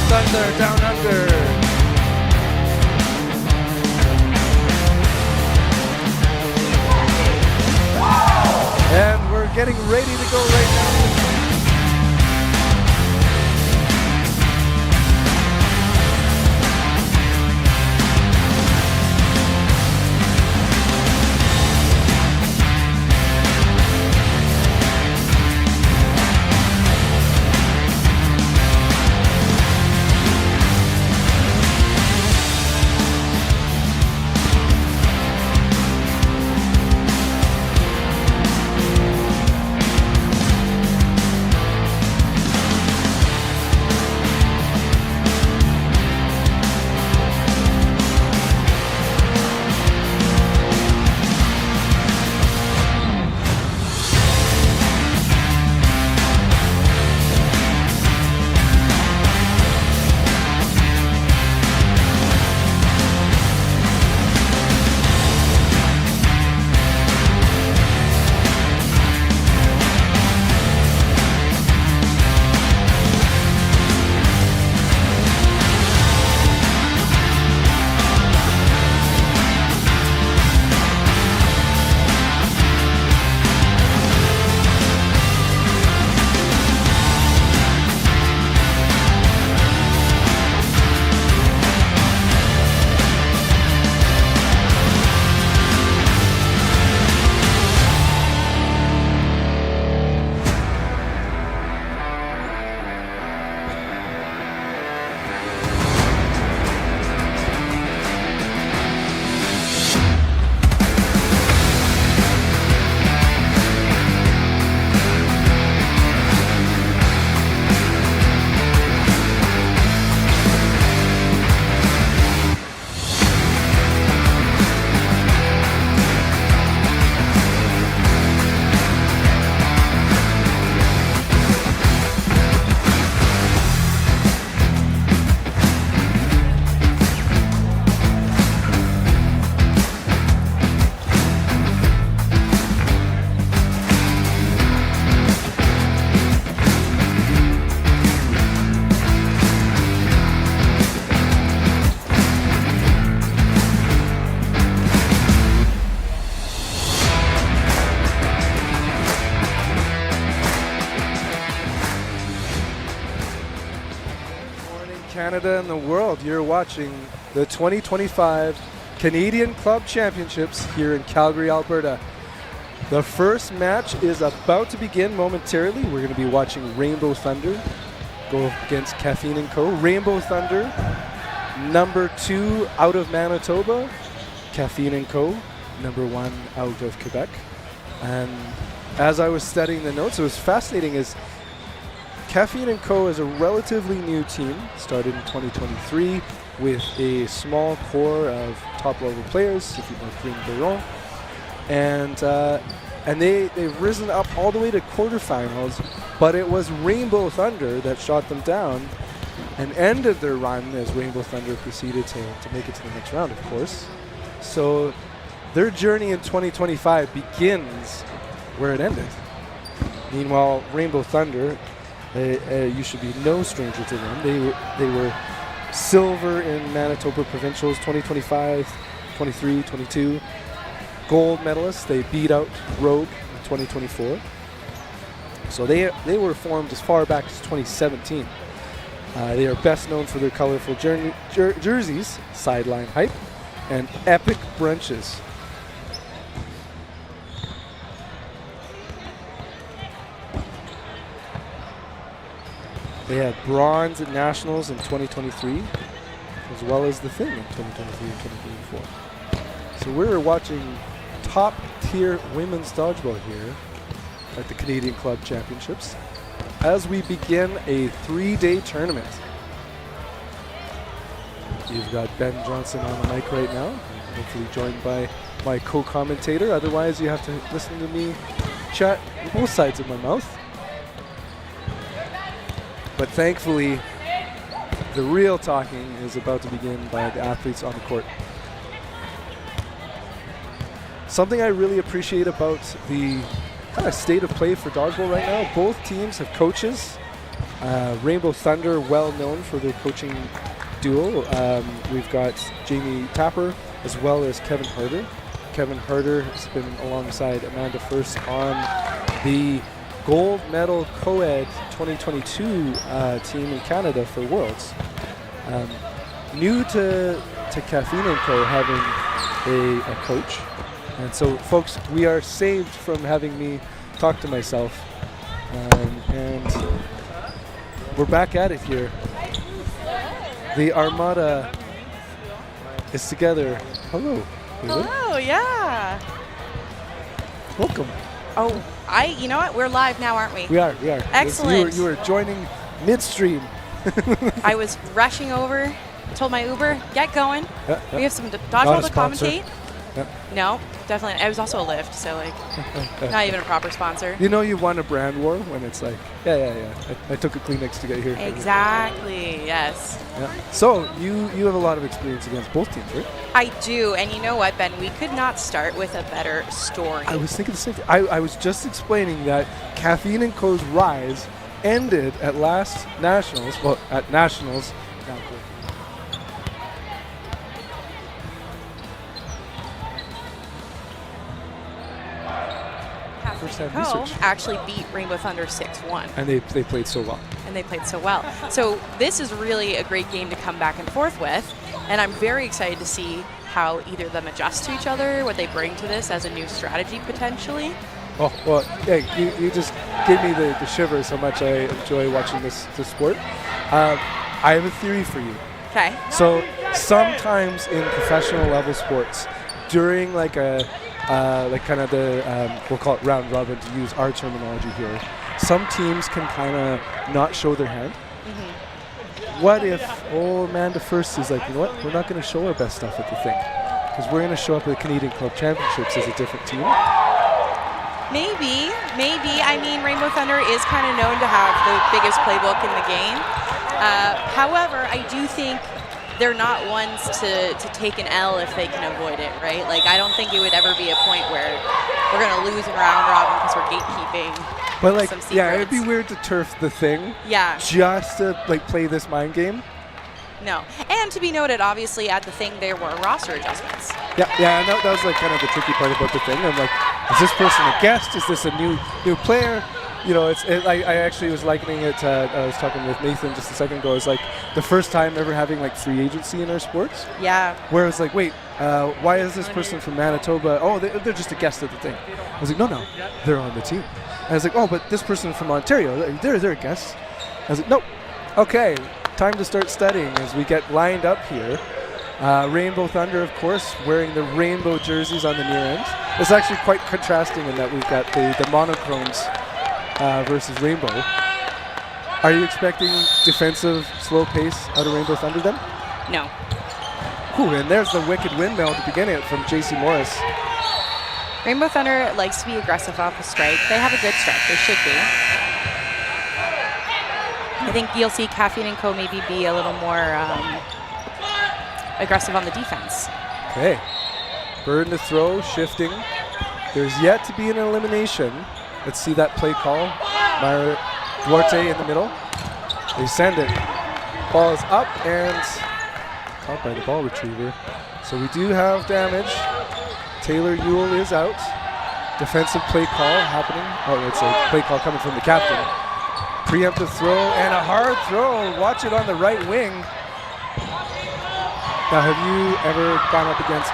Thunder down under. And we're getting ready to go right now. Canada and the world. You're watching the 2025 Canadian Club Championships here in Calgary, Alberta. The first match is about to begin momentarily. We're going to be watching Rainbow Thunder go against Caffeine & Co. Rainbow Thunder, number 2 out of Manitoba. Caffeine & Co., number 1 out of Quebec. And as I was studying the notes, it was fascinating as Caffeine & Co. is a relatively new team, started in 2023 with a small core of top-level players, if you know Green Baron. And they've risen up all the way to quarterfinals, but it was Rainbow Thunder that shot them down and ended their run as Rainbow Thunder proceeded to make it to the next round, of course. So their journey in 2025 begins where it ended. Meanwhile, Rainbow Thunder, you should be no stranger to them. They were silver in Manitoba Provincials 2025, 23, 22. Gold medalists. They beat out Rogue in 2024. So they were formed as far back as 2017. They are best known for their colorful jerseys, sideline hype, and epic brunches. They had bronze at Nationals in 2023, as well as the thing in 2023 and 2024. So we're watching top-tier women's dodgeball here at the Canadian Club Championships as we begin a 3-day tournament. You've got Ben Johnson on the mic right now, hopefully joined by my co-commentator. Otherwise, you have to listen to me chat both sides of my mouth. But thankfully, the real talking is about to begin by the athletes on the court. Something I really appreciate about the kind of state of play for dodgeball right now, both teams have coaches. Rainbow Thunder, well known for their coaching duo. We've got Jamie Tapper as well as Kevin Harder. Kevin Harder has been alongside Amanda First on the gold medal co-ed 2022 team in Canada for Worlds. New to Caffeine & Co. having a coach. And so, folks, we are saved from having me talk to myself. And we're back at it here. The Armada is together. Hello. Hello, yeah. Welcome. Oh, you know what? We're live now, aren't we? We are. Excellent. You were joining midstream. I was rushing over, told my Uber, get going. Yeah. We have some dodgeball to commentate. Yeah. No, definitely. It was also a Lyft, so like, not even a proper sponsor. You know you won a brand war when it's like, yeah. I took a Kleenex to get here. Exactly, yes. Yeah. So you have a lot of experience against both teams, right? I do, and you know what, Ben? We could not start with a better story. I was thinking the same thing. I was just explaining that Caffeine & Co.'s rise ended at last Nationals, well, at Nationals. Co. actually beat Rainbow Thunder 6-1. And they played so well. So this is really a great game to come back and forth with, and I'm very excited to see how either of them adjust to each other, what they bring to this as a new strategy potentially. Oh, well, yeah, you just gave me the shivers how much I enjoy watching this sport. I have a theory for you. Okay. So sometimes in professional level sports, during like kind of the, we'll call it round robin to use our terminology here, some teams can kind of not show their hand. Mm-hmm. What if Amanda First is like, you know what, we're not going to show our best stuff at the thing because we're going to show up at the Canadian Club Championships as a different team? Maybe. I mean, Rainbow Thunder is kind of known to have the biggest playbook in the game. However, I do think they're not ones to take an L if they can avoid it, right? Like, I don't think it would ever be a point where we're going to lose in round robin because we're gatekeeping. But like, some secrets. Yeah, it'd be weird to turf the thing. Yeah. Just to like play this mind game. No. And to be noted, obviously, at the thing, there were roster adjustments. Yeah, and that was like kind of the tricky part about the thing. I'm like, is this person a guest? Is this a new player? You know, I actually was likening it to, I was talking with Nathan just a second ago, it's like the first time ever having like free agency in our sports. Yeah. Where it's like, wait, why is this person from Manitoba? Oh, they're just a guest at the thing. I was like, no, they're on the team. And I was like, oh, but this person from Ontario, they're a guest. I was like, nope. Okay, time to start studying as we get lined up here. Rainbow Thunder, of course, wearing the rainbow jerseys on the near end. It's actually quite contrasting in that we've got the monochromes versus Rainbow. Are you expecting defensive, slow pace out of Rainbow Thunder then? No. Ooh, and there's the wicked windmill at the beginning from JC Morris. Rainbow Thunder likes to be aggressive off the strike. They have a good strike. They should be. I think you'll see Caffeine & Co. maybe be a little more aggressive on the defense. Okay. Burn to throw, shifting. There's yet to be an elimination. Let's see that play call. Myra Duarte in the middle. They send it. Ball is up and caught by the ball retriever. So we do have damage. Taylor Ewell is out. Defensive play call happening. Oh, it's a play call coming from the captain. Preemptive throw and a hard throw. Watch it on the right wing. Now, have you ever gone up against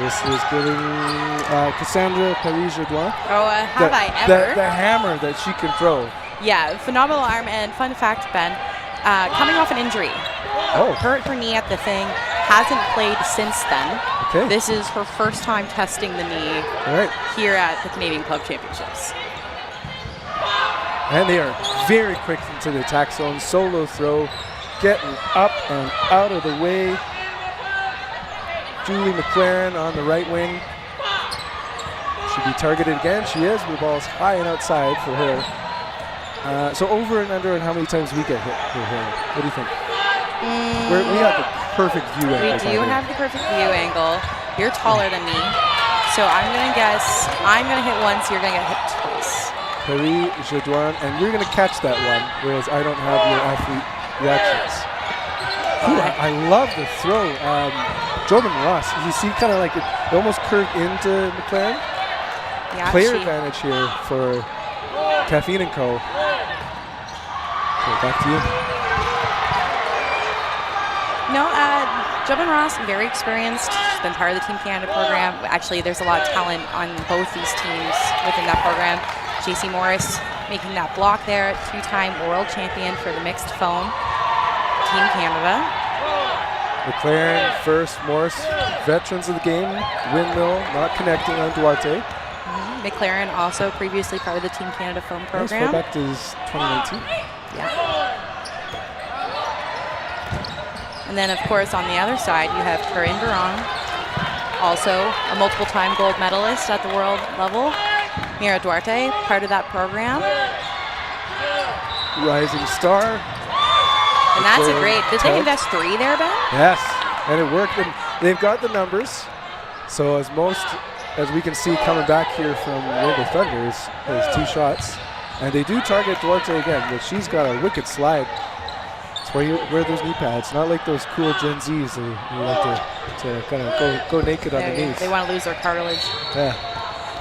this is giving Cassandra Paris-Jourdois. Oh, have I ever? The hammer that she can throw. Yeah, phenomenal arm. And fun fact, Ben, coming off an injury. Oh. Hurt her knee at the thing. Hasn't played since then. Okay. This is her first time testing the knee here at the Canadian Club Championships. And they are very quick into the attack zone. Solo throw, getting up and out of the way. Julie McLaren on the right wing. Should be targeted again. She is. The ball's high and outside for her. So over and under, and how many times we get hit for her? What do you think? We have the perfect view angle. We do have the perfect view angle. You're taller than me, so I'm gonna guess I'm gonna hit once. You're gonna get hit twice. Paris Jadouin, and you're going to catch that one, whereas I don't have your athlete reactions. Ooh, I love the throw. Jobin Ross, you see kind of like it almost curved into McLaren. Yeah, Player advantage here for Caffeine & Co. So back to you. No, Jobin Ross, very experienced. She's been part of the Team Canada program. Actually, there's a lot of talent on both these teams within that program. JC Morris making that block there, two-time world champion for the mixed foam. Team Canada. McLaren first, Morris, veterans of the game. Windmill not connecting on Duarte. McLaren also previously part of the Team Canada foam program. Let's go back to 2019. Yeah. And then, of course, on the other side, you have Corinne Durand, also a multiple-time gold medalist at the world level. Mira Duarte, part of that program. Rising star. And that's a great, did they invest 3 there, Ben? Yes, and it worked. And they've got the numbers. So as we can see coming back here from Rainbow Thunder, is 2 shots. And they do target Duarte again, but she's got a wicked slide. That's why you wear those knee pads, not like those cool Gen Zs who like to kind of go naked on the knees. They want to lose their cartilage. Yeah.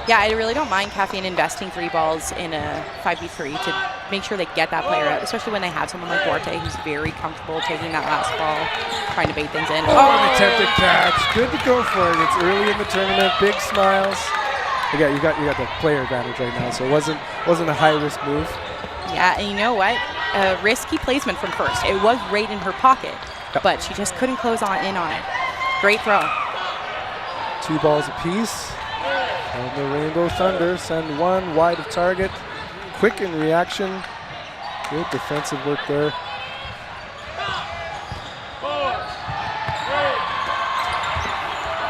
Yeah, I really don't mind Caffeine investing 3 balls in a 5v3 to make sure they get that player out, especially when they have someone like Duarte who's very comfortable taking that last ball, trying to bait things in. Oh, an attempted catch. Good to go for it. It's early in the tournament. Big smiles. Again, you got the player advantage right now, so it wasn't a high-risk move. Yeah, and you know what? A risky placement from first. It was right in her pocket, but she just couldn't close in on it. Great throw. 2 balls apiece. And the Rainbow Thunder send 1 wide of target. Quick in reaction. Good defensive work there.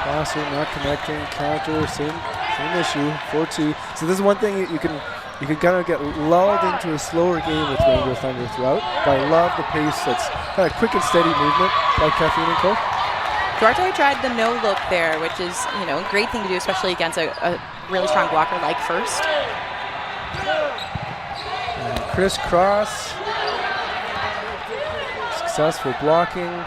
Passer not connecting. Counter, same issue. 4-2. So this is one thing you can kind of get lulled into a slower game with Rainbow Thunder throughout. But I love the pace that's kind of quick and steady movement by Caffeine & Co. Duarte tried the no look there, which is, a great thing to do, especially against a really strong blocker like first. And crisscross. Successful blocking.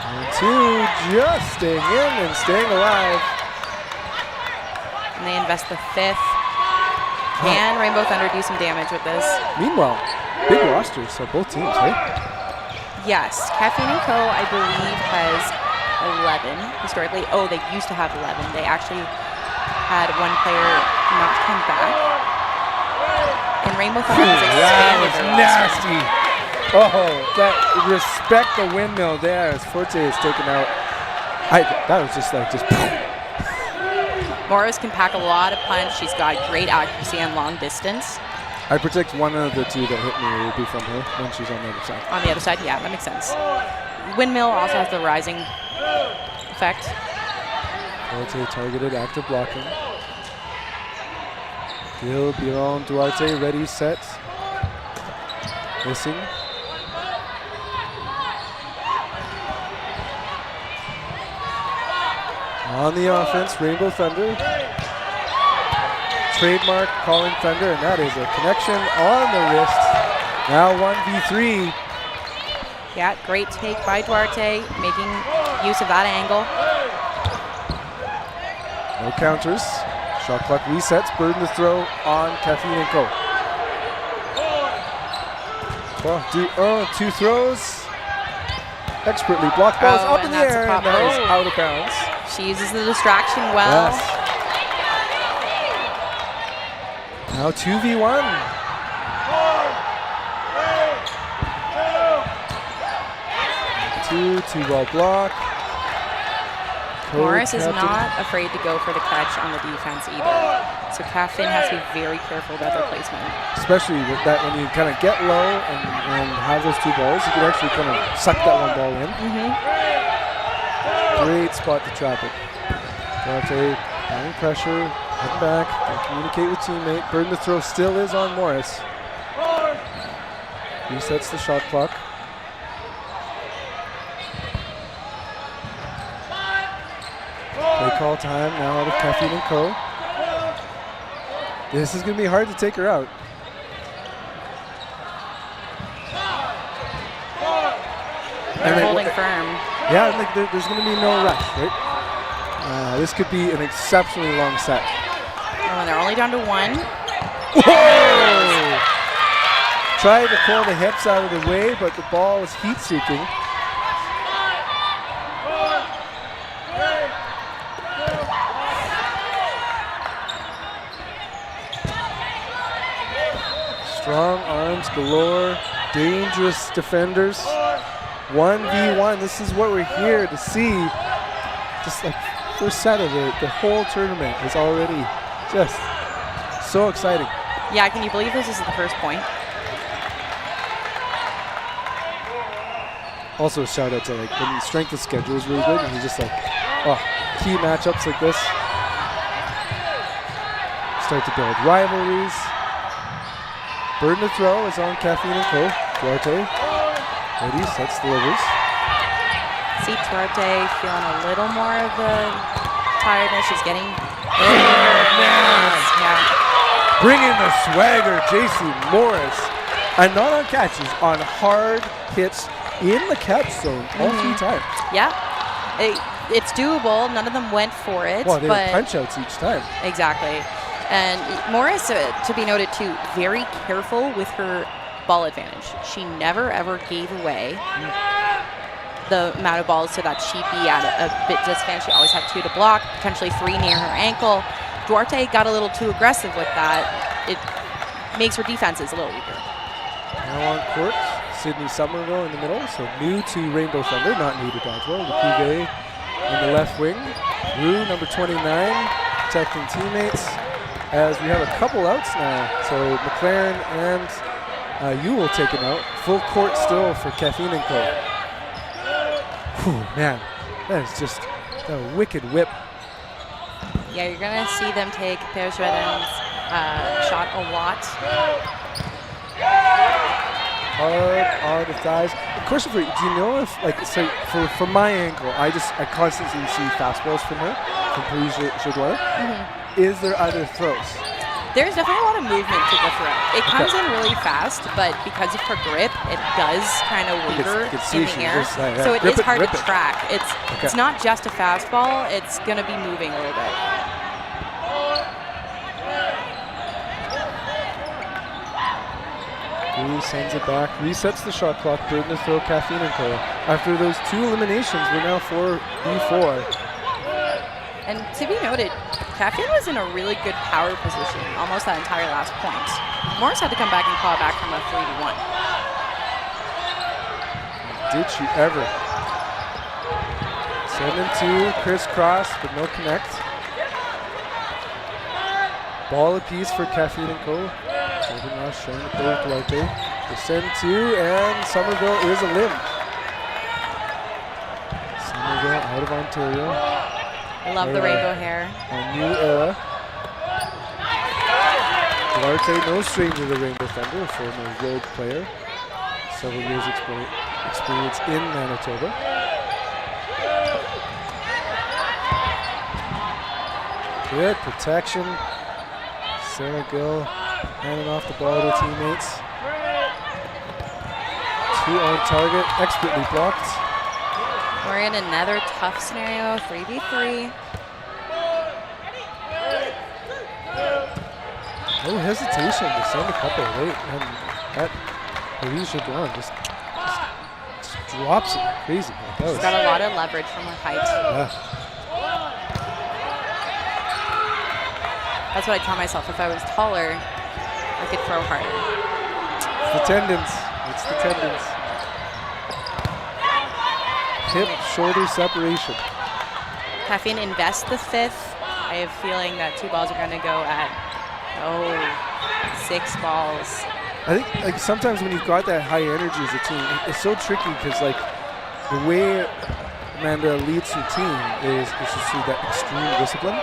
And 2 just staying in and staying alive. And they invest the 5th. Can Rainbow Thunder do some damage with this? Meanwhile, big rosters of both teams, right? Yes. Caffeine & Co., I believe, has 11 historically. Oh, they used to have 11. They actually had 1 player not come back. And Rainbow Thunder has expanded their roster. Nasty. Oh, that respect the windmill there as Forte is taken out. That was just Morris can pack a lot of punch. She's got great accuracy on long distance. I predict one of the 2 that hit me will be from her when she's on the other side. On the other side, yeah, that makes sense. Windmill also has the rising effect. Forte targeted, active blocking. Gil, Biron, Duarte, ready, set. Missing. On the offense, Rainbow Thunder. Trademark calling Thunder, and that is a connection on the wrist. Now 1v3. Yeah, great take by Duarte, making use of that angle. No counters. Shot clock resets. Burden the throw on Caffeine & Co. Well, 2 throws. Expertly blocked balls up in the air, and that is out of bounds. She uses the distraction well. Yes. Now 2v1. Two ball block. Morris is not afraid to go for the catch on the defense either. So Caffeine has to be very careful about their placement. Especially with that, when you kind of get low and have those 2 balls, you can actually kind of suck that 1 ball in. Great spot to trap it. Duarte applying pressure, head back, and communicate with teammate. Burden the throw still is on Morris. Resets the shot clock. Play call time now out of Caffeine and Co. This is going to be hard to take her out. They're holding firm. Yeah, like there's going to be no rush, right? This could be an exceptionally long set. Oh, and they're only down to 1. Whoa! Tried to pull the hips out of the way, but the ball was heat-seeking. Strong arms galore, dangerous defenders. 1v1, this is what we're here to see. Just like first set of it, the whole tournament is already just so exciting. Yeah, can you believe this is the first point? Also a shout out to like when the strength of schedule is really good and you just like, oh, key matchups like this. Start to build rivalries. Burden to throw is on Caffeine and Co. Duarte. Ready, sets, delivers. See Duarte feeling a little more of the tiredness. She's getting nervous. Yeah. Bringing the swagger, JC Morris. And not on catches, on hard hits in the catch zone all 3 times. Yeah. It's doable. None of them went for it. Well, they but were punch outs each time. Exactly. And Morris, to be noted too, very careful with her ball advantage. She never ever gave away the amount of balls so that she'd be at a bit disadvantage. She always had 2 to block, potentially 3 near her ankle. Duarte got a little too aggressive with that. It makes her defenses a little weaker. Now on court, Sydney Somerville in the middle, so new to Rainbow Thunder, not new to Dodgeball. Lecouve in the left wing. Rue, number 29, protecting teammates. As we have a couple outs now, so McLaren and Ewell taken out. Full court still for Caffeine and Co. Whew, man, that is just a wicked whip. Yeah, you're going to see them take Perjueden's shot a lot. Hard on the thighs. Christopher, do you know if, like, so from my angle, I constantly see fastballs from her, from Paris Jodoin. Is there other throws? There's definitely a lot of movement to the throw. It comes in really fast, but because of her grip, it does kind of waver in the air. So it is hard to track. It's not just a fastball. It's going to be moving a little bit. Lee sends it back, resets the shot clock, burden to throw Caffeine and Co. After those 2 eliminations, we're now 4v4. And to be noted, Caffeine was in a really good power position almost that entire last point. Morris had to come back and claw back from a 3-1. Did she ever? 7-2, crisscross, but no connect. Ball apiece for Caffeine and Co. Golden Rush showing the third Duarte. The send 2, and Somerville is a limb. Somerville out of Ontario. I love the rainbow hair. A new era. Duarte, no stranger to Rainbow Thunder, a former road player. Several years experience in Manitoba. Good protection. Sarah Gill handing off the ball to teammates. 2 on target, expertly blocked. We're in another tough scenario, 3v3. No hesitation to send a couple late, and that Paris Jodoin just drops it crazy. She's got a lot of leverage from her height. Yeah. That's what I tell myself. If I was taller, I could throw harder. It's the tendons. It's the tendons. Hip shoulder separation. Caffeine invests the 5th. I have a feeling that 2 balls are going to go at 6 balls. I think like sometimes when you've got that high energy as a team, it's so tricky because like the way Amanda leads her team is just through that extreme discipline.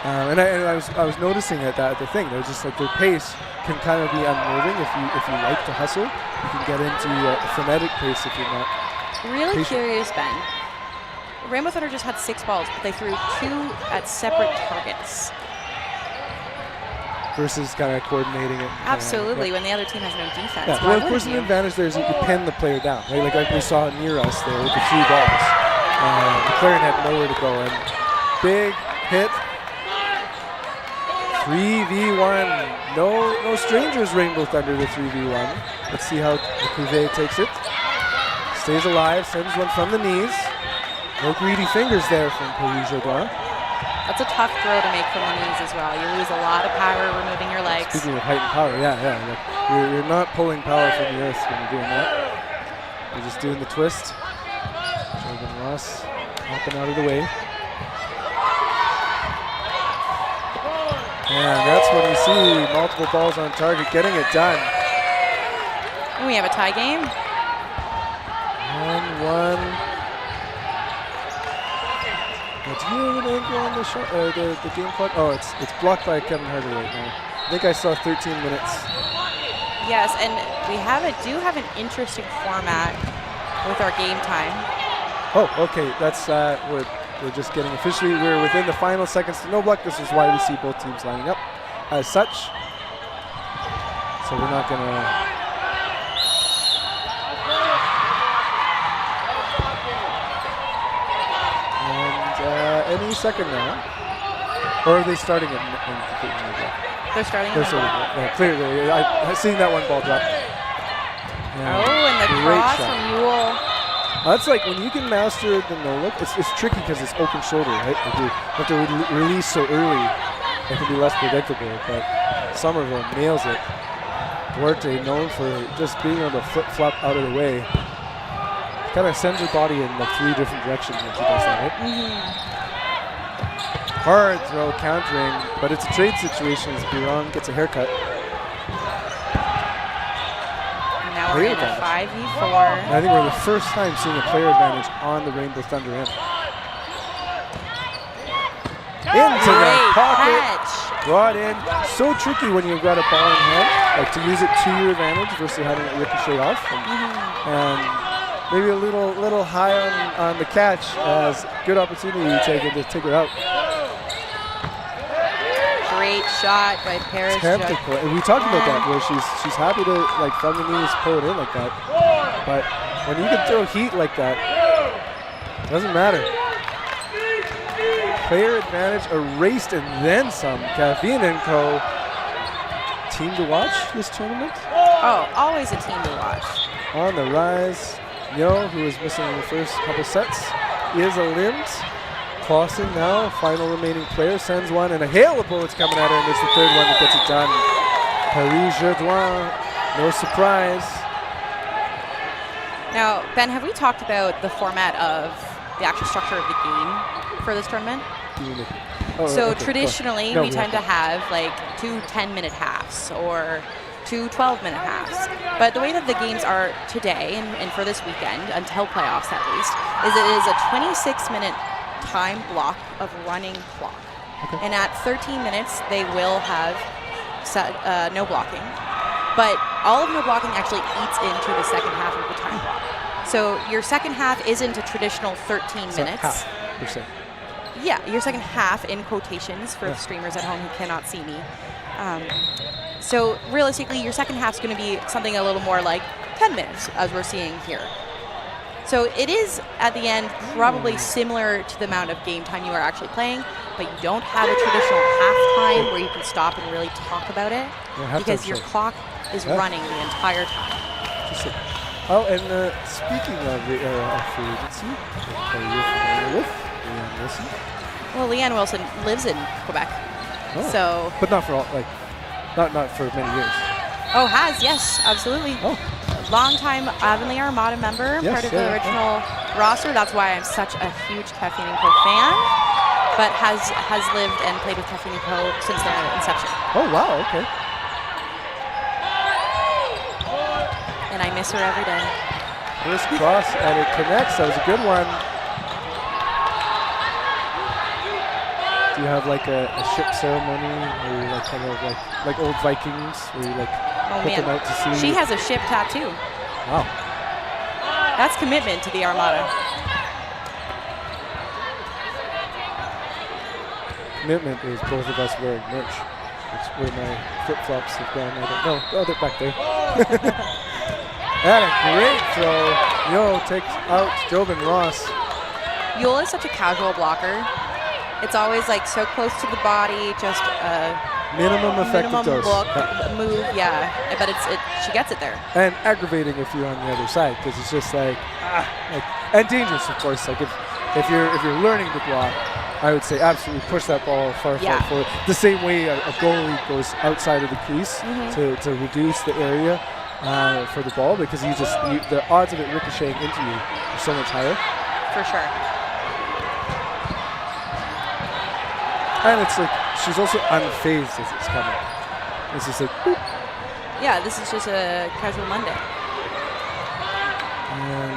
And I was noticing at the thing. They're just like their pace can kind of be unnerving if you like to hustle. You can get into a frenetic pace if you're not. Really curious, Ben. Rainbow Thunder just had 6 balls, but they threw 2 at separate targets. Versus kind of coordinating it. Absolutely, when the other team has no defense. Yeah, well, of course, an advantage there is that you pin the player down, right? Like we saw near us there with the 3 balls. McLaren had nowhere to go, and big hit. 3v1. No strangers, Rainbow Thunder, to 3v1. Let's see how Couvé takes it. Stays alive, sends one from the knees. No greedy fingers there from Paris-Jourdain. That's a tough throw to make from the knees as well. You lose a lot of power removing your legs. Speaking of height and power, yeah. You're not pulling power from the earth when you're doing that. You're just doing the twist. Jordan Ross hopping out of the way. And that's when we see multiple balls on target, getting it done. And we have a tie game. 1-1. Do you have an angle on the shot, the game clock? Oh, it's blocked by Kevin Harder right now. I think I saw 13 minutes. Yes, and we do have an interesting format with our game time. Oh, okay. That's we're just getting officially. We're within the final seconds to no block. This is why we see both teams lining up as such. So we're not gonna. Any second now. Or are they starting it in completely new block? They're starting They're starting clearly. I've seen that one ball drop. Yeah. Oh, and the cross from Ewell. That's like when you can master the no-look, it's tricky because it's open shoulder, right? Like you have to release so early, it can be less predictable, but Somerville nails it. Duarte, known for just being able to flip-flop out of the way. Kind of sends your body in like 3 different directions when she does that, right? Mm-hmm. Hard throw, countering, but it's a trade situation as Biron gets a haircut. And now we're in a 5v4. And I think we're the first time seeing a player advantage on the Rainbow Thunder end. Into the pocket, catch. Brought in. So tricky when you've got a ball in hand, like to use it to your advantage versus having it ricochet off. And maybe a little high on the catch as good opportunity to take her out. Great shot by Paris. And we talked about that where she's happy to like from the knees pull it in like that. But when you can throw heat like that, it doesn't matter. Player advantage erased and then some. Caffeine & Co. Team to watch this tournament? Oh, always a team to watch. On the rise. Yo, who was missing in the first couple sets, is a limbed. Clausen now, final remaining player, sends one, and a hail of bullets coming at her, and it's the third one that gets it done. Paris-Jourdain, no surprise. Now, Ben, have we talked about the format of the actual structure of the game for this tournament? So traditionally, we tend to have like 2 10-minute halves or 2 12-minute halves. But the way that the games are today and for this weekend, until playoffs at least, is it is a 26-minute time block of running clock. Okay. And at 13 minutes, they will have no blocking. But all of no blocking actually eats into the second half of the time block. So your second half isn't a traditional 13 minutes. Half, per se. Yeah, your second half in quotations for the streamers at home who cannot see me. So realistically, your second half is going to be something a little more like 10 minutes, as we're seeing here. So it is, at the end, probably similar to the amount of game time you are actually playing, but you don't have a traditional halftime where you can stop and really talk about it because your clock is running the entire time. Oh, and speaking of the free agency, are you familiar with Leanne Wilson? Well, Leanne Wilson lives in Quebec, so. But not for all, like, not for many years. Oh, yes, absolutely. Oh. Long-time Avonlea Armada member, part of the original roster. That's why I'm such a huge Caffeine & Co. fan, but has lived and played with Caffeine & Co. since their inception. Oh, wow, okay. And I miss her every day. First cross, and it connects. That was a good one. Do you have like a ship ceremony where you like kind of like old Vikings where you like put them out to sea? She has a ship tattoo. Wow. That's commitment to the Armada. commitment is both of us wearing merch. It's where my flip-flops have gone. I don't know. Oh, they're back there. And a great throw. Yo takes out Jobin Ross. Yule is such a casual blocker. It's always like so close to the body, just a Minimum effective minimum dose. look, move, yeah. But she gets it there. And aggravating if you're on the other side, because it's just like, and dangerous, of course. Like if you're learning to block, I would say absolutely push that ball far forward. The same way a goalie goes outside of the crease to reduce the area for the ball, because the odds of it ricocheting into you are so much higher. For sure. And it's like she's also unfazed as it's coming. It's just like, boop. Yeah, this is just a casual Monday. And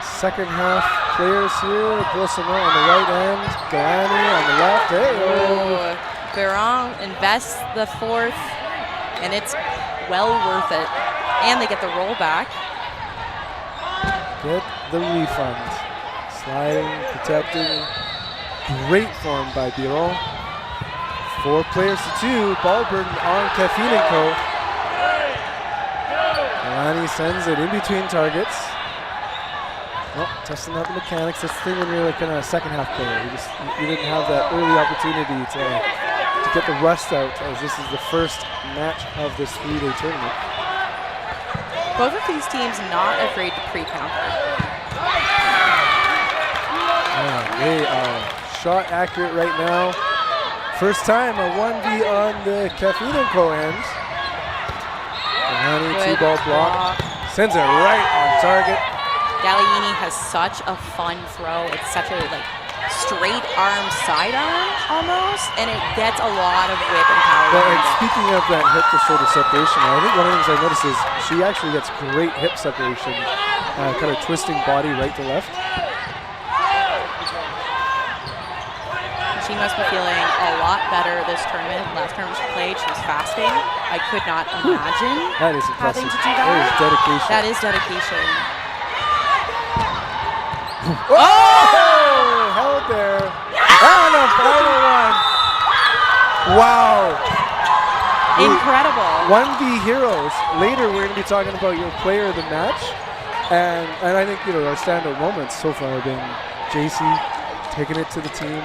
second half players here. Bolsonaro on the right end, Galani on the left. Hey, Oh, Biron invests the fourth, and it's well worth it. And they get the roll back. Get the refund. Sliding, protecting. Great form by Biron. 4 players to 2. Ball burden on Caffeine & Co. Galani sends it in between targets. Well, testing out the mechanics. That's the thing when you're like in a second half player. You didn't have that early opportunity to get the rust out, as this is the first match of this 3-day tournament. Both of these teams not afraid to pre-counter. They are shot accurate right now. First time a 1v on the Caffeine & Co. end. Galani, 2-ball block. Sends it right on target. Galliini has such a fun throw. It's such a straight arm, sidearm almost, and it gets a lot of whip and power. Well, and speaking of that hip to shoulder separation, I think one of the things I noticed is she actually gets great hip separation, kind of twisting body right to left. She must be feeling a lot better this tournament. Last tournament she played, she was fasting. I could not imagine That is impressive. having to do that. That is dedication. That is dedication. Oh! Held there. And a final one. Wow. Incredible. 1v heroes. Later, we're going to be talking about your player of the match. And I think, our standout moments so far have been JC taking it to the team.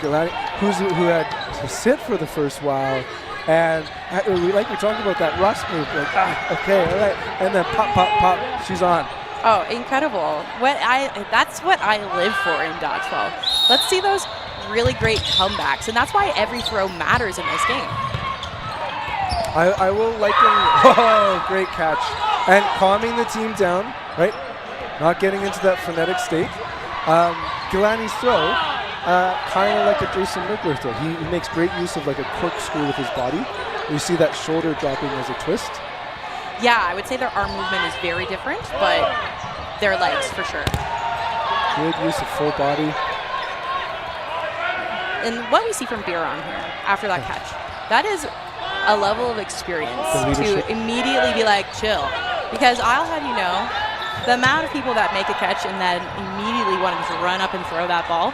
Galani, who had to sit for the first while. And we talked about that rust move. Like, okay, all right. And then pop, pop, pop. She's on. Oh, incredible. That's what I live for in Dodgeball. Let's see those really great comebacks, and that's why every throw matters in this game. I will great catch. And calming the team down, right? Not getting into that frenetic state. Galani's throw, kind of like a Jason Mickler throw. He makes great use of like a corkscrew with his body. You see that shoulder dropping as a twist. Yeah, I would say their arm movement is very different, but their legs for sure. Good use of full body. And what we see from Biron here after that catch, that is a level of experience to immediately be like, chill. Because I'll have you know, the amount of people that make a catch and then immediately want to just run up and throw that ball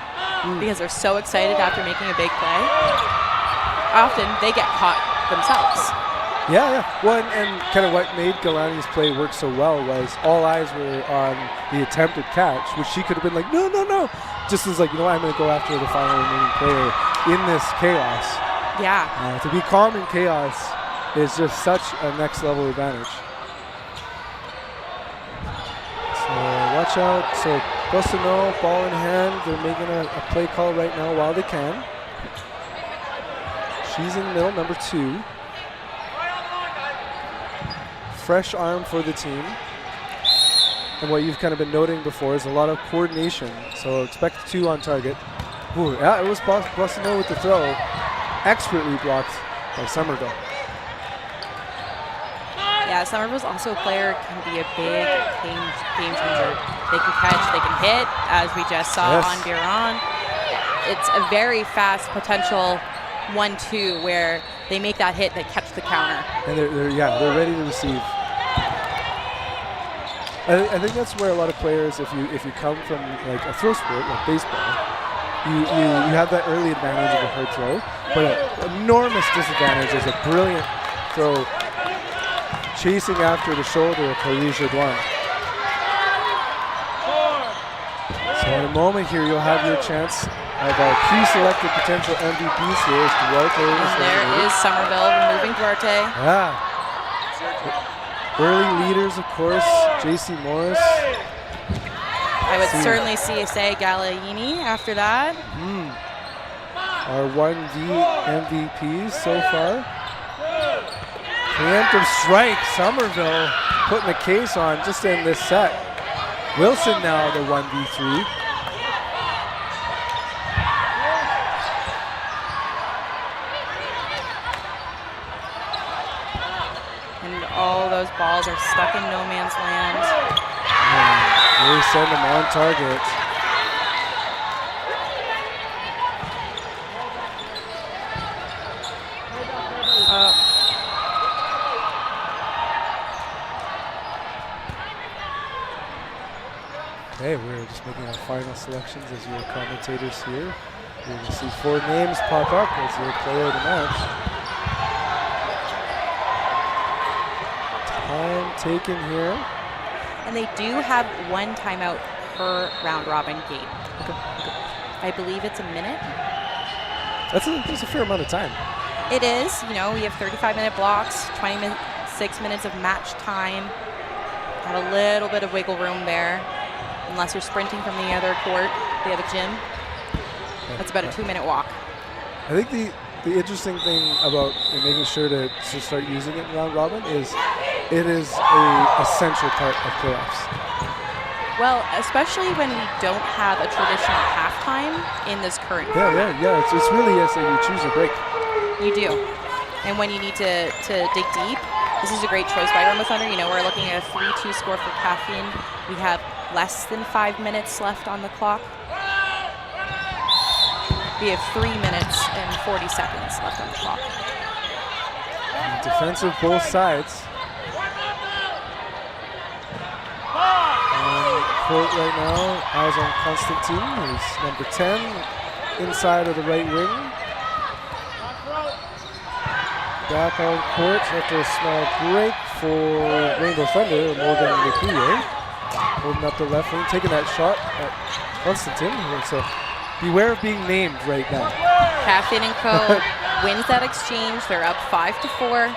because they're so excited after making a big play, often they get caught themselves. Yeah. Well, and kind of what made Galani's play work so well was all eyes were on the attempted catch, which she could have been like, no. Just as like, I'm going to go after the final remaining player in this chaos. Yeah. To be calm in chaos is just such a next level advantage. So watch out. So Bolsonaro, ball in hand. They're making a play call right now while they can. She's in the middle, number 2. Fresh arm for the team. And what you've kind of been noting before is a lot of coordination. So expect 2 on target. Ooh, yeah, it was Bolsonaro with the throw. Expertly blocked by Somerville. Yeah, Somerville's also a player, can be a big game changer. They can catch, they can hit, as we just saw on Biron. It's a very fast potential 1-2 where they make that hit, they catch the counter. And they're ready to receive. I think that's where a lot of players, if you come from like a throw sport like baseball, you have that early advantage of a hard throw, but an enormous disadvantage is a brilliant throw chasing after the shoulder of Paris Jodoin. So in a moment here, you'll have your chance of our pre-selected potential MVPs here as Duarte. And there is Somerville removing Duarte. Yeah. Early leaders, of course, J.C. Morris. I would certainly say Gallaini after that. Our 1v MVPs so far. Preemptive strike, Somerville putting the case on just in this set. Wilson now the 1v3. And all those balls are stuck in no man's land. Really send them on target. Okay, we're just making our final selections as your commentators here. You're going to see 4 names pop up as your player of the match. Time taken here. And they do have 1 timeout per round robin game. Okay. I believe it's a minute. That's a fair amount of time. It is. You know, we have 35-minute blocks, 26 minutes of match time. Got a little bit of wiggle room there. Unless you're sprinting from the other court, they have a gym. That's about a 2-minute walk. I think the interesting thing about making sure to start using it in round robin is it is an essential part of playoffs. Well, especially when we don't have a traditional halftime in this current format. Yeah. It's really you choose your break. You do. And when you need to dig deep, this is a great choice by Rainbow Thunder. You know, we're looking at a 3-2 score for caffeine. We have less than 5 minutes left on the clock. We have 3 minutes and 40 seconds left on the clock. And defensive both sides. On court right now, eyes on Constantine, who's number 10, inside of the right wing. Back on court after a small break for Rainbow Thunder, Morgan Lecuyer. Holding up the left wing, taking that shot at Constantine. So beware of being named right now. Caffeine and Co. wins that exchange. They're up 5-4.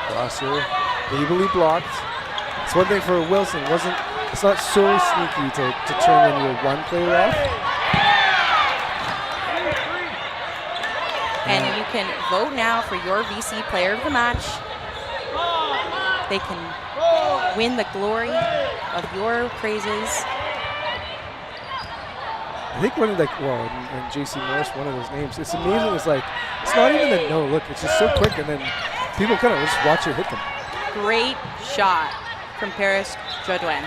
Crosser, ably blocked. It's one thing for Wilson. It's not so sneaky to turn into a 1 player off. And you can vote now for your VC player of the match. They can win the glory of your praises. I think one of and J.C. Morris, one of those names. It's amazing. It's not even a no look. It's just so quick, and then people kind of just watch it hit them. Great shot from Paris Jodoin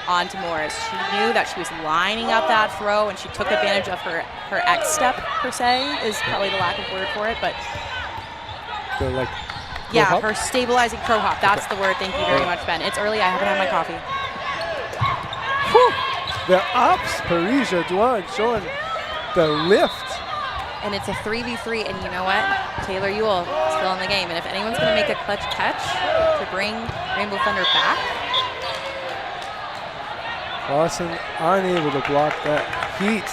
onto Morris. She knew that she was lining up that throw, and she took advantage of her X step, per se, is probably the lack of word for it, but yeah, her stabilizing pro hop. That's the word. Thank you very much, Ben. It's early. I haven't had my coffee. Whew. The ups, Paris Jodoin showing the lift. And it's a 3v3, and you know what? Taylor Ewell still in the game, and if anyone's going to make a clutch catch to bring Rainbow Thunder back. Lawson unable to block that heat.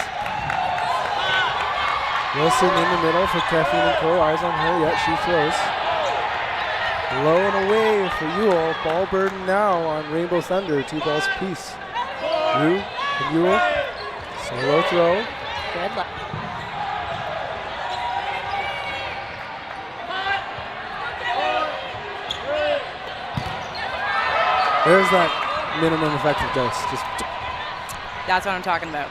Wilson in the middle for Caffeine and Co. Eyes on her, yet she throws. Low and away for Ewell. Ball burden now on Rainbow Thunder, 2 balls apiece. Rue and Ewell. Solo throw. Good luck. There's that minimum effective dose. That's what I'm talking about.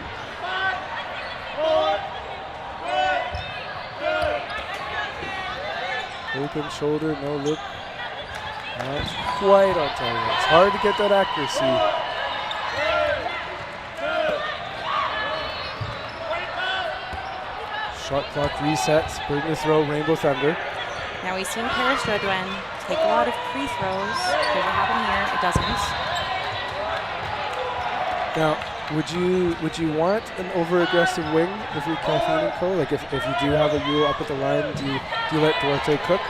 Open shoulder, no look. Not quite on target. It's hard to get that accuracy. Shot clock resets. Bring the throw, Rainbow Thunder. Now we've seen Paris Jodoin take a lot of free throws. Does it happen here? It doesn't. Now, Would you want an over-aggressive wing if you're Kathleen and Co? Like if you do have a Yule up at the line, do you let Duarte cook?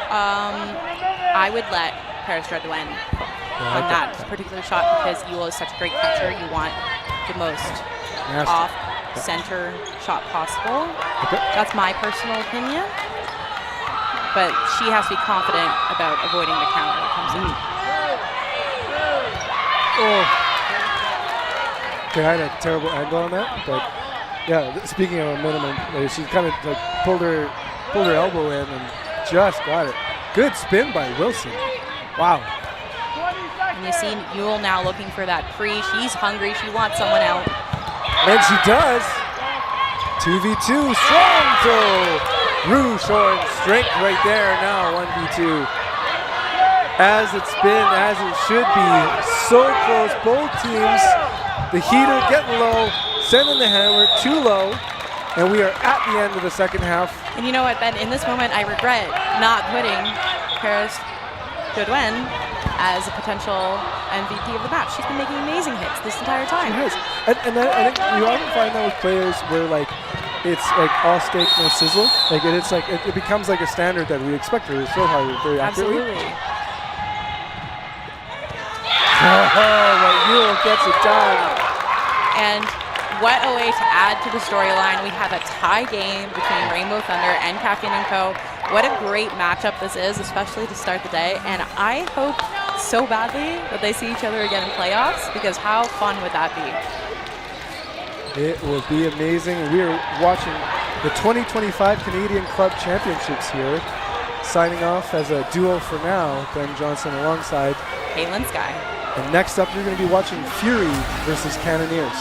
I would let Paris Dredouin cook on that particular shot because Yule is such a great catcher. You want the most off-center shot possible. Okay. That's my personal opinion. But she has to be confident about avoiding the counter that comes in. Oh. Okay, I had a terrible angle on that, but yeah. Speaking of a minimum, she kind of like pulled her elbow in and just got it. Good spin by Wilson. Wow. And you see Yule now looking for that free. She's hungry. She wants someone out. And she does. 2v2, strong throw. Rue showing strength right there now, 1v2. As it's been, as it should be. So close, both teams. The heater getting low, sending the hammer too low. And we are at the end of the second half. And you know what, Ben? In this moment, I regret not putting Paris Dredouin as a potential MVP of the match. She's been making amazing hits this entire time. She has. And I think you often find that with players where like it's like all steak, no sizzle. Like it's like it becomes like a standard that we expect her to throw hard very accurately. Absolutely. Oh, Yule gets it done. And what a way to add to the storyline. We have a tie game between Rainbow Thunder and Caffeine & Co. What a great matchup this is, especially to start the day. And I hope so badly that they see each other again in playoffs, because how fun would that be? It will be amazing. We are watching the 2025 Canadian Club Championships here. Signing off as a duo for now, Ben Johnson alongside Caitlin Sky. And next up, you're going to be watching Fury versus Cannoneers.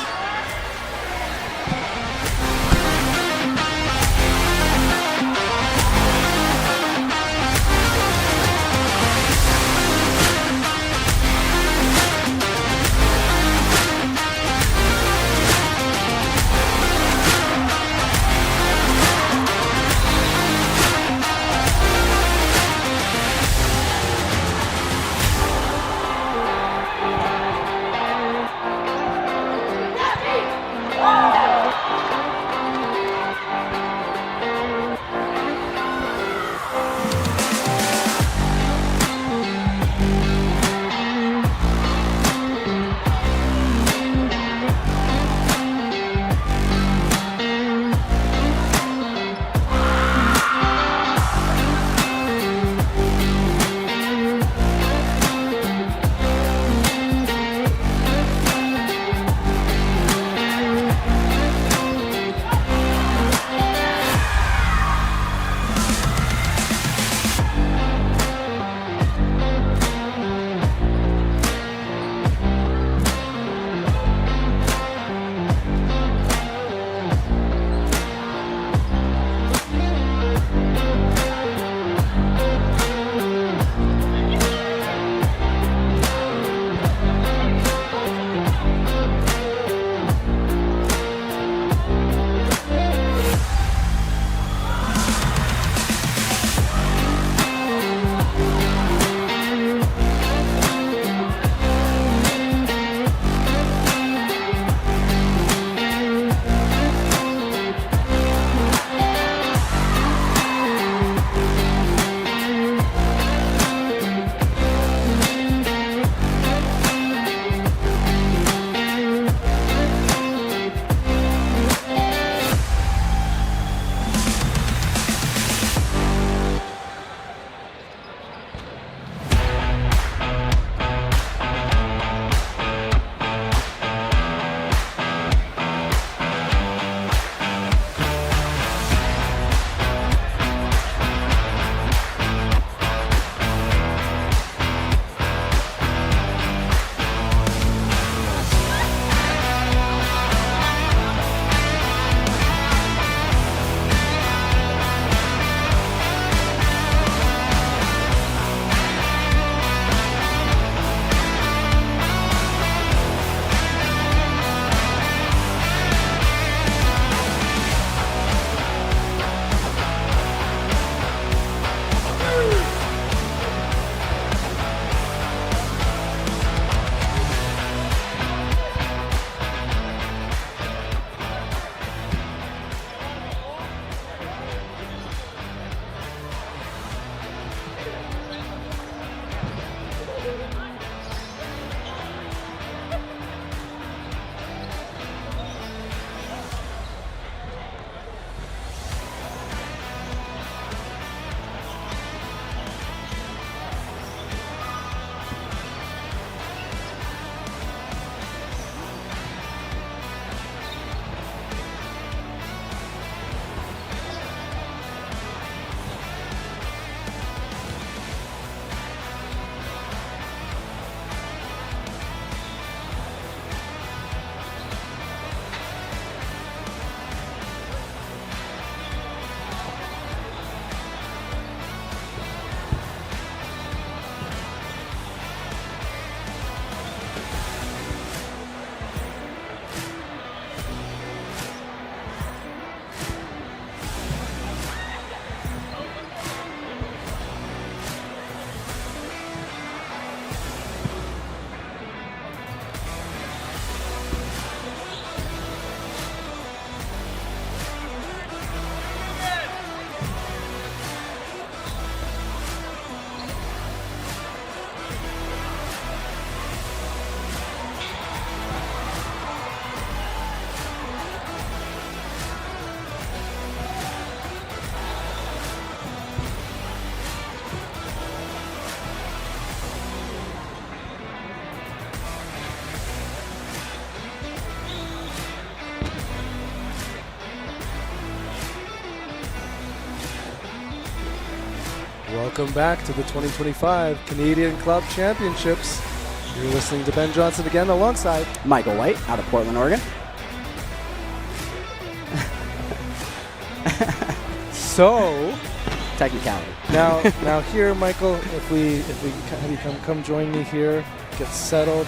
Welcome back to the 2025 Canadian Club Championships. You're listening to Ben Johnson again alongside Michael White out of Portland, Oregon. So, technicality. Now here, Michael, if we have you come join me here, get settled.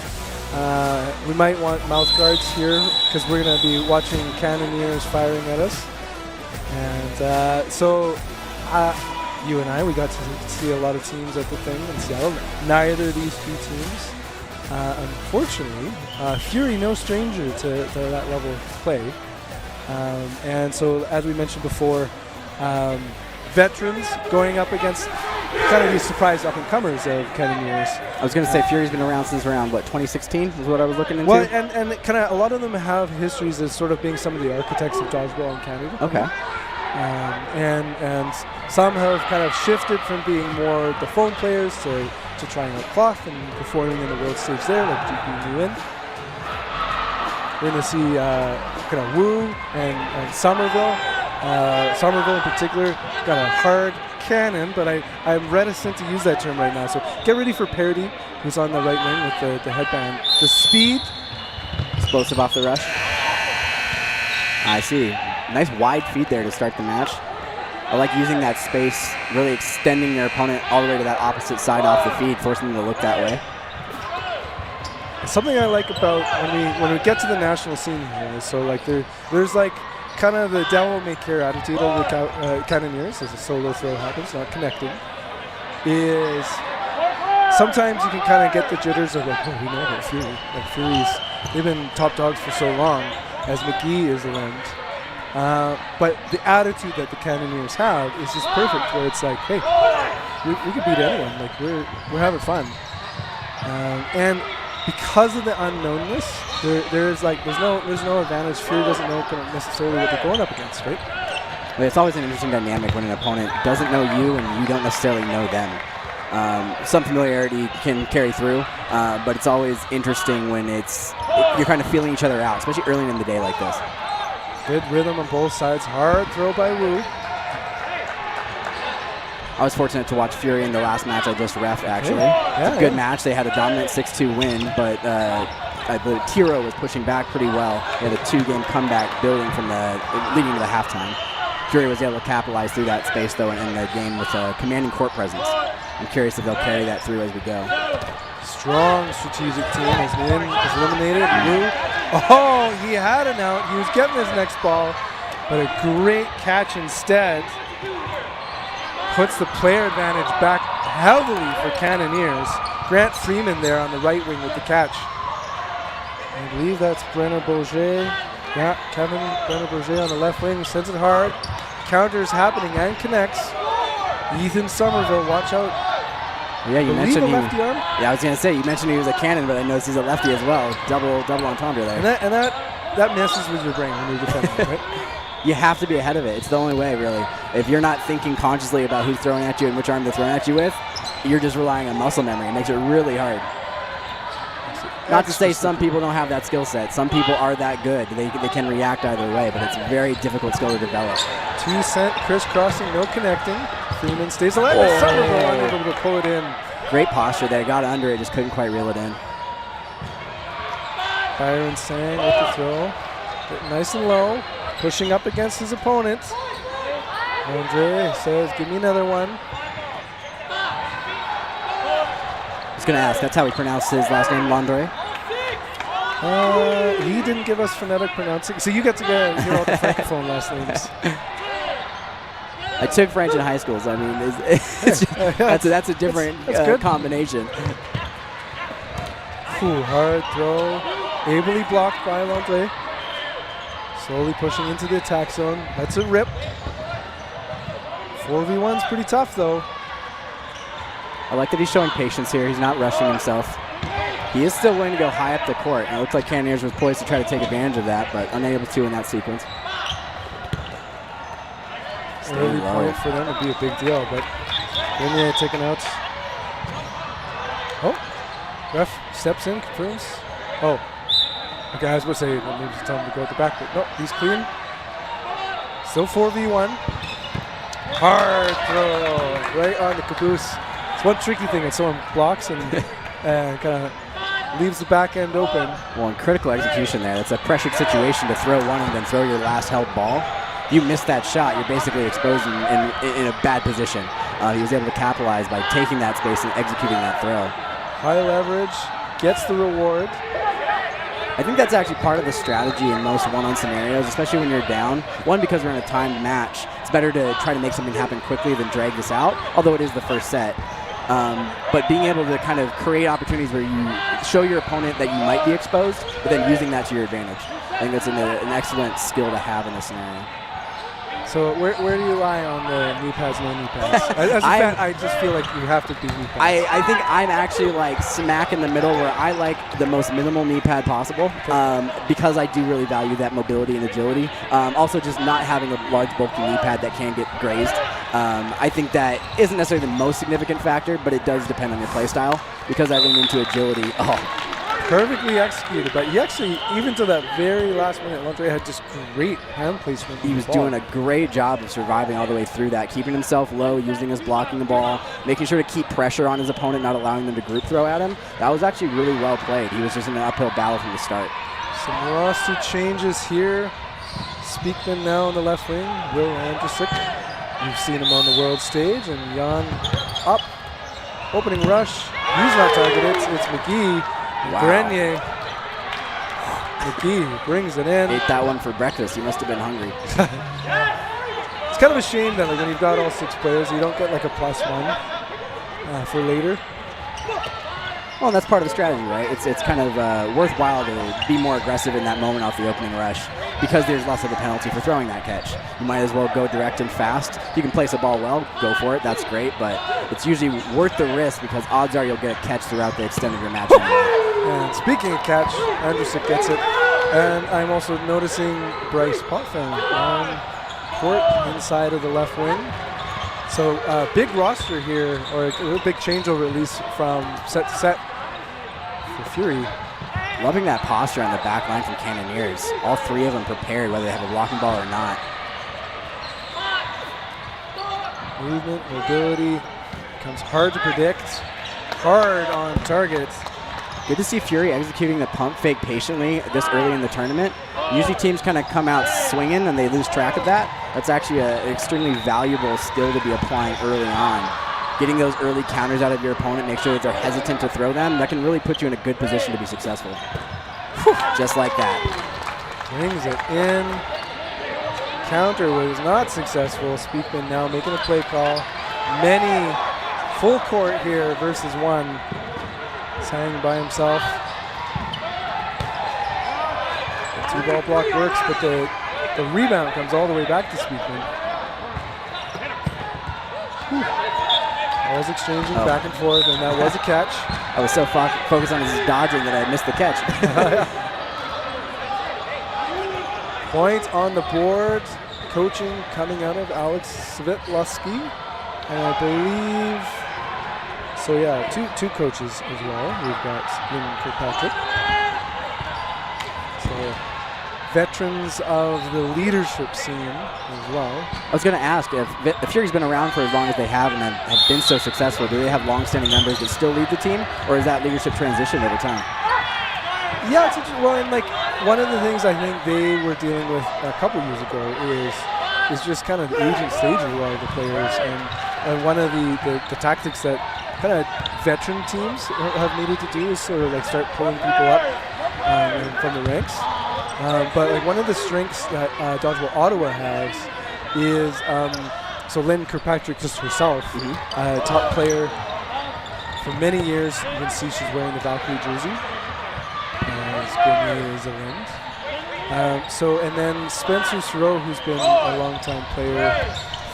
We might want mouth guards here because we're going to be watching Cannoneers firing at us. And so you and I, we got to see a lot of teams at the thing in Seattle. Neither of these two teams, unfortunately, Fury no stranger to that level of play. And so, as we mentioned before, veterans going up against kind of these surprise up-and-comers of Cannoneers. I was going to say Fury's been around since around, 2016 is what I was looking into? Well, and kind of a lot of them have histories as sort of being some of the architects of dodgeball in Canada. Okay. And some have kind of shifted from being more the phone players to trying out cloth and performing in the world stage there, like GP Nguyen. We're going to see kind of Wu and Somerville. Somerville in particular got a hard cannon, but I'm reticent to use that term right now. So get ready for Parody, who's on the right wing with the headband. The speed. Explosive off the rush. I see. Nice wide feed there to start the match. I like using that space, really extending your opponent all the way to that opposite side off the feed, forcing them to look that way. Something I like about when we get to the national scene here is so like there's like kind of the devil may care attitude of the Cannoneers as a solo throw happens, not connecting, is sometimes you can kind of get the jitters of like, oh, we know about Fury. Like Fury's, they've been top dogs for so long, as McGee is around. But the attitude that the Cannoneers have is just perfect, where it's like, hey, we could beat anyone. Like we're having fun, and because of the unknownness, there's no advantage. Fury doesn't know necessarily what they're going up against, right? Well, it's always an interesting dynamic when an opponent doesn't know you and you don't necessarily know them. Some familiarity can carry through, but it's always interesting when you're kind of feeling each other out, especially early in the day like this. Good rhythm on both sides. Hard throw by Wu. I was fortunate to watch Fury in the last match I just reffed, actually. Yeah, it's a good match. They had a dominant 6-2 win, but I believe Tiro was pushing back pretty well. They had a 2-game comeback building from leading to the halftime. Fury was able to capitalize through that space, though, in the game with a commanding court presence. I'm curious if they'll carry that through as we go. Strong strategic team as Nguyen is eliminated. Wu, oh, he had an out. He was getting his next ball, but a great catch instead. Puts the player advantage back heavily for Cannoneers. Grant Freeman there on the right wing with the catch. I believe that's Brenner Bourget. Yeah, Kevin Brenner Bourget on the left wing, sends it hard. Counters happening and connects. Ethan Somerville, watch out. Yeah, you mentioned he. Lefty arm? Yeah, I was gonna say you mentioned he was a cannon, but I noticed he's a lefty as well. Double entendre there. And that messes with your brain when you're defending, right? You have to be ahead of it. It's the only way, really. If you're not thinking consciously about who's throwing at you and which arm they're throwing at you with, you're just relying on muscle memory. It makes it really hard. Not to say some people don't have that skill set. Some people are that good. They can react either way, but it's a very difficult skill to develop. 2 cent crisscrossing, no connecting. Freeman stays alive. Oh. Somerville unable to pull it in. Great posture there. Got under it, just couldn't quite reel it in. Byron Sang with the throw. Getting nice and low. Pushing up against his opponent. Andre says, give me another one. I was going to ask, that's how he pronounced his last name, Landre? He didn't give us phonetic pronouncing. So you get to hear all the francophone last names. I took French in high school, so I mean, that's a different combination. Ooh, hard throw. Ably blocked by Landre. Slowly pushing into the attack zone. Lets it rip. 4v1's pretty tough, though. I like that he's showing patience here. He's not rushing himself. He is still willing to go high up the court. And it looks like Cannoneers was poised to try to take advantage of that, but unable to in that sequence. Early point for them would be a big deal, but Renier taken out. Oh, ref steps in, confirms. Oh. Okay, I was going to say, maybe tell him to go at the back, but no, he's clean. Still 4v1. Hard throw right on the caboose. It's one tricky thing is someone blocks and kind of leaves the back end open. Well, in critical execution there, that's a pressured situation to throw one and then throw your last held ball. You miss that shot, you're basically exposed in a bad position. He was able to capitalize by taking that space and executing that throw. High leverage, gets the reward. I think that's actually part of the strategy in most one-on scenarios, especially when you're down. One, because we're in a timed match. It's better to try to make something happen quickly than drag this out, although it is the first set. But being able to kind of create opportunities where you show your opponent that you might be exposed, but then using that to your advantage. I think that's an excellent skill to have in this scenario. So where do you lie on the knee pads, no knee pads? As a fan, I just feel like you have to be knee pads. I think I'm actually like smack in the middle where I like the most minimal knee pad possible because I do really value that mobility and agility. Also just not having a large bulky knee pad that can get grazed. I think that isn't necessarily the most significant factor, but it does depend on your play style because I lean into agility. Perfectly executed, but he actually, even to that very last minute, Landry had just great hand placement. He was doing a great job of surviving all the way through that, keeping himself low, using his blocking the ball, making sure to keep pressure on his opponent, not allowing them to group throw at him. That was actually really well played. He was just in an uphill battle from the start. Some roster changes here. Speakman now on the left wing, Will Andrusik. You've seen him on the world stage, and Jan up. Opening rush, he's not targeted, it's McGee. Wow. Grenier. McGee brings it in. Ate that one for breakfast. He must have been hungry. It's kind of a shame that like, when you've got all 6 players, you don't get like a +1 for later. Well, that's part of the strategy, right? It's kind of worthwhile to be more aggressive in that moment off the opening rush because there's less of a penalty for throwing that catch. You might as well go direct and fast. If you can place a ball well, go for it. That's great, but it's usually worth the risk because odds are you'll get a catch throughout the extent of your match. And speaking of catch, Anderson gets it. And I'm also noticing Bryce Potvin on court inside of the left wing. So big roster here, or a big changeover at least from set to set for Fury. Loving that posture on the back line from Cannoneers. All 3 of them prepared whether they have a blocking ball or not. Movement, mobility, becomes hard to predict. Hard on target. Good to see Fury executing the pump fake patiently this early in the tournament. Usually teams kind of come out swinging and they lose track of that. That's actually an extremely valuable skill to be applying early on. Getting those early counters out of your opponent, make sure that they're hesitant to throw them, that can really put you in a good position to be successful. Whew, just like that. Brings it in. Counter was not successful. Speakman now making a play call. Many full court here versus 1. Sang by himself. The 2-ball block works, but the rebound comes all the way back to Speakman. Balls exchanging back and forth, and that was a catch. I was so focused on his dodging that I missed the catch. Point on the board. Coaching coming out of Alex Svitlovsky. And I believe, so yeah, two coaches as well. We've got Lynn Kirkpatrick. So veterans of the leadership scene as well. I was going to ask, if Fury's been around for as long as they have and have been so successful, do they have long-standing members that still lead the team, or is that leadership transition over time? Yeah, it's interesting. Well, and like one of the things I think they were dealing with a couple years ago is just kind of the aging stage of a lot of the players, and one of the tactics that kind of veteran teams have needed to do is sort of like start pulling people up from the ranks. But like one of the strengths that Dodgeball Ottawa has is so Lynn Kirkpatrick just herself, top player for many years. You can see she's wearing the Valkyrie jersey. As Grenier is a Lind. So and then Spencer Siro, who's been a long-time player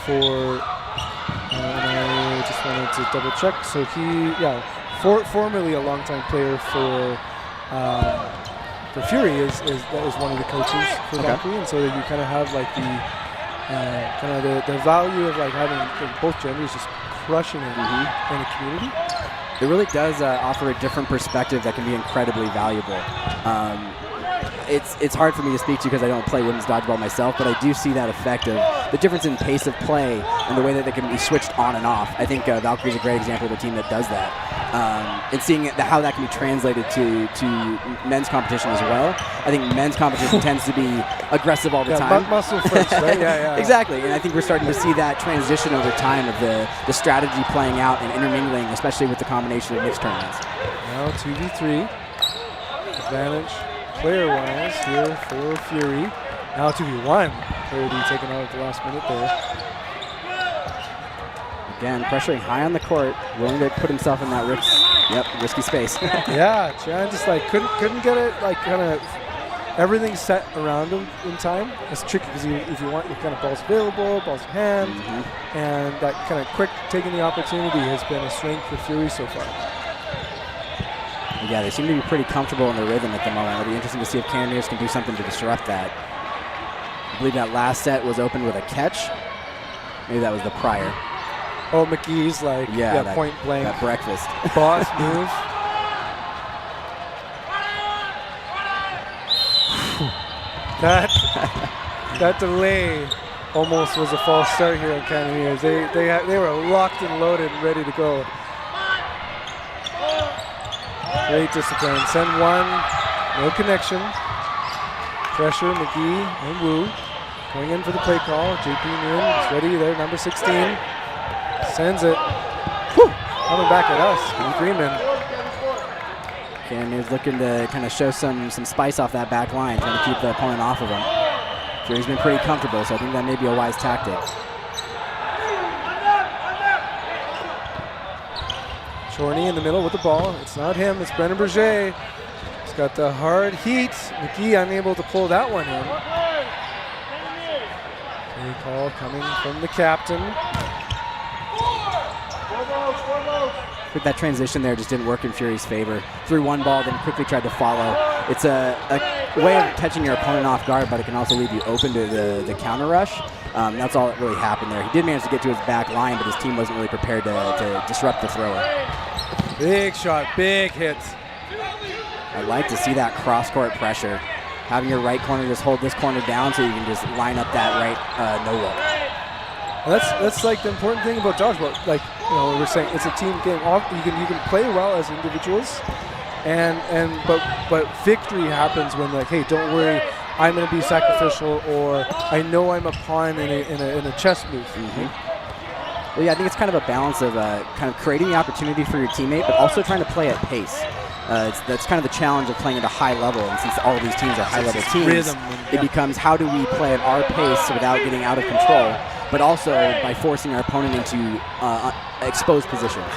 for, and I just wanted to double check. So he, formerly a long-time player for Fury is one of the coaches for Valkyrie, and so you kind of have like the value of like having both genders just crushing it in the community. It really does offer a different perspective that can be incredibly valuable. It's hard for me to speak to because I don't play women's dodgeball myself, but I do see that effect of the difference in pace of play and the way that they can be switched on and off. I think Valkyrie's a great example of a team that does that. And seeing how that can be translated to men's competition as well. I think men's competition tends to be aggressive all the time. Muscle first, right? Yeah. Exactly, and I think we're starting to see that transition over time of the strategy playing out and intermingling, especially with the combination of mixed tournaments. Now 2v3. Advantage player-wise here for Fury. Now 2v1. Clarity taken out at the last minute there. Again, pressuring high on the court, willing to put himself in that risky space. Yeah, Chan just like couldn't get it like kind of everything set around him in time. It's tricky because if you want your kind of balls available, balls in hand, and that kind of quick taking the opportunity has been a strength for Fury so far. Yeah, they seem to be pretty comfortable in their rhythm at the moment. It'll be interesting to see if Cannoneers can do something to disrupt that. I believe that last set was opened with a catch. Maybe that was the prior. Oh, McGee's like point blank. That breakfast. Boss move. that delay almost was a false start here on Cannoneers. They were locked and loaded and ready to go. Great discipline. Send one, no connection. Pressure, McGee and Wu. Going in for the play call. JP Nguyen is ready there, number 16. Sends it. Whew. Coming back at us. Freeman. Cannoneers looking to kind of show some spice off that back line, trying to keep the opponent off of him. Fury's been pretty comfortable, so I think that may be a wise tactic. Chorney in the middle with the ball. It's not him, it's Brennan Berger. He's got the hard heat. McGee unable to pull that one in. Play call coming from the captain. I think that transition there just didn't work in Fury's favor. Threw one ball, then quickly tried to follow. It's a way of catching your opponent off guard, but it can also leave you open to the counter rush. That's all that really happened there. He did manage to get to his back line, but his team wasn't really prepared to disrupt the thrower. Big shot, big hit. I'd like to see that cross-court pressure. Having your right corner just hold this corner down so you can just line up that right no-look. That's like the important thing about dodgeball. Like, you know, we're saying it's a team game. You can play well as individuals, but victory happens when, like, hey, don't worry, I'm going to be sacrificial, or I know I'm a pawn in a chess move. Well, yeah, I think it's kind of a balance of kind of creating the opportunity for your teammate, but also trying to play at pace. That's kind of the challenge of playing at a high level, and since all of these teams are high-level teams, it becomes how do we play at our pace without getting out of control, but also by forcing our opponent into exposed positions.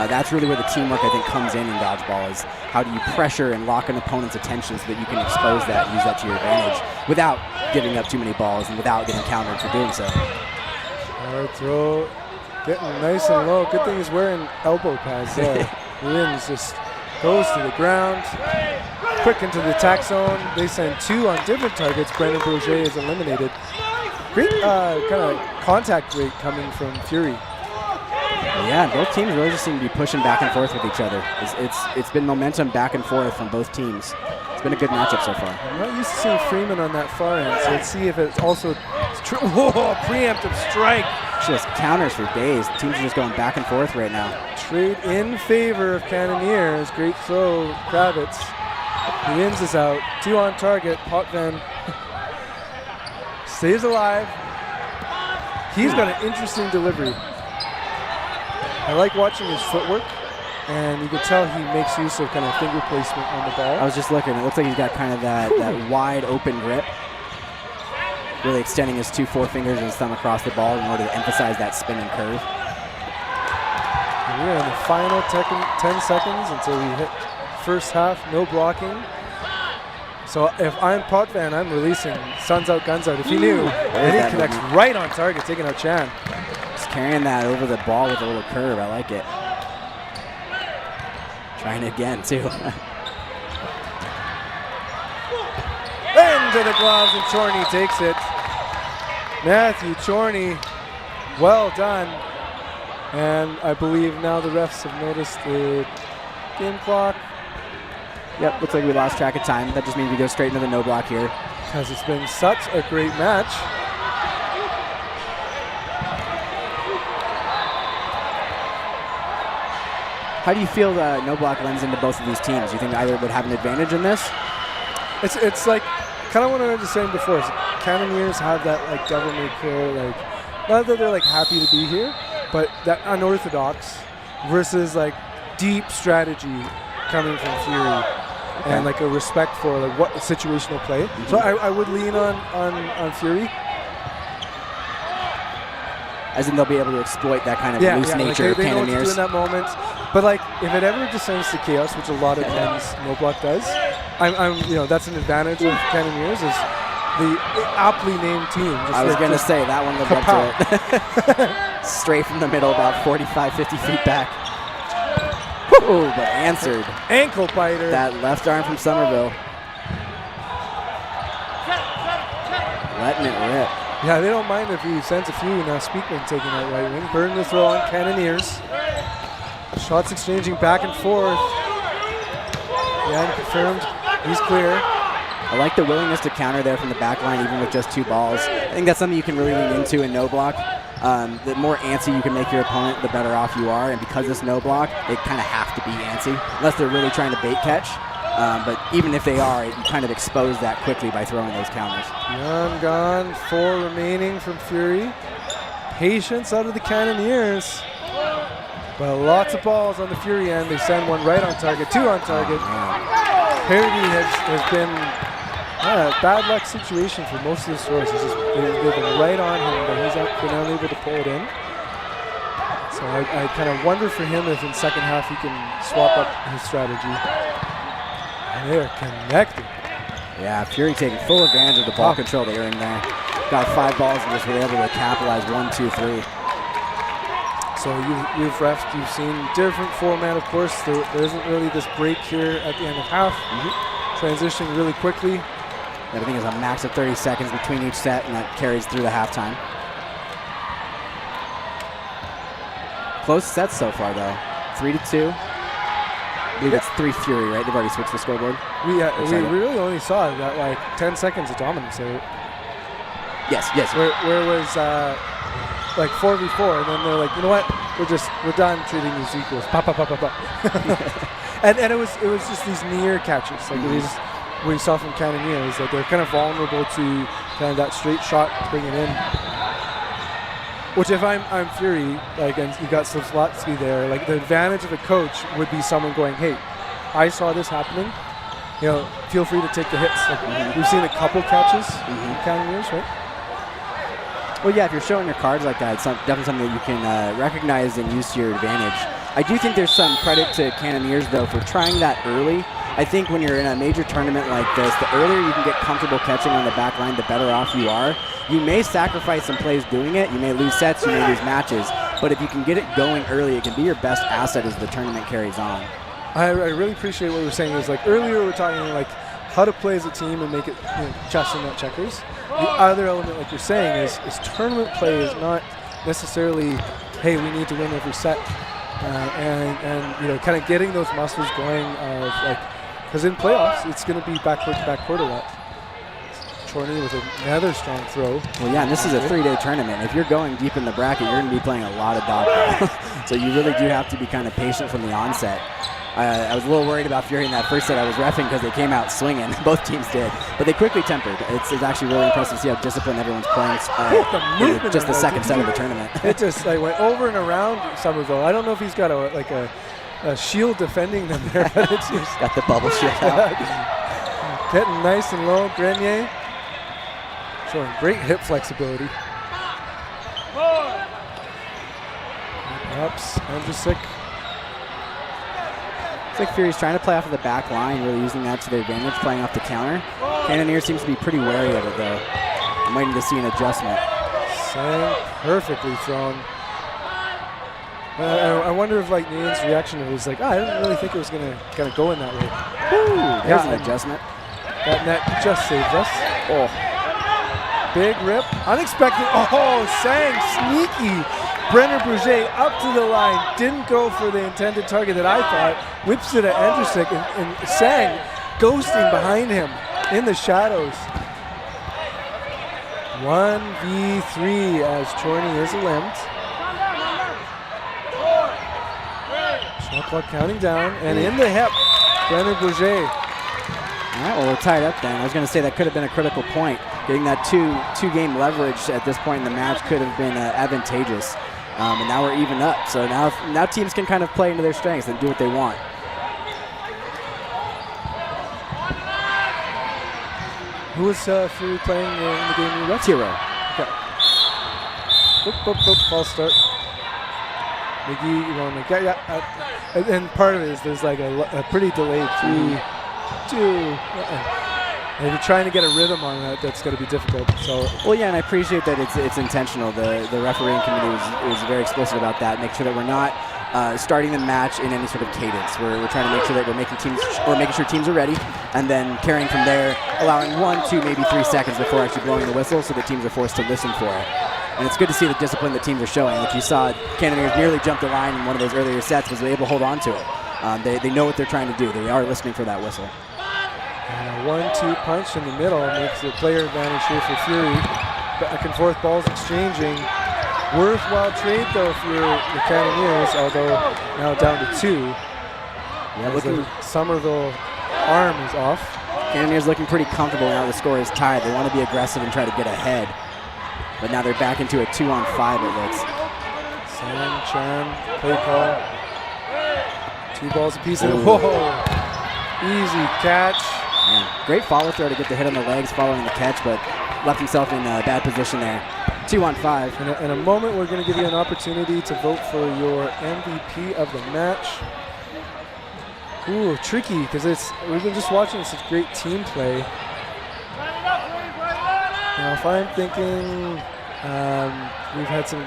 That's really where the teamwork, I think, comes in dodgeball, is how do you pressure and lock an opponent's attention so that you can expose that and use that to your advantage without giving up too many balls and without getting countered for doing so. Hard throw, getting nice and low. Good thing he's wearing elbow pads there. Wins just goes to the ground, quick into the attack zone. They send two on different targets. Brennan Berger is eliminated. Great kind of contact rate coming from Fury. Yeah, both teams really just seem to be pushing back and forth with each other. It's been momentum back and forth from both teams. It's been a good matchup so far. I'm not used to seeing Freeman on that far end, so let's see if it's also whoa, preemptive strike. Just counters for days. The teams are just going back and forth right now. Trade in favor of Cannoneers. Great throw, Kravitz. The ends is out. Two on target. Potvin stays alive. He's got an interesting delivery. I like watching his footwork, and you can tell he makes use of kind of finger placement on the ball. I was just looking. It looks like he's got kind of that wide open grip. Really extending his two forefingers and his thumb across the ball in order to emphasize that spin and curve. And we're in the final 10 seconds until we hit first half, no blocking. So if I'm Potvin, I'm releasing Suns out, guns out. If he knew, and he connects right on target, taking out Chan. Just carrying that over the ball with a little curve. I like it. Trying it again, too. Into the gloves, and Chorney takes it. Matthew Chorney, well done. And I believe now the refs have noticed the game clock. Yep, looks like we lost track of time. That just means we go straight into the no block here. Because it's been such a great match. How do you feel no block lends into both of these teams? Do you think either would have an advantage in this? It's like kind of what I was saying before. Cannoneers have that like devil may care, like not that they're like happy to be here, but that unorthodox versus like deep strategy coming from Fury, and like a respect for like what situational play. So I would lean on Fury. As in they'll be able to exploit that kind of loose nature like they of know what to do Cannoneers. in that moment. But like if it ever descends to chaos, which a lot of times no block does, I'm that's an advantage of Cannoneers is the aptly named team. I was going to say that one lived up to it. Straight from the middle, about 45, 50 feet back. Ooh, but answered. Ankle biter. That left arm from Somerville. Letting it rip. Yeah, they don't mind if he sends a few. Now Speakman taking that right wing. Burn the throw on Cannoneers. Shots exchanging back and forth. Yeah, confirmed. He's clear. I like the willingness to counter there from the back line, even with just 2 balls. I think that's something you can really lean into in no block. The more antsy you can make your opponent, the better off you are. And because it's no block, they kind of have to be antsy, unless they're really trying to bait catch. But even if they are, you kind of expose that quickly by throwing those counters. Beyond gone, 4 remaining from Fury. Patience out of the Cannoneers. But lots of balls on the Fury end. They send one right on target, 2 on target. Parody has been a bad luck situation for most of the stores. They've been right on him, but he's been unable to pull it in. So I kind of wonder for him if in second half he can swap up his strategy. And they're connected. Yeah, Fury taking full advantage of the ball control they were in there. Got 5 balls and just were able to capitalize 1, 2, 3. So you've refed, you've seen different format, of course. There isn't really this break here at the end of half. Transitioning really quickly. I think it's a max of 30 seconds between each set, and that carries through the halftime. Close sets so far, though. 3-2. I believe it's 3 Fury, right? They've already switched the scoreboard. We really only saw that like 10 seconds of dominance there. Yes. Where it was like 4v4, and then they're like, you know what? We're done treating these equals. Pop. and it was just these near catches, like we saw from Cannoneers, that they're kind of vulnerable to kind of that straight shot to bring it in. Which if I'm Fury, like, and you got Slavsky there, like the advantage of a coach would be someone going, hey, I saw this happening. Feel free to take the hits. Like, we've seen a couple catches in Cannoneers, right? Well, yeah, if you're showing your cards like that, it's definitely something that you can recognize and use to your advantage. I do think there's some credit to Cannoneers, though, for trying that early. I think when you're in a major tournament like this, the earlier you can get comfortable catching on the back line, the better off you are. You may sacrifice some plays doing it. You may lose sets, you may lose matches. But if you can get it going early, it can be your best asset as the tournament carries on. I really appreciate what you were saying. It was like earlier we were talking like how to play as a team and make it chess and not checkers. The other element, like you're saying, is tournament play is not necessarily, hey, we need to win every set. And kind of getting those muscles going of like, because in playoffs, it's going to be backcourt to backcourt a lot. Chorney with another strong throw. Well, yeah, and this is a 3-day tournament. If you're going deep in the bracket, you're going to be playing a lot of dodgeball. So you really do have to be kind of patient from the onset. I was a little worried about Fury in that first set. I was reffing because they came out swinging. Both teams did. But they quickly tempered. It's actually really impressive to see how disciplined everyone's playing in just the second set of the tournament. It just went over and around Somerville. I don't know if he's got a shield defending them there, but it's just got the bubble shield out. Getting nice and low. Grenier showing great hip flexibility. Ups, Andrusik. It's like Fury's trying to play off of the back line, really using that to their advantage, playing off the counter. Cannoneer seems to be pretty wary of it, though. I'm waiting to see an adjustment. Same, perfectly thrown. I wonder if Nian's reaction was like, I didn't really think it was going to go in that way. Woo, there's an adjustment. That net just saved us. Oh, big rip, unexpected. Oh, Sang, sneaky. Brenner Bourget up to the line, didn't go for the intended target that I thought, whips it at Andrusik, and Sang ghosting behind him in the shadows. 1v3 as Chorney is limped. Shot clock counting down, and in the hip, Brenner Bourget. All right, well, we're tied up then. I was going to say that could have been a critical point. Getting that two-game leverage at this point in the match could have been advantageous. And now we're even up. So now teams can kind of play into their strengths and do what they want. Who was Fury playing in the game you left? Tiro. Okay. Boop, false start. McGee going like, yeah. And part of it is there's like a pretty delayed 3-2. And if you're trying to get a rhythm on that, that's going to be difficult. So. Well, yeah, and I appreciate that it's intentional. The refereeing committee was very explicit about that. Make sure that we're not starting the match in any sort of cadence. We're trying to make sure that we're making sure teams are ready, and then carrying from there, allowing 1, 2, maybe 3 seconds before actually blowing the whistle, so the teams are forced to listen for it. And it's good to see the discipline the teams are showing. Like you saw, Cannoneers nearly jumped the line in one of those earlier sets, was able to hold on to it. They know what they're trying to do. They are listening for that whistle. And a 1-2 punch in the middle makes the player advantage here for Fury. Back and forth balls exchanging. Worthwhile trade though for the Cannoneers, although now down to 2. Yeah, looking Somerville arm is off. Cannoneers looking pretty comfortable now the score is tied. They want to be aggressive and try to get ahead. But now they're back into a 2-on-5 it looks. Sam Chan, play call. 2 balls apiece. Whoa! Easy catch. Man, great follow throw to get the hit on the legs following the catch, but left himself in a bad position there. 2-on-5. In a moment, we're going to give you an opportunity to vote for your MVP of the match. Ooh, tricky, because we've been just watching such great team play. Now, if I'm thinking, we've had some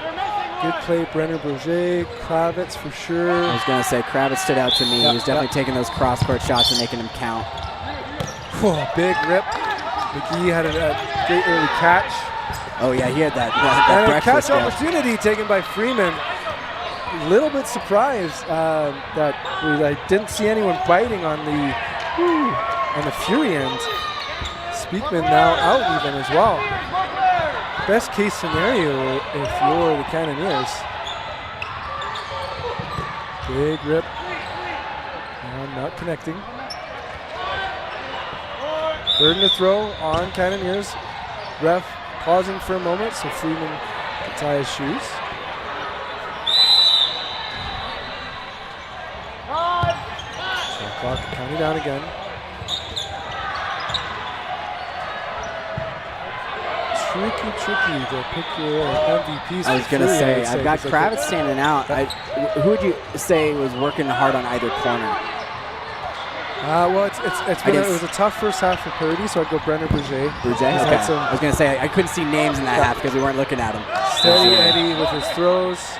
good play. Brenner Bourget, Kravitz for sure. I was going to say Kravitz stood out to me. He was definitely taking those cross-court shots and making them count. Whoa, big rip. McGee had a great early catch. Oh, yeah, he had that and breakfast a catch opportunity taken by Freeman. A little bit surprised that I didn't see anyone biting on the Fury end. Speakman now out even as well. Best case scenario if you're the Cannoneers. Big rip. Not connecting. Third and a throw on Cannoneers. Ref pausing for a moment so Freeman can tie his shoes. Shot clock counting down again. Tricky to pick your MVPs. I was going to say, I've got Kravitz standing out. Who would you say was working hard on either corner? Well, it was a tough first half for Purdy, so I'd go Brenner Bourget. Okay. I was going to say, I couldn't see names in that half because we weren't looking at him. Steady Eddie with his throws.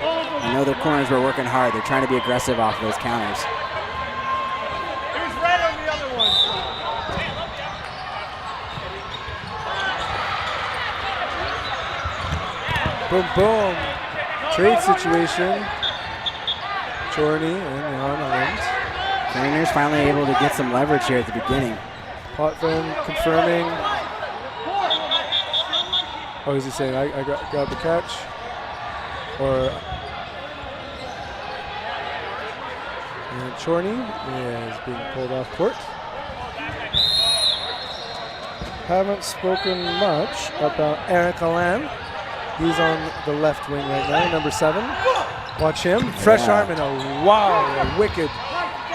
I know their corners were working hard. They're trying to be aggressive off of those counters. He was right on the other one. Boom, boom. Trade situation. Chorney and on the end. Cannoneers finally able to get some leverage here at the beginning. Potvin confirming. Oh, is he saying I got the catch? Or and Chorney is being pulled off court. Haven't spoken much about Eric Alain. He's on the left wing right now, number 7. Watch him. Fresh arm and a wicked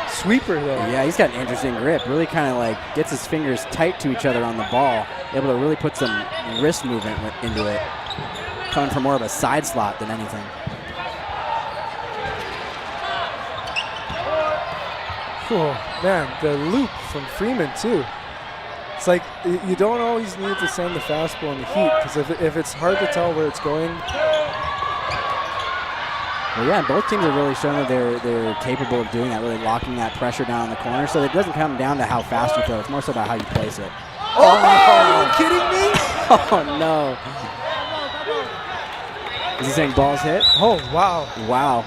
sweeper there. Yeah, he's got an interesting grip. Really kind of like gets his fingers tight to each other on the ball. Able to really put some wrist movement into it. Coming from more of a side slot than anything. Cool. Man, the loop from Freeman too. It's like you don't always need to send the fastball in the heat, because if it's hard to tell where it's going. Well, yeah, both teams are really showing that they're capable of doing that, really locking that pressure down in the corner. So it doesn't come down to how fast you throw. It's more so about how you place it. Oh, are you kidding me? Oh, no. Is he saying balls hit? Oh, wow. Wow.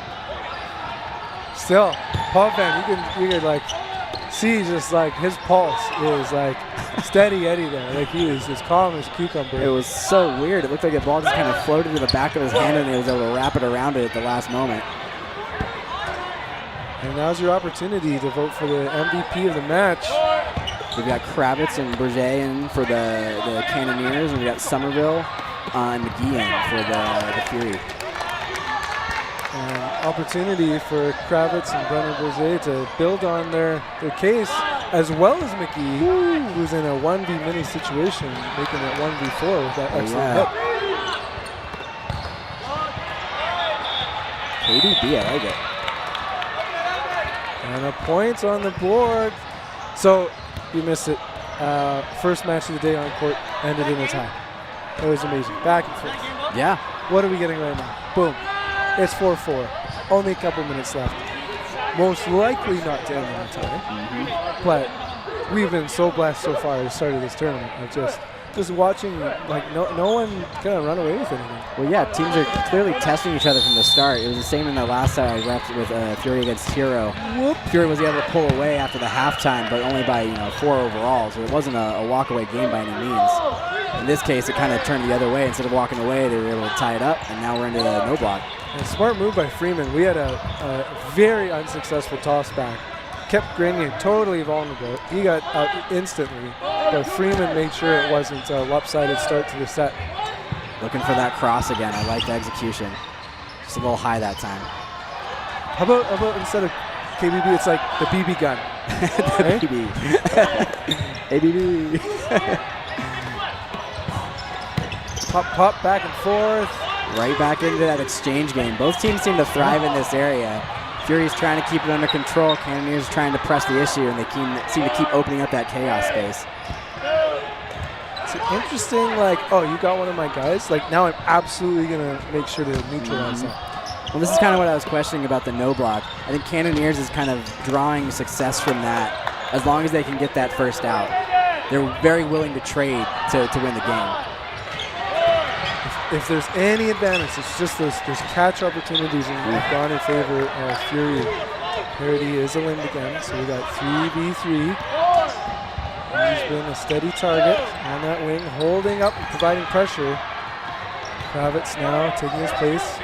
Still, Paul Van, you can like see just like his pulse is like steady Eddie there. Like he is as calm as a cucumber. It was so weird. It looked like the ball just kind of floated to the back of his hand and he was able to wrap it around it at the last moment. And now's your opportunity to vote for the MVP of the match. We've got Kravitz and Berger in for the Cannoneers, and we got Somerville and McGee in for the Fury. And opportunity for Kravitz and Brenner Berger to build on their case, as well as McGee, who's in a 1v mini situation, making it 1v4 with that excellent hit. KDB, I like it. And a point on the board. So you missed it. First match of the day on court ended in a tie. It was amazing. Back and forth. Yeah. What are we getting right now? Boom. It's 4-4. Only a couple minutes left. Most likely not to end in a tie. But we've been so blessed so far at the start of this tournament of just watching, like, no one kind of run away with anything. Well, yeah, teams are clearly testing each other from the start. It was the same in the last time I repped with Fury against Hero. Fury was able to pull away after the halftime, but only by 4 overall, so it wasn't a walk-away game by any means. In this case, it kind of turned the other way. Instead of walking away, they were able to tie it up, and now we're into the no block. And a smart move by Freeman. We had a very unsuccessful toss back. Kept Grenier totally vulnerable. He got out instantly, but Freeman made sure it wasn't a lopsided start to the set. Looking for that cross again. I like the execution. Just a little high that time. How about instead of KBB, it's like the BB gun. The BB. ABB. Pop back and forth. Right back into that exchange game. Both teams seem to thrive in this area. Fury's trying to keep it under control. Cannoneers trying to press the issue, and they seem to keep opening up that chaos space. It's interesting, like, oh, you got one of my guys? Like, now I'm absolutely going to make sure to neutralize that. Well, this is kind of what I was questioning about the no block. I think Cannoneers is kind of drawing success from that as long as they can get that first out. They're very willing to trade to win the game. If there's any advantage, it's just those catch opportunities, and we've gone in favor of Fury. Parity is a limb again, so we got 3v3. He's been a steady target on that wing, holding up and providing pressure. Kravitz now taking his place.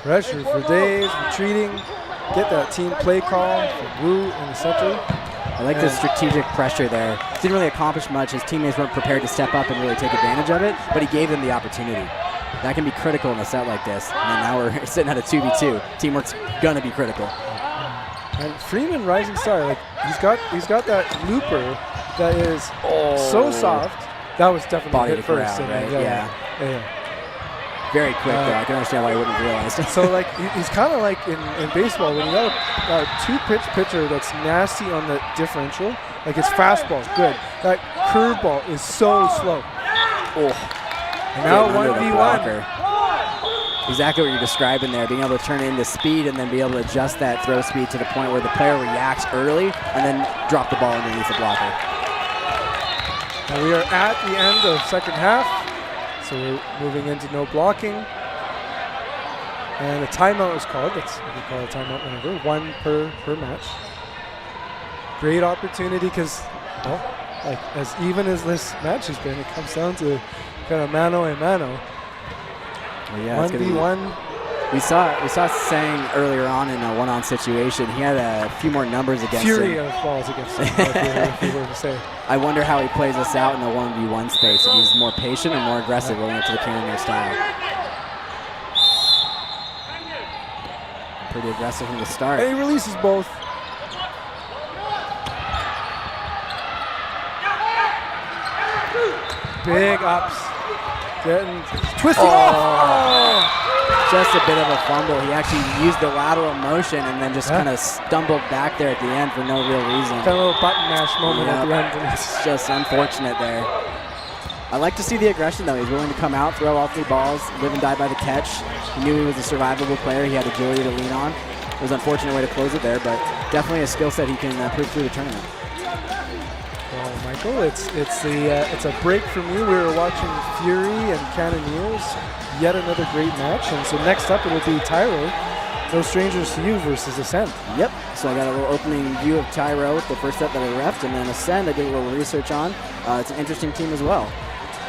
Pressure for Daves, retreating. Get that team play call from Wu in the center. I like the strategic pressure there. Didn't really accomplish much. His teammates weren't prepared to step up and really take advantage of it, but he gave them the opportunity. That can be critical in a set like this. And then now we're sitting at a 2v2. Teamwork's gonna be critical. And Freeman, rising star, like he's got that looper that is so soft. That was definitely Body hit to first. ground, right? Yeah. Very quick though. I can understand why he wouldn't have realized. So like he's kind of like in baseball when you got a 2-pitch pitcher that's nasty on the differential. Like his fastball is good. That curveball is so slow. And now 1v1. Exactly what you're describing there, being able to turn it into speed and then be able to adjust that throw speed to the point where the player reacts early and then drop the ball underneath the blocker. And we are at the end of second half, so we're moving into no blocking. And a timeout is called. We can call a timeout whenever, one per match. Great opportunity because, well, like as even as this match has been, it comes down to kind of mano a mano. Well, yeah, 1v1. We saw Sang earlier on in a one-on situation. He had a few more numbers against Fury him. of balls against him, if you were to say. I wonder how he plays this out in the 1v1 space. If he's more patient and more aggressive going up to the Cannoneer style. Pretty aggressive from the start. And he releases both. Big ups. Getting twisting off. Just a bit of a fumble. He actually used the lateral motion and then just kind of stumbled back there at the end for no real reason. Kind of a little button mash moment at the end. It's just unfortunate there. I like to see the aggression though. He's willing to come out, throw all three balls, live and die by the catch. He knew he was a survivable player. He had agility to lean on. It was an unfortunate way to close it there, but definitely a skill set he can prove through the tournament. Well, Michael, it's a break from you. We were watching Fury and Cannoneers, yet another great match. And so next up it will be Tyro, no strangers to you versus Ascend. Yep. So I got a little opening view of Tyro, the first set that I repped, and then Ascend I did a little research on. It's an interesting team as well.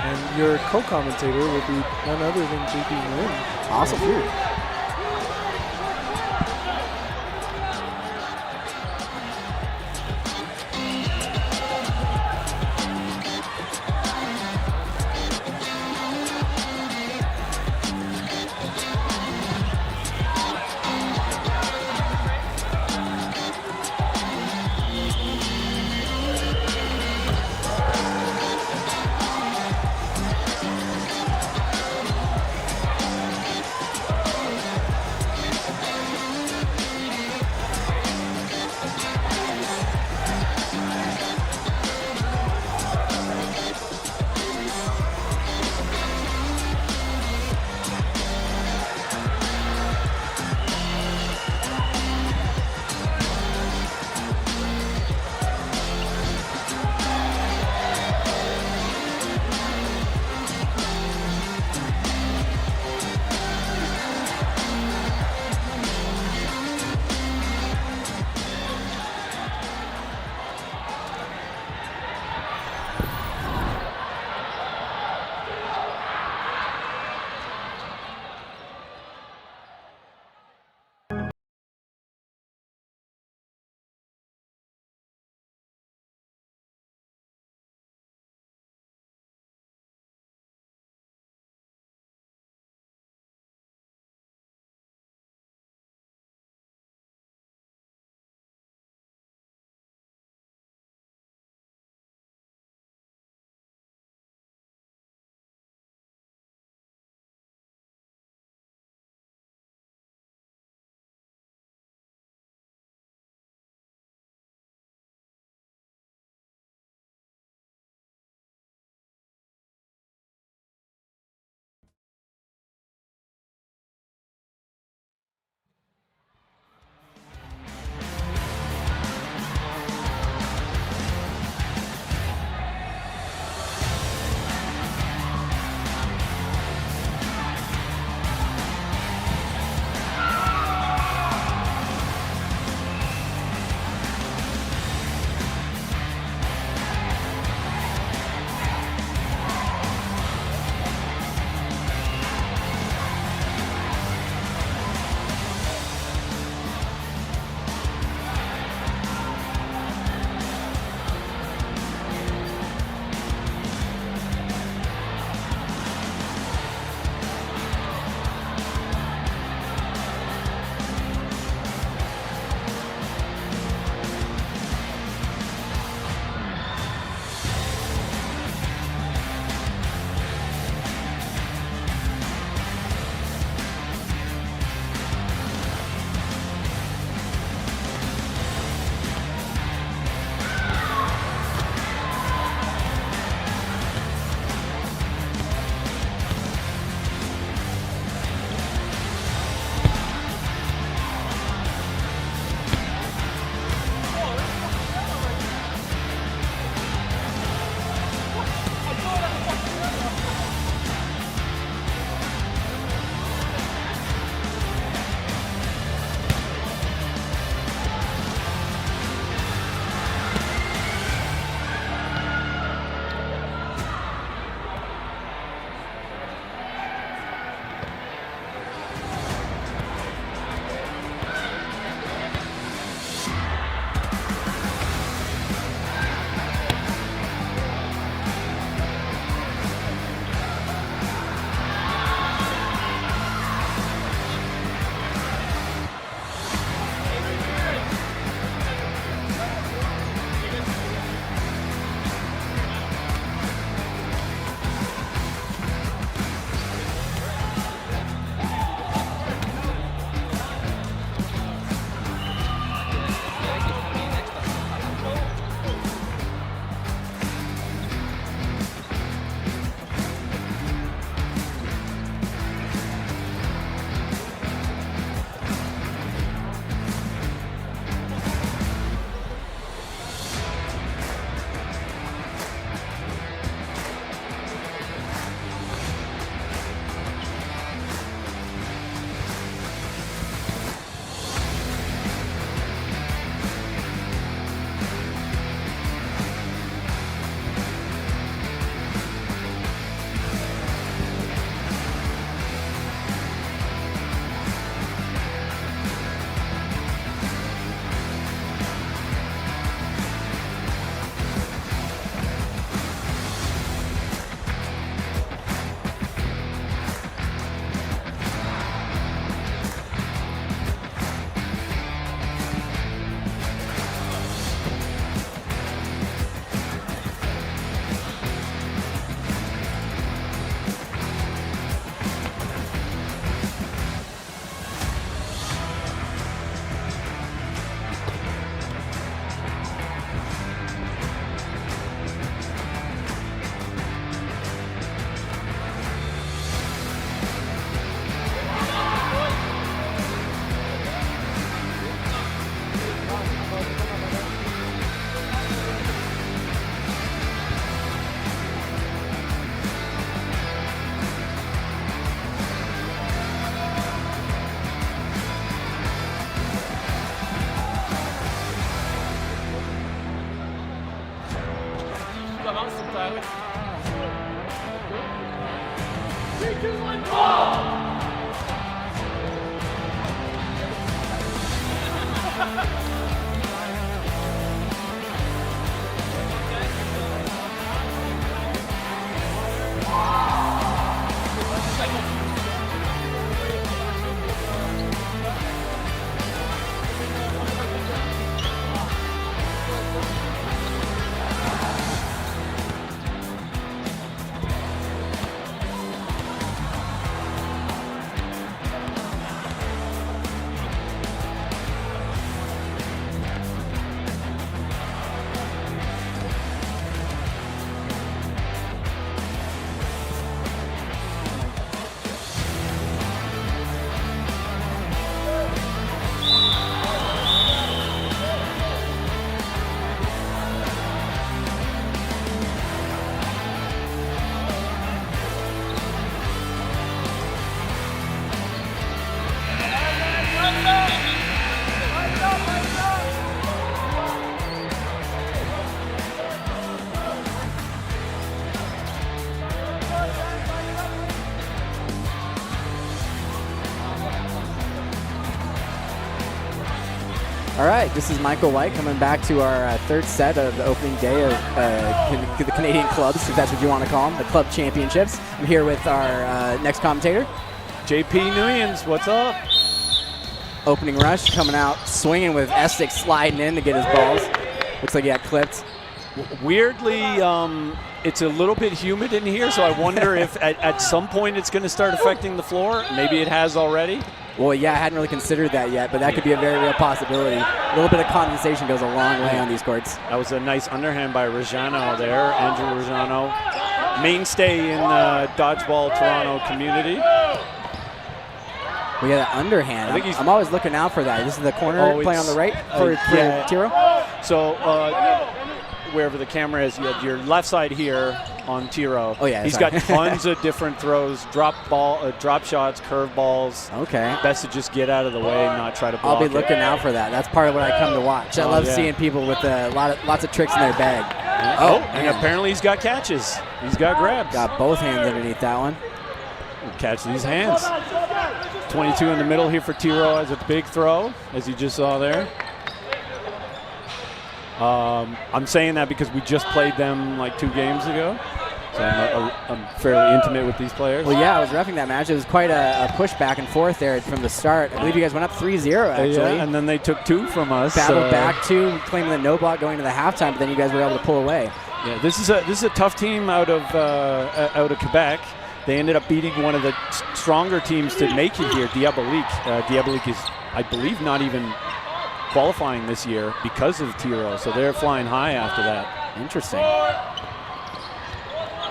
And your co-commentator will be none other than JP Marin. Awesome. All right, this is Michael White coming back to our third set of the opening day of the Canadian clubs, if that's what you want to call them, the club championships. I'm here with our next commentator. JP Nguyen's, what's up? Opening rush coming out swinging with Essex sliding in to get his balls. Looks like he got clipped. Weirdly, it's a little bit humid in here, so I wonder if at some point it's going to start affecting the floor. Maybe it has already. Well, yeah, I hadn't really considered that yet, but that could be a very real possibility. A little bit of condensation goes a long way on these courts. That was a nice underhand by Rajano there, Andrew Rajano. Mainstay in Dodgeball Toronto community. We got that underhand. I'm always looking out for that. This is the corner playing on the right for Tiro. So wherever the camera is, you have your left side here on Tiro. Oh yeah, he's got tons of different throws, drop shots, curve balls. Okay. Best to just get out of the way and not try to block I'll be looking out for that. That's part of what I come to watch. I love seeing people with lots of tricks in their bag. And apparently he's got catches. He's got grabs. Got both hands underneath that one. Catch these hands. 22 in the middle here for Tiro as a big throw, as you just saw there. I'm saying that because we just played them like 2 games ago. So I'm fairly intimate with these players. Well, yeah, I was reffing that match. It was quite a push back and forth there from the start. I believe you guys went up 3-0, actually. Yeah, and then they took 2 from us. Battled back 2, claiming the no block going to the halftime, but then you guys were able to pull away. Yeah, this is a tough team out of Quebec. They ended up beating one of the stronger teams to make it here, Diabolique. Diabolique is, I believe, not even qualifying this year because of Tiro, so they're flying high after that. Interesting.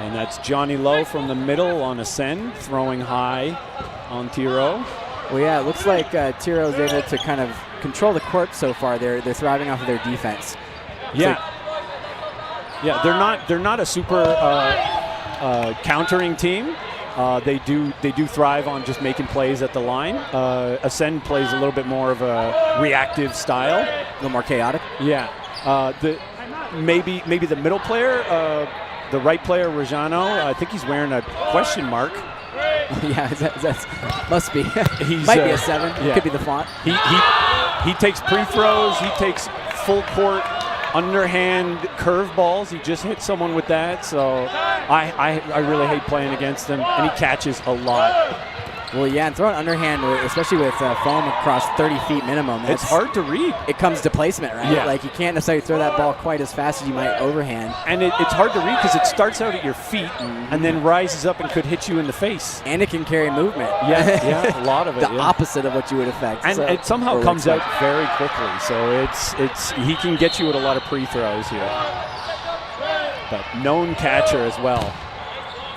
And that's Johnny Lowe from the middle on Ascend, throwing high on Tiro. Well, yeah, it looks like Tiro is able to kind of control the court so far. They're thriving off of their defense. They're not a super countering team. They do thrive on just making plays at the line. Ascend plays a little bit more of a reactive style, a little more chaotic. Yeah, maybe the middle player, the right player Rajano. I think he's wearing a question mark. Yeah, that must be. He's might be a 7. Yeah. Could be the font. He takes pre-throws. He takes full court underhand curve balls. He just hit someone with that, so I really hate playing against him, and he catches a lot. Well, yeah, and throwing underhand, especially with foam across 30 feet minimum, it's hard to read. It comes to placement, right? Yeah. Like, you can't necessarily throw that ball quite as fast as you might overhand. And it's hard to read because it starts out at your feet and then rises up and could hit you in the face. And it can carry movement. Yeah, a lot of it. The opposite of what you would expect. And it somehow comes out very quickly, so he can get you at a lot of pre-throws here. But known catcher as well.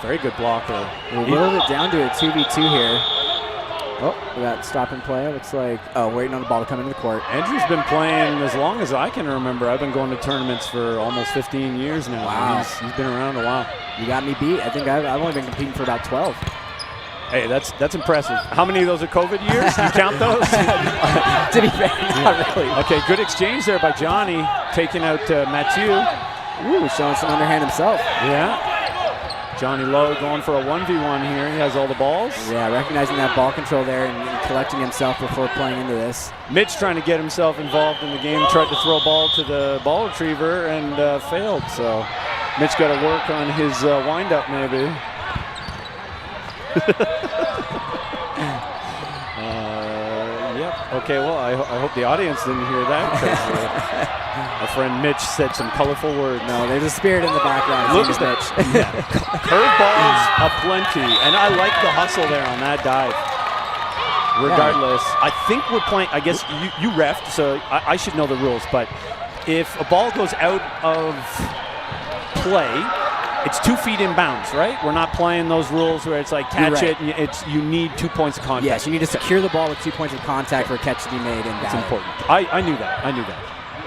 Very good blocker. We whittled it down to a 2v2 here. Oh, we got stop and play. Looks like, waiting on the ball to come into the court. Andrew's been playing as long as I can remember. I've been going to tournaments for almost 15 years now. Wow. He's been around a while. You got me beat. I think I've only been competing for about 12. Hey, that's impressive. How many of those are COVID years? You count those? To be fair, not really. Okay, good exchange there by Johnny, taking out Mathieu. Ooh, showing some underhand himself. Yeah. Johnny Lowe going for a 1v1 here. He has all the balls. Yeah, recognizing that ball control there and collecting himself before playing into this. Mitch trying to get himself involved in the game, tried to throw a ball to the ball retriever and failed. So Mitch got to work on his wind-up maybe. Yep. Okay, well, I hope the audience didn't hear that because our friend Mitch said some colorful words. No, there's a spirit in the background. Look at that. Curveballs aplenty, and I like the hustle there on that dive. Regardless, I think we're playing, I guess you reffed, so I should know the rules, but if a ball goes out of play, it's 2 feet in bounds, right? We're not playing those rules where it's like catch it, and you need 2 points of contact. Yes, you need to secure the ball with 2 points of contact for a catch to be made. And it's important. I knew that.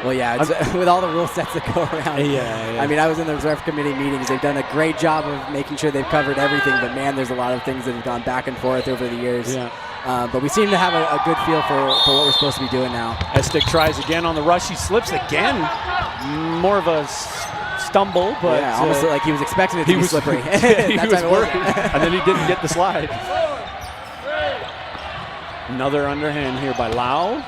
Well, yeah, with all the rule sets that go around. Yeah. I mean, I was in those ref committee meetings. They've done a great job of making sure they've covered everything, but man, there's a lot of things that have gone back and forth over the years. Yeah. But we seem to have a good feel for what we're supposed to be doing now. Estic tries again on the rush. He slips again. More of a stumble, but yeah, almost like he was expecting it to be slippery. He was worried, and then he didn't get the slide. Another underhand here by Lau.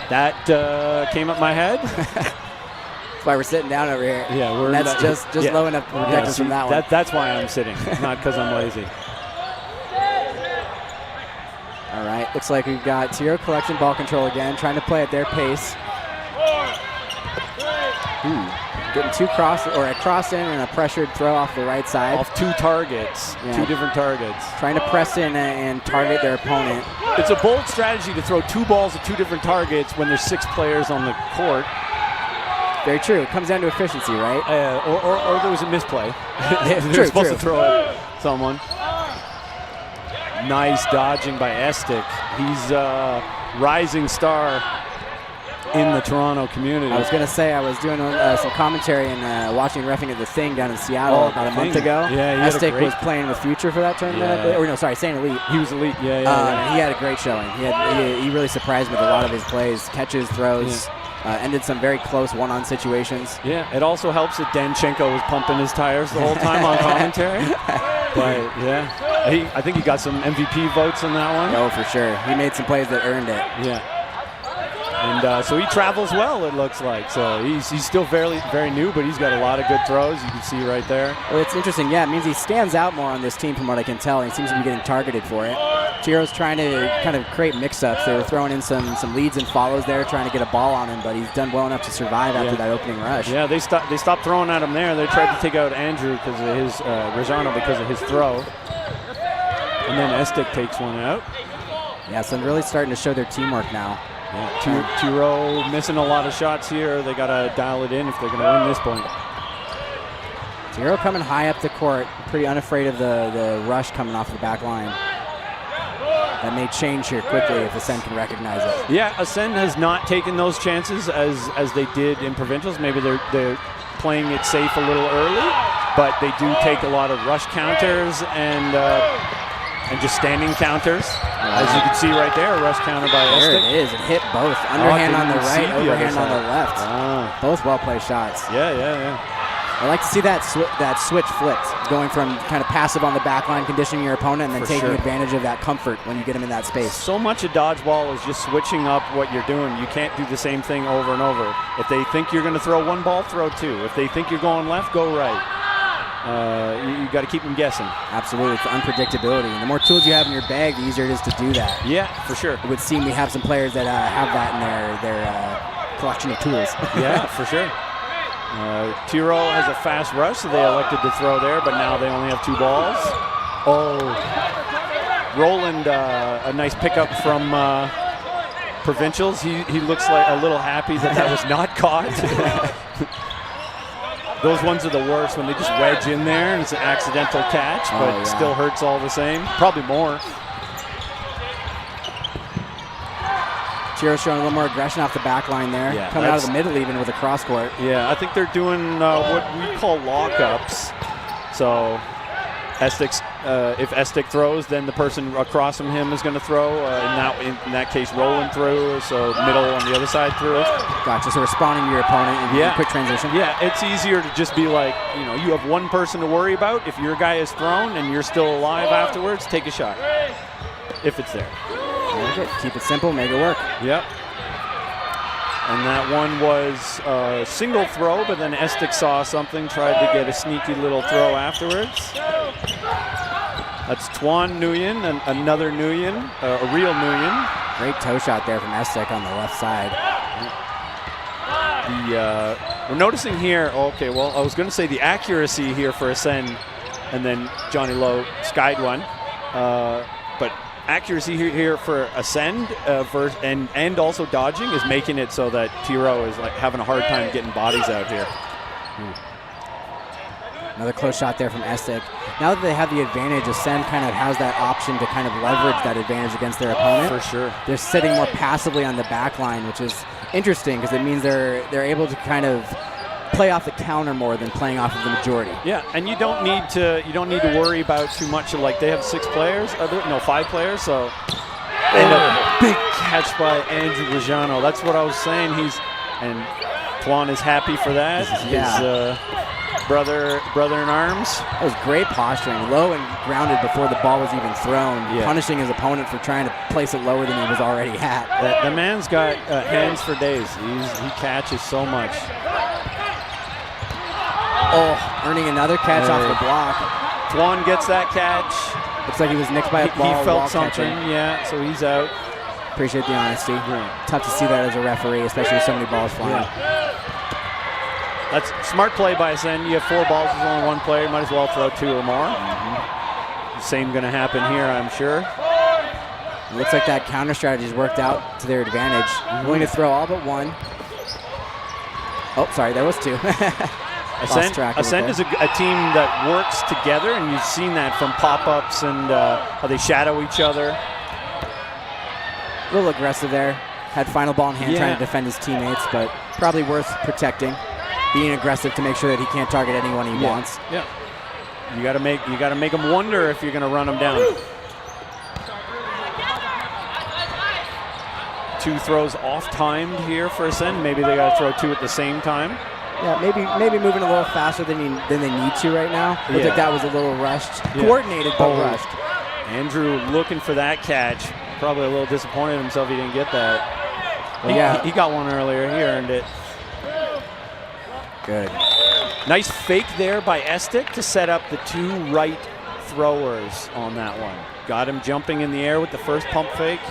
That came up my head. That's why we're sitting down over here. Yeah, And that's just low enough to protect us from that one. That's why I'm sitting, not because I'm lazy. All right, looks like we've got Tiro collection ball control again, trying to play at their pace. Getting a cross in and a pressured throw off the right side. Off 2 targets, 2 different targets. Trying to press in and target their opponent. It's a bold strategy to throw 2 balls at 2 different targets when there's 6 players on the court. Very true. It comes down to efficiency, right? Or there was a misplay. They were True, supposed true. to throw at someone. Nice dodging by Estic. He's a rising star in the Toronto community. I was going to say, I was doing some commentary and watching reffing at the Thing down in Seattle about a month ago. Yeah, he had a Estic great- was playing with Future for that tournament, I believe. Or no, sorry, St. Elite. He was elite. Yeah. And he had a great showing. He really surprised me with a lot of his plays, catches, throws. Ended some very close one-on situations. Yeah, it also helps that Danchenko was pumping his tires the whole time on commentary. But yeah, I think he got some MVP votes on that one. Oh, for sure. He made some plays that earned it. Yeah. And so he travels well, it looks like. So he's still very new, but he's got a lot of good throws. You can see right there. Well, it's interesting. Yeah, it means he stands out more on this team from what I can tell, and he seems to be getting targeted for it. Tiro's trying to kind of create mix-ups. They were throwing in some leads and follows there, trying to get a ball on him, but he's done well enough to survive after that opening rush. Yeah, they stopped throwing at him there. They tried to take out Andrew because of his Rajano because of his throw. And then Estic takes one out. Yeah, so they're really starting to show their teamwork now. Yeah, Tiro missing a lot of shots here. They got to dial it in if they're going to win this point. Tiro coming high up the court, pretty unafraid of the rush coming off the back line. That may change here quickly if Ascend can recognize it. Yeah, Ascend has not taken those chances as they did in provincials. Maybe they're playing it safe a little early, but they do take a lot of rush counters and just standing counters. As you can see right there, a rush counter by There Estic. it is. It hit both. Underhand on the didn't see right, the other overhand on the side. left. Ah. Both well-played shots. Yeah. I like to see that switch flipped, going from kind of passive on the back line, conditioning your opponent, and then For taking sure. advantage of that comfort when you get him in that space. So much of dodgeball is just switching up what you're doing. You can't do the same thing over and over. If they think you're going to throw 1 ball, throw 2. If they think you're going left, go right. You got to keep them guessing. Absolutely. It's the unpredictability. And the more tools you have in your bag, the easier it is to do that. Yeah, for sure. It would seem we have some players that have that in their collection of tools. Yeah, for sure. Tiro has a fast rush, so they elected to throw there, but now they only have 2 balls. Oh, Roland, a nice pickup from provincials. He looks like a little happy that was not caught. Those ones are the worst when they just wedge in there and it's an accidental catch, but it still hurts all the same. Probably more. Tiro's showing a little more aggression off the back line there. Yeah, Coming out of the middle even with a cross court. Yeah, I think they're doing what we call lockups. So if Estic throws, then the person across from him is going to throw. In that case, Roland through, so middle on the other side through. Gotcha. So responding to your opponent in quick transition. Yeah, it's easier to just be like, you have one person to worry about. If your guy is thrown and you're still alive afterwards, take a shot. If it's there. Keep it simple, make it work. Yep. And that one was a single throw, but then Estic saw something, tried to get a sneaky little throw afterwards. That's Tuan Nguyen, and another Nguyen, a real Nguyen. Great toe shot there from Estic on the left side. We're noticing here, okay, well, I was going to say the accuracy here for Ascend, and then Johnny Lowe skied one. But accuracy here for Ascend and also dodging is making it so that Tiro is like having a hard time getting bodies out here. Another close shot there from Estic. Now that they have the advantage, Ascend kind of has that option to kind of leverage that advantage against their opponent. For sure. They're sitting more passively on the back line, which is interesting because it means they're able to kind of play off the counter more than playing off of the majority. Yeah, and you don't need to worry about too much of, like, they have 5 players, so and a big catch by Andrew Rajano. That's what I was saying. And Tuan is happy for that. His brother in arms. That was great posturing, low and grounded before the ball was even thrown, punishing his opponent for trying to place it lower than he was already at. The man's got hands for days. He catches so much. Oh, earning another catch off the block. Tuan gets that catch. Looks like he was nicked by a ball. He felt something. Yeah, so he's out. Appreciate the honesty. Tough to see that as a referee, especially with so many balls flying. That's smart play by Ascend. You have 4 balls, there's only 1 player. You might as well throw 2 or more. The same going to happen here, I'm sure. It looks like that counter strategy has worked out to their advantage. Willing to throw all but 1. Oh, sorry, there was 2. Ascend is a team that works together, and you've seen that from pop-ups and how they shadow each other. A little aggressive there. Had final ball in hand trying to defend his teammates, but probably worth protecting. Being aggressive to make sure that he can't target anyone he wants. Yeah. You got to make him wonder if you're going to run him down. 2 throws off-timed here for Ascend. Maybe they got to throw 2 at the same time. Yeah, maybe moving a little faster than they need to right now. I think that was a little rushed. Coordinated, but rushed. Andrew looking for that catch. Probably a little disappointed in himself he didn't get that. He got one earlier. He earned it. Good. Nice fake there by Estic to set up the 2 right throwers on that one. Got him jumping in the air with the first pump fake,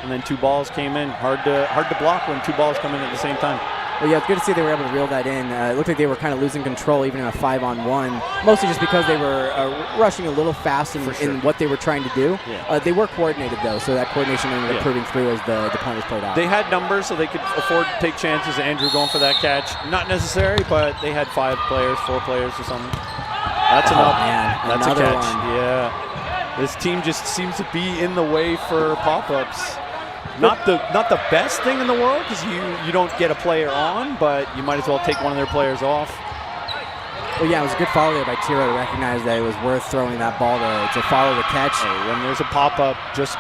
and then 2 balls came in. Hard to block when 2 balls come in at the same time. Well, yeah, it's good to see they were able to reel that in. It looked like they were kind of losing control even in a 5-on-1, mostly just because they were rushing a little fast in what they were trying to do. They were coordinated, though, so that coordination ended up proving through as the point was played out. They had numbers, so they could afford to take chances. Andrew going for that catch. Not necessary, but they had 5 players, 4 players or something. That's enough. Man, that's a catch. One. Yeah. This team just seems to be in the way for pop-ups. Not the best thing in the world, because you don't get a player on, but you might as well take one of their players off. Well, yeah, it was a good follow there by Tiro to recognize that it was worth throwing that ball to follow the catch. Hey, when there's a pop-up, just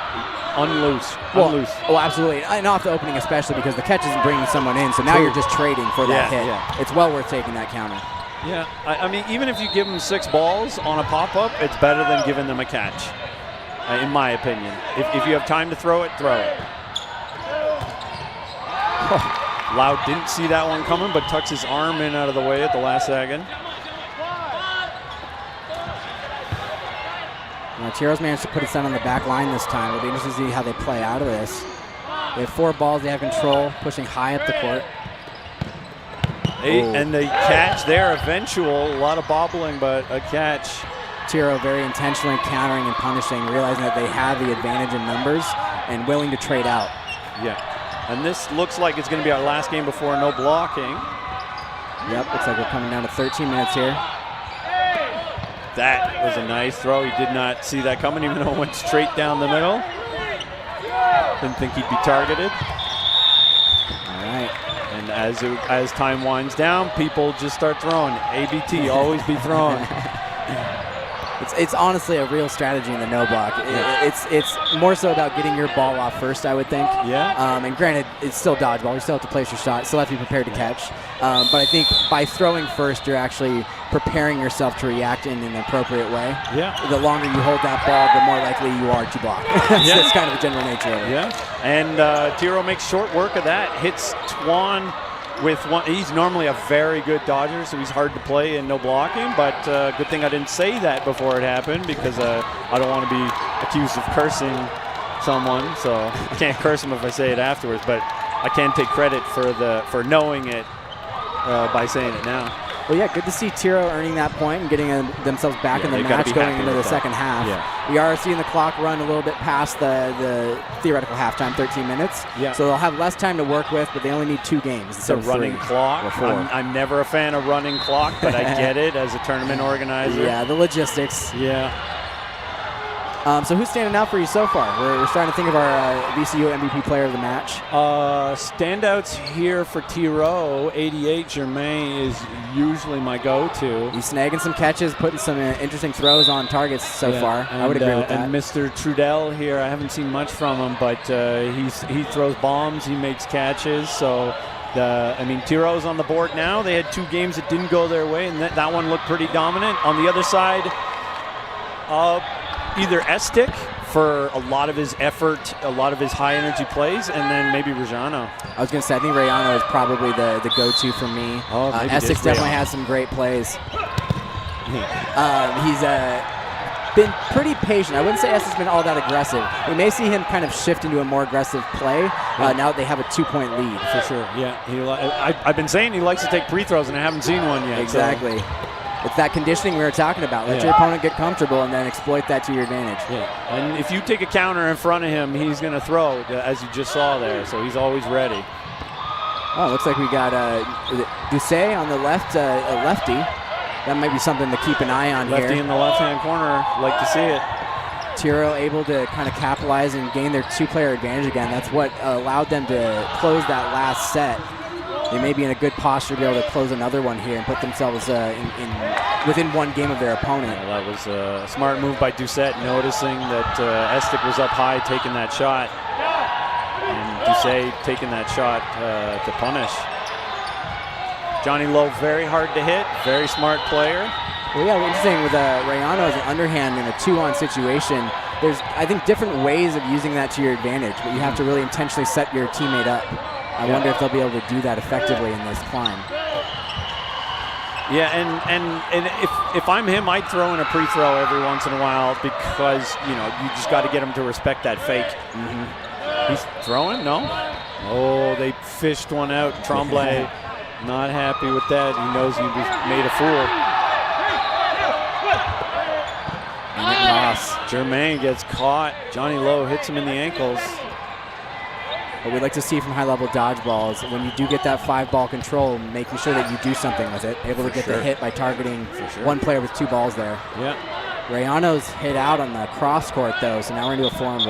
unloose. Oh, absolutely. And off the opening especially, because the catch isn't bringing someone in, so now you're just trading for that hit. Yeah. It's well worth taking that counter. Yeah, I mean, even if you give them 6 balls on a pop-up, it's better than giving them a catch, in my opinion. If you have time to throw it, throw it. Loud didn't see that one coming, but tucks his arm in out of the way at the last second. Now, Tiro's managed to put his son on the back line this time. It'll be interesting to see how they play out of this. They have 4 balls. They have control, pushing high up the court. And the catch there, eventual. A lot of bobbling, but a catch. Tiro very intentionally countering and punishing, realizing that they have the advantage in numbers and willing to trade out. Yeah. And this looks like it's going to be our last game before no blocking. Yep, looks like we're coming down to 13 minutes here. That was a nice throw. He did not see that coming, even though it went straight down the middle. Didn't think he'd be targeted. All right. And as time winds down, people just start throwing. ABT, always be throwing. It's honestly a real strategy in the no block. It's more so about getting your ball off first, I would think. Yeah. And granted, it's still dodgeball. You still have to place your shot. Still have to be prepared to catch. But I think by throwing first, you're actually preparing yourself to react in an appropriate way. Yeah. The longer you hold that ball, the more likely you are to block. That's kind of the general nature of it. Yeah. And Tiro makes short work of that. Hits Tuan with one. He's normally a very good dodger, so he's hard to play and no blocking, but good thing I didn't say that before it happened, because I don't want to be accused of cursing someone, so I can't curse him if I say it afterwards, but I can take credit for knowing it by saying it now. Well, yeah, good to see Tiro earning that point and getting themselves back in the match going into the second half. Yeah. We are seeing the clock run a little bit past the theoretical halftime, 13 minutes. Yeah. So they'll have less time to work with, but they only need 2 games. It's a running clock. I'm never a fan of running clock, but I get it as a tournament organizer. Yeah, the logistics. Yeah. So who's standing out for you so far? We're starting to think of our VCU MVP player of the match. Standouts here for Tiro. 88 Germain is usually my go-to. He's snagging some catches, putting some interesting throws on targets so far. And, I would agree with that. And Mr. Trudell here, I haven't seen much from him, but he throws bombs, he makes catches, so I mean, Tiro's on the board now. They had 2 games that didn't go their way, and that one looked pretty dominant. On the other side, either Estic for a lot of his effort, a lot of his high-energy plays, and then maybe Rajano. I was going to say, I think Rayano is probably the go-to for me. Oh, maybe Essex definitely has some great plays. He's been pretty patient. I wouldn't say Essex has been all that aggressive. We may see him kind of shift into a more aggressive play now that they have a 2-point lead. For sure, yeah. I've been saying he likes to take free throws, and I haven't seen one yet. Exactly. So. It's that conditioning we were talking about. Let your opponent get comfortable and then exploit that to your advantage. Yeah. And if you take a counter in front of him, he's going to throw, as you just saw there. So he's always ready. Oh, looks like we got Doucet on the left, a lefty. That might be something to keep an eye on Lefty here. in the left-hand corner. Like to see it. Tiro able to kind of capitalize and gain their 2-player advantage again. That's what allowed them to close that last set. They may be in a good posture to be able to close another one here and put themselves within 1 game of their opponent. Yeah, that was a smart move by Doucet, noticing that Estic was up high taking that shot. And Doucet taking that shot to punish. Johnny Lowe, very hard to hit, very smart player. Well, yeah, interesting with Rayano as an underhand in a 2-on situation. There's, I think, different ways of using that to your advantage, but you have to really intentionally set your teammate up. I wonder if they'll be able to do that effectively in this climb. Yeah, and if I'm him, I'd throw in a pre-throw every once in a while because, you just got to get him to respect that fake. He's throwing? No? Oh, they fished one out. Tremblay not happy with that. He knows he made a fool. And loss. Germain gets caught. Johnny Lowe hits him in the ankles. What we'd like to see from high-level dodgeball is when you do get that 5-ball control, making sure that you do something with it, able to get the hit by targeting one player with 2 balls there. Yeah. Rayano's hit out on the cross court, though, so now we're into a 4-on-1.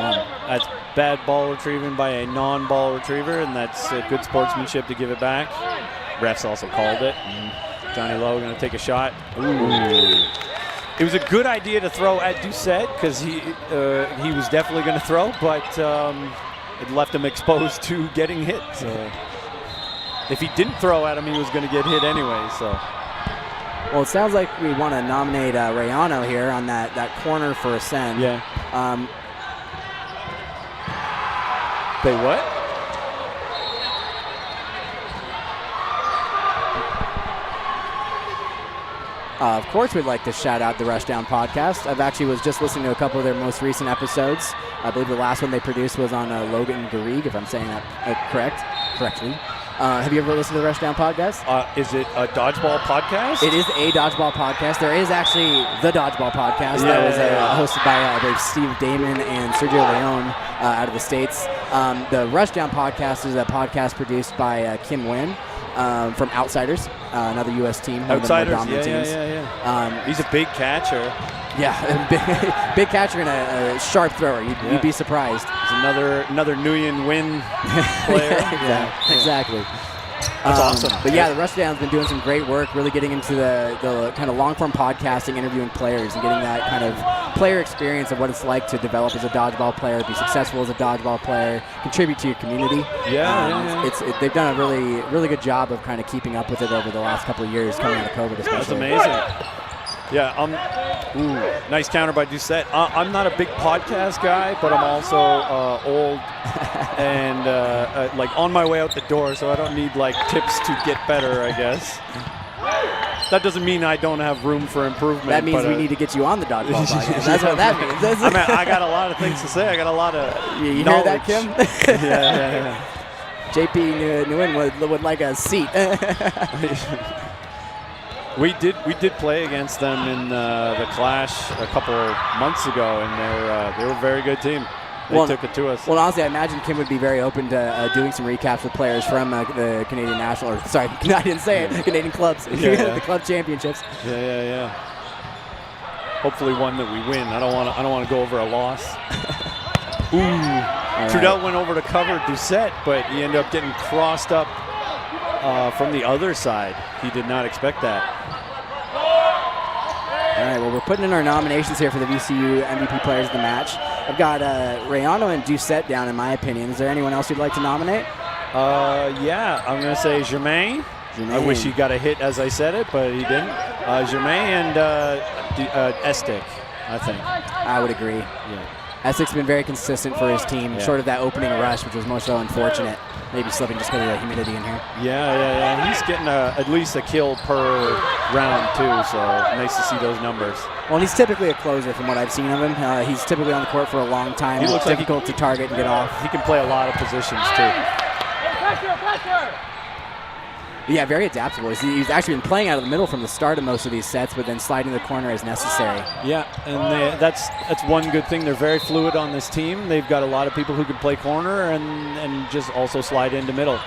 That's bad ball retrieving by a non-ball retriever, and that's good sportsmanship to give it back. Refs also called it. Johnny Lowe going to take a shot. Ooh. It was a good idea to throw at Doucet because he was definitely going to throw, but it left him exposed to getting hit. So if he didn't throw at him, he was going to get hit anyway. So. Well, it sounds like we want to nominate Rayano here on that corner for a send. Yeah. They what? Of course, we'd like to shout out the Rushdown podcast. I've actually was just listening to a couple of their most recent episodes. I believe the last one they produced was on Logan Garrigue, if I'm saying that correctly. Have you ever listened to the Rushdown podcast? Is it a dodgeball podcast? It is a dodgeball podcast. There is actually the Dodgeball podcast that was hosted by, I believe, Steve Damon and Sergio Leone out of the States. The Rushdown podcast is a podcast produced by Kim Nguyen from Outsiders, another U.S. team. Outsiders, one of the more dominant teams. He's a big catcher. Yeah, big catcher and a sharp thrower. You'd be surprised. He's another Nguyen Win player. Exactly. That's awesome. But yeah, the Rushdown's been doing some great work, really getting into the kind of long-form podcasting, interviewing players, and getting that kind of player experience of what it's like to develop as a dodgeball player, be successful as a dodgeball player, contribute to your community. They've done a really, really good job of kind of keeping up with it over the last couple of years, coming out of COVID especially. That's amazing. Yeah, nice counter by Doucet. I'm not a big podcast guy, but I'm also old and like on my way out the door, so I don't need like tips to get better, I guess. That doesn't mean I don't have room for improvement. That means we need to get you on the dodgeball podcast. That's what that means. I got a lot of things to say. I got a lot of you knowledge. Hear that, Kim? Yeah. JP Nguyen would like a seat. We did play against them in the Clash a couple months ago, and they were a very good team. They took it to us. Well, honestly, I imagine Kim would be very open to doing some recaps with players from the Canadian National, or sorry, I didn't say it, Canadian clubs, the club championships. Yeah. Hopefully one that we win. I don't want to go over a loss. Ooh, Trudell went over to cover Doucet, but he ended up getting crossed up from the other side. He did not expect that. All right, well, we're putting in our nominations here for the VCU MVP Players of the Match. I've got Rayano and Doucet down, in my opinion. Is there anyone else you'd like to nominate? Yeah, I'm going to say Germain. I wish he got a hit as I said it, but he didn't. Germain and Estic, I think. I would agree. Yeah. Estic's been very consistent for his team, short of that opening rush, which was most so unfortunate. Maybe slipping just because of the humidity in here. Yeah. He's getting at least a kill per round, too, so nice to see those numbers. Well, he's typically a closer from what I've seen of him. He's typically on the court for a long time. He looks difficult to target and get off. He can play a lot of positions, too. Yeah, very adaptable. He's actually been playing out of the middle from the start of most of these sets, but then sliding the corner as necessary. Yeah, and that's one good thing. They're very fluid on this team. They've got a lot of people who can play corner and just also slide into middle.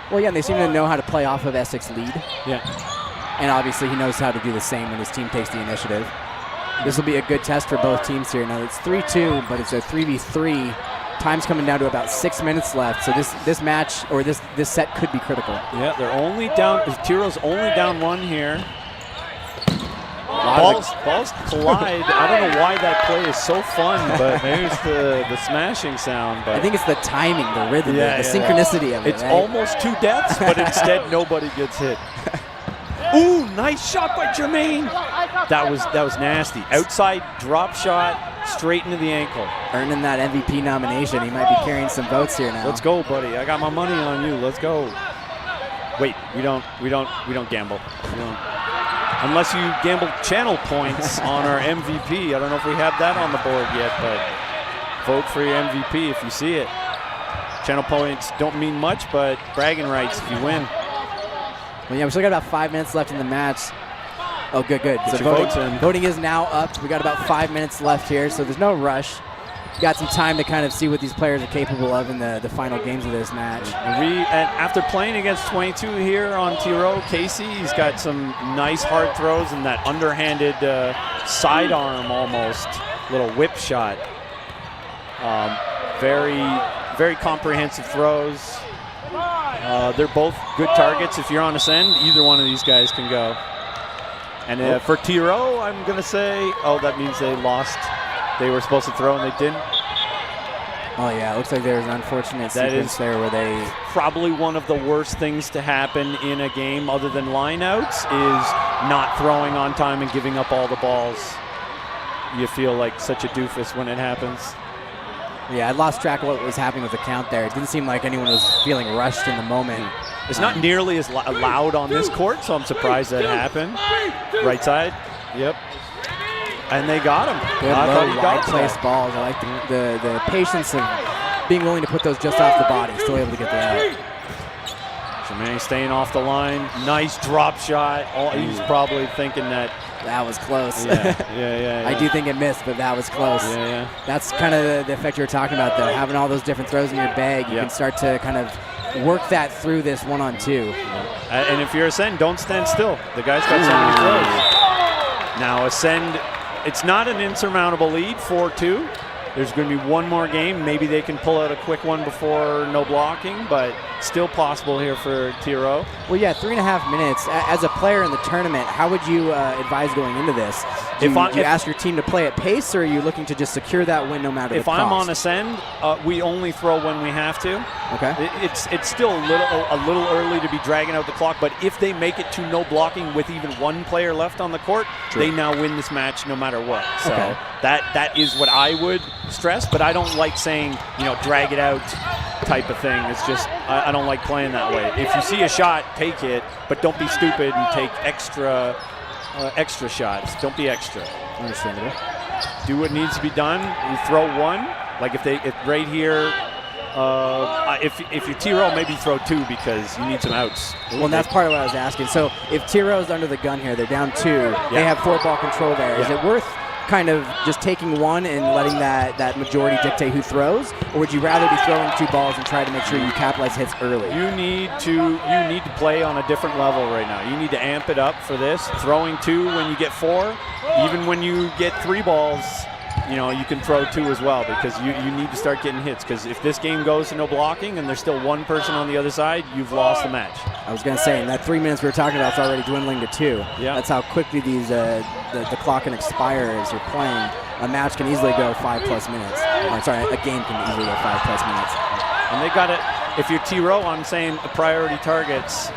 Well, yeah, and they seem to know how to play off of Essex's lead. Yeah. And obviously he knows how to do the same when his team takes the initiative. This will be a good test for both teams here. Now, it's 3-2, but it's a 3v3. Time's coming down to about 6 minutes left, so this match, or this set could be critical. Yeah, they're only down, Tiro's only down one here. Balls collide. I don't know why that play is so fun, but maybe it's the smashing sound. But I think it's the timing, the rhythm, the synchronicity of it. It's right? almost two deaths, but instead nobody gets hit. Ooh, nice shot by Germain. That was nasty. Outside drop shot, straight into the ankle. Earning that MVP nomination. He might be carrying some votes here now. Let's go, buddy. I got my money on you. Let's go. Wait, we don't gamble. We don't. Unless you gamble channel points on our MVP. I don't know if we have that on the board yet, but vote for your MVP if you see it. Channel points don't mean much, but bragging rights if you win. Well, yeah, we still got about 5 minutes left in the match. Oh, good. Get So your votes in. voting is now up. We got about 5 minutes left here, so there's no rush. Got some time to kind of see what these players are capable of in the final games of this match. And after playing against 22 here on Tiro, Casey, he's got some nice hard throws and that underhanded sidearm almost, little whip shot. Very, very comprehensive throws. They're both good targets. If you're on Ascend, either one of these guys can go. And for Tiro, I'm going to say, that means they lost. They were supposed to throw and they didn't. Oh, yeah, it looks like there's an unfortunate sequence there where they... Probably one of the worst things to happen in a game other than lineouts is not throwing on time and giving up all the balls. You feel like such a doofus when it happens. Yeah, I lost track of what was happening with the count there. It didn't seem like anyone was feeling rushed in the moment. It's not nearly as loud on this court, so I'm surprised that happened. Right side. Yep. And they got him. Good low, wide-placed balls. I like the patience of being willing to put those just off the body, still able to get that out. Germain staying off the line. Nice drop shot. He's probably thinking that. That was close. Yeah. I do think it missed, but that was close. Yeah. That's kind of the effect you were talking about, though. Having all those different throws in your bag, you can start to kind of work that through this one-on-two. And if you're Ascend, don't stand still. The guy's got so many throws. Now Ascend, it's not an insurmountable lead, 4-2. There's going to be one more game. Maybe they can pull out a quick one before no blocking, but still possible here for Tiro. Well, yeah, 3.5 minutes. As a player in the tournament, how would you advise going into this? Do you ask your team to play at pace, or are you looking to just secure that win no matter the cost? If I'm on Ascend, we only throw when we have to. Okay. It's still a little early to be dragging out the clock, but if they make it to no blocking with even one player left on the court, they now win this match no matter what. So that is what I would stress, but I don't like saying, drag it out type of thing. It's just, I don't like playing that way. If you see a shot, take it, but don't be stupid and take extra shots. Don't be extra. Understandable. Do what needs to be done. You throw one. Like if right here, if you're Tiro, maybe throw two because you need some outs. Well, that's part of what I was asking. So if Tiro's under the gun here, they're down 2. They have 4 ball control there. Is it worth kind of just taking one and letting that majority dictate who throws, or would you rather be throwing 2 balls and try to make sure you capitalize hits early? You need to play on a different level right now. You need to amp it up for this. Throwing 2 when you get 4, even when you get 3 balls, you can throw 2 as well, because you need to start getting hits, because if this game goes to no blocking and there's still one person on the other side, you've lost the match. I was going to say, in that 3 minutes we were talking about, it's already dwindling to 2. Yeah. That's how quickly these the clock can expire as you're playing. A match can easily go 5+ minutes. A game can easily go 5+ minutes. And they got it. if you're T-Row, I'm saying priority targets.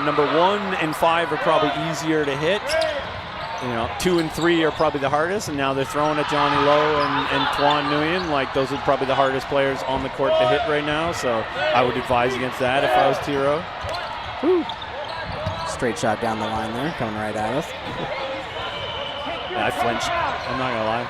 Number 1 and 5 are probably easier to hit. 2 and 3 are probably the hardest, and now they're throwing at Johnny Lowe and Tuan Nguyen. Like, those are probably the hardest players on the court to hit right now, so I would advise against that if I was T-Row. Straight shot down the line there, coming right at us. Yeah, I flinched. I'm not gonna lie.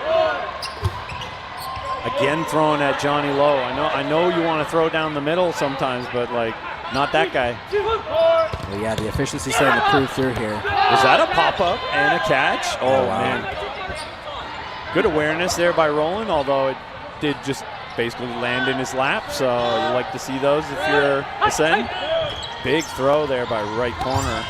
Again, throwing at Johnny Lowe. I know you want to throw down the middle sometimes, but like, not that guy. Well, yeah, the efficiency starting to prove through here. Was that a pop-up and a catch? Oh, wow. man. Good awareness there by Roland, although it did just basically land in his lap, so you like to see those if you're Ascend. Big throw there by right corner.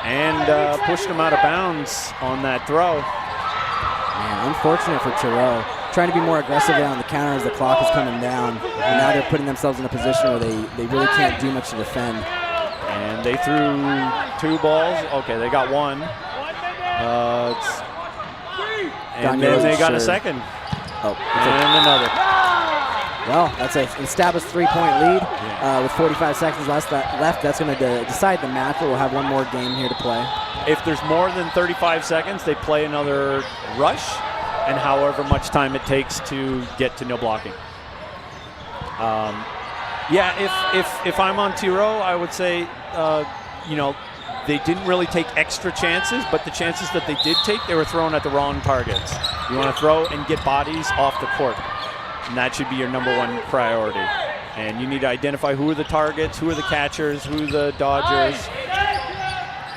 And pushed him out of bounds on that throw. Man, unfortunate for Thoreau. Trying to be more aggressive on the counter as the clock is coming down. And now they're putting themselves in a position where they really can't do much to defend. And they threw 2 balls. Okay, they got 1. And then they got a second. Oh, and another. Well, that's an established 3-point lead with 45 seconds left. That's going to decide the match, but we'll have one more game here to play. If there's more than 35 seconds, they play another rush, and however much time it takes to get to no blocking. If I'm on T-Row, I would say, they didn't really take extra chances, but the chances that they did take, they were thrown at the wrong targets. You want to throw and get bodies off the court. And that should be your number 1 priority. And you need to identify who are the targets, who are the catchers, who are the dodgers.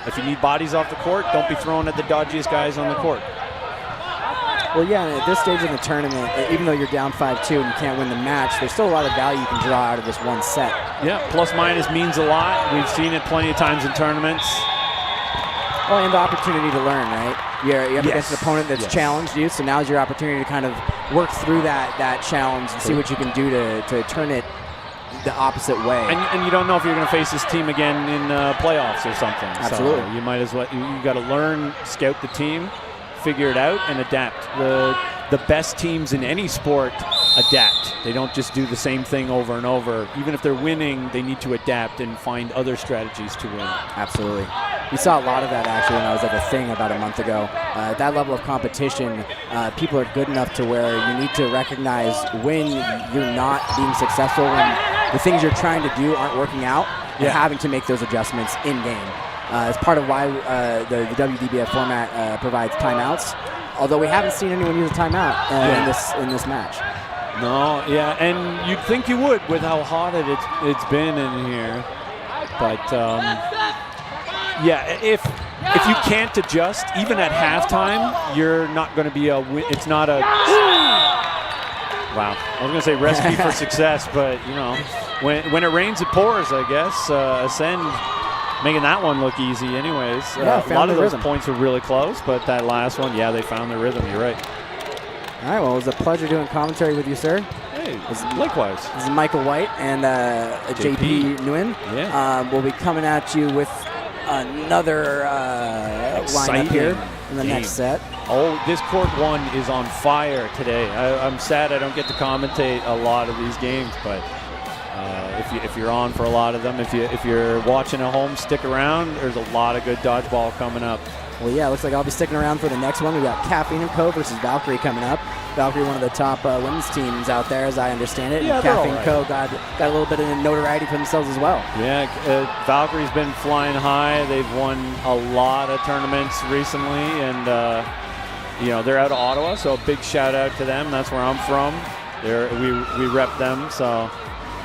If you need bodies off the court, don't be throwing at the dodgiest guys on the court. Well, yeah, and at this stage in the tournament, even though you're down 5-2 and you can't win the match, there's still a lot of value you can draw out of this one set. Yeah, plus minus means a lot. We've seen it plenty of times in tournaments. Well, and the opportunity to learn, right? You're up against an opponent that's challenged you, so now's your opportunity to kind of work through that challenge and see what you can do to turn it the opposite way. And you don't know if you're going to face this team again in playoffs or something. Absolutely. So you might as well, you got to learn, scout the team, figure it out, and adapt. The best teams in any sport adapt. They don't just do the same thing over and over. Even if they're winning, they need to adapt and find other strategies to win. Absolutely. We saw a lot of that actually when I was at the Thing about a month ago. At that level of competition, people are good enough to where you need to recognize when you're not being successful, when the things you're trying to do aren't working out, and having to make those adjustments in-game. It's part of why the WDBF format provides timeouts, although we haven't seen anyone use a timeout in this match. No, and you'd think you would with how hot it's been in here. But, if you can't adjust, even at halftime, you're not going to be it's not a... Wow. I was going to say recipe for success, but, when it rains, it pours, I guess. Ascend making that one look easy anyways. A lot of those points were really close, but that last one, they found their rhythm. You're right. All right, well, it was a pleasure doing commentary with you, sir. Hey, likewise. This is Michael White and JP Nguyen. Yeah. We'll be coming at you with another lineup here in the next set. Oh, this court 1 is on fire today. I'm sad I don't get to commentate a lot of these games, but if you're on for a lot of them, if you're watching at home, stick around. There's a lot of good dodgeball coming up. Well, yeah, looks like I'll be sticking around for the next one. We got Caffeine & Co. versus Valkyrie coming up. Valkyrie, one of the top women's teams out there, as I understand it. And Caffeine & Co. got a little bit of notoriety for themselves as well. Yeah, Valkyrie's been flying high. They've won a lot of tournaments recently, and they're out of Ottawa, so a big shout out to them. That's where I'm from. We rep them. So,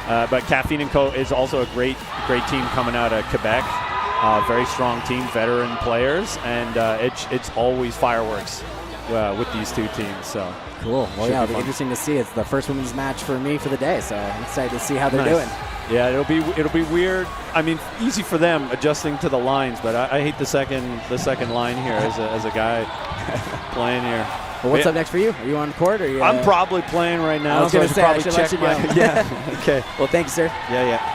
but Caffeine & Co. is also a great team coming out of Quebec. Very strong team, veteran players, and it's always fireworks with these two teams. So cool. Well, it'll be interesting to see. It's the first women's match for me for the day, so I'm excited to see how they're doing. Yeah, it'll be weird. I mean, easy for them adjusting to the lines, but I hate the second line here as a guy playing here. Well, what's up next for you? Are you on court? Or I'm probably playing right now. I was going to say, probably I should let you go. Yeah. Okay. Well, thank you, sir. Yeah.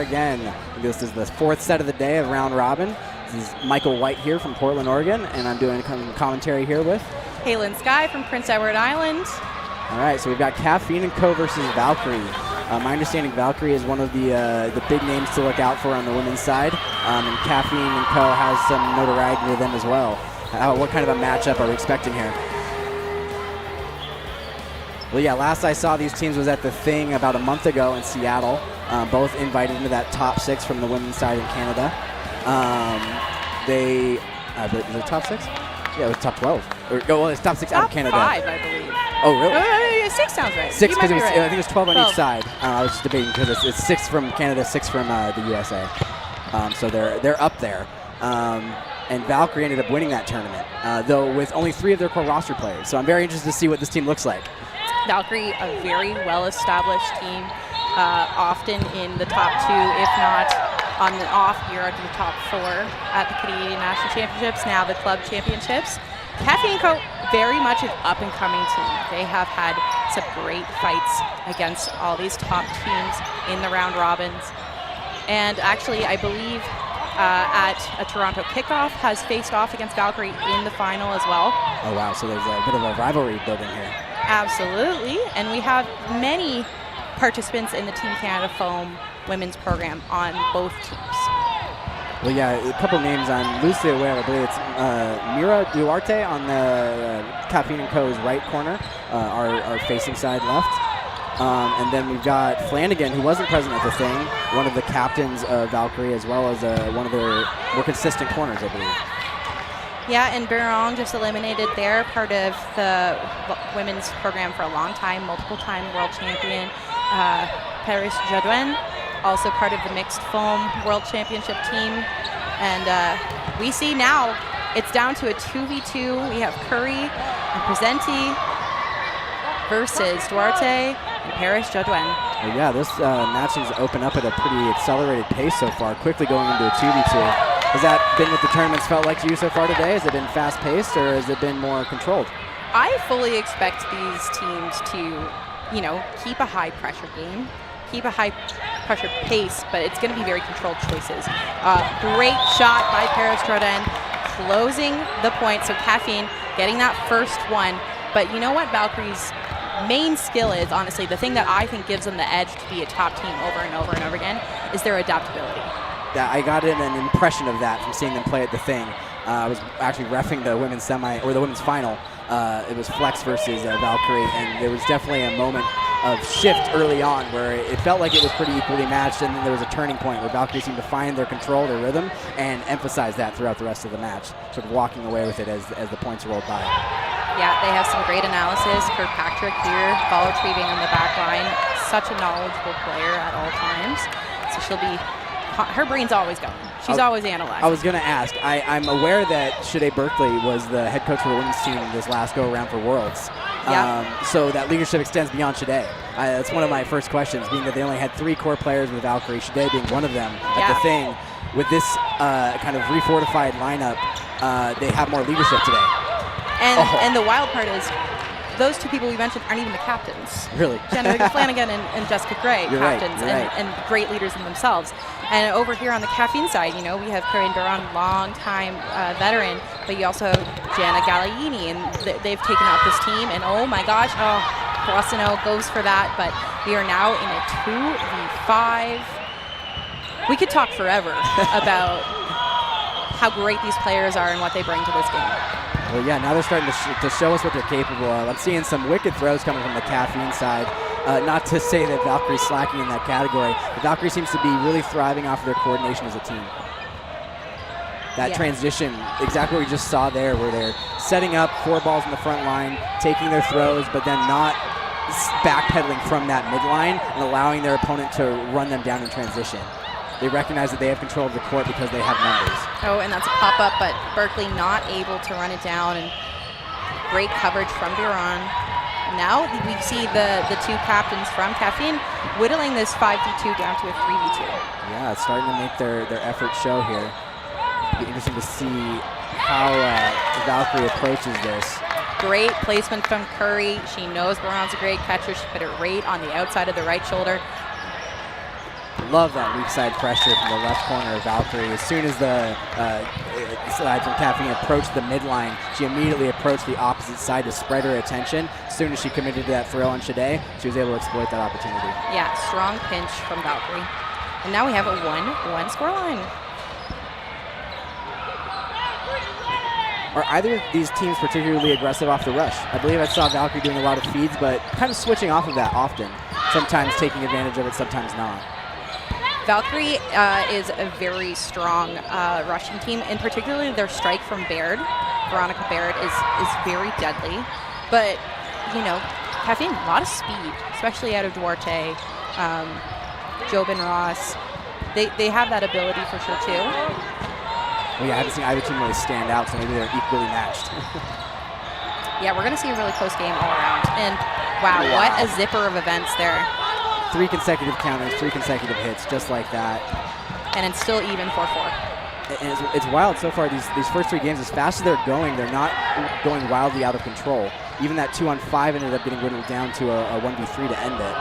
again. This is the 4th set of the day of round robin. This is Michael White here from Portland, Oregon, and I'm doing commentary here with Kaylin Sky from Prince Edward Island. All right, so we've got Caffeine & Co. versus Valkyrie. My understanding, Valkyrie is one of the big names to look out for on the women's side, and Caffeine & Co. has some notoriety to them as well. What kind of a matchup are we expecting here? Well, yeah, last I saw these teams was at the Thing about a month ago in Seattle, both invited into that top 6 from the women's side in Canada. Was it top 6? Yeah, it was top 12. It's top 6 out of Canada. Top 5, I believe. Oh, really? 6 sounds right. 6 because right. I think it was 12 on 12. each side. I was just debating because it's 6 from Canada, 6 from the USA. So they're up there. And Valkyrie ended up winning that tournament, though with only 3 of their core roster players. So I'm very interested to see what this team looks like. Valkyrie, a very well-established team, often in the top 2, if not on the off year to the top 4 at the Canadian National Championships, now the Club Championships. Caffeine & Co. very much an up-and-coming team. They have had some great fights against all these top teams in the round robins. And actually, I believe at a Toronto kickoff has faced off against Valkyrie in the final as well. Oh, wow. So there's a bit of a rivalry building here. Absolutely. And we have many participants in the Team Canada Foam women's program on both teams. Well, yeah, a couple names I'm loosely aware of. I believe it's Mira Duarte on the Caffeine & Co.'s right corner, our facing side left. And then we've got Flanagan, who wasn't present at the Thing, one of the captains of Valkyrie, as well as one of their more consistent corners, I believe. Yeah, and Biron just eliminated there, part of the women's program for a long time, multiple-time world champion, Paris Jadouin, also part of the mixed foam world championship team. And we see now it's down to a 2v2. We have Curry and Presenti versus Duarte and Paris Jadouin. Well, yeah, this matches open up at a pretty accelerated pace so far, quickly going into a 2v2. Has that been what the tournament's felt like to you so far today? Has it been fast-paced or has it been more controlled? I fully expect these teams to, keep a high-pressure game, keep a high-pressure pace, but it's going to be very controlled choices. Great shot by Paris Jordan, closing the point. So Caffeine getting that first one. But you know what Valkyrie's main skill is, honestly, the thing that I think gives them the edge to be a top team over and over and over again is their adaptability. Yeah, I got an impression of that from seeing them play at the Thing. I was actually reffing the women's the women's final. It was Flex versus Valkyrie, and there was definitely a moment of shift early on where it felt like it was pretty equally matched, and then there was a turning point where Valkyrie seemed to find their control, their rhythm, and emphasize that throughout the rest of the match, sort of walking away with it as the points rolled by. Yeah, they have some great analysis. Kirkpatrick here, ball retrieving on the back line. Such a knowledgeable player at all times. So her brain's always going. She's always analyzing. I was going to ask. I'm aware that Shade Berkeley was the head coach for the women's team this last go-around for Worlds. Yep. So that leadership extends beyond Shade. That's one of my first questions, being that they only had 3 core players with Valkyrie, Shade being one of them at the Thing. With this kind of refortified lineup, they have more leadership today. And the wild part is, those 2 people we mentioned aren't even the captains. Really? Jenna Flanagan and Jessica Gray, You're captains right. and great leaders in themselves. And over here on the Caffeine side, we have Corinne Duran, long-time veteran, but you also have Jana Gagliini, and they've taken up this team. And oh my gosh, Brosino goes for that, but we are now in a 2v5. We could talk forever about how great these players are and what they bring to this game. Well, yeah, now they're starting to show us what they're capable of. I'm seeing some wicked throws coming from the Caffeine side. Not to say that Valkyrie's slacking in that category, but Valkyrie seems to be really thriving off of their coordination as a team. That transition, exactly what we just saw there, where they're setting up 4 balls in the front line, taking their throws, but then not backpedaling from that midline and allowing their opponent to run them down in transition. They recognize that they have control of the court because they have numbers. Oh, and that's a pop-up, but Berkeley not able to run it down, and great coverage from Duran. Now we see the 2 captains from Caffeine whittling this 5v2 down to a 3v2. Yeah, it's starting to make their effort show here. It'll be interesting to see how Valkyrie approaches this. Great placement from Curry. She knows Baron's a great catcher. She put it right on the outside of the right shoulder. Love that weak side pressure from the left corner of Valkyrie. As soon as the side from Caffeine approached the midline, she immediately approached the opposite side to spread her attention. As soon as she committed to that throw on Shade, she was able to exploit that opportunity. Yeah, strong pinch from Valkyrie. And now we have a 1-1 scoreline. Are either of these teams particularly aggressive off the rush? I believe I saw Valkyrie doing a lot of feeds, but kind of switching off of that often. Sometimes taking advantage of it, sometimes not. Valkyrie is a very strong rushing team, and particularly their strike from Baird, Veronica Baird, is very deadly. But, you know, Caffeine, a lot of speed, especially out of Duarte, Jobin Ross. They have that ability for sure, too. Well, yeah, I haven't seen either team really stand out, so maybe they're equally matched. Yeah, we're going to see a really close game all around. And, wow, what a zipper of events there. 3 consecutive counters, 3 consecutive hits, just like that. And it's still even 4-4. And it's wild so far. These first 3 games, as fast as they're going, they're not going wildly out of control. Even that 2-on-5 ended up getting whittled down to a 1v3 to end it.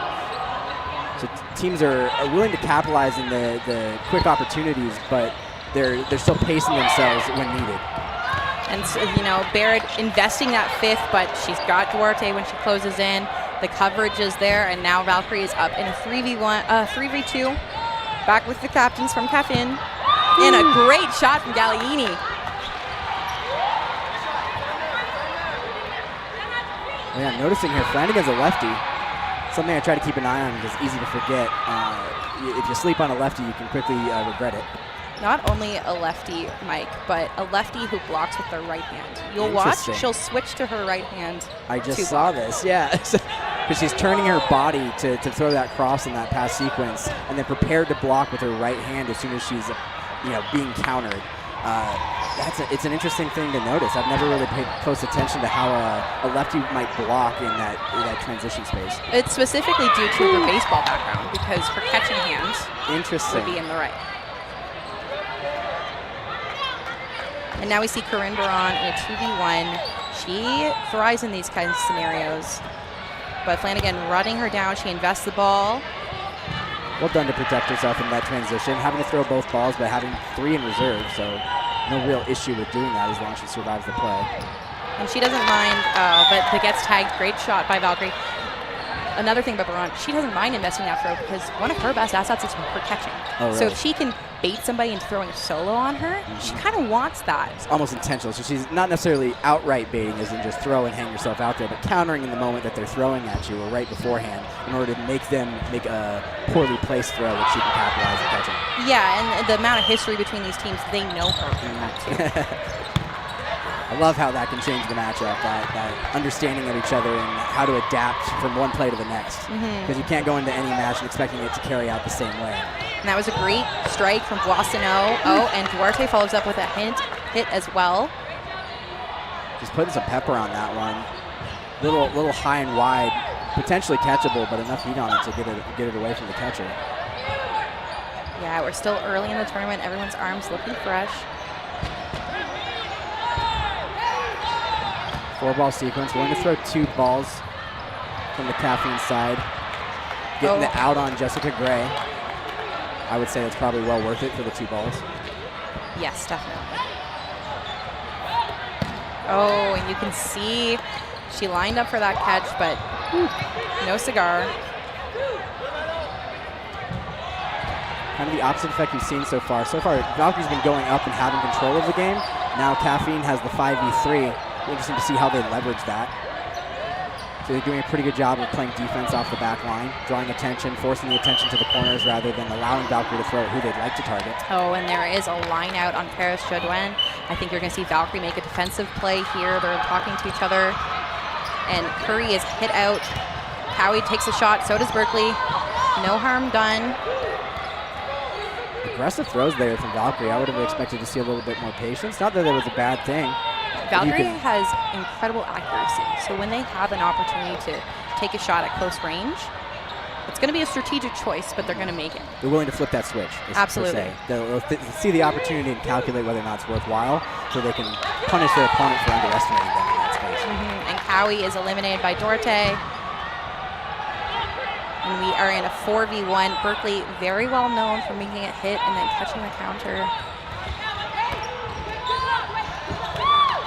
So teams are willing to capitalize in the quick opportunities, but they're still pacing themselves when needed. And so, you know, Baird investing that 5th, but she's got Duarte when she closes in. The coverage is there, and now Valkyrie is up in a 3v2. Back with the captains from Caffeine. And a great shot from Galliini. Yeah, noticing here, Flanagan's a lefty. Something I try to keep an eye on because it's easy to forget. If you sleep on a lefty, you can quickly regret it. Not only a lefty, Mike, but a lefty who blocks with their right hand. You'll watch, she'll switch to her right hand. I just saw this, yeah. Because she's turning her body to throw that cross in that pass sequence, and then prepared to block with her right hand as soon as she's, being countered. It's an interesting thing to notice. I've never really paid close attention to how a lefty might block in that transition space. It's specifically due to her baseball background because her catching hands would be in the right. And now we see Corinne Baron in a 2v1. She thrives in these kinds of scenarios. But Flanagan running her down. She invests the ball. Well done to protect herself in that transition. Having to throw both balls, but having 3 in reserve. So no real issue with doing that as long as she survives the play. And she doesn't mind, but it gets tagged. Great shot by Valkyrie. Another thing about Baron, she doesn't mind investing that throw because one of her best assets is her catching. Oh, really? So if she can bait somebody into throwing a solo on her, she kind of wants that. It's almost intentional. So she's not necessarily outright baiting, as in just throw and hang yourself out there, but countering in the moment that they're throwing at you or right beforehand in order to make them make a poorly placed throw that she can capitalize on catching. Yeah, and the amount of history between these teams, they know her for that too. I love how that can change the matchup, that understanding of each other and how to adapt from one play to the next. Because you can't go into any match and expecting it to carry out the same way. And that was a great strike from Boissonneau. Oh, and Duarte follows up with a hit as well. Just putting some pepper on that one. Little high and wide, potentially catchable, but enough heat on it to get it away from the catcher. Yeah, we're still early in the tournament. Everyone's arms looking fresh. 4-ball sequence. We're going to throw 2 balls from the Caffeine side. Getting the out on Jessica Gray. I would say that's probably well worth it for the 2 balls. Yes, definitely. Oh, and you can see she lined up for that catch, but no cigar. Kind of the opposite effect we've seen so far. So far, Valkyrie's been going up and having control of the game. Now Caffeine has the 5v3. Interesting to see how they leverage that. So they're doing a pretty good job of playing defense off the back line, drawing attention, forcing the attention to the corners rather than allowing Valkyrie to throw who they'd like to target. Oh, and there is a line out on Paris Jodouin. I think you're going to see Valkyrie make a defensive play here. They're talking to each other. And Curry is hit out. Howie takes a shot. So does Berkeley. No harm done. Aggressive throws there from Valkyrie. I would have expected to see a little bit more patience. Not that it was a bad thing. Valkyrie has incredible accuracy, so when they have an opportunity to take a shot at close range, it's going to be a strategic choice, but they're going to make it. They're willing to flip that switch. Absolutely. They'll see the opportunity and calculate whether or not it's worthwhile, so they can punish their opponent for underestimating them in that space. And Cowie is eliminated by Duarte. And And we are in a 4v1. Berkeley very well known for making it hit and then catching the counter.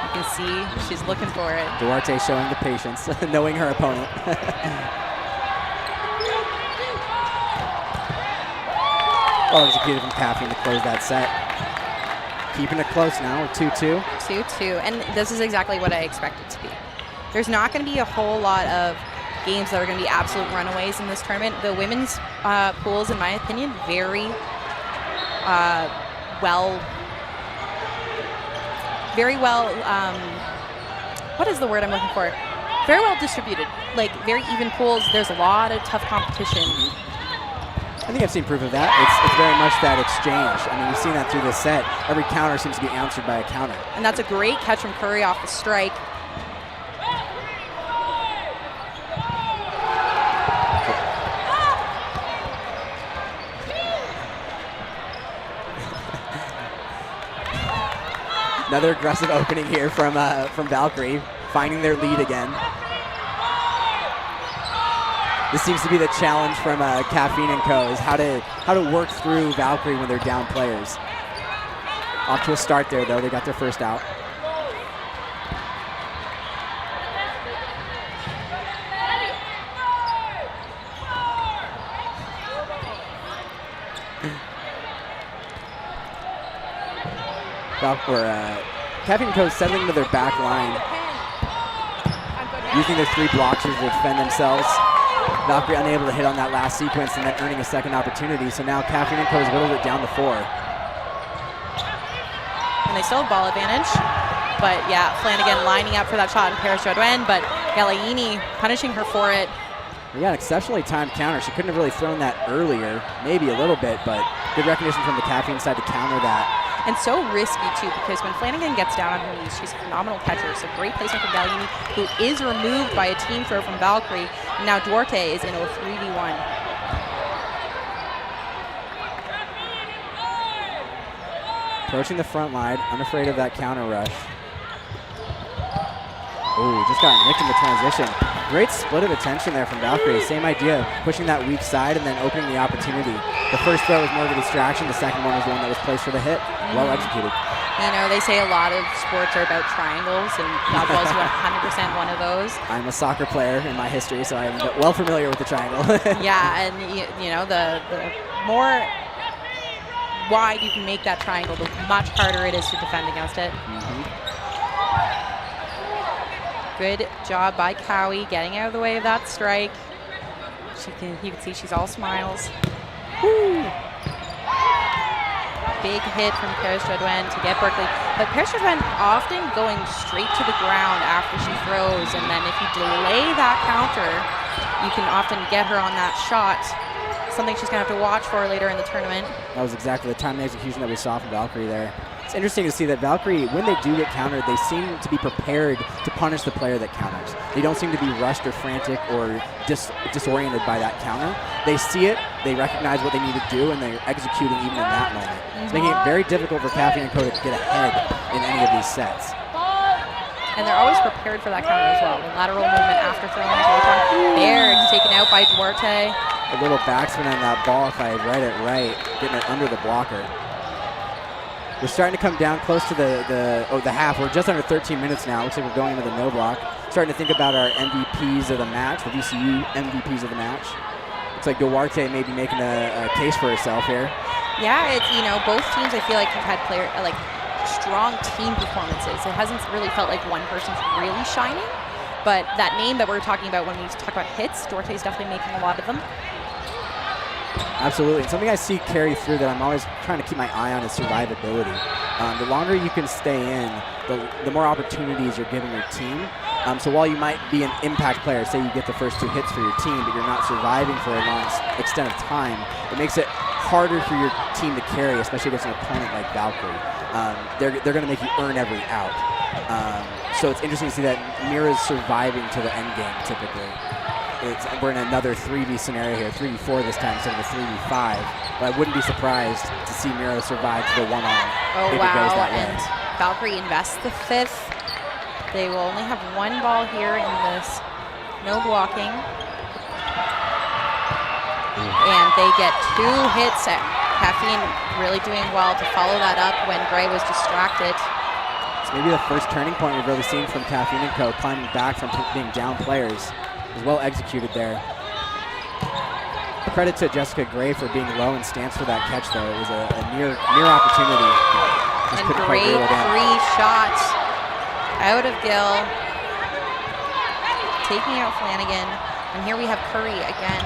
You can see she's looking for it. Duarte showing the patience, knowing her opponent. Well executed from Caffeine to close that set. Keeping it close now, 2-2. 2-2, and this is exactly what I expected to be. There's not going to be a whole lot of games that are going to be absolute runaways in this tournament. The women's pools, in my opinion, very well, what is the word I'm looking for? Very well distributed, like very even pools. There's a lot of tough competition. I think I've seen proof of that. It's very much that exchange. I mean, you've seen that through this set. Every counter seems to be answered by a counter. And that's a great catch from Curry off the strike. Another aggressive opening here from Valkyrie, finding their lead again. This seems to be the challenge from Caffeine & Co. is how to work through Valkyrie when they're down players. Off to a start there, though. They got their first out. Caffeine & Co. settling into their back line, using their 3 blockers to defend themselves. Valkyrie unable to hit on that last sequence and then earning a second opportunity. So now Caffeine & Co. has whittled it down to 4. And they still have ball advantage. But yeah, Flanagan lining up for that shot in Paris Jodwen, but Galaini punishing her for it. We got an exceptionally timed counter. She couldn't have really thrown that earlier, maybe a little bit, but good recognition from the Caffeine side to counter that. And so risky, too, because when Flanagan gets down on her knees, she's a phenomenal catcher. So great placement from Galaini, who is removed by a team throw from Valkyrie. And now Duarte is in a 3v1. Approaching the front line, unafraid of that counter rush. Ooh, just got nicked in the transition. Great split of attention there from Valkyrie. Same idea, pushing that weak side and then opening the opportunity. The first throw was more of a distraction. The second one was the one that was placed for the hit. Well executed. You know, they say a lot of sports are about triangles, and dodgeball is 100% one of those. I'm a soccer player in my history, so I'm well familiar with the triangle. Yeah, and you know, the more wide you can make that triangle, the much harder it is to defend against it. Good job by Cowie getting out of the way of that strike. You can see she's all smiles. Woo. Big hit from Paris Jodwen to get Berkeley. But Paris Jodwen often going straight to the ground after she throws, and then if you delay that counter, you can often get her on that shot. Something she's going to have to watch for later in the tournament. That was exactly the time and execution that we saw from Valkyrie there. It's interesting to see that Valkyrie, when they do get countered, they seem to be prepared to punish the player that counters. They don't seem to be rushed or frantic or disoriented by that counter. They see it, they recognize what they need to do, and they're executing even in that moment. It's making it very difficult for Caffeine & Co. to get ahead in any of these sets. And they're always prepared for that counter as well. The lateral movement after throwing. There, it's taken out by Duarte. A little backspin on that ball, if I read it right, getting it under the blocker. We're starting to come down close to the half. We're just under 13 minutes now. Looks like we're going into the no block. Starting to think about our MVPs of the match, the VCU MVPs of the match. Looks like Duarte may be making a case for herself here. Yeah, it's, you know, both teams I feel like have had strong team performances. It hasn't really felt like one person's really shining, but that name that we're talking about when we talk about hits, Duarte's definitely making a lot of them. Absolutely. And something I see carry through that I'm always trying to keep my eye on is survivability. The longer you can stay in, the more opportunities you're giving your team. So while you might be an impact player, say you get the first 2 hits for your team, but you're not surviving for a long extent of time, it makes it harder for your team to carry, especially against an opponent like Valkyrie. They're going to make you earn every out. So it's interesting to see that Mira's surviving to the end game typically. We're in another 3v scenario here, 3v4 this time instead of a 3v5. But I wouldn't be surprised to see Mira survive to the one-on. Oh, if wow. It goes that way. And Valkyrie invests the 5th. They will only have 1 ball here in this no blocking. and they get 2 hits at Caffeine really doing well to follow that up when Gray was distracted. It's maybe the first turning point we've really seen from Caffeine & Co. climbing back from being down players. It was well executed there. Credit to Jessica Gray for being low in stance for that catch, though. It was a near opportunity. Just And couldn't quite great reel it in. free shot out of Gill, taking out Flanagan. And here we have Curry again.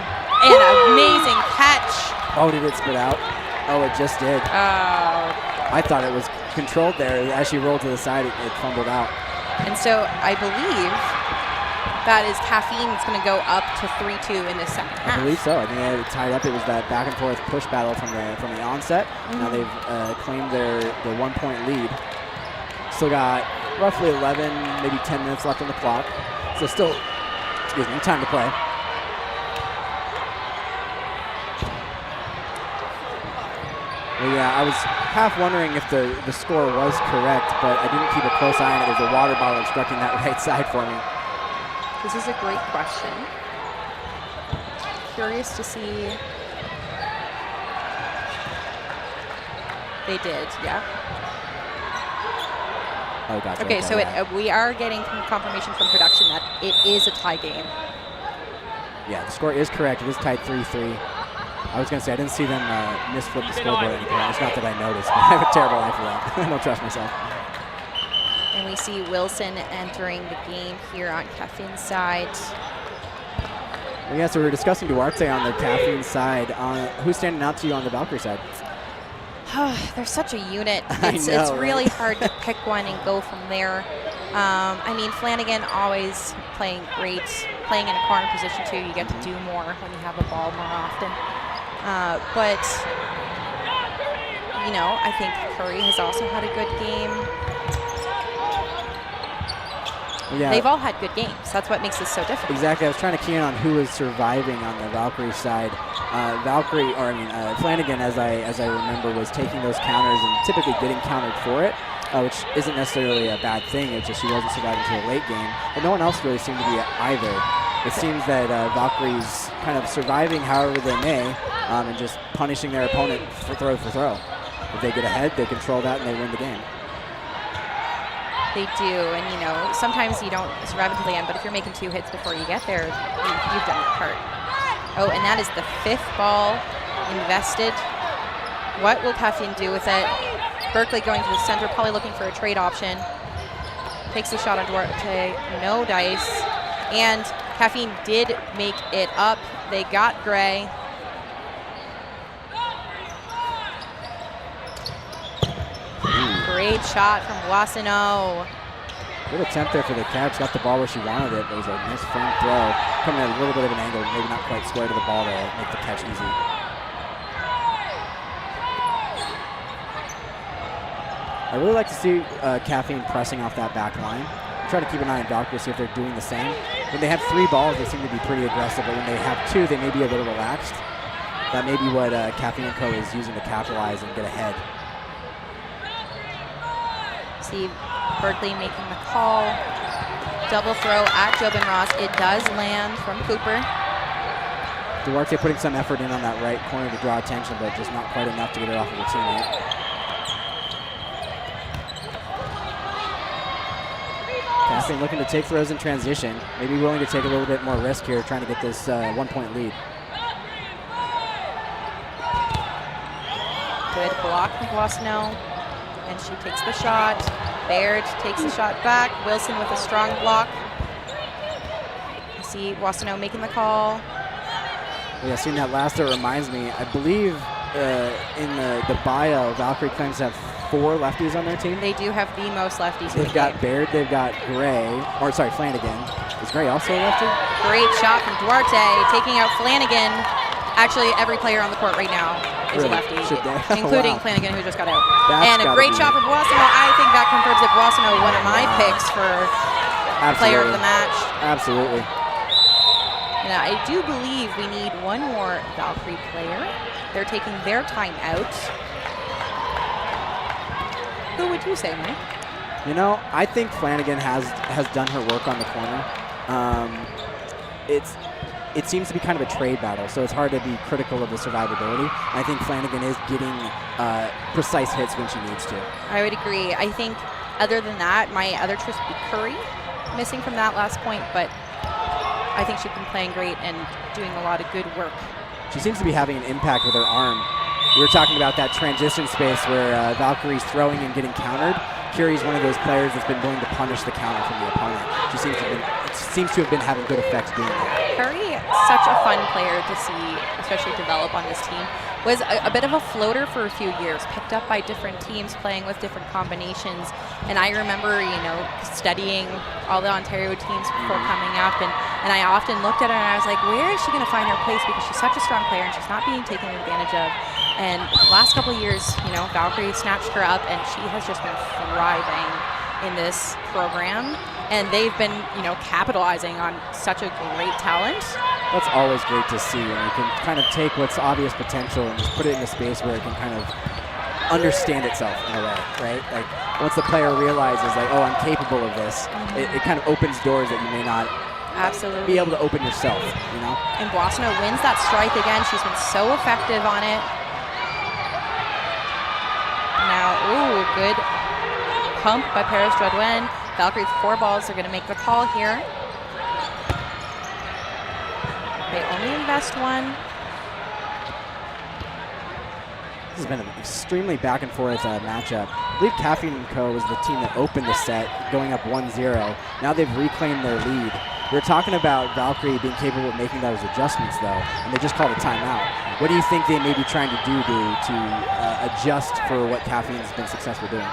An amazing catch. Oh, did it spit out? Oh, it just did. Oh. I thought it was controlled there. As she rolled to the side, it fumbled out. And so I believe that is Caffeine is going to go up to 3-2 in the second half. I believe so. I think they had it tied up. It was that back and forth push battle from the onset. Now they've claimed their 1-point lead. Still got roughly 11, maybe 10 minutes left on the clock. So still, time to play. Well, yeah, I was half wondering if the score was correct, but I didn't keep a close eye on it. There's a water bottle obstructing that right side for me. This is a great question. Curious to see. They did, yeah. Oh, gotcha. Okay, so we are getting confirmation from production that it is a tie game. Yeah, the score is correct. It is tied 3-3. I was going to say, I didn't see them misflip the scoreboard or anything. It's not that I noticed, but I have a terrible eye for that. I don't trust myself. And we see Wilson entering the game here on Caffeine's side. Well, yeah, so we were discussing Duarte on the Caffeine side. Who's standing out to you on the Valkyrie side? They're such a unit. I It's know, really right? hard to pick one and go from there. I mean, Flanagan always playing great, playing in a corner position too. You get to do more when you have a ball more often. But, you know, I think Curry has also had a good game. Yeah. They've all had good games. That's what makes this so difficult. Exactly. I was trying to key in on who was surviving on the Valkyrie side. Flanagan, as I remember, was taking those counters and typically getting countered for it, which isn't necessarily a bad thing. It's just he wasn't surviving to a late game. But no one else really seemed to be either. It seems that Valkyrie's kind of surviving however they may and just punishing their opponent for throw. If they get ahead, they control that and they win the game. They do, and you know, sometimes you don't survive until the end, but if you're making 2 hits before you get there, you've done your part. Oh, and that is the 5th ball invested. What will Caffeine do with it? Berkeley going to the center, probably looking for a trade option. Takes the shot on Duarte, no dice. And Caffeine did make it up. They got Gray. Great shot from Boissonneau. Good attempt there for the catch. Got the ball where she wanted it. It was a nice firm throw. Coming at a little bit of an angle, maybe not quite square to the ball to make the catch easy. I really like to see Caffeine pressing off that back line. Try to keep an eye on Doctor to see if they're doing the same. When they have 3 balls, they seem to be pretty aggressive, but when they have 2, they may be a little relaxed. That may be what Caffeine & Co. is using to capitalize and get ahead. See Berkeley making the call. Double throw at Jobin Ross. It does land from Cooper. Duarte putting some effort in on that right corner to draw attention, but just not quite enough to get it off of her teammate. Caffeine looking to take throws in transition. Maybe willing to take a little bit more risk here, trying to get this 1-point lead. Good block from Boissonneau. And she takes the shot. Baird takes the shot back. Wilson with a strong block. I see Boissonneau making the call. Yeah, seeing that last throw reminds me, I believe in the bio, Valkyrie claims to have 4 lefties on their team. They do have the most lefties in They've the got game. Baird, they've got Gray, or sorry, Flanagan. Is Gray also a lefty? Great shot from Duarte, taking out Flanagan. Actually, every player on the court right now is Really? a lefty, Should they? including Wow. Flanagan, who just got out. That's And a gotta great be- shot from Boissonneau. I think that confirms that Boissonneau, one of my picks for player of the match. Absolutely. Now, I do believe we need one more Valkyrie player. They're taking their time out. Who would you say, Mike? You know, I think Flanagan has done her work on the corner. it seems to be kind of a trade battle, so it's hard to be critical of the survivability. And I think Flanagan is getting precise hits when she needs to. I would agree. I think other than that, my other choice would be Curry, missing from that last point, but I think she's been playing great and doing a lot of good work. She seems to be having an impact with her arm. We were talking about that transition space where Valkyrie's throwing and getting countered. Curie's one of those players that's been willing to punish the counter from the opponent. She seems to have been having good effects doing that. Curry, such a fun player to see, especially develop on this team. Was a bit of a floater for a few years, picked up by different teams, playing with different combinations. And I remember, studying all the Ontario teams before coming up, and I often looked at her and I was like, where is she going to find her place? Because she's such a strong player and she's not being taken advantage of. And the last couple of years, Valkyrie snatched her up, and she has just been thriving in this program. And they've been, capitalizing on such a great talent. That's always great to see when you can kind of take what's obvious potential and just put it in a space where it can kind of understand itself in a way, right? Like once the player realizes, like, oh, I'm capable of this, it kind of opens doors that you may not absolutely be able to open yourself, And Boissonneau wins that strike again. She's been so effective on it. Now, good pump by Paris Drouin. Valkyrie with 4 balls. They're going to make the call here. They only invest 1. This has been an extremely back and forth matchup. I believe Caffeine & Co. was the team that opened the set, going up 1-0. Now they've reclaimed their lead. We were talking about Valkyrie being capable of making those adjustments, though, and they just called a timeout. What do you think they may be trying to do to adjust for what Caffeine's been successful doing?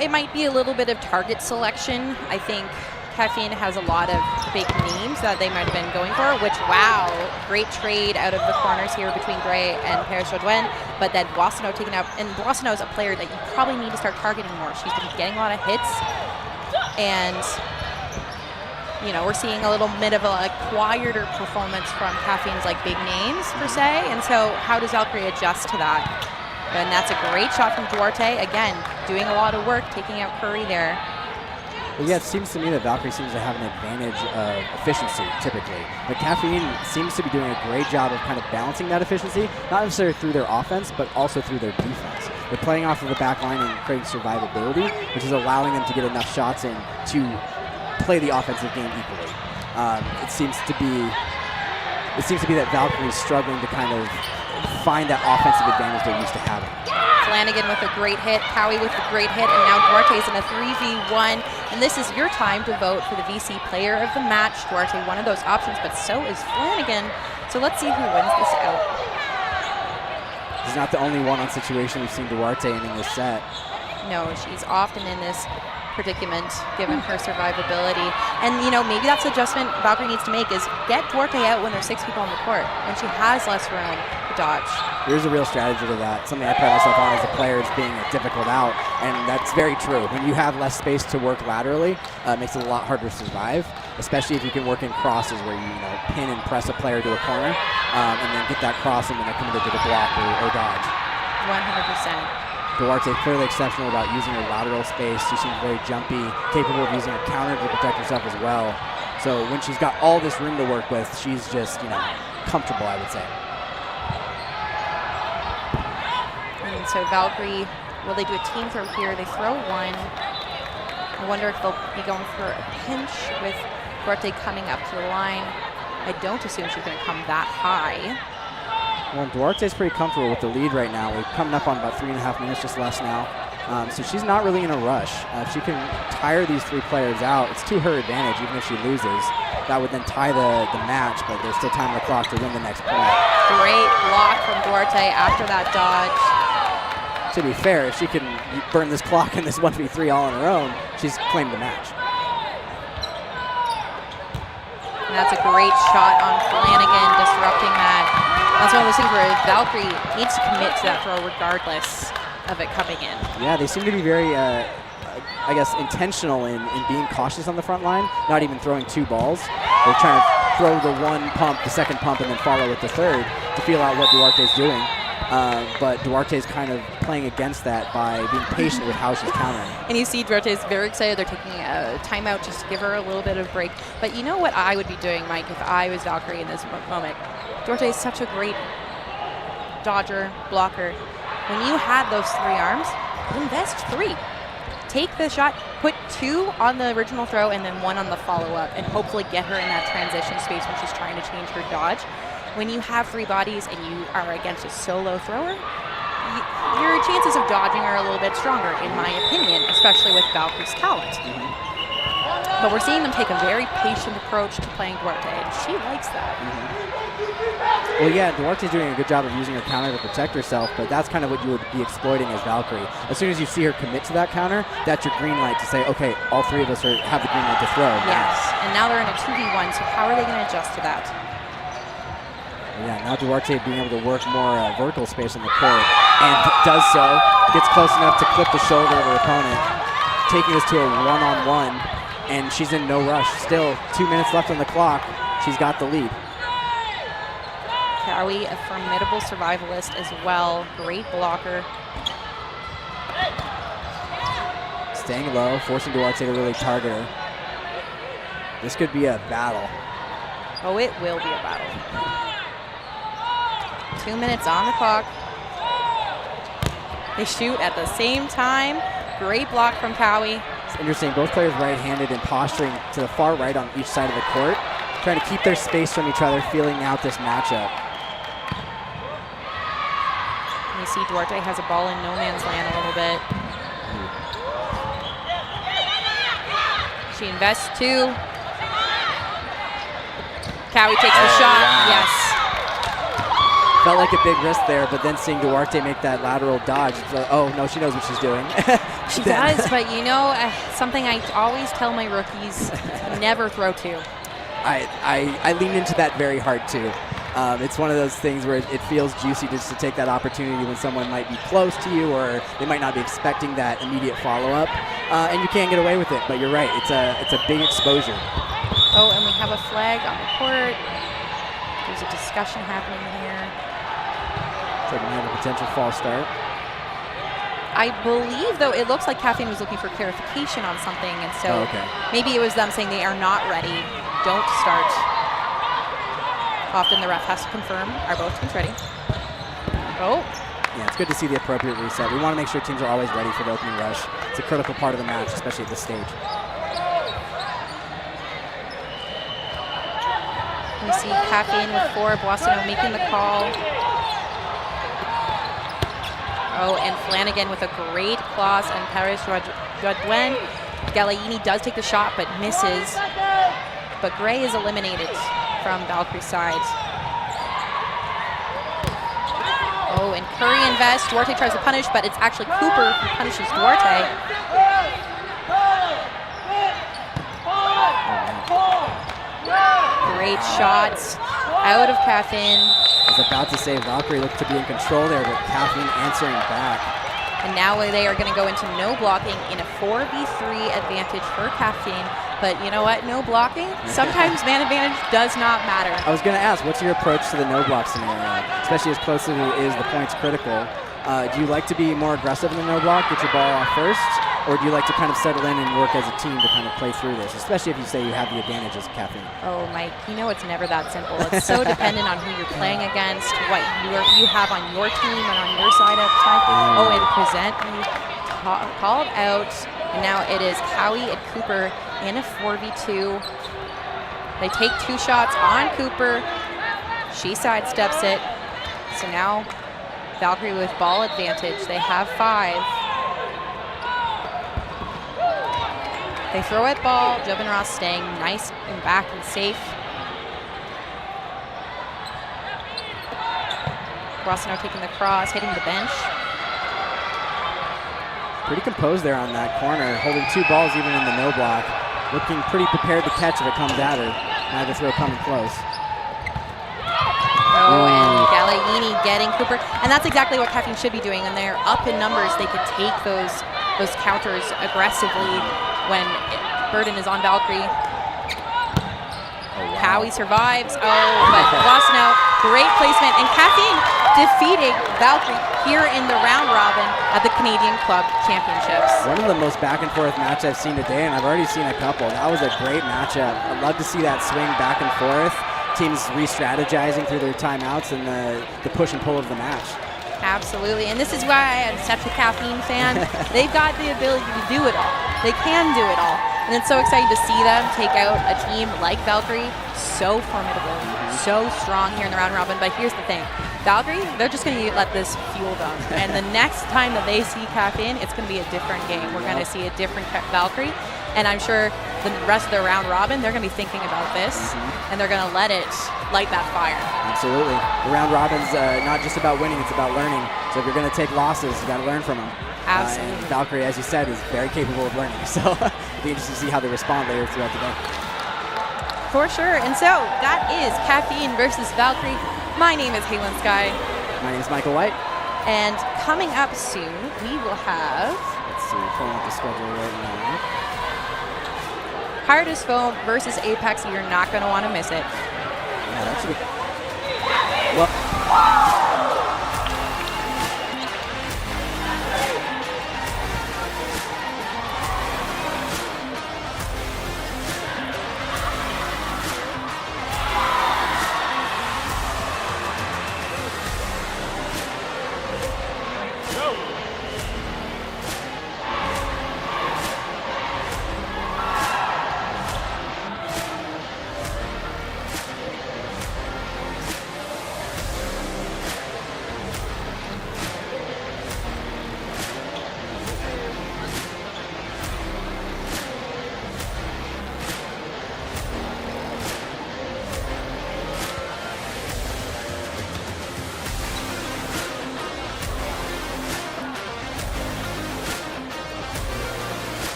It might be a little bit of target selection. I think Caffeine has a lot of big names that they might have been going for, which, wow, great trade out of the corners here between Gray and Paris Drouin, but then Boissonneau taken out, and Boissonneau is a player that you probably need to start targeting more. She's been getting a lot of hits, and we're seeing a little bit of a quieter performance from Caffeine's big names per se, and so how does Valkyrie adjust to that? And that's a great shot from Duarte, again, doing a lot of work, taking out Curry there. Well, yeah, it seems to me that Valkyrie seems to have an advantage of efficiency, typically. But Caffeine seems to be doing a great job of kind of balancing that efficiency, not necessarily through their offense, but also through their defense. They're playing off of the back line and creating survivability, which is allowing them to get enough shots in to play the offensive game equally. It seems to be that Valkyrie's struggling to kind of find that offensive advantage they're used to having. Flanagan with a great hit, Cowie with a great hit, and now Duarte's in a 3v1. And this is your time to vote for the VC Player of the Match. Duarte, one of those options, but so is Flanagan. So let's see who wins this out. He's not the only one-on situation we've seen Duarte in this set. No, she's often in this predicament given her survivability. And maybe that's the adjustment Valkyrie needs to make, is get Duarte out when there's 6 people on the court, when she has less room to dodge. There's a real strategy to that. Something I pride myself on as a player is being a difficult out, and that's very true. When you have less space to work laterally, it makes it a lot harder to survive, especially if you can work in crosses where you pin and press a player to a corner, and then get that cross and then they're committed to the block or dodge. 100%. Duarte clearly exceptional about using her lateral space. She seems very jumpy, capable of using her counter to protect herself as well. So when she's got all this room to work with, she's just, comfortable, I would say. And so Valkyrie, will they do a team throw here? They throw 1. I wonder if they'll be going for a pinch with Duarte coming up to the line. I don't assume she's going to come that high. Well, Duarte's pretty comfortable with the lead right now. We're coming up on about 3.5 minutes, just less now. So she's not really in a rush. If she can tire these 3 players out, it's to her advantage, even if she loses. That would then tie the match, but there's still time on the clock to win the next point. Great block from Duarte after that dodge. To be fair, if she can burn this clock in this 1v3 all on her own, she's claimed the match. And that's a great shot on Flanagan, disrupting that. That's one of those things where Valkyrie needs to commit to that throw regardless of it coming in. Yeah, they seem to be very, intentional in being cautious on the front line, not even throwing 2 balls. They're trying to throw the 1 pump, the 2nd pump, and then follow with the 3rd to feel out what Duarte's doing. but Duarte's kind of playing against that by being patient with how she's countering. And you see Duarte is very excited. They're taking a timeout just to give her a little bit of break. But you know what I would be doing, Mike, if I was Valkyrie in this moment? Duarte is such a great dodger, blocker. When you have those 3 arms, invest 3. Take the shot, put 2 on the original throw and then 1 on the follow-up, and hopefully get her in that transition space when she's trying to change her dodge. When you have 3 bodies and you are against a solo thrower, your chances of dodging are a little bit stronger, in my opinion, especially with Valkyrie's talent. But we're seeing them take a very patient approach to playing Duarte, and she likes that. Well, yeah, Duarte's doing a good job of using her counter to protect herself, but that's kind of what you would be exploiting as Valkyrie. As soon as you see her commit to that counter, that's your green light to say, okay, all 3 of us have the green light to throw. Yes, and now they're in a 2v1, so how are they going to adjust to that? Yeah, now Duarte being able to work more vertical space on the court, and does so, gets close enough to clip the shoulder of her opponent, taking this to a one-on-one, and she's in no rush. Still 2 minutes left on the clock. She's got the lead. Cowie, a formidable survivalist as well. Great blocker. Staying low, forcing Duarte to really target her. This could be a battle. Oh, it will be a battle. 2 minutes on the clock. They shoot at the same time. Great block from Cowie. It's interesting, both players right-handed and posturing to the far right on each side of the court, trying to keep their space from each other, feeling out this matchup. You see Duarte has a ball in no man's land a little bit. She invests 2. Cowie takes the shot. Wow. Yes. Felt like a big risk there, but then seeing Duarte make that lateral dodge, it's like, oh, no, she knows what she's doing. She does, but you know, something I always tell my rookies, never throw 2. I lean into that very hard, too. It's one of those things where it feels juicy just to take that opportunity when someone might be close to you or they might not be expecting that immediate follow-up, and you can't get away with it. But you're right, it's a big exposure. Oh, and we have a flag on the court. There's a discussion happening here. So we have a potential false start. I believe, though, it looks like Caffeine was looking for clarification on something, and so maybe it was them saying they are not ready, don't start. Often the ref has to confirm, are both teams ready? Oh. Yeah, it's good to see the appropriate reset. We want to make sure teams are always ready for the opening rush. It's a critical part of the match, especially at this stage. We see Caffeine with 4, Boissonneau making the call. Oh, and Flanagan with a great cross, and Paris Jadouin. Galaini does take the shot, but misses. But Gray is eliminated from Valkyrie's side. Oh, and Curry invests. Duarte tries to punish, but it's actually Cooper who punishes Duarte. Great shots out of Caffeine. I was about to say Valkyrie looked to be in control there, but Caffeine answering back. And now they are going to go into no blocking in a 4v3 advantage for Caffeine. But you know what? No blocking? Sometimes man advantage does not matter. I was going to ask, what's your approach to the no block scenario? Especially as close as it is, the point's critical. Do you like to be more aggressive in the no block, get your ball off first? Or do you like to kind of settle in and work as a team to kind of play through this, especially if you say you have the advantage as Caffeine? Oh, Mike, you know it's never that simple. It's so dependent on who you're playing against, what you have on your team and on your side of the time. Oh, and Present called out, and now it is Cowie and Cooper in a 4v2. They take 2 shots on Cooper. She sidesteps it. So now Valkyrie with ball advantage. They have 5. They throw at ball. Jobin Ross staying nice and back and safe. Boissonneau taking the cross, hitting the bench. Pretty composed there on that corner, holding 2 balls even in the no block. Looking pretty prepared to catch if it comes at her. Now the throw coming close. Oh, and Galaini getting Cooper. And that's exactly what Caffeine should be doing. When they're up in numbers, they could take those counters aggressively when burden is on Valkyrie. Cowie survives. Oh, but Boissonneau Great placement. And Caffeine defeating Valkyrie here in the round robin at the Canadian Club Championships. One of the most back and forth matches I've seen today, and I've already seen a couple. That was a great matchup. I'd love to see that swing back and forth. Teams re-strategizing through their timeouts and the push and pull of the match. Absolutely, and this is why I'm such a Caffeine fan. They've got the ability to do it all. They can do it all. And it's so exciting to see them take out a team like Valkyrie. So formidable, so strong here in the round robin. But here's the thing. Valkyrie, they're just going to let this fuel them. And the next time that they see Caffeine, it's going to be a different game. We're going to see a different Valkyrie. And I'm sure the rest of the round robin, they're going to be thinking about this, and they're going to let it light that fire. Absolutely. The round robin's not just about winning, it's about learning. So if you're going to take losses, you got to learn from them. Absolutely. And Valkyrie, as you said, is very capable of learning. So it'll be interesting to see how they respond later throughout the day. For sure. And so that is Caffeine versus Valkyrie. My name is Halen Sky. My name is Michael White. And coming up soon, we will have... Let's see, pulling up the schedule right now. Hardest Foam versus Apex. You're not going to want to miss it. Yeah, that should be... Well...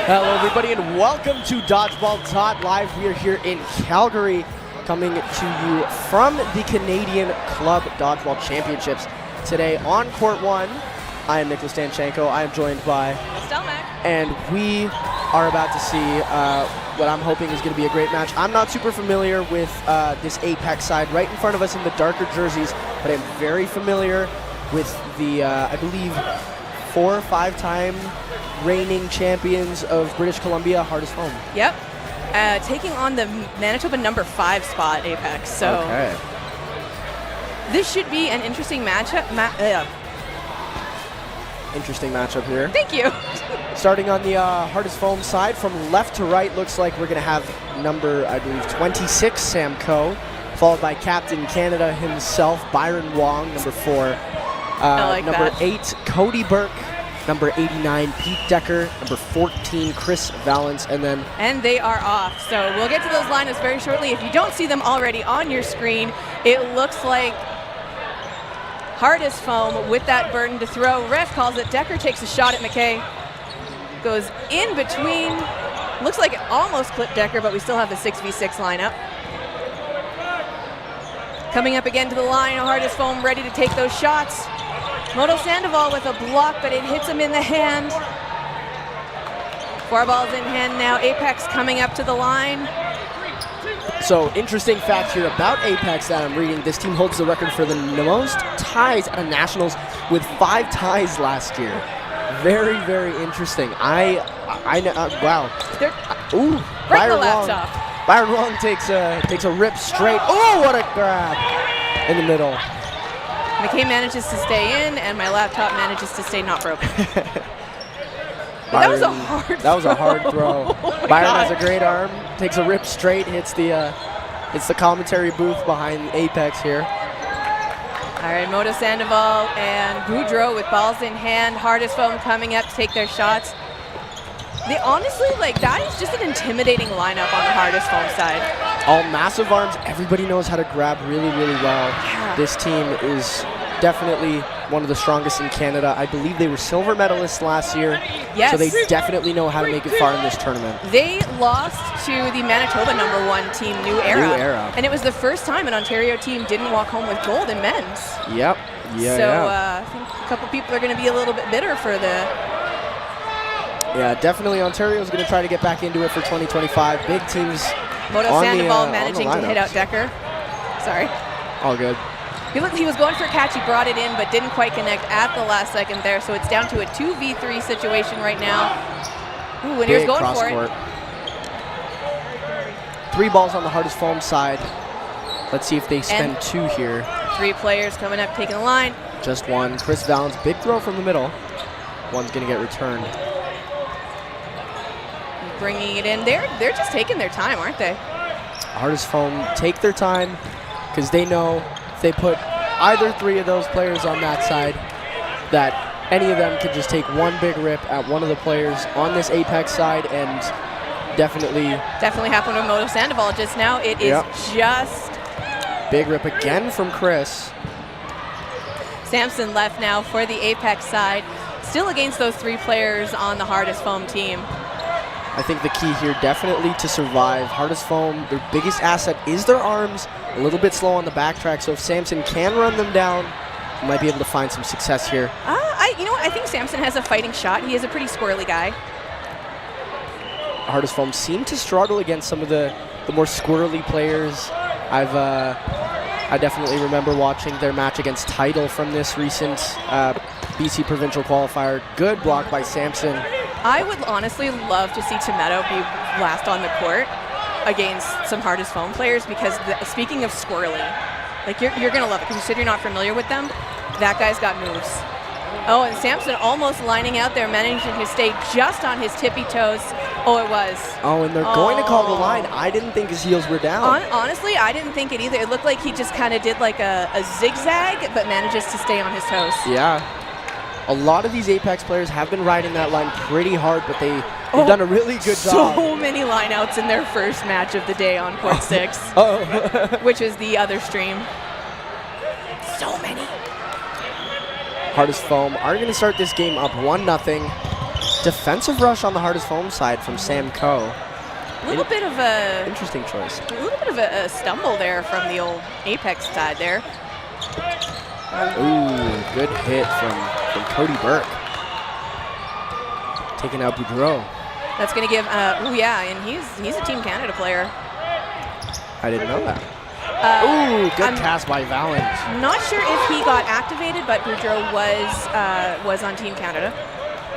Hello, everybody, and welcome to Dodgeball Tot Live. We are here in Calgary, coming to you from the Canadian Club Dodgeball Championships. Today on Court 1, I am Nicholas Danchenko. I am joined by Stelmack. and we are about to see what I'm hoping is going to be a great match. I'm not super familiar with this Apex side right in front of us in the darker jerseys, but I'm very familiar with the, I believe, 4 or 5 time reigning champions of British Columbia, Hardest Home. Yep. Taking on the Manitoba number 5 spot, Apex. So Okay. this should be an interesting matchup. Interesting matchup here. Thank you. Starting on the Hardest Foam side, from left to right, looks like we're going to have number, I believe, 26, Sam Coe, followed by Captain Canada himself, Byron Wong, number 4. I like number that. 8, Cody Burke. Number 89, Pete Decker. Number 14, Chris Valance. And then And they are off. So we'll get to those lineups very shortly. If you don't see them already on your screen, it looks like Hardest Foam with that burden to throw. Ref calls it. Decker takes a shot at McKay. Goes in between. Looks like it almost clipped Decker, but we still have the 6v6 lineup. Coming up again to the line, Hardest Foam ready to take those shots. Moto Sandoval with a block, but it hits him in the hand. 4 balls in hand now. Apex coming up to the line. So, interesting fact here about Apex that I'm reading. This team holds the record for the most ties at a Nationals with 5 ties last year. Very, very interesting. Wow. They're Ooh, right in the Byron Wong. laptop. Byron Wong takes a rip straight. Oh, what a grab in the middle. McKay manages to stay in, and my laptop manages to stay not broken. That was a hard throw. Oh my Byron God. has a great arm, takes a rip straight, hits the commentary booth behind Apex here. All right, Moto Sandoval and Boudreau with balls in hand. Hardest Foam coming up to take their shots. They honestly, that is just an intimidating lineup on the Hardest Foam side. All massive arms. Everybody knows how to grab really, really well. Yeah. This team is definitely one of the strongest in Canada. I believe they were silver medalists last year. Yes. So they definitely know how to make it far in this tournament. They lost to the Manitoba number 1 team, New Era. New Era. And it was the first time an Ontario team didn't walk home with gold in men's. Yep. Yeah. So I think a couple people are going to be a little bit bitter for the... Yeah, definitely Ontario's going to try to get back into it for 2025. Big teams. Moto on Sandoval the managing to hit lineups. out Decker. Sorry. All good. He was going for a catch. He brought it in, but didn't quite connect at the last second there. So it's down to a 2v3 situation right now. Ooh, Winnier's Big going cross for court. it. 3 balls on the Hardest Foam side. Let's see if they spend And 2 here. 3 players coming up, taking the line. Just 1. Chris Valance, big throw from the middle. One's going to get returned. Bringing it in. They're just taking their time, aren't they? Hardest Foam take their time because they know if they put either 3 of those players on that side, that any of them could just take one big rip at one of the players on this Apex side, and definitely happened with Moto Sandoval just now. It is just big rip again from Chris. Samson left now for the Apex side. Still against those 3 players on the Hardest Foam team. I think the key here definitely to survive. Hardest Foam, their biggest asset is their arms. A little bit slow on the backtrack, so if Samson can run them down, he might be able to find some success here. You know what? I think Samson has a fighting shot. He is a pretty squirrely guy. Hardest Foam seem to struggle against some of the more squirrely players. I definitely remember watching their match against Tidal from this recent BC Provincial qualifier. Good block by Samson. I would honestly love to see Tometto be last on the court against some Hardest Foam players, because speaking of squirrely, you're going to love it because you said you're not familiar with them. That guy's got moves. Oh, and Samson almost lining out there, managing to stay just on his tippy toes. Oh, it was. Oh, and they're going to call the line. I didn't think his heels were down. Honestly, I didn't think it either. It looked like he just kind of did like a zigzag, but manages to stay on his toes. Yeah. A lot of these Apex players have been riding that line pretty hard, but they've done a really good job. So many lineouts in their first match of the day on Court 6, which is the other stream. So many. Hardest Foam are going to start this game up 1-0. Defensive rush on the hardest foam side from Sam Coe. A little bit of a Interesting choice. a stumble there from the old Apex side there. Ooh, good hit from Cody Burke. Taking out Boudreau. That's going to give, oh yeah, and he's a Team Canada player. I didn't know that. Ooh, good I'm cast by Valent. not sure if he got activated, but Boudreau was on Team Canada.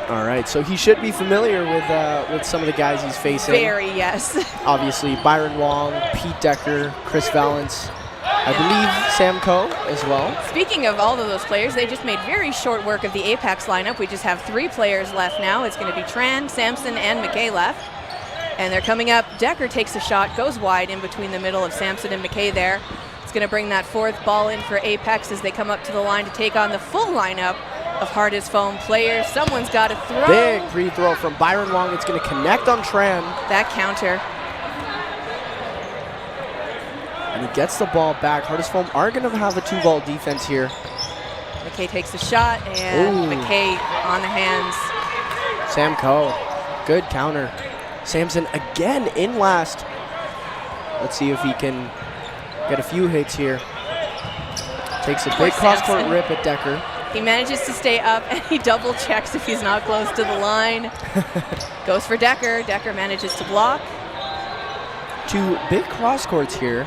All right, so he should be familiar with some of the guys he's facing. Very, yes. Obviously, Byron Wong, Pete Decker, Chris Valence, I believe Sam Coe as well. Speaking of all of those players, they just made very short work of the Apex lineup. We just have 3 players left now. It's going to be Tran, Samson, and McKay left. And they're coming up. Decker takes a shot, goes wide in between the middle of Samson and McKay there. It's going to bring that 4th ball in for Apex as they come up to the line to take on the full lineup of hardest foam players. Someone's got to throw. Big free throw from Byron Wong. It's going to connect on Tran. That counter. And he gets the ball back. Hardest foam are going to have a 2-ball defense here. McKay takes the shot, and Ooh. McKay on the hands. Sam Coe, good counter. Samson again in last. Let's see if he can get a few hits here. Takes a big cross-court Samson. rip at Decker. He manages to stay up, and he double checks if he's not close to the line. Goes for Decker. Decker manages to block. 2 big cross courts here.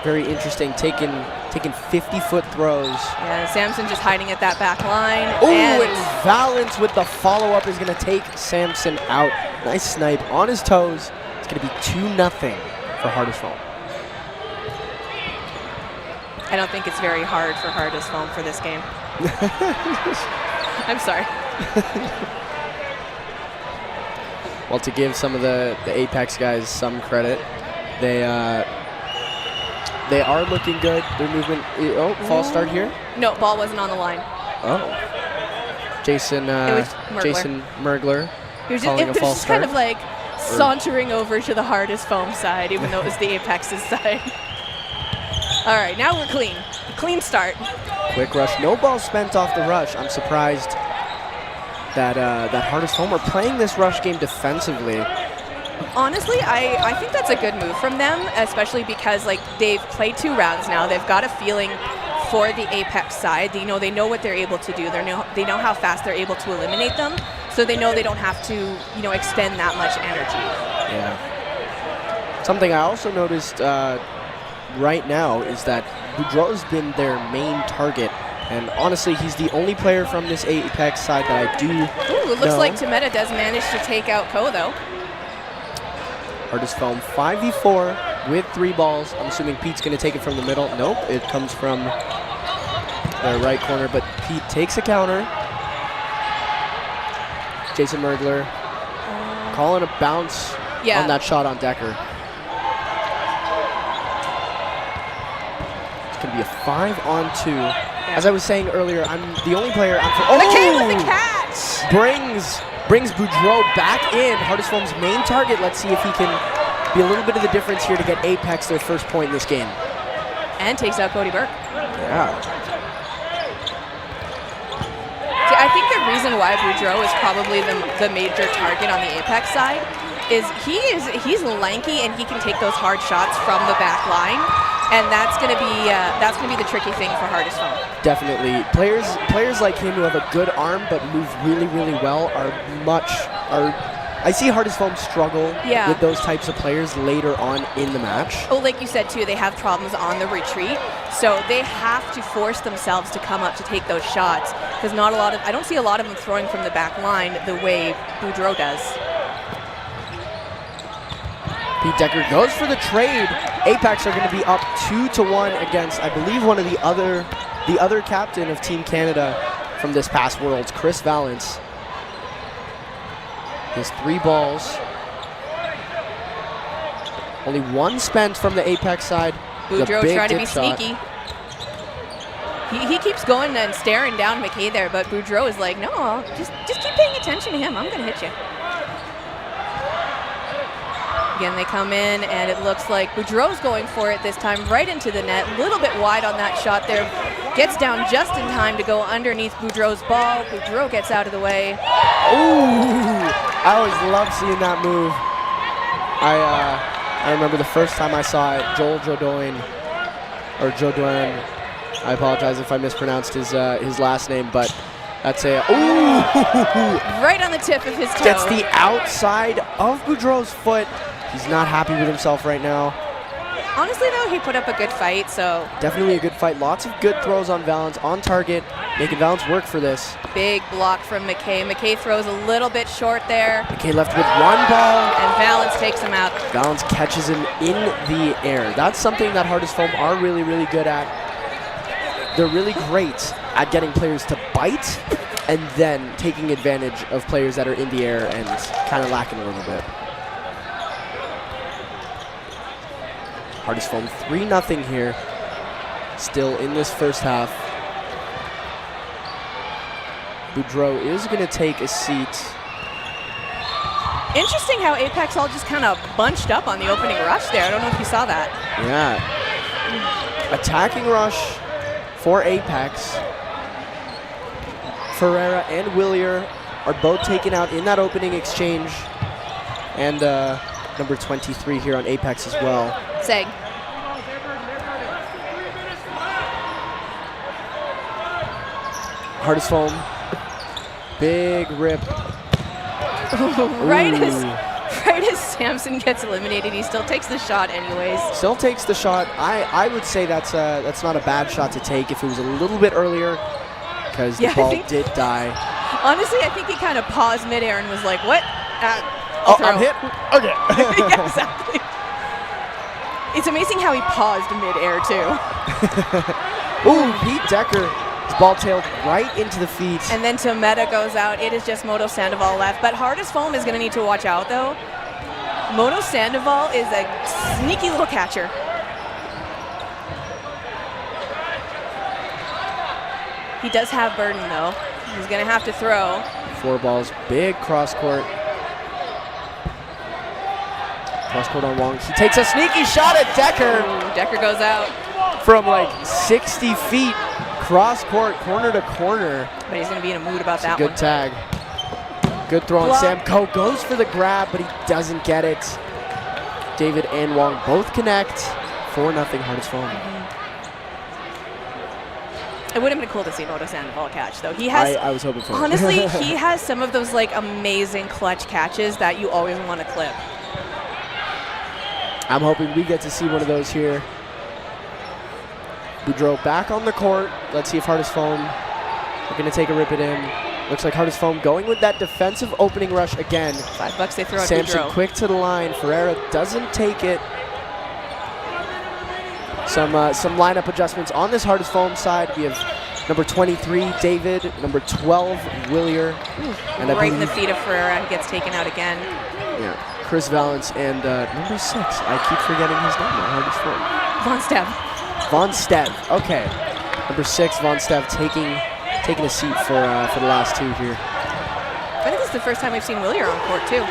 Very interesting, taking 50-foot throws. Yeah, Samson just hiding at that back line. Oh, and and Valence with the follow-up is going to take Samson out. Nice snipe on his toes. It's going to be 2-0 for hardest foam. I don't think it's very hard for hardest foam for this game. I'm sorry. Well, to give some of the Apex guys some credit, they are looking good. Their movement. Oh, false start here. No, ball wasn't on the line. Oh, Jason. was Mergler. Jason Mergler. He was Calling just, a false just kind start. of like sauntering over to the hardest foam side, even though it was the Apex's side. All right, now we're clean. Clean start. Quick rush. No ball spent off the rush. I'm surprised that hardest foam are playing this rush game defensively. Honestly, I think that's a good move from them, especially because like they've played 2 rounds now. They've got a feeling for the Apex side. They know what they're able to do. They know how fast they're able to eliminate them. So they know they don't have to expend that much energy. Yeah. Something I also noticed right now is that Boudreau's been their main target. And honestly, he's the only player from this Apex side that I do Ooh, it looks know. like Tameta does manage to take out Ko, though. Hardest foam 5v4 with 3 balls. I'm assuming Pete's going to take it from the middle. Nope, it comes from the right corner, but Pete takes a counter. Jason Mergler calling a bounce on that shot on Decker. It's going to be a 5-on-2. Yeah. As I was saying earlier, I'm the only player. McKay with the catch! Brings Boudreau back in. Hardest foam's main target. Let's see if he can be a little bit of the difference here to get Apex their first point in this game. And takes out Cody Burke. Yeah. See, I think the reason why Boudreau is probably the major target on the Apex side is he's lanky and he can take those hard shots from the back line, and that's gonna be the tricky thing for hardest foam. Definitely, players like him who have a good arm but move really, really well I see hardest foam struggle with those types of players later on in the match. Oh, like you said too, they have problems on the retreat, so they have to force themselves to come up to take those shots because I don't see a lot of them throwing from the back line the way Boudreau does. Pete Decker goes for the trade. Apex are going to be up 2-1 against, I believe, one of the other captain of Team Canada from this past Worlds, Chris Valence. His 3 balls. Only 1 spent from the Apex side. Boudreau trying to be shot. sneaky. He keeps going and staring down McKay there, but Boudreau is like, no, just keep paying attention to him. I'm going to hit you. Again, they come in, and it looks like Boudreau's going for it this time, right into the net. A little bit wide on that shot there. Gets down just in time to go underneath Boudreau's ball. Boudreau gets out of the way. Ooh! I always love seeing that move. I remember the first time I saw it, Joel Jodoin, or Jodoin. I apologize if I mispronounced his last name, but that's a ooh! Right on the tip of his toe. Gets the outside of Boudreau's foot. He's not happy with himself right now. Honestly, though, he put up a good fight, so. Definitely a good fight. Lots of good throws on Valens, on target, making Valens work for this. Big block from McKay. McKay throws a little bit short there. McKay left with one ball. And Valens takes him out. Valens catches him in the air. That's something that Hardest Foam are really, really good at. They're really great at getting players to bite and then taking advantage of players that are in the air and kind of lacking a little bit. Hardest Foam 3-0 here, still in this first half. Boudreau is going to take a seat. Interesting how Apex all just kind of bunched up on the opening rush there. I don't know if you saw that. Yeah. Attacking rush for Apex. Ferreira and Willier are both taken out in that opening exchange. And number 23 here on Apex as well. Seg. Hardest Foam. Big rip. Right as Samson gets eliminated, he still takes the shot anyways. Still takes the shot. I would say that's not a bad shot to take if it was a little bit earlier, because the ball did die. Honestly, I think he kind of paused midair and was like, what? I'm hit? Okay. Yeah, exactly. It's amazing how he paused midair, too. Ooh, Pete Decker. His ball tailed right into the feet. And then Tometa goes out. It is just Moto Sandoval left. But Hardest Foam is going to need to watch out, though. Moto Sandoval is a sneaky little catcher. He does have burden, though. He's going to have to throw. 4 balls, big cross court. Cross court on Wong. He takes a sneaky shot at Decker. Ooh, Decker goes out. From like 60 feet, cross court, corner to corner. But he's going to be in a mood about that Good one. tag. Good throw on Sam Coe. Goes for the grab, but he doesn't get it. David and Wong both connect. 4-0 Hardest Foam. It would have been cool to see Moto Sandoval catch, though. He has. I was hoping for it. Honestly, he has some of those like amazing clutch catches that you always want to clip. I'm hoping we get to see one of those here. Boudreau back on the court. Let's see if Hardest Foam are going to take a rip at him. Looks like Hardest Foam going with that defensive opening rush again. $5 they throw at Samson Boudreau. quick to the line. Ferreira doesn't take it. Some lineup adjustments on this Hardest Foam side. We have number 23, David, number 12, Willier. And right in the feet of Ferreira. He gets taken out again. Yeah, Chris Valens and number 6. I keep forgetting his name at Hardest Foam. Von Stev. Von Stev. Okay, number 6, Von Stev taking a seat for the last 2 here. I think this is the first time we've seen Willier on court too.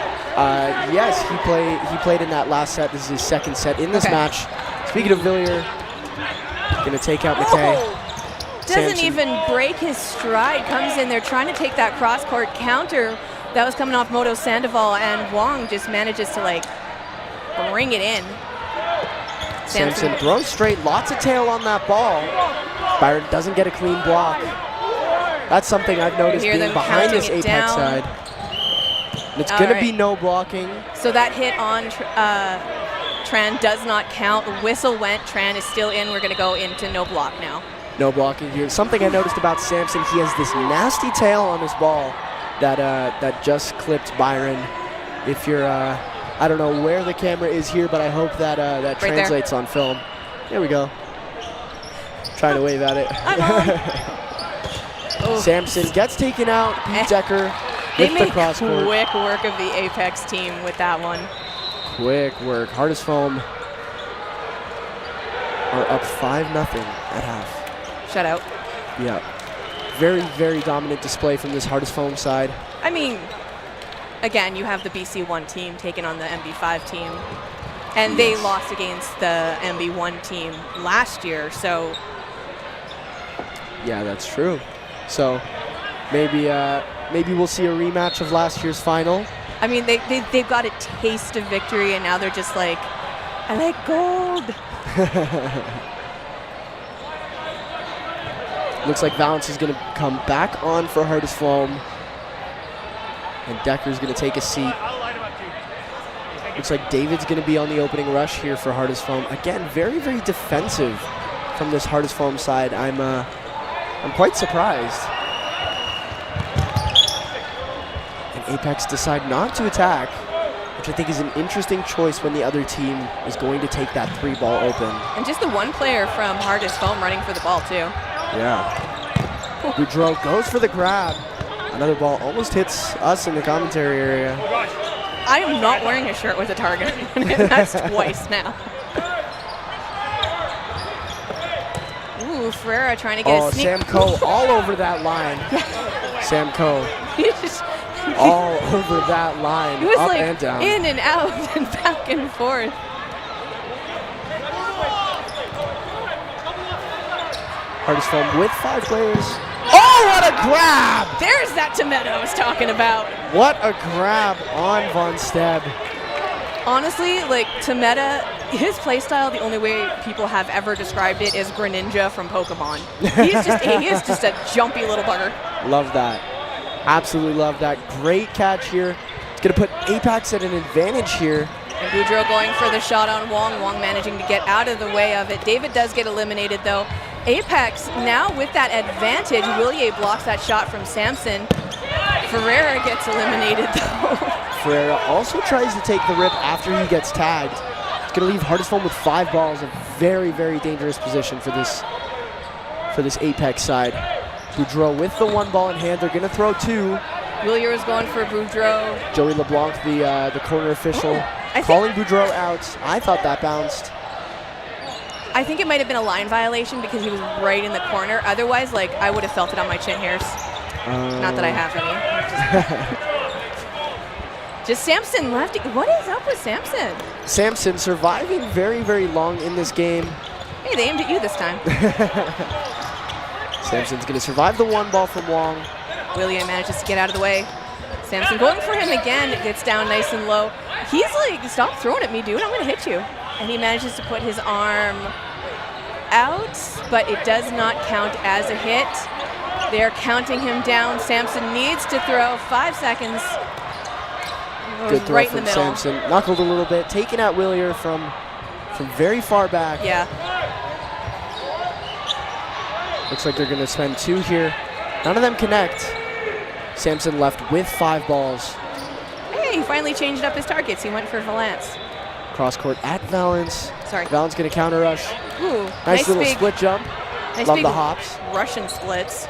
Yes, he played in that last set. This is his second set in this match. Speaking of Villiers, gonna take out McKay. Doesn't Samson. even break his stride. Comes in there trying to take that cross-court counter that was coming off Moto Sandoval, and Wong just manages to like bring it in. Samson throws straight, lots of tail on that ball. Byron doesn't get a clean block. That's something I've noticed being behind this Apex side. And it's gonna be no blocking. So that hit on Tran does not count. The whistle went. Tran is still in. We're going to go into no block now. No blocking here. Something I noticed about Samson, he has this nasty tail on his ball that just clipped Byron. If you're, I don't know where the camera is here, but I hope that that right translates there. on film. There we go. Trying to wave at it. Samson gets taken out. Pete Decker with the cross court. They make quick work of the Apex team with that one. Quick work. Hardest Foam are up 5-0 at half. Shutout. Yeah. Very, very dominant display from this Hardest Foam side. I mean, again, you have the BC1 team taking on the MB5 team. And they lost against the MB1 team last year, so Yeah, that's true. So maybe we'll see a rematch of last year's final. I mean, they've got a taste of victory, and now they're just like, I like gold. Looks like Valance is going to come back on for Hardest Foam. And Decker's going to take a seat. Looks like David's going to be on the opening rush here for Hardest Foam. Again, very, very defensive from this Hardest Foam side. I'm quite surprised. And Apex decide not to attack, which I think is an interesting choice when the other team is going to take that 3-ball open. And just the one player from Hardest Foam running for the ball, too. Yeah. Boudreau goes for the grab. Another ball almost hits us in the commentary area. I am not wearing a shirt with a target on it. That's twice now. Ooh, Ferreira trying to get a sneak. Sam Coe all over that line. Sam Coe He just all over that line, He was up like and down. in and out and back and forth. Hardest Foam with 5 players. Oh, what a grab! There's that tomato I was talking about. What a grab on Von Steb. Honestly, like Tometa, his playstyle, the only way people have ever described it is Greninja from Pokemon. He is just a jumpy little bugger. Love that. Absolutely love that. Great catch here. It's going to put Apex at an advantage here. And Boudreau going for the shot on Wong. Wong managing to get out of the way of it. David does get eliminated though. Apex now with that advantage. Willier blocks that shot from Samson. Ferreira gets eliminated though. Ferreira also tries to take the rip after he gets tagged. It's going to leave Hardest Foam with 5 balls. A very, very dangerous position for this Apex side. Boudreau with the 1 ball in hand. They're going to throw 2. Willier is going for Boudreau. Joey LeBlanc, the corner official, calling Boudreau out. I thought that bounced. I think it might have been a line violation because he was right in the corner. Otherwise, like, I would have felt it on my chin hairs. Not that I have any. Just Samson left. What is up with Samson? Samson surviving very, very long in this game. Hey, they aimed at you this time. Samson's going to survive the 1 ball from Wong. William manages to get out of the way. Samson going for him again. It gets down nice and low. He's like, stop throwing at me, dude. I'm going to hit you. And he manages to put his arm out, but it does not count as a hit. They're counting him down. Samson needs to throw. 5 seconds. Good throw right from in the middle. Samson. Knuckled a little bit. Taken out Willier from very far back. Yeah. Looks like they're going to spend 2 here. None of them connect. Samson left with 5 balls. Hey, he finally changed up his targets. He went for Valance. Cross court at Valance. Sorry. Valance going to counter rush. Ooh, Nice little big, split jump. nice Love big the hops. Russian splits.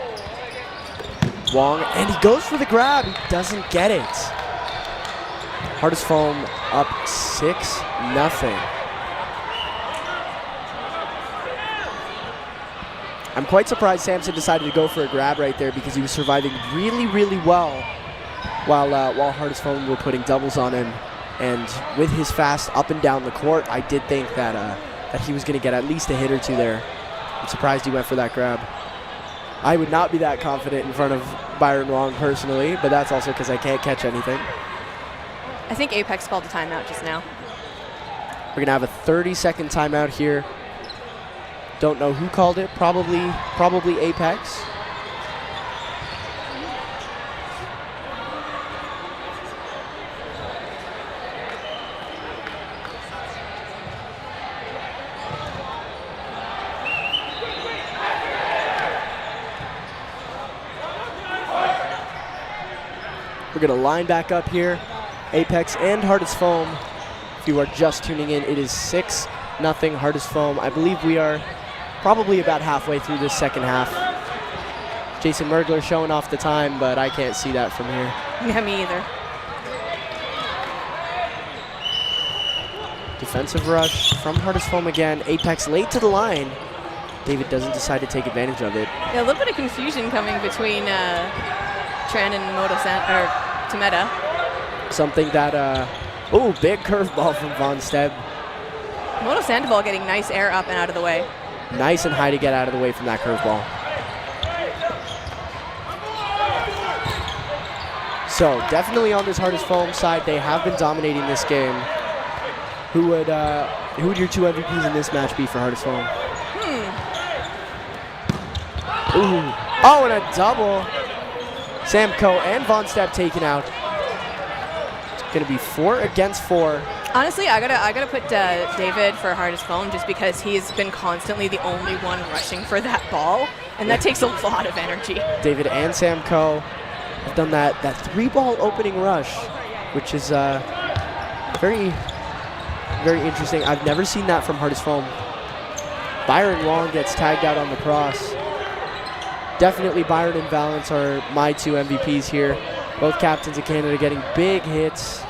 Wong, and he goes for the grab. He doesn't get it. Hardest Foam up 6-0. I'm quite surprised Samson decided to go for a grab right there because he was surviving really, really well while Hardest Foam were putting doubles on him. And with his fast up and down the court, I did think that he was going to get at least a hit or 2 there. I'm surprised he went for that grab. I would not be that confident in front of Byron Wong personally, but that's also because I can't catch anything. I think Apex called a timeout just now. We're going to have a 30-second timeout here. Don't know who called it. Probably Apex. We're going to line back up here. Apex and Hardest Foam. If you are just tuning in, it is 6-0 Hardest Foam. I believe we are probably about halfway through this second half. Jason Mergler showing off the time, but I can't see that from here. Yeah, me either. Defensive rush from Hardest Foam again. Apex late to the line. David doesn't decide to take advantage of it. Yeah, a little bit of confusion coming between Tran and Tometa. Something that, big curveball from Von Steb. Moto Sandoval getting nice air up and out of the way. Nice and high to get out of the way from that curveball. So definitely on this hardest foam side, they have been dominating this game. Who would your two MVPs in this match be for hardest foam? Ooh. Oh, and a double. Samco and Von Stepp taken out. It's gonna be 4 against 4. Honestly, I gotta put David for hardest foam just because he's been constantly the only one rushing for that ball, and that takes a lot of energy. David and Samco have done that 3-ball opening rush, which is very, very interesting. I've never seen that from hardest foam. Byron Long gets tagged out on the cross. Definitely Byron and Valance are my two MVPs here. Both captains of Canada getting big hits.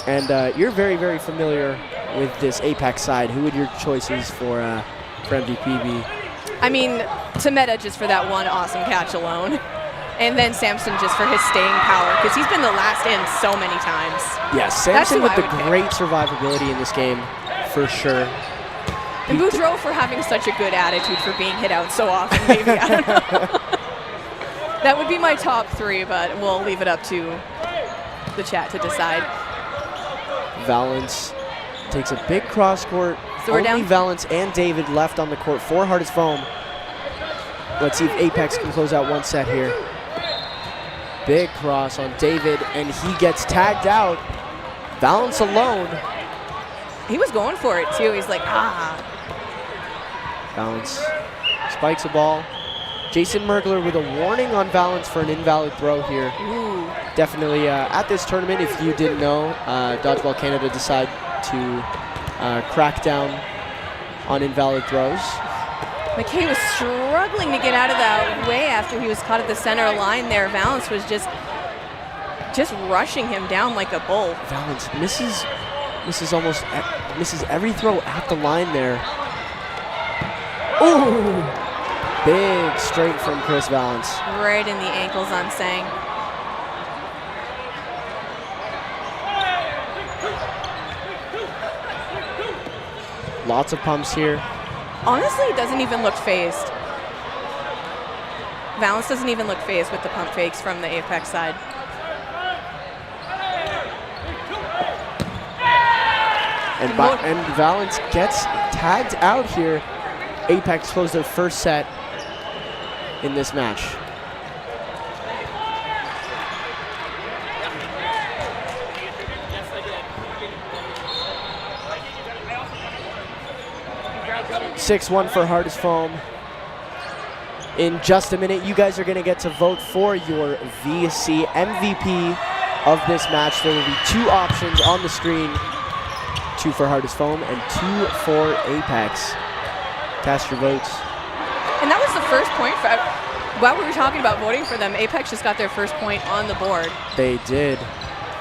And you're very, very familiar with this Apex side. Who would your choices for MVP be? I mean, Tameta just for that one awesome catch alone. And then Samson just for his staying power, because he's been the last in so many times. Yes, That's Samson who with I the would pick. great survivability in this game, for sure. And Boudreaux for having such a good attitude for being hit out so often, maybe. I don't know. That would be my top 3, but we'll leave it up to the chat to decide. Valance takes a big cross court. So we're Only down. Valance and David left on the court for hardest foam. Let's see if Apex can close out one set here. Big cross on David, and he gets tagged out. Valance alone. He was going for it, too. He's like, ah. Valance spikes a ball. Jason Mergler with a warning on Valance for an invalid throw here. Ooh. Definitely at this tournament, if you didn't know, Dodgeball Canada decided to crack down on invalid throws. McKay was struggling to get out of that way after he was caught at the center line there. Valance was just rushing him down like a bull. Valance misses every throw at the line there. Ooh! Big straight from Chris Valance. Right in the ankles on Sang. Lots of pumps here. Honestly, it doesn't even look phased. Valance doesn't even look phased with the pump fakes from the Apex side. And Valance gets tagged out here. Apex closed their first set in this match. Yes, 6-1 for hardest foam. In just a minute, you guys are going to get to vote for your VC MVP of this match. There will be 2 options on the screen. 2 for hardest foam and 2 for Apex. Cast your votes. And that was the first point for, while we were talking about voting for them, Apex just got their first point on the board. They did.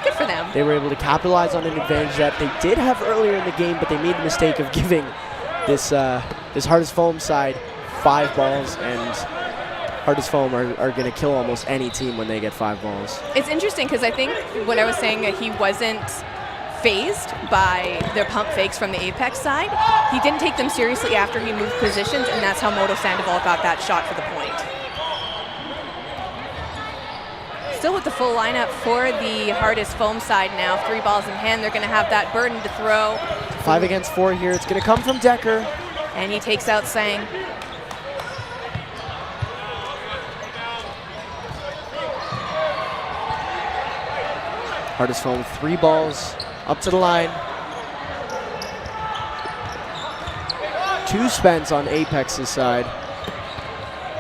Good for them. They were able to capitalize on an advantage that they did have earlier in the game, but they made the mistake of giving this hardest foam side 5 balls, and hardest foam are going to kill almost any team when they get 5 balls. It's interesting because I think when I was saying that he wasn't phased by their pump fakes from the Apex side, he didn't take them seriously after he moved positions, and that's how Moto Sandoval got that shot for the point. Still with the full lineup for the hardest foam side now. 3 balls in hand. They're going to have that burden to throw. 5 against 4 here. It's going to come from Decker. And he takes out Sang. Hardest foam, 3 balls up to the line. 2 spents on Apex's side.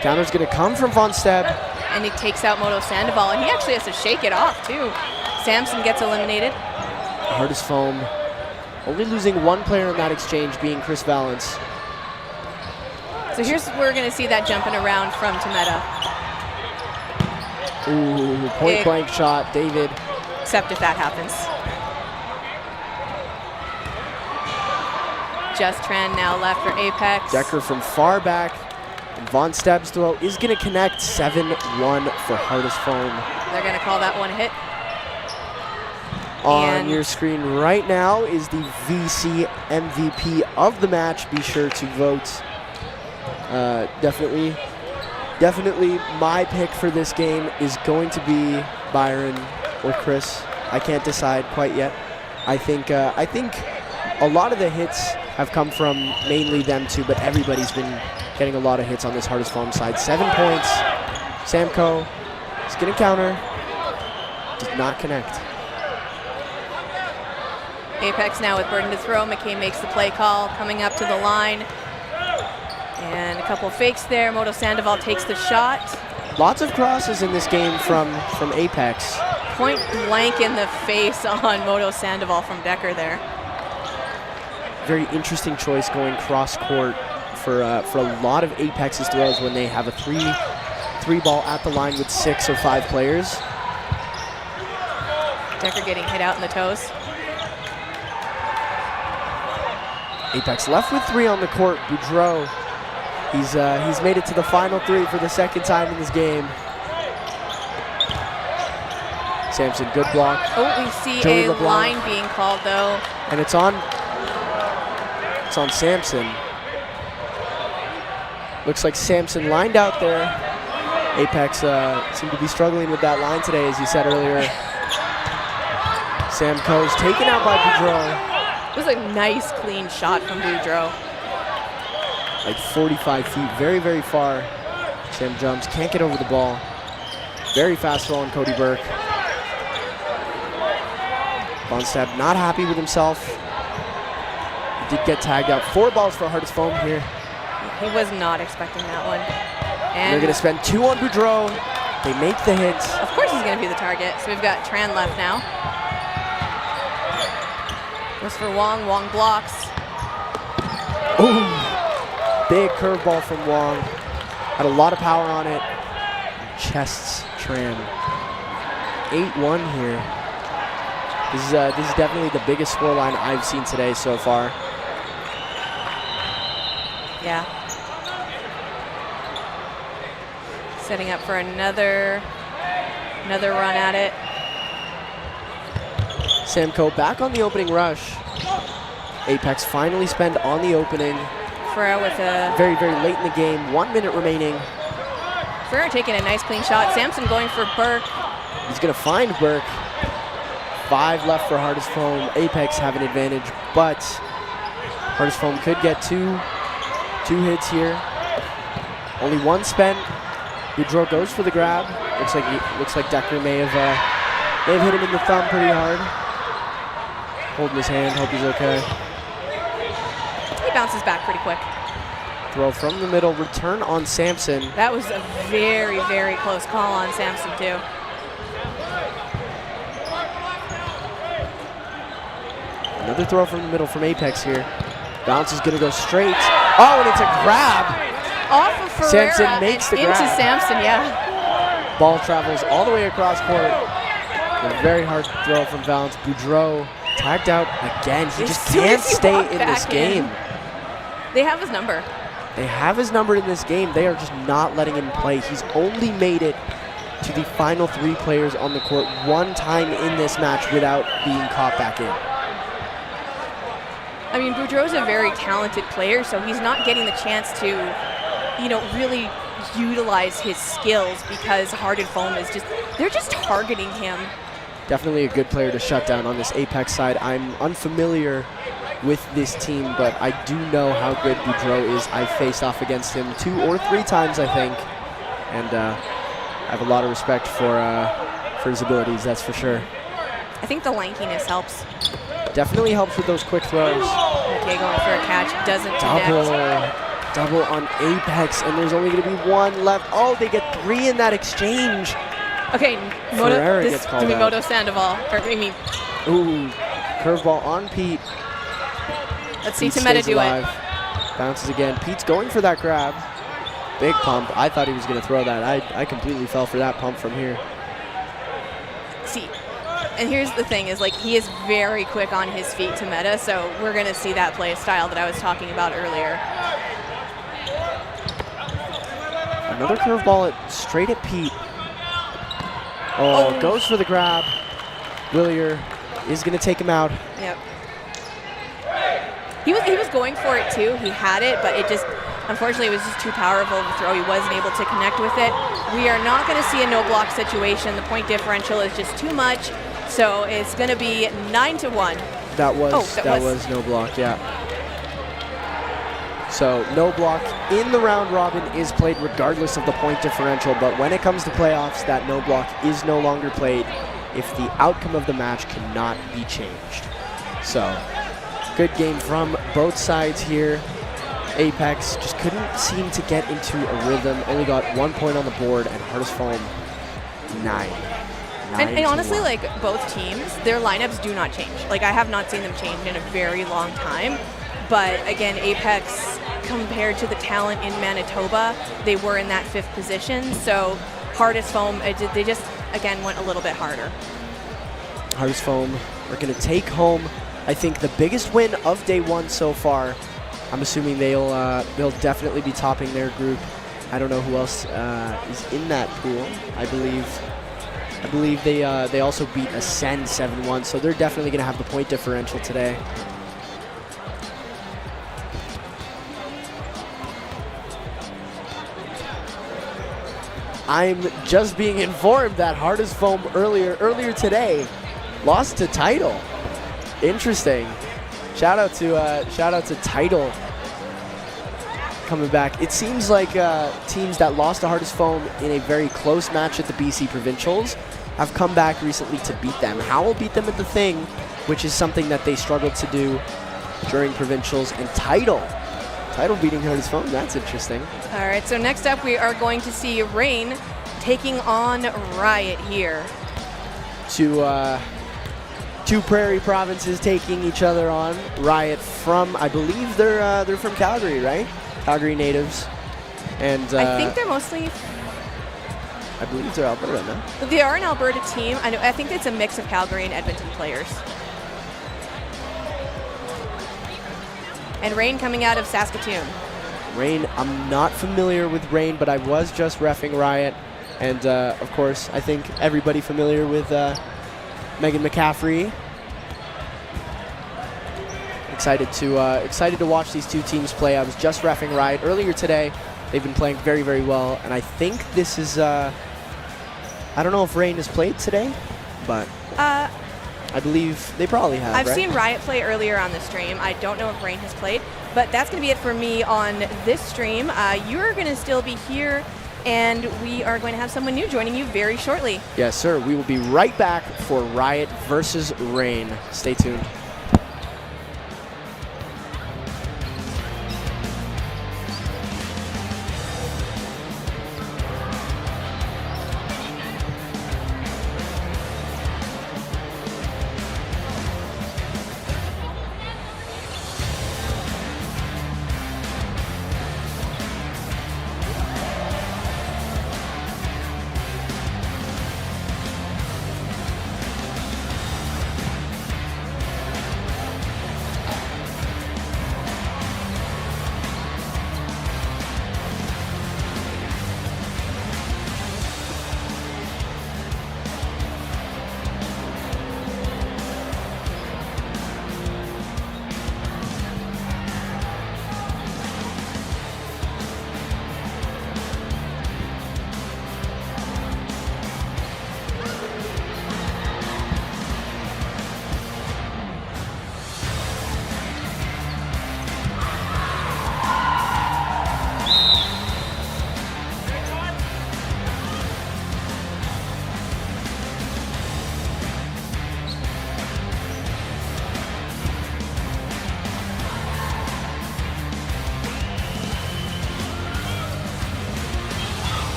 Counter's going to come from Von Stepp. And he takes out Moto Sandoval, and he actually has to shake it off too. Samson gets eliminated. Hardest foam only losing 1 player in that exchange, being Chris Valance. So here's where we're going to see that jumping around from Tameta. Ooh, point blank shot, David. Except if that happens. Just Tran now left for Apex. Decker from far back. And Von Stepp's throw is going to connect. 7-1 for hardest foam. They're going to call that one a hit. On And your screen right now is the VC MVP of the match. Be sure to vote. Definitely Definitely my pick for this game is going to be Byron or Chris. I can't decide quite yet. I think a lot of the hits have come from mainly them two, but everybody's been getting a lot of hits on this hardest foam side. 7 points. Samco is going to counter. Does not connect. Apex now with Burden to throw. McKay makes the play call, coming up to the line. And a couple fakes there. Moto Sandoval takes the shot. Lots of crosses in this game from Apex. Point blank in the face on Moto Sandoval from Decker there. Very interesting choice going cross court for a lot of Apex's throws when they have a three ball at the line with 6 or 5 players. Decker getting hit out in the toes. Apex left with 3 on the court. Boudreau, he's made it to the final 3 for the second time in this game. Sampson, good block. Oh, we see Joey a LeBlanc. line being called though. And it's on Sampson. Looks like Sampson lined out there. Apex seemed to be struggling with that line today, as you said earlier. Samco's taken out by Boudreau. It was a nice clean shot from Boudreau. Like 45 feet, very, very far. Sam jumps, can't get over the ball. Very fast throw on Cody Burke. Bonstad not happy with himself. He did get tagged out. 4 balls for hardest foam here. He was not expecting that one. And they're And going to spend 2 on Boudreau. They make the hit. of course he's going to be the target. So we've got Tran left now. Goes for Wong. Wong blocks. Ooh, big curveball from Wong. Had a lot of power on it. Chests Tran. 8-1 here. This is definitely the biggest scoreline I've seen today so far. Yeah. Setting up for another run at it. Samco back on the opening rush. Apex finally spend on the opening. Ferrer with a Very, very late in the game. 1 minute remaining. Ferrer taking a nice clean shot. Sampson going for Burke. He's going to find Burke. 5 left for hardest foam. Apex have an advantage, but hardest foam could get two hits here. Only 1 spent. Boudreau goes for the grab. Looks like Decker may have hit him in the thumb pretty hard. Holding his hand. Hope he's okay. He bounces back pretty quick. Throw from the middle. Return on Sampson. That was a very, very close call on Sampson too. Another throw from the middle from Apex here. Bounce is going to go straight. Oh, and it's a grab. Off of Ferreira Sampson makes and the into grab. Sampson, yeah. Ball travels all the way across court. A very hard throw from Valance. Boudreau tagged out again. He As just soon can't as he stay walked in this back in. game. They have his number. They have his number in this game. They are just not letting him play. He's only made it to the final 3 players on the court 1 time in this match without being caught back in. I mean, Boudreau's a very talented player, so he's not getting the chance to, really utilize his skills because Harded Foam is they're just targeting him. Definitely a good player to shut down on this Apex side. I'm unfamiliar with this team, but I do know how good Boudreau is. I've faced off against him 2 or 3 times, I think, and I have a lot of respect for his abilities, that's for sure. I think the lankiness helps. Definitely helps with those quick throws. Okay, going for a catch, doesn't connect. Double on Apex, and there's only going to be 1 left. Oh, they get 3 in that exchange. Okay, Ferreira this gets is called going to be out. Moto Sandoval. Ooh, curveball on Pete. Let's see Pete Tameta stays do alive. it. Bounces again. Pete's going for that grab. Big pump. I thought he was going to throw that. I completely fell for that pump from here. See, and here's the thing is he is very quick on his feet to meta, so we're going to see that play style that I was talking about earlier. Another curveball straight at Pete. Oh, goes for the grab. Willier is going to take him out. Yep. He was going for it too. He had it, but it just Unfortunately, it was just too powerful of a throw. He wasn't able to connect with it. We are not going to see a no block situation. The point differential is just too much. So it's going to be 9-1. That was no block, yeah. So no block in the round robin is played regardless of the point differential, but when it comes to playoffs, that no block is no longer played if the outcome of the match cannot be changed. So good game from both sides here. Apex just couldn't seem to get into a rhythm, only got 1 point on the board, and Hardest Foam 9. And honestly, like, both teams, their lineups do not change. Like, I have not seen them change in a very long time. But again, Apex, compared to the talent in Manitoba, they were in that 5th position. So Hardest Foam, they just, again, went a little bit harder. Hardest Foam are going to take home, I think, the biggest win of day 1 so far. I'm assuming they'll definitely be topping their group. I don't know who else is in that pool. I believe they also beat Ascend 7-1, so they're definitely going to have the point differential today. I'm just being informed that Hardest Foam earlier today lost to Tidal. Interesting. Shout out to Tidal coming back. It seems like teams that lost to Hardest Foam in a very close match at the BC Provincials have come back recently to beat them. Howell beat them at the Thing, which is something that they struggled to do during Provincials, and Tidal beating Hardest Foam. That's interesting. All right, so next up we are going to see Rain taking on Riot here. Two Prairie provinces taking each other on. Riot from, I believe they're from Calgary, right? Calgary natives, and I think they're mostly. I believe they're Alberta, no? They are an Alberta team. I think it's a mix of Calgary and Edmonton players. And Rain coming out of Saskatoon. Rain, I'm not familiar with Rain, but I was just reffing Riot, and of course, I think everybody familiar with Megan McCaffrey. Excited to watch these two teams play. I was just reffing Riot earlier today. They've been playing very, very well, and I think this is. I don't know if Rain has played today, but I believe they probably have. I've right? seen Riot play earlier on the stream. I don't know if Rain has played, but that's going to be it for me on this stream. You're going to still be here, and we are going to have someone new joining you very shortly. Yes, sir. We will be right back for Riot versus Rain. Stay tuned.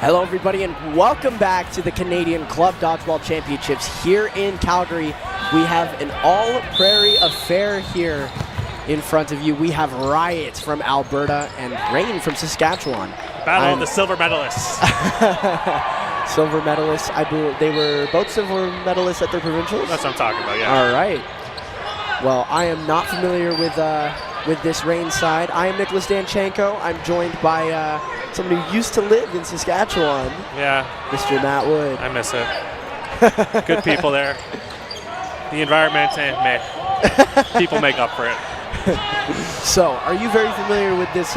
Hello, everybody, and welcome back to the Canadian Club Dodgeball Championships here in Calgary. We have an all-prairie affair here in front of you. We have Riot from Alberta and Rain from Saskatchewan. Battle of the silver medalists. Silver medalists. I believe they were both silver medalists at their provincials? That's what I'm talking about, yeah. All right. Well, I am not familiar with this Rain side. I am Nicholas Danchenko. I'm joined by someone who used to live in Saskatchewan. Yeah. Mr. Matt Wood. I miss it. Good people there. The environment, people make up for it. So, are you very familiar with this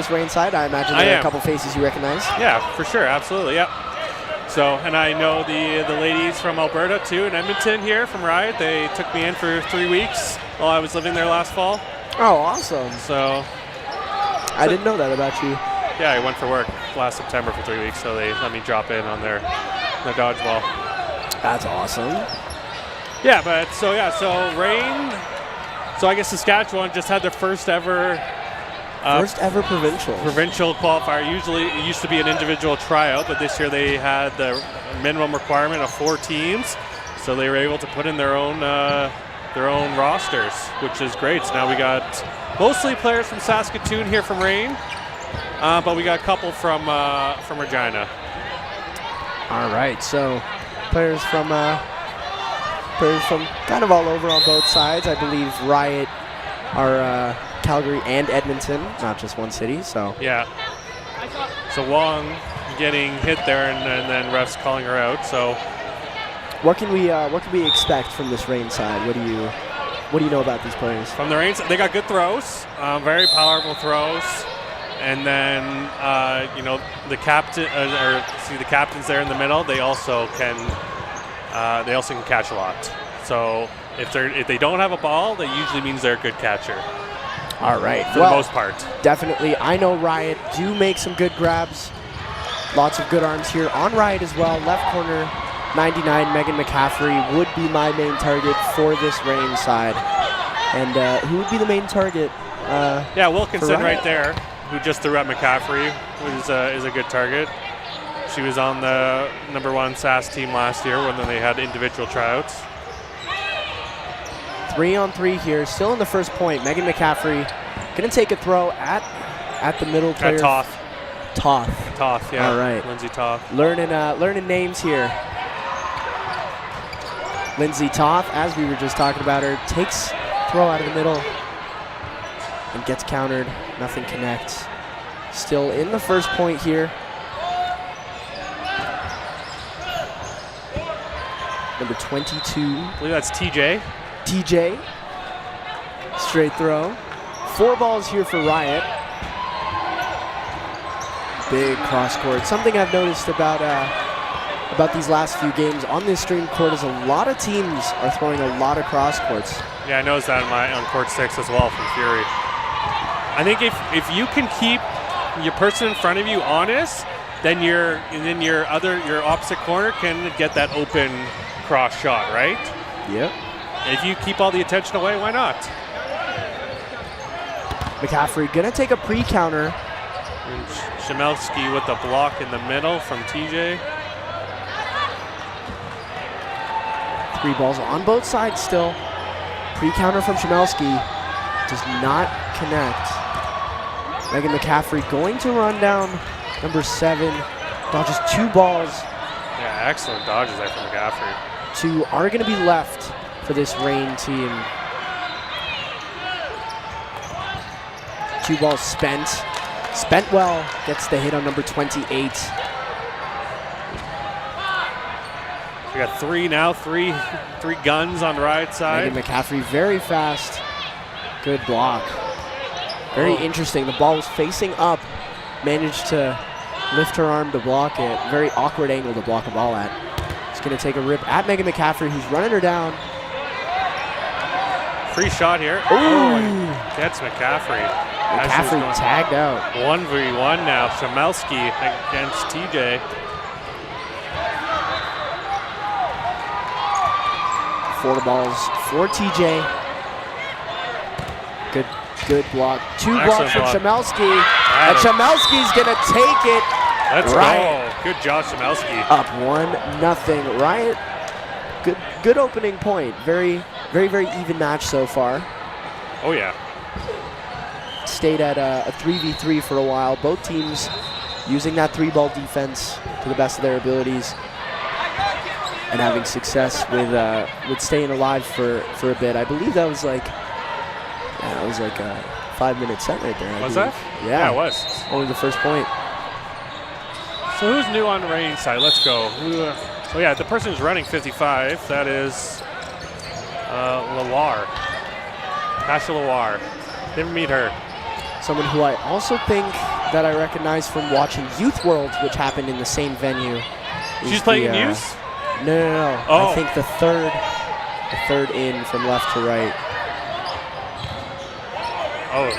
Rain side? I imagine there are a couple faces you recognize. Yeah, for sure, absolutely, yep. So, and I know the ladies from Alberta too, in Edmonton here from Riot. They took me in for 3 weeks while I was living there last fall. Oh, awesome. So, I didn't know that about you. Yeah, I went for work last September for 3 weeks, so they let me drop in on their dodgeball. That's awesome. Yeah, but so Rain. So I guess Saskatchewan just had their first ever provincial qualifier. Usually it used to be an individual tryout, but this year they had the minimum requirement of 4 teams, so they were able to put in their own rosters, which is great. So now we got mostly players from Saskatoon here from Rain, but we got a couple from Regina. All right, so players from kind of all over on both sides. I believe Riot are Calgary and Edmonton, not just one city. So yeah. So Wong getting hit there, and then refs calling her out. So what can we expect from this Rain side? What do you know about these players? From the Rain side, they got good throws, very powerful throws, and then the captains there in the middle. They also can catch a lot. So if they don't have a ball, that usually means they're a good catcher. All right. For the most part. Definitely. I know Riot do make some good grabs. Lots of good arms here on Riot as well. Left corner, 99, Megan McCaffrey would be my main target for this Rain side. And who would be the main target? Wilkinson right there, who just threw at McCaffrey, is a good target. She was on the #1 SAS team last year when they had individual tryouts. 3-on-3 here, still in the first point. Megan McCaffrey gonna take a throw at the middle player. At Toth. Toth, yeah. All right. Lindsay Toth. Learning names here. Lindsay Toth, as we were just talking about her, takes throw out of the middle and gets countered. Nothing connects. Still in the first point here. Number 22. I believe that's TJ. TJ. Straight throw. 4 balls here for Riot. Big cross court. Something I've noticed about these last few games on this stream court is a lot of teams are throwing a lot of cross courts. Yeah, I noticed that on court 6 as well from Fury. I think if you can keep your person in front of you honest, then your opposite corner can get that open cross shot, right? Yep. If you keep all the attention away, why not? McCaffrey gonna take a pre-counter. And Shemelski with the block in the middle from TJ. 3 balls on both sides still. Pre-counter from Shemelski does not connect. Megan McCaffrey going to run down number 7. Dodges 2 balls. Yeah, excellent dodges there from McCaffrey. 2 are going to be left for this Rain team. 2 balls spent. Spent well. Gets the hit on number 28. We got 3 now. Three guns on the right side. Megan McCaffrey very fast. Good block. Very interesting. The ball was facing up. Managed to lift her arm to block it. Very awkward angle to block a ball at. It's going to take a rip at Megan McCaffrey, who's running her down. Free shot here. Ooh. Gets McCaffrey. McCaffrey tagged out. 1v1 now. Shemelski against TJ. 4 balls for TJ. Good block. 2 blocks from Shemelski. And Shemelski's going to take it Let's Riot go. Good job, Shemelski. up 1-0. Riot, good opening point. Very even match so far. Oh, yeah. Stayed at a 3v3 for a while. Both teams using that 3-ball defense to the best of their abilities and having success with staying alive for a bit. I believe that was like a 5-minute set right there. Was that? Yeah, it was. Only the first point. So who's new on the Rain side? Let's go. So yeah, the person who's running 55, that is Loire. Tasha Loire. Didn't meet her. Someone who I also think that I recognize from watching Youth World, which happened in the same venue. She's playing in youth? No. Oh. I think the third in from left to right. Oh.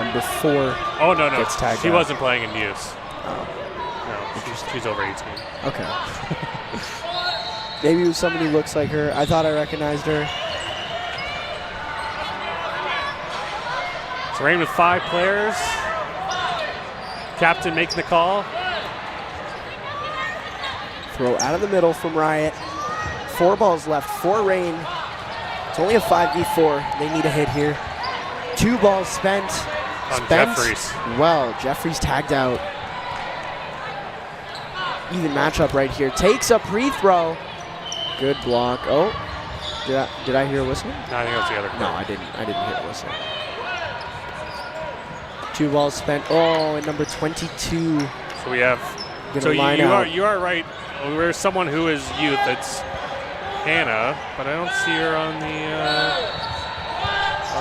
Number 4. Oh, no. Gets tagged She out. wasn't playing in youth. Oh, No, she's over 18. okay. Maybe it was somebody who looks like her. I thought I recognized her. So Rain with 5 players. Captain making the call. Throw out of the middle from Riot. 4 balls left for Rain. It's only a 5v4. They need a hit here. 2 balls spent. On Jeffries. Well, Jeffries tagged out. Even matchup right here. Takes a pre-throw. Good block. Oh, did I hear a whistle? No, I think that was the other No, court. I didn't hear a whistle. 2 balls spent. Oh, and number 22. So we have. Gonna So line out. you are right. There's someone who is youth. It's Hannah, but I don't see her on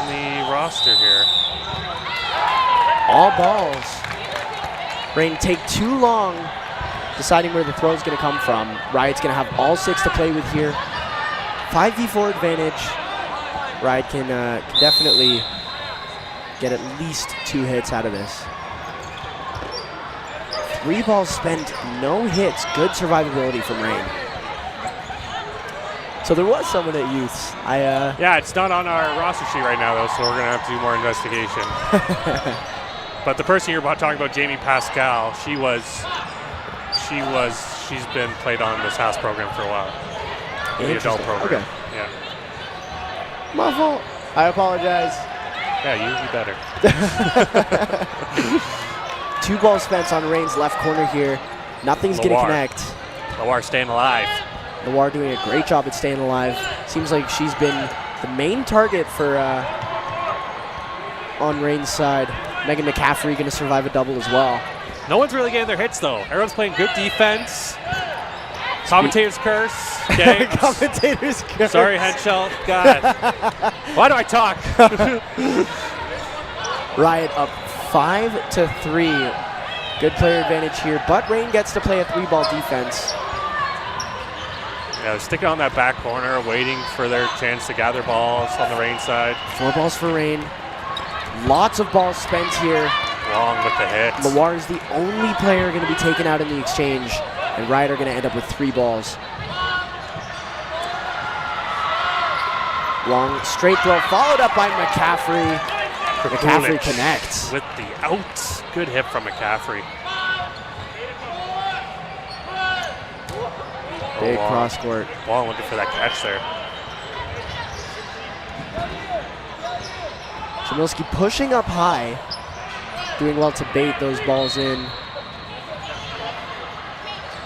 the roster here. All balls. Rain take too long deciding where the throw is going to come from. Riot's going to have all 6 to play with here. 5v4 advantage. Riot can definitely get at least 2 hits out of this. 3 balls spent, no hits. Good survivability from Rain. So there was someone at youths. Yeah, it's not on our roster sheet right now, though, so we're going to have to do more investigation. But the person you're talking about, Jamie Pascal, she's been played on this house program for a while. The adult program. Okay. Yeah. My fault. I apologize. Yeah, you better. 2 balls spent on Rain's left corner here. Nothing's going to Loire. connect. Loire staying alive. Loire doing a great job at staying alive. Seems like she's been the main target for on Rain's side. Megan McCaffrey going to survive a double as well. No one's really getting their hits, though. Everyone's playing good defense. Commentators curse. Okay. Commentators curse. Sorry, Henschel. God. Why do I talk? Riot up 5-3. Good player advantage here, but Rain gets to play a 3-ball defense. Yeah, they're sticking on that back corner, waiting for their chance to gather balls on the Rain side. 4 balls for Rain. Lots of balls spent here. Long with the hits. Loire is the only player going to be taken out in the exchange, and Riot are going to end up with 3 balls. Long straight throw followed up by McCaffrey. McCaffrey Kulic connects. with the out. Good hit from McCaffrey. Big Long. cross court. Long looking for that catch there. Chmielewski pushing up high. Doing well to bait those balls in.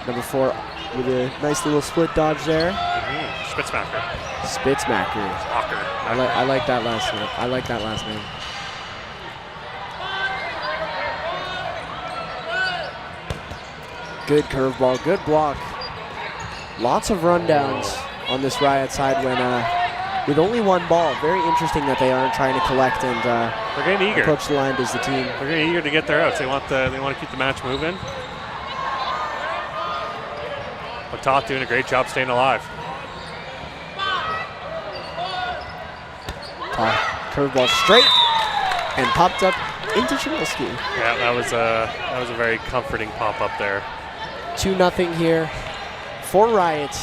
Number 4 with a nice little split dodge there. Spitzmacher. Spitzmacher. Walker. I like that last name. I like that last name. Good curveball, good block. Lots of rundowns on this Riot side when with only 1 ball. Very interesting that they aren't trying to collect and They're getting eager. approach the line as the team. They're getting eager to get their outs. They want to keep the match moving. Latot doing a great job staying alive. Curveball straight and popped up into Chmielewski. Yeah, that was a very comforting pop up there. 2-0 here for Riot.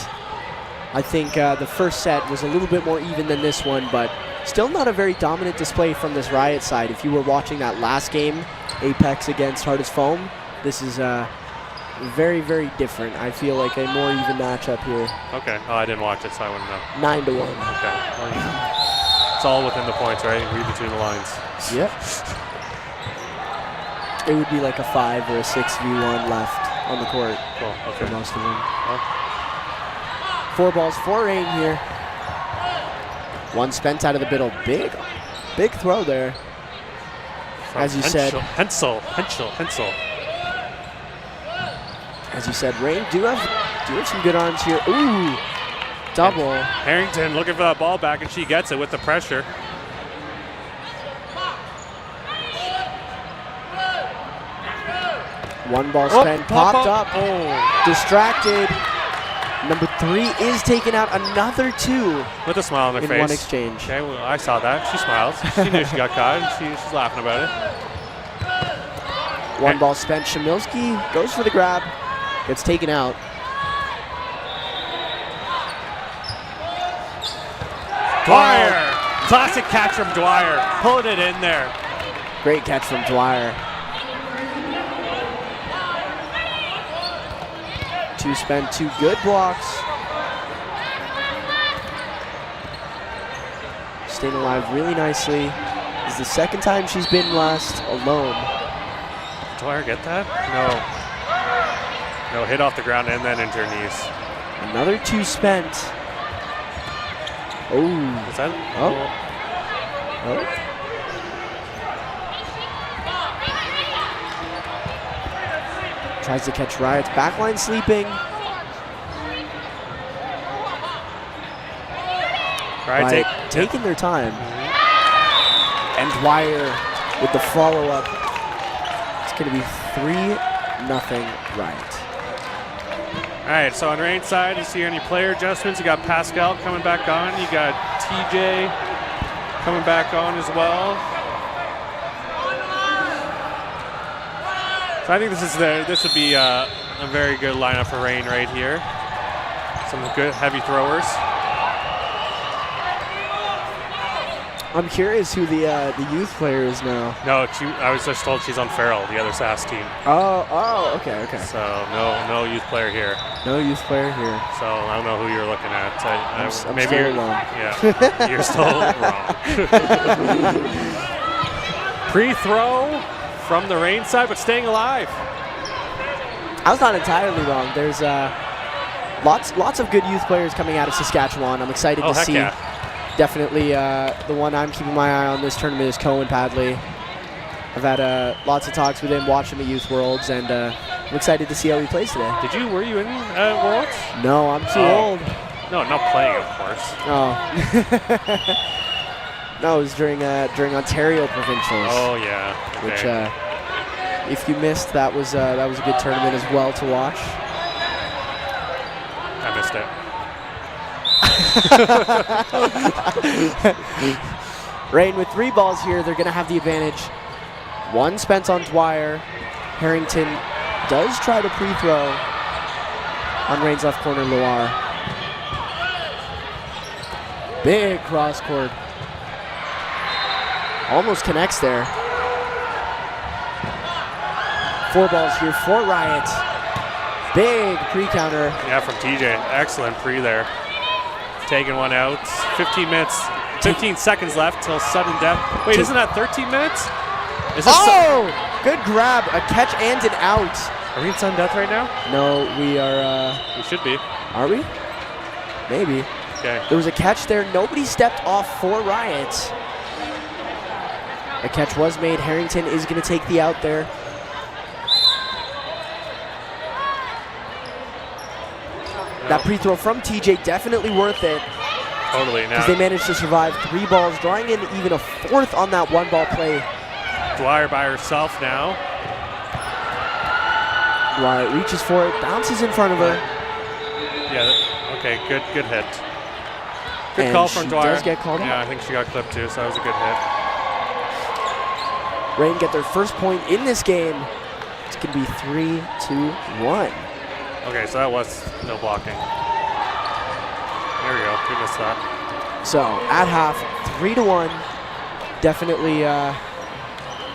I think the first set was a little bit more even than this one, but still not a very dominant display from this Riot side. If you were watching that last game, Apex against Hard as Foam. This is very, very different. I feel like a more even matchup here. Okay. Oh, I didn't watch it, so I wouldn't know. 9-1. Okay. Well, it's all within the points, right? Read between the lines. Yep. It would be like a 5 or a 6v1 left on the court Cool. for Okay. most of them. Well, 4 balls for Rain here. One spent out of the middle. Big throw there. from As you said. Hensel. As you said, Rain do have some good arms here. Ooh, double. Harrington looking for that ball back, and she gets it with the pressure. One ball spent, popped up, Oh, distracted. Number 3 is taking out another 2 with a smile on her in face. one exchange. Okay, well, I saw that. She smiles. She knew she got caught, and she's laughing about it. One ball spent. Shamilski goes for the grab, gets taken out. Dwyer! Classic catch from Dwyer. Pulling it in there. Great catch from Dwyer. 2 spent, 2 good blocks. Staying alive really nicely. This is the second time she's been last alone. Did Dwyer get that? No. No, hit off the ground and then into her knees. Another 2 spent. Oh. Is that? Oh. Tries to catch Riot's backline sleeping. Right, taking their time. And Dwyer with the follow-up. It's going to be 3-0 Riot. All right, so on Rain's side, you see any player adjustments? You got Pascal coming back on. You got TJ coming back on as well. So I think this would be a very good lineup for Rain right here. Some good heavy throwers. I'm curious who the youth player is now. No, I was just told she's on Farrell, the other SAS team. Oh, okay. So no youth player here. No youth player here. So I don't know who you're looking at. I'm maybe still you're alone. Yeah, you're still wrong. Pre-throw from the Rain side, but staying alive. I was not entirely wrong. There's lots of good youth players coming out of Saskatchewan. I'm excited to Heck see. yeah. Definitely the one I'm keeping my eye on this tournament is Cohen Padley. I've had lots of talks with him, watching the Youth Worlds, and I'm excited to see how he plays today. Were you in Worlds? No, I'm too old. No, not playing, of course. Oh. No, it was during Ontario Provincials. Oh yeah. Okay. Which, if you missed, that was a good tournament as well to watch. I missed it. Rain with 3 balls here. They're going to have the advantage. 1 spent on Dwyer. Harrington does try to pre-throw on Rain's left corner, Loire. Big cross court. Almost connects there. 4 balls here for Riot. Big pre-counter. Yeah, from TJ. Excellent pre there. Taking one out. 15 seconds left till sudden death. Wait, isn't that 13 minutes? Is this Good grab. A catch and an out. Are we in sudden death right now? No, we are. We should be. Are we? Maybe. Okay. There was a catch there. Nobody stepped off for Riot. A catch was made. Harrington is going to take the out there. That pre-throw from TJ, definitely worth it. Totally. Now Because they managed to survive 3 balls, drawing in even a 4th on that 1-ball play. Dwyer by herself now. Dwyer reaches for it, bounces in front of her. Yeah. Okay. Good hit. Good And call from she Dwyer. does get called Yeah, out. I think she got clipped too, so that was a good hit. Rain get their first point in this game. It's going to be 3-2-1. Okay, so that was no blocking. There we go. We missed that. So at half, 3-1. Definitely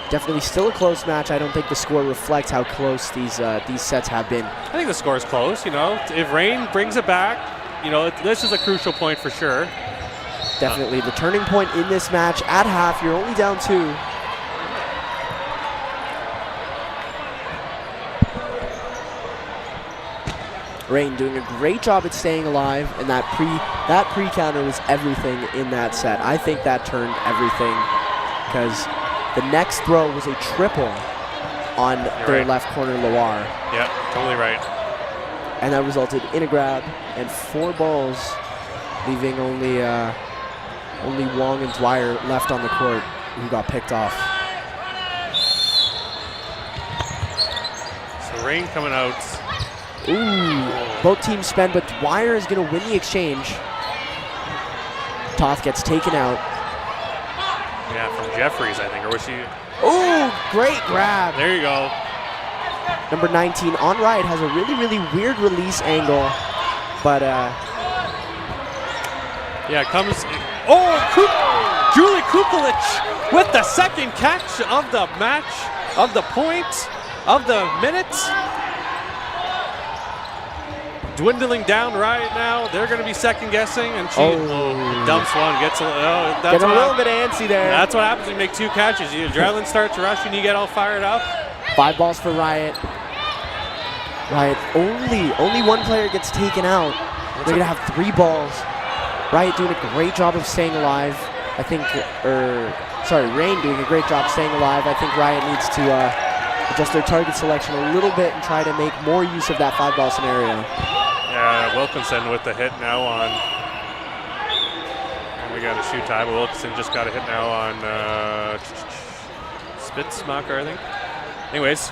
Definitely still a close match. I don't think the score reflects how close these sets have been. I think the score is close. You know, if Rain brings it back, you know, this is a crucial point for sure. Definitely the turning point in this match. At half, you're only down 2. Rain doing a great job at staying alive, and that pre-counter was everything in that set. I think that turned everything because the next throw was a triple on their left corner, Loire. Yeah, totally right. And that resulted in a grab and 4 balls, leaving only Wong and Dwyer left on the court, who got picked off. So Rain coming out. Ooh, both teams spend, but Dwyer is going to win the exchange. Toth gets taken out. Yeah, from Jeffries, I think, or was she? Ooh, great grab. There you go. Number 19 on right has a really, really weird release angle, but yeah, comes. Oh, Julie Kukulic with the second catch of the match, of the point, of the minutes. Dwindling down right now. They're going to be second guessing, and she dumps one. Gets that's a little bit antsy there. That's what happens when you make 2 catches. Your adrenaline starts rushing, you get all fired up. 5 balls for Riot. Riot, only one player gets taken out. They're going to have 3 balls. Riot doing a great job of staying alive. I think, Rain doing a great job staying alive. I think Riot needs to adjust their target selection a little bit and try to make more use of that 5-ball scenario. Yeah, Wilkinson with the hit now on. And we got a shoe tie, but Wilkinson just got a hit now on Spitzmacher, I think. Anyways,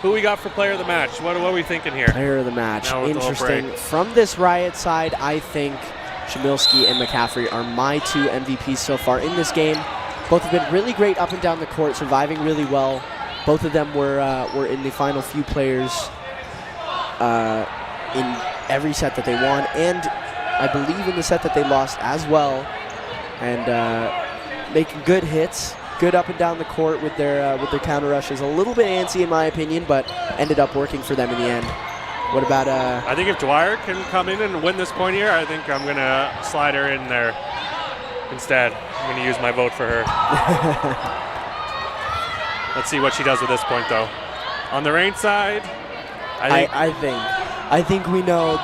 who we got for player of the match? What are we thinking here? Player of the match. Now with the little Interesting. break. From this Riot side, I think Shamilski and McCaffrey are my 2 MVPs so far in this game. Both have been really great up and down the court, surviving really well. Both of them were in the final few players in every set that they won, and I believe in the set that they lost as well. And making good hits, good up and down the court with their counter rushes. A little bit antsy in my opinion, but ended up working for them in the end. What about I think if Dwyer can come in and win this point here, I think I'm gonna slide her in there instead. I'm gonna use my vote for her. Let's see what she does with this point, though. On the Rain side, I think we know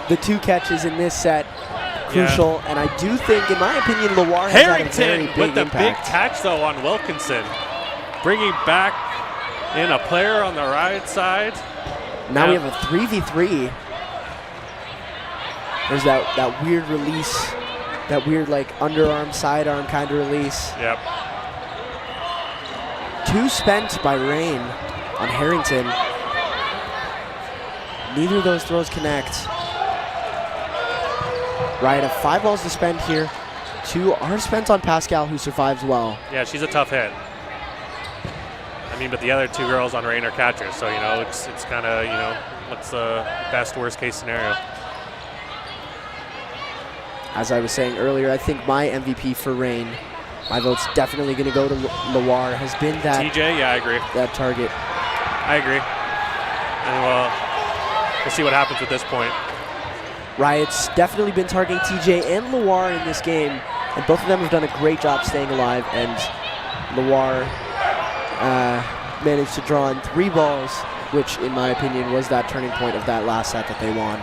the 2 catches in this set crucial, and I do think, in my opinion, Loire has had a very big with the impact. big catch though on Wilkinson, bringing back in a player on the right side. Now we have a 3v3. There's that weird release, that weird like underarm, sidearm kind of release. Yep. 2 spent by Rain on Harrington. Neither of those throws connect. Riot have 5 balls to spend here. 2 are spent on Pascal, who survives well. Yeah, she's a tough hit. I mean, but the other 2 girls on Rain are catchers, so, you know, it's kind of, you know, what's the best, worst case scenario? As I was saying earlier, I think my MVP for Rain, my vote's definitely going to go to Loire, has been that TJ, yeah, I agree. That target. I agree. And we'll see what happens with this point. Riot's definitely been targeting TJ and Loire in this game, and both of them have done a great job staying alive, and Loire managed to draw in 3 balls, which in my opinion was that turning point of that last set that they won.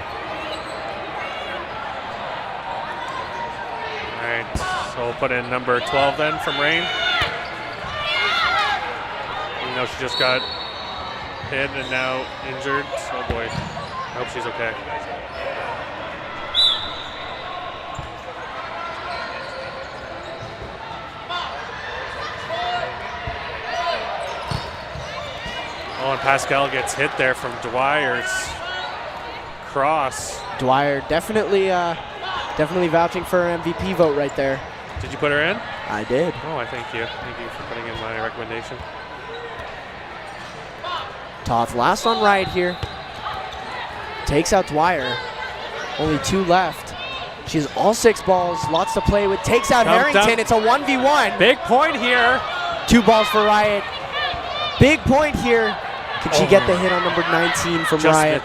All right, so we'll put in number 12 then from Rain. Even though she just got hit and now injured. Oh boy, I hope she's okay. Oh, and Pascal gets hit there from Dwyer's cross. Dwyer definitely vouching for her MVP vote right there. Did you put her in? I did. Oh, I thank you. Thank you for putting in my recommendation. Toth last on right here. Takes out Dwyer. Only 2 left. She has all 6 balls, lots to play with. Takes out Harrington. It's a 1v1. Big point here. 2 balls for Riot. Big point here. Can she get the hit on number 19 from Riot?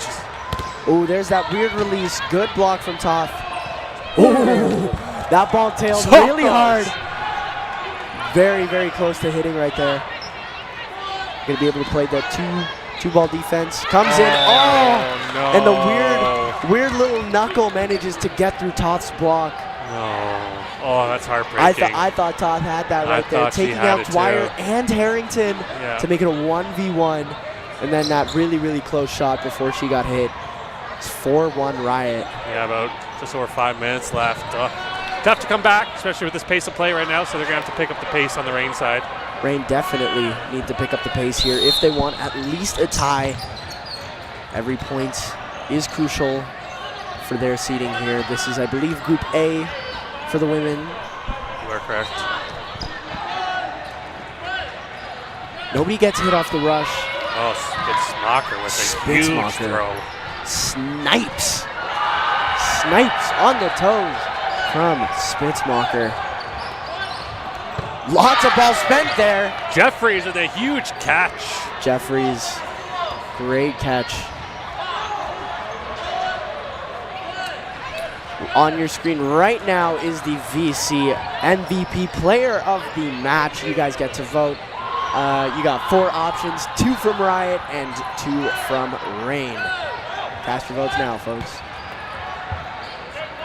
Oh, there's that weird release. Good block from Toth. Ooh, that ball tailed really hard. Very, very close to hitting right there. Gonna be able to play that two ball defense. Comes in. Oh, no. And the weird little knuckle manages to get through Toth's block. No. Oh, that's heartbreaking. I thought Toth had that right there, thought she taking had out it Dwyer too. and Harrington to make it a 1v1. And then that really, really close shot before she got hit. It's 4-1 Riot. Yeah, about just over 5 minutes left. Tough to come back, especially with this pace of play right now, so they're going to have to pick up the pace on the Reign side. Reign definitely need to pick up the pace here if they want at least a tie. Every point is crucial for their seeding here. This is, I believe, Group A for the women. You are correct. Nobody gets hit off the rush. Oh, good Smocker with a huge Spitzmacher. throw. Snipes on the toes from Spitzmacher. Lots of ball spent there. Jeffries with a huge catch. Jeffries, great catch. On your screen right now is the VC MVP player of the match. You guys get to vote. You got 4 options, 2 from Riot and 2 from Reign. Cast your votes now, folks.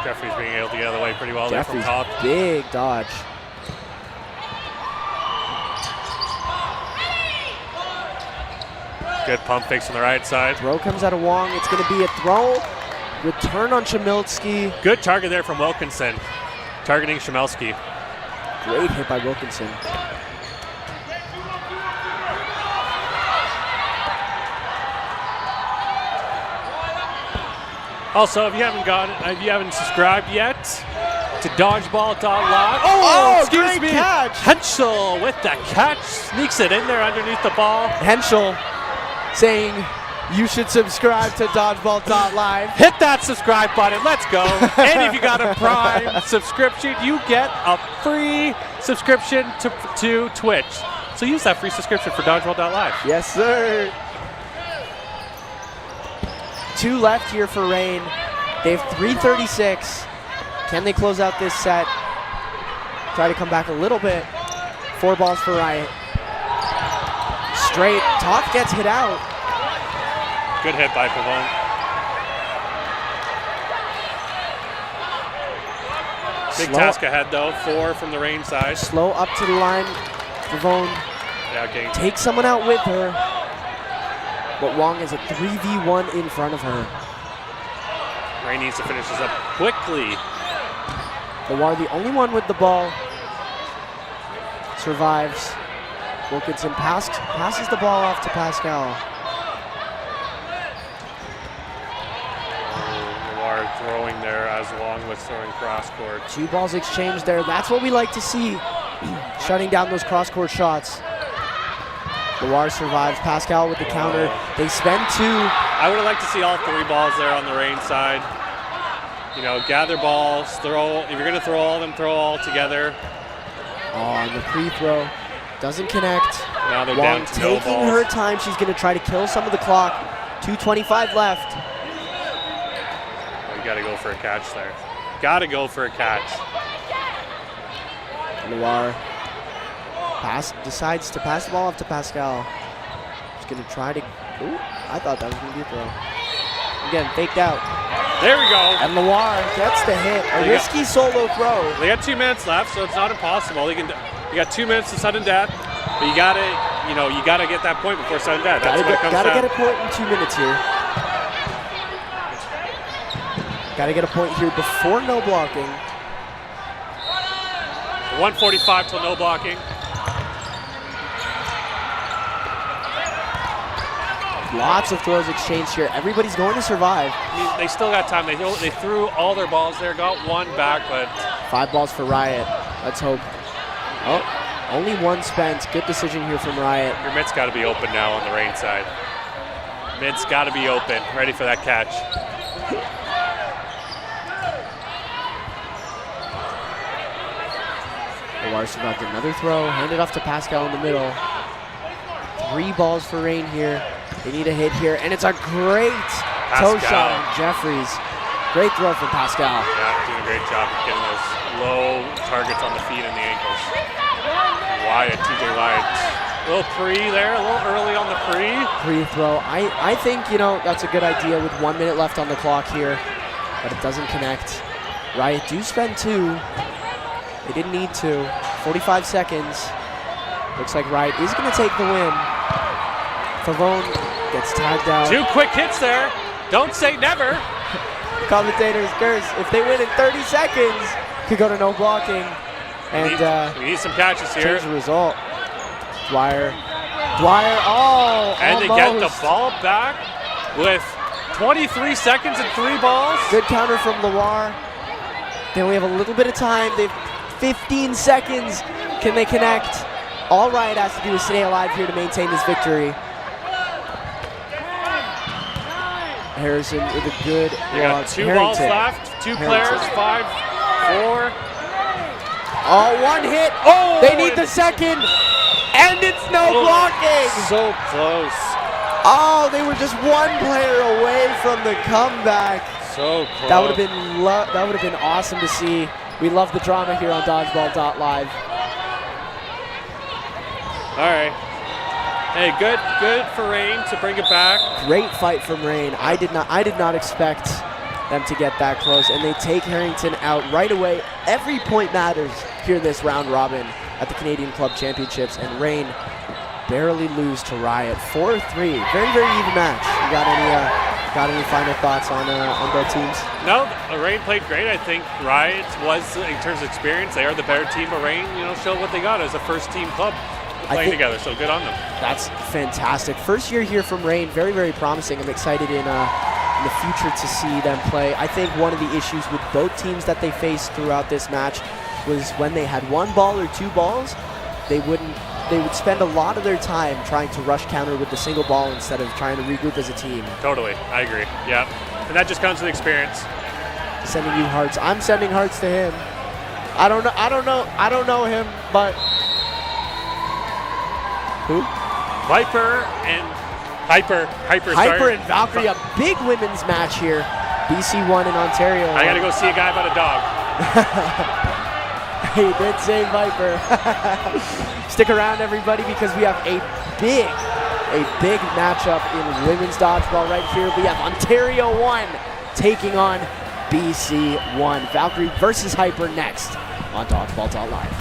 Jeffries being able to get out of the way pretty well Jeffries, there from top. big dodge. Good pump fakes on the right side. Throw comes out of Wong. It's going to be a throw. Return on Chmielewski. Good target there from Wilkinson, targeting Chmielewski. Great hit by Wilkinson. Also, if you haven't subscribed yet to Dodgeball.live. Oh, excuse great me. catch. Henschel with the catch, sneaks it in there underneath the ball. Henschel saying you should subscribe to Dodgeball.live. Hit that subscribe button. Let's go. And if you got a Prime subscription, you get a free subscription to Twitch. So use that free subscription for Dodgeball.live. Yes, sir. 2 left here for Reign. They have 3:36. Can they close out this set? Try to come back a little bit. 4 balls for Riot. Straight. Toth gets hit out. Good hit by Pavone. Big Slow. task ahead though. 4 from the Reign side. Slow up to the line. Pavone Yeah, okay. takes someone out with her. But Wong is a 3v1 in front of her. Reign needs to finish this up quickly. Lawar, the only one with the ball, survives. Wilkinson passes the ball off to Pascal. Lawar throwing there as Long was throwing cross court. 2 balls exchanged there. That's what we like to see. Shutting down those cross-court shots. Lawar survives. Pascal with the counter. They spend 2. I would have liked to see all 3 balls there on the Reign side. You know, gather balls, throw. If you're going to throw all of them, throw all together. Oh, and the pre-throw doesn't connect. Now they're Wong down to no taking balls. her time. She's going to try to kill some of the clock. 2:25 left. You got to go for a catch there. Got to go for a catch. Lawar decides to pass the ball off to Pascal. She's going to try to... Ooh, I thought that was going to be a throw. Again, faked out. There we go. And Lawar gets the hit. A risky solo throw. They got 2 minutes left, so it's not impossible. You got 2 minutes to sudden death, but you got to get that point before sudden death. That's what it comes down. Gotta get a point in 2 minutes here. Gotta get a point here before no blocking. 1:45 till no blocking. Lots of throws exchanged here. Everybody's going to survive. I mean, they still got time. They threw all their balls there, got 1 back, but 5 balls for Riot. Let's hope. Oh, only 1 spent. Good decision here from Riot. your mid's got to be open now on the Reign side. Mid's got to be open, ready for that catch. Lawar survived another throw. Handed off to Pascal in the middle. 3 balls for Rain here. They need a hit here, and it's a great toe shot on Jeffries. Great throw from Pascal. Yeah, doing a great job of getting those low targets on the feet and the ankles. Wyatt, TJ Wyatt. A little pre there, a little early on the pre. Pre-throw. I think, that's a good idea with 1 minute left on the clock here, but it doesn't connect. Riot do spend 2. They didn't need to. 45 seconds. Looks like Riot is going to take the win. Favone gets tagged out. 2 quick hits there. Don't say never. Commentators curse. If they win in 30 seconds, could go to no blocking. And we need some catches here. Change the result. Dwyer, and they get the ball back with 23 seconds and 3 balls. Good counter from Loire. They only have a little bit of time. They've 15 seconds. Can they connect? All Riot has to do is stay alive here to maintain this victory. Harrison with a good They got 2 balls left, 2 players, 5, 4. Oh, 1 hit. Oh, they need the second, and it's no blocking. So close. Oh, they were just 1 player away from the comeback. So close. That would have been awesome to see. We love the drama here on Dodgeball.live. All right. Hey, good for Rain to bring it back. Great fight from Rain. I did not expect them to get that close, and they take Harrington out right away. Every point matters here in this round robin at the Canadian Club Championships, and Rain barely lose to Riot. 4-3. Very, very even match. You got any final thoughts on both teams? No, Rain played great. I think Riot was, in terms of experience, they are the better team, but Rain, showed what they got as a first-team club playing together, so good on them. That's fantastic. First year here from Rain, very, very promising. I'm excited in the future to see them play. I think one of the issues with both teams that they faced throughout this match was when they had 1 ball or 2 balls, they would spend a lot of their time trying to rush counter with the single ball instead of trying to regroup as a team. Totally, I agree. Yeah, and that just comes with experience. Sending you hearts. I'm sending hearts to him. I don't know him, but who? Viper and Hyper and Valkyrie, a big women's match here. BC1 in Ontario. I gotta go see a guy about a dog. He did say Viper. Stick around, everybody, because we have a big matchup in women's dodgeball right here. We have Ontario 1 taking on BC1. Valkyrie versus Hyper next on Dodgeball.live.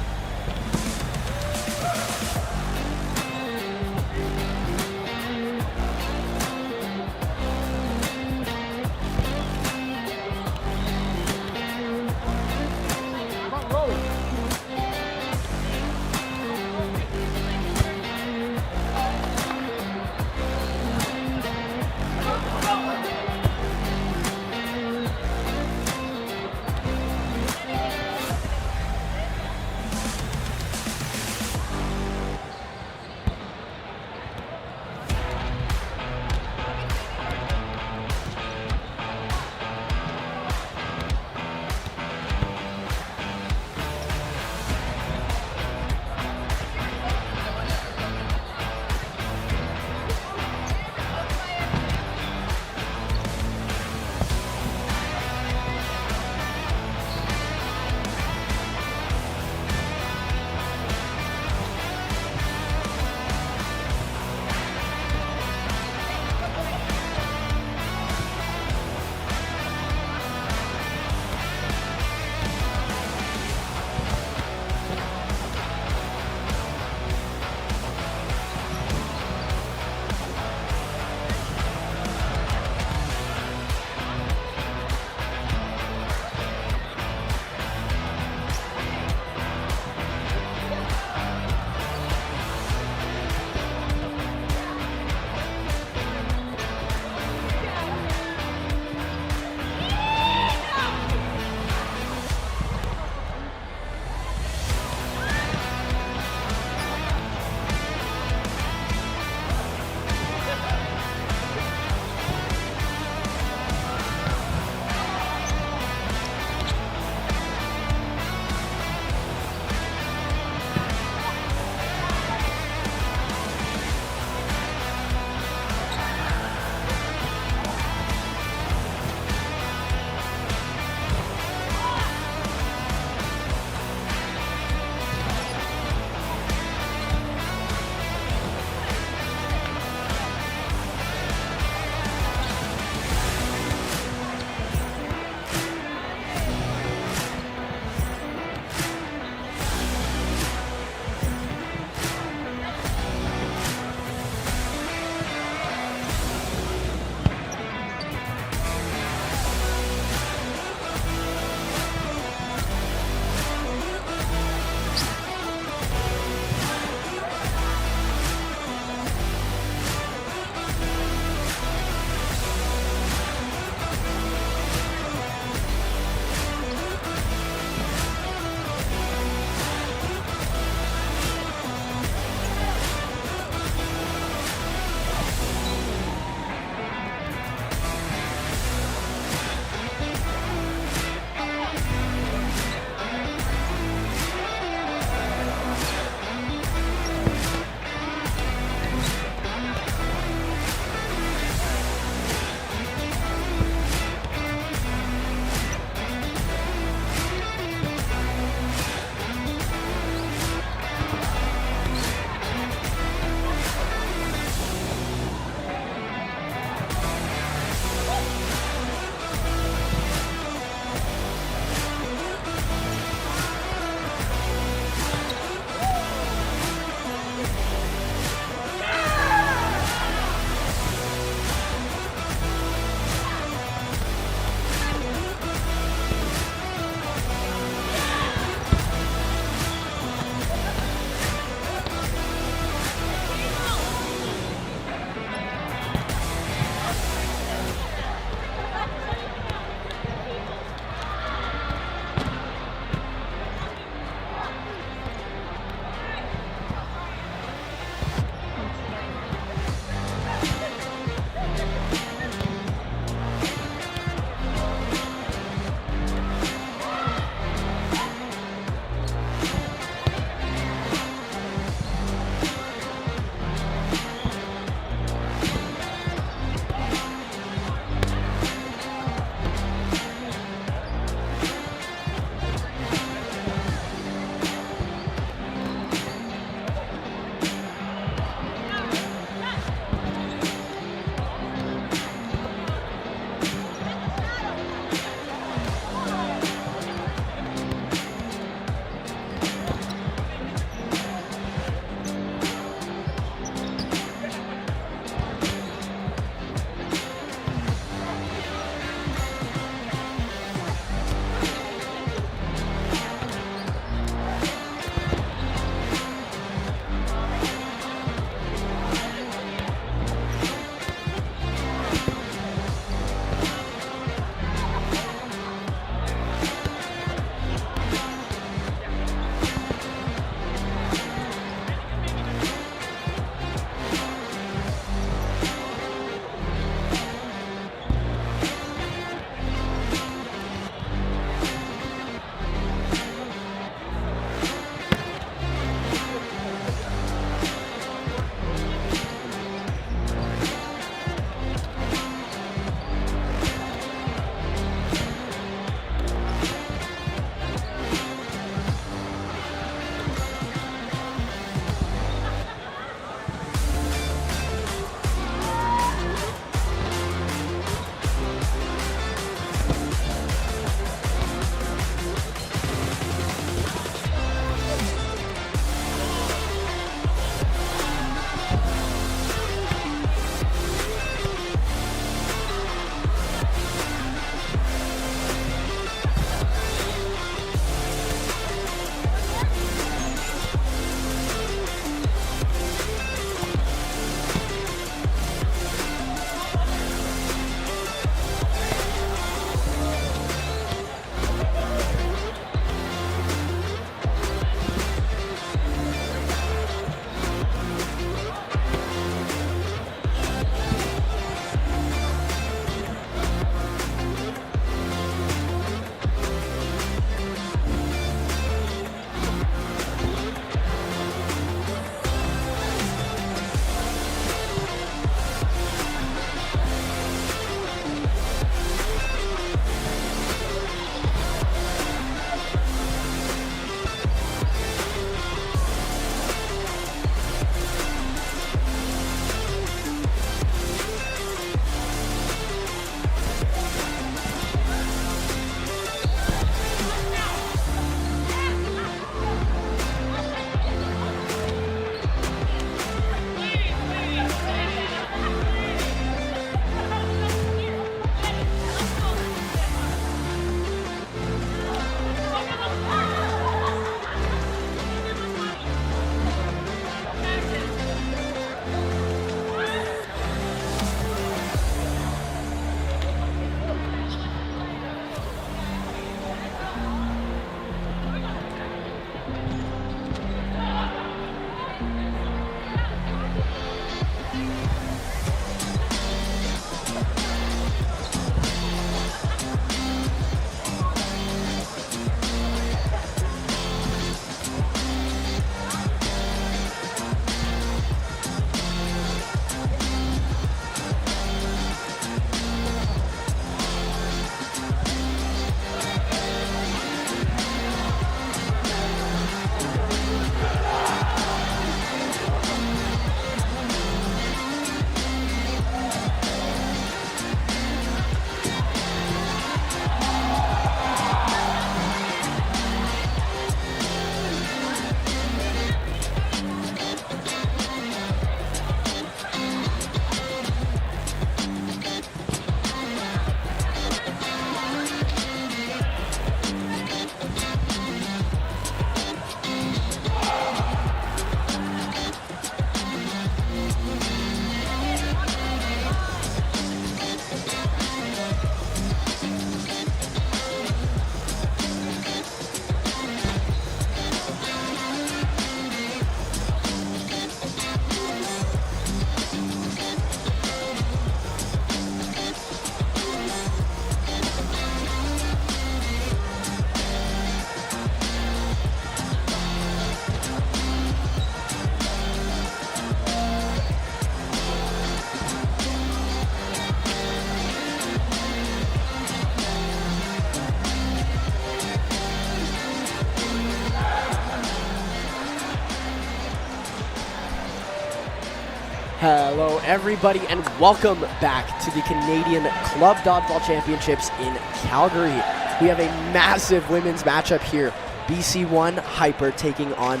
Hello, everybody, and welcome back to the Canadian Club Dodgeball Championships in Calgary. We have a massive women's matchup here. BC1 Hyper taking on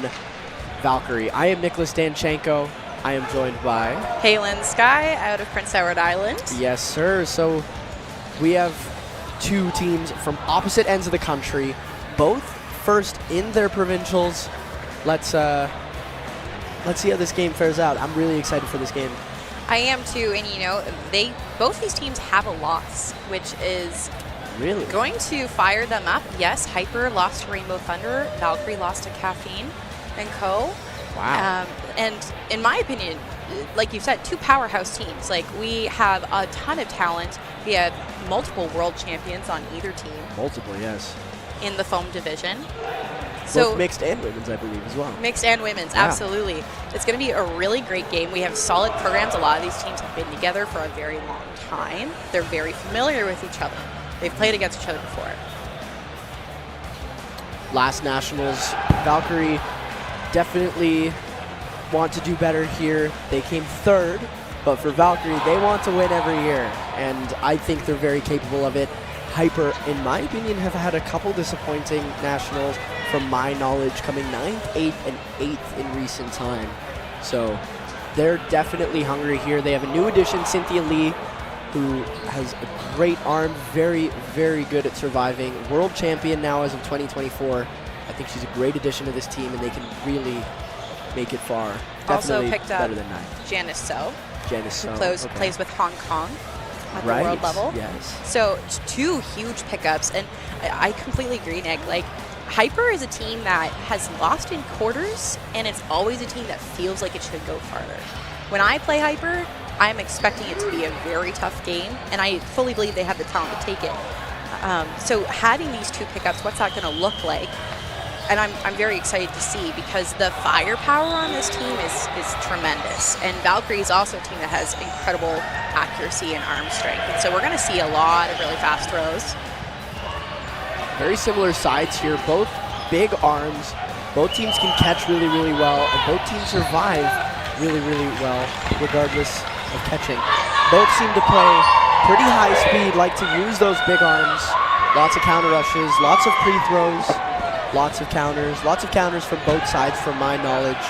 Valkyrie. I am Nicholas Danchenko. I am joined by Halen Sky out of Prince Edward Island. Yes, sir. So we have two teams from opposite ends of the country, both first in their provincials. Let's see how this game fares out. I'm really excited for this game. I am too, and you know, both these teams have a loss, which is Really? going to fire them up. Yes, Hyper lost to Rainbow Thunder, Valkyrie lost to Caffeine and Co. Wow. And in my opinion, like you said, two powerhouse teams. Like, we have a ton of talent. We have multiple world champions on either team Multiple, yes. in the foam division. So Both mixed and women's, I believe, as well. mixed and women's, Yeah. absolutely. It's going to be a really great game. We have solid programs. A lot of these teams have been together for a very long time. They're very familiar with each other. They've played against each other before. Last Nationals, Valkyrie definitely want to do better here. They came third, but for Valkyrie, they want to win every year, and I think they're very capable of it. Hyper, in my opinion, have had a couple disappointing Nationals, from my knowledge, coming 9th, 8th, and 8th in recent time. So they're definitely hungry here. They have a new addition, Cynthia Lee, who has a great arm, very, very good at surviving. World champion now as of 2024. I think she's a great addition to this team, and they can really make it far. Also Definitely picked up better than 9th. Janice So, Janice who So, plays with Hong Kong at right. the world level. Yes. So two huge pickups, and I completely agree, Nick. Like, Hyper is a team that has lost in quarters, and it's always a team that feels like it should go farther. When I play Hyper, I'm expecting it to be a very tough game, and I fully believe they have the talent to take it. So having these two pickups, what's that going to look like? And I'm very excited to see, because the firepower on this team is tremendous. And Valkyrie is also a team that has incredible accuracy and arm strength. And so we're going to see a lot of really fast throws. Very similar sides here, both big arms. Both teams can catch really, really well, and both teams survive really, really well, regardless of catching. Both seem to play pretty high speed, like to use those big arms. Lots of counter rushes, lots of pre-throws, lots of counters from both sides, from my knowledge,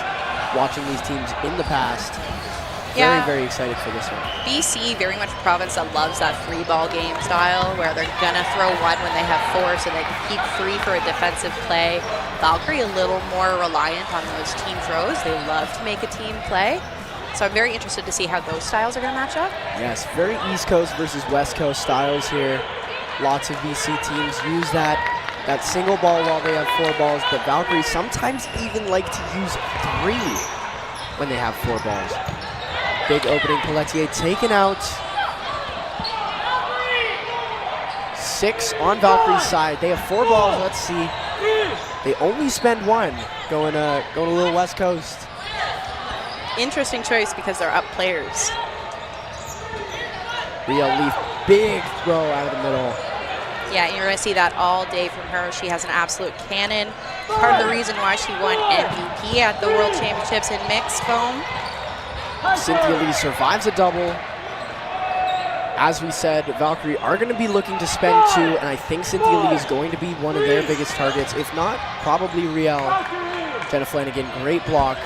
watching these teams in the past. Yeah. Very, very excited for this one. BC, very much a province that loves that free ball game style, where they're going to throw one when they have four, so they can keep three for a defensive play. Valkyrie a little more reliant on those team throws. They love to make a team play. So I'm very interested to see how those styles are going to match up. Yes, very East Coast versus West Coast styles here. Lots of BC teams use that single ball while they have four balls, but Valkyrie sometimes even like to use three when they have four balls. Big opening, Pelletier taken out. 6 on Valkyrie's side. They have four balls, let's see. They only spend one, going a little West Coast. Interesting choice, because they're up players. Real Leaf, big throw out of the middle. Yeah, you're going to see that all day from her. She has an absolute cannon. Part of the reason why she won MVP at the World Championships in mixed foam. Cynthia Lee survives a double. As we said, Valkyrie are going to be looking to spend 2, and I think Cynthia Lee is going to be one of their biggest targets. If not, probably Riel. Jenna Flanagan, great block.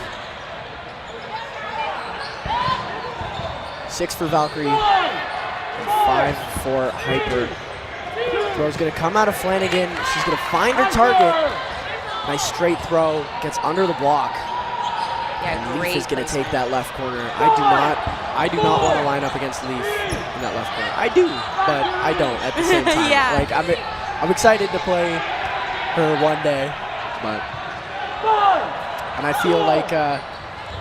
6 for Valkyrie, and 5 for Hyper. Throw's going to come out of Flanagan. She's going to find her target. Nice straight throw, gets under the block. Yeah, And great Leaf is going to placement. take that left corner. I do not want to line up against Leaf in that left corner. I do, but I don't at the same time. Yeah. Like, I'm excited to play her one day, and I feel like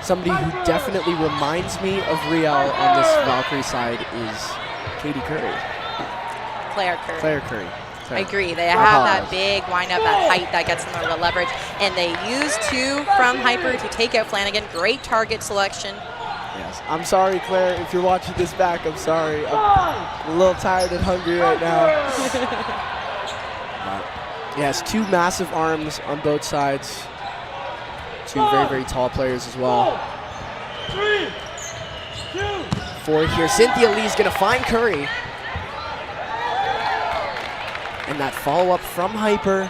somebody who definitely reminds me of Riel on this Valkyrie side is Katie Curry. Claire Curry. Claire Curry. I agree. They I have that apologize. big wind-up, that height that gets them the leverage. And they use 2 from Hyper to take out Flanagan. Great target selection. Yes. I'm sorry, Claire, if you're watching this back. I'm sorry. I'm a little tired and hungry right now. Yes, 2 massive arms on both sides. 2 very, very tall players as well. 4 here. Cynthia Lee's going to find Curry. And that follow-up from Hyper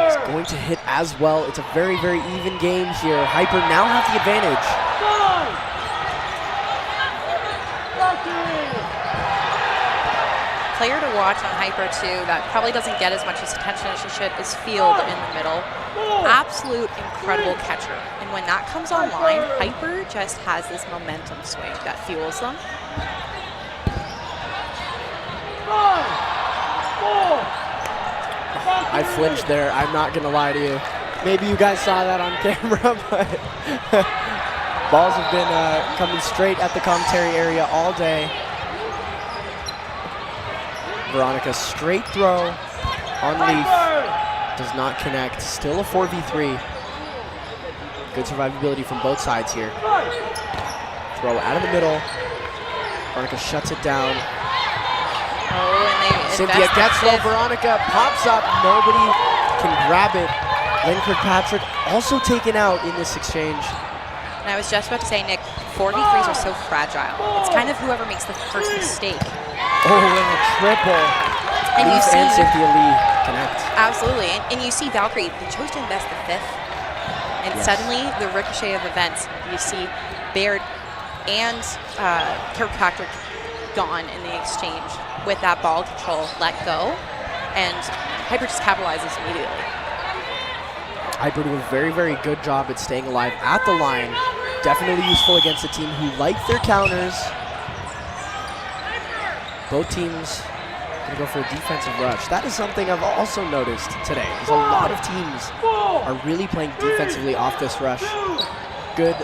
is going to hit as well. It's a very, very even game here. Hyper now have the advantage. Player to watch on Hyper too that probably doesn't get as much attention as she should is Field in the middle. Absolute incredible catcher. And when that comes online, Hyper just has this momentum swing that fuels them. I flinched there. I'm not going to lie to you. Maybe you guys saw that on camera, but balls have been coming straight at the commentary area all day. Veronica, straight throw on Leaf. Does not connect. Still a 4v3. Good survivability from both sides here. Throw out of the middle. Veronica shuts it down. Oh, and they Cynthia gets low. Veronica pops up. Nobody can grab it. Lynn Kirkpatrick also taken out in this exchange. And I was just about to say, Nick, 4v3s are so fragile. It's kind of whoever makes the first mistake. Oh, and a triple. And Leaf you see, and Cynthia Lee connect. absolutely, and you see Valkyrie, they chose to invest the 5th. And Yes. suddenly, the ricochet of events, you see Baird and Kirkpatrick gone in the exchange with that ball control let go, and Hyper just capitalizes immediately. Hyper do a very, very good job at staying alive at the line. Definitely useful against a team who like their counters. Both teams going to go for a defensive rush. That is something I've also noticed today. There's a lot of teams are really playing defensively off this rush. Good,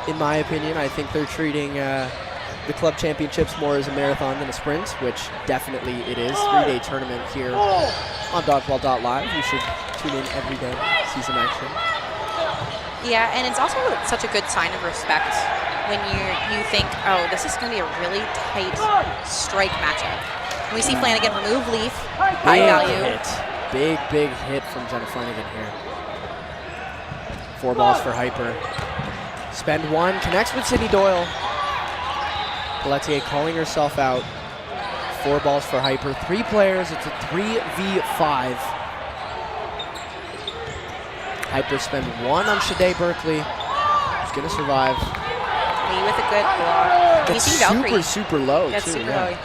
in my opinion. I think they're treating the club championships more as a marathon than a sprint, which definitely it is. 3-day tournament here on Dodgeball.live. You should tune in every day, see some action. Yeah, and it's also such a good sign of respect when you think, oh, this is going to be a really tight strike matchup. And we see Flanagan remove Leaf, high value. Hit. Big hit from Jenna Flanagan here. 4 balls for Hyper. Spend 1, connects with Sydney Doyle. Pelletier calling herself out. 4 balls for Hyper. 3 players, it's a 3v5. Hyper spend 1 on Shade Berkeley. She's gonna survive. Lee with a good block. You It's see Valkyrie. super low That's too. super Yeah. low.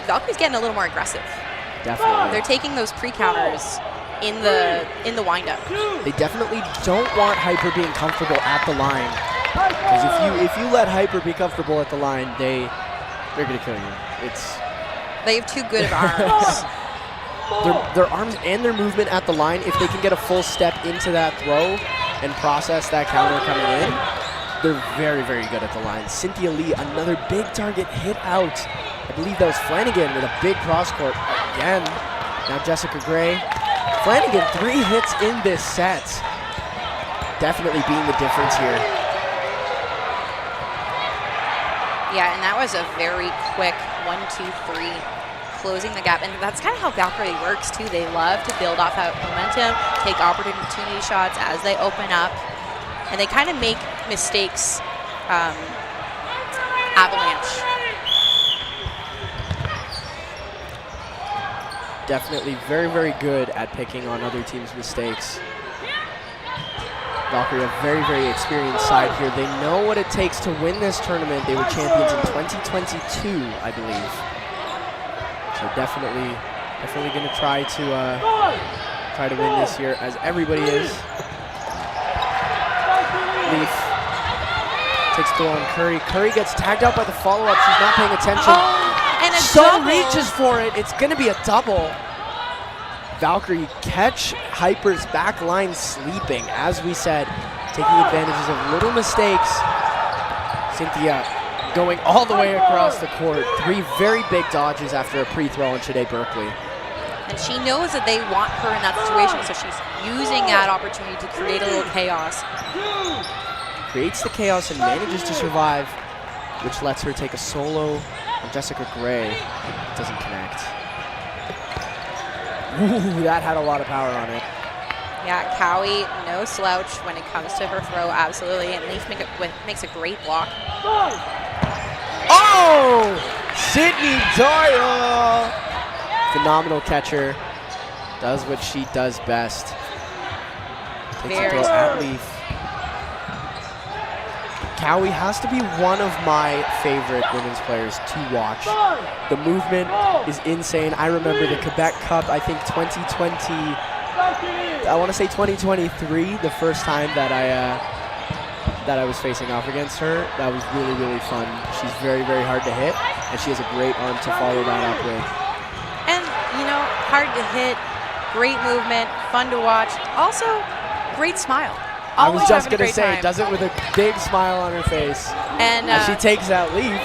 Valkyrie's getting a little more aggressive. Definitely. They're taking those pre-counters in the windup. They definitely don't want Hyper being comfortable at the line. Because if you let Hyper be comfortable at the line, they're gonna kill you. It's They have too good of arms. their arms and their movement at the line. If they can get a full step into that throw and process that counter coming in, they're very, very good at the line. Cynthia Lee, another big target hit out. I believe that was Flanagan with a big cross court again. Now Jessica Gray. Flanagan, 3 hits in this set. Definitely being the difference here. Yeah, and that was a very quick 1, 2, 3, closing the gap. And that's kind of how Valkyrie works too. They love to build off that momentum, take opportunity shots as they open up, and they kind of make mistakes avalanche. Definitely very, very good at picking on other teams' mistakes. Valkyrie, a very, very experienced side here. They know what it takes to win this tournament. They were champions in 2022, I believe. So definitely going to try to win this year, as everybody is. Leaf takes the on Curry. Curry gets tagged out by the follow-up. She's not paying attention. And a Sun double. reaches for it. It's going to be a double. Valkyrie catch Hyper's back line sleeping, as we said, taking advantages of little mistakes. Cynthia going all the way across the court. 3 very big dodges after a pre-throw on Shade Berkeley. And she knows that they want her in that situation, so she's using that opportunity to create a little chaos. Creates the chaos and manages to survive, which lets her take a solo on Jessica Gray. Doesn't connect. Ooh, that had a lot of power on it. Yeah, Cowie, no slouch when it comes to her throw, absolutely. And Leaf makes a great block. Oh! Sydney Doyle! Phenomenal catcher. Does what she does best. Takes a throw at Leaf. Cowie has to be one of my favorite women's players to watch. The movement is insane. I remember the Quebec Cup, I think 2020, I want to say 2023, the first time that I was facing off against her. That was really, really fun. She's very, very hard to hit, and she has a great arm to follow that up with. And, you know, hard to hit, great movement, fun to watch. Also, great smile. I was Always just having a going to great say, time. does it with a big smile on her face. And As she takes that leaf,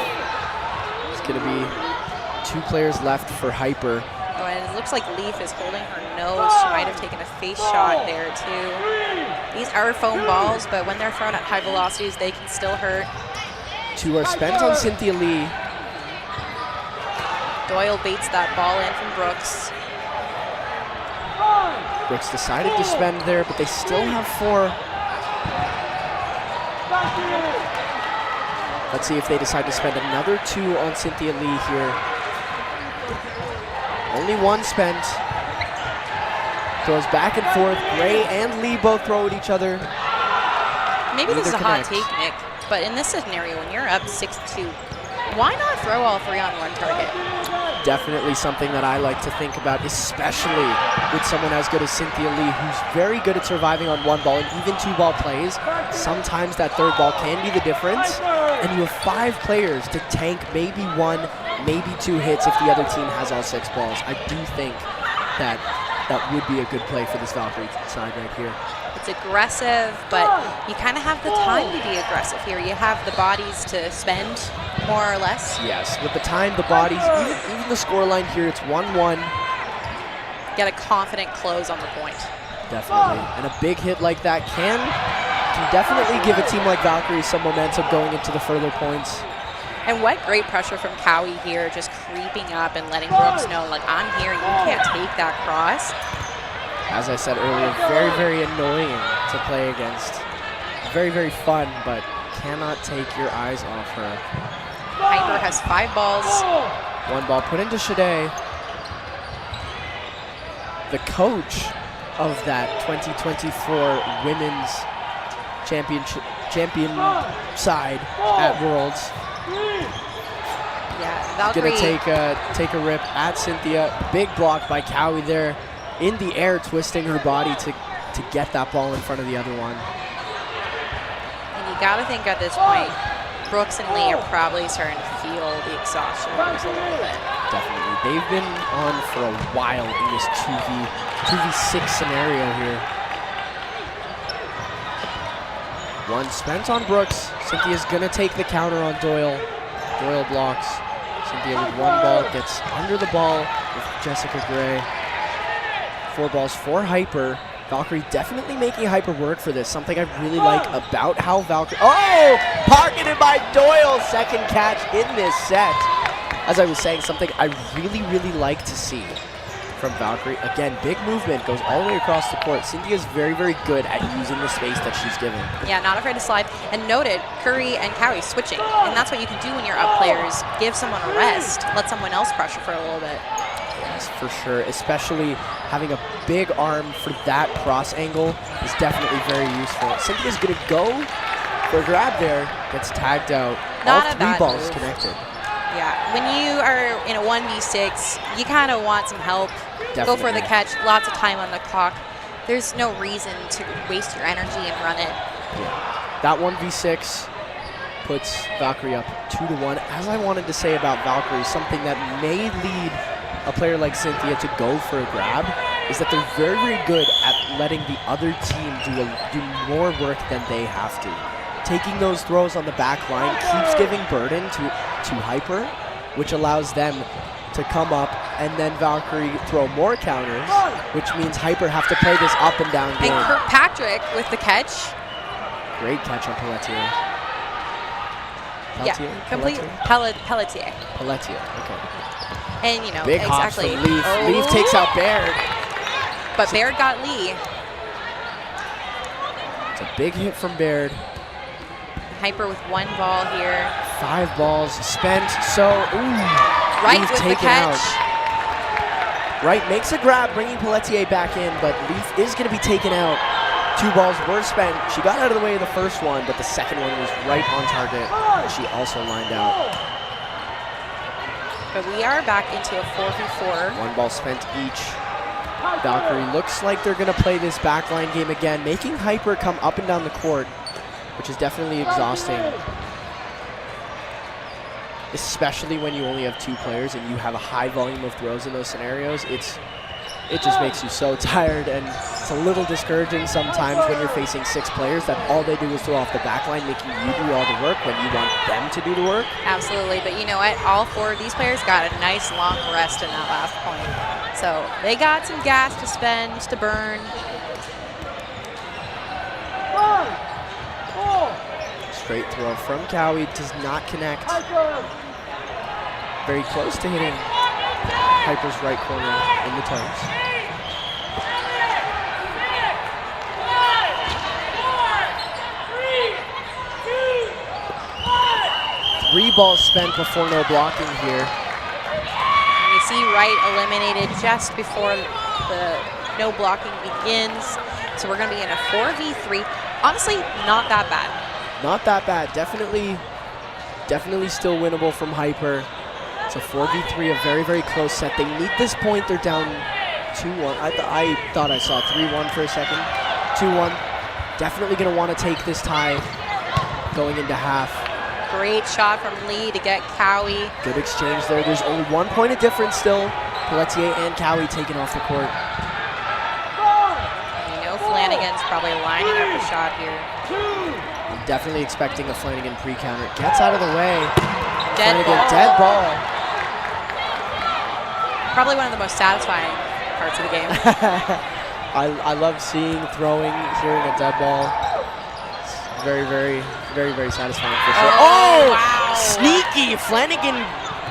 it's going to be 2 players left for Hyper. oh, and it looks like Leaf is holding her nose. She might have taken a face shot there, too. These are foam balls, but when they're thrown at high velocities, they can still hurt. 2 are spent on Cynthia Lee. Doyle baits that ball in from Brooks. Brooks decided to spend there, but they still have 4. Let's see if they decide to spend another 2 on Cynthia Lee here. Only 1 spent. Throws back and forth. Gray and Lee both throw at each other. Maybe this is a Neither hot connects. take, Nick, but in this scenario, when you're up 6-2, why not throw all 3 on one target? Definitely something that I like to think about, especially with someone as good as Cynthia Lee, who's very good at surviving on 1 ball and even 2-ball plays. Sometimes that 3rd ball can be the difference, and you have 5 players to tank maybe 1, maybe 2 hits if the other team has all 6 balls. I do think that that would be a good play for this Valkyrie side right here. It's aggressive, but you kind of have the time to be aggressive here. You have the bodies to spend, more or less. Yes, with the time, the bodies, even the scoreline here, it's 1-1. Get a confident close on the point. Definitely. And a big hit like that can definitely give a team like Valkyrie some momentum going into the further points. And what great pressure from Cowie here, just creeping up and letting Brooks know, like, I'm here, you can't take that cross. As I said earlier, very, very annoying to play against. Very, very fun, but cannot take your eyes off her. Hyper has 5 balls. 1 ball put into Shade. The coach of that 2024 women's champion side at Worlds. Yeah, Valkyrie. Gonna take a rip at Cynthia. Big block by Cowie there. In the air, twisting her body to get that ball in front of the other one. And you got to think at this point, Brooks and Lee are probably starting to feel the exhaustion just a little bit. Definitely. They've been on for a while in this 2v6 scenario here. 1 spent on Brooks. Cynthia's going to take the counter on Doyle. Doyle blocks. Cynthia with 1 ball gets under the ball with Jessica Gray. 4 balls for Hyper. Valkyrie definitely making Hyper work for this. Something I really like about how Valkyrie... Oh! Pocketed by Doyle. 2nd catch in this set. As I was saying, something I really, really like to see from Valkyrie. Again, big movement, goes all the way across the court. Cynthia's very, very good at using the space that she's given. Yeah, not afraid to slide. And noted, Curry and Cowie switching. And that's what you can do when you're up players. Give someone a rest. Let someone else pressure for a little bit. Yes, for sure. Especially having a big arm for that cross angle is definitely very useful. Cynthia's going to go for a grab there. Gets tagged out. Not all a 3 bad balls move. connected. Yeah, when you are in a 1v6, you kind of want some help. Go for the Definitely. catch, lots of time on the clock. There's no reason to waste your energy and run it. Yeah. That 1v6 puts Valkyrie up 2-1. As I wanted to say about Valkyrie, something that may lead a player like Cynthia to go for a grab is that they're very, very good at letting the other team do more work than they have to. Taking those throws on the back line keeps giving burden to Hyper, which allows them to come up and then Valkyrie throw more counters, which means Hyper have to play this up and down game. And Kirkpatrick with the catch. Great catch on Pelletier. Yeah, complete Pelletier. Pelletier, okay. And, you know, Big hops exactly. from Leaf. Leaf takes out Baird. But Baird got Lee. It's a big hit from Baird. Hyper with 1 ball here. 5 balls spent. So, Right Leaf with the taken out. catch. Right, makes a grab, bringing Pelletier back in, but Leaf is going to be taken out. 2 balls were spent. She got out of the way of the first one, but the second one was right on target. She also lined out. But we are back into a 4v4. 1 ball spent each. Valkyrie looks like they're going to play this backline game again, making Hyper come up and down the court, which is definitely exhausting. Especially when you only have 2 players and you have a high volume of throws in those scenarios. It just makes you so tired, and it's a little discouraging sometimes when you're facing 6 players that all they do is throw off the backline, making you do all the work when you want them to do the work. Absolutely, but you know what? All 4 of these players got a nice long rest in that last point. So they got some gas to spend, to burn. Straight throw from Cowie, does not connect. Very close to hitting Hyper's right corner in the toes. Three balls spent before no blocking here. And you see Wright eliminated just before the no blocking begins. So we're going to be in a 4v3. Honestly, not that bad. Not that bad. Definitely still winnable from Hyper. It's a 4v3, a very, very close set. They need this point. They're down 2-1. I thought I saw 3-1 for a second. 2-1. Definitely going to want to take this tie going into half. Great shot from Lee to get Cowie. Good exchange there. There's only 1 point of difference still. Pelletier and Cowie taken off the court. You know Flanagan's probably lining up a shot here. I'm definitely expecting a Flanagan pre-counter. Gets out of the way. Dead Flanagan, ball. dead ball. Probably one of the most satisfying parts of the game. I love seeing throwing, hearing a dead ball. It's very, very, very, very satisfying for sure. Oh, wow. Sneaky! Flanagan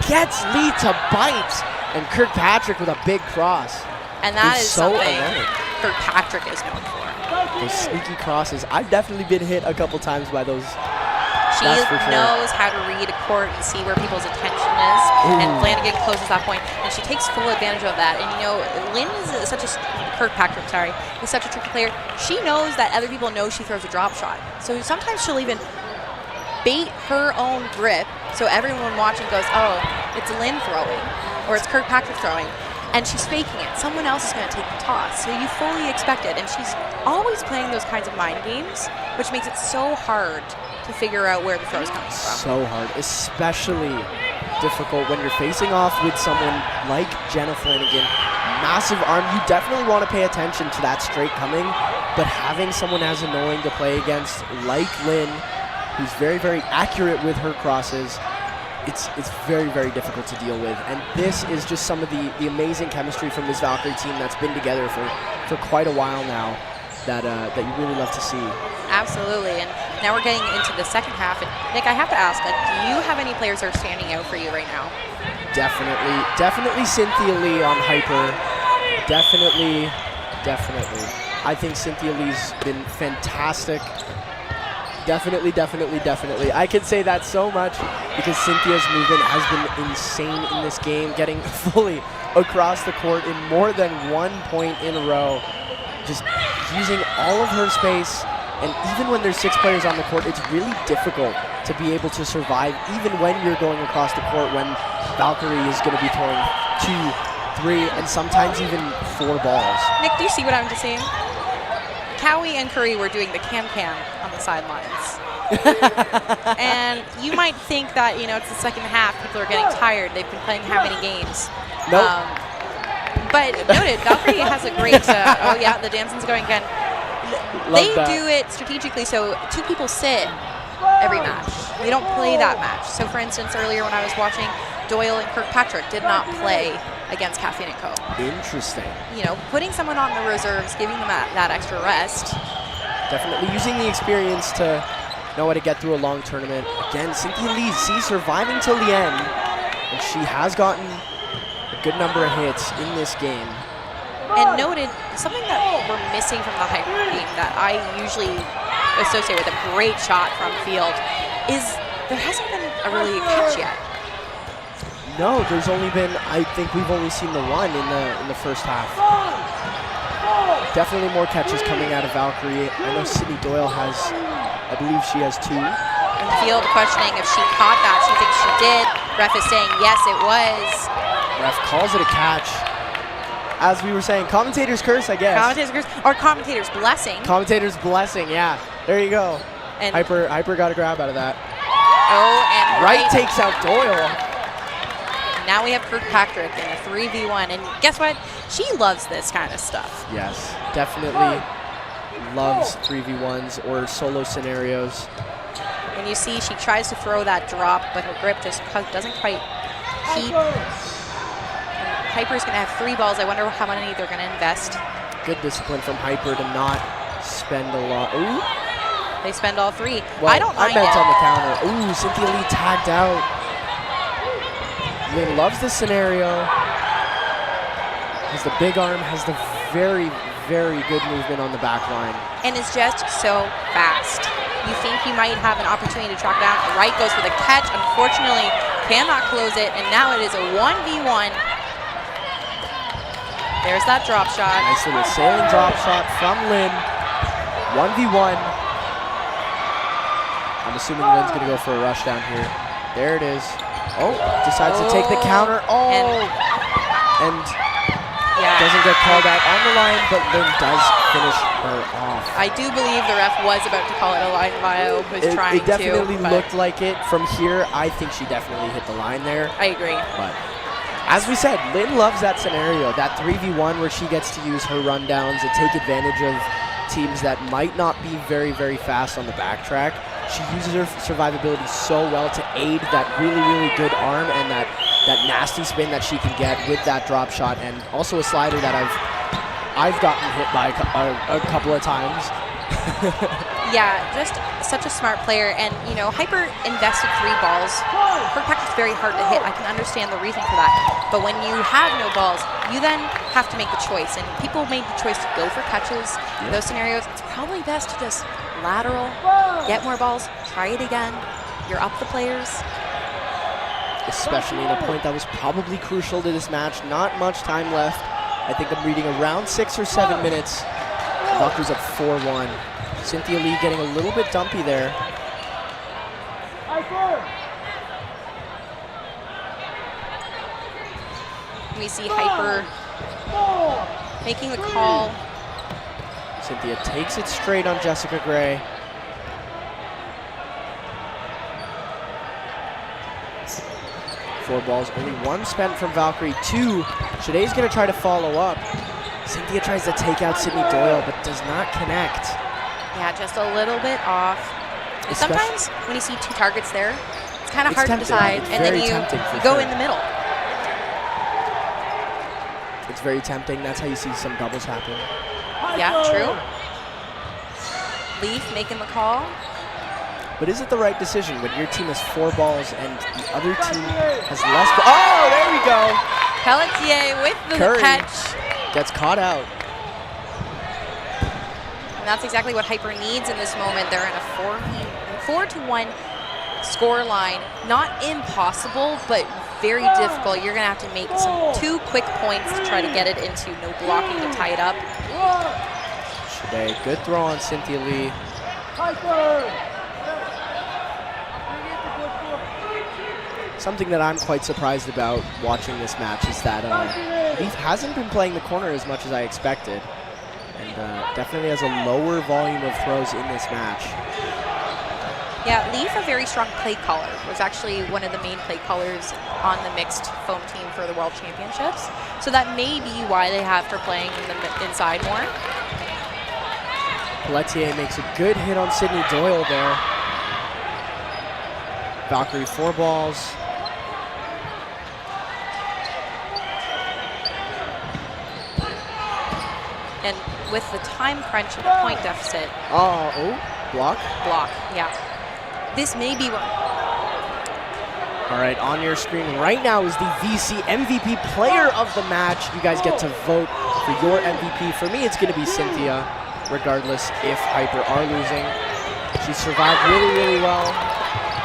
gets Lee to bite. And Kirkpatrick with a big cross. And that He's is so something alert. Kirkpatrick is known for. Those sneaky crosses. I've definitely been hit a couple times by those. She That's for sure. knows how to read a court and see where people's attention is. And Flanagan closes that point, and she takes full advantage of that. And you know, Lynn is such a Kirkpatrick, sorry, is such a tricky player. She knows that other people know she throws a drop shot. So sometimes she'll even bait her own grip, so everyone watching goes, "Oh, it's Lynn throwing, or it's Kirkpatrick throwing." And she's faking it. Someone else is going to take the toss. So you fully expect it. And she's always playing those kinds of mind games, which makes it so hard to figure out where the throw is coming from. So hard, especially difficult when you're facing off with someone like Jenna Flanagan. Massive arm. You definitely want to pay attention to that straight coming, but having someone as annoying to play against like Lynn, who's very, very accurate with her crosses, it's very, very difficult to deal with. And this is just some of the amazing chemistry from this Valkyrie team that's been together for quite a while now that you really love to see. Absolutely. And now we're getting into the second half. And Nick, I have to ask, like, do you have any players that are standing out for you right now? Definitely Cynthia Lee on Hyper. Definitely. I think Cynthia Lee's been fantastic. Definitely. I can say that so much because Cynthia's movement has been insane in this game, getting fully across the court in more than 1 point in a row. Just using all of her space, and even when there's 6 players on the court, it's really difficult to be able to survive, even when you're going across the court, when Valkyrie is going to be throwing 2, 3, and sometimes even 4 balls. Nick, do you see what I'm just saying? Cowie and Curry were doing the cam on the sidelines. And you might think that, you know, it's the second half, people are getting tired, they've been playing how many games? Nope. But noted, Valkyrie has a great, oh yeah, the dancing's going again. They do it strategically, so 2 people sit every match. They don't play that match. So for instance, earlier when I was watching, Doyle and Kirkpatrick did not play against Caffeine & Co. Interesting. You know, putting someone on the reserves, giving them that extra rest. Definitely using the experience to know how to get through a long tournament. Again, Cynthia Lee, surviving till the end, and she has gotten a good number of hits in this game. And noted, something that we're missing from the Hyper team that I usually associate with a great shot from field is there hasn't been a really catch yet. No, there's only been, I think we've only seen the one in the first half. Definitely more catches coming out of Valkyrie. I know Sydney Doyle has, I believe she has 2. And field questioning if she caught that. She thinks she did. Ref is saying yes, it was. Ref calls it a catch. As we were saying, commentator's curse, I guess. Commentator's curse, or commentator's blessing. Commentator's blessing, yeah. There you go. And Hyper got a grab out of that. oh, and Wright takes out Doyle. now we have Kirkpatrick in a 3v1, and guess what? She loves this kind of stuff. Yes, definitely loves 3v1s or solo scenarios. And you see she tries to throw that drop, but her grip just doesn't quite keep. Hyper's going to have 3 balls. I wonder how many they're going to invest. Good discipline from Hyper to not spend a lot. Ooh. They spend all 3. Well, I don't mind I meant it. on the counter. Ooh, Cynthia Lee tagged out. Lynn loves this scenario. Has the big arm, has the very, very good movement on the back line. And it's just so fast. You think you might have an opportunity to track down. Wright goes for the catch. Unfortunately, cannot close it. And now it is a 1v1. There's that drop shot. Nice little sailing drop shot from Lynn. 1v1. I'm assuming Lynn's going to go for a rush down here. There it is. Oh, decides to take the counter. Oh, and yeah. doesn't get called out on the line, but Lynn does finish her off. I do believe the ref was about to call it a line bio, was trying to. It definitely but looked like it. From here, I think she definitely hit the line there. I agree. But as we said, Lynn loves that scenario, that 3v1 where she gets to use her rundowns and take advantage of teams that might not be very, very fast on the backtrack. She uses her survivability so well to aid that really, really good arm and that nasty spin that she can get with that drop shot, and also a slider that I've gotten hit by a couple of times. Yeah, just such a smart player, and you know, Hyper invested 3 balls. Kirkpatrick's very hard to hit. I can understand the reason for that. But when you have no balls, you then have to make the choice, and people made the choice to go for catches. In those scenarios, it's probably best to just lateral, get more balls, try it again. You're up the players. Especially in a point that was probably crucial to this match. Not much time left. I think I'm reading around 6 or 7 minutes. Valkyrie's up 4-1. Cynthia Lee getting a little bit dumpy there. We see Hyper making the call. Cynthia takes it straight on Jessica Gray. Four balls, only 1 spent from Valkyrie. 2. Shade's going to try to follow up. Cynthia tries to take out Sydney Doyle, but does not connect. Yeah, just a little bit off. Sometimes when you see 2 targets there, it's kind of hard to decide, and then you go in the middle. It's very tempting. That's how you see some doubles happen. Yeah, true. Leaf making the call. But is it the right decision when your team has 4 balls and the other team has less? Oh, there we go. Pelletier with the Curry catch. gets caught out. And that's exactly what Hyper needs in this moment. They're in a 4-1 score line. Not impossible, but very difficult. You're going to have to make some 2 quick points to try to get it into no blocking to tie it up. Shade, good throw on Cynthia Lee. Something that I'm quite surprised about watching this match is that Leaf hasn't been playing the corner as much as I expected. And definitely has a lower volume of throws in this match. Yeah, Leaf, a very strong play caller, was actually one of the main play callers on the mixed foam team for the World Championships. So that may be why they have her playing in the inside more. Pelletier makes a good hit on Sydney Doyle there. Valkyrie 4 balls. And with the time crunch and the point deficit. Oh, block? Block, yeah. This may be what. All right, on your screen right now is the VC MVP player of the match. You guys get to vote for your MVP. For me, it's going to be Cynthia, regardless if Hyper are losing. She survived really, really well.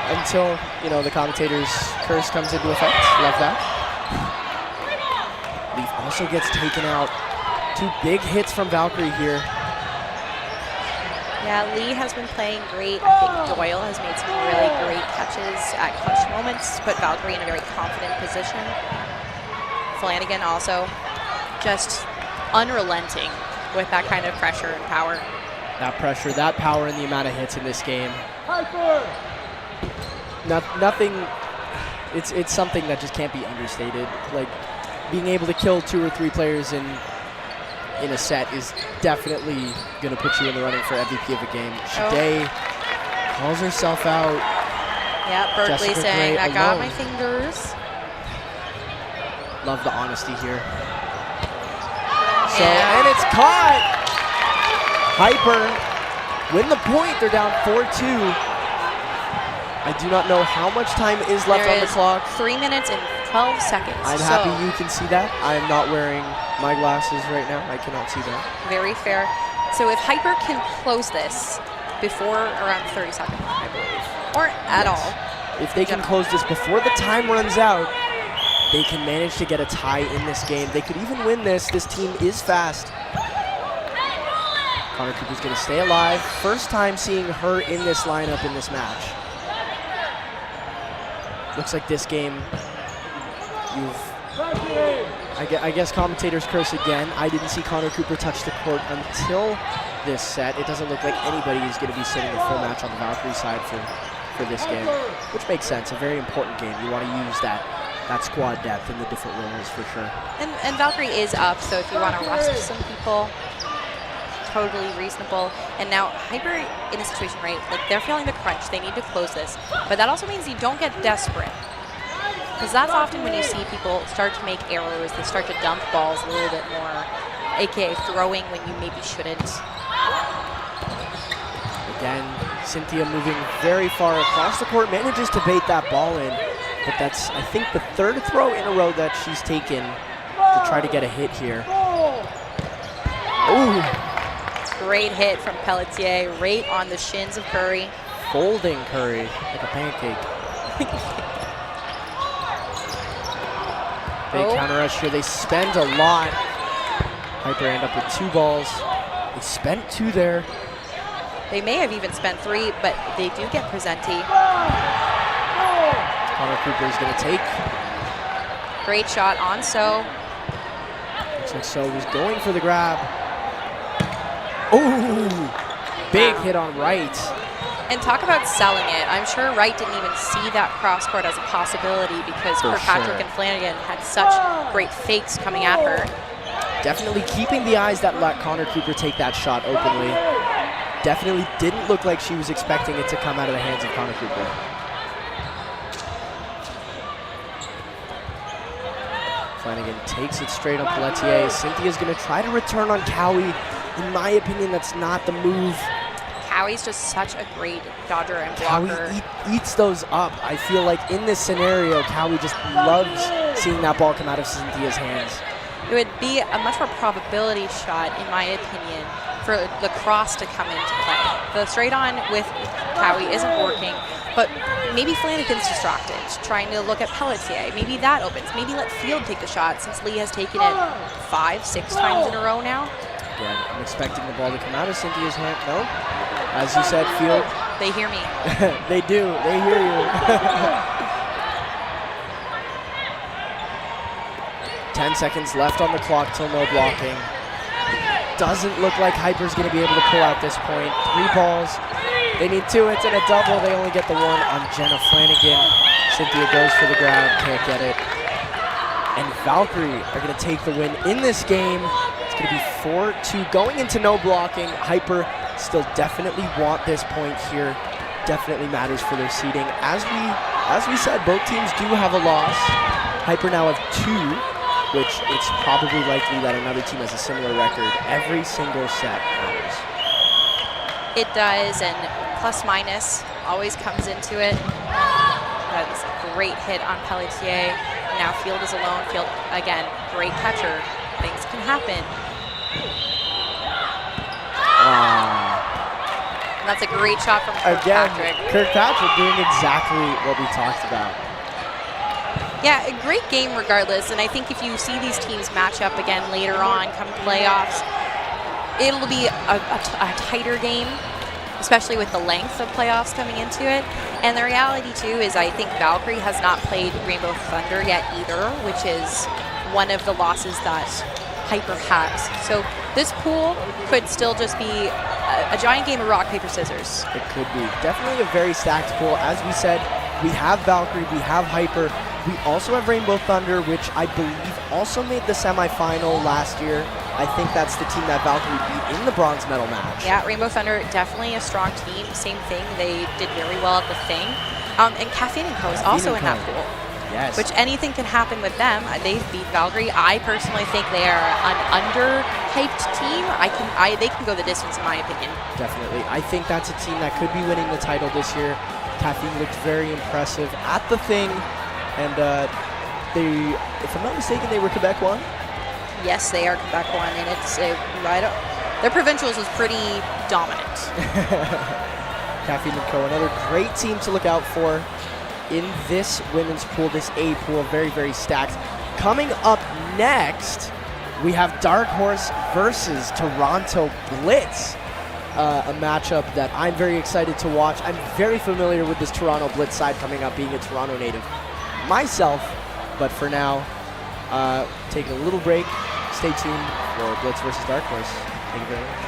until, you know, the commentator's curse comes into effect. Love that. Leaf also gets taken out. 2 big hits from Valkyrie here. Yeah, Lee has been playing great. I think Doyle has made some really great catches at clutch moments, put Valkyrie in a very confident position. Flanagan also just unrelenting with that kind of pressure and power. That pressure, that power, and the amount of hits in this game. Nothing, it's something that just can't be understated. Like, being able to kill 2 or 3 players in a set is definitely going to put you in the running for MVP of a game. Shade calls herself out. Yeah, Berkeley Jessica saying, Gray I got alone. my fingers. Love the honesty here. So, and it's caught! Hyper win the point. They're down 4-2. I do not know how much time is left on the clock. 3 minutes and 12 seconds. I'm happy you can see that. I am not wearing my glasses right now. I cannot see that. Very fair. So if Hyper can close this before around 30 seconds, I believe, or at all. If they can close this before the time runs out, they can manage to get a tie in this game. They could even win this. This team is fast. Connor Cooper's going to stay alive. First time seeing her in this lineup in this match. Looks like this game, I guess commentators curse again. I didn't see Connor Cooper touch the court until this set. It doesn't look like anybody is going to be sitting the full match on the Valkyrie side for this game, which makes sense. A very important game. You want to use that squad depth in the different roles for sure. And Valkyrie is up, so if you want to rest some people, totally reasonable. And now Hyper in a situation, right, like they're feeling the crunch. They need to close this. But that also means you don't get desperate. Because that's often when you see people start to make errors. They start to dump balls a little bit more, aka throwing when you maybe shouldn't. Again, Cynthia moving very far across the court, manages to bait that ball in. But that's, I think, the 3rd throw in a row that she's taken to try to get a hit here. Ooh. Great hit from Pelletier, right on the shins of Curry. Folding Curry like a pancake. Big counter rush here. They spend a lot. Hyper end up with 2 balls. They spent 2 there. They may have even spent 3, but they do get Presenti. Connor Cooper is going to take. Great shot on So. Looks like So was going for the grab. Ooh, big hit on Wright. And talk about selling it. I'm sure Wright didn't even see that cross court as a possibility because Kirkpatrick and Flanagan had such great fakes coming at her. Definitely keeping the eyes that let Connor Cooper take that shot openly. Definitely didn't look like she was expecting it to come out of the hands of Connor Cooper. Flanagan takes it straight on Pelletier. Cynthia's going to try to return on Cowie. In my opinion, that's not the move. Cowie's just such a great dodger and blocker. Cowie eats those up. I feel like in this scenario, Cowie just loves seeing that ball come out of Cynthia's hands. It would be a much more probability shot, in my opinion, for the cross to come into play. The straight on with Cowie isn't working, but maybe Flanagan's distracted, trying to look at Pelletier. Maybe that opens. Maybe let Field take the shot since Lee has taken it 5, 6 times in a row now. Again, I'm expecting the ball to come out of Cynthia's hand. No. As you said, Field. They hear me. They do. They hear you. 10 seconds left on the clock till no blocking. Doesn't look like Hyper's going to be able to pull out this point. 3 balls. They need 2 hits and a double. They only get the 1 on Jenna Flanagan. Cynthia goes for the grab. Can't get it. And Valkyrie are going to take the win in this game. It's going to be 4-2. Going into no blocking, Hyper still definitely want this point here. Definitely matters for their seeding. As we said, both teams do have a loss. Hyper now have 2, which it's probably likely that another team has a similar record. Every single set matters. It does, and plus minus always comes into it. That's a great hit on Pelletier. Now Field is alone. Field, again, great catcher. Things can happen. that's a great shot from Again, Kirkpatrick. Kirkpatrick doing exactly what we talked about. Yeah, a great game regardless, and I think if you see these teams match up again later on, come playoffs, it'll be a tighter game, especially with the length of playoffs coming into it. And the reality, too, is I think Valkyrie has not played Rainbow Thunder yet either, which is one of the losses that Hyper has. So this pool could still just be a giant game of rock, paper, scissors. It could be. Definitely a very stacked pool. As we said, we have Valkyrie, we have Hyper. We also have Rainbow Thunder, which I believe also made the semifinal last year. I think that's the team that Valkyrie beat in the bronze medal match. Yeah, Rainbow Thunder, definitely a strong team. Same thing, they did very well at the thing. And Caffeine & Co. is also in that pool. Yes. Which anything can happen with them. They've beat Valkyrie. I personally think they are an under-hyped team. They can go the distance, in my opinion. Definitely. I think that's a team that could be winning the title this year. Caffeine looked very impressive at the thing. And they, if I'm not mistaken, they were Quebec 1? Yes, they are Quebec 1, and it's their provincials was pretty dominant. Caffeine & Co., another great team to look out for in this women's pool, this A pool, very, very stacked. Coming up next, we have Dark Horse versus Toronto Blitz, a matchup that I'm very excited to watch. I'm very familiar with this Toronto Blitz side coming up, being a Toronto native myself, but for now, taking a little break. Stay tuned for Blitz versus Dark Horse. Thank you very much.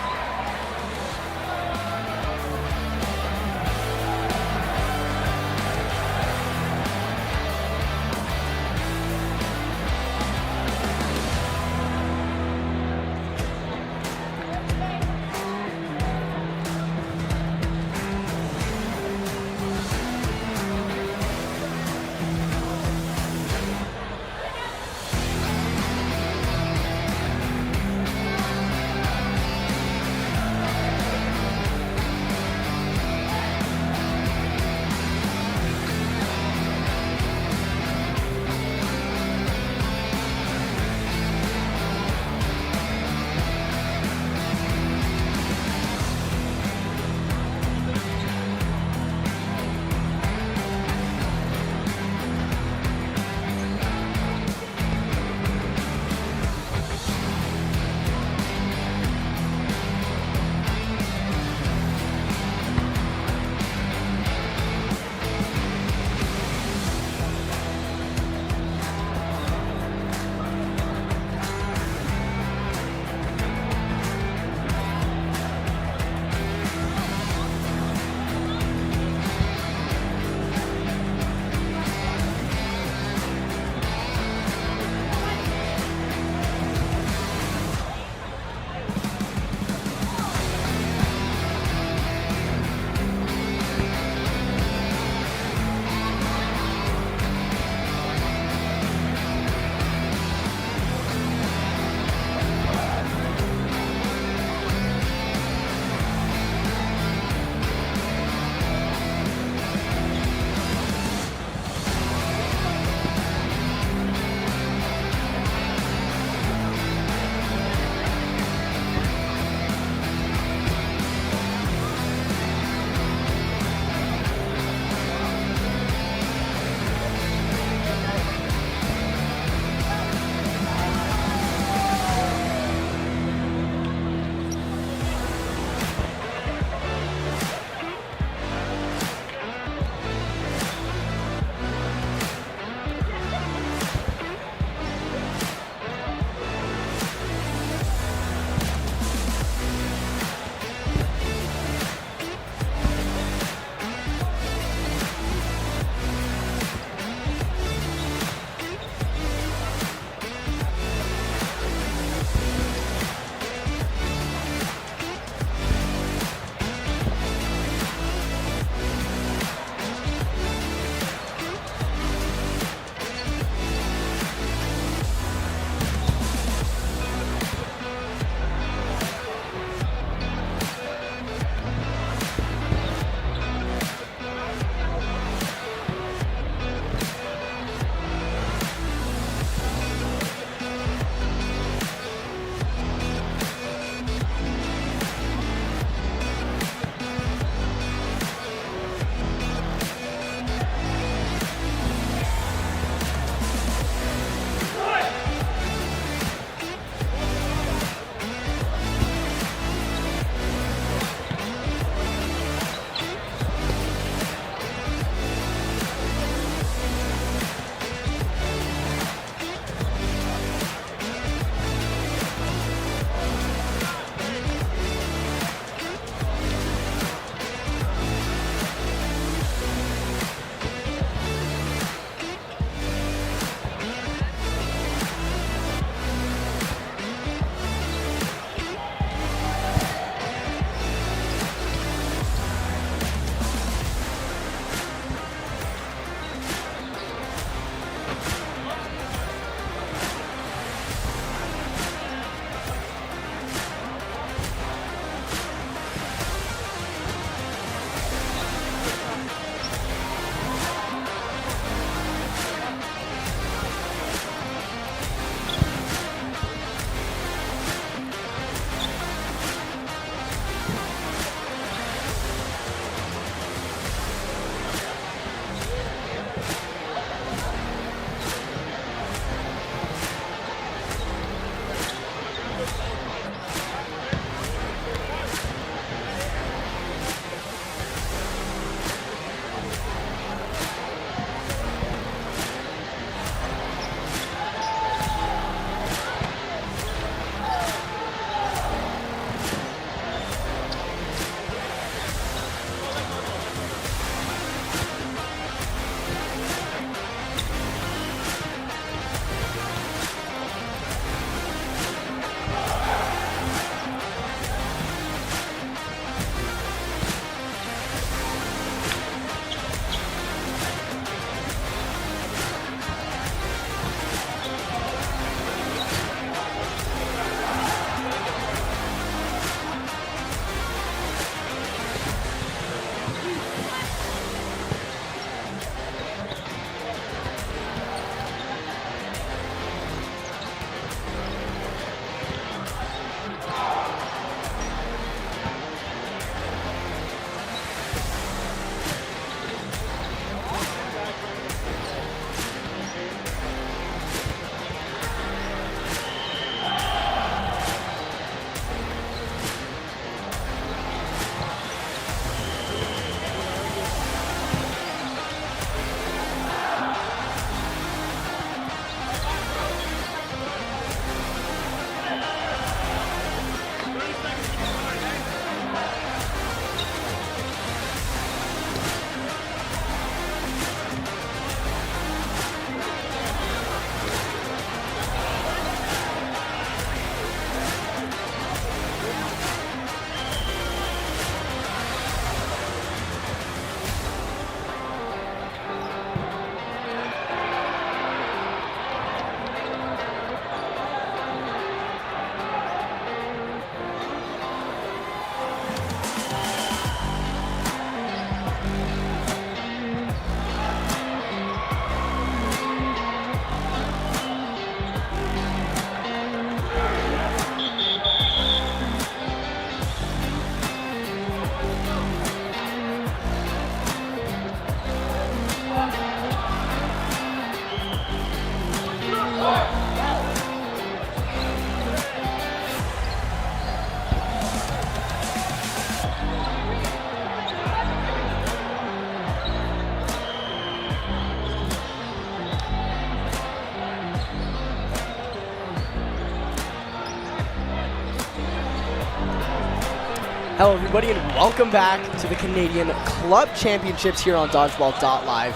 Hello, everybody, and welcome back to the Canadian Club Championships here on Dodgeball.live.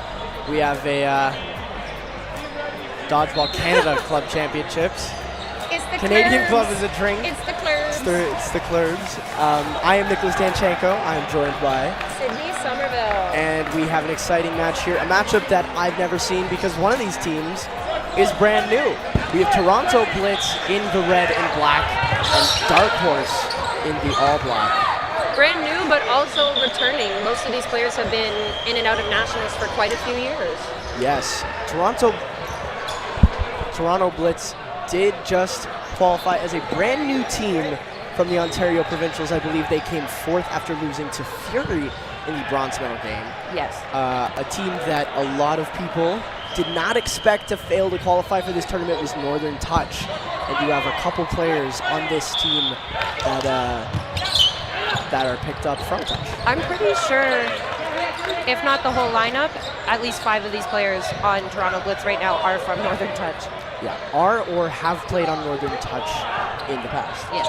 We have a Dodgeball Canada Club Championships. It's the Canadian clurbs. Club is a drink. It's the clurbs. It's the clurbs. I am Nicholas Danchenko. I am joined by Sydney Somerville. and we have an exciting match here, a matchup that I've never seen because one of these teams is brand new. We have Toronto Blitz in the red and black and Dark Horse in the all black. Brand new, but also returning. Most of these players have been in and out of nationals for quite a few years. Yes, Toronto Blitz did just qualify as a brand new team from the Ontario Provincials. I believe they came fourth after losing to Fury in the bronze medal game. Yes. A team that a lot of people did not expect to fail to qualify for this tournament was Northern Touch. And you have a couple players on this team that are picked up from Touch. I'm pretty sure, if not the whole lineup, at least 5 of these players on Toronto Blitz right now are from Northern Touch. Yeah, are or have played on Northern Touch in the past. Yes.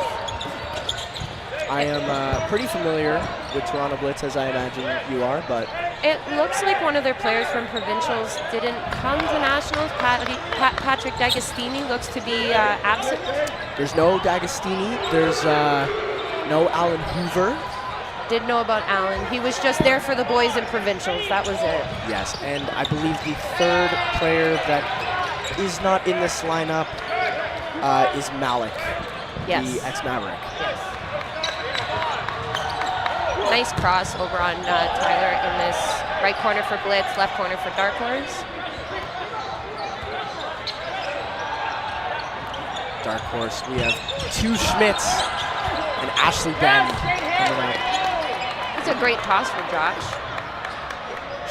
I am pretty familiar with Toronto Blitz, as I imagine you are, but It looks like one of their players from Provincials didn't come to nationals. Patrick D'Agostini looks to be absent. there's no D'Agostini, there's no Alan Hoover. Didn't know about Alan. He was just there for the boys in Provincials. That was it. Yes, and I believe the third player that is not in this lineup is Malik, Yes. the ex-Maverick. Yes. Nice cross over on Tyler in this right corner for Blitz, left corner for Dark Horse. Dark Horse, we have 2 Schmitz and Ashley Bend coming out. It's a great toss for Josh.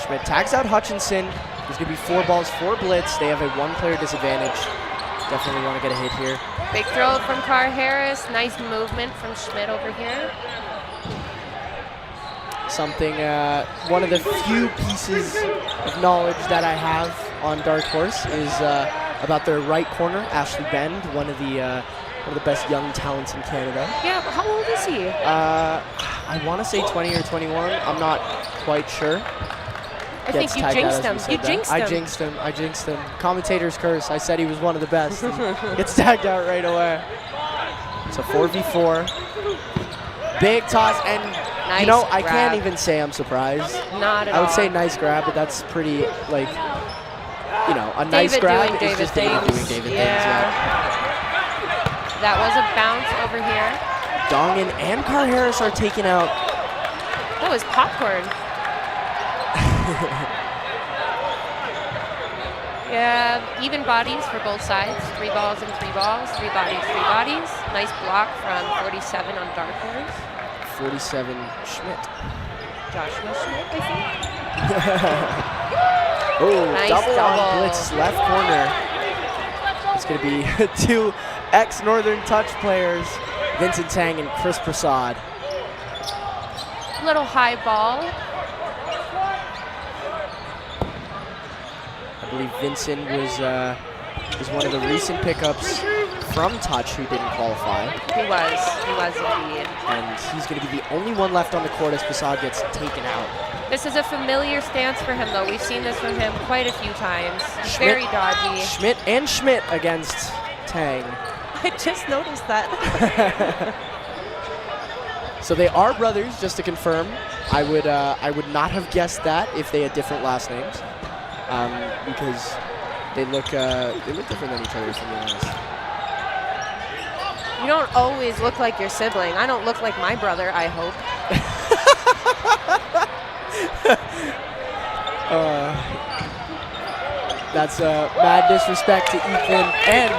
Schmidt tags out Hutchinson. There's going to be 4 balls for Blitz. They have a 1-player disadvantage. Definitely want to get a hit here. Big throw from Carr Harris. Nice movement from Schmidt over here. Something, one of the few pieces of knowledge that I have on Dark Horse is about their right corner, Ashley Bend, one of the best young talents in Canada. Yeah, but how old is he? I want to say 20 or 21. I'm not quite sure. I think you jinxed him. You jinxed him. I jinxed him. Commentator's curse. I said he was one of the best. Gets tagged out right away. It's a 4v4. Big toss, and Nice you know, I grab. can't even say I'm surprised. Not at all. I would say nice grab, but that's pretty, like, you know, a nice David grab doing is David just David things. doing David Yeah. things. That was a bounce over here. Yeah. Dongan and Carr Harris are taken out. That was popcorn. Yeah, even bodies for both sides. 3 balls and 3 balls. 3 bodies, 3 bodies. Nice block from 47 on Dark Horse. 47 Schmidt. Joshua Schmidt, I think. Oh, Nice double on double. Blitz's left corner. It's going to be 2 ex-Northern Touch players, Vincent Tang and Chris Prasad. Little high ball. I believe Vincent was one of the recent pickups from Touch who didn't qualify. He was indeed. And he's going to be the only one left on the court as Prasad gets taken out. This is a familiar stance for him, though. We've seen this from him quite a few times. He's Schmidt- very dodgy. Schmidt and Schmidt against Tang. I just noticed that. So they are brothers, just to confirm. I would not have guessed that if they had different last names, because they look different than each other, to be honest. You don't always look like your sibling. I don't look like my brother, I hope. That's mad disrespect to Ethan. And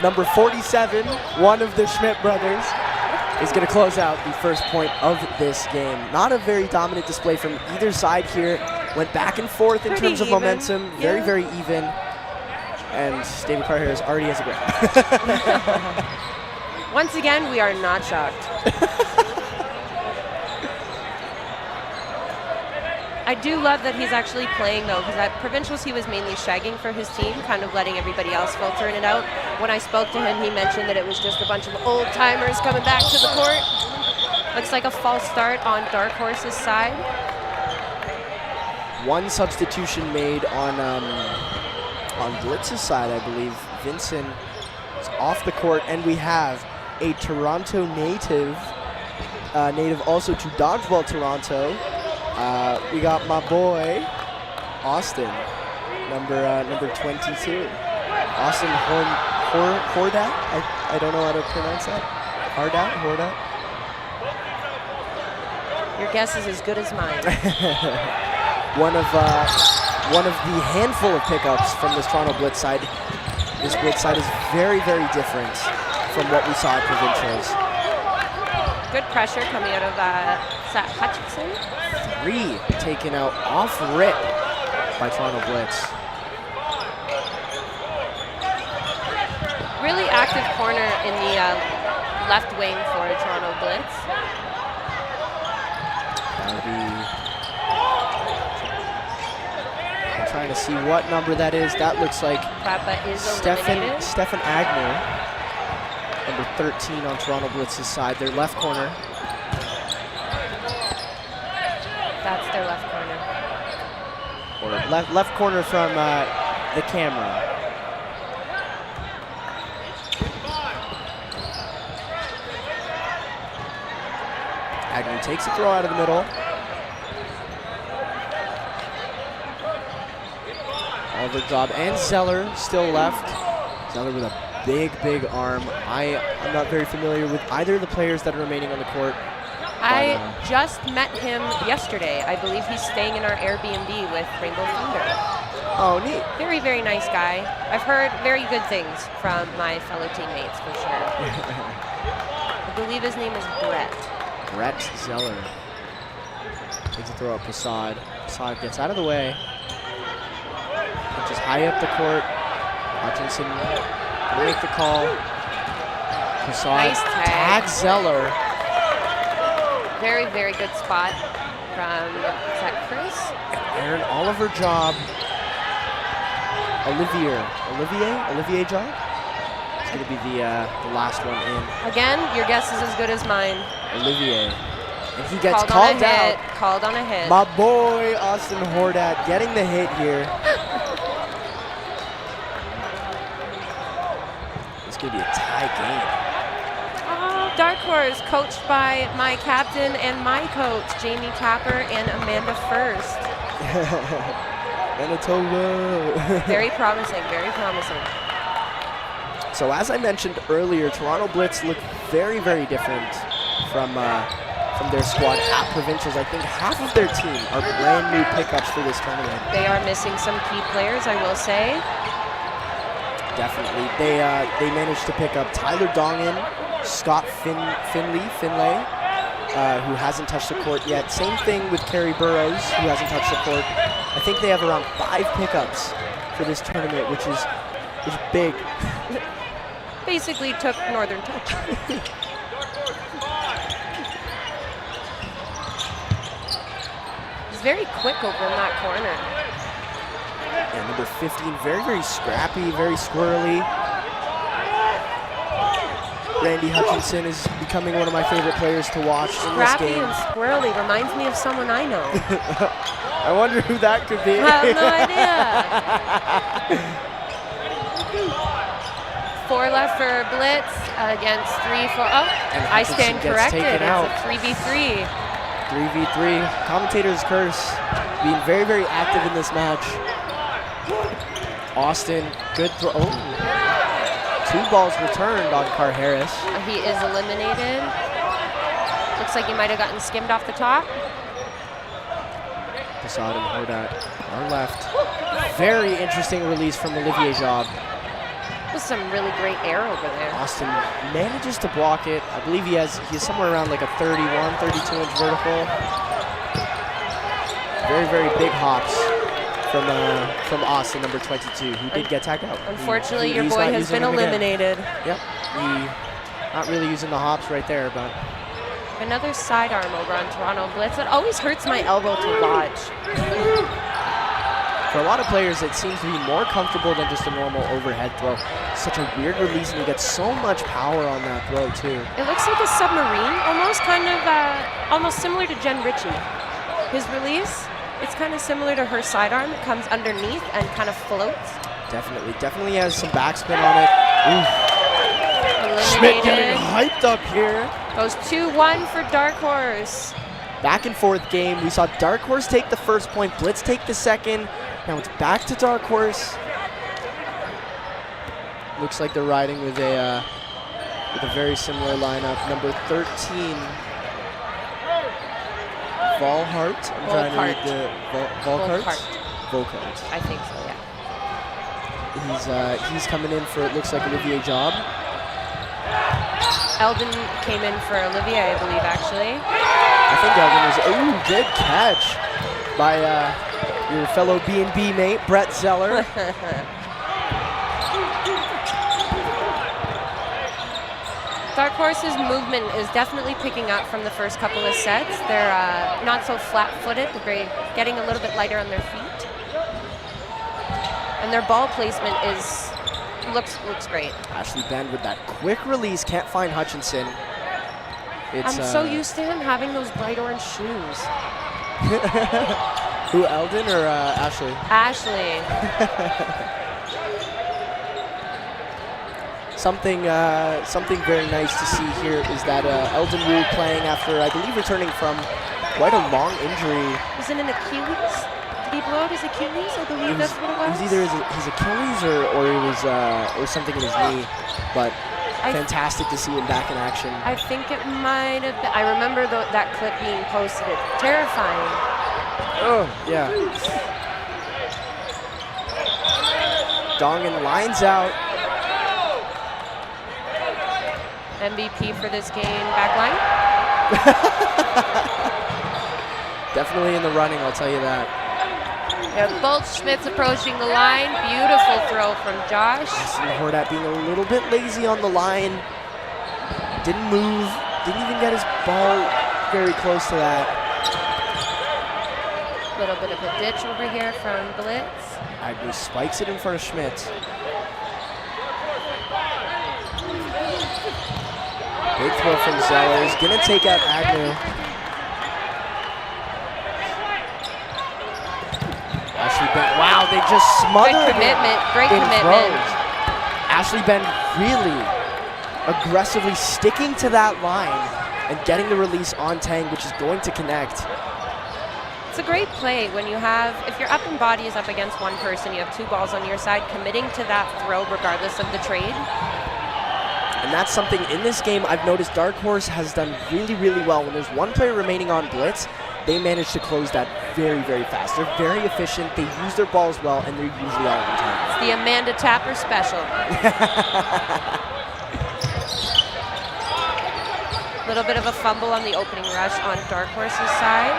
number 47, one of the Schmidt brothers, is going to close out the first point of this game. Not a very dominant display from either side here. Went back and forth in Pretty terms of even. momentum. Very, Yeah. very even. And David Carr Harris already has a grab. Once again, we are not shocked. I do love that he's actually playing, though, because at Provincials he was mainly shagging for his team, kind of letting everybody else filter in and out. When I spoke to him, he mentioned that it was just a bunch of old-timers coming back to the court. Looks like a false start on Dark Horse's side. One substitution made on Blitz's side, I believe. Vincent is off the court, and we have a Toronto native, native also to Dodgeball Toronto. We got my boy Austin, number 22. Austin Hordat. I don't know how to pronounce that. Hordat. Your guess is as good as mine. One of the handful of pickups from this Toronto Blitz side. This Blitz side is very, very different from what we saw at Provincials. Good pressure coming out of Hutchinson. 3 taken out off rip by Toronto Blitz. Really active corner in the left wing for Toronto Blitz. That'll be. I'm trying to see what number that is. That looks like Papa is eliminated. Stefan Agnew, number 13 on Toronto Blitz's side. Their left corner. That's their left corner. Or left corner from the camera. Agnew takes a throw out of the middle. Oliver Job and Zeller still left. Zeller with a big arm. I'm not very familiar with either of the players that are remaining on the court. I just met him yesterday. I believe he's staying in our Airbnb with Rainbow Thunder. Oh, neat. Very, very nice guy. I've heard very good things from my fellow teammates, for sure. I believe his name is Brett. Brett Zeller. Takes a throw at Prasad. Prasad gets out of the way. Just high up the court. Hutchinson will make the call. Prasad Nice tag. tags Zeller. Very, very good spot from, is that Chris? Aaron Oliver Job. Olivier Job? It's going to be the last one in. Again, your guess is as good as mine. Olivier. And he gets Called on called a out. hit. Called on a hit. My boy, Austin Hordat, getting the hit here. It's going to be a tie game. Oh, Dark Horse, coached by my captain and my coach, Jamie Tapper and Amanda First. Manitoba. Very promising, very promising. So as I mentioned earlier, Toronto Blitz look very, very different from their squad at Provincials. I think half of their team are brand new pickups for this tournament. They are missing some key players, I will say. Definitely. They managed to pick up Tyler Dongan, Scott Finlay, who hasn't touched the court yet. Same thing with Kerry Burrows, who hasn't touched the court. I think they have around 5 pickups for this tournament, which is big. Basically took Northern Touch. He's very quick over in that corner. Yeah, number 15, very, very scrappy, very squirrely. Randy Hutchinson is becoming one of my favorite players to watch in this Scrappy game. and squirrely reminds me of someone I know. I wonder who that could be. I have no idea. 4 left for Blitz against 3 for, oh, And I Hutchinson stand gets corrected. taken It's out. a 3v3. 3v3. Commentator's curse. Being very, very active in this match. Austin, good throw. Oh. 2 balls returned on Carr Harris. He is eliminated. Looks like he might have gotten skimmed off the top. Prasad and Hordat are left. Very interesting release from Olivier Job. With some really great air over there. Austin manages to block it. I believe he's somewhere around like a 31, 32-inch vertical. Very, very big hops from Austin, number 22, who did get tagged out. Unfortunately, your he's boy not has using been them again. eliminated. Yep, not really using the hops right there, but Another sidearm over on Toronto Blitz. It always hurts my elbow to watch. For a lot of players, it seems to be more comfortable than just a normal overhead throw. Such a weird release, and you get so much power on that throw, too. It looks like a submarine, almost kind of almost similar to Jen Ritchie. His release, it's kind of similar to her sidearm. It comes underneath and kind of floats. Definitely has some backspin on it. Schmidt getting hyped up here. Goes 2-1 for Dark Horse. Back and forth game. We saw Dark Horse take the first point, Blitz take the second. Now it's back to Dark Horse. Looks like they're riding with a very similar lineup. Number 13, Volhart. I'm trying to read the Volhart. Volhart. I think so, yeah. He's coming in for, it looks like, Olivier Job. Eldon came in for Olivier, I believe, actually. I think Eldon was, good catch by your fellow B&B mate, Brett Zeller. Dark Horse's movement is definitely picking up from the first couple of sets. They're not so flat-footed. They're getting a little bit lighter on their feet. And their ball placement looks great. Ashley Bend with that quick release, can't find Hutchinson. I'm so used to him having those bright orange shoes. Who, Eldon or Ashley? Ashley. Something very nice to see here is that Eldon Wu playing after, I believe, returning from quite a long injury. Was it an Achilles? Did he blow out his Achilles? I believe that's what it was. It was either his Achilles or it was or something in his knee. But fantastic to see him back in action. I think it might have been. I remember that clip being posted. It's terrifying. Oh, yeah. Dongan lines out. MVP for this game, backline. Definitely in the running, I'll tell you that. Yeah, both Schmidt's approaching the line. Beautiful throw from Josh. Hordat being a little bit lazy on the line. Didn't move. Didn't even get his ball very close to that. A little bit of a ditch over here from Blitz. Agnew spikes it in front of Schmidt. Big throw from Zeller. He's going to take out Agnew. Ashley Bend. Wow, they just smothered Great commitment. Great commitment. Ashley Bend really aggressively sticking to that line and getting the release on Tang, which is going to connect. It's a great play when you have, if your up and body is up against one person, you have two balls on your side, committing to that throw regardless of the trade. And that's something in this game I've noticed Dark Horse has done really, really well. When there's one player remaining on blitz, they manage to close that very, very fast. They're very efficient, they use their balls well, and they're usually all on time. It's the Amanda Tapper special. Little bit of a fumble on the opening rush on Dark Horse's side.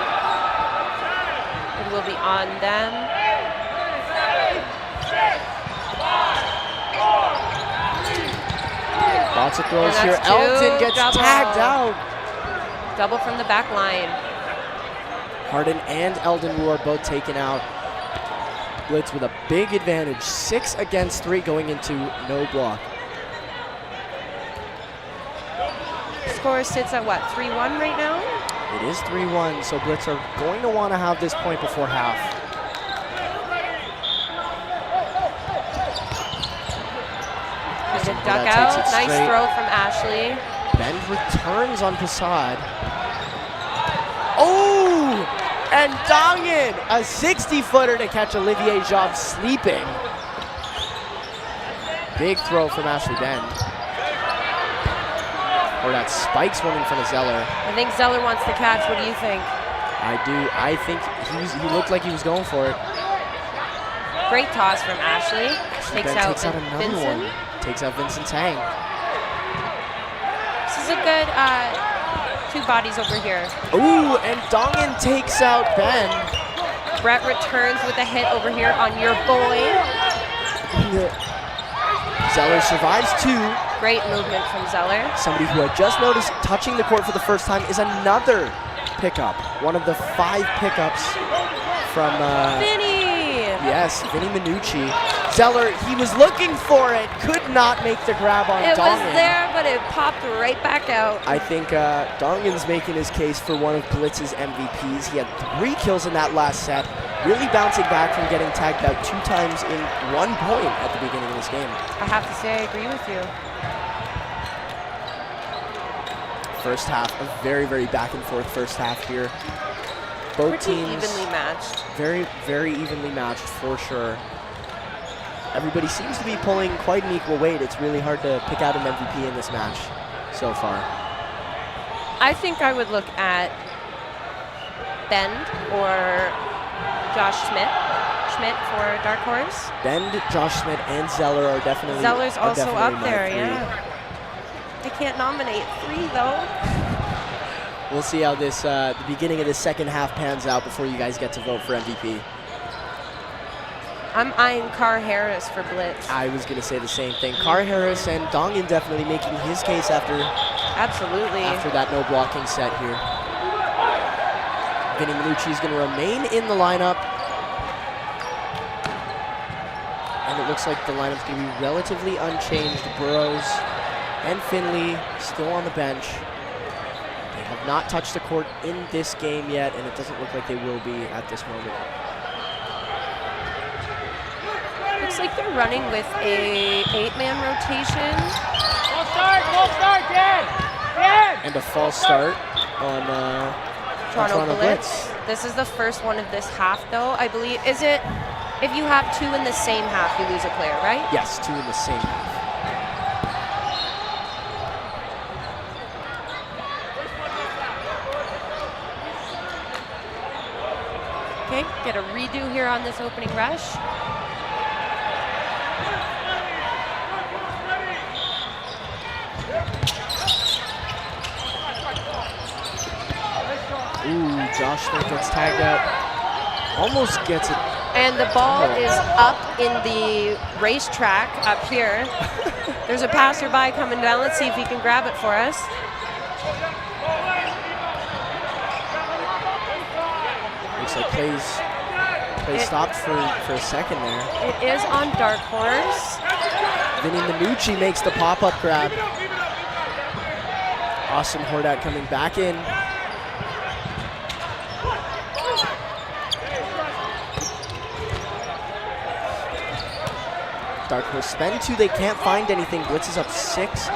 It will be on them. Lots of throws here. Elton gets tagged out. Double from the back line. Harden and Eldon Wu are both taken out. Blitz with a big advantage. 6 against 3 going into no block. Score sits at what, 3-1 right now? It is 3-1, so Blitz are going to want to have this point before half. There's a duck out. Nice throw from Ashley. Bend returns on Prasad. Oh! And Dongan, a 60-footer to catch Olivier Job sleeping. Big throw from Ashley Bend. Or that spikes one in front of Zeller. I think Zeller wants the catch. What do you think? I do. I think he looked like he was going for it. Great toss from Ashley. Takes out another Vincent. one. Takes out Vincent Tang. This is a good two bodies over here. Ooh, and Dongan takes out Ben. Brett returns with a hit over here on your boy. Zeller survives 2. Great movement from Zeller. Somebody who I just noticed touching the court for the first time is another pickup. One of the 5 pickups from... Vinny! Yes, Vinny Minucci. Zeller, he was looking for it, could not make the grab on It was Dongan. there, but it popped right back out. I think Dongan's making his case for one of Blitz's MVPs. He had 3 kills in that last set, really bouncing back from getting tagged out 2 times in 1 point at the beginning of this game. I have to say I agree with you. First half, a very, very back and forth first half here. Both Pretty teams evenly matched. very, very evenly matched for sure. Everybody seems to be pulling quite an equal weight. It's really hard to pick out an MVP in this match so far. I think I would look at Bend or Josh Schmidt for Dark Horse. Bend, Josh Schmidt, and Zeller are definitely Zeller's also definitely up my there, 3. yeah. I can't nominate 3 though. We'll see how this the beginning of the second half pans out before you guys get to vote for MVP. I'm eyeing Carr Harris for Blitz. I was going to say the same thing. Carr Harris and Dongan definitely making his case after that no blocking set here. Vinny Minucci is going to remain in the lineup. And it looks like the lineup's going to be relatively unchanged. Burrows and Finley still on the bench. They have not touched the court in this game yet, and it doesn't look like they will be at this moment. Looks like they're running with a 8-man rotation. And a false start on Toronto Blitz. This is the first one of this half, though, I believe. Is it, if you have 2 in the same half, you lose a player, right? Yes, 2 in the same half. Okay, get a redo here on this opening rush. Ooh, Josh Smith gets tagged out. Almost gets it. And the ball is up in the racetrack up here. There's a passerby coming down. Let's see if he can grab it for us. Looks like plays stopped for a second there. It is on Dark Horse. Vinny Minucci makes the pop-up grab. Austin Hordat coming back in. Dark Horse spend 2, they can't find anything. Blitz is up 6-4.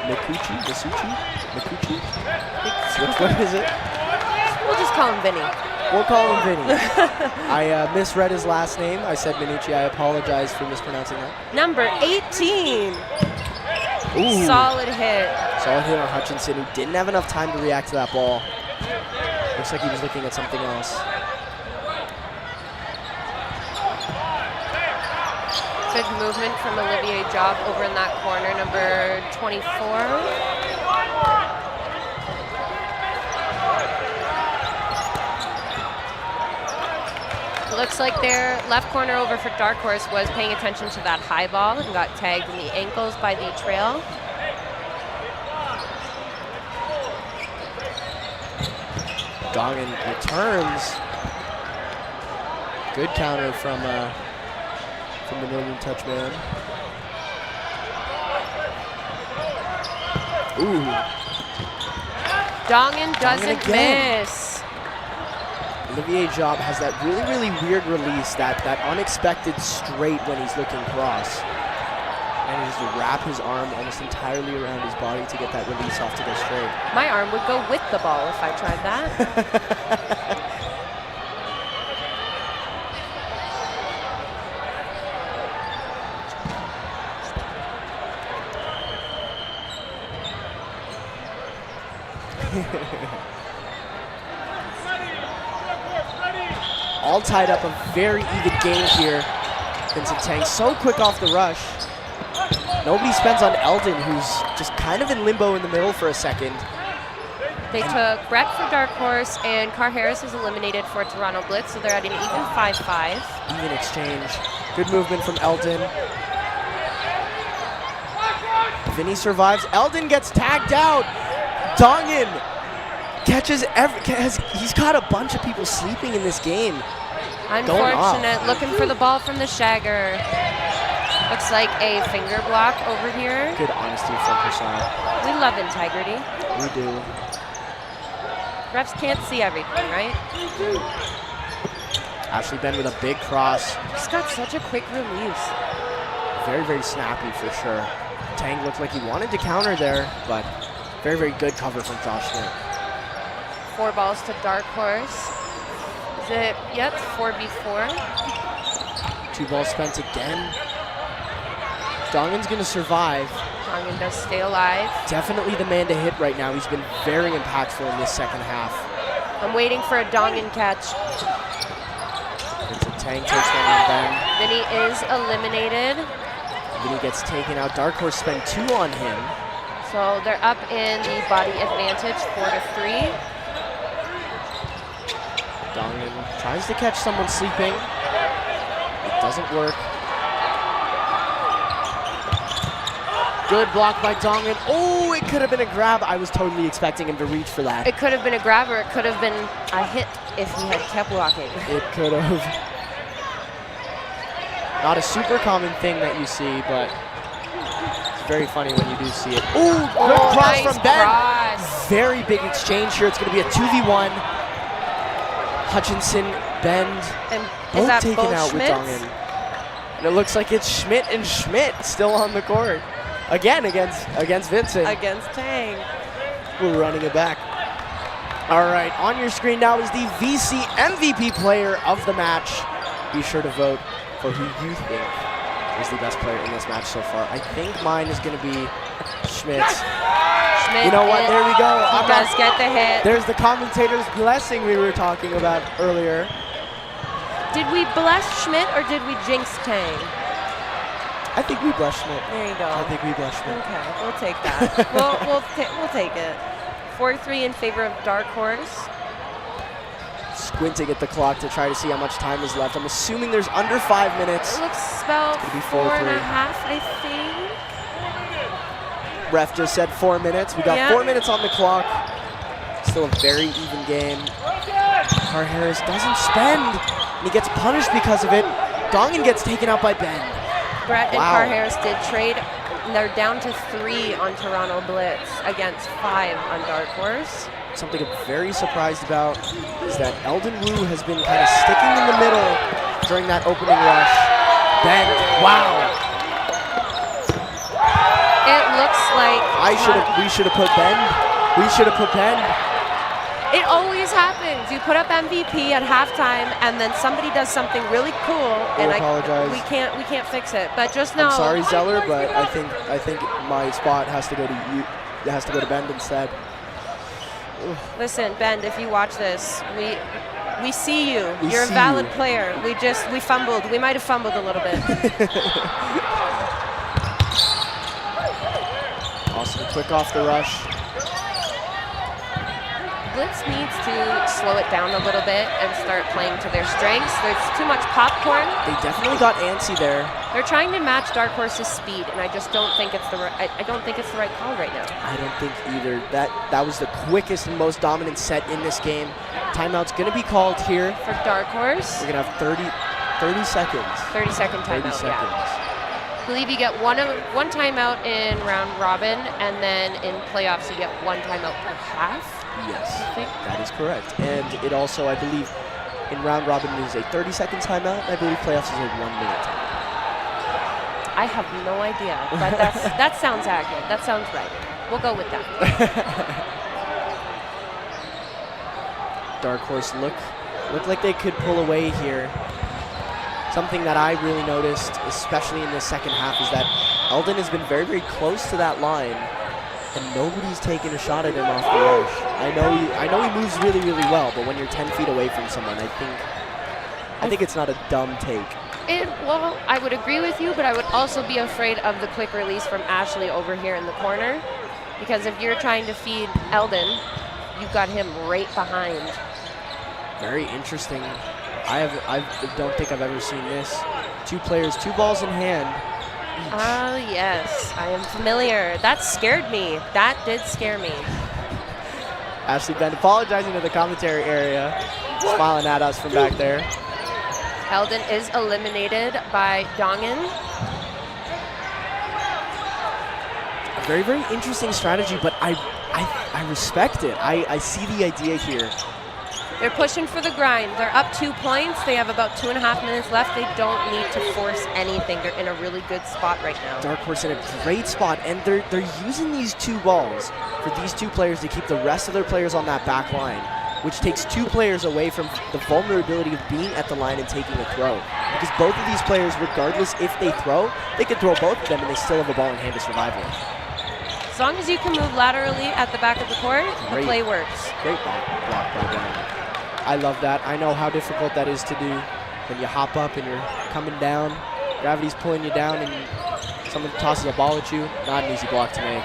Mikuchi? Which one is it? We'll just call him Vinny. We'll call him Vinny. I misread his last name. I said Minucci. I apologize for mispronouncing that. Number 18. Ooh. Solid hit. Solid hit on Hutchinson, who didn't have enough time to react to that ball. Looks like he was looking at something else. Good movement from Olivier Job over in that corner, number 24. Looks like their left corner over for Dark Horse was paying attention to that high ball and got tagged in the ankles by the trail. Dongan returns. Good counter from the Northern touch man. Ooh. Dongan doesn't again. miss. Olivier Job has that really, really weird release, that unexpected straight when he's looking cross. And he has to wrap his arm almost entirely around his body to get that release off to go straight. My arm would go with the ball if I tried that. All tied up, a very even game here. Vincent Tang so quick off the rush. Nobody spends on Eldon, who's just kind of in limbo in the middle for a second. They took Brett for Dark Horse, and Carr Harris is eliminated for Toronto Blitz, so they're at an even 5-5. Even exchange. Good movement from Eldon. Vinny survives. Eldon gets tagged out. Dongan catches he's got a bunch of people sleeping in this game. Unfortunate. Looking for the ball from the Shagger. Looks like a finger block over here. Good honesty from Prasad. We love integrity. We do. Refs can't see everything, right? Ashley Ben with a big cross. He's got such a quick release. Very, very snappy for sure. Tang looked like he wanted to counter there, but very, very good cover from Josh Schmidt. 4 balls to Dark Horse. Is it? Yep, 4v4. 2 balls spent again. Dongan's going to survive. Dongan does stay alive. Definitely the man to hit right now. He's been very impactful in this second half. I'm waiting for a Dongan catch. Vincent Tang takes one on Ben. Vinny is eliminated. Vinny gets taken out. Dark Horse spent 2 on him. So they're up in the body advantage, 4-3. Dongan tries to catch someone sleeping. It doesn't work. Good block by Dongan. Oh, it could have been a grab. I was totally expecting him to reach for that. It could have been a grab, or it could have been a hit if he had kept walking. It could have. Not a super common thing that you see, but it's very funny when you do see it. Ooh, good cross nice from Ben. cross. Very big exchange here. It's going to be a 2v1. Hutchinson, Bend, And is both that taken both out with Schmitz? Dongan. And it looks like it's Schmidt and Schmidt still on the court. Again against Vincent. Against Tang. We're running it back. All right, on your screen now is the VC MVP player of the match. Be sure to vote for who you think is the best player in this match so far. I think mine is going to be Schmitz. Schmidt, You know what? There we go. He does get the hit. There's the commentator's blessing we were talking about earlier. Did we bless Schmidt or did we jinx Tang? I think we blessed Schmidt. There you go. I think we blessed Schmidt. Okay, we'll take that. we'll take it. 4-3 in favor of Dark Horse. Squinting at the clock to try to see how much time is left. I'm assuming there's under 5 minutes. It looks about It's gonna be 4.5, 4-3. I think. Ref just said 4 minutes. We got Yeah. 4 minutes on the clock. Still a very even game. Car Harris doesn't spend, and he gets punished because of it. Dongan gets taken out by Ben. Brett and Wow. Car Harris did trade. They're down to 3 on Toronto Blitz against 5 on Dark Horse. Something I'm very surprised about is that Eldon Wu has been kind of sticking in the middle during that opening rush. Ben, wow. It looks like We should have put Ben. We should have put Ben. it always happens. You put up MVP at halftime, and then somebody does something really cool, and apologize. we can't fix it. But just know, I'm sorry, Zeller, but I think my spot has to go to you. It has to go to Ben instead. listen, Ben, if you watch this, we see you. We You're a see valid you. player. We fumbled. We might have fumbled a little bit. Austin quick off the rush. Blitz needs to slow it down a little bit and start playing to their strengths. There's too much popcorn. They definitely got antsy there. They're trying to match Dark Horse's speed, and I just don't think it's the right. I don't think it's the right call right now. I don't think either. That was the quickest and most dominant set in this game. Timeout's going to be called here. For Dark Horse, We're going to have 30 seconds. 30-second 30 timeout. seconds. Yeah. I believe you get one timeout in round robin, and then in playoffs you get 1 timeout per half. Yes, I think. that is correct. And it also, I believe, in round robin is a 30-second timeout. I believe playoffs is a 1 minute timeout. I have no idea, but that sounds accurate. That sounds right. We'll go with that. Dark Horse look like they could pull away here. Something that I really noticed, especially in the second half, is that Eldon has been very, very close to that line, and nobody's taken a shot at him off the rush. I know he moves really, really well, but when you're 10 feet away from someone, I think it's not a dumb take. Well, I would agree with you, but I would also be afraid of the quick release from Ashley over here in the corner, because if you're trying to feed Eldon, you've got him right behind. Very interesting. I don't think I've ever seen this. 2 players, 2 balls in hand. Oh, yes. I am familiar. That scared me. That did scare me. Ashley Bend apologizing to the commentary area, smiling at us from back there. Eldon is eliminated by Dongan. A very, very interesting strategy, but I respect it. I see the idea here. They're pushing for the grind. They're up 2 points. They have about 2.5 minutes left. They don't need to force anything. They're in a really good spot right now. Dark Horse in a great spot, and they're using these 2 balls for these 2 players to keep the rest of their players on that back line, which takes 2 players away from the vulnerability of being at the line and taking a throw. Because both of these players, regardless if they throw, they could throw both of them and they still have a ball in hand to survive with. As long as you can move laterally at the back of the court, the play works. Great block by Dongan. I love that. I know how difficult that is to do when you hop up and you're coming down. Gravity's pulling you down and someone tosses a ball at you. Not an easy block to make.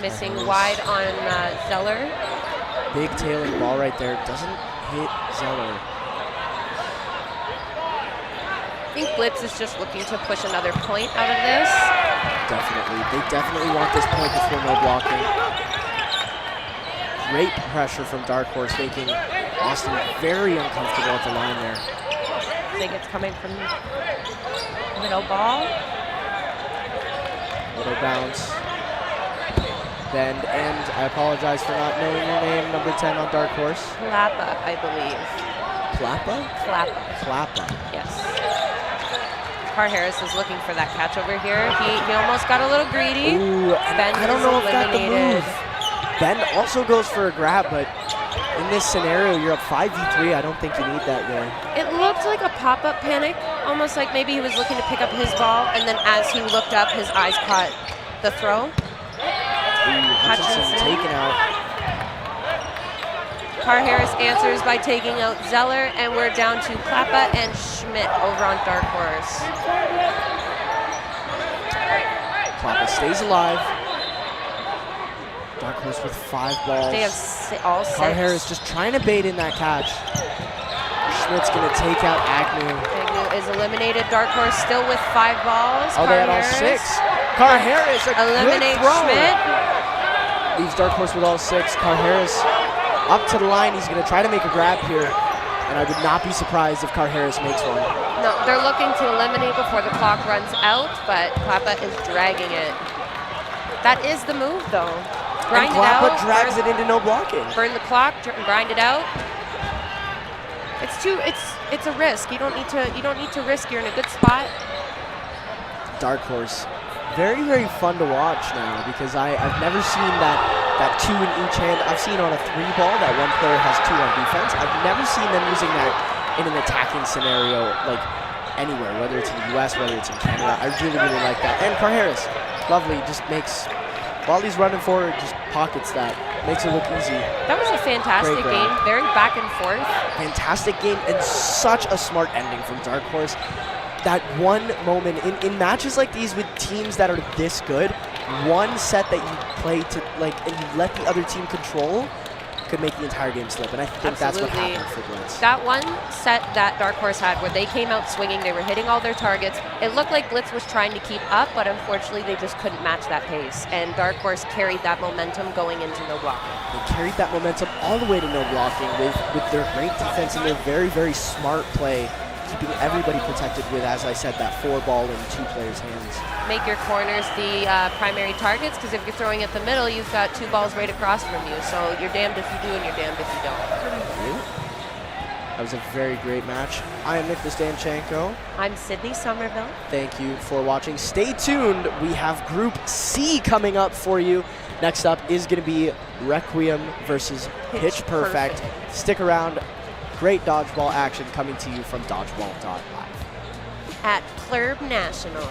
Missing wide on Zeller. Big tailing ball right there. Doesn't hit Zeller. I think Blitz is just looking to push another point out of this. Definitely. They definitely want this point before no blocking. Great pressure from Dark Horse, making Austin very uncomfortable at the line there. I think it's coming from middle ball. Little bounce. Bend, and I apologize for not knowing your name, number 10 on Dark Horse. Klappa, I believe. Klappa? Klappa. Klappa. Yes. Car Harris is looking for that catch over here. He almost got a little greedy. Ooh, Ben I don't is know if that's the eliminated. move. Ben also goes for a grab, but in this scenario, you're up 5v3. I don't think you need that there. It looked like a pop-up panic, almost like maybe he was looking to pick up his ball, and then as he looked up, his eyes caught the throw. Hutchinson taken out. Car Harris answers by taking out Zeller, and we're down to Klappa and Schmidt over on Dark Horse. Klappa stays alive. Dark Horse with 5 balls. They have all 6. Car Harris just trying to bait in that catch. Schmidt's going to take out Agnew. Agnew is eliminated. Dark Horse still with 5 balls. Oh, they had all 6. Car Harris, a eliminate good throw. Schmidt. Leaves Dark Horse with all 6. Car Harris up to the line. He's going to try to make a grab here. And I would not be surprised if Car Harris makes one. No, they're looking to eliminate before the clock runs out, but Klappa is dragging it. That is the move, though. Grind and it out. Klappa drags it into no blocking. Burn the clock, grind it out. It's a risk. You don't need to risk. You're in a good spot. Dark Horse, very, very fun to watch now because I've never seen that 2 in each hand. I've seen on a 3 ball that one player has 2 on defense. I've never seen them using that in an attacking scenario like anywhere, whether it's in the US, whether it's in Canada. I really, really like that. And Car Harris, lovely, just makes, while he's running forward, just pockets that. Makes it look easy. That was a fantastic game. Very back and forth. Fantastic game and such a smart ending from Dark Horse. That one moment in matches like these with teams that are this good, one set that you play to and you let the other team control could make the entire game slip. And I think that's what happened for Blitz. That one set that Dark Horse had where they came out swinging, they were hitting all their targets. It looked like Blitz was trying to keep up, but unfortunately they just couldn't match that pace. And Dark Horse carried that momentum going into no blocking. They carried that momentum all the way to no blocking with their great defense and their very, very smart play, keeping everybody protected with, as I said, that 4 ball in 2 players' hands. Make your corners the primary targets, because if you're throwing at the middle, you've got 2 balls right across from you. So you're damned if you do and you're damned if you don't. That was a very great match. I am Nick Stanchenko. I'm Sydney Somerville. Thank you for watching. Stay tuned. We have Group C coming up for you. Next up is going to be Requiem versus Pitch Perfect. Stick around. Great dodgeball action coming to you from Dodgeball.live. At Plurb National.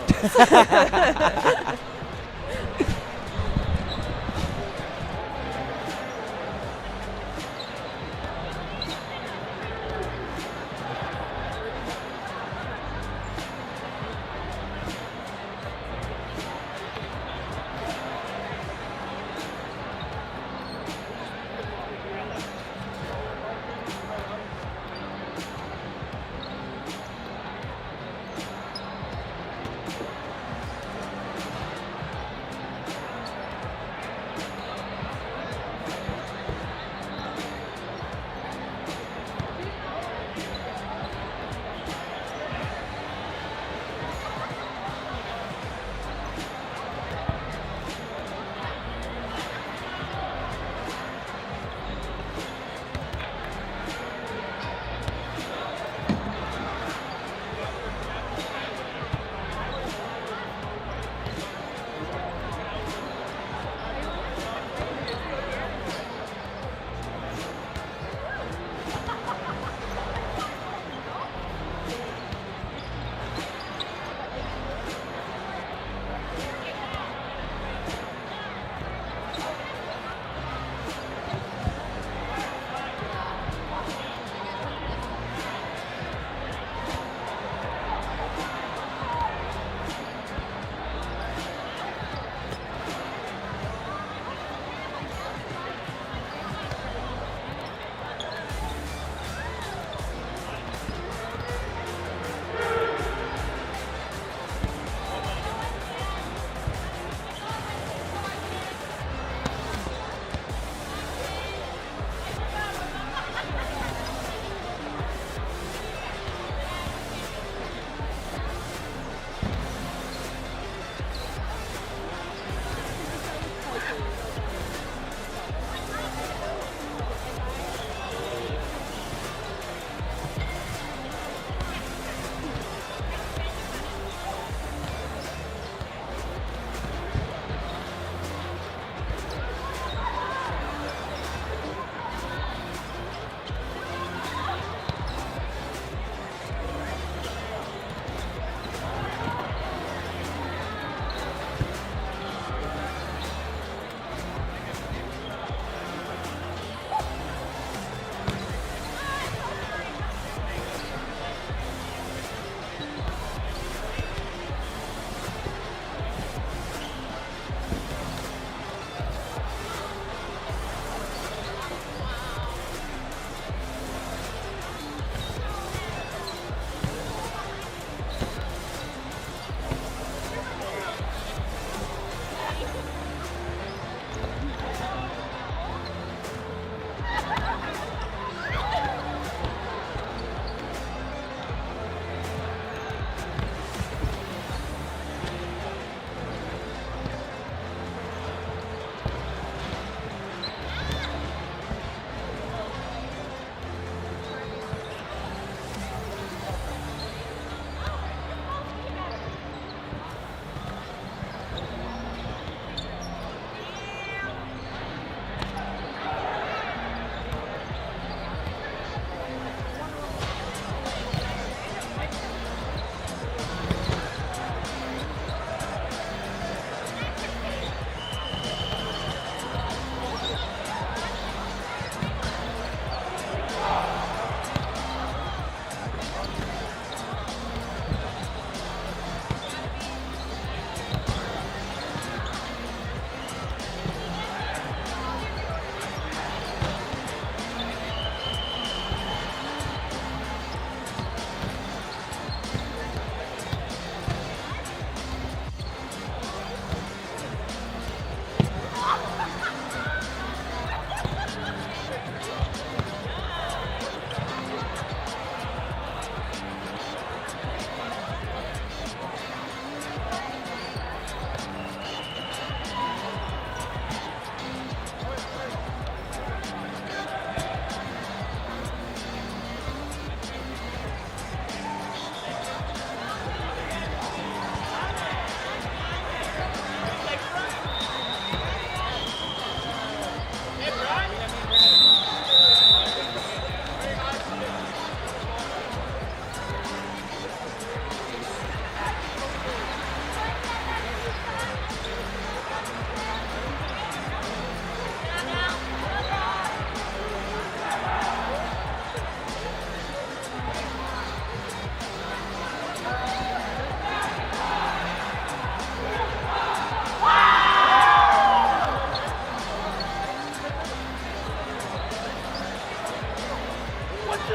All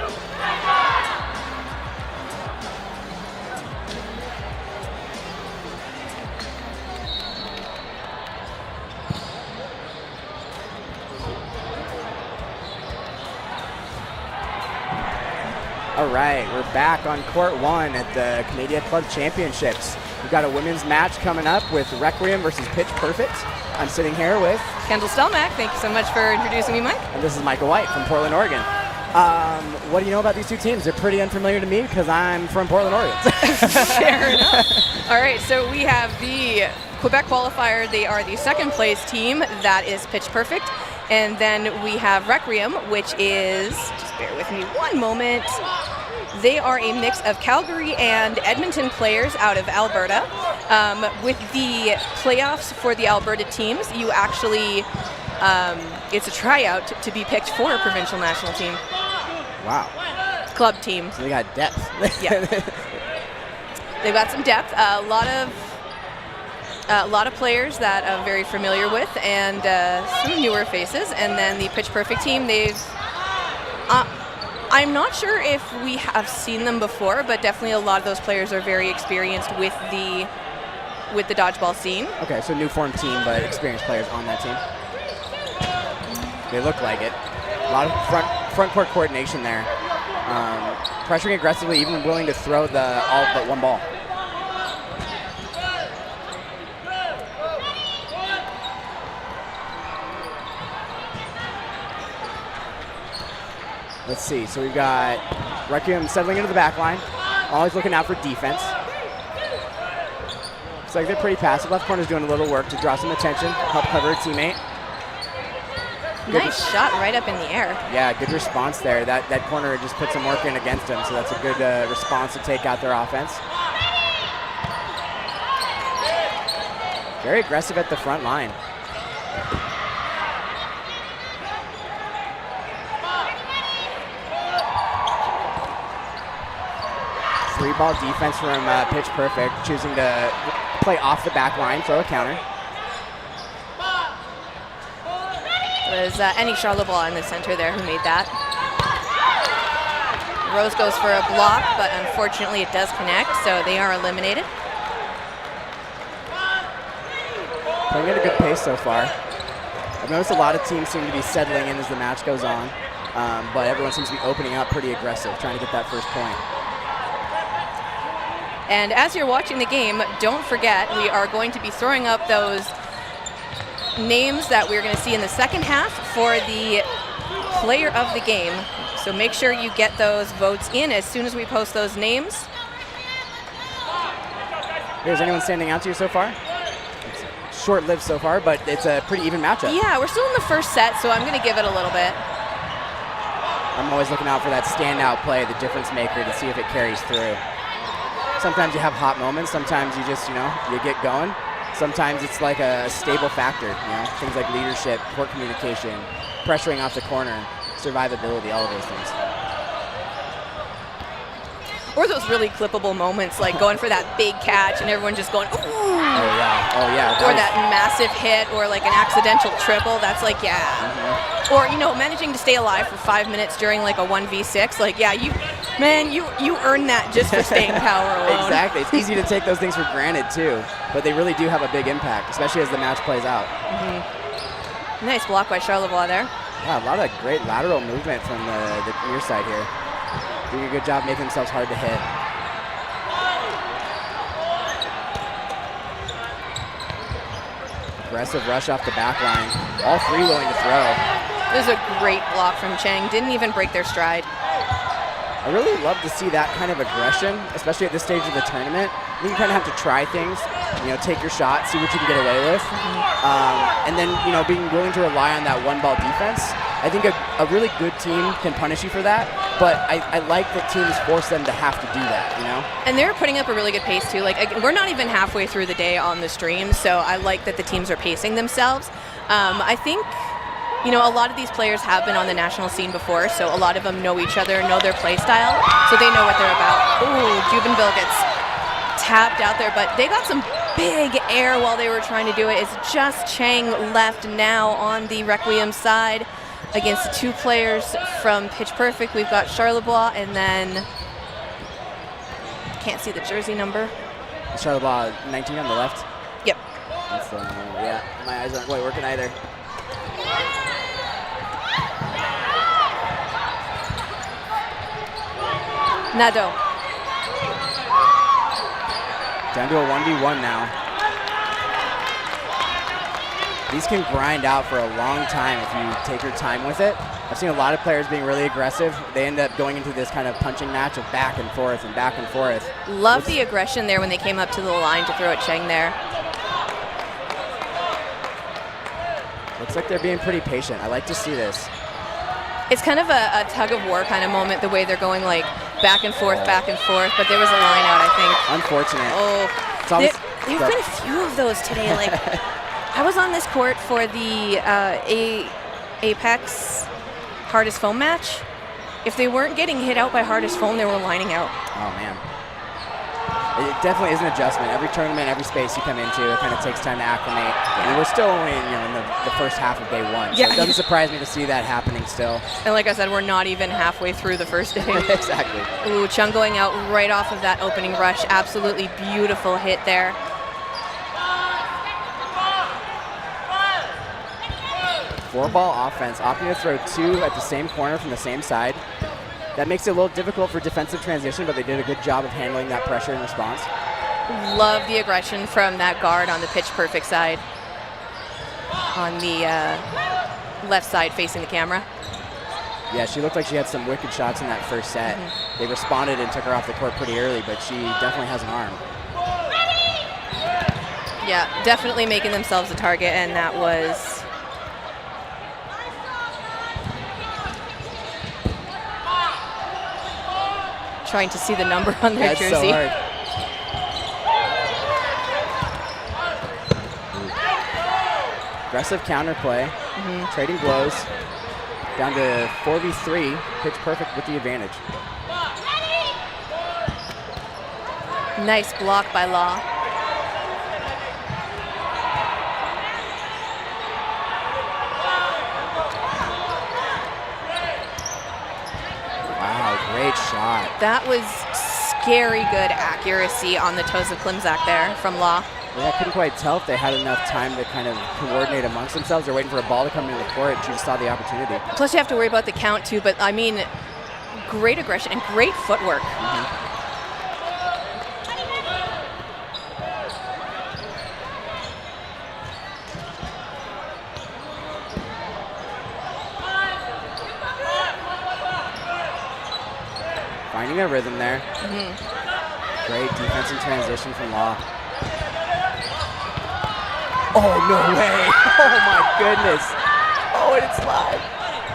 right, we're back on court 1 at the Canadian Club Championships. We've got a women's match coming up with Requiem versus Pitch Perfect. I'm sitting here with Kendall Stelmack, thank you so much for introducing me, Mike. and this is Michael White from Portland, Oregon. What do you know about these two teams? They're pretty unfamiliar to me because I'm from Portland, Oregon. Fair enough. All right, so we have the Quebec qualifier. They are the second place team. That is Pitch Perfect. And then we have Requiem, which is, just bear with me one moment. They are a mix of Calgary and Edmonton players out of Alberta. With the playoffs for the Alberta teams, you actually, it's a tryout to be picked for a provincial national team. Wow. Club team. So they got depth. Yeah. They've got some depth. A lot of players that I'm very familiar with, and some newer faces. And then the Pitch Perfect team, I'm not sure if we have seen them before, but definitely a lot of those players are very experienced with the dodgeball scene. Okay, so new form team, but experienced players on that team. They look like it. A lot of front court coordination there. Pressuring aggressively, even willing to throw the all but one ball. Let's see, so we've got Requiem settling into the back line, always looking out for defense. Looks like they're pretty passive. Left corner's doing a little work to draw some attention, help cover a teammate. Nice shot right up in the air. Yeah, good response there. That corner just put some work in against them, so that's a good response to take out their offense. Very aggressive at the front line. Three-ball defense from Pitch Perfect, choosing to play off the back line, throw a counter. It was Annie Charlebois in the center there who made that. Rose goes for a block, but unfortunately it does connect, so they are eliminated. Playing at a good pace so far. I've noticed a lot of teams seem to be settling in as the match goes on, but everyone seems to be opening up pretty aggressive, trying to get that first point. And as you're watching the game, don't forget we are going to be throwing up those names that we're going to see in the second half for the player of the game. So make sure you get those votes in as soon as we post those names. Is anyone standing out to you so far? It's short-lived so far, but it's a pretty even matchup. Yeah, we're still in the first set, so I'm going to give it a little bit. I'm always looking out for that standout play, the difference maker, to see if it carries through. Sometimes you have hot moments. Sometimes you just, you get going. Sometimes it's like a stable factor, things like leadership, court communication, pressuring off the corner, survivability, all of those things. Or those really clippable moments, like going for that big catch and everyone just going, ooh. Oh yeah. Or that massive hit, or like an accidental triple. That's like, yeah. Mm-hmm. Or, managing to stay alive for 5 minutes during like a 1v6. Like, yeah, you earned that just for staying power alone. Exactly. It's easy to take those things for granted too, but they really do have a big impact, especially as the match plays out. Mm-hmm. Nice block by Charlebois there. Yeah, a lot of great lateral movement from the near side here. Doing a good job making themselves hard to hit. Aggressive rush off the back line. All three willing to throw. This is a great block from Cheng. Didn't even break their stride. I really love to see that kind of aggression, especially at this stage of the tournament. You kind of have to try things, take your shot, see what you can get away with. And then, being willing to rely on that one-ball defense. I think a really good team can punish you for that, but I like that teams force them to have to do that, And they're putting up a really good pace, too. Like, we're not even halfway through the day on the stream, so I like that the teams are pacing themselves. I think, a lot of these players have been on the national scene before, so a lot of them know each other, know their play style, so they know what they're about. Ooh, Jubenville gets tapped out there, but they got some big air while they were trying to do it. It's just Cheng left now on the Requiem side. against the 2 players from Pitch Perfect. We've got Charlebois and then can't see the jersey number. Charlebois 19 on the left. Yep. That's the, yeah, my eyes aren't quite working either. Nadeau. Down to a 1v1 now. These can grind out for a long time if you take your time with it. I've seen a lot of players being really aggressive. They end up going into this kind of punching match of back and forth and back and forth. Love the aggression there when they came up to the line to throw at Cheng there. Looks like they're being pretty patient. I like to see this. It's kind of a tug of war kind of moment, the way they're going like back and forth, but there was a line out, I think. Unfortunate. Oh, there've been a few of those today. Like, I was on this court for the Apex Hardest Foam match. If they weren't getting hit out by Hardest Foam, they were lining out. Oh, man. It definitely is an adjustment. Every tournament, every space you come into, it kind of takes time to acclimate. Yeah. And we're still only in the first half of day 1. So it doesn't surprise me to see that happening still. And like I said, we're not even halfway through the first day. Exactly. Ooh, Chung going out right off of that opening rush. Absolutely beautiful hit there. Four-ball offense, opting to throw 2 at the same corner from the same side. That makes it a little difficult for defensive transition, but they did a good job of handling that pressure in response. Love the aggression from that guard on the Pitch Perfect side. On the left side facing the camera. Yeah, she looked like she had some wicked shots in that first set. They responded and took her off the court pretty early, but she definitely has an arm. Yeah, definitely making themselves a target, and that was... trying to see the number on their jersey. So hard. Aggressive counterplay, trading blows, down to 4v3, Pitch Perfect with the advantage. Nice block by Law. Great shot. That was scary good accuracy on the toes of Klimzak there from Law. Yeah, I couldn't quite tell if they had enough time to kind of coordinate amongst themselves. They're waiting for a ball to come into the court, and she just saw the opportunity. Plus you have to worry about the count too, but I mean, great aggression and great footwork. Finding a rhythm there. Great defense and transition from Law. Oh, no way. Oh, my goodness. Oh, and it's live.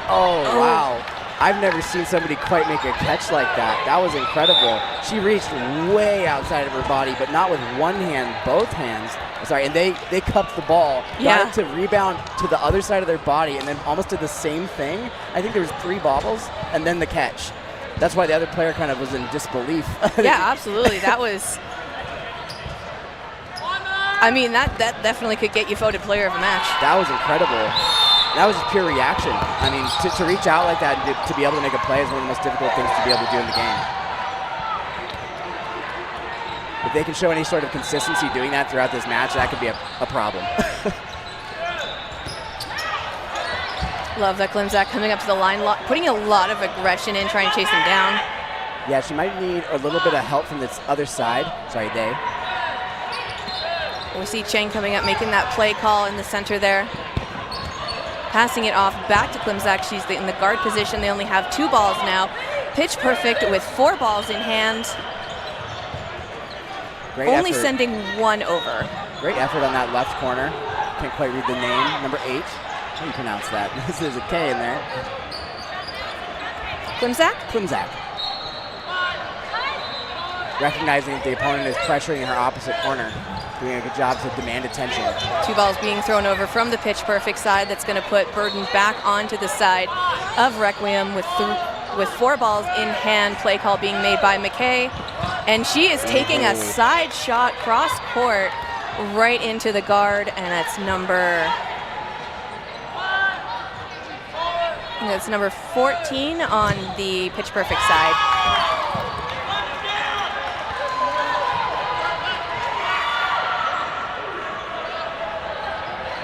Oh, wow. I've never seen somebody quite make a catch like that. That was incredible. She reached way outside of her body, but not with one hand, both hands. Sorry, and they cupped the ball, got it to rebound to the other side of their body, and then almost did the same thing. I think there was 3 bobbles, and then the catch. That's why the other player kind of was in disbelief. Yeah, absolutely. That was... I mean, that definitely could get you voted player of the match. That was incredible. That was just pure reaction. I mean, to reach out like that and to be able to make a play is one of the most difficult things to be able to do in the game. If they can show any sort of consistency doing that throughout this match, that could be a problem. Love that Klimzak coming up to the line, putting a lot of aggression in, trying to chase him down. Yeah, she might need a little bit of help from this other side. Sorry, Day. We see Cheng coming up, making that play call in the center there. Passing it off back to Klimzak. She's in the guard position. They only have 2 balls now. Pitch Perfect with 4 balls in hand. Great only effort. Sending 1 over. Great effort on that left corner. Can't quite read the name. Number 8. How do you pronounce that? There's a K in there. Klimzak? Klimzak. Recognizing that the opponent is pressuring in her opposite corner. Doing a good job to demand attention. 2 balls being thrown over from the Pitch Perfect side. That's going to put burden back onto the side of Requiem with 4 balls in hand. Play call being made by McKay. And she is taking a side shot cross court right into the guard. And that's number That's number 14 on the Pitch Perfect side.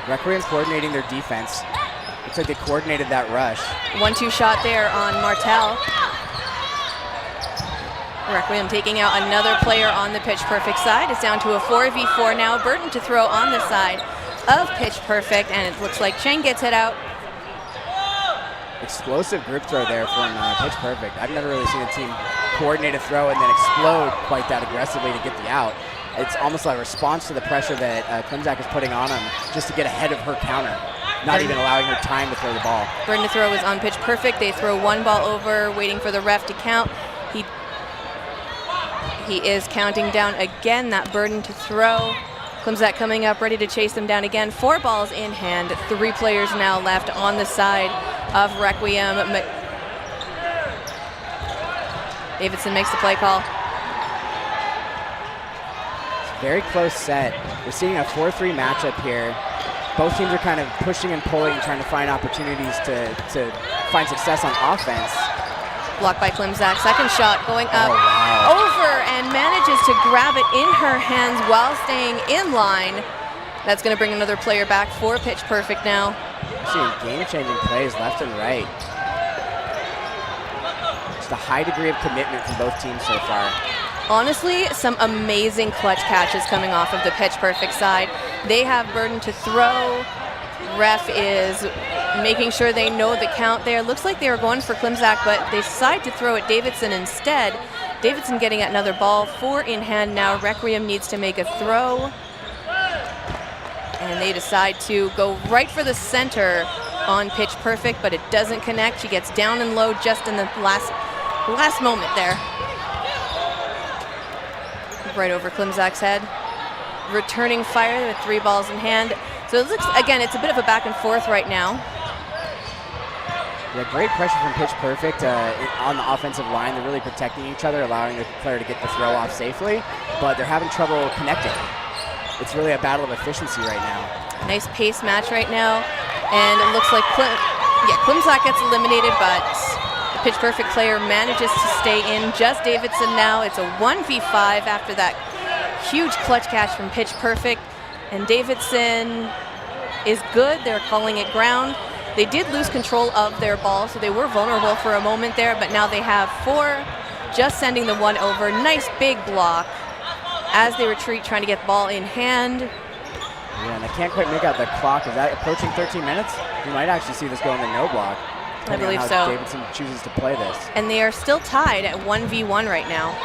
Requiem's coordinating their defense. Looks like they coordinated that rush. 1-2 shot there on Martel. Requiem taking out another player on the Pitch Perfect side. It's down to a 4v4 now. Burton to throw on the side of Pitch Perfect, and it looks like Cheng gets hit out. Explosive group throw there from Pitch Perfect. I've never really seen a team coordinate a throw and then explode quite that aggressively to get the out. It's almost like a response to the pressure that Klimczak is putting on him just to get ahead of her counter, not even allowing her time to throw the ball. Burton to throw is on Pitch Perfect. They throw one ball over, waiting for the ref to count. He is counting down again. That Burton to throw. Klimczak coming up, ready to chase them down again. 4 balls in hand. 3 players now left on the side of Requiem. Davidson makes the play call. Very close set. We're seeing a 4-3 matchup here. Both teams are kind of pushing and pulling, trying to find opportunities to find success on offense. Blocked by Klimczak. Second shot going up over and manages to grab it in her hands while staying in line. That's going to bring another player back for Pitch Perfect now. Seeing game-changing plays left and right. Just a high degree of commitment from both teams so far. Honestly, some amazing clutch catches coming off of the Pitch Perfect side. They have Burton to throw. Ref is making sure they know the count there. Looks like they were going for Klimczak, but they decide to throw at Davidson instead. Davidson getting another ball, 4 in hand now. Requiem needs to make a throw. And they decide to go right for the center on Pitch Perfect, but it doesn't connect. She gets down and low just in the last moment there. Right over Klimczak's head. Returning fire with 3 balls in hand. So it looks, again, it's a bit of a back and forth right now. Yeah, great pressure from Pitch Perfect on the offensive line. They're really protecting each other, allowing the player to get the throw off safely, but they're having trouble connecting. It's really a battle of efficiency right now. Nice pace match right now. And it looks like Klimczak gets eliminated, but the Pitch Perfect player manages to stay in. Just Davidson now. It's a 1v5 after that huge clutch catch from Pitch Perfect. And Davidson is good. They're calling it ground. They did lose control of their ball, so they were vulnerable for a moment there, but now they have 4, just sending the 1 over. Nice big block as they retreat, trying to get the ball in hand. Yeah, and I can't quite make out the clock. Is that approaching 13 minutes? You might actually see this go in the no block. I believe how so. Davidson chooses to play this. And they are still tied at 1v1 right now.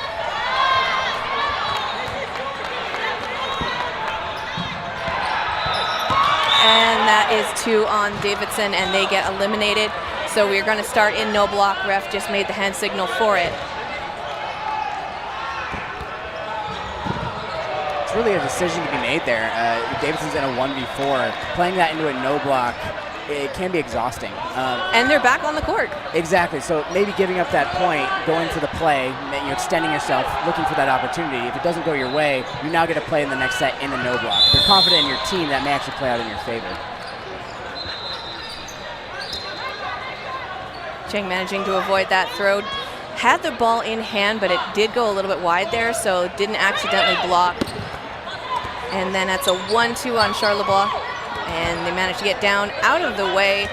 And that is 2 on Davidson, and they get eliminated. So we're going to start in no block. Ref just made the hand signal for it. It's really a decision to be made there. Davidson's in a 1v4. Playing that into a no block, it can be exhausting. And they're back on the court. Exactly. So maybe giving up that point, going for the play, extending yourself, looking for that opportunity. If it doesn't go your way, you now get to play in the next set in the no block. If you're confident in your team, that may actually play out in your favor. Cheng managing to avoid that throw. Had the ball in hand, but it did go a little bit wide there, so didn't accidentally block. And then that's a 1-2 on Charlebois. And they managed to get down out of the way.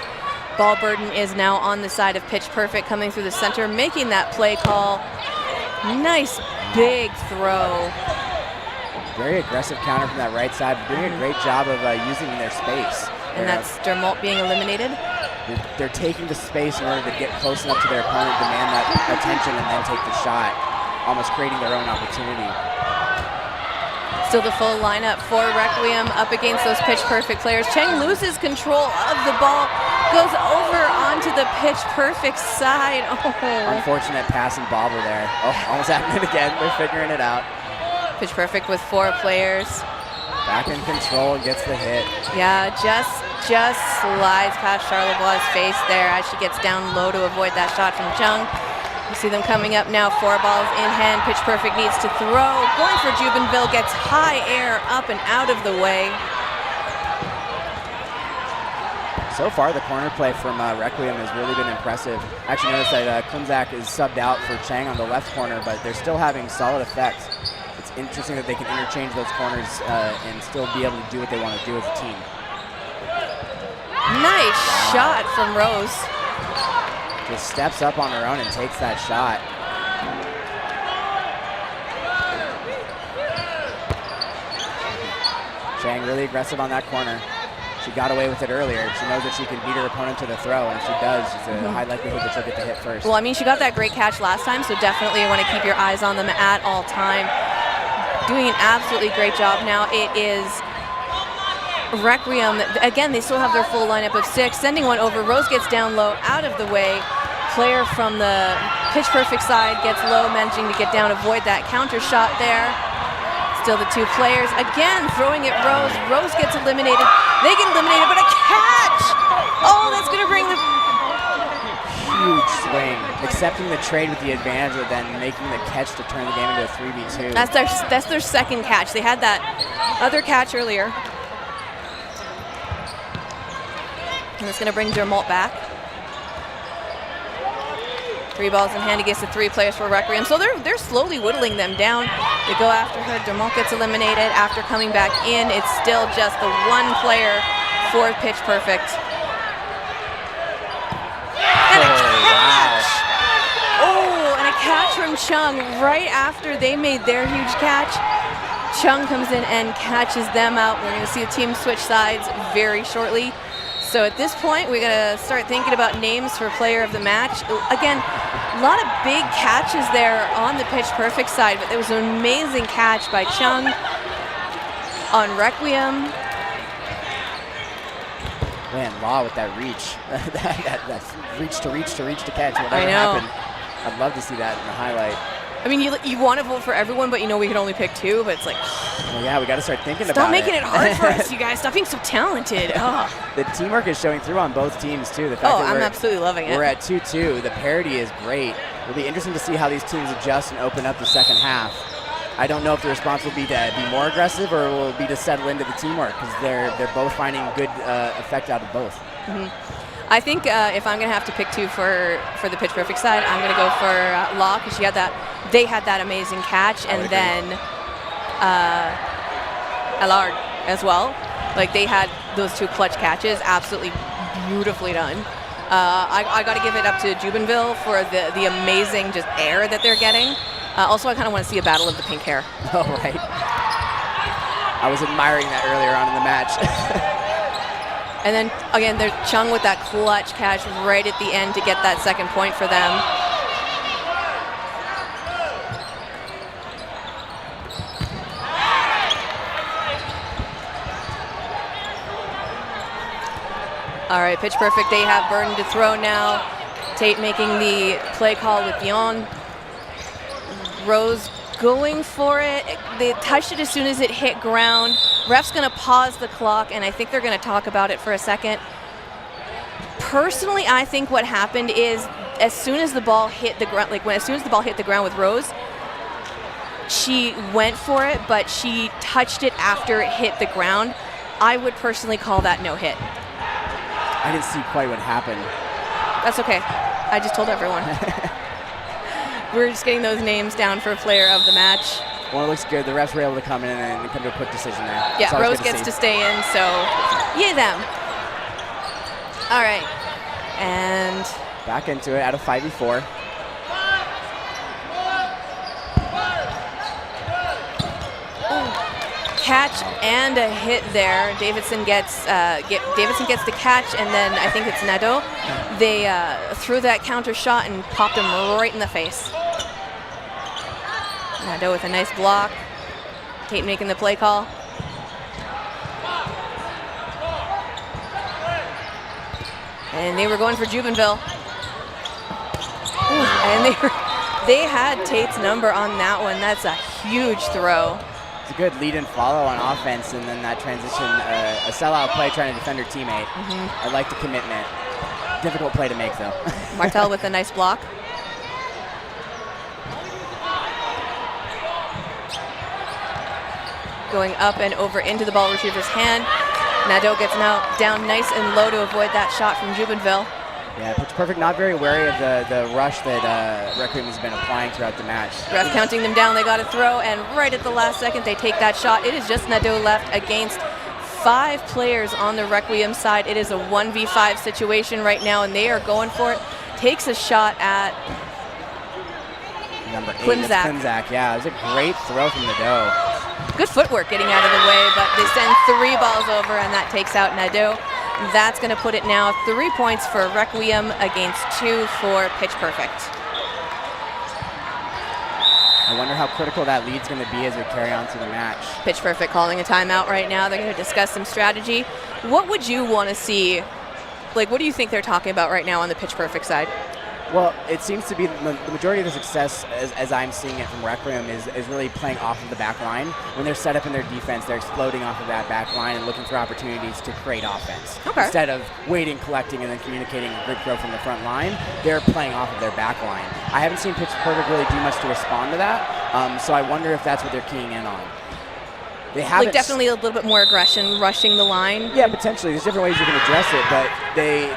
Ball burden is now on the side of Pitch Perfect, coming through the center, making that play call. Nice big throw. Very aggressive counter from that right side, but doing a great job of using their space. And that's Dermont being eliminated. They're taking the space in order to get close enough to their opponent, demand that attention, and then take the shot, almost creating their own opportunity. Still the full lineup for Requiem up against those Pitch Perfect players. Cheng loses control of the ball, goes over onto the Pitch Perfect side. Oh. Unfortunate pass and bobble there. Oh, almost happening again. They're figuring it out. Pitch Perfect with 4 players. Back in control and gets the hit. Yeah, just slides past Charlebois' face there as she gets down low to avoid that shot from Chung. You see them coming up now, 4 balls in hand. Pitch Perfect needs to throw. Going for Jubenville, gets high air up and out of the way. So far, the corner play from Requiem has really been impressive. Actually, notice that Klimzak is subbed out for Chang on the left corner, but they're still having solid effects. It's interesting that they can interchange those corners and still be able to do what they want to do as a team. Nice shot from Rose. Just steps up on her own and takes that shot. Chang really aggressive on that corner. She got away with it earlier. She knows that she can beat her opponent to the throw, and if she does, it's a high likelihood that she'll get the hit first. Well, I mean, she got that great catch last time, so definitely you want to keep your eyes on them at all time. Doing an absolutely great job now. It is Requiem. Again, they still have their full lineup of 6. Sending one over. Rose gets down low, out of the way. Player from the Pitch Perfect side gets low, managing to get down, avoid that counter shot there. Still the 2 players. Again, throwing at Rose. Rose gets eliminated. They get eliminated, but a catch! Oh, that's going to bring the... Huge swing. Accepting the trade with the advantage, but then making the catch to turn the game into a 3v2. That's their second catch. They had that other catch earlier. And it's going to bring Dermont back. 3 balls in hand against the 3 players for Requiem. So they're slowly whittling them down. They go after her. Dermont gets eliminated. After coming back in, it's still just the 1 player for Pitch Perfect. And a catch! Oh, and a catch from Chung right after they made their huge catch. Chung comes in and catches them out. We're going to see the team switch sides very shortly. So at this point, we're going to start thinking about names for player of the match. Again, a lot of big catches there on the Pitch Perfect side, but there was an amazing catch by Chung on Requiem. Man, Law with that reach. that reach to catch, whatever I know. happened. I'd love to see that in the highlight. I mean, you want to vote for everyone, but you know we can only pick 2, but it's like... Well, yeah, we got to start thinking about it. Stop making it hard for us, you guys. Stop being so talented. Oh, The teamwork is showing through on both teams, too. The fact that I'm absolutely loving it. We're at 2-2. The parity is great. It'll be interesting to see how these teams adjust and open up the second half. I don't know if the response will be to be more aggressive or will be to settle into the teamwork, because they're both finding good effect out of both. Mm-hmm. I think if I'm going to have to pick 2 for the Pitch Perfect side, I'm going to go for Law, because they had that amazing catch, and then Allard as well. Like, they had those 2 clutch catches, absolutely beautifully done. I got to give it up to Jubenville for the amazing just air that they're getting. Also, I kind of want to see a battle of the pink hair. Oh, right. I was admiring that earlier on in the match. And then, again, there's Chung with that clutch catch right at the end to get that second point for them. All right, Pitch Perfect, they have Burden to throw now. Tate making the play call with Dion. Rose going for it. They touched it as soon as it hit ground. Ref's going to pause the clock, and I think they're going to talk about it for a second. Personally, I think what happened is as soon as the ball hit the ground, as soon as the ball hit the ground with Rose, she went for it, but she touched it after it hit the ground. I would personally call that no hit. I didn't see quite what happened. That's okay. I just told everyone. We're just getting those names down for player of the match. Well, it looks good. The refs were able to come in and come to a quick decision there. Yeah, Rose gets to stay in, so yay them. All right. And back into it out of 5v4. Catch and a hit there. Davidson gets the catch, and then I think it's Nadeau. They threw that counter shot and popped him right in the face. Nadeau with a nice block. Tate making the play call. And they were going for Jubenville. And they had Tate's number on that one. That's a huge throw. It's a good lead and follow on offense, and then that transition, a sellout play trying to defend her teammate. I like the commitment. Difficult play to make, though. Martel with a nice block. Going up and over into the ball retriever's hand. Nadeau gets now down nice and low to avoid that shot from Jubenville. Yeah, Pitch Perfect not very wary of the rush that Requiem has been applying throughout the match. Ref counting them down, they got a throw, and right at the last second they take that shot. It is just Nadeau left against 5 players on the Requiem side. It is a 1v5 situation right now, and they are going for it. Takes a shot at Number 8, Klimzak. that's Klimzak. Yeah, it was a great throw from Nadeau. Good footwork getting out of the way, but they send 3 balls over, and that takes out Nadeau. That's going to put it now 3 points for Requiem against 2 for Pitch Perfect. I wonder how critical that lead's going to be as we carry on to the match. Pitch Perfect calling a timeout right now. They're going to discuss some strategy. What would you want to see? Like, what do you think they're talking about right now on the Pitch Perfect side? Well, it seems to be the majority of the success, as I'm seeing it from Requiem, is really playing off of the back line. When they're set up in their defense, they're exploding off of that back line and looking for opportunities to create offense. Okay. Instead of waiting, collecting, and then communicating a grid throw from the front line, they're playing off of their back line. I haven't seen Pitch Perfect really do much to respond to that, so I wonder if that's what they're keying in on. They haven't, Like, definitely a little bit more aggression, rushing the line. Yeah, potentially. There's different ways you can address it, but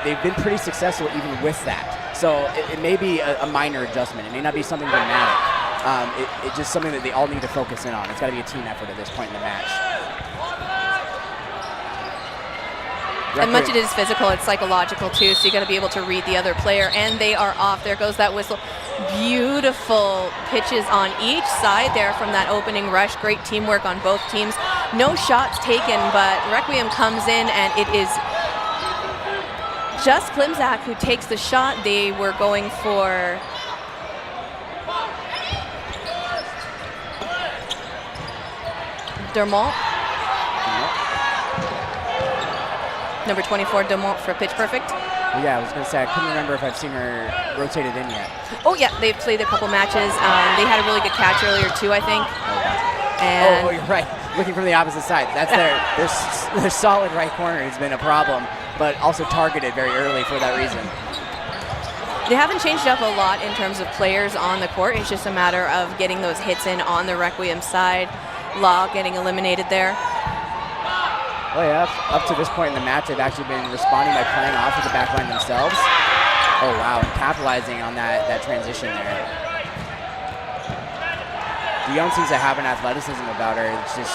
they've been pretty successful even with that. So it may be a minor adjustment. It may not be something dramatic. It's just something that they all need to focus in on. It's got to be a team effort at this point in the match. And much of it is physical, it's psychological too, so you got to be able to read the other player, and they are off. There goes that whistle. Beautiful pitches on each side there from that opening rush. Great teamwork on both teams. No shots taken, but Requiem comes in, and it is just Klimzak who takes the shot. They were going for Dermont. Number 24, Dermont for Pitch Perfect. Well, yeah, I was going to say, I couldn't remember if I've seen her rotated in yet. Oh, yeah, they've played a couple matches. They had a really good catch earlier, too, I think. And Oh, you're right. Looking from the opposite side. That's their solid right corner has been a problem, but also targeted very early for that reason. they haven't changed up a lot in terms of players on the court. It's just a matter of getting those hits in on the Requiem side. Law getting eliminated there. Well, yeah, up to this point in the match, they've actually been responding by playing off of the back line themselves. Oh, wow, and capitalizing on that transition there. Dion seems to have an athleticism about her. It's just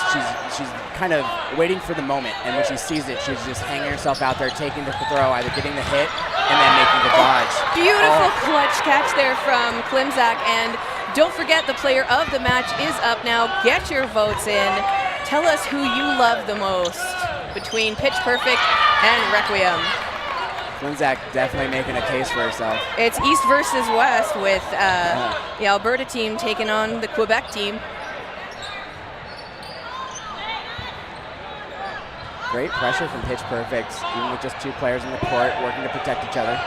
she's kind of waiting for the moment, and when she sees it, she's just hanging herself out there, taking the throw, either getting the hit and then making the dodge. Beautiful clutch catch there from Klimzak, and don't forget the player of the match is up now. Get your votes in. Tell us who you love the most between Pitch Perfect and Requiem. Klimzak definitely making a case for herself. It's East versus West with the Alberta team taking on the Quebec team. Great pressure from Pitch Perfect, even with just two players on the court working to protect each other.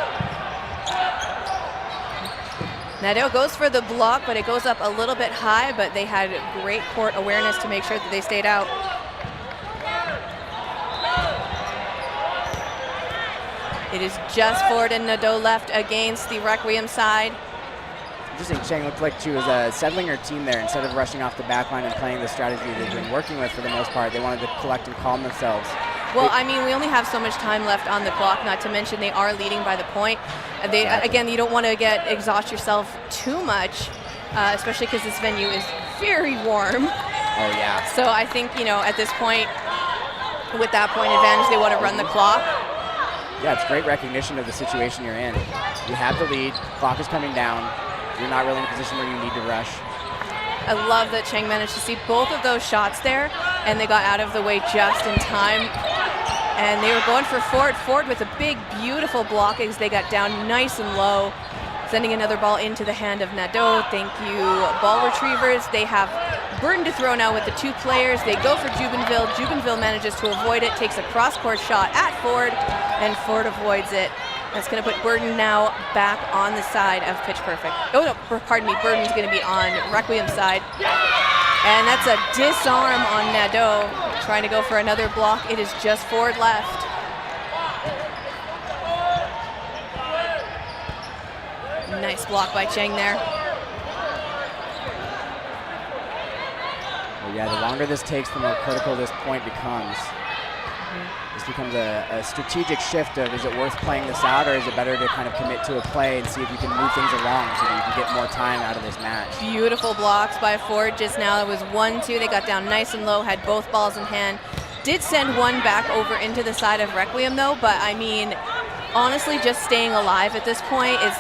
Nadeau goes for the block, but it goes up a little bit high, but they had great court awareness to make sure that they stayed out. It is just Ford and Nadeau left against the Requiem side. Interesting, Cheng looked like she was settling her team there. Instead of rushing off the back line and playing the strategy they've been working with for the most part, they wanted to collect and calm themselves. Well, I mean, we only have so much time left on the clock, not to mention they are leading by the point. Again, you don't want to exhaust yourself too much, especially because this venue is very warm. Oh, yeah. So I think, at this point, with that point advantage, they want to run the clock. Yeah, it's great recognition of the situation you're in. You have the lead, clock is coming down, you're not really in a position where you need to rush. I love that Cheng managed to see both of those shots there, and they got out of the way just in time. And they were going for Ford. Ford with a big, beautiful block as they got down nice and low, sending another ball into the hand of Nadeau. Thank you, ball retrievers. They have Burton to throw now with the two players. They go for Jubenville. Jubenville manages to avoid it, takes a cross-court shot at Ford, and Ford avoids it. That's going to put Burton now back on the side of Pitch Perfect. Oh, no, pardon me. Burton's going to be on Requiem's side. And that's a disarm on Nadeau, trying to go for another block. It is just Ford left. Nice block by Cheng there. Well, yeah, the longer this takes, the more critical this point becomes. This becomes a strategic shift of, is it worth playing this out, or is it better to kind of commit to a play and see if you can move things along so that you can get more time out of this match? Beautiful blocks by Ford just now. It was 1-2. They got down nice and low, had both balls in hand. Did send one back over into the side of Requiem, though, but I mean, honestly, just staying alive at this point is...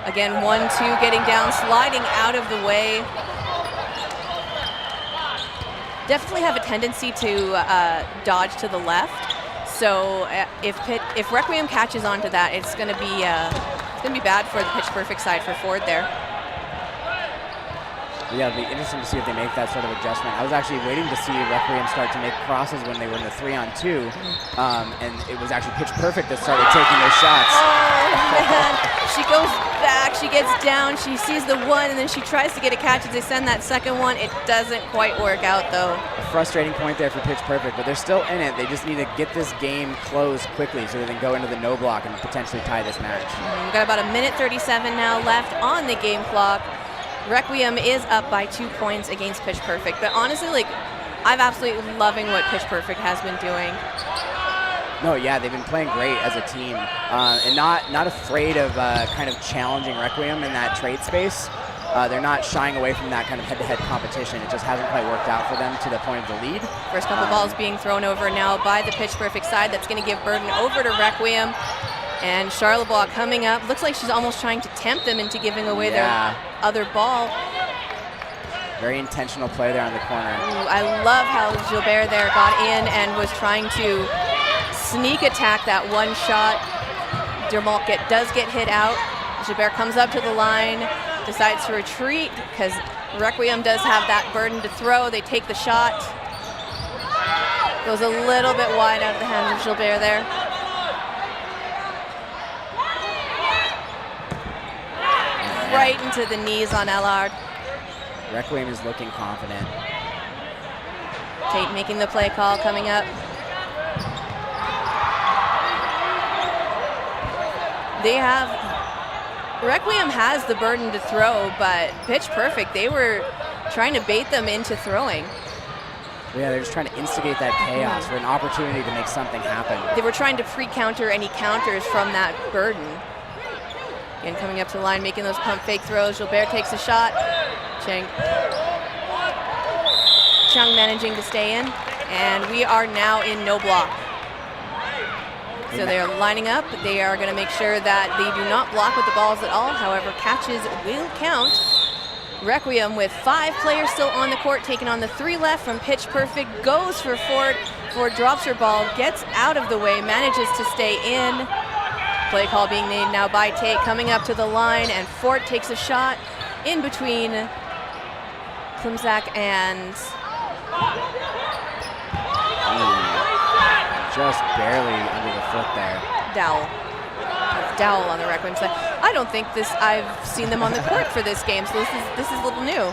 Again, 1-2, getting down, sliding out of the way. Definitely have a tendency to dodge to the left. So if Requiem catches onto that, it's going to be bad for the pitch perfect side for Ford there. Yeah, it'll be interesting to see if they make that sort of adjustment. I was actually waiting to see Requiem start to make crosses when they were in the 3-on-2, and it was actually pitch perfect that started taking those shots. Oh, man. She goes back, she gets down, she sees the one, and then she tries to get a catch as they send that second one. It doesn't quite work out, though. A frustrating point there for pitch perfect, but they're still in it. They just need to get this game closed quickly so they can go into the no block and potentially tie this match. We've got about 1:37 now left on the game clock. Requiem is up by 2 points against Pitch Perfect, but honestly, like, I'm absolutely loving what Pitch Perfect has been doing. No, yeah, they've been playing great as a team, and not afraid of kind of challenging Requiem in that trade space. They're not shying away from that kind of head-to-head competition. It just hasn't quite worked out for them to the point of the lead. First couple balls being thrown over now by the Pitch Perfect side. That's going to give burden over to Requiem. And Charlebois coming up. Looks like she's almost trying to tempt them into giving away their other ball. Very intentional play there on the corner. Ooh, I love how Gilbert there got in and was trying to sneak attack that one shot. Dermalt does get hit out. Gilbert comes up to the line, decides to retreat because Requiem does have that burden to throw. They take the shot. Goes a little bit wide out of the hands of Gilbert there. Right into the knees on Allard. Requiem is looking confident. Tate making the play call coming up. Requiem has the burden to throw, but Pitch Perfect, they were trying to bait them into throwing. Yeah, they're just trying to instigate that chaos for an opportunity to make something happen. They were trying to pre-counter any counters from that burden. Again, coming up to the line, making those pump fake throws. Gilbert takes a shot. Chung managing to stay in. And we are now in no block. So they're lining up. They are going to make sure that they do not block with the balls at all. However, catches will count. Requiem with 5 players still on the court, taking on the 3 left from Pitch Perfect. Goes for Ford. Ford drops her ball, gets out of the way, manages to stay in. Play call being made now by Tate, coming up to the line, and Ford takes a shot in between Klimzak and... Just barely under the foot there. Dowell. Dowell on the Requiem side. I don't think I've seen them on the court for this game, so this is a little new.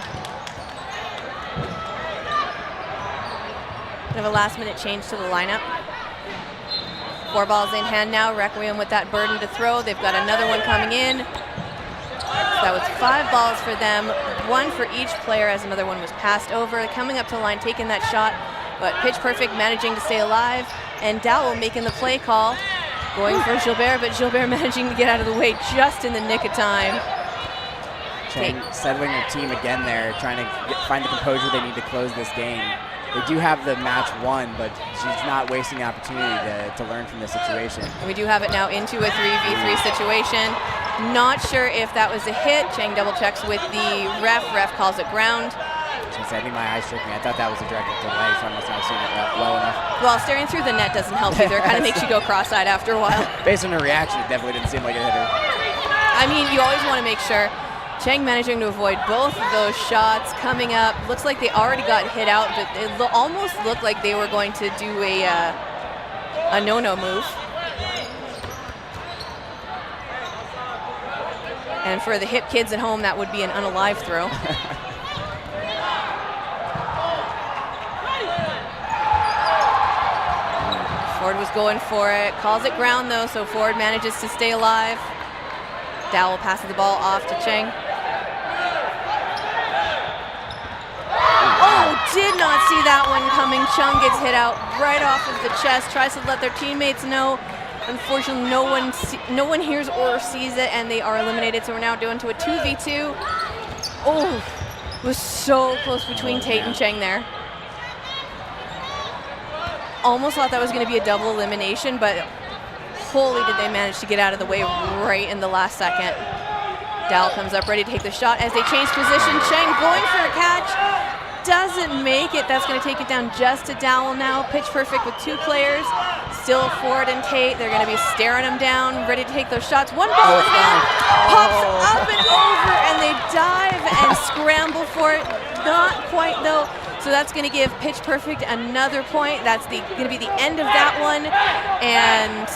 We have a last-minute change to the lineup. 4 balls in hand now. Requiem with that burden to throw. They've got another one coming in. So that was 5 balls for them, 1 for each player as another one was passed over. Coming up to the line, taking that shot, but Pitch Perfect managing to stay alive. And Dowell making the play call, going for Gilbert, but Gilbert managing to get out of the way just in the nick of time. Chang settling her team again there, trying to find the composure they need to close this game. They do have the match won, but she's not wasting the opportunity to learn from this situation. And we do have it now into a 3v3 situation. Not sure if that was a hit. Chang double checks with the ref. Ref calls it ground. I think my eyes tricked me. I thought that was a direct to leg, so I must not have seen it well enough. Well, staring through the net doesn't help either. It kind of makes you go cross-eyed after a while. Based on her reaction, it definitely didn't seem like it hit her. I mean, you always want to make sure. Chang managing to avoid both of those shots. Coming up, looks like they already got hit out, but it almost looked like they were going to do a no-no move. And for the hip kids at home, that would be an unalive throw. Ford was going for it, calls it ground though, so Ford manages to stay alive. Dowell passes the ball off to Chang. Oh, did not see that one coming. Chung gets hit out right off of the chest, tries to let their teammates know. Unfortunately, no one hears or sees it, and they are eliminated. So we're now doing to a 2v2. Oh, it was so close between Tate and Cheng there. Almost thought that was going to be a double elimination, but holy did they manage to get out of the way right in the last second. Dowell comes up ready to take the shot as they change position. Cheng going for a catch. Doesn't make it. That's going to take it down just to Dowell now. Pitch perfect with 2 players. Still Ford and Tate. They're going to be staring him down, ready to take those shots. One ball in hand, pops up and over, and they dive and scramble for it. Not quite though. So that's going to give Pitch Perfect another point. That's going to be the end of that one. And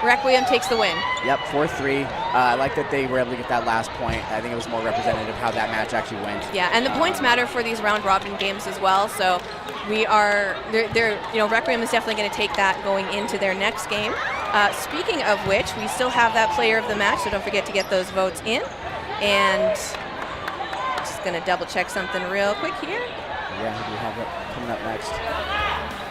Requiem takes the win. Yep, 4-3. I like that they were able to get that last point. I think it was more representative of how that match actually went. Yeah, and the points matter for these round robin games as well. So we are, Requiem is definitely going to take that going into their next game. Speaking of which, we still have that player of the match, so don't forget to get those votes in. And just going to double check something real quick here. Yeah, who do we have coming up next?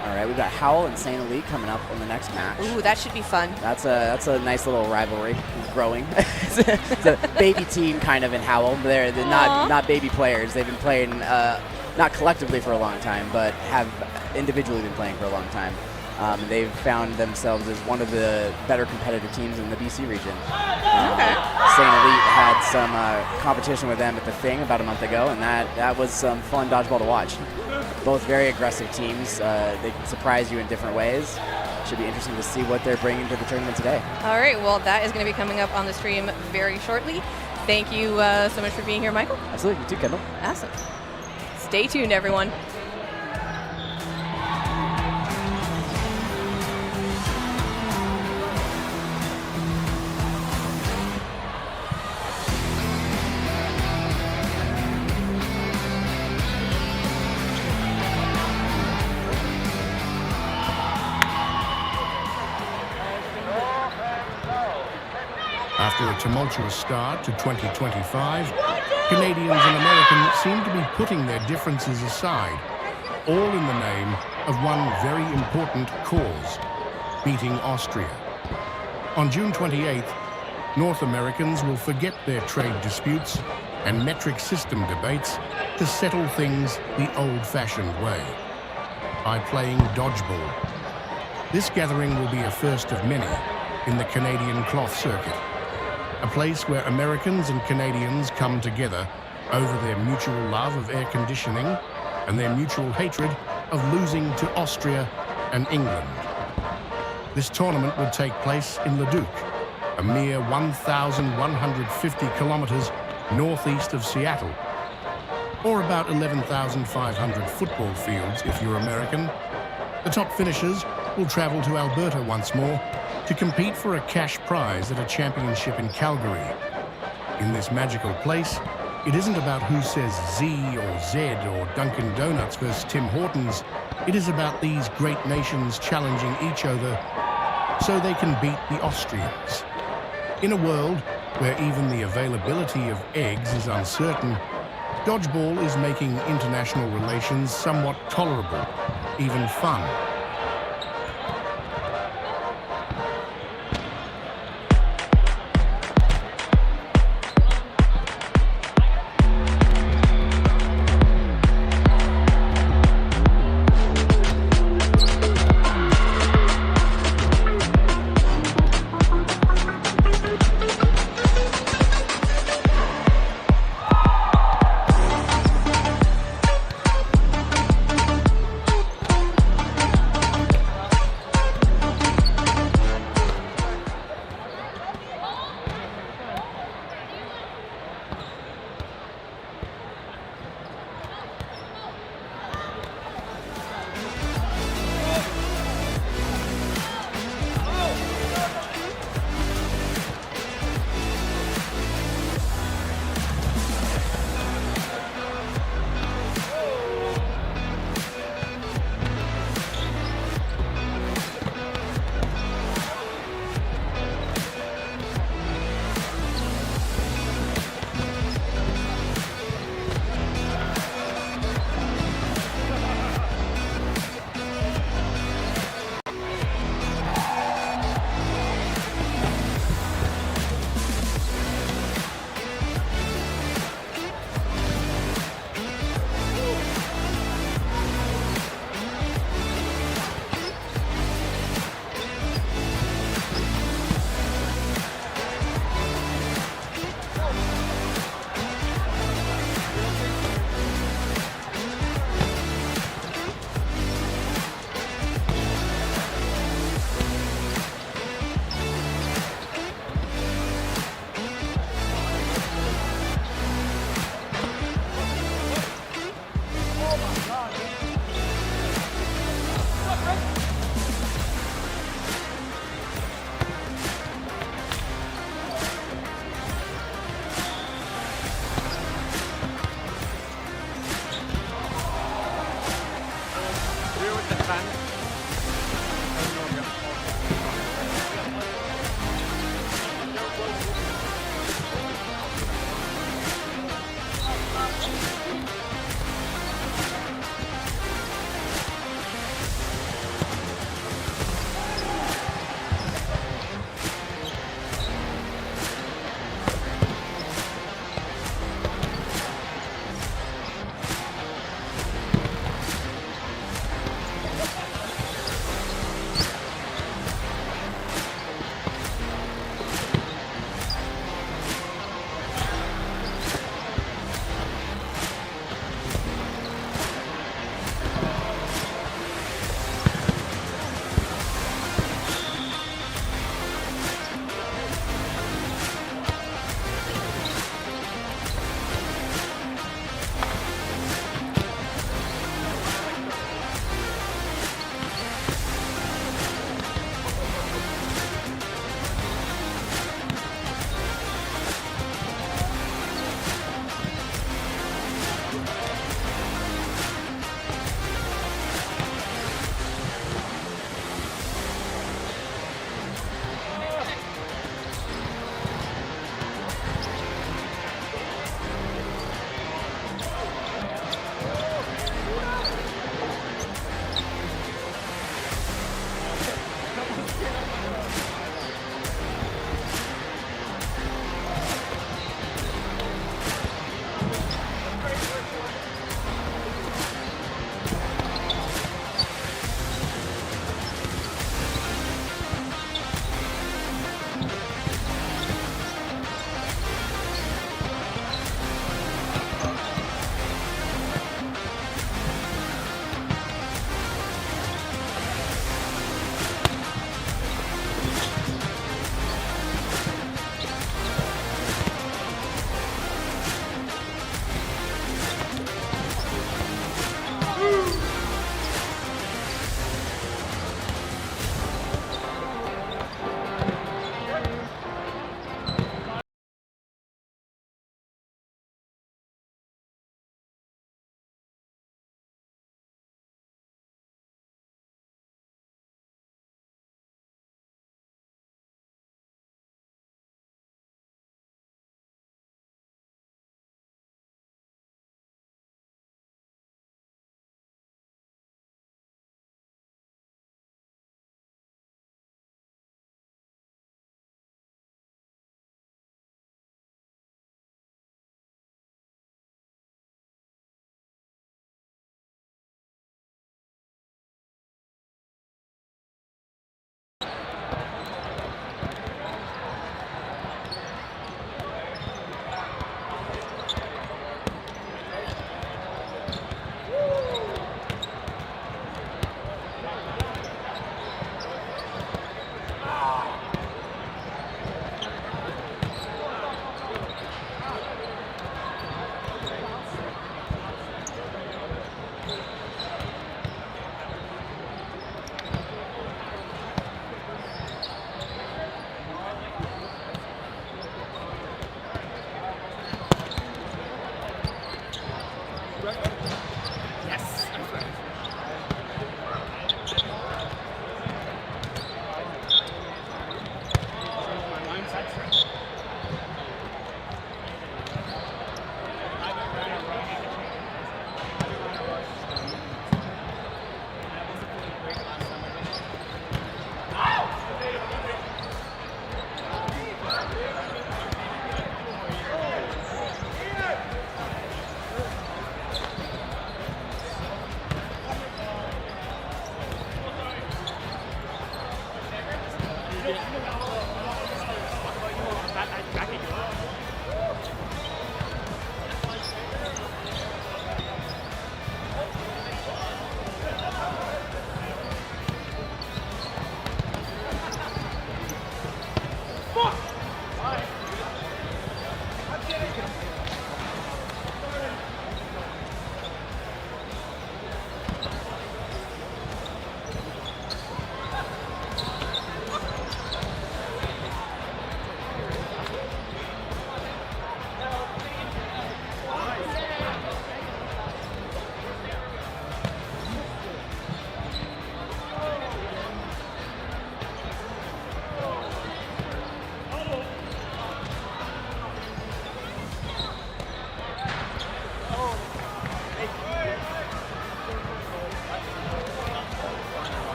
All right, we've got Howell and St. Elite coming up on the next match. Ooh, that should be fun. That's a nice little rivalry. It's growing. It's a baby team kind of in Howell. They're not baby players. They've been playing not collectively for a long time, but have individually been playing for a long time. They've found themselves as one of the better competitive teams in the BC region. St. Elite had some competition with them at the Thing about a month ago, and that was some fun dodgeball to watch. Both very aggressive teams. They can surprise you in different ways. Should be interesting to see what they're bringing to the tournament today. All right, well, that is going to be coming up on the stream very shortly. Thank you so much for being here, Michael. Absolutely, you too, Kendall. Awesome. Stay tuned, everyone. After a tumultuous start to 2025, Canadians and Americans seem to be putting their differences aside, all in the name of one very important cause, beating Austria. On June 28th, North Americans will forget their trade disputes and metric system debates to settle things the old-fashioned way, by playing dodgeball. This gathering will be a first of many in the Canadian cloth circuit, a place where Americans and Canadians come together over their mutual love of air conditioning and their mutual hatred of losing to Austria and England. This tournament will take place in Leduc, a mere 1,150 kilometers northeast of Seattle, or about 11,500 football fields if you're American. The top finishers will travel to Alberta once more to compete for a cash prize at a championship in Calgary. In this magical place, it isn't about who says Z or Z or Dunkin' Donuts versus Tim Hortons. It is about these great nations challenging each other so they can beat the Austrians. In a world where even the availability of eggs is uncertain, dodgeball is making international relations somewhat tolerable, even fun.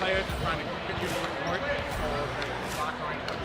players are trying to contribute to the court, so the block line.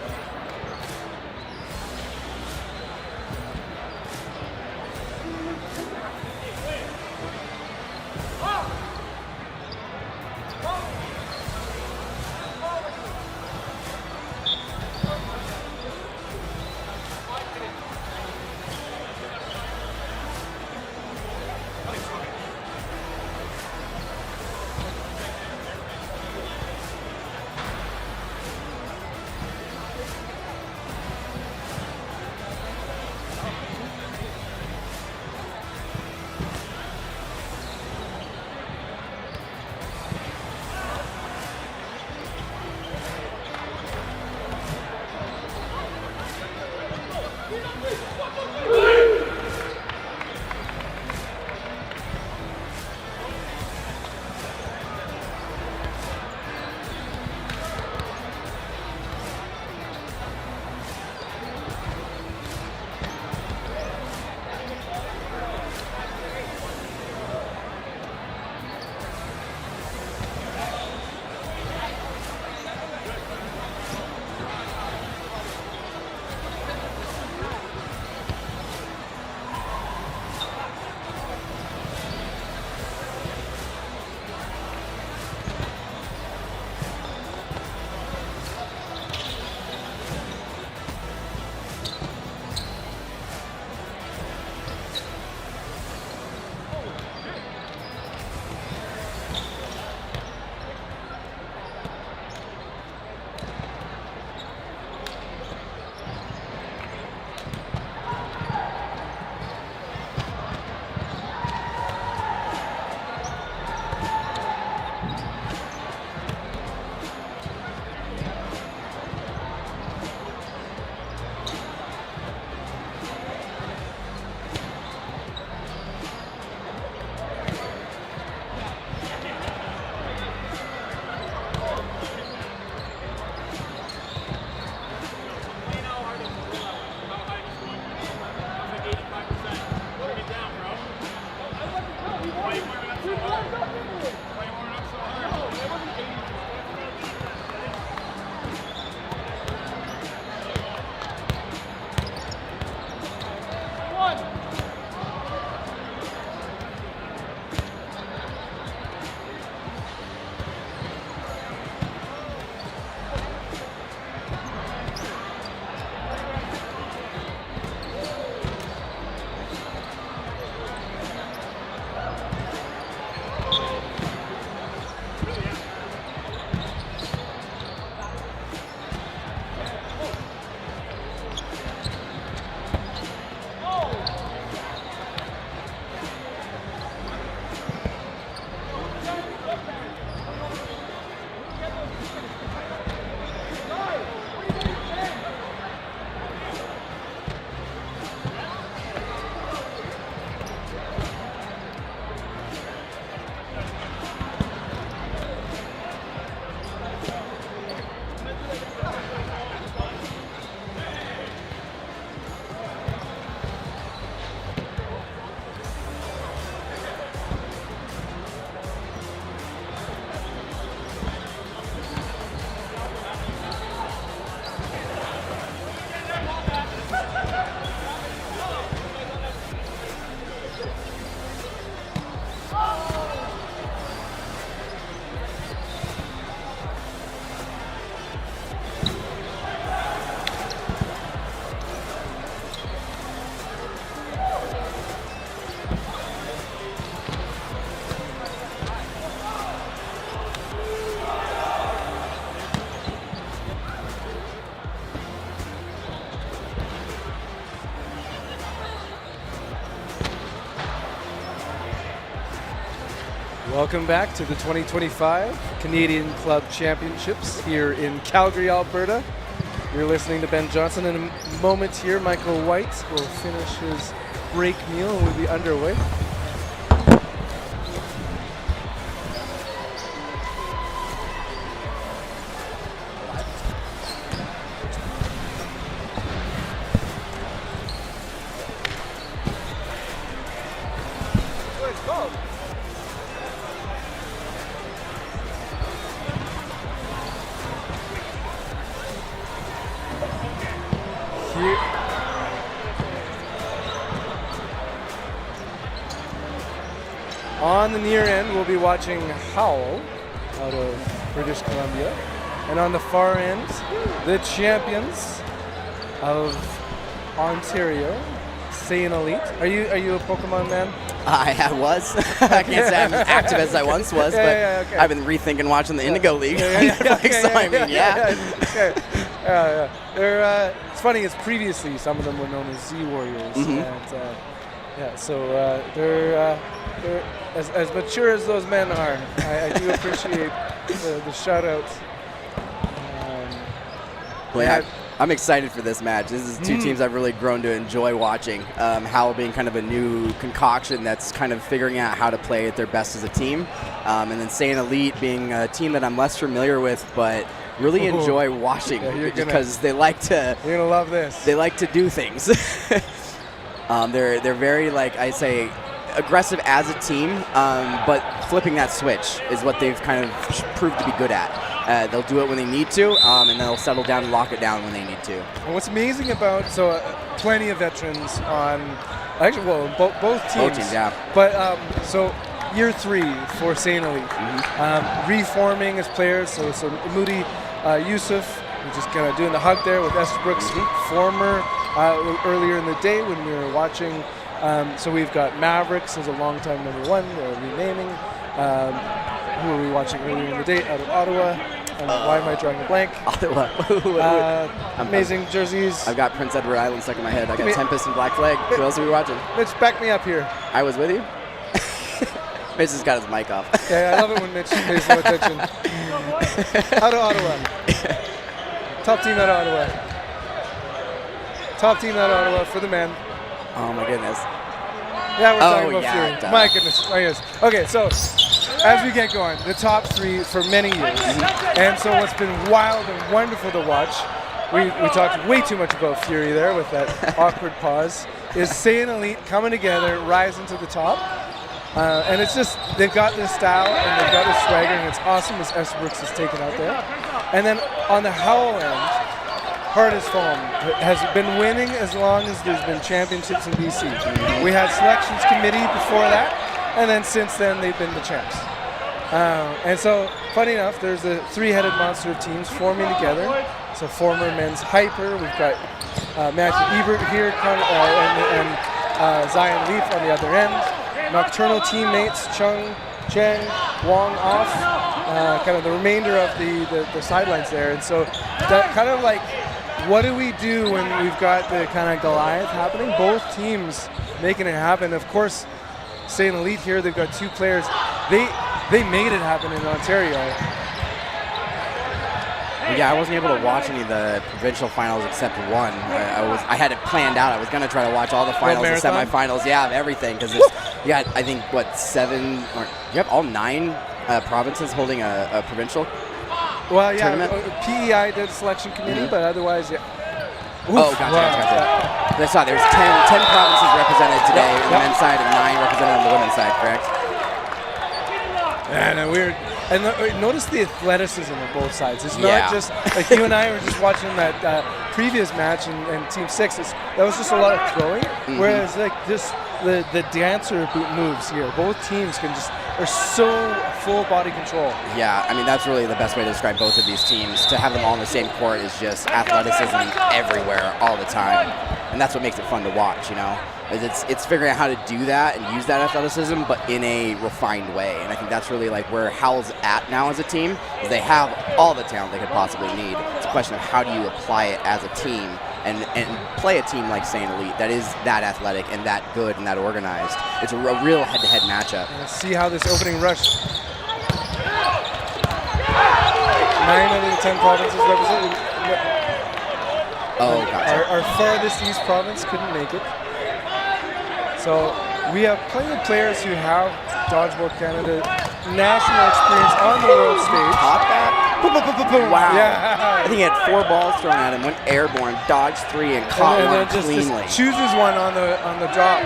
Welcome back to the 2025 Canadian Club Championships here in Calgary, Alberta. You're listening to Ben Johnson. In a moment here, Michael White will finish his break meal and we'll be underway. the near end, we'll be watching Howell out of British Columbia. And on the far end, the champions of Ontario, Saint Elite. Are you a Pokemon man? I was. I can't say I'm as active as I once was, but okay. I've been rethinking watching the Indigo League. It's funny, it's previously some of them were known as Z Warriors. And they're as mature as those men are. I do appreciate the shout outs. I'm excited for this match. This is two teams I've really grown to enjoy watching. Howell being kind of a new concoction that's kind of figuring out how to play at their best as a team. And then Saint Elite being a team that I'm less familiar with, but really enjoy watching because they like to. You're gonna love this. They like to do things. They're very, like I say, aggressive as a team, but flipping that switch is what they've kind of proved to be good at. They'll do it when they need to, and they'll settle down and lock it down when they need to. And what's amazing about, plenty of veterans on, actually, well, both teams. Both teams, yeah. But, year 3 for Saint Elite. Reforming as players, so Moody Yusuf, we're just kind of doing the hug there with Estabrook's former, earlier in the day when we were watching. So we've got Mavericks as a longtime number 1, renaming. Who are we watching earlier in the day out of Ottawa? Why am I drawing a blank? Ottawa. Amazing jerseys. I've got Prince Edward Island stuck in my head. I got Tempest and Black Flag. Who else are we watching? Mitch, back me up here. I was with you. Mitch has got his mic off. Yeah, I love it when Mitch pays no attention. Out of Ottawa. Top team out of Ottawa. Top team out of Ottawa for the men. Oh my goodness. Yeah, we're talking about Fury. My goodness. Okay, so as we get going, the top 3 for many years. And so what's been wild and wonderful to watch, we talked way too much about Fury there with that awkward pause, is Saint Elite coming together, rising to the top. And it's just, they've got this style and they've got this swagger, and it's awesome as Estabrook's is taken out there. And then on the Howell end, Hard as Foam has been winning as long as there's been championships in BC. We had selections committee before that, and then since then they've been the champs. And so, funny enough, there's a 3-headed monster of teams forming together. So former men's hyper, we've got Matthew Ebert here, and Zion Leaf on the other end. Nocturnal teammates, Chung, Cheng, Wong off, kind of the remainder of the sidelines there. And so that kind of like, what do we do when we've got the kind of Goliath happening? Both teams making it happen. Of course, Saint Elite here, they've got 2 players. They made it happen in Ontario. Yeah, I wasn't able to watch any of the provincial finals except one. I had it planned out. I was going to try to watch all the finals and semifinals. Yeah, of everything, because you got, I think, 7 or you have all 9 provinces holding a provincial. Well, yeah, tournament? PEI did selection committee, but otherwise, yeah. Oof, gotcha. I saw there's 10 provinces represented today on the men's side and 9 represented on the women's side, correct? Yeah, no, weird. And notice the athleticism of both sides. It's not just like you and I were just watching that previous match and Team 6. That was just a lot of throwing. Whereas like this, the dancer moves here, both teams are so full body control. Yeah, I mean that's really the best way to describe both of these teams. To have them all on the same court is just athleticism everywhere all the time, and that's what makes it fun to watch. You know. It's figuring out how to do that and use that athleticism, but in a refined way. And I think that's really like where Howell's at now as a team, is they have all the talent they could possibly need. It's a question of how do you apply it as a team and play a team like Saint Elite that is that athletic and that good and that organized. It's a real head-to-head matchup. Let's see how this opening rush. 9 out of the 10 provinces represented. Oh, gotcha. Our farthest east province couldn't make it. So we have plenty of players who have Dodgeball Canada national experience on the world stage. Caught that? Wow. Yeah. I think he had 4 balls thrown at him, went airborne, dodged 3, and caught one cleanly. Just chooses one on the drop.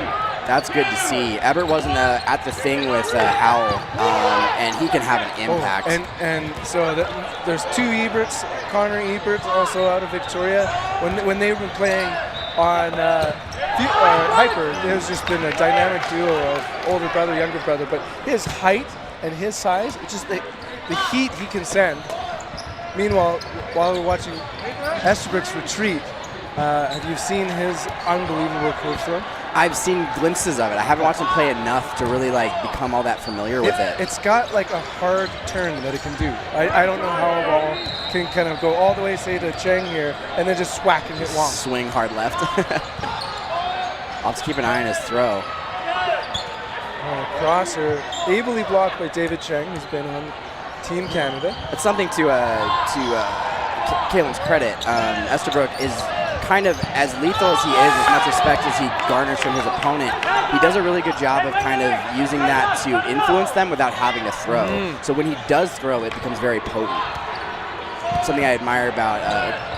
That's good to see. Ebert wasn't at the thing with Howell, and he can have an impact. And so there's 2 Eberts, Connor Ebert, also out of Victoria. When they've been playing on Hyper has just been a dynamic duo of older brother, younger brother, but his height and his size, it's just the heat he can send. Meanwhile, while we're watching Estabrook's retreat, have you seen his unbelievable curve throw? I've seen glimpses of it. I haven't watched him play enough to really become all that familiar with it. It's got a hard turn that it can do. I don't know how a ball can kind of go all the way, say, to Cheng here, and then just whack and hit long. Swing hard left. I'll have to keep an eye on his throw. Crosser, ably blocked by David Cheng, who's been on Team Canada. It's something to Kalen's credit. Estabrook is kind of as lethal as he is, as much respect as he garners from his opponent. He does a really good job of kind of using that to influence them without having to throw. So when he does throw, it becomes very potent. Something I admire about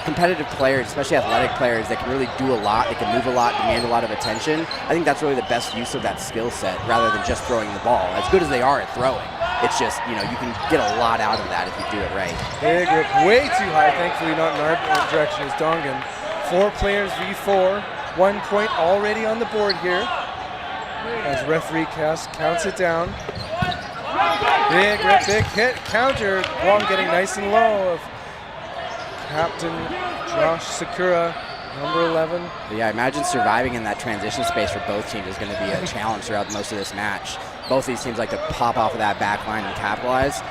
competitive players, especially athletic players, that can really do a lot, they can move a lot, demand a lot of attention. I think that's really the best use of that skill set rather than just throwing the ball. As good as they are at throwing, it's just, you can get a lot out of that if you do it right. Big rip, way too high, thankfully not in our direction as Dongan. 4 players v4, 1 point already on the board here as referee counts it down. Big rip, big hit, counter, Guam getting nice and low of Captain Josh Sakura, number 11. But yeah, I imagine surviving in that transition space for both teams is going to be a challenge throughout most of this match. Both these teams like to pop off of that back line and capitalize,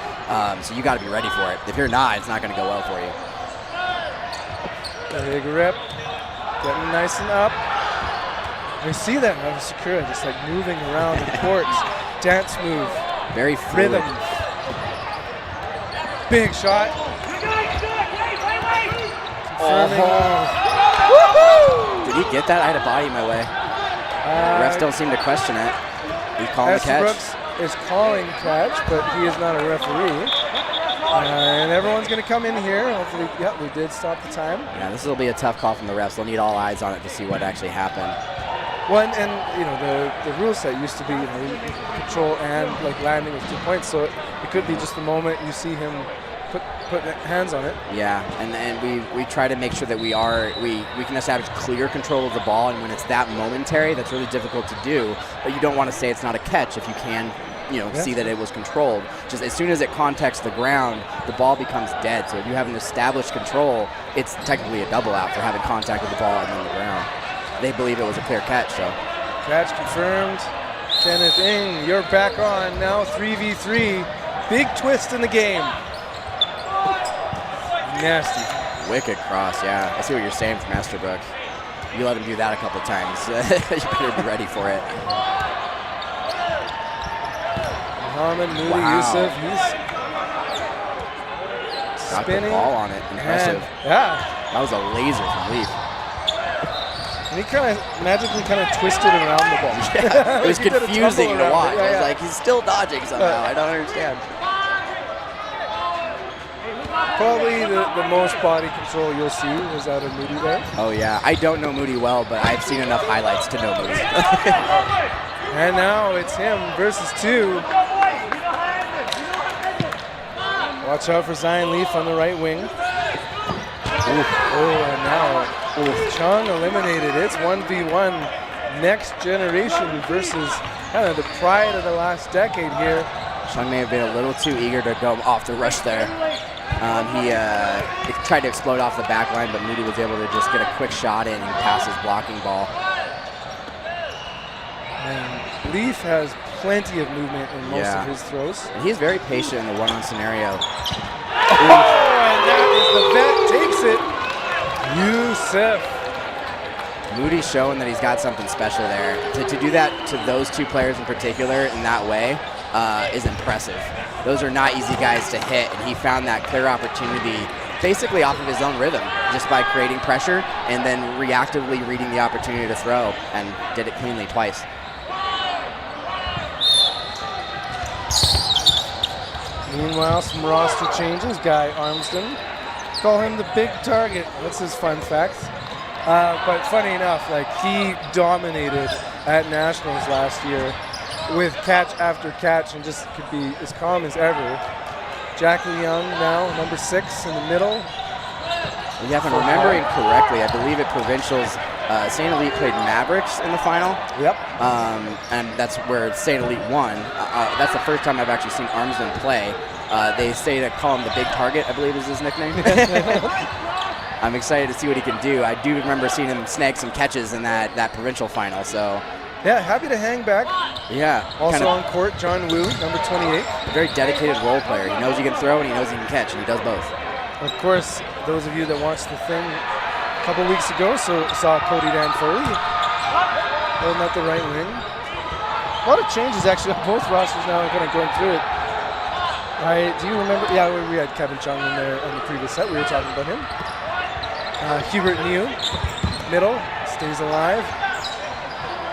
so you got to be ready for it. If you're not, it's not going to go well for you. Big rip, getting nice and up. I see that out of Sakura, just moving around the court. Dance move. Very fluid. Rhythm. Big shot. Did he get that? I had a body in my way. Refs don't seem to question it. He's calling the catch. Brooks is calling catch, but he is not a referee. And everyone's going to come in here. Hopefully, yeah, we did stop the time. Yeah, this will be a tough call from the refs. They'll need all eyes on it to see what actually happened. Well, and the rule set used to be control and landing with 2 points, so it could be just the moment you see him put hands on it. Yeah, and we try to make sure that we can establish clear control of the ball, and when it's that momentary, that's really difficult to do. But you don't want to say it's not a catch if you can see that it was controlled. Just as soon as it contacts the ground, the ball becomes dead. So if you have an established control, it's technically a double out for having contact with the ball and on the ground. They believe it was a clear catch, so. Catch confirmed. Kenneth Ng, you're back on now, 3v3. Big twist in the game. Nasty. Wicked cross, yeah. I see what you're saying from Estabrook. You let him do that a couple times. You better be ready for it. Mohamed Moody Yusuf, he's got spinning. The ball on it. Impressive. Yeah. That was a laser from Leaf. And he magically twisted around the ball. Yeah, it was confusing to watch. Yeah, I was like, he's still dodging somehow. I don't understand. Probably the most body control you'll see is out of Moody there. Oh yeah, I don't know Moody well, but I've seen enough highlights to know Moody. And now it's him versus 2. Watch out for Zion Leaf on the right wing. And now Chung eliminated. It's 1v1. Next generation versus the pride of the last decade here. Chung may have been a little too eager to go off the rush there. He tried to explode off the back line, but Moody was able to just get a quick shot in and pass his blocking ball. And Leaf has plenty of movement in most of his throws. And he's very patient in the one-on scenario. And that is the vet, takes it. Yusuf. Moody's showing that he's got something special there. To do that to those 2 players in particular in that way is impressive. Those are not easy guys to hit, and he found that clear opportunity basically off of his own rhythm, just by creating pressure and then reactively reading the opportunity to throw, and did it cleanly twice. Meanwhile, some roster changes. Guy Armston, call him the big target. That's his fun fact. But funny enough, he dominated at Nationals last year with catch after catch and just could be as calm as ever. Jackie Young now, number 6 in the middle. Yeah, if I'm remembering correctly, I believe at Provincials, St. Elite played Mavericks in the final. Yep. And that's where St. Elite won. That's the first time I've actually seen Armsden play. They say to call him the big target, I believe is his nickname. I'm excited to see what he can do. I do remember seeing him snag some catches in that provincial final. So Yeah, happy to hang back. yeah, Also on court, John Wu, number 28. a very dedicated role player. He knows he can throw and he knows he can catch, and he does both. Of course, those of you that watched the thing a couple weeks ago saw Cody Dan Foley holding up the right wing. A lot of changes actually on both rosters now. I'm kind of going through it. Do you remember? Yeah, we had Kevin Chung in there on the previous set. We were talking about him. Hubert New, middle, stays alive.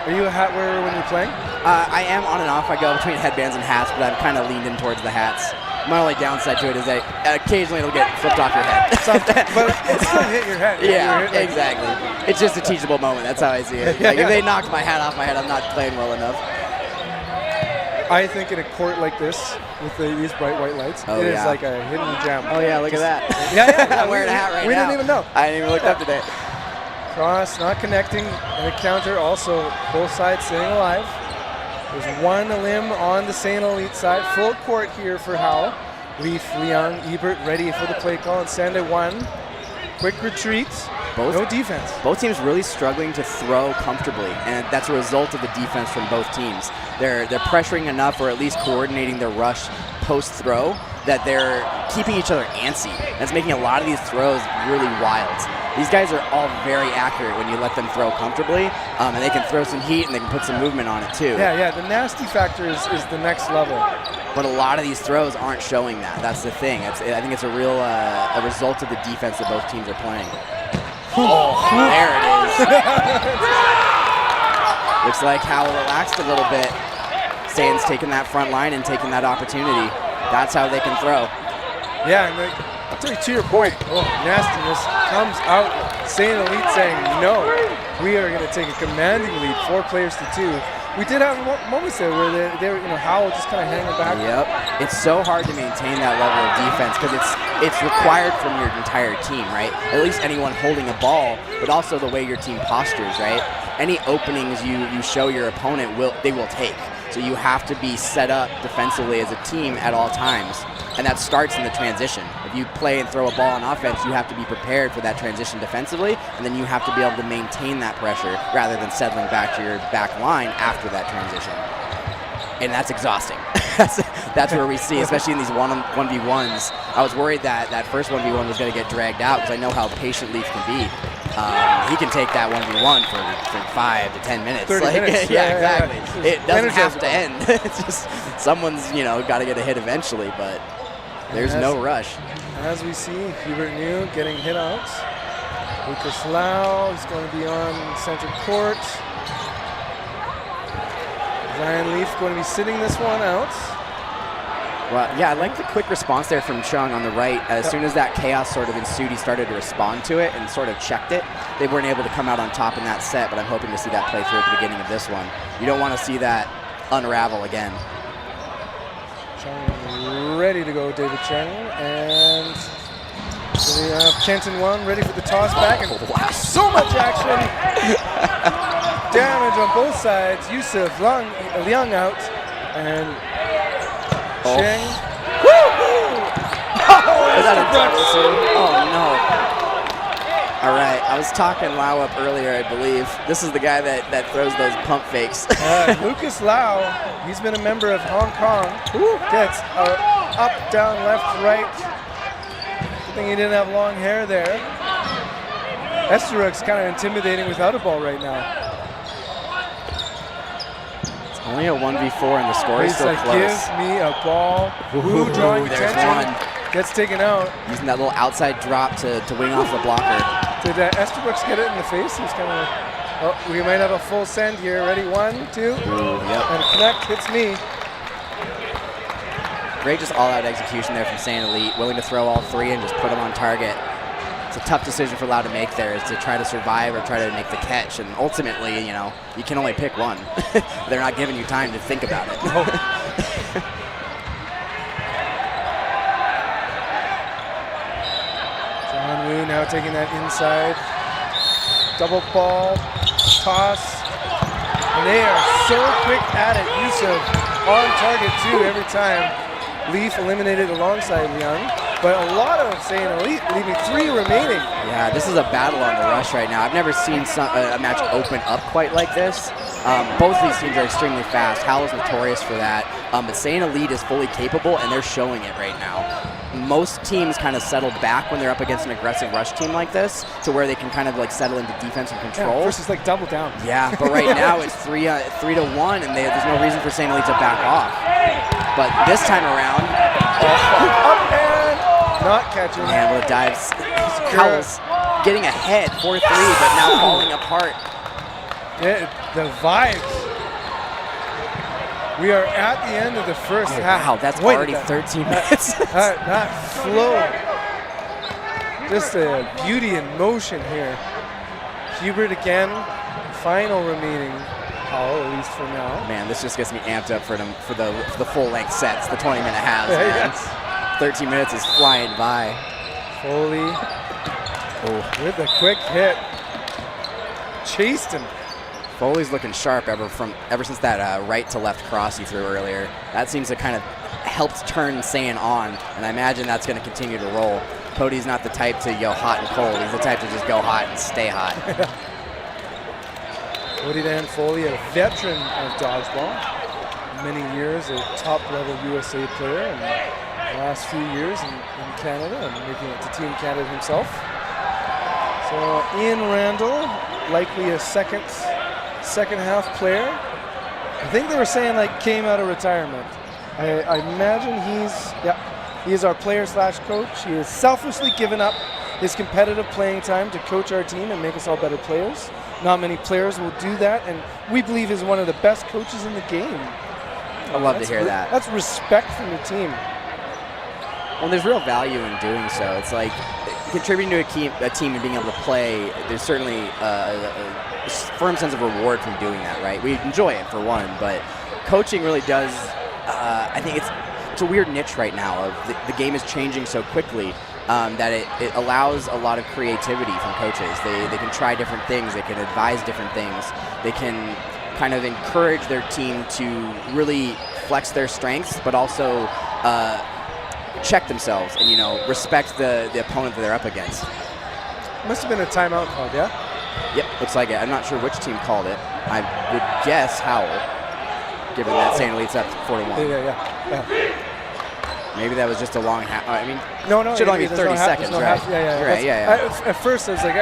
Are you a hat wearer when you're playing? I am on and off. I go between headbands and hats, but I've kind of leaned in towards the hats. My only downside to it is that occasionally it'll get flipped off your head. But it still hit your head. Yeah, exactly. It's just a teachable moment. That's how I see it. Like, if they knocked my hat off my head, I'm not playing well enough. I think in a court like this, with these bright white lights, it is like a hidden gem. Oh, yeah, look at that. Yeah. I'm wearing a hat right now. We didn't even know. I didn't even look up today. Cross, not connecting, and a counter also, both sides staying alive. There's one limb on the St. Elite side. Full court here for Howell. Leaf, Leung, Ebert ready for the play call and send it one. Quick retreat. No defense. Both teams really struggling to throw comfortably, and that's a result of the defense from both teams. They're pressuring enough, or at least coordinating their rush post-throw, that they're keeping each other antsy. That's making a lot of these throws really wild. These guys are all very accurate when you let them throw comfortably, and they can throw some heat and they can put some movement on it too. Yeah, the nasty factor is the next level. But a lot of these throws aren't showing that. That's the thing. I think it's a real a result of the defense that both teams are playing. Oh, there it is. Looks like Howell relaxed a little bit. Sands taking that front line and taking that opportunity. That's how they can throw. Yeah, and to your point, nastiness comes out. St. Elite saying, no, we are going to take a commanding lead, 4 players to 2. We did have moments there where they were, Howell just kind of hanging back. Yep. It's so hard to maintain that level of defense because it's required from your entire team, right? At least anyone holding a ball, but also the way your team postures, right? Any openings you show your opponent, they will take. So you have to be set up defensively as a team at all times. And that starts in the transition. If you play and throw a ball on offense, you have to be prepared for that transition defensively, and then you have to be able to maintain that pressure rather than settling back to your back line after that transition. And that's exhausting. That's where we see, especially in these 1v1s. I was worried that first 1v1 was going to get dragged out because I know how patient Leaf can be. He can take that 1v1 for 5 to 10 minutes. 30 minutes. Yeah, exactly. It doesn't have to end. It's just someone's, got to get a hit eventually, but there's no rush. As we see, Hubert New getting hit out. Lucas Lau is going to be on center court. Zion Leaf going to be sitting this one out. Well, yeah, I like the quick response there from Chung on the right. As soon as that chaos sort of ensued, he started to respond to it and sort of checked it. They weren't able to come out on top in that set, but I'm hoping to see that play through at the beginning of this one. You don't want to see that unravel again. Chung ready to go, David Chang. And we have Kenton Wong ready for the toss back. And wow, so much action. Damage on both sides. Yusuf Liang out. And Cheng. Is that a double? Oh, no. All right, I was talking Lau up earlier, I believe. This is the guy that throws those pump fakes. Lucas Lau, he's been a member of Hong Kong. Gets up, down, left, right. Good thing he didn't have long hair there. Esteruk's kind of intimidating without a ball right now. Only a 1v4 and the score is He's still like, close. give me a ball. Who drawing there's attention? one. Gets taken out. Using that little outside drop to wing off the blocker. Did Esterbrooks get it in the face? He's kind of, oh, we might have a full send here. Ready, 1, 2. Ooh, yep. And connect hits me. Great just all-out execution there from St. Elite. Willing to throw all 3 and just put them on target. It's a tough decision for Lau to make there, is to try to survive or try to make the catch. And ultimately, you can only pick one. They're not giving you time to think about it. John Wu now taking that inside. double ball, toss. And they are so quick at it. Yusuf on target too every time. Leaf eliminated alongside Young. But a lot of St. Elite, leaving 3 remaining. Yeah, this is a battle on the rush right now. I've never seen a match open up quite like this. Both of these teams are extremely fast. Hal is notorious for that. But St. Elite is fully capable, and they're showing it right now. Most teams kind of settle back when they're up against an aggressive rush team like this, to where they can kind of like settle into defensive control. Yeah, versus like double down. Yeah, but right now it's 3 to 1, and there's no reason for St. Elite to back off. But this time around, up and not catching. Man, what a dive. Howell's getting ahead 4-3, but now falling apart. Yeah, the vibes. We are at the end of the first half. Wow, that's already 13 minutes. that flow. Just a beauty in motion here. Hubert again, final remaining Howell, at least for now. Man, this just gets me amped up for the full-length sets, the 20-minute halves, man. Yes. 13 minutes is flying by. Foley with a quick hit. Chased him. Foley's looking sharp ever since that right to left cross he threw earlier. That seems to kind of helped turn San on, and I imagine that's going to continue to roll. Cody's not the type to go hot and cold. He's the type to just go hot and stay hot. Cody Dan Foley, a veteran of dodgeball. Many years a top-level USA player, and the last few years in Canada, and making it to Team Canada himself. So Ian Randall, likely a second half player. I think they were saying like came out of retirement. I imagine he is our player/coach. He has selfishly given up his competitive playing time to coach our team and make us all better players. Not many players will do that, and we believe he's one of the best coaches in the game. I love to hear that. That's respect from the team. Well, there's real value in doing so. It's like contributing to a team and being able to play. There's certainly a firm sense of reward from doing that, right? We enjoy it for one, but coaching really does. I think it's a weird niche right now. The game is changing so quickly that it allows a lot of creativity from coaches. They can try different things. They can advise different things. They can kind of encourage their team to really flex their strengths, but also check themselves and respect the opponent that they're up against. Must have been a timeout called, yeah? Yep, looks like it. I'm not sure which team called it. I would guess Howell, given that St. Elite's up 4-1. Yeah. Maybe that was just a long half. I mean, no, should only be 30 seconds, right? Yeah. You're right, yeah. At first, I was like,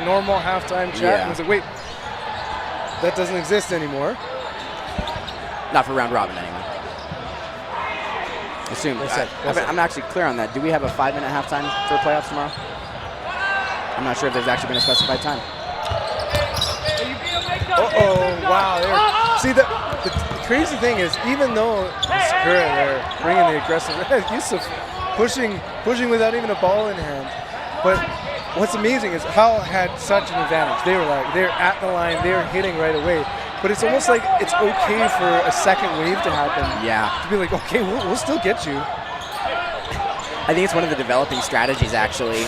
normal halftime chat. Yeah. And I was like, wait, that doesn't exist anymore. Not for round robin, anyway. I'm actually clear on that. Do we have a 5-minute halftime for playoffs tomorrow? I'm not sure if there's actually been a specified time. Wow. See, the crazy thing is, even though they're bringing the aggressive, Yusuf pushing without even a ball in hand. But what's amazing is Howell had such an advantage. They're at the line, they're hitting right away. But it's almost like it's okay for a second wave to happen. Yeah. To be like, okay, we'll still get you. I think it's one of the developing strategies, actually.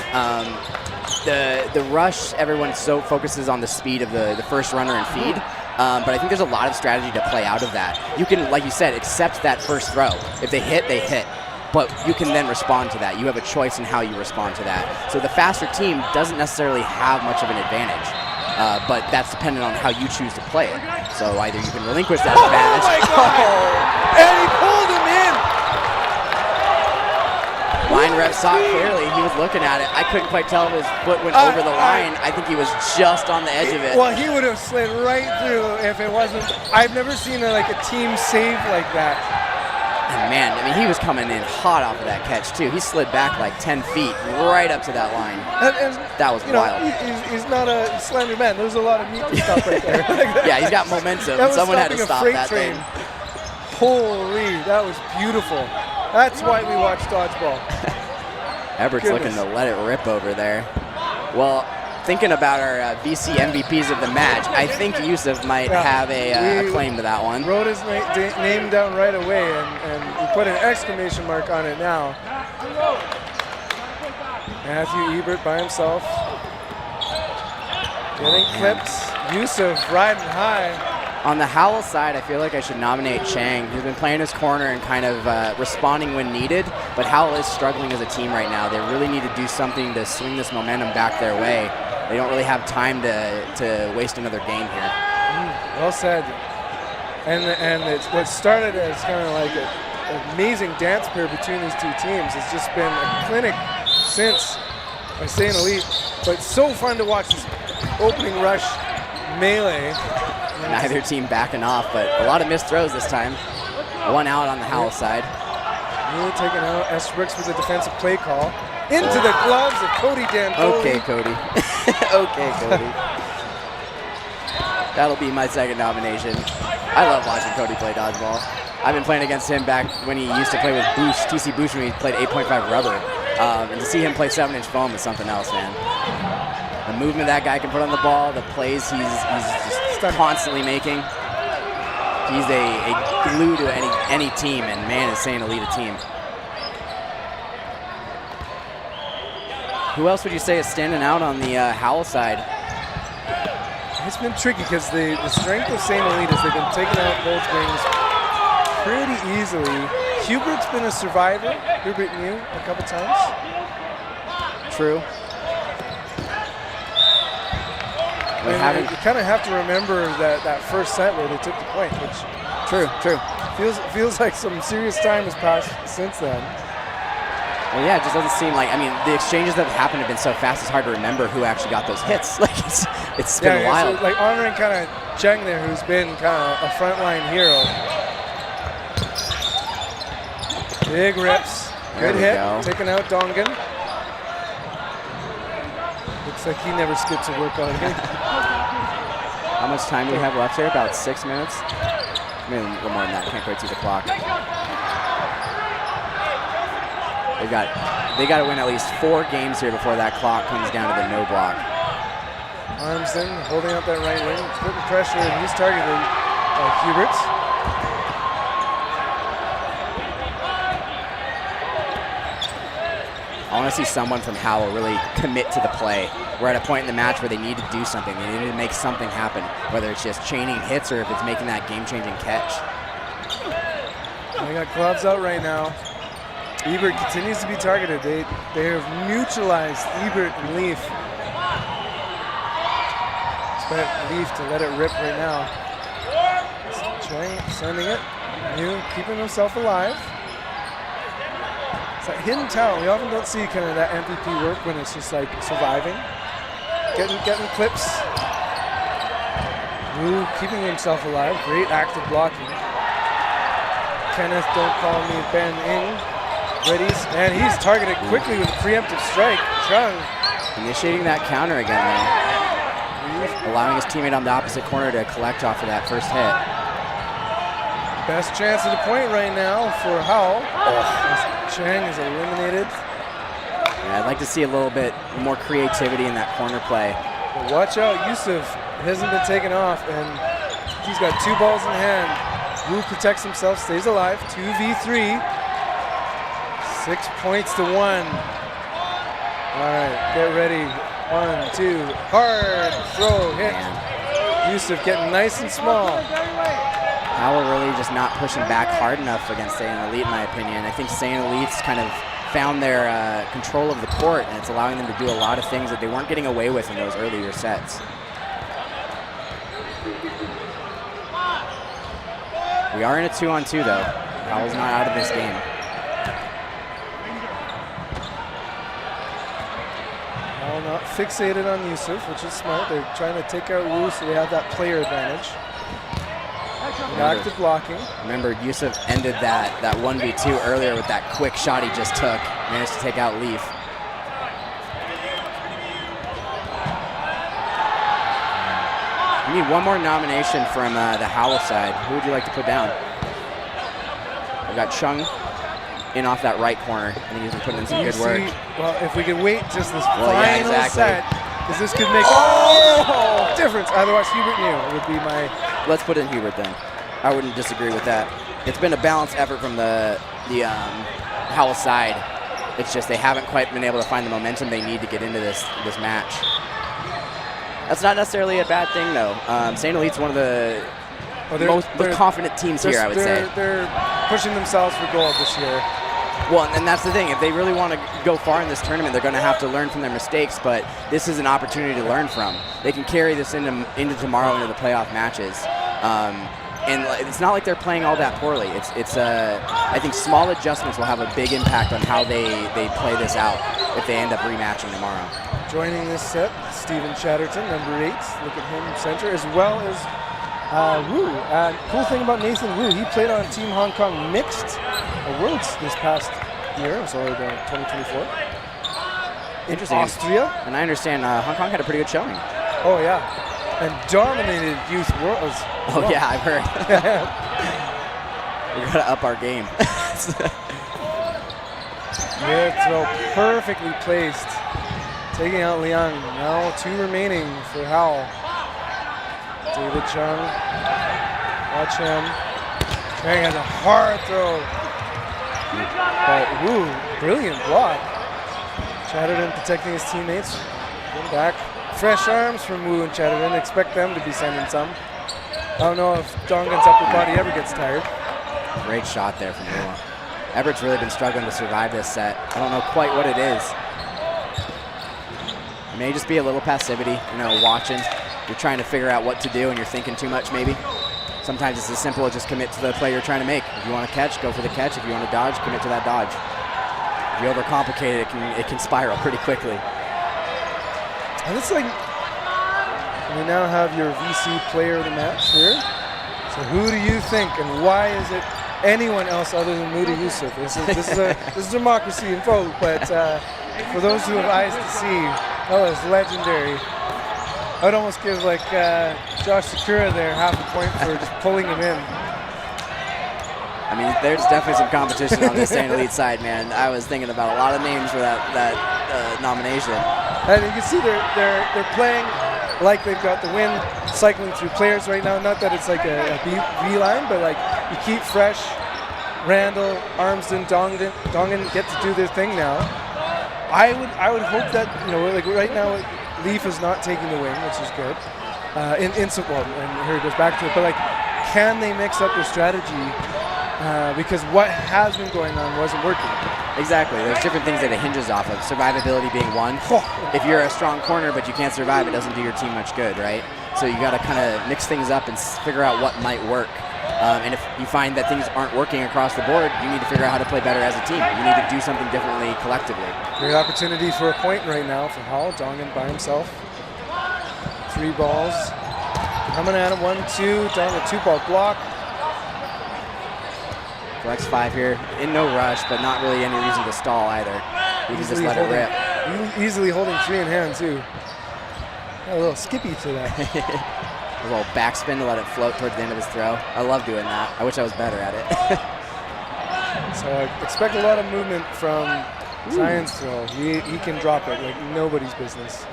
The rush, everyone so focuses on the speed of the first runner and feed. But I think there's a lot of strategy to play out of that. You can, like you said, accept that first throw. If they hit, they hit. But you can then respond to that. You have a choice in how you respond to that. So the faster team doesn't necessarily have much of an advantage. But that's dependent on how you choose to play it. So either you can relinquish that advantage. Oh my God! And he pulled him in! Line ref saw it clearly. He was looking at it. I couldn't quite tell if his foot went over the line. I think he was just on the edge of it. Well, he would have slid right through if it wasn't. I've never seen a team save like that. And man, I mean, he was coming in hot off of that catch too. He slid back like 10 feet right up to that line. And that was wild. He's not a slender man. There's a lot of meat to stop right there. Yeah, he's got momentum. Someone had to stop that thing. Holy, that was beautiful. That's why we watch dodgeball. Everett's looking to let it rip over there. Well, thinking about our VC MVPs of the match, I think Yusuf might have a claim to that one. Wrote his name down right away, and we put an exclamation mark on it now. Matthew Ebert by himself. Getting clips. Yusuf riding high. On the Howell side, I feel like I should nominate Chang. He's been playing his corner and kind of responding when needed, but Howell is struggling as a team right now. They really need to do something to swing this momentum back their way. They don't really have time to waste another game here. Well said. And it's what started as kind of like an amazing dance pair between these two teams. It's just been a clinic since by St. Elite, but so fun to watch this opening rush melee. Neither team backing off, but a lot of missed throws this time. One out on the Howell side. Really taking out S. Brooks with a defensive play call. Into the gloves of Cody D'Antoni. Okay, Cody. Okay, Cody. That'll be my second nomination. I love watching Cody play dodgeball. I've been playing against him back when he used to play with Boost, TC Boost, when he played 8.5 rubber. And to see him play 7-inch foam is something else, man. The movement that guy can put on the ball, the plays he's just constantly making. He's a glue to any team, and man, is St. Elite a team. Who else would you say is standing out on the Howell side? It's been tricky because the strength of St. Elite is they've been taking out both wings pretty easily. Hubert's been a survivor, Hubert New, a couple times. True. And you kind of have to remember that first set where they took the point, which True. feels like some serious time has passed since then. Well, yeah, it just doesn't seem like, I mean, the exchanges that have happened have been so fast, it's hard to remember who actually got those hits. Like, it's been wild. So, like honoring kind of Cheng there, who's been kind of a frontline hero. Big rips. Good hit. Taking out Dongan. Looks like he never skips a workout. How much time do we have left here? About 6 minutes? Maybe a little more than that. Can't quite see the clock. They got to win at least 4 games here before that clock comes down to the no block. Armsden holding up that right wing, putting pressure, and he's targeted Hubert. I want to see someone from Howell really commit to the play. We're at a point in the match where they need to do something. They need to make something happen, whether it's just chaining hits or if it's making that game-changing catch. They got gloves out right now. Ebert continues to be targeted. They have neutralized Ebert and Leaf. Expect Leaf to let it rip right now. Chang sending it. New keeping himself alive. It's that hidden talent. We often don't see kind of that MVP work when it's just like surviving. Getting clips. New keeping himself alive. Great active blocking. Kenneth, don't call me Ben Ing. Readies, and he's targeted quickly with a preemptive strike. Chung initiating that counter again now. Allowing his teammate on the opposite corner to collect off of that first hit. Best chance of the point right now for Howell. Chang is eliminated. Yeah, I'd like to see a little bit more creativity in that corner play. But watch out, Yusuf hasn't been taken off, and he's got 2 balls in hand. Wu protects himself, stays alive, 2v3. 6 points to 1. All right, get ready. 1, 2, hard throw, hit. Yusuf getting nice and small. Howell really just not pushing back hard enough against St. Elite, in my opinion. I think St. Elite's kind of found their control of the court, and it's allowing them to do a lot of things that they weren't getting away with in those earlier sets. We are in a 2-on-2, though. Howell's not out of this game. Not fixated on Yusuf, which is smart. They're trying to take out Wu, so they have that player advantage. Active blocking. Remember, Yusuf ended that 1v2 earlier with that quick shot he just took. Managed to take out Leaf. We need one more nomination from the Howell side. Who would you like to put down? We've got Chung in off that right corner. I think he's been putting in some good work. Well, if we could wait just this final set, because this could make a difference. Otherwise, Hubert New would be my... Let's put in Hubert then. I wouldn't disagree with that. It's been a balanced effort from the Howell side. It's just they haven't quite been able to find the momentum they need to get into this match. That's not necessarily a bad thing, though. St. Elite's one of the most confident teams here, I would say. They're pushing themselves for gold this year. Well, and that's the thing. If they really want to go far in this tournament, they're going to have to learn from their mistakes, but this is an opportunity to learn from. They can carry this into tomorrow, into the playoff matches. And it's not like they're playing all that poorly. I think small adjustments will have a big impact on how they play this out if they end up rematching tomorrow. Joining this set, Steven Chatterton, number 8. Look at him, center, as well as Wu. Cool thing about Nathan Wu, he played on Team Hong Kong Mixed Worlds this past year, so 2024. Interesting. Austria. And I understand Hong Kong had a pretty good showing. Oh, yeah. And dominated Youth Worlds. Oh, yeah, I've heard. We got to up our game. Good throw, perfectly placed. Taking out Liang. Now 2 remaining for Howell. David Chung. Watch him. Chang has a hard throw. But Wu, brilliant block. Chatterton protecting his teammates. Going back. Fresh arms from Wu and Chatterton. Expect them to be sending some. I don't know if Dongan's upper body ever gets tired. Great shot there from Wu. Everett's really been struggling to survive this set. I don't know quite what it is. It may just be a little passivity, watching. You're trying to figure out what to do and you're thinking too much maybe. Sometimes it's as simple as just commit to the play you're trying to make. If you want to catch, go for the catch. If you want to dodge, commit to that dodge. If you overcomplicate it, it can spiral pretty quickly. And it's like, we now have your VC player of the match here. So who do you think, and why is it anyone else other than Moody Yusuf? This is democracy and vote, but for those who have eyes to see, that was legendary. I'd almost give Josh Sakura there half a point for just pulling him in. I mean, there's definitely some competition on the St. Elite side, man. I was thinking about a lot of names for that nomination. And you can see they're playing like they've got the win, cycling through players right now. Not that it's like a V line, but like you keep fresh. Randall, Armsden, Dongan get to do their thing now. I would hope that like right now Leaf is not taking the wing, which is good. And here it goes back to it. But like, can they mix up their strategy? Because what has been going on wasn't working. Exactly. There's different things that it hinges off of. Survivability being one. If you're a strong corner but you can't survive, it doesn't do your team much good, right? So you got to kind of mix things up and figure out what might work. And if you find that things aren't working across the board, you need to figure out how to play better as a team. You need to do something differently collectively. Great opportunity for a point right now for Howell. Dongan by himself. 3 balls. Coming at him, 1-2. Dongan 2-ball block. Flex 5 here, in no rush, but not really any reason to stall either. You can just let it rip. Easily holding 3 in hand too. Got a little skippy to that. A little backspin to let it float towards the end of his throw. I love doing that. I wish I was better at it. So I expect a lot of movement from Zion's throw. He can drop it like nobody's business.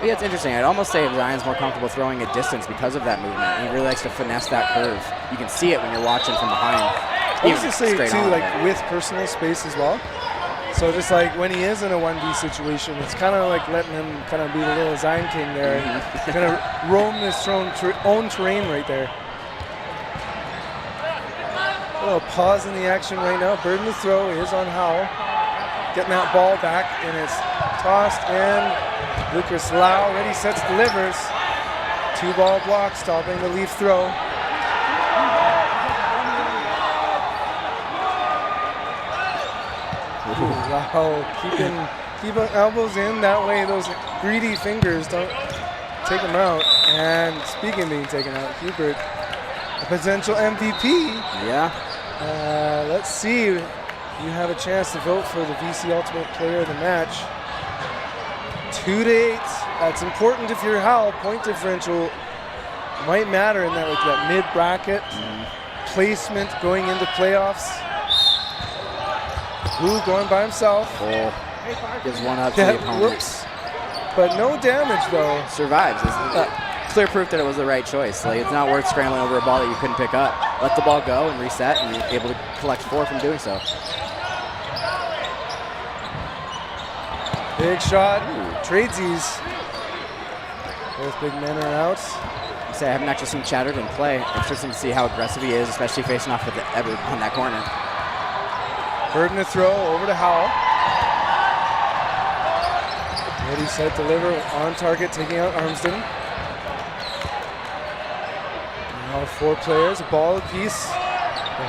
Yeah, it's interesting. I'd almost say Zion's more comfortable throwing a distance because of that movement. He really likes to finesse that curve. You can see it when you're watching from behind. I was just saying too, like with personal space as well. So just like when he is in a 1v situation, it's kind of like letting him kind of be the little Zion King there and kind of roam this own terrain right there. A little pause in the action right now. Burden the throw is on Howell. Getting that ball back, and it's tossed in. Lucas Lau already sets, delivers. 2-ball block, stopping the Leaf throw. Lau keeping elbows in. That way those greedy fingers don't take them out. And speaking of being taken out, Hubert, a potential MVP. Yeah. Let's see. You have a chance to vote for the VC Ultimate Player of the Match. 2-8. That's important if you're Howell. Point differential might matter in that, like that mid-bracket placement going into playoffs. Wu going by himself. Gives one up to the opponent. Whoops. But no damage though. Survives. Clear proof that it was the right choice. Like, it's not worth scrambling over a ball that you couldn't pick up. Let the ball go and reset, and you're able to collect 4 from doing so. Big shot. Tradesies. Both big men are out. I say I haven't actually seen Chatterton play. Interesting to see how aggressive he is, especially facing off with Everett on that corner. Burden to throw over to Howell. Ready, set, deliver, on target, taking out Armston. Now 4 players, a ball apiece.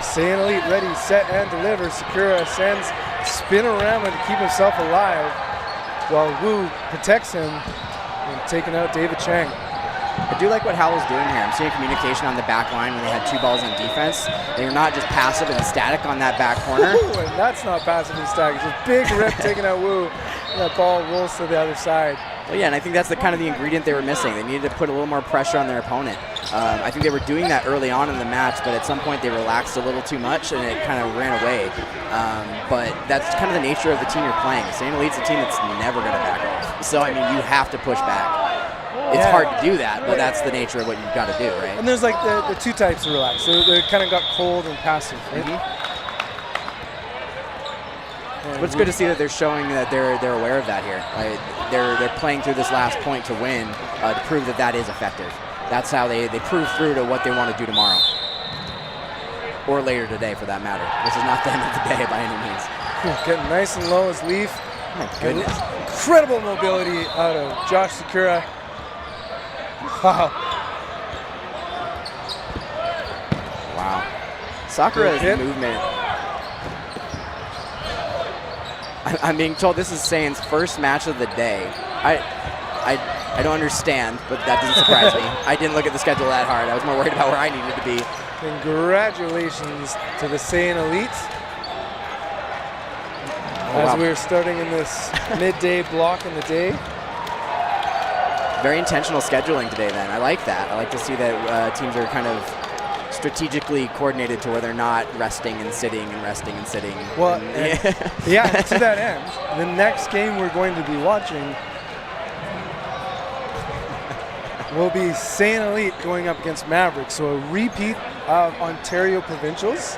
St. Elite ready, set, and deliver. Sakura sends Spinorama to keep himself alive while Wu protects him and taking out David Chang. I do like what Howell's doing here. I'm seeing communication on the back line when they had 2 balls in defense. They're not just passive and static on that back corner. Ooh, and that's not passive and static. Just big rip taking out Wu. And that ball rolls to the other side. Well, yeah, and I think that's the kind of the ingredient they were missing. They needed to put a little more pressure on their opponent. I think they were doing that early on in the match, but at some point they relaxed a little too much and it kind of ran away. But that's kind of the nature of the team you're playing. St. Elite's a team that's never going to back off. So, I mean, you have to push back. It's hard to do that, but that's the nature of what you've got to do, right? And there's like the 2 types of relax. They kind of got cold and passive, right? But it's good to see that they're showing that they're aware of that here. They're playing through this last point to win to prove that that is effective. That's how they prove through to what they want to do tomorrow. Or later today, for that matter. This is not the end of the day by any means. Getting nice and low as Leaf. My goodness. Incredible mobility out of Josh Sakura. Wow. Wow. Sakura's movement. I'm being told this is Sain's first match of the day. I don't understand, but that doesn't surprise me. I didn't look at the schedule that hard. I was more worried about where I needed to be. Congratulations to the St. Elite. As we're starting in this midday block in the day. Very intentional scheduling today then. I like that. I like to see that teams are kind of strategically coordinated to where they're not resting and sitting and resting and sitting. Well, yeah, to that end, the next game we're going to be watching will be St. Elite going up against Mavericks. So a repeat of Ontario Provincials.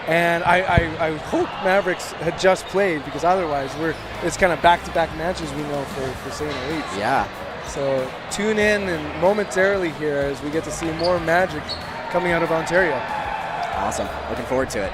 And I hope Mavericks had just played, because otherwise it's kind of back-to-back matches we know for St. Elite. Yeah. So tune in and momentarily here as we get to see more magic coming out of Ontario. Awesome. Looking forward to it.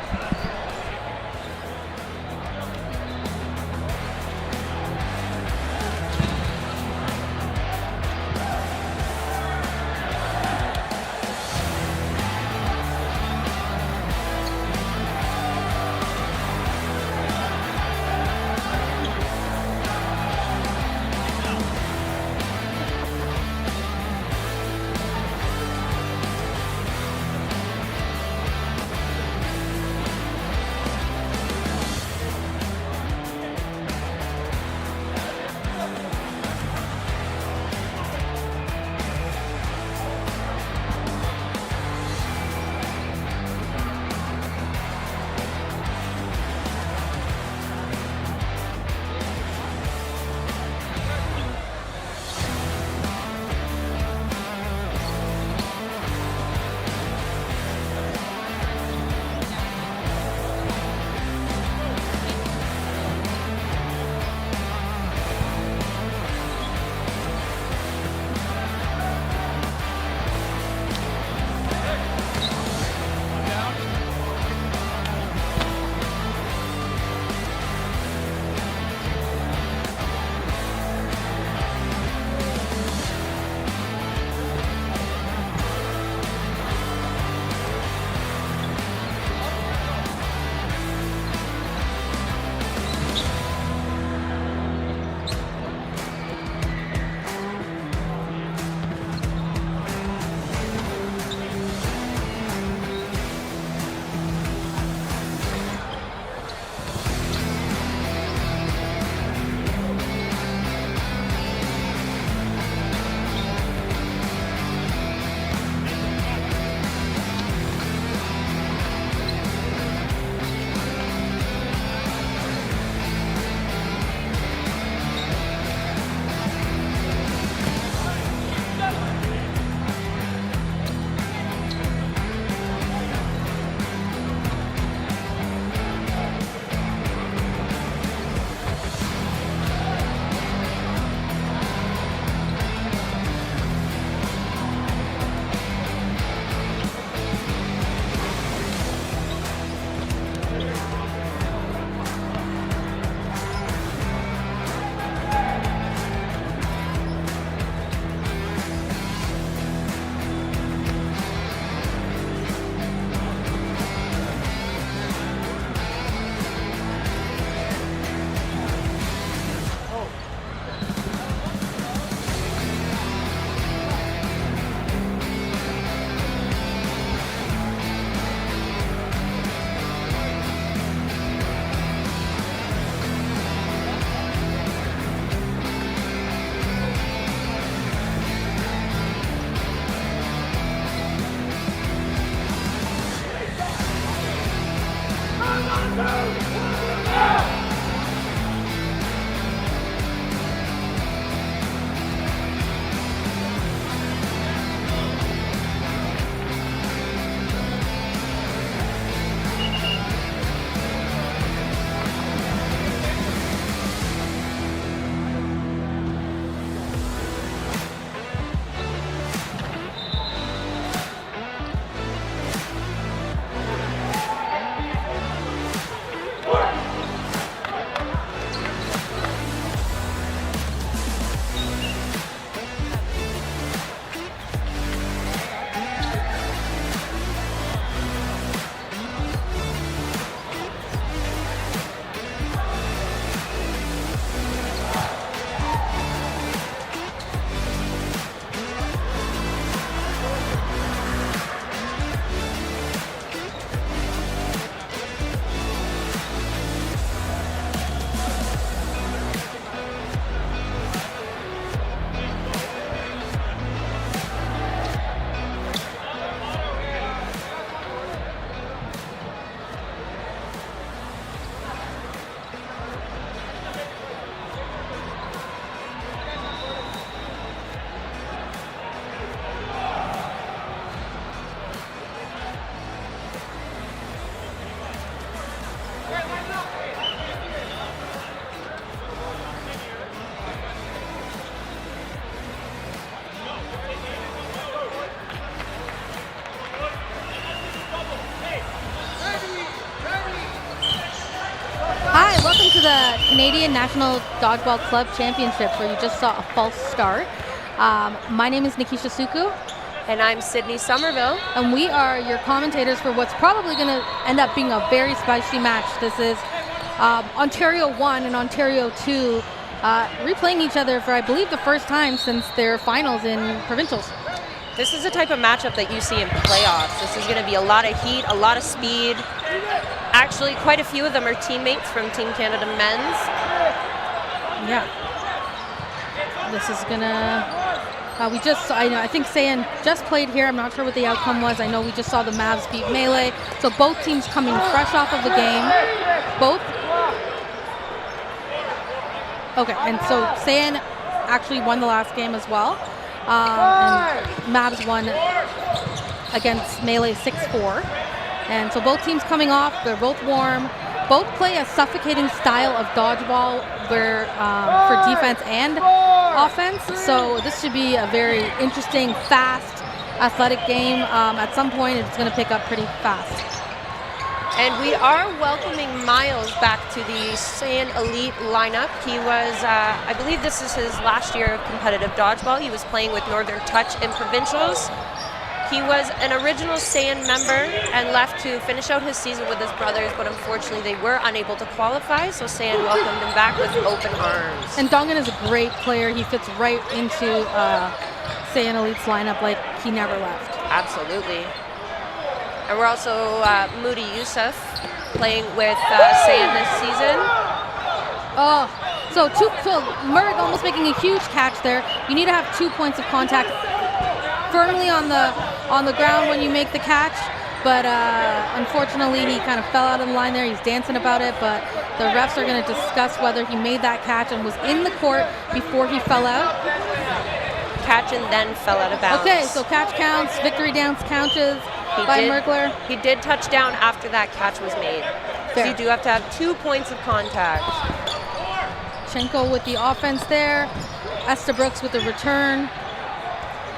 Canadian National Dodgeball Club Championships, where you just saw a false start. My name is Nikisha Suku. And I'm Sydney Somerville. And we are your commentators for what's probably going to end up being a very spicy match. This is Ontario 1 and Ontario 2 replaying each other for, I believe, the first time since their finals in provincials. This is the type of matchup that you see in playoffs. This is going to be a lot of heat, a lot of speed. Actually, quite a few of them are teammates from Team Canada Men's. Yeah. This is going to... I think Sayan just played here. I'm not sure what the outcome was. I know we just saw the Mavs beat Melee. So both teams coming fresh off of the game. Both. Okay, and so Sayan actually won the last game as well. And Mavs won against Melee 6-4. And so both teams coming off. They're both warm. Both play a suffocating style of dodgeball where for defense and offense. So this should be a very interesting, fast, athletic game. At some point, it's going to pick up pretty fast. And we are welcoming Miles back to the Saiyan Elite lineup. He was, I believe this is his last year of competitive dodgeball. He was playing with Northern Touch in provincials. He was an original Saiyan member and left to finish out his season with his brothers, but unfortunately they were unable to qualify, so Saiyan welcomed him back with open arms. And Dongan is a great player. He fits right into Saiyan Elite's lineup like he never left. Absolutely. And we're also Moody Youssef playing with Saiyan this season. Oh, so Murray almost making a huge catch there. You need to have 2 points of contact firmly on the ground when you make the catch, but unfortunately he kind of fell out of the line there. He's dancing about it, but the refs are going to discuss whether he made that catch and was in the court before he fell out. Catch and then fell out of bounds. Okay, so catch counts, victory dance counts by Merkler. He did touch down after that catch was made. Fair. So you do have to have 2 points of contact. Chenko with the offense there. Estabrooks with the return.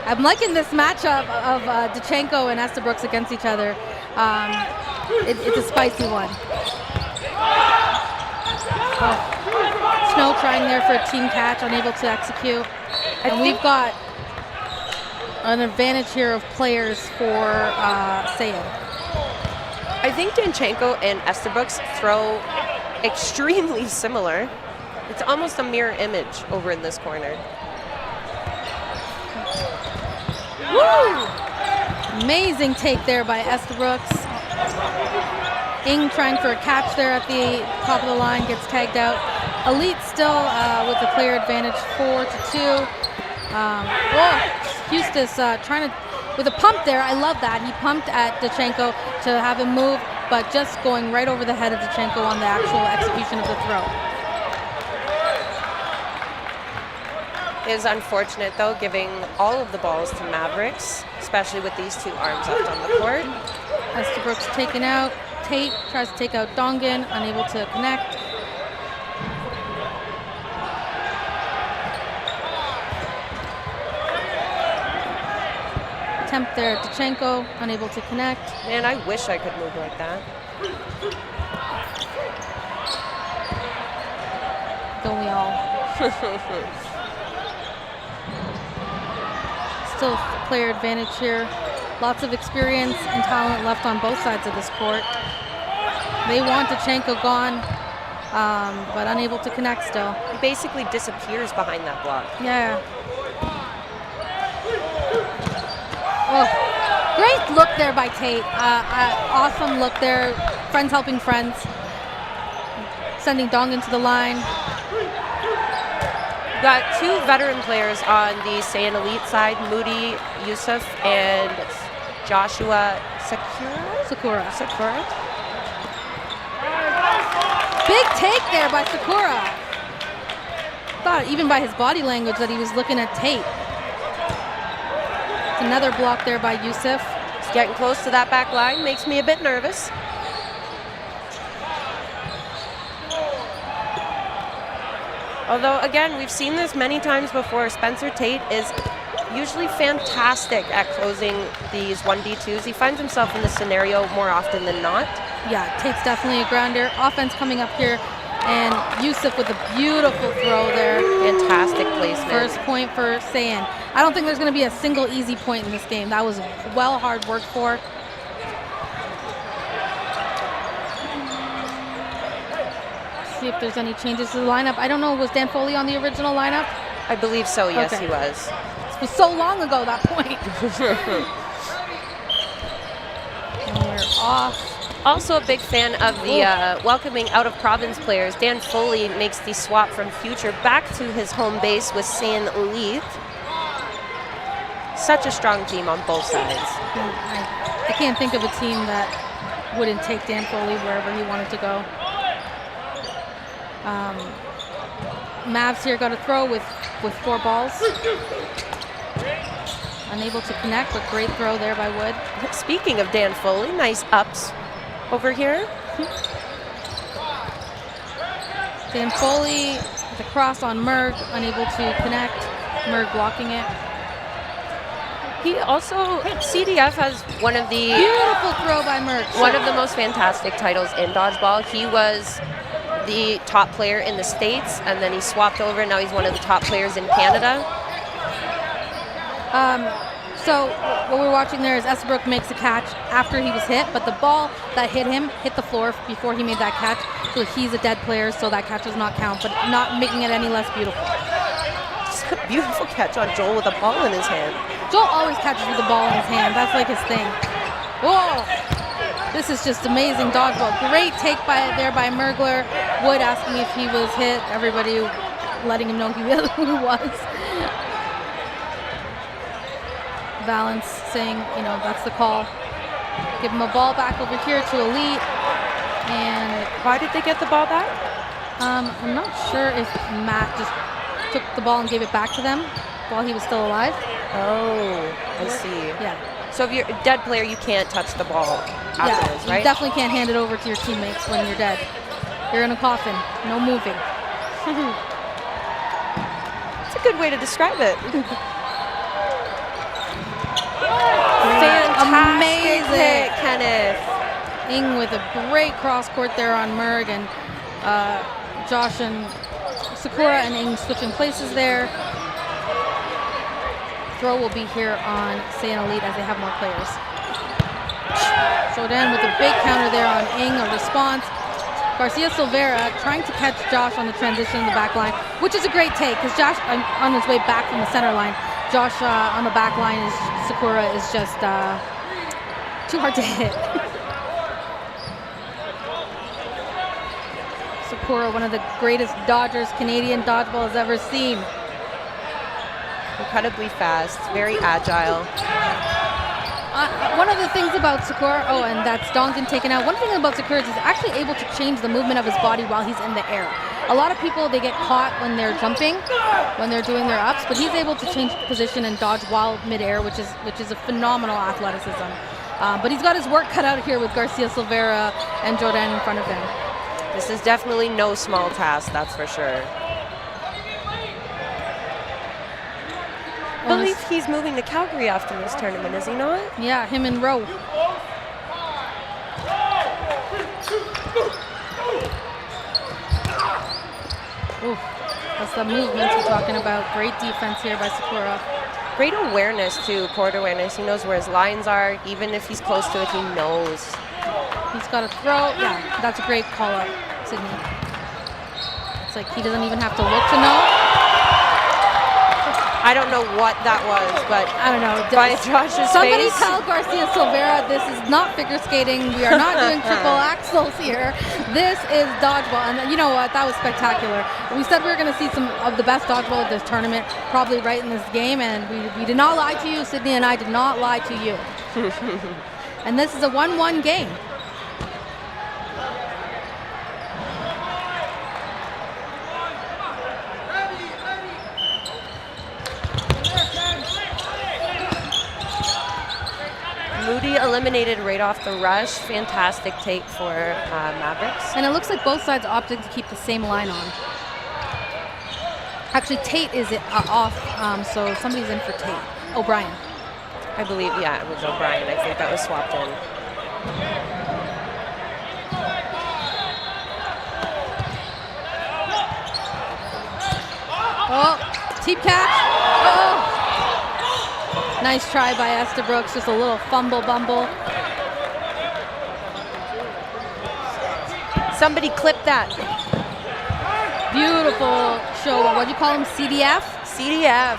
I'm liking this matchup of Dachenko and Estabrooks against each other. It's a spicy one. Oh. Snow trying there for a team catch, unable to execute. And we've got an advantage here of players for Saiyan. I think Danchenko and Estabrooks throw extremely similar. It's almost a mirror image over in this corner. Woo! Amazing take there by Estabrooks. Ing trying for a catch there at the top of the line, gets tagged out. Elite still with the player advantage 4-2. Eustace trying to, with a pump there, I love that. He pumped at Dachenko to have him move, but just going right over the head of Dachenko on the actual execution of the throw. Is unfortunate though, giving all of the balls to Mavericks, especially with these 2 arms left on the court. Estabrooks taken out. Tate tries to take out Dongan, unable to connect. Attempt there at Dachenko, unable to connect. Man, I wish I could move like that. Don't we all? Still player advantage here. Lots of experience and talent left on both sides of this court. They want Dachenko gone, but unable to connect still. He basically disappears behind that block. Yeah. Oh, great look there by Tate. Awesome look there. Friends helping friends. Sending Dongan to the line. We've got 2 veteran players on the Saiyan Elite side, Moody Youssef and Joshua Sakura. Big take there by Sakura. Thought even by his body language that he was looking at Tate. Another block there by Youssef. He's getting close to that back line, makes me a bit nervous. Although, again, we've seen this many times before. Spencer Tate is usually fantastic at closing these 1v2s. He finds himself in this scenario more often than not. Yeah, Tate's definitely a grounder. Offense coming up here And Yusuf with a beautiful throw there. Fantastic placement. First point for Sayan. I don't think there's going to be a single easy point in this game. That was well hard worked for. See if there's any changes to the lineup. I don't know, was Dan Foley on the original lineup? I believe so, yes, Okay. he was. It was so long ago, that point. And we're off. Also a big fan of the welcoming out-of-province players. Dan Foley makes the swap from Future back to his home base with Saint Elite. Such a strong team on both sides. I can't think of a team that wouldn't take Dan Foley wherever he wanted to go. Mavs here got a throw with 4 balls. Unable to connect, but great throw there by Wood. Speaking of Dan Foley, nice ups over here. Dan Foley, the cross on Merg, unable to connect. Merg blocking it. He also, CDF has one of the Beautiful throw by Merg. one of the most fantastic titles in dodgeball. He was the top player in the States, and then he swapped over, and now he's one of the top players in Canada. So what we're watching there is Esbrook makes a catch after he was hit, but the ball that hit him hit the floor before he made that catch. So he's a dead player, so that catch does not count, but not making it any less beautiful. It's a beautiful catch on Joel with a ball in his hand. Joel always catches with the ball in his hand. That's like his thing. Whoa! This is just amazing dodgeball. Great take there by Mergler. Wood asking if he was hit. Everybody letting him know he was. Valance saying, that's the call. Give him a ball back over here to Elite. And why did they get the ball back? I'm not sure if Matt just took the ball and gave it back to them while he was still alive. Oh, I see. Yeah. So if you're a dead player, you can't touch the ball afterwards, You right? definitely can't hand it over to your teammates when you're dead. You're in a coffin. No moving. It's a good way to describe it. Fantastic hit, Kenneth. Ing with a great cross court there on Merg, and Josh and Sakura and Ing switching places there. Throw will be here on Sayan Elite as they have more players. Shodan with a big counter there on Ing, a response. Garcia Silvera trying to catch Josh on the transition in the back line, which is a great take because Josh on his way back from the center line. Josh on the back line is Sakura is just too hard to hit. Sakura, one of the greatest dodgers Canadian dodgeball has ever seen. Incredibly fast, very agile. One of the things about Sakura, and that's Dongdon taken out. One thing about Sakura is he's actually able to change the movement of his body while he's in the air. A lot of people, they get caught when they're jumping, when they're doing their ups, but he's able to change position and dodge while midair, which is a phenomenal athleticism. But he's got his work cut out here with Garcia Silvera and Jordan in front of him. This is definitely no small task, that's for sure. I believe he's moving to Calgary after this tournament, is he not? Yeah, him and Rowe. Ooh, that's the movement we're talking about. Great defense here by Sakura. Great awareness too, court awareness. He knows where his lines are. Even if he's close to it, he knows. He's got a throw. Yeah, that's a great call out, Sydney. It's like he doesn't even have to look to know. I don't know what that was, but I don't know. By Josh's Somebody face. tell Garcia Silvera this is not figure skating. We are not doing triple axels here. This is dodgeball. And you know what? That was spectacular. We said we were going to see some of the best dodgeball of this tournament, probably right in this game, and we did not lie to you. Sydney and I did not lie to you. And this is a 1-1 game. Moody eliminated right off the rush. Fantastic take for Mavericks. And it looks like both sides opted to keep the same line on. Actually, Tate is off, so somebody's in for Tate. O'Brien. I believe, yeah, it was O'Brien. I think that was swapped in. Oh, teep catch. Oh. Nice try by Estabrooks, just a little fumble bumble. Somebody clip that. Beautiful show. What do you call him? CDF? CDF.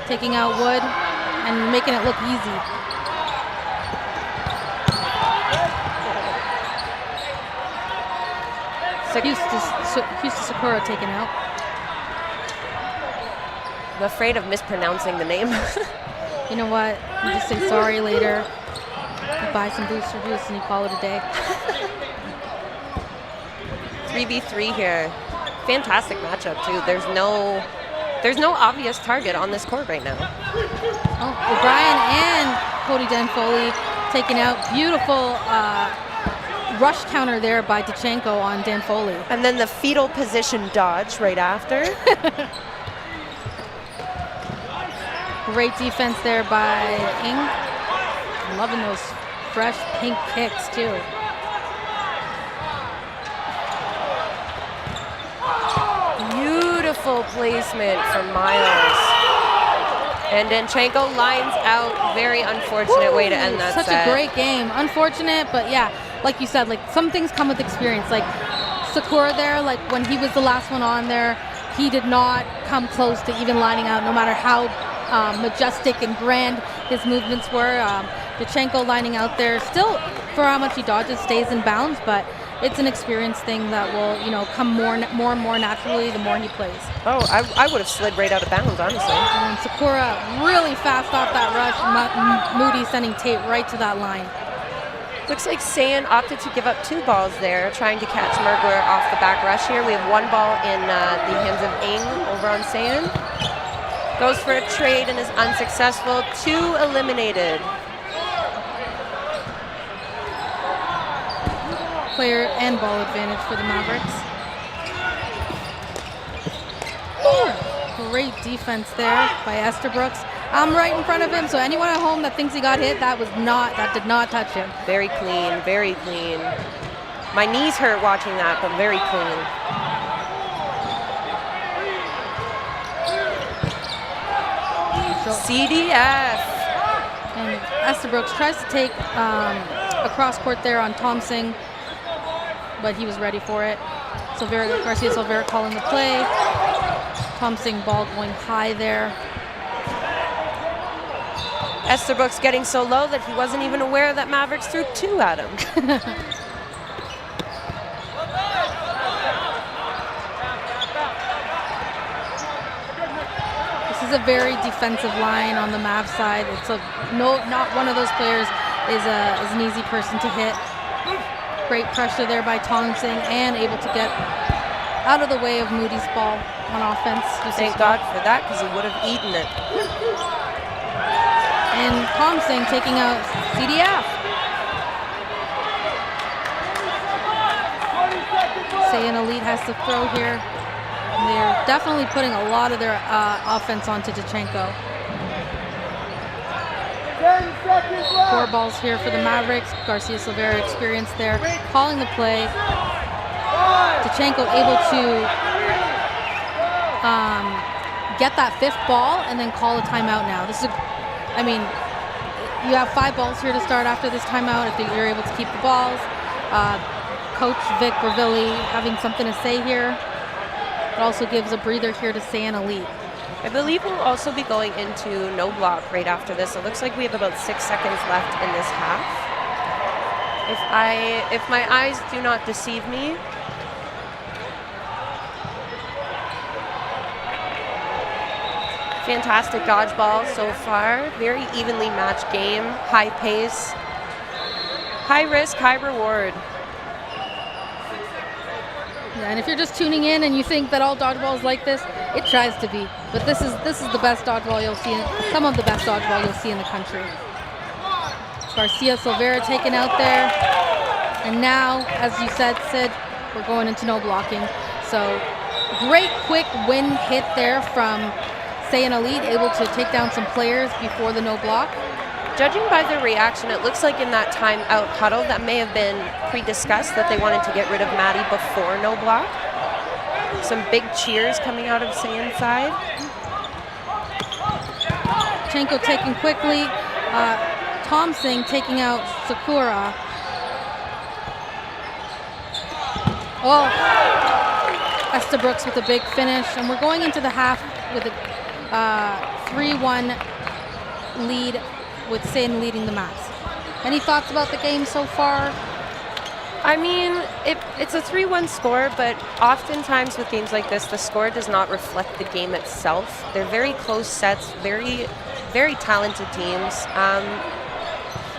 Taking out Wood and making it look easy. Houston Sakura taken out. I'm afraid of mispronouncing the name. You know what? You just say sorry later. You buy some booster juice and you call it a day. 3v3 here. Fantastic matchup too. There's no obvious target on this court right now. Oh, O'Brien and Cody Denfoley taking out. Beautiful rush counter there by Dachenko on Denfoley. And then the fetal position dodge right after. Great defense there by Ing. Loving those fresh pink kicks too. Beautiful placement from Miles. And Danchenko lines out. Very unfortunate way to end that Such set. a great game. Unfortunate, but yeah, like you said, like some things come with experience. Like Sakura there, like when he was the last one on there, he did not come close to even lining out, no matter how majestic and grand his movements were. Dachenko lining out there, still for how much he dodges, stays in bounds, but it's an experience thing that will, come more and more naturally the more he plays. Oh, I would have slid right out of bounds, honestly. And Sakura really fast off that rush. Moody sending Tate right to that line. Looks like Saiyan opted to give up 2 balls there, trying to catch Mergler off the back rush here. We have 1 ball in the hands of Ing over on Saiyan. Goes for a trade and is unsuccessful. 2 eliminated. Player and ball advantage for the Mavericks. Great defense there by Estabrooks. I'm right in front of him, so anyone at home that thinks he got hit, that did not touch him. Very clean, very clean. My knees hurt watching that, but very clean. CDF. And Estabrooks tries to take a cross court there on Thompson, but he was ready for it. Garcia Silvera calling the play. Thompson ball going high there. Estabrooks getting so low that he wasn't even aware that Mavericks threw 2 at him. This is a very defensive line on the Mav side. It's not one of those players is an easy person to hit. Great pressure there by Thompson and able to get out of the way of Moody's ball on offense. Thank God for that, because he would have eaten it. And Thompson taking out CDF. Saiyan Elite has to throw here. And they're definitely putting a lot of their offense onto Dachenko. 4 balls here for the Mavericks. Garcia Silvera experienced there, calling the play. Dachenko able to get that 5th ball and then call a timeout now. You have 5 balls here to start after this timeout if you're able to keep the balls. Coach Vic Ravilli having something to say here. It also gives a breather here to Saiyan Elite. I believe we'll also be going into no block right after this. It looks like we have about 6 seconds left in this half. If my eyes do not deceive me. Fantastic dodgeball so far. Very evenly matched game. High pace. High risk, high reward. Yeah, and if you're just tuning in and you think that all dodgeball is like this, it tries to be. But this is the best dodgeball you'll see. Some of the best dodgeball you'll see in the country. Garcia Silvera taken out there. And now, as you said, Sid, we're going into no blocking. So great quick win hit there from Saiyan Elite, able to take down some players before the no block. Judging by the reaction, it looks like in that timeout huddle that may have been pre-discussed that they wanted to get rid of Maddie before no block. some big cheers coming out of Sayan's side. Chenko taking quickly. Thompson taking out Sakura. Oh, Estabrooks with a big finish. And we're going into the half with a 3-1 lead with Sayan leading the match. Any thoughts about the game so far? I mean, it's a 3-1 score, but oftentimes with games like this, the score does not reflect the game itself. They're very close sets, very, very talented teams.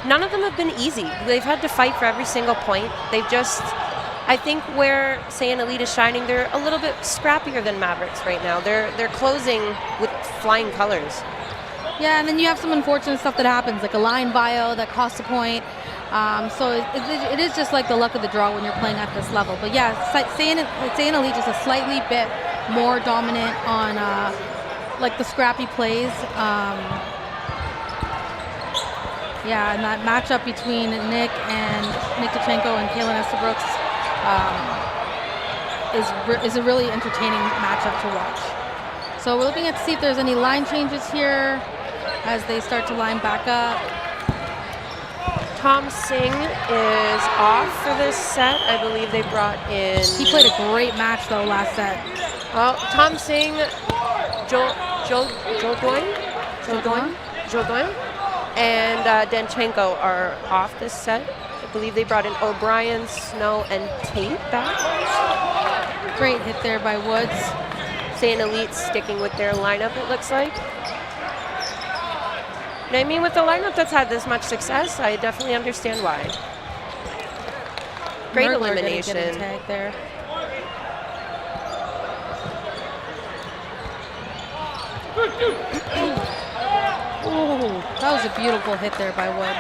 None of them have been easy. They've had to fight for every single point. They've just, I think where Sayan Elite is shining, they're a little bit scrappier than Mavericks right now. They're closing with flying colors. Yeah, and then you have some unfortunate stuff that happens, like a line bio that costs a point. So it is just like the luck of the draw when you're playing at this level. But yeah, Sayan Elite is a slightly bit more dominant on like the scrappy plays. Yeah, and that matchup between Nick Tkachenko and Kaylin Estabrooks is a really entertaining matchup to watch. So we're looking at to see if there's any line changes here as they start to line back up. Tom Singh is off for this set. I believe they brought in... He played a great match, though, last set. Well, Tom Singh, Jodoin, and Danchenko are off this set. I believe they brought in O'Brien, Snow, and Tate back. Great hit there by Woods. Sayan Elite sticking with their lineup, it looks like. I mean, with the lineup that's had this much success, I definitely understand why. Great Mergler elimination. getting tagged there. Ooh, that was a beautiful hit there by Wood.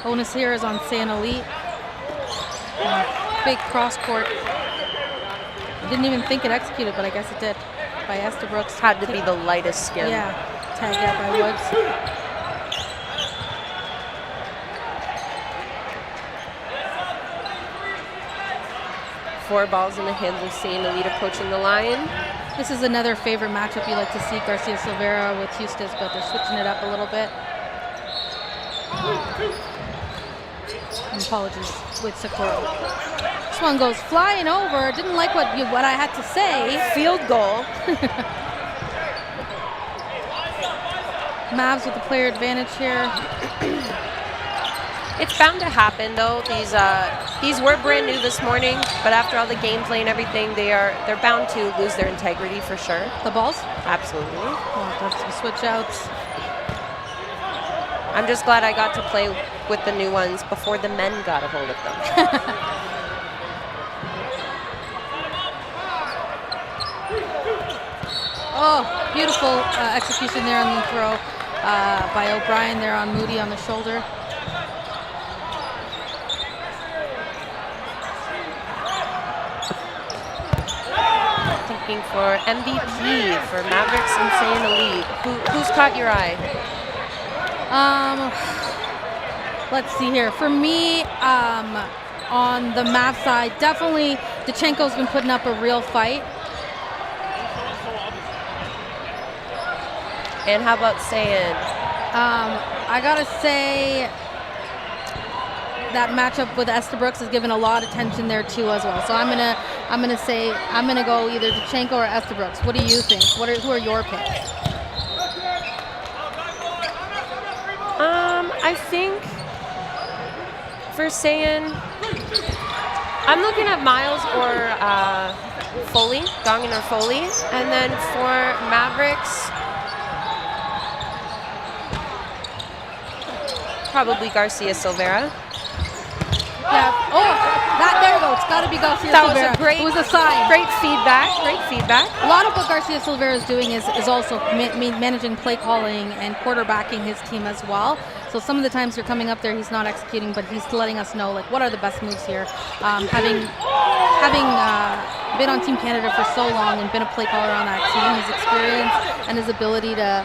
Bonus here is on Sayan Elite. Big cross court. Didn't even think it executed, but I guess it did. By Estabrooks. Had to be the lightest skin. Yeah, tagged out by Woods. Four balls in the hands of Sayan Elite approaching the line. This is another favorite matchup you like to see, Garcia Silveira with Eustace, but they're switching it up a little bit. Apologies with Sakura. This one goes flying over. Didn't like what I had to say. Field goal. Mavs with the player advantage here. It's bound to happen, though. These were brand new this morning, but after all the gameplay and everything, they're bound to lose their integrity for sure. The balls? Absolutely. Oh, that's some switch outs. I'm just glad I got to play with the new ones before the men got a hold of them. Oh, beautiful execution there on the throw by O'Brien there on Moody on the shoulder. Thinking for MVP for Mavericks and Sayan Elite. Who's caught your eye? Let's see here. For me, on the Mav side, definitely Dachenko's been putting up a real fight. And how about Sayan? I gotta say that matchup with Estabrooks has given a lot of tension there too as well. So I'm gonna go either Dachenko or Estabrooks. What do you think? Who are your picks? I think for Sayan, I'm looking at Miles or Foley, Dongan or Foley, and then for Mavericks, probably Garcia Silveira. Yeah. Oh, there we go. It's got to be Garcia Silveira. It was a sign. Great feedback. Great feedback. A lot of what Garcia Silveira is doing is also managing play calling and quarterbacking his team as well. So some of the times you're coming up there, he's not executing, but he's letting us know like what are the best moves here. Having been on Team Canada for so long and been a play caller on that team, his experience and his ability to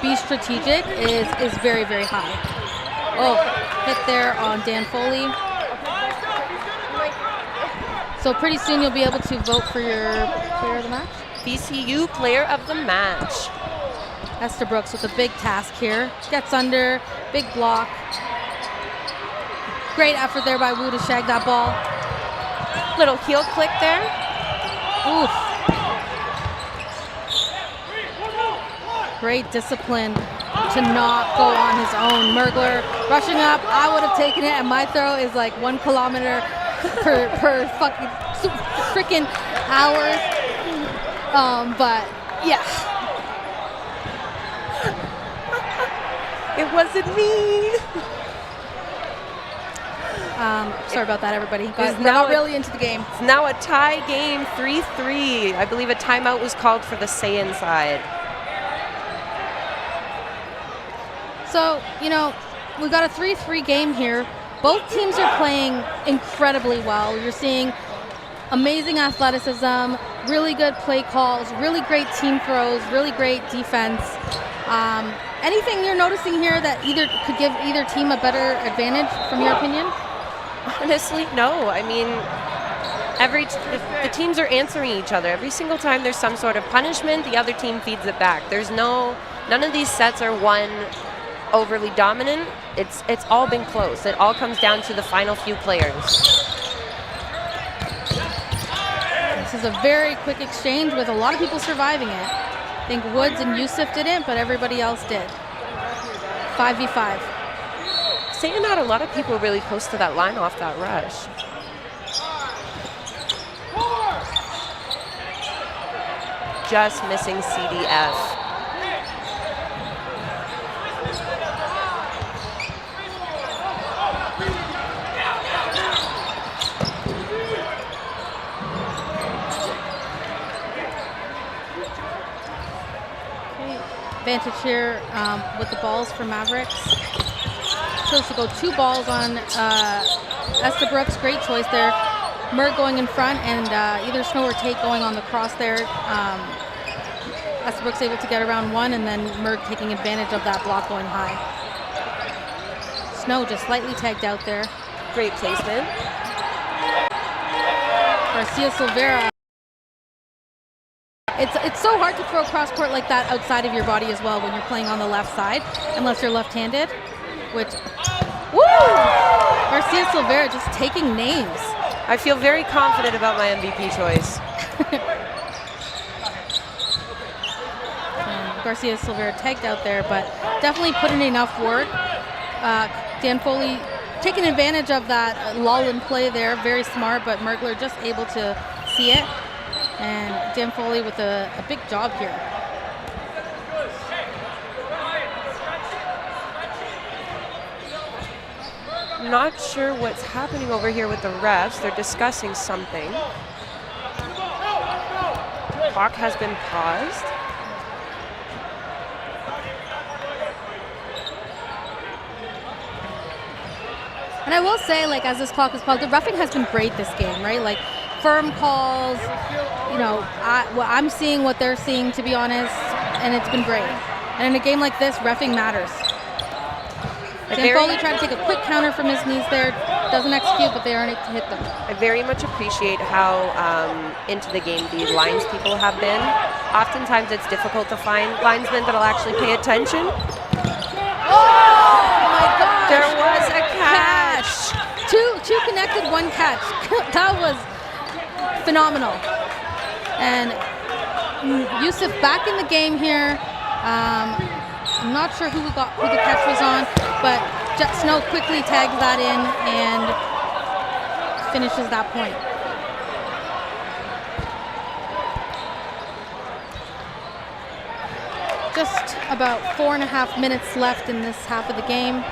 be strategic is very, very high. Oh, hit there on Dan Foley. So pretty soon you'll be able to vote for your player of the match. VCU player of the match. Esther Brooks with a big task here. Gets under, big block. Great effort there by Wu to shag that ball. Little heel click there. Oof. Great discipline to not go on his own. Mergler rushing up. I would have taken it, and my throw is like 1 kilometer per fucking freaking hours. But yeah. It wasn't me. Sorry about that, everybody. But we're now not really into the game. It's now a tie game, 3-3. I believe a timeout was called for the Saiyan side. So, you know, we've got a 3-3 game here. Both teams are playing incredibly well. You're seeing amazing athleticism, really good play calls, really great team throws, really great defense. Anything you're noticing here that could give either team a better advantage, from your opinion? Honestly, no. I mean, the teams are answering each other. Every single time there's some sort of punishment, the other team feeds it back. None of these sets are won overly dominant. It's all been close. It all comes down to the final few players. This is a very quick exchange with a lot of people surviving it. I think Woods and Yusuf didn't, but everybody else did. 5v5. Saying that, a lot of people really close to that line off that rush. Just missing CDF. Advantage here with the balls for Mavericks. Chose to go 2 balls on Esther Brooks. Great choice there. Merg going in front, and either Snow or Tate going on the cross there. Esther Brooks able to get around 1, and then Merg taking advantage of that block going high. Snow just slightly tagged out there. Great placement. Garcia Silvera. It's so hard to throw cross court like that outside of your body as well when you're playing on the left side, unless you're left-handed, which, woo! Garcia Silvera just taking names. I feel very confident about my MVP choice. Garcia Silvera tagged out there, but definitely put in enough work. Dan Foley taking advantage of that lull in play there, very smart, but Mergler just able to see it. And Dan Foley with a big job here. Not sure what's happening over here with the refs. They're discussing something. Clock has been paused. And I will say, like, as this clock is paused, the roughing has been great this game, right? Like, firm calls, you know, I'm seeing what they're seeing, to be honest, and it's been great. And in a game like this, reffing matters. Dan Foley tried to take a quick counter from his knees there, doesn't execute, but they aren't able to hit them. I very much appreciate how into the game the lines people have been. Oftentimes it's difficult to find linesmen that'll actually pay attention. Oh my gosh! There was a catch! Two connected, 1 catch. That was phenomenal. And Yusuf back in the game here. I'm not sure who the catch was on, but Snow quickly tags that in and finishes that point. Just about 4.5 minutes left in this half of the game.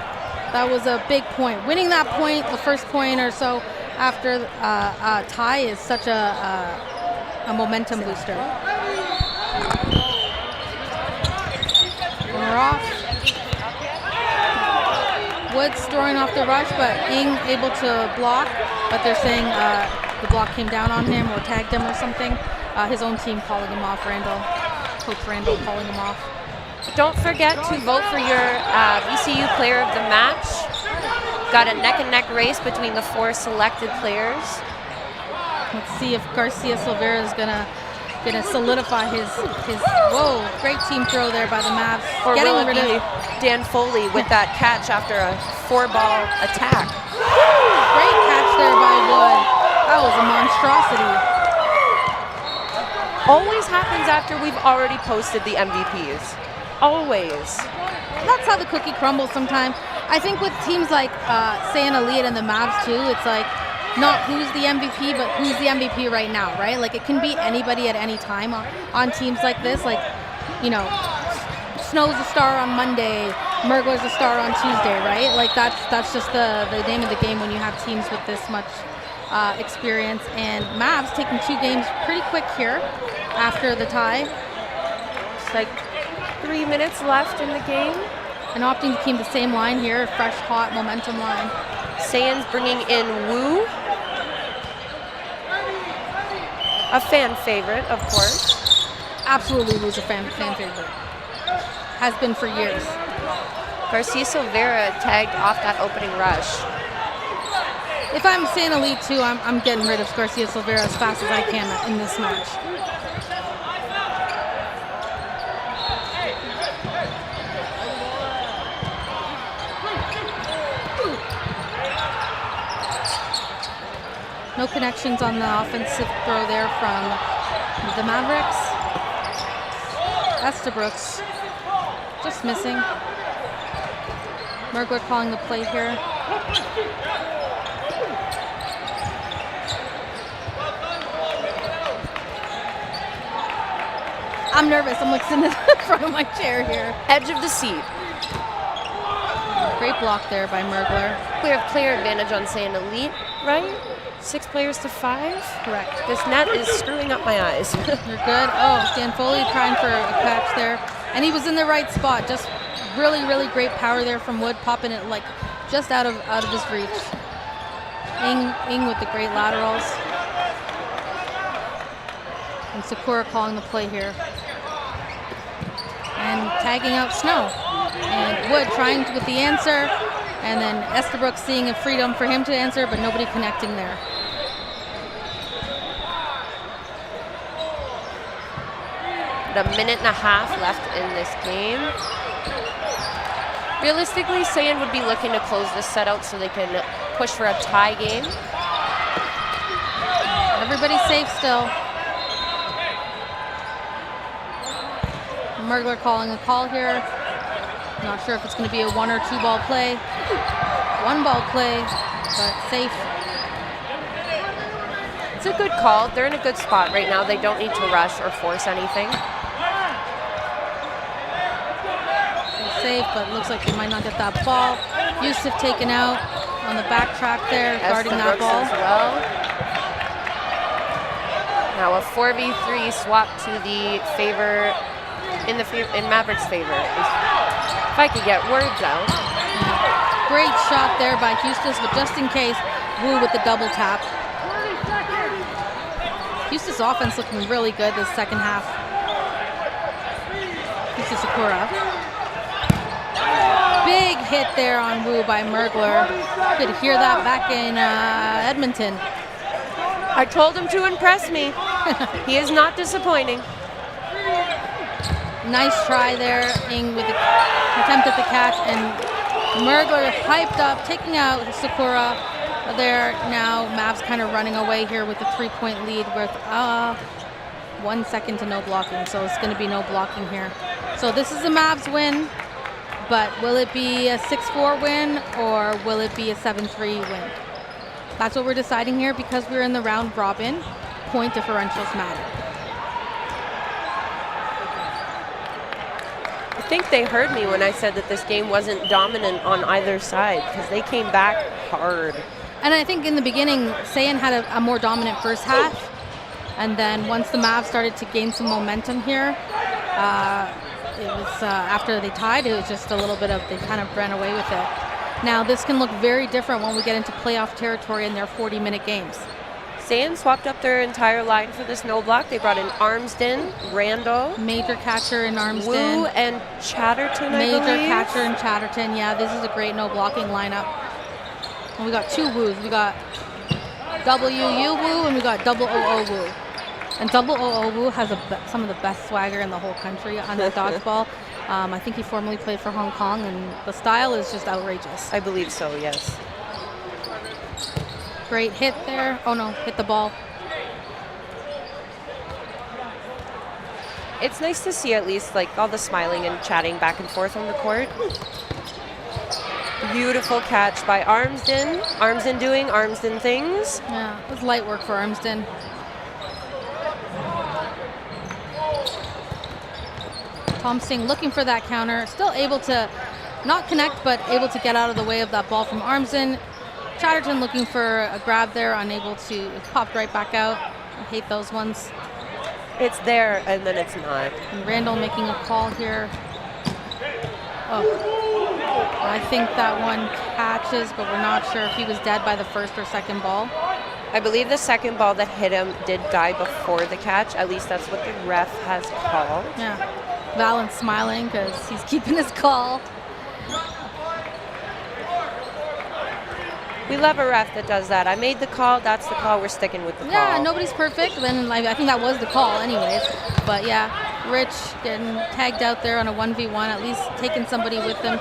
That was a big point. Winning that point, the first point or so after a tie, is such a momentum booster. We're off. Woods throwing off the rush, but Ing able to block. But they're saying the block came down on him or tagged him or something. His own team calling him off, Coach Randall calling him off. Don't forget to vote for your VCU player of the match. Got a neck-and-neck race between the 4 selected players. Let's see if Garcia Silveira is gonna solidify his. Whoa, great team throw there by the Mavs. Or Getting will it rid be of Dan Foley with that catch after a 4-ball attack? great catch there by Wood. That was a monstrosity. Always happens after we've already posted the MVPs. Always. That's how the cookie crumbles sometimes. I think with teams like San Elite and the Mavs too, it's like not who's the MVP, but who's the MVP right now, right? Like it can be anybody at any time on teams like this. Like, you know, Snow's a star on Monday, Mergler's a star on Tuesday, right? Like that's just the name of the game when you have teams with this much experience. And Mavs taking 2 games pretty quick here after the tie. It's like 3 minutes left in the game. And opting to keep the same line here, fresh, hot momentum line. Sands bringing in Wu. A fan favorite, of course. Absolutely was a fan favorite. Has been for years. Garcia Silveira tagged off that opening rush. If I'm San Elite too, I'm getting rid of Garcia Silveira as fast as I can in this match. No connections on the offensive throw there from the Mavericks. Estabrooks just missing. Mergler calling the play here. I'm nervous. I'm like sitting in front of my chair here. Edge of the seat. Great block there by Mergler. We have player advantage on San Elite, right? 6 players to 5? Correct. This net is screwing up my eyes. You're good. Oh, Dan Foley trying for a catch there. And he was in the right spot. Just really, really great power there from Wood, popping it like just out of his reach. Ing with the great laterals. And Sakura calling the play here. And tagging out Snow. And Wood trying with the answer. And then Estabrook seeing a freedom for him to answer, but nobody connecting there. A minute and a half left in this game. Realistically, Sand would be looking to close this set out so they can push for a tie game. Everybody's safe still. Mergler calling a call here. Not sure if it's going to be a 1 or 2 ball play. 1 ball play, but safe. It's a good call. They're in a good spot right now. They don't need to rush or force anything. Safe, but looks like they might not get that ball. Yusuf taken out on the back track there, guarding that ball. As well. Now a 4v3 swap to the favor, in Maverick's favor. If I could get words out. Great shot there by Eustis, but just in case, Wu with the double tap. Eustis' offense looking really good this second half. Eustis Sakura. Big hit there on Wu by Mergler. You could hear that back in Edmonton. I told him to impress me. He is not disappointing. Nice try there, Ing with the attempt at the catch, and Mergler hyped up, taking out Sakura there. Now Mavs kind of running away here with a 3-point lead with 1 second to no blocking, so it's going to be no blocking here. So this is a Mavs win, but will it be a 6-4 win or will it be a 7-3 win? That's what we're deciding here because we're in the round robin. Point differentials matter. I think they heard me when I said that this game wasn't dominant on either side because they came back hard. And I think in the beginning, Sayan had a more dominant first half. And then once the Mavs started to gain some momentum here, it was after they tied, it was just a little bit of, they kind of ran away with it. Now this can look very different when we get into playoff territory in their 40-minute games. Sand swapped up their entire line for this no block. They brought in Armsden, Randall. Major catcher in Armsden. Wu and Chatterton, I believe. Major catcher in Chatterton. Yeah, this is a great no blocking lineup. And we got 2 Woos. We got WU Woo and we got double OO Woo. And double OO Woo has some of the best swagger in the whole country on that dodgeball. I think he formerly played for Hong Kong, and the style is just outrageous. I believe so, yes. Great hit there. Oh no, hit the ball. It's nice to see at least like all the smiling and chatting back and forth on the court. Beautiful catch by Armsden. Armsden doing Armsden things. Yeah, it was light work for Armsden. Tom Singh looking for that counter. Still able to not connect, but able to get out of the way of that ball from Armsden. Chatterton looking for a grab there, unable to. It popped right back out. I hate those ones. It's there, and then it's not. And Randall making a call here. Oh, I think that one catches, but we're not sure if he was dead by the first or second ball. I believe the second ball that hit him did die before the catch. At least that's what the ref has called. Yeah. Valent's smiling because he's keeping his call. We love a ref that does that. I made the call, that's the call, we're sticking with the call. Yeah, nobody's perfect. Then I think that was the call anyways. But yeah, Rich getting tagged out there on a 1v1, at least taking somebody with him.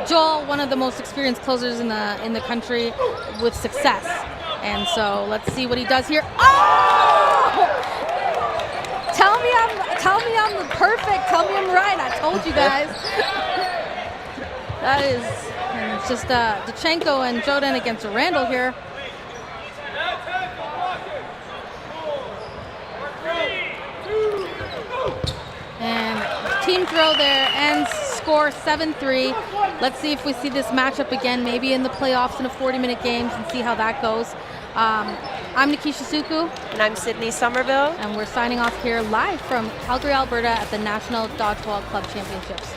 Joel, one of the most experienced closers in the country with success. And so let's see what he does here. Oh! Tell me I'm perfect. Tell me I'm right. I told you guys. That is, and it's just Dachenko and Jodan against Randall here. And team throw there ends score 7-3. Let's see if we see this matchup again, maybe in the playoffs in a 40-minute game, and see how that goes. I'm Nikisha Suku. And I'm Sydney Somerville. And we're signing off here live from Calgary, Alberta at the National Dodgeball Club Championships.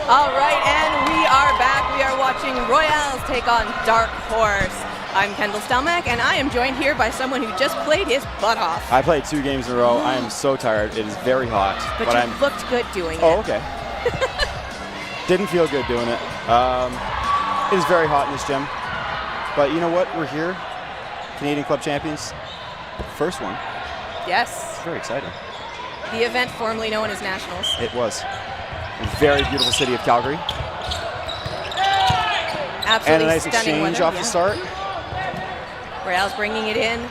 All right, and we are back. We are watching Royals take on Dark Horse. I'm Kendall Stelmack, and I am joined here by someone who just played his butt off. I played 2 games in a row. I am so tired. It is very hot. But you looked good doing it. Oh, okay. Didn't feel good doing it. It is very hot in this gym. But you know what? We're here. Canadian Club Champions. First one. Yes. It's very exciting. The event formerly known as Nationals. It was. A very beautiful city of Calgary. Absolutely and a nice stunning exchange weather, off the start. Royals bringing it in.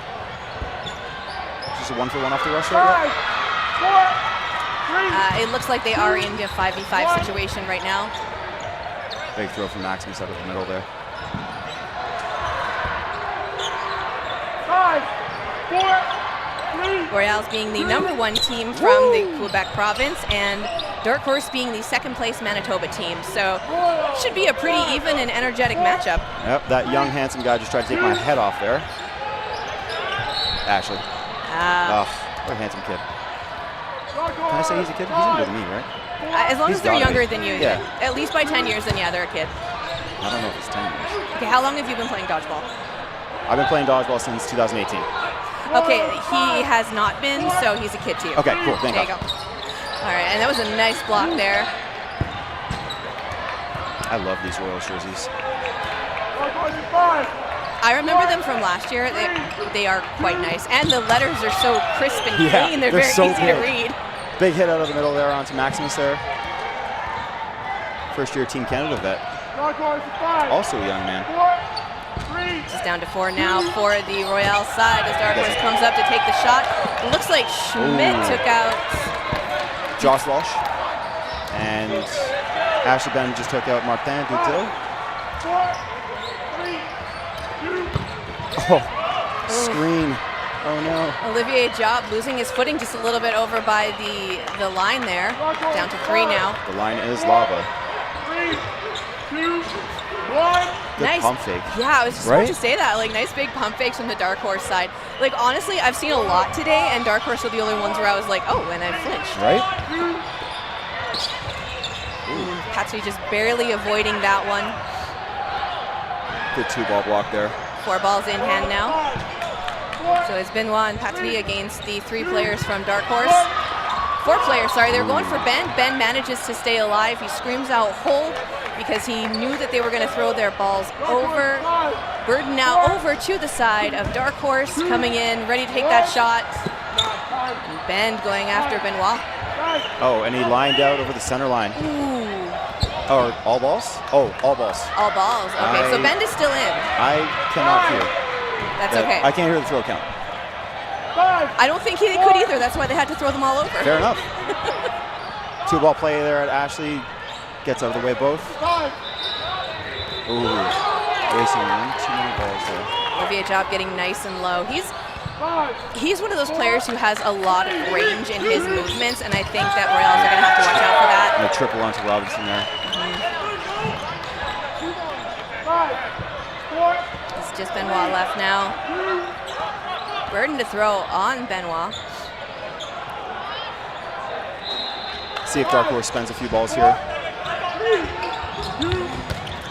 Just a 1-for-1 off the rush right It looks like they are in a 5v5 situation right now. Big throw from Maximus out of the middle there. 5, 4, 3. Royals being the #1 team from the Quebec province, and Dark Horse being the 2nd place Manitoba team. So it should be a pretty even and energetic matchup. Yep, that young, handsome guy just tried to take my head off there. Ashley. Oh, what a handsome kid. Can I say he's a kid? He's younger than me, right? As long He's as they're gotta younger be. than you, Yeah. at least by 10 years, then yeah, they're a kid. I don't know if it's 10 years. Okay, how long have you been playing dodgeball? I've been playing dodgeball since 2018. Okay, he has not been, so he's a kid to you. Okay, cool, thank There you God. go. All right, and that was a nice block there. I love these Royals jerseys. I remember them from last year. They are quite nice, and the letters are so crisp and clean. They're very so easy to big. read. Big hit out of the middle there onto Maximus there. First-year Team Canada vet. Also a young man. Just down to 4 now for the Royale side as Dark Horse comes up to take the shot. It looks like Schmidt took out Josh Walsh. And Ashley Ben just took out Martin Dutil. Oh, screen. Oh no. Olivier Job losing his footing just a little bit over by the line there. Down to 3 now. The line is lava. 3, 2, 1. Good Nice pump fake. Yeah, I was just about Right? to say that. Like, nice big pump fakes from the Dark Horse side. Like, honestly, I've seen a lot today, and Dark Horse were the only ones where I was like, oh, and I flinched. Right? Patsy just barely avoiding that one. Good 2-ball block there. 4 balls in hand now. So it's Benoit and Patsy against the 3 players from Dark Horse. 4 players, sorry. They're going for Ben. Ben manages to stay alive. He screams out, hold, because he knew that they were going to throw their balls over. Burden now over to the side of Dark Horse, coming in, ready to take that shot. And Ben going after Benoit. Oh, and he lined out over the center line. Ooh. Or all balls? Oh, all balls. All balls. Okay, so Ben is still in. I cannot hear. That's But okay. I can't hear the throw count. I don't think he could either. That's why they had to throw them all over. Fair enough. 2-ball play there at Ashley. Gets out of the way both. Ooh, racing in. Too many balls there. Olivier Job getting nice and low. He's one of those players who has a lot of range in his movements, and I think that Royals are going to have to watch out for that. And a triple onto Robinson there. It's just Benoit left now. Burden to throw on Benoit. See if Dark Horse spends a few balls here.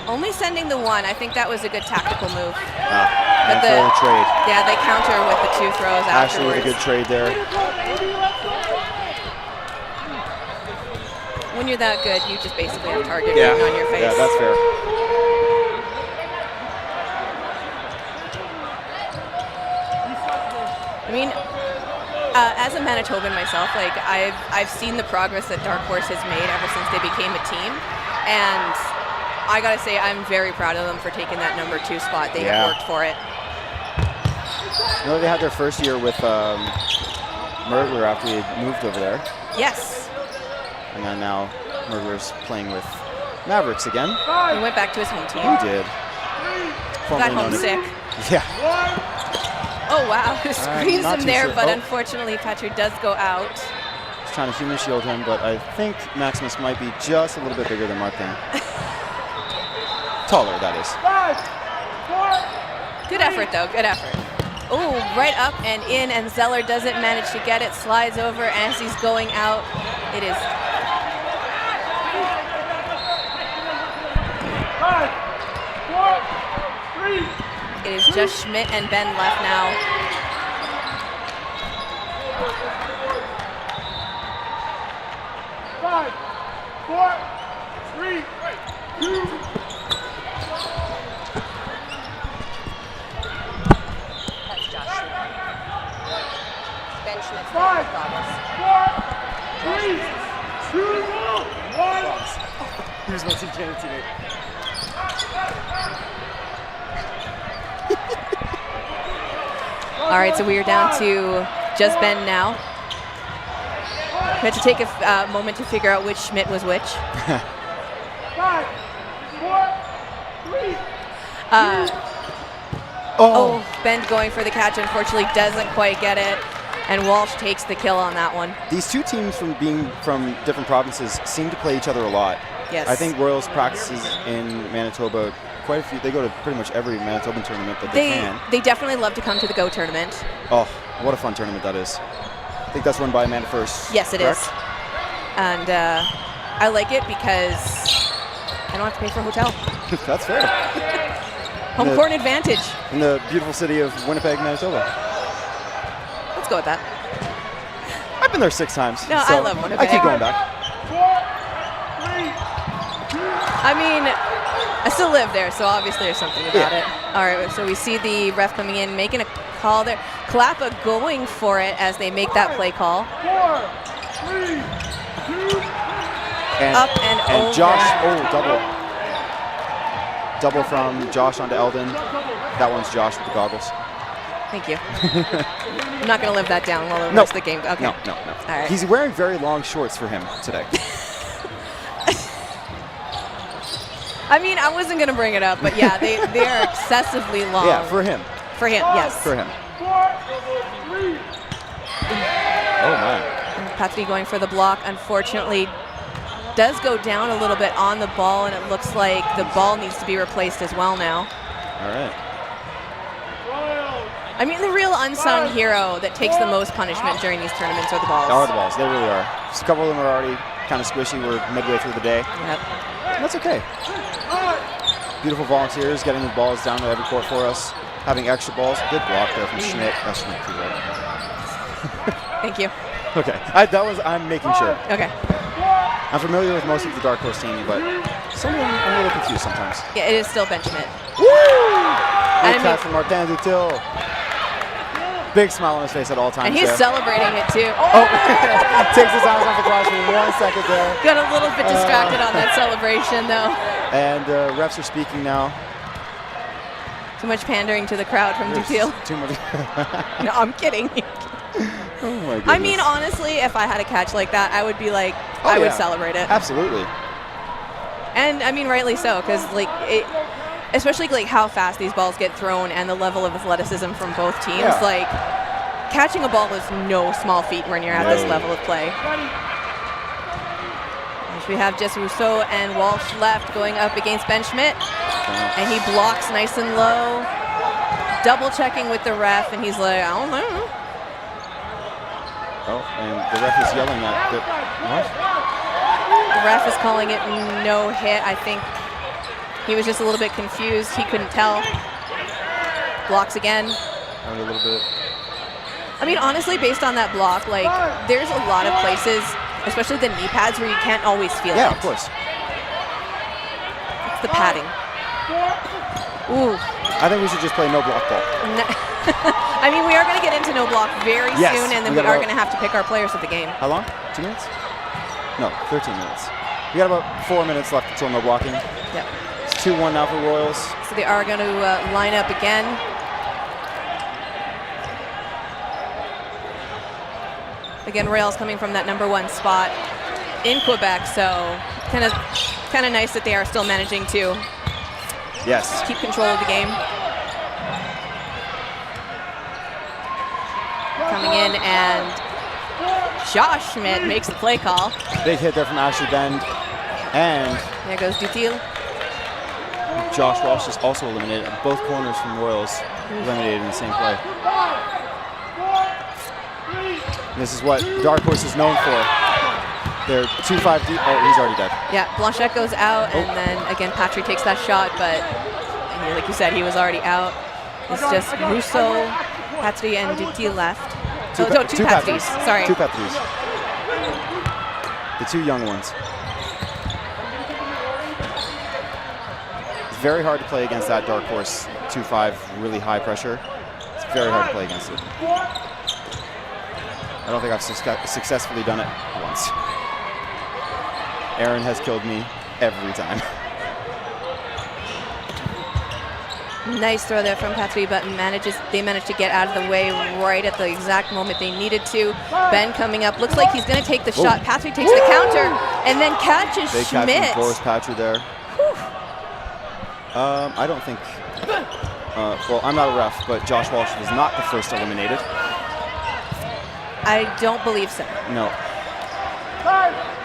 Only sending the 1. I think that was a good tactical move. And But throw the trade. Yeah, they counter with the 2 throws Ashley afterwards. with a good trade there. When you're that good, you just basically have target written on your face. Yeah, that's fair. I mean, as a Manitoban myself, like I've seen the progress that Dark Horse has made ever since they became a team, and I gotta say I'm very proud of them for taking that number 2 spot. They have worked for it. You know, they had their first year with Mergler after he had moved over there. Yes. And then now Mergler's playing with Mavericks again. He went back to his home team. He did. Got homesick. Yeah. Oh wow, screens not him too there, sure. but Oh. unfortunately Patrick does go out. He's trying to human shield him, but I think Maximus might be just a little bit bigger than Martin. Taller, that is. Good effort though, good effort. Oh, right up and in, and Zeller doesn't manage to get it. Slides over as he's going out. It is It is just Schmidt and Ben left now. Five, 4, 3, 2. That's Josh Schmidt. Ben Schmidt's 5, goggles. 4, 3, 2, 1. Here's my teammate. All right, so we are down to just Ben now. We had to take a moment to figure out which Schmidt was which. 5, 4, 3. Oh, Ben going for the catch, unfortunately doesn't quite get it. And Walsh takes the kill on that one. These two teams from being from different provinces seem to play each other a lot. Yes. I think Royals practices in Manitoba quite a few. They go to pretty much every Manitoban tournament that they can. They definitely love to come to the Go tournament. Oh, what a fun tournament that is. I think that's run by Amanda First. Yes, it correct? is. And I like it because I don't have to pay for a hotel. That's fair. Home court advantage. In the beautiful city of Winnipeg, Manitoba. Let's go with that. I've been there 6 times. No, so I love Winnipeg. I keep going back. 4, 3, 2. I mean, I still live there, so obviously there's something about it. All right, so we see the ref coming in, making a call there. Kalapa going for it as they make that play call. 4, 3, 2. Up and over. Josh, double from Josh onto Eldon. That one's Josh with the goggles. Thank you. I'm not going to live that down while the rest of the game. Okay. No. All right. He's wearing very long shorts for him today. I mean, I wasn't going to bring it up, but yeah, they are excessively long. Yeah, for him. For him, yes. For him. 4, 3. Oh, my. Patrick going for the block, unfortunately, does go down a little bit on the ball, and it looks like the ball needs to be replaced as well now. All right. I mean, the real unsung hero that takes the most punishment during these tournaments are the balls. They are the balls. They really are. Just a couple of them are already kind of squishy. We're midway through the day. Yep. That's okay. Beautiful volunteers getting the balls down to every court for us. Having extra balls. Good block there from Schmidt. That's Schmidt too, right? Thank you. Okay. I'm making sure. Okay. I'm familiar with most of the Dark Horse team, but some of them I'm a little confused sometimes. Yeah, it is still Ben Schmidt. Woo! Big catch from Martin Dutil. Big smile on his face at all times. And he's celebrating it too. Oh, takes his eyes off the glass for 1 second there. Got a little bit distracted on that celebration though. And refs are speaking now. Too much pandering to the crowd from Dutil. Too much. No, I'm kidding. Oh my goodness. I mean, honestly, if I had a catch like that, I would be like, I would celebrate it. Absolutely. And I mean, rightly so, because like especially like how fast these balls get thrown and the level of athleticism from both teams. Yeah. Like catching a ball is no small feat when you're at this level of play. We have just Rousseau and Walsh left going up against Ben Schmidt, and he blocks nice and low, double checking with the ref, and he's like, I don't know. Oh, and the ref is yelling at the what? The ref is calling it no hit. I think he was just a little bit confused. He couldn't tell. Blocks again. A little bit. I mean, honestly, based on that block, like, there's a lot of places, especially the knee pads, where you can't always feel it. Yeah, of course. It's the padding. Ooh. I think we should just play no block ball. I mean, we are going to get into no block very soon, and then we are going to have to pick our players of the game. How long? 2 minutes? No, 13 minutes. We got about 4 minutes left until no blocking. Yep. It's 2-1 now for Royals. So they are going to line up again. Again, Royals coming from that #1 spot in Quebec, so kind of nice that they are still managing to keep control of the game. Coming in, and Josh Schmidt makes the play call. Big hit there from Ashley Bend. And there goes Dutil. Josh Walsh is also eliminated. Both corners from Royals eliminated in the same play. This is what Dark Horse is known for. They're 2-5 deep. Oh, he's already dead. Yeah, Blanchette goes out, and then again, Patry takes that shot, but like you said, he was already out. It's just Rousseau, Patry, and Duty left. Two Patrys. Sorry. 2 Patrys. The 2 young ones. It's very hard to play against that Dark Horse 2-5, really high pressure. It's very hard to play against it. I don't think I've successfully done it once. Aaron has killed me every time. Nice throw there from Patry, but they managed to get out of the way right at the exact moment they needed to. Ben coming up, looks like he's going to take the shot. Patry takes the counter and then catches Big Schmidt. catch from Boris Patry there. I don't think, well, I'm not a ref, but Josh Walsh was not the first eliminated. I don't believe so. No.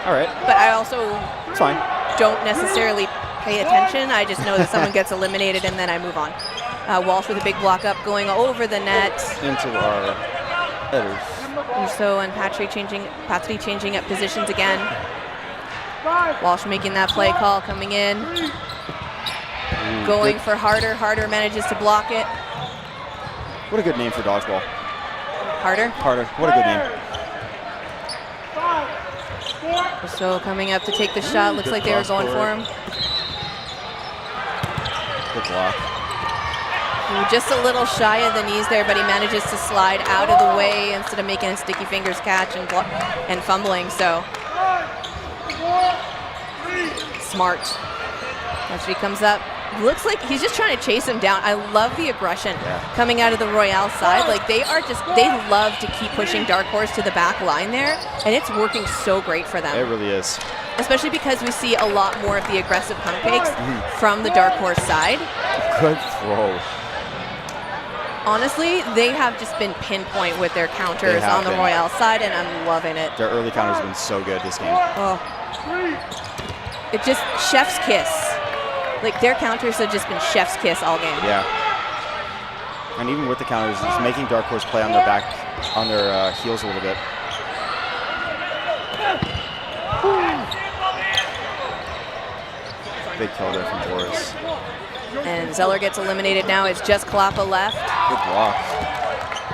All right. But I also It's fine. don't necessarily pay attention. I just know that someone gets eliminated and then I move on. Walsh with a big block up going over the net. Into our headers. Rousseau and Patry changing up positions again. Walsh making that play call, coming in. Going for Harder. Harder manages to block it. What a good name for dodgeball. Harder? Harder. What a good name. Rousseau coming up to take the shot. Looks like they were going for him. Good block. Just a little shy of the knees there, but he manages to slide out of the way instead of making a sticky fingers catch and fumbling. So smart. Once he comes up, looks like he's just trying to chase him down. I love the aggression coming out of the Royale side. Like they love to keep pushing Dark Horse to the back line there, and it's working so great for them. It really is. Especially because we see a lot more of the aggressive pump fakes from the Dark Horse side. Good throw. Honestly, they have just been pinpoint with their counters on the Royale side, and I'm loving it. Their early counters have been so good this game. Oh. It just chef's kiss. Like their counters have just been chef's kiss all game. Yeah. And even with the counters, it's making Dark Horse play on their back, on their heels a little bit. Big kill there from Boris. And Zeller gets eliminated now. It's just Klappa left. Good block.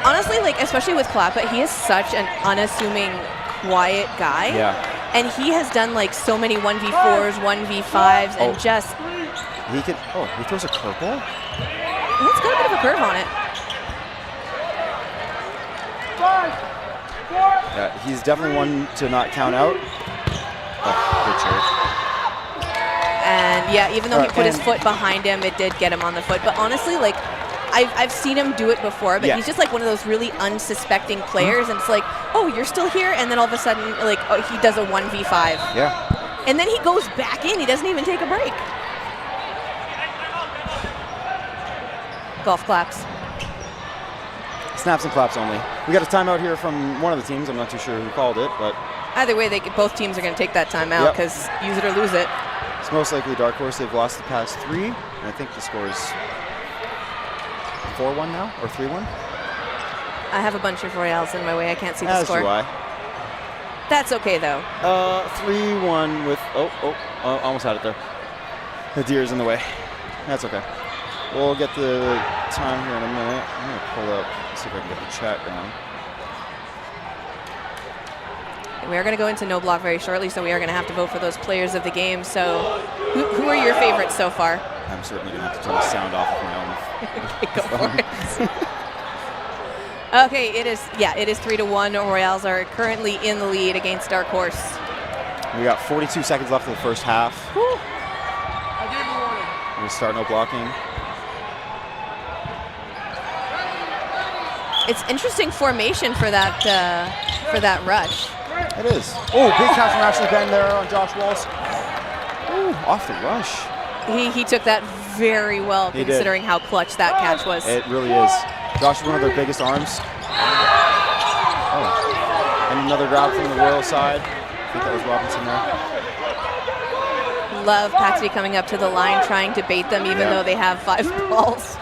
Honestly, like especially with Klappa, he is such an unassuming, quiet guy. Yeah. And he has done like so many 1v4s, 1v5s, and just he can. Oh, he throws a curveball. It's got a bit of a curve on it. Yeah, he's definitely one to not count out. Oh, good serve. And yeah, even though he put his foot behind him, it did get him on the foot. But honestly, like I've seen him do it before, but he's just like one of those really unsuspecting players, and it's like, oh, you're still here, and then all of a sudden, like, oh, he does a 1v5. Yeah. And then he goes back in. He doesn't even take a break. Golf claps. Snaps and claps only. We got a timeout here from one of the teams. I'm not too sure who called it, but either way, both teams are going to take that timeout because use it or lose it. It's most likely Dark Horse. They've lost the past 3, and I think the score is 4-1 now, or 3-1? I have a bunch of Royales in my way. I can't see the score. As do I. That's okay, though. 3-1 with, almost had it there. The deer's in the way. That's okay. We'll get the time here in a minute. I'm going to pull up, see if I can get the chat down. We are going to go into no block very shortly, so we are going to have to vote for those players of the game. So who are your favorites so far? I'm certainly going to have to turn the sound off of my own. Go for it. Okay, it is 3-1. Royales are currently in the lead against Dark Horse. We got 42 seconds left of the first half. We start no blocking. It's interesting formation for that rush. It is. Oh, big catch from Ashley Ben there on Josh Walsh. Ooh, off the rush. He took that very well, considering how clutch that catch was. It really is. Josh is one of their biggest arms. Oh. And another grab from the Royal side. I think that was Robinson there. Love Patsy coming up to the line, trying to bait them, even though they have 5 balls.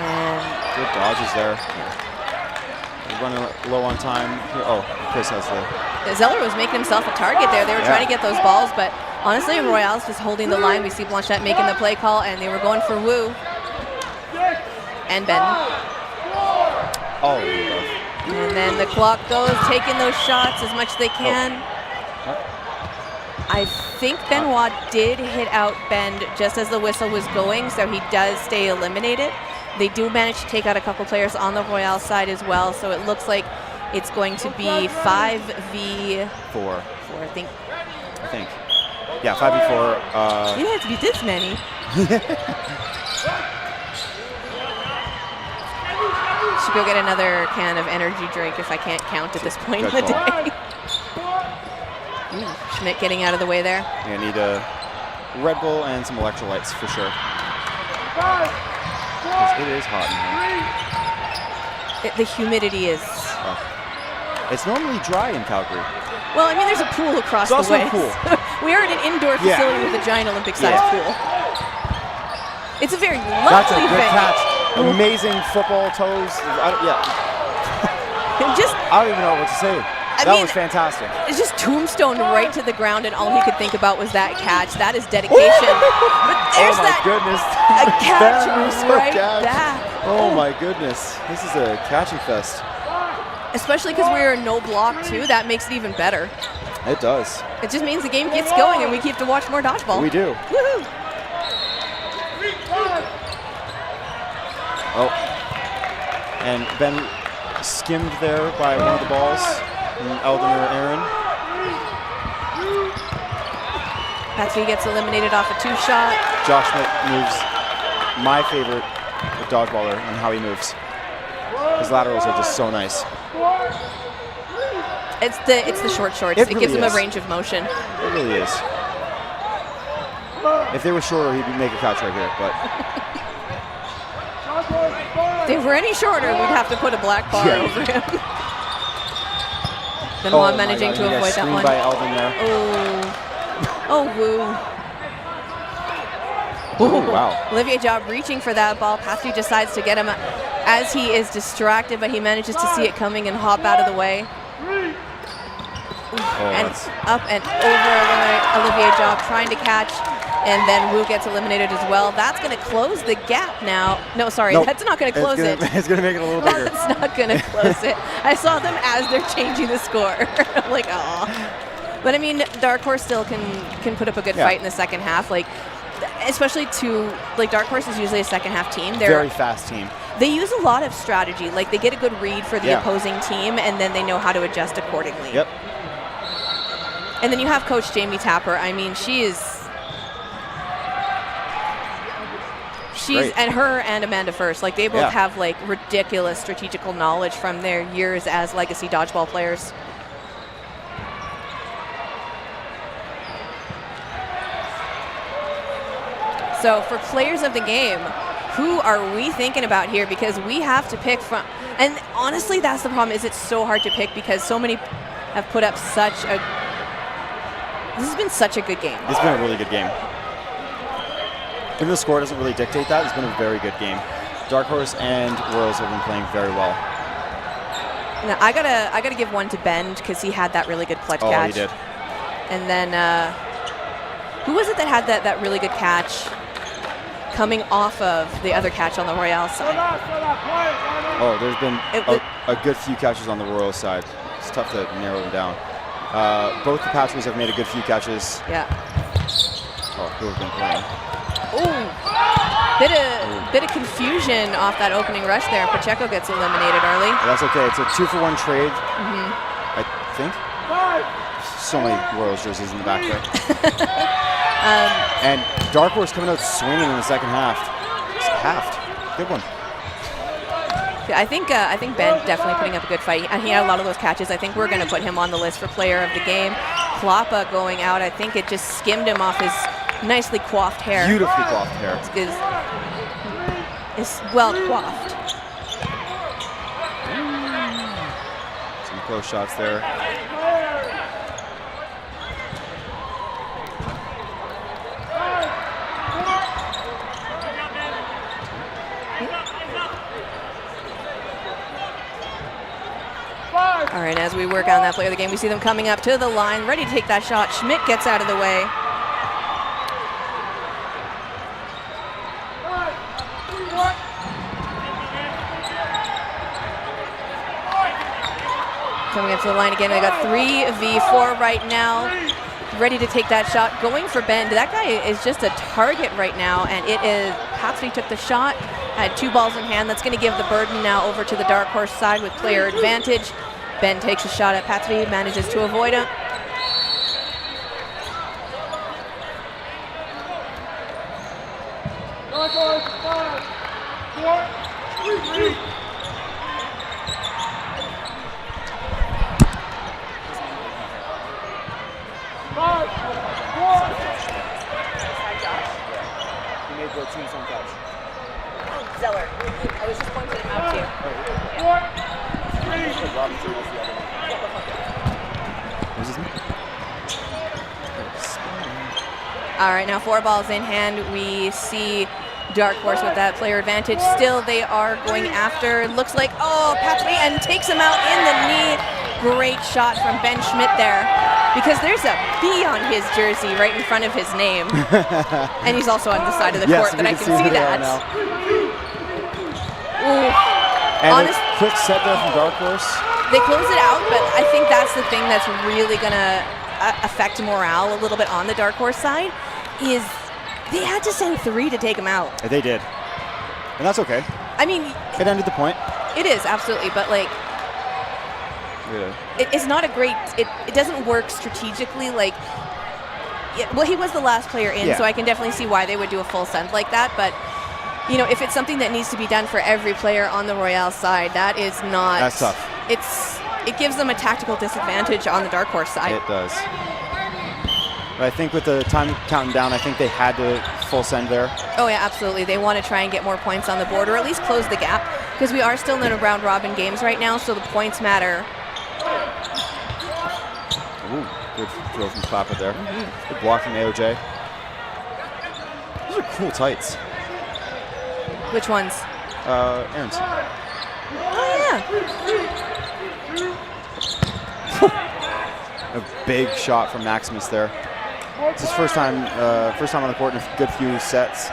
And good dodges there. Running low on time. Oh, Chris has the... Zeller was making himself a target there. They were trying to get those balls, but honestly, Royale's just holding the line. We see Blanchette making the play call, and they were going for Wu. And Ben. Oh, and then the clock goes, taking those shots as much as they can. I think Benoit did hit out Bend just as the whistle was going, so he does stay eliminated. They do manage to take out a couple players on the Royale side as well, so it looks like it's going to be 5v4. 4. I think. Yeah, 5v4. You don't have to be this many. Should go get another can of energy drink if I can't count at this point in the day. Schmidt getting out of the way there. I need a Red Bull and some electrolytes for sure. It is hot in here. The humidity is... It's normally dry in Calgary. Well, I mean, there's a pool across There's the way. also a pool. We are in an indoor facility with a giant Olympic-sized pool. It's a very lovely That's a good venue. catch. Amazing football toes. I don't even know what to say. That was fantastic. It's just tombstone right to the ground, and all he could think about was that catch. That is dedication. But there's oh my goodness. a catch right catch. back. Oh my goodness. This is a catching fest. Especially because we're in no block, too. That makes it even better. It does. It just means the game gets going, and we keep to watch more dodgeball. We do. Woohoo! Oh. And Ben skimmed there by one of the balls. Eldon or Aaron. Patsy gets eliminated off a 2-shot. Josh Schmidt moves my favorite dodgeballer and how he moves. His laterals are just so nice. It's the short shorts. It gives him a range of motion. It really is. If they were shorter, he'd make a catch right here, but... If they were any shorter, we'd have to put a black bar over him. Benoit managing to avoid that one. By Eldon there. Oh, woo. Oh, wow. Olivier Job reaching for that ball. Patsy decides to get him as he is distracted, but he manages to see it coming and hop out of the way. And up and over Olivier Job trying to catch, and then Wu gets eliminated as well. That's going to close the gap now. No, sorry, that's not going to close it. It's going to make it a little bigger. That's not going to close it. I saw them as they're changing the score. I'm like, aw. But I mean, Dark Horse still can put up a good fight in the second half. Like, especially Dark Horse is usually a second half team. They're very fast team. They use a lot of strategy. Like, they get a good read for the opposing team, and then they know how to adjust accordingly. Yep. And then you have Coach Jamie Tapper. I mean, she's and her and Amanda First, like, they both have like ridiculous strategical knowledge from their years as legacy dodgeball players. So for players of the game, who are we thinking about here? Because we have to pick from, and honestly, that's the problem, is it's so hard to pick because so many have put up this has been such a good game. It's been a really good game. Even the score doesn't really dictate that, it's been a very good game. Dark Horse and Royals have been playing very well. Now, I gotta give one to Bend because he had that really good clutch catch. Oh, he did. And then, who was it that had that really good catch coming off of the other catch on the Royale side? Oh, there's been a good few catches on the Royal side. It's tough to narrow them down. Both the Patchers have made a good few catches. Yeah. Oh, who have been playing? Ooh. Bit of confusion off that opening rush there. Pacheco gets eliminated early. That's okay. It's a 2-for-1 trade, I think. So many Royals jerseys in the back there. And Dark Horse coming out swinging in the second half. It's halved. Good one. I think Ben definitely putting up a good fight. He had a lot of those catches. I think we're going to put him on the list for player of the game. Kloppa going out. I think it just skimmed him off his nicely coiffed hair. Beautifully coiffed hair. It's well coiffed. Some close shots there. All right, as we work on that player of the game, we see them coming up to the line, ready to take that shot. Schmidt gets out of the way. Coming up to the line again, they got 3v4 right now. Ready to take that shot, going for Bend. That guy is just a target right now, and it is Patsy took the shot, had 2 balls in hand. That's going to give the burden now over to the Dark Horse side with player advantage. Ben takes a shot at Patsy, manages to avoid him. Zeller. I was just pointing him out to you. All right, now 4 balls in hand. We see Dark Horse with that player advantage. Still, they are going after. Looks like, oh, Patsy, and takes him out in the knee. Great shot from Ben Schmidt there, because there's a B on his jersey right in front of his name. And he's also on the side of the court that I can see that. And a quick set there from Dark Horse. They close it out, but I think that's the thing that's really going to affect morale a little bit on the Dark Horse side, is they had to send 3 to take him out. They did. And that's okay. I mean, it ended the point. It is, absolutely, but like, it's not a great, it doesn't work strategically. Like, well, he was the last player in, so I can definitely see why they would do a full send like that, but you know, if it's something that needs to be done for every player on the Royale side, that is not... That's tough. It gives them a tactical disadvantage on the Dark Horse side. It does. But I think with the time counting down, I think they had to full send there. Oh yeah, absolutely. They want to try and get more points on the board, or at least close the gap, because we are still in a round-robin games right now, so the points matter. Ooh, good throw from Clapper there. Good block from AOJ. Those are cool tights. Which ones? Aaron's. Oh, yeah. A big shot from Maximus there. It's his first time on the court in a good few sets.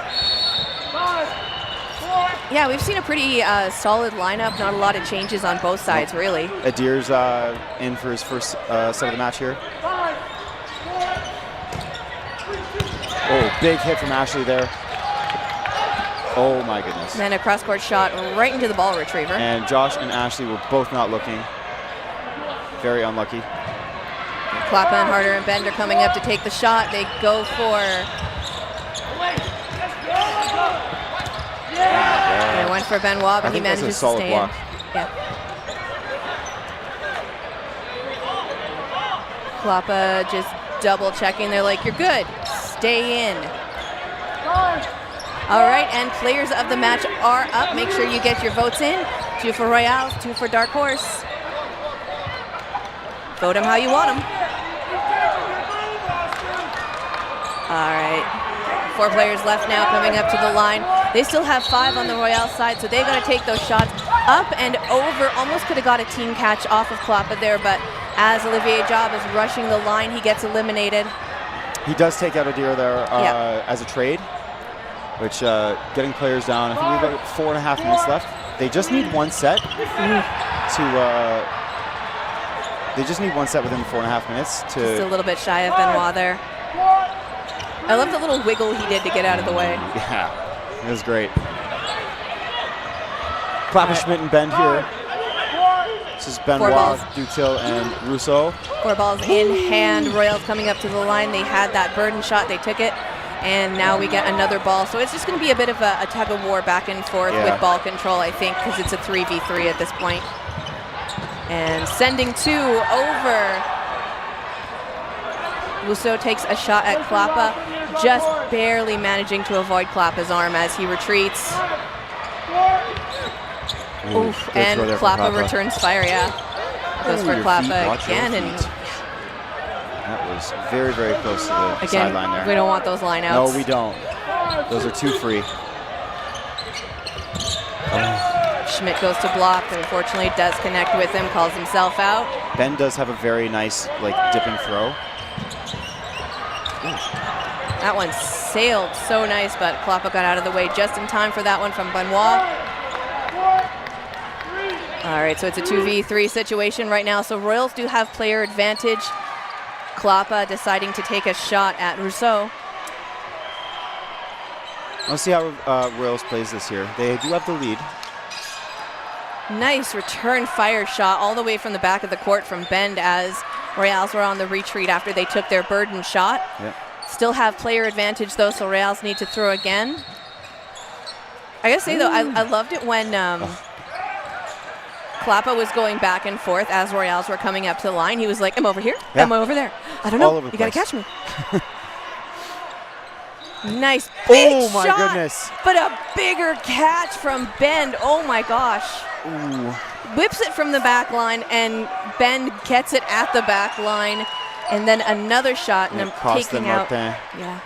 Yeah, we've seen a pretty solid lineup. Not a lot of changes on both sides, really. Adir's in for his first set of the match here. Oh, big hit from Ashley there. Oh my goodness. And then a cross-court shot right into the ball retriever. And Josh and Ashley were both not looking. Very unlucky. Klappa and Harder and Bender coming up to take the shot. They go for... They went for Benoit, but he manages to stay in. Yeah. Klappa just double checking. They're like, you're good. Stay in. All right, and players of the match are up. Make sure you get your votes in. 2 for Royale, 2 for Dark Horse. Vote them how you want them. All right, 4 players left now coming up to the line. They still have 5 on the Royale side, so they got to take those shots up and over. Almost could have got a team catch off of Klappa there, but as Olivier Job is rushing the line, he gets eliminated. He does take out Adir there as a trade, which getting players down. I think we've got 4.5 minutes left. They just need 1 set they just need 1 set within 4.5 minutes to... Just a little bit shy of Benoit there. I love the little wiggle he did to get out of the way. Yeah, it was great. Klappa, Schmidt, and Bend here. This is Benoit, Dutil, and Rousseau. 4 balls in hand. Royals coming up to the line. They had that burden shot. They took it. And now we get another ball. So it's just going to be a bit of a tug of war back and forth with ball control, I think, because it's a 3v3 at this point. And sending 2 over. Rousseau takes a shot at Klappa, just barely managing to avoid Klappa's arm as he retreats. Oof, and Klappa returns fire, Goes for Klappa again. And that was very, very close to the sideline there. We don't want those lineouts. No, we don't. Those are too free. Schmidt goes to block, but unfortunately does connect with him, calls himself out. Ben does have a very nice, like, dipping throw. That one sailed so nice, but Kloppa got out of the way just in time for that one from Benoit. All right, so it's a 2v3 situation right now. So Royals do have player advantage. Kloppa deciding to take a shot at Rousseau. Let's see how Royals plays this here. They do have the lead. Nice return fire shot all the way from the back of the court from Bend as Royals were on the retreat after they took their burden shot. Yep. Still have player advantage though, so Royals need to throw again. I gotta say though, I loved it when Kloppa was going back and forth as Royals were coming up to the line. He was like, I'm over here, yeah. I'm over there. I don't All know, over the you gotta place. catch me. Nice big Oh my shot, goodness. but a bigger catch from Bend. Oh my gosh. Ooh. Whips it from the back line, and Bend gets it at the back line. And then another shot, and I'm taking out. Yeah.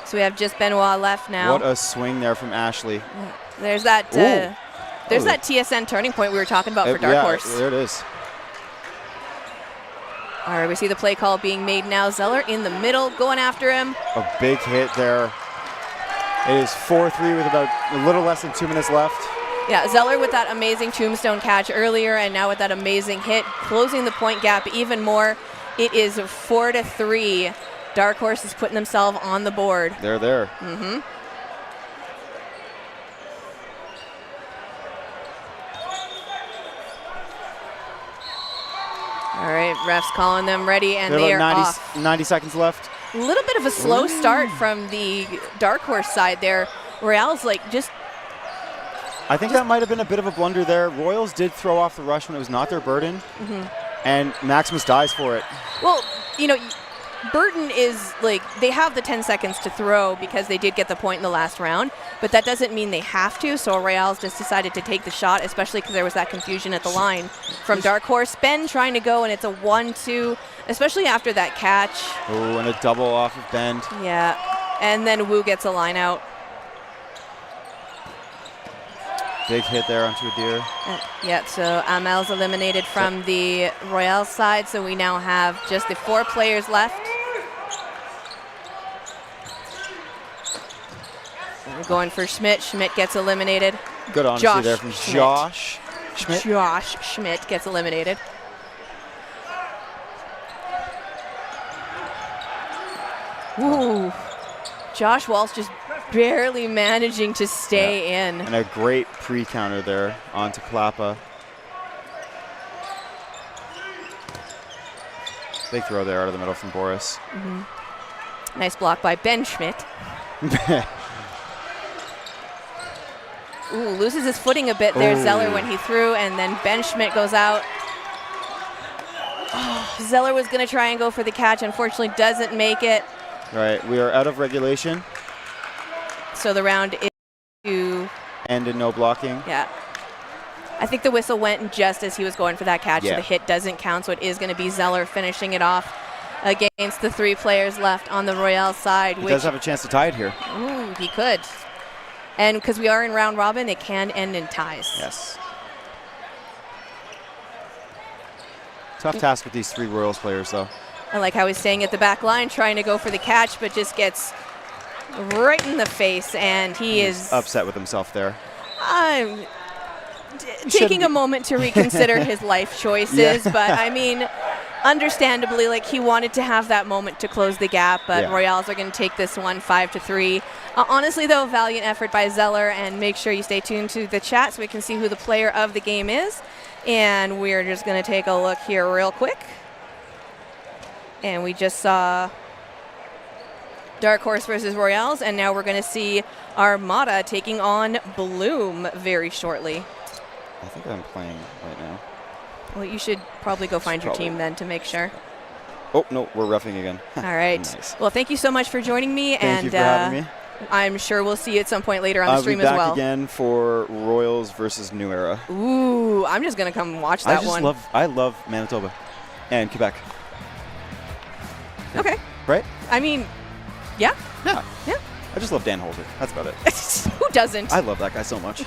So we have just Benoit left now. What a swing there from Ashley. Yeah. There's that. There's that TSN turning point we were talking about for Dark Horse. There it is. All right, we see the play call being made now. Zeller in the middle, going after him. A big hit there. It is 4-3 with about a little less than 2 minutes left. Yeah, Zeller with that amazing tombstone catch earlier, and now with that amazing hit, closing the point gap even more. It is 4-3. Dark Horse is putting themselves on the board. They're there. Mm-hmm. All right, refs calling them ready, and they are 90, off. 90 seconds left. A little bit of a slow start from the Dark Horse side there. Royals just. I think that might have been a bit of a blunder there. Royals did throw off the rush when it was not their burden, and Maximus dies for it. Well, you know, Burton is they have the 10 seconds to throw because they did get the point in the last round, but that doesn't mean they have to. So Royals just decided to take the shot, especially because there was that confusion at the line from Dark Horse. Ben trying to go, and it's a 1-2, especially after that catch. Oh, and a double off of Bend. Yeah, and then Wu gets a line out. Big hit there onto a deer. Yeah, so Amel's eliminated from the Royale side, so we now have just the 4 players left. We're going for Schmidt. Schmidt gets eliminated. Good honesty there from Schmidt. Josh Schmidt. Josh Schmidt gets eliminated. Ooh. Josh Walsh just barely managing to stay in. And a great pre-counter there onto Kloppa. Big throw there out of the middle from Boris. Nice block by Ben Schmidt. Ooh, loses his footing a bit there, Zeller, when he threw, and then Ben Schmidt goes out. Oh, Zeller was going to try and go for the catch, unfortunately doesn't make it. Right, we are out of regulation. So the round is to end in no blocking. Yeah. I think the whistle went just as he was going for that catch, so Yeah. the hit doesn't count, so it is going to be Zeller finishing it off against the 3 players left on the Royale side. He does have a chance to tie it here. Ooh, he could. And because we are in round robin, it can end in ties. Yes. Tough task with these 3 Royals players, though. I like how he's staying at the back line, trying to go for the catch, but just gets right in the face, and he's upset with himself there. Taking a moment to reconsider his life choices, but I mean, understandably, he wanted to have that moment to close the gap, but Royals are going to take this one 5-3. Honestly, though, valiant effort by Zeller, and make sure you stay tuned to the chat so we can see who the player of the game is. And we're just going to take a look here real quick. And we just saw Dark Horse versus Royals, and now we're going to see Armada taking on Bloom very shortly. I think I'm playing right now. Well, you should probably go find your team then to make sure. Oh, no, we're roughing again. All right. Nice. Well, thank you so much for joining me. Thank you for having me. I'm sure we'll see you at some point later on the stream as well. I'll be back again for Royals versus New Era. Ooh, I'm just going to come watch that one. I love Manitoba and Quebec. Okay. Right? I mean, yeah. Yeah. Yeah. I just love Dan Holder. That's about it. Who doesn't? I love that guy so much.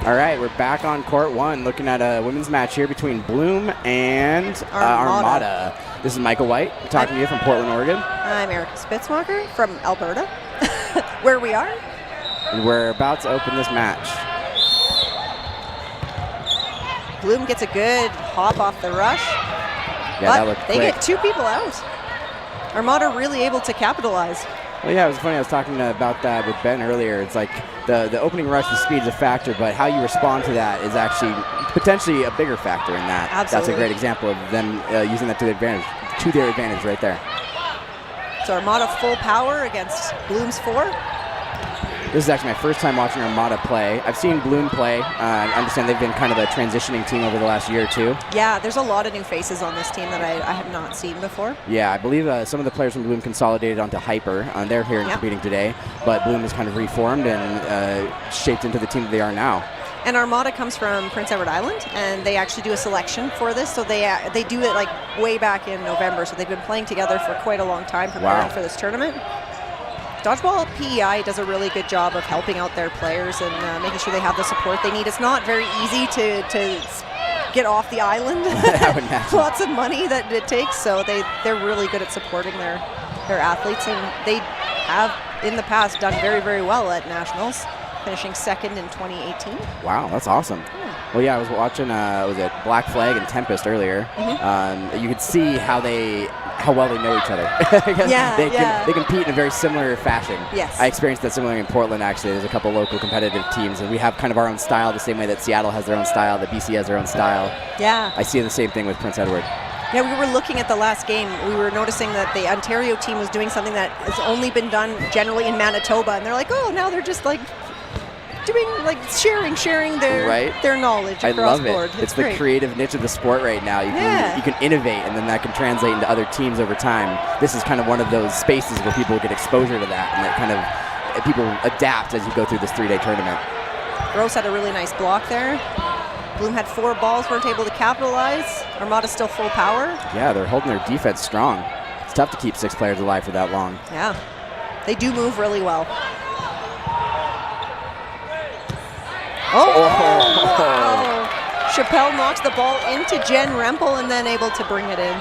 All right, we're back on court one, looking at a women's match here between Bloom and Armada. This is Michael White talking to you from Portland, Oregon. I'm Erica Spitzmacher from Alberta, where we are. And we're about to open this match. Bloom gets a good hop off the rush. Yeah, that looked they quick. get 2 people out. Armada really able to capitalize. Well, yeah, it was funny. I was talking about that with Ben earlier. It's like the opening rush, the speed is a factor, but how you respond to that is actually potentially a bigger factor in that. Absolutely. That's a great example of them using that to their advantage right there. So Armada full power against Bloom's 4. This is actually my first time watching Armada play. I've seen Bloom play. I understand they've been kind of a transitioning team over the last year or two. Yeah, there's a lot of new faces on this team that I have not seen before. Yeah, I believe some of the players from Bloom consolidated onto Hyper. They're here and competing today, but Bloom has kind of reformed and shaped into the team that they are now. And Armada comes from Prince Edward Island, and they actually do a selection for this. So they do it like way back in November. So they've been playing together for quite a long time, preparing for this tournament. Dodgeball PEI does a really good job of helping out their players and making sure they have the support they need. It's not very easy to get off the island. Lots of money that it takes, so they're really good at supporting their athletes, and they have in the past done very, very well at nationals, finishing 2nd in 2018. Wow, that's awesome. Yeah. Well, yeah, I was watching was it Black Flag and Tempest earlier. You could see how well they know each other. They compete in a very similar fashion. Yes. I experienced that similarly in Portland, actually. There's a couple local competitive teams, and we have kind of our own style, the same way that Seattle has their own style, that BC has their own style. Yeah. I see the same thing with Prince Edward. Yeah, we were looking at the last game. We were noticing that the Ontario team was doing something that has only been done generally in Manitoba, and they're like, oh, now they're just like doing like sharing their knowledge across board. It's the creative niche of the sport right now. You can innovate, and then that can translate into other teams over time. This is kind of one of those spaces where people get exposure to that, and that kind of people adapt as you go through this 3-day tournament. Gross had a really nice block there. Bloom had 4 balls, weren't able to capitalize. Armada still full power. Yeah, they're holding their defense strong. It's tough to keep 6 players alive for that long. Yeah, they do move really well. Wow. Chappelle knocks the ball into Jen Rempel and then able to bring it in.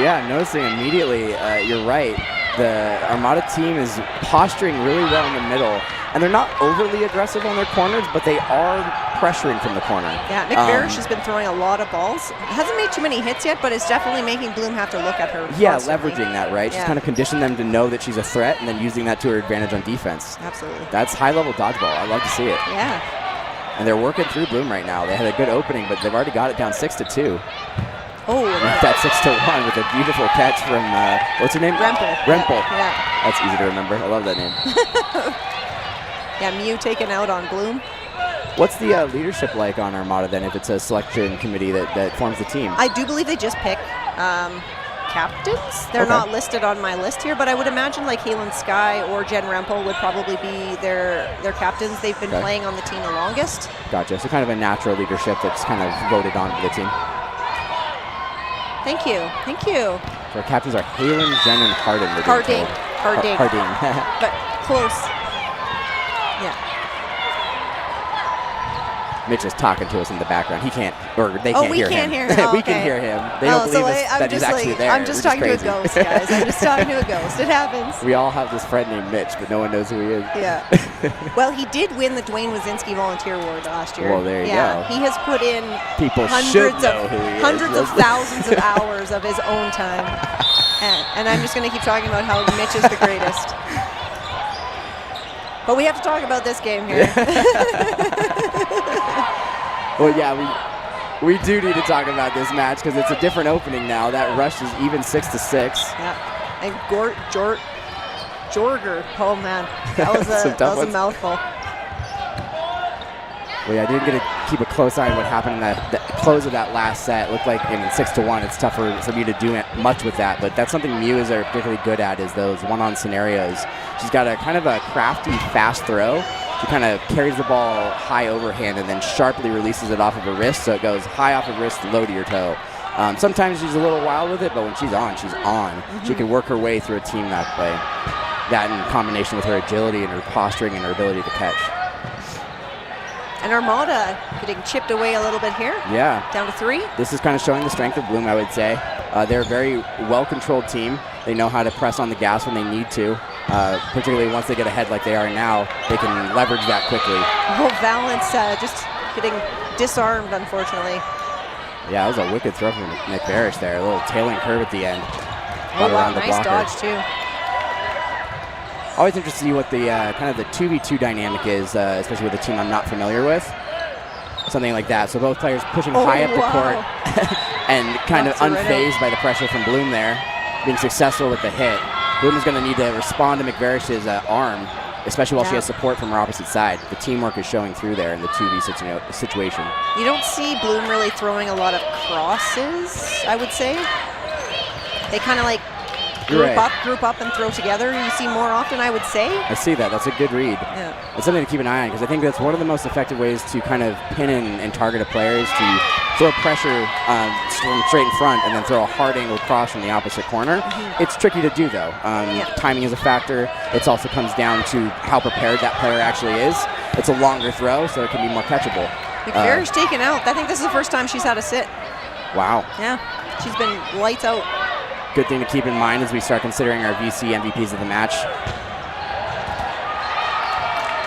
Yeah, noticing immediately, you're right. The Armada team is posturing really well in the middle, and they're not overly aggressive on their corners, but they are pressuring from the corner. Yeah, Nick Barish has been throwing a lot of balls. Hasn't made too many hits yet, but it's definitely making Bloom have to look at her Yeah, constantly. leveraging that, right? She's kind of conditioned them to know that she's a threat, and then using that to her advantage on defense. Absolutely. That's high-level dodgeball. I love to see it. Yeah. And they're working through Bloom right now. They had a good opening, but they've already got it down 6-2. Oh, that 6-1 with a beautiful catch from what's her name? Rempel. Yeah. That's easy to remember. I love that name. Yeah, Mew taken out on Bloom. What's the leadership like on Armada then, if it's a selection committee that forms the team? I do believe they just pick captains. They're not listed on my list here, but I would imagine like Halen Sky or Jen Rempel would probably be their captains. They've been playing on the team the longest. Gotcha. So kind of a natural leadership that's kind of voted onto the team. Thank you. Thank you. So our captains are Halen, Jen, and Harding. Harding. But close. Yeah. Mitch is talking to us in the background. He can't, or they can't hear him. We can't hear him. We can hear him. They don't believe us that he's actually there. I'm just talking to a ghost, guys. I'm just talking to a ghost. It happens. We all have this friend named Mitch, but no one knows who he is. Yeah. Well, he did win the Dwayne Wazinski Volunteer Award last year. Well, there you go. He has put in People should know who he is. hundreds of thousands of hours of his own time. And I'm just going to keep talking about how Mitch is the greatest. But we have to talk about this game here. Well, yeah, we do need to talk about this match because it's a different opening now. That rush is even 6-6. Yeah, and Jorger, oh man, that was a mouthful. Well, yeah, I did get to keep a close eye on what happened in the close of that last set. It looked like in 6-1, it's tougher for me to do much with that, but that's something Mew is particularly good at, is those one-on scenarios. She's got a kind of a crafty, fast throw. She kind of carries the ball high overhand and then sharply releases it off of her wrist, so it goes high off of wrist, low to your toe. Sometimes she's a little wild with it, but when she's on, she's on. Mm-hmm. She can work her way through a team that way. That in combination with her agility and her posturing and her ability to catch. And Armada getting chipped away a little bit here. Yeah. Down to 3. This is kind of showing the strength of Bloom, I would say. They're a very well-controlled team. They know how to press on the gas when they need to. Particularly once they get ahead like they are now, they can leverage that quickly. Oh, Valance just getting disarmed, unfortunately. Yeah, that was a wicked throw from McVarish there. A little tailing curve at the end. Oh, wow, nice dodge, too. Always interested to see what the kind of the 2v2 dynamic is, especially with a team I'm not familiar with. Something like that. So both players pushing high up the court and kind of unfazed by the pressure from Bloom there, being successful with the hit. Bloom is going to need to respond to McVarish's arm, especially while she has support from her opposite side. The teamwork is showing through there in the 2v situation. You don't see Bloom really throwing a lot of crosses, I would say. They kind of like group up and throw together. You see more often, I would say. I see that. That's a good read. Yeah. It's something to keep an eye on because I think that's one of the most effective ways to kind of pin and target a player is to throw pressure from straight in front and then throw a hard angle cross from the opposite corner. It's tricky to do though. Timing is a factor. It also comes down to how prepared that player actually is. It's a longer throw, so it can be more catchable. McVarish taken out. I think this is the first time she's had a sit. Wow. Yeah. She's been lights out. Good thing to keep in mind as we start considering our VC MVPs of the match.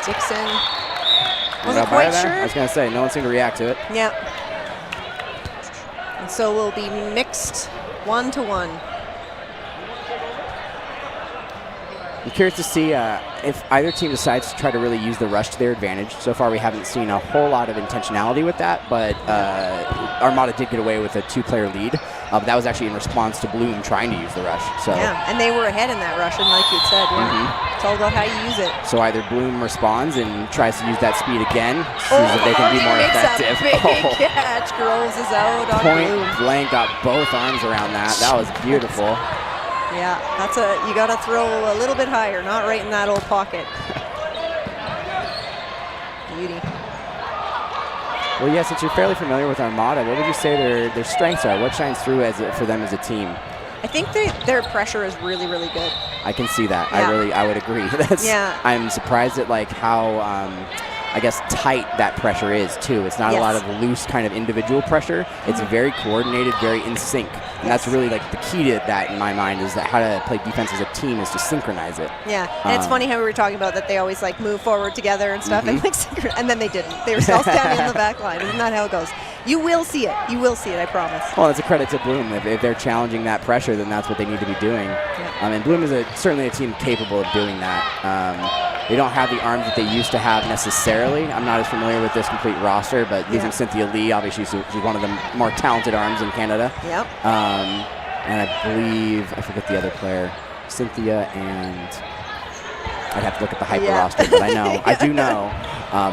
Dixon wasn't quite sure. I was going to say, no one seemed to react to it. Yeah. And so we'll be mixed 1-1. I'm curious to see if either team decides to try to really use the rush to their advantage. So far, we haven't seen a whole lot of intentionality with that, but Armada did get away with a 2-player lead. But that was actually in response to Bloom trying to use the rush. So yeah, and they were ahead in that rush, and like you said, it's all about how you use it. So either Bloom responds and tries to use that speed again, sees if they can be more effective. Big catch. Groves is out on Bloom. Point blank, got both arms around that. That was beautiful. Yeah, you got to throw a little bit higher, not right in that old pocket. Beauty. Well, yeah, since you're fairly familiar with Armada, what would you say their strengths are? What shines through for them as a team? I think their pressure is really, really good. I can see that. Yeah. I would agree. I'm surprised at like how I guess tight that pressure is too. It's not a lot of loose kind of individual pressure. It's very coordinated, very in sync. And that's really like the key to that in my mind is that how to play defense as a team is to synchronize it. Yeah, and it's funny how we were talking about that they always like move forward together and stuff, and and then they didn't. They were still standing in the back line. Isn't that how it goes? You will see it. You will see it, I promise. Well, it's a credit to Bloom. If they're challenging that pressure, then that's what they need to be doing. Yeah. And Bloom is certainly a team capable of doing that. They don't have the arms that they used to have necessarily. I'm not as familiar with this complete roster, but losing Cynthia Lee, obviously she's one of the more talented arms in Canada. Yep. And I believe, I forget the other player, Cynthia and I'd have to look at the hyper roster, but I do know.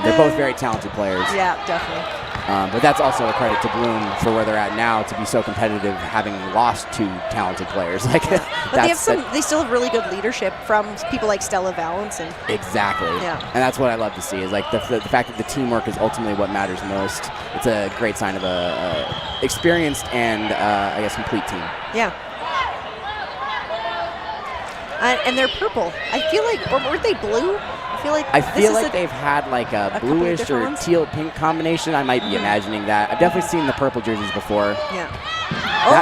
They're both very talented players. Yeah, definitely. But that's also a credit to Bloom for where they're at now to be so competitive, having lost 2 talented players. Like, but they still have really good leadership from people like Stella Valance. Exactly. Yeah. And that's what I love to see is like the fact that the teamwork is ultimately what matters most. It's a great sign of a experienced and I guess complete team. Yeah. And they're purple. I feel like, or were they blue? I feel like they've had like a bluish or teal pink combination. I might be imagining that. I've definitely seen the purple jerseys before. Yeah.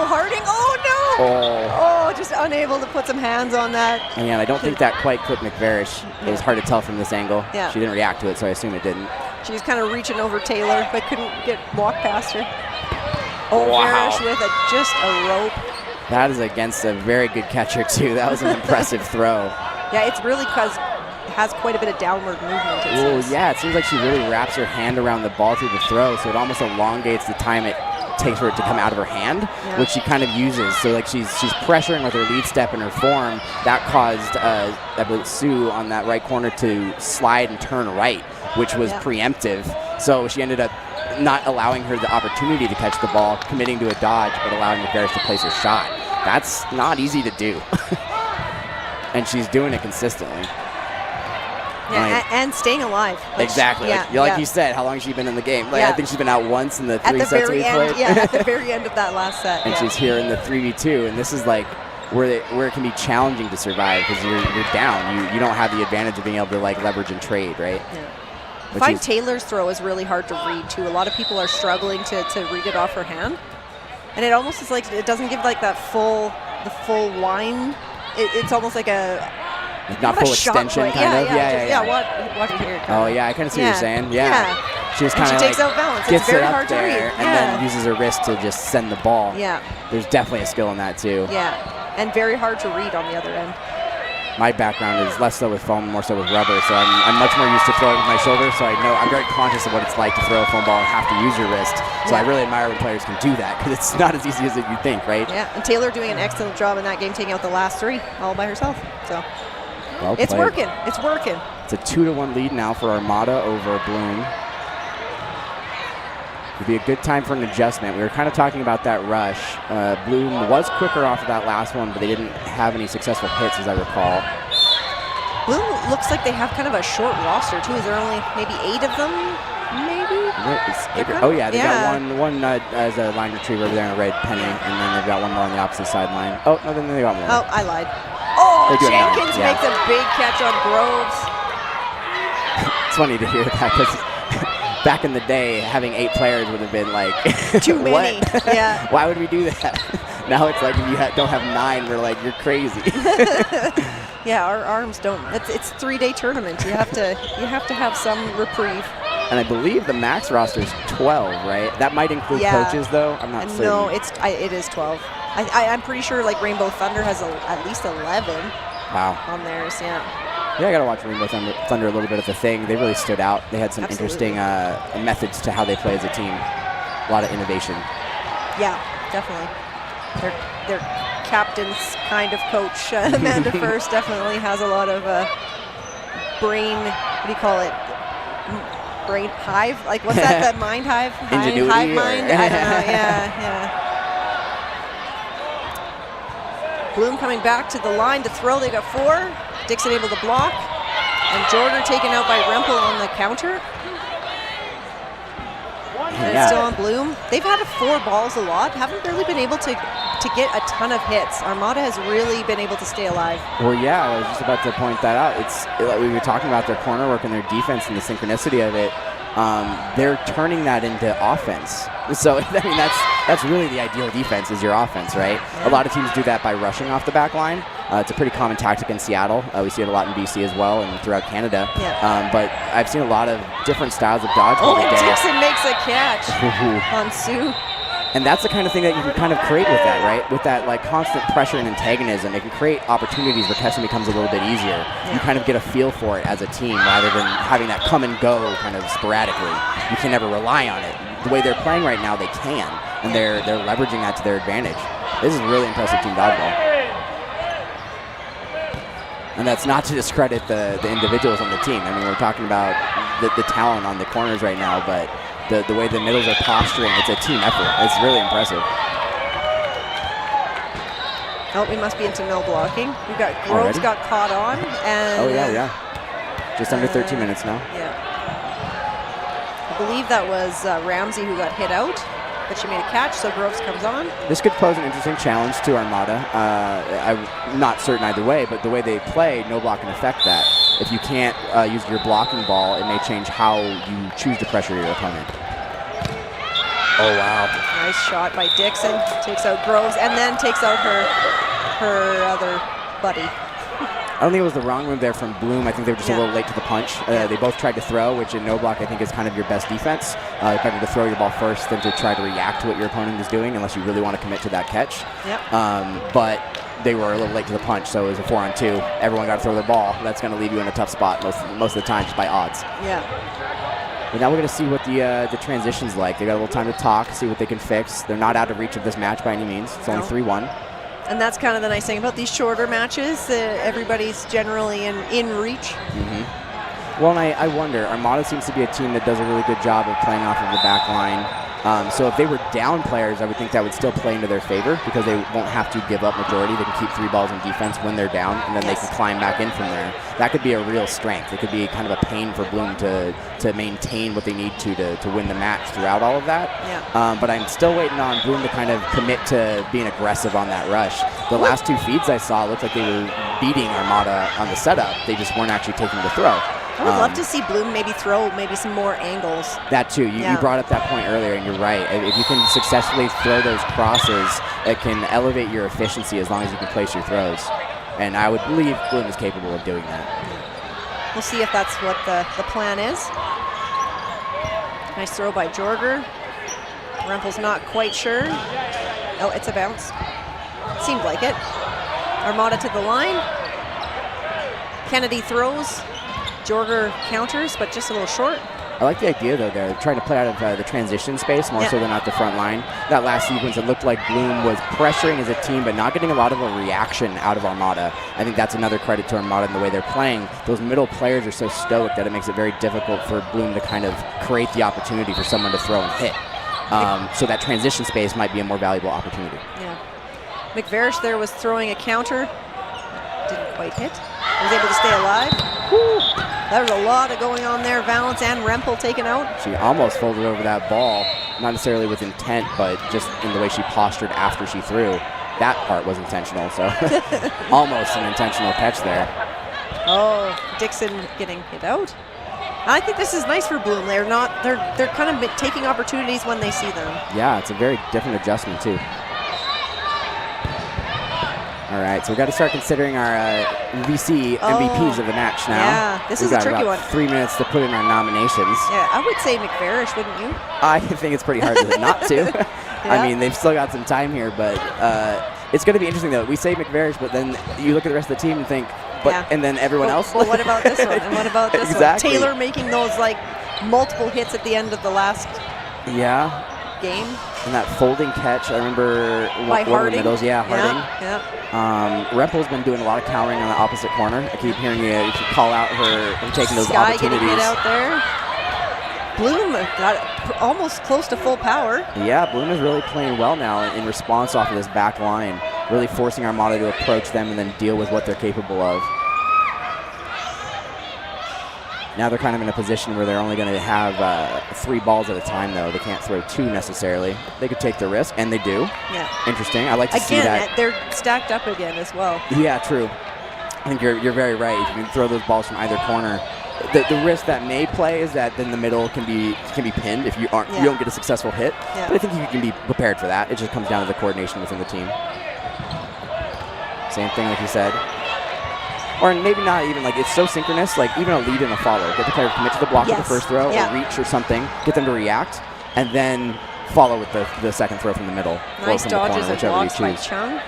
Harding. Oh no! Oh, just unable to put some hands on that. And I don't think that quite clipped McVarish. It was hard to tell from this angle. Yeah. She didn't react to it, so I assume it didn't. She was kind of reaching over Taylor, but couldn't walk past her. Oh, wow. Varish with just a rope. That is against a very good catcher too. That was an impressive throw. Yeah, it's really because it has quite a bit of downward movement. Oh yeah, it seems like she really wraps her hand around the ball through the throw, so it almost elongates the time it takes for it to come out of her hand, which she kind of uses. So like she's pressuring with her lead step and her form. That caused I believe Sue on that right corner to slide and turn right, which was preemptive. So she ended up not allowing her the opportunity to catch the ball, committing to a dodge, but allowing McVarish to place her shot. That's not easy to do. And she's doing it consistently. Yeah, and staying alive. Exactly. Like you said, how long has she been in the game? Like, I think she's been out once in the 3 sets we played. Yeah, at the very end of that last set. And she's here in the 3v2, and this is like where it can be challenging to survive because you're down. You don't have the advantage of being able to like leverage and trade, right? Yeah. I find Taylor's throw is really hard to read, too. A lot of people are struggling to read it off her hand. And it almost is like, it doesn't give like the full line. It's almost like not full extension, kind of. Yeah. Watch it here. Oh, yeah, I kind of see what you're saying. Yeah. She just kind of takes out balance. Gets it's very it up hard to read. there and then uses her wrist to just send the ball. Yeah. There's definitely a skill in that, too. Yeah, and very hard to read on the other end. My background is less so with foam, more so with rubber, so I'm much more used to throwing with my shoulder, so I know I'm very conscious of what it's like to throw a foam ball and have to use your wrist. So I really admire when players can do that, because it's not as easy as you think, right? Yeah, and Taylor doing an excellent job in that game, taking out the last 3 all by herself. So well it's played. working. It's working. It's a 2-1 lead now for Armada over Bloom. It'd be a good time for an adjustment. We were kind of talking about that rush. Bloom was quicker off of that last one, but they didn't have any successful hits, as I recall. Bloom looks like they have kind of a short roster, too. Is there only maybe 8 of them? Maybe? Oh, yeah. They got one as a line retriever over there in a red penny, and then they've got one more on the opposite sideline. Oh, no, then they got more. Oh, I lied. Oh, Jenkins makes a big catch on Groves. It's funny to hear that, because back in the day, having 8 players would have been like, too many. Yeah. Why would we do that? Now it's like if you don't have 9, we're like, you're crazy. Yeah, our arms don't. It's 3-day tournament. You have to have some reprieve. And I believe the max roster is 12, right? That might include coaches, though. I'm not certain. No, it is 12. I'm pretty sure like Rainbow Thunder has at least 11. Wow. On theirs, yeah. Yeah, I got to watch Rainbow Thunder a little bit of the thing. They really stood out. They had some interesting methods to how they play as a team. A lot of innovation. Yeah, definitely. Their captain's kind of coach, Amanda First, definitely has a lot of brain, what do you call it? Brain hive? Like, what's that? That mind hive? Ingenuity? Hive mind? I don't know. Yeah. Bloom coming back to the line to throw. They got 4. Dixon able to block. And Jordan taken out by Rempel on the counter. And it's still on Bloom. They've had 4 balls a lot. Haven't really been able to get a ton of hits. Armada has really been able to stay alive. Well, yeah, I was just about to point that out. Like we were talking about their corner work and their defense and the synchronicity of it. They're turning that into offense. So, I mean, that's really the ideal defense is your offense, right? Yeah. A lot of teams do that by rushing off the back line. It's a pretty common tactic in Seattle. We see it a lot in BC as well and throughout Canada. Yeah. But I've seen a lot of different styles of dodgeball today. Dixon makes a catch on Sue. And that's the kind of thing that you can kind of create with that, right? With that like constant pressure and antagonism, it can create opportunities where catching becomes a little bit easier. Yeah. You kind of get a feel for it as a team rather than having that come and go kind of sporadically. You can never rely on it. The way they're playing right now, they can, and they're leveraging that to their advantage. This is really impressive team dodgeball. And that's not to discredit the individuals on the team. I mean, we're talking about the talent on the corners right now, but the way the middles are posturing, it's a team effort. It's really impressive. Oh, we must be into no blocking. We've got Groves got caught on. And oh, yeah. Just under 13 minutes now. Yeah. I believe that was Ramsey who got hit out, but she made a catch, so Groves comes on. This could pose an interesting challenge to Armada. I'm not certain either way, but the way they play, no block can affect that. If you can't use your blocking ball, it may change how you choose to pressure your opponent. Oh, wow. Nice shot by Dixon. Takes out Groves and then takes out her other buddy. I don't think it was the wrong move there from Bloom. I think they were just a little late to the punch. They both tried to throw, which in no block I think is kind of your best defense. Better to throw your ball first than to try to react to what your opponent is doing unless you really want to commit to that catch. Yep. But they were a little late to the punch, so it was a 4-on-2. Everyone got to throw their ball. That's going to leave you in a tough spot most of the time just by odds. Yeah. But now we're going to see what the transition's like. They got a little time to talk, see what they can fix. They're not out of reach of this match by any means. It's only 3-1. And that's kind of the nice thing about these shorter matches. Everybody's generally in reach. Mm-hmm. Well, and I wonder, Armada seems to be a team that does a really good job of playing off of the back line. So if they were down players, I would think that would still play into their favor because they won't have to give up majority. They can keep 3 balls in defense when they're down, and then they can climb back in from there. That could be a real strength. It could be kind of a pain for Bloom to maintain what they need to win the match throughout all of that. Yeah. But I'm still waiting on Bloom to kind of commit to being aggressive on that rush. The last 2 feeds I saw looked like they were beating Armada on the setup. They just weren't actually taking the throw. I would love to see Bloom maybe throw maybe some more angles. That too. You brought up that point earlier, and you're right. If you can successfully throw those crosses, it can elevate your efficiency as long as you can place your throws. And I would believe Bloom is capable of doing that. We'll see if that's what the plan is. Nice throw by Jorger. Rempel's not quite sure. Oh, it's a bounce. Seemed like it. Armada to the line. Kennedy throws. Jorger counters, but just a little short. I like the idea, though, they're trying to play out of the transition space more so than at the front line. That last sequence, it looked like Bloom was pressuring as a team, but not getting a lot of a reaction out of Armada. I think that's another credit to Armada in the way they're playing. Those middle players are so stoic that it makes it very difficult for Bloom to kind of create the opportunity for someone to throw and hit. So that transition space might be a more valuable opportunity. Yeah. McVarish there was throwing a counter. Didn't quite hit. Was able to stay alive. Whew. There was a lot of going on there. Valance and Rempel taken out. She almost folded over that ball, not necessarily with intent, but just in the way she postured after she threw. That part was intentional, so almost an intentional catch there. Oh, Dixon getting hit out. I think this is nice for Bloom. They're kind of taking opportunities when they see them. Yeah, it's a very different adjustment too. All right, so we've got to start considering our VC MVPs of the match now. Yeah, this is a tricky one. 3 minutes to put in our nominations. Yeah, I would say McVarish, wouldn't you? I think it's pretty hard not to. Yeah. I mean, they've still got some time here, but it's going to be interesting, though. We say McVarish, but then you look at the rest of the team and think, and then everyone else? Well, what about this one? And what about this exactly. one? Taylor making those, like, multiple hits at the end of the last game. And that folding catch, I remember one of the middles. Yeah, Harding. Yeah. Rempel's been doing a lot of countering on the opposite corner. I keep hearing you call out her taking those opportunities. Getting hit out there. Bloom got almost close to full power. Yeah, Bloom is really playing well now in response off of this back line, really forcing Armada to approach them and then deal with what they're capable of. Now they're kind of in a position where they're only going to have 3 balls at a time, though. They can't throw 2 necessarily. They could take the risk, and they do. Yeah. Interesting. I like to see that. Again, they're stacked up again as well. Yeah, true. I think you're very right. If you can throw those balls from either corner, the risk that may play is that then the middle can be pinned if you don't get a successful hit. Yeah. But I think you can be prepared for that. It just comes down to the coordination within the team. Same thing like you said. Or maybe not even, like, it's so synchronous, like even a lead and a follow. Get the player to commit to the block with the first throw or reach or something, get them to react, and then follow with the second throw from the middle. Nice or from dodges the corner, and blocks by Chung.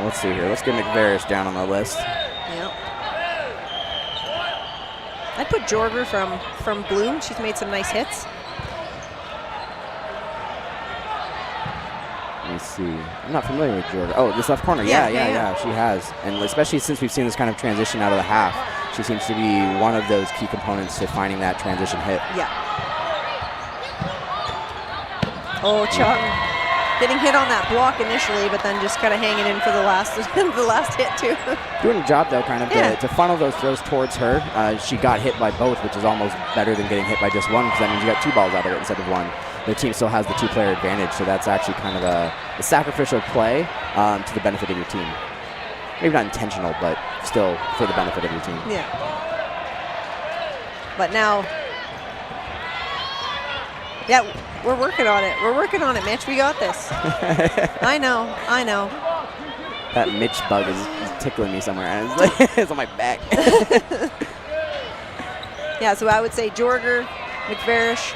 Let's see here. Let's get McVarish down on the list. Yep. I'd put Jorger from Bloom. She's made some nice hits. Let me see. I'm not familiar with Jordan. Oh, this left corner. Yeah, she has. And especially since we've seen this kind of transition out of the half, she seems to be one of those key components to finding that transition hit. Yeah. Oh, Chung getting hit on that block initially, but then just kind of hanging in for the last hit too. Doing a job though, kind of to funnel those throws towards her. She got hit by both, which is almost better than getting hit by just one, because that means you got 2 balls out of it instead of 1. The team still has the 2-player advantage, so that's actually kind of a sacrificial play to the benefit of your team. Maybe not intentional, but still for the benefit of your team. Yeah. But now, we're working on it. We're working on it, Mitch. We got this. I know. That Mitch bug is tickling me somewhere, and it's on my back. Yeah, so I would say Jorger, McVarish.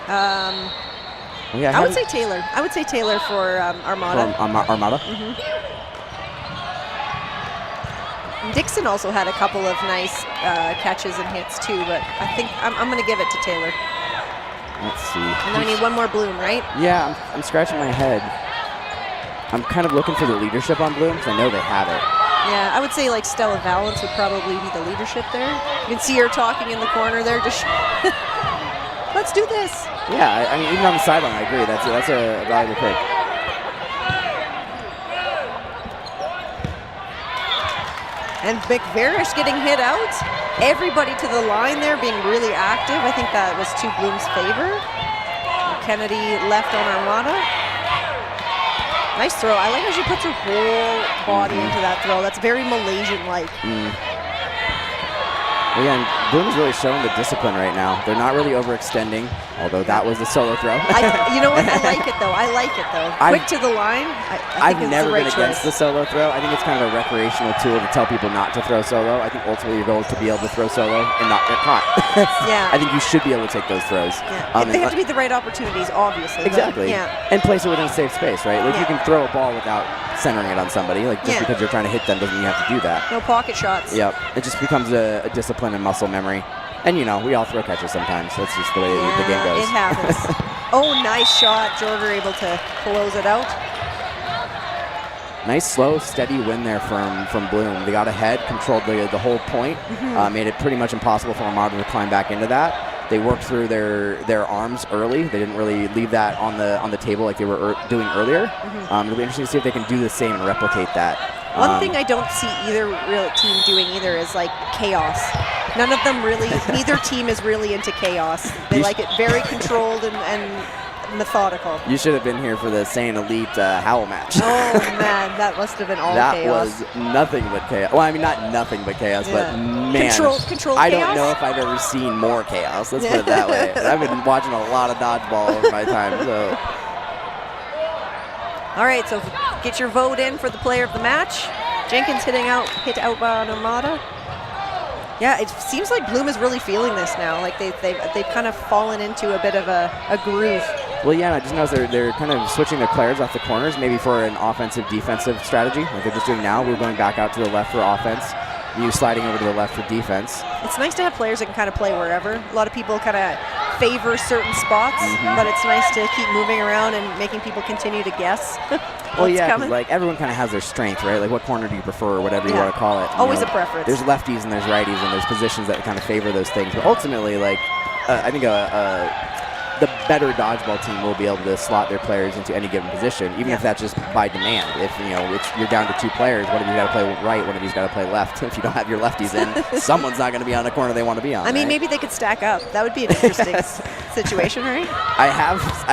I would say Taylor. I would say Taylor for Armada. Armada? And Dixon also had a couple of nice catches and hits too, but I think I'm going to give it to Taylor. Let's see. And then we need one more Bloom, right? Yeah, I'm scratching my head. I'm kind of looking for the leadership on Bloom, because I know they have it. Yeah, I would say like Stella Valance would probably be the leadership there. You can see her talking in the corner there, just let's do this. Yeah, I mean, even on the sideline, I agree. That's a valuable pick. And McVarish getting hit out. Everybody to the line there being really active. I think that was to Bloom's favor. Kennedy left on Armada. Nice throw. I like how she puts her whole body into that throw. That's very Malaysian-like. Again, Bloom is really showing the discipline right now. They're not really overextending, although that was the solo throw. You know what? I like it, though. Quick to the line. I think I've never been it's the right against choice. the solo throw. I think it's kind of a recreational tool to tell people not to throw solo. I think ultimately your goal is to be able to throw solo and not get caught. Yeah. I think you should be able to take those throws. Yeah. They have to be the right opportunities, obviously. Exactly. But, yeah. And place it within a safe space, right? Like you can throw a ball without centering it on somebody. Like just Yeah. because you're trying to hit them doesn't mean you have to do that. No pocket shots. Yep. It just becomes a discipline and muscle memory. And, we all throw catches sometimes. That's just the way the game goes. It happens. Oh, nice shot. Jorger able to close it out. Nice, slow, steady win there from Bloom. They got ahead, controlled the whole point, made it pretty much impossible for Armada to climb back into that. They worked through their arms early. They didn't really leave that on the table like they were doing earlier. It'll be interesting to see if they can do the same and replicate that. One thing I don't see either real team doing either is like chaos. None of them really, neither team is really into chaos. They like it very controlled and methodical. You should have been here for the Saiyan Elite Howl match. Oh man, that must have been all that chaos. was nothing but chaos. Well, I mean, not nothing but chaos, but man, Controlled I chaos? don't know if I've ever seen more chaos. Let's put it that way. I've been watching a lot of dodgeball over my time, so. All right, so get your vote in for the player of the match. Jenkins hit out by an Armada. Yeah, it seems like Bloom is really feeling this now. Like they've kind of fallen into a bit of a groove. Well, yeah, I just noticed they're kind of switching their players off the corners, maybe for an offensive-defensive strategy, like they're just doing now. We're going back out to the left for offense, you sliding over to the left for defense. It's nice to have players that can kind of play wherever. A lot of people kind of favor certain spots, but it's nice to keep moving around and making people continue to guess. Well, yeah, 'cause, like everyone kind of has their strength, right? Like what corner do you prefer, or whatever you want to call it. Always a preference. There's lefties and there's righties, and there's positions that kind of favor those things. But ultimately, like I think the better dodgeball team will be able to slot their players into any given position, even if that's just by demand. If you're down to two players, one of you got to play right, one of you's got to play left. If you don't have your lefties in, someone's not going to be on the corner they want to be on. I mean, right? maybe they could stack up. That would be an interesting situation, right? I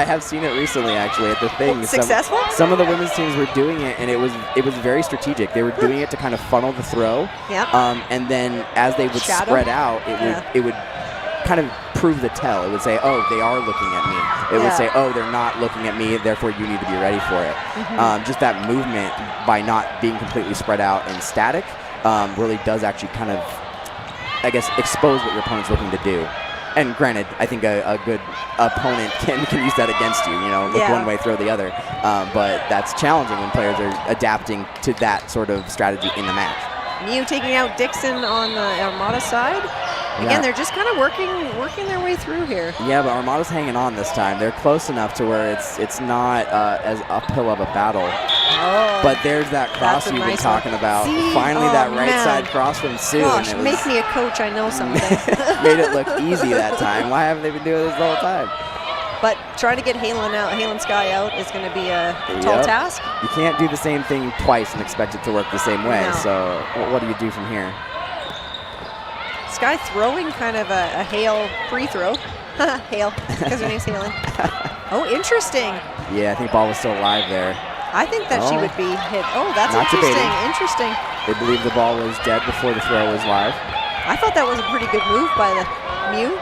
have seen it recently, actually, at the thing. Successful? Some of the women's teams were doing it, and it was very strategic. They were doing it to kind of funnel the throw. Yep. And then as they would spread out, it would kind of prove the tell. It would say, oh, they are looking at me. It would say, oh, they're not looking at me, therefore you need to be ready for it. Just that movement, by not being completely spread out and static, really does actually kind of, I guess, expose what your opponent's looking to do. And granted, I think a good opponent can use that against you, look one way, throw the other. But that's challenging when players are adapting to that sort of strategy in the match. Mew taking out Dixon on the Armada side. Again, they're just kind of working their way through here. Yeah, but Armada's hanging on this time. They're close enough to where it's not as uphill of a battle. Oh, but there's that cross you've been talking about. Finally, that right side cross from Sue. Gosh, make me a coach. I know something. Made it look easy that time. Why haven't they been doing this the whole time? But trying to get Halen Sky out is going to be a tall task. You can't do the same thing twice and expect it to work the same way. No. So what do you do from here? Sky throwing kind of a Hale pre-throw. Hale, because her name's Halen. Oh, interesting. Yeah, I think ball was still alive there. I think that she would be hit. Oh, that's Not interesting. debating. Interesting. They believe the ball was dead before the throw was live. I thought that was a pretty good move by the Mew.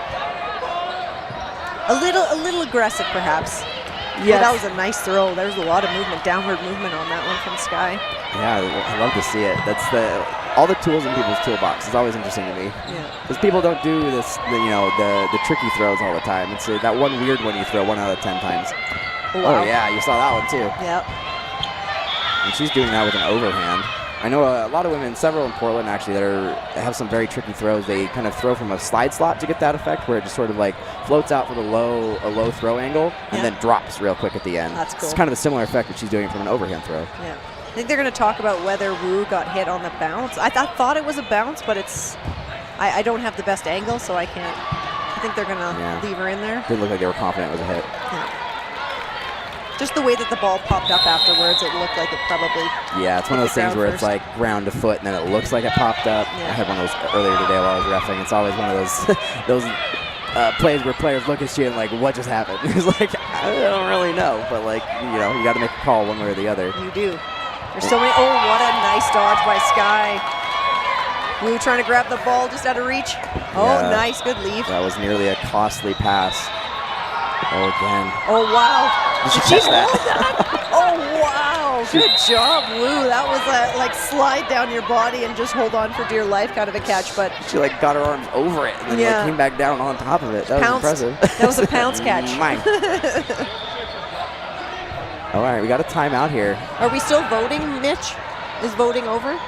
A little aggressive, perhaps. Yeah, that was a nice throw. There's a lot of movement, downward movement on that one from Sky. Yeah, I love to see it. That's all the tools in people's toolbox is always interesting to me. Yeah. Because people don't do this, the tricky throws all the time. It's that one weird one you throw 1 out of 10 times. Wow. Oh yeah, you saw that one too. Yep. And she's doing that with an overhand. I know a lot of women, several in Portland actually, that have some very tricky throws. They kind of throw from a slide slot to get that effect, where it just sort of like floats out for a low throw angle and then drops real quick at the end. That's cool. It's kind of a similar effect that she's doing from an overhand throw. Yeah. I think they're going to talk about whether Wu got hit on the bounce. I thought it was a bounce, but I don't have the best angle, so I can't. I think they're going to leave her in there. Didn't look like they were confident it was a hit. Yeah. Just the way that the ball popped up afterwards, it looked like it probably. Yeah, it's one of those things where it's like ground to foot, and then it looks like it popped up. Yeah. I had one of those earlier today while I was reffing. It's always one of those plays where players look at you and like, what just happened? It's like, I don't really know, but like, you got to make a call one way or the other. You do. There's so many. Oh, what a nice dodge by Sky. Blue trying to grab the ball just out of reach. Oh, Yeah. nice. Good leave. That was nearly a costly pass. Oh, again. Oh, wow. Did she Did she catch that? hold that? Oh, wow. Good job, Blue. That was a like slide down your body and just hold on for dear life kind of a catch. But She like got her arms over it and then Yeah. like, came back down on top of it. That Pounced. was impressive. That was a pounce catch. Mine. All right, we got a timeout here. Are we still voting, Mitch? Is voting over?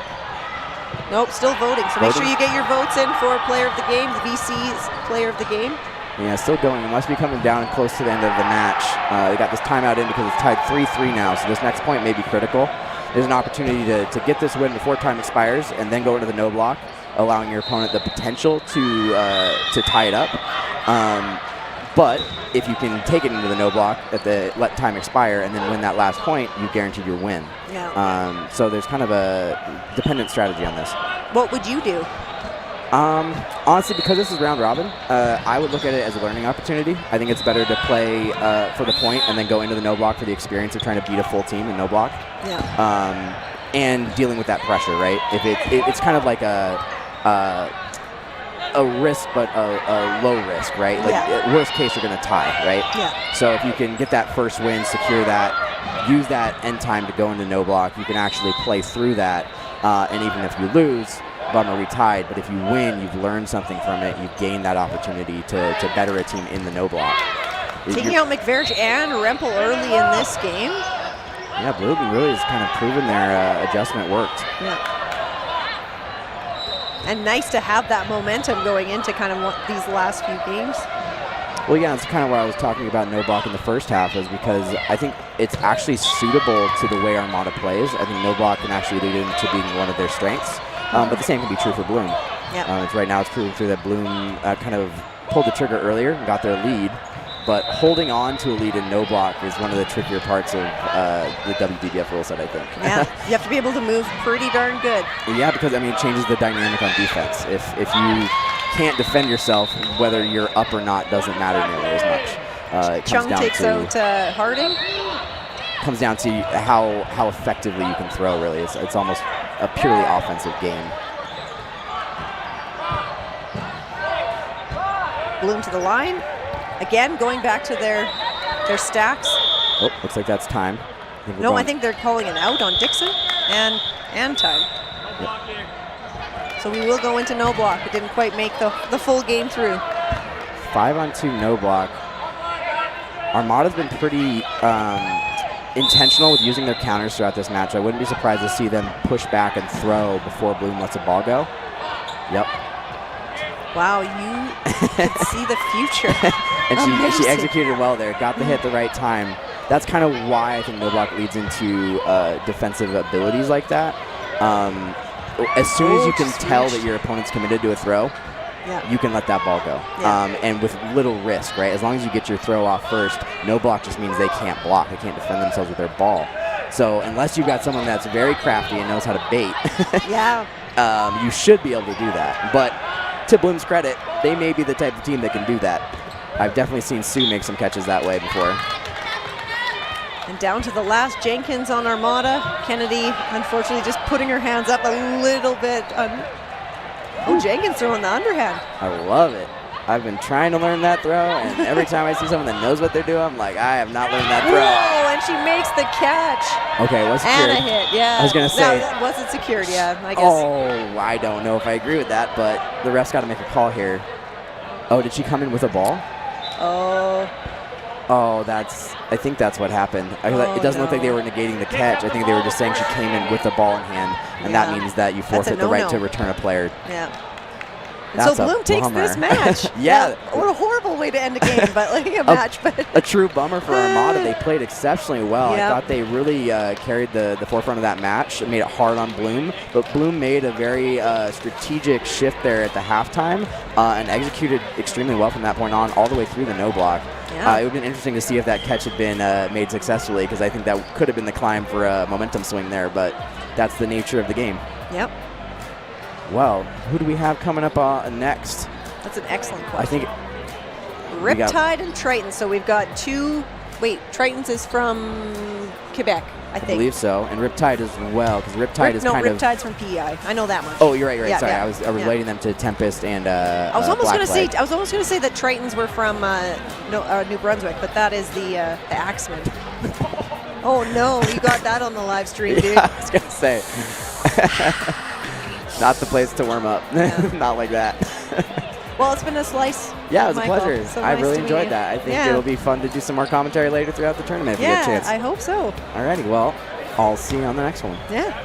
Nope, still voting. So make Voting? sure you get your votes in for player of the game, the VC's player of the game. Yeah, still going. It must be coming down close to the end of the match. They got this timeout in because it's tied 3-3 now, so this next point may be critical. There's an opportunity to get this win before time expires and then go into the no block, allowing your opponent the potential to tie it up. But if you can take it into the no block let time expire and then win that last point, you guaranteed your win. Yeah. So there's kind of a dependent strategy on this. What would you do? Honestly, because this is round robin, I would look at it as a learning opportunity. I think it's better to play for the point and then go into the no block for the experience of trying to beat a full team in no block. Yeah. And dealing with that pressure, right? If it's kind of like a risk, but a low risk, right? Like worst case, you're going to tie, right? Yeah. So if you can get that first win, secure that, use that end time to go into no block, you can actually play through that. And even if you lose, bummer, we tied. But if you win, you've learned something from it. You've gained that opportunity to better a team in the no block. Taking out McVerge and Rempel early in this game. Yeah, Blue really has kind of proven their adjustment worked. Yeah. And nice to have that momentum going into kind of these last few games. Well, yeah, that's kind of what I was talking about no block in the first half, is because I think it's actually suitable to the way Armada plays. I think no block can actually lead into being one of their strengths, but the same can be true for Bloom. Yeah. Right now it's proving through that Bloom kind of pulled the trigger earlier and got their lead, but holding on to a lead in no block is one of the trickier parts of the WDBF rule set, I think. Yeah, you have to be able to move pretty darn good. Yeah, because, I mean, it changes the dynamic on defense. If you can't defend yourself, whether you're up or not doesn't matter nearly as much. It Chung comes down takes to, out Harding. comes down to how effectively you can throw, really. It's almost a purely offensive game. Bloom to the line. Again, going back to their stacks. Oh, looks like that's time. I think they're calling an out on Dixon and time. Yep. So we will go into no block. It didn't quite make the full game through. 5-on-2 no block. Armada's been pretty intentional with using their counters throughout this match. I wouldn't be surprised to see them push back and throw before Bloom lets a ball go. Yep. Wow, you can see the future. And she Amazing. executed well there, got the hit at the right time. That's kind of why I think no block leads into defensive abilities like that. As soon as you can tell that your opponent's committed to a throw, you can let that ball go. And with little risk, right? As long as you get your throw off first, no block just means they can't block. They can't defend themselves with their ball. So unless you've got someone that's very crafty and knows how to bait, you should be able to do that. But to Bloom's credit, they may be the type of team that can do that. I've definitely seen Sue make some catches that way before. And down to the last, Jenkins on Armada. Kennedy, unfortunately, just putting her hands up a little bit. Oh, Jenkins throwing the underhand. I love it. I've been trying to learn that throw, and every time I see someone that knows what they're doing, I'm like, I have not learned that throw. Whoa, and she makes the catch. Okay, was secured. And a hit, yeah. I was going to say. No, that wasn't secured, yeah, I guess. Oh, I don't know if I agree with that, but the ref's got to make a call here. Oh, did she come in with a ball? Oh, I think that's what happened. It doesn't look like they were negating the catch. I think they were just saying she came in with the ball in hand, and that means that you forfeit the right to return a player. Yeah. That's so Bloom takes this match. Yeah. What a horrible way to end a game, but like a match. But a true bummer for Armada. They played exceptionally well. Yep. I thought they really carried the forefront of that match. It made it hard on Bloom, but Bloom made a very strategic shift there at the halftime and executed extremely well from that point on, all the way through the no block. Yeah. It would have been interesting to see if that catch had been made successfully, because I think that could have been the climb for a momentum swing there, but that's the nature of the game. Yep. Well, who do we have coming up next? That's an excellent question. I think Riptide and Triton. So we've got two. Wait, Triton's is from Quebec, I I think. believe so, and Riptide as well, because Riptide is kind of. Riptide's from PEI. I know that much. Oh, you're right. You're right. Yeah, Sorry, yeah, I was relating them to Tempest and I was almost Black going to say. Flag. I was almost going to say that Tritons were from New Brunswick, but that is the Axemen. Oh no, you got that on the live stream, dude. Yeah, I was going to say. Not the place to warm up. Not like that. Well, it's been a slice. Yeah, it was Michael. a pleasure. So I nice really to meet enjoyed you. that. I think Yeah. it'll be fun to do some more commentary later throughout the tournament if we get a chance. I hope so. Alrighty, well, I'll see you on the next one. Yeah.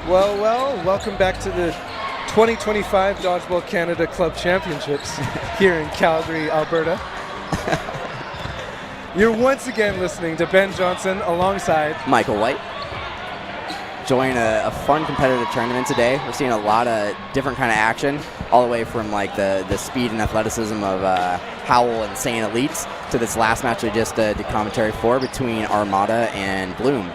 Well, welcome back to the 2025 Dodgeball Canada Club Championships here in Calgary, Alberta. You're once again listening to Ben Johnson alongside Michael White. Enjoying a fun competitive tournament today. We're seeing a lot of different kind of action. all the way from like the speed and athleticism of Howell and St. Elites to this last match I just did commentary for between Armada and Bloom.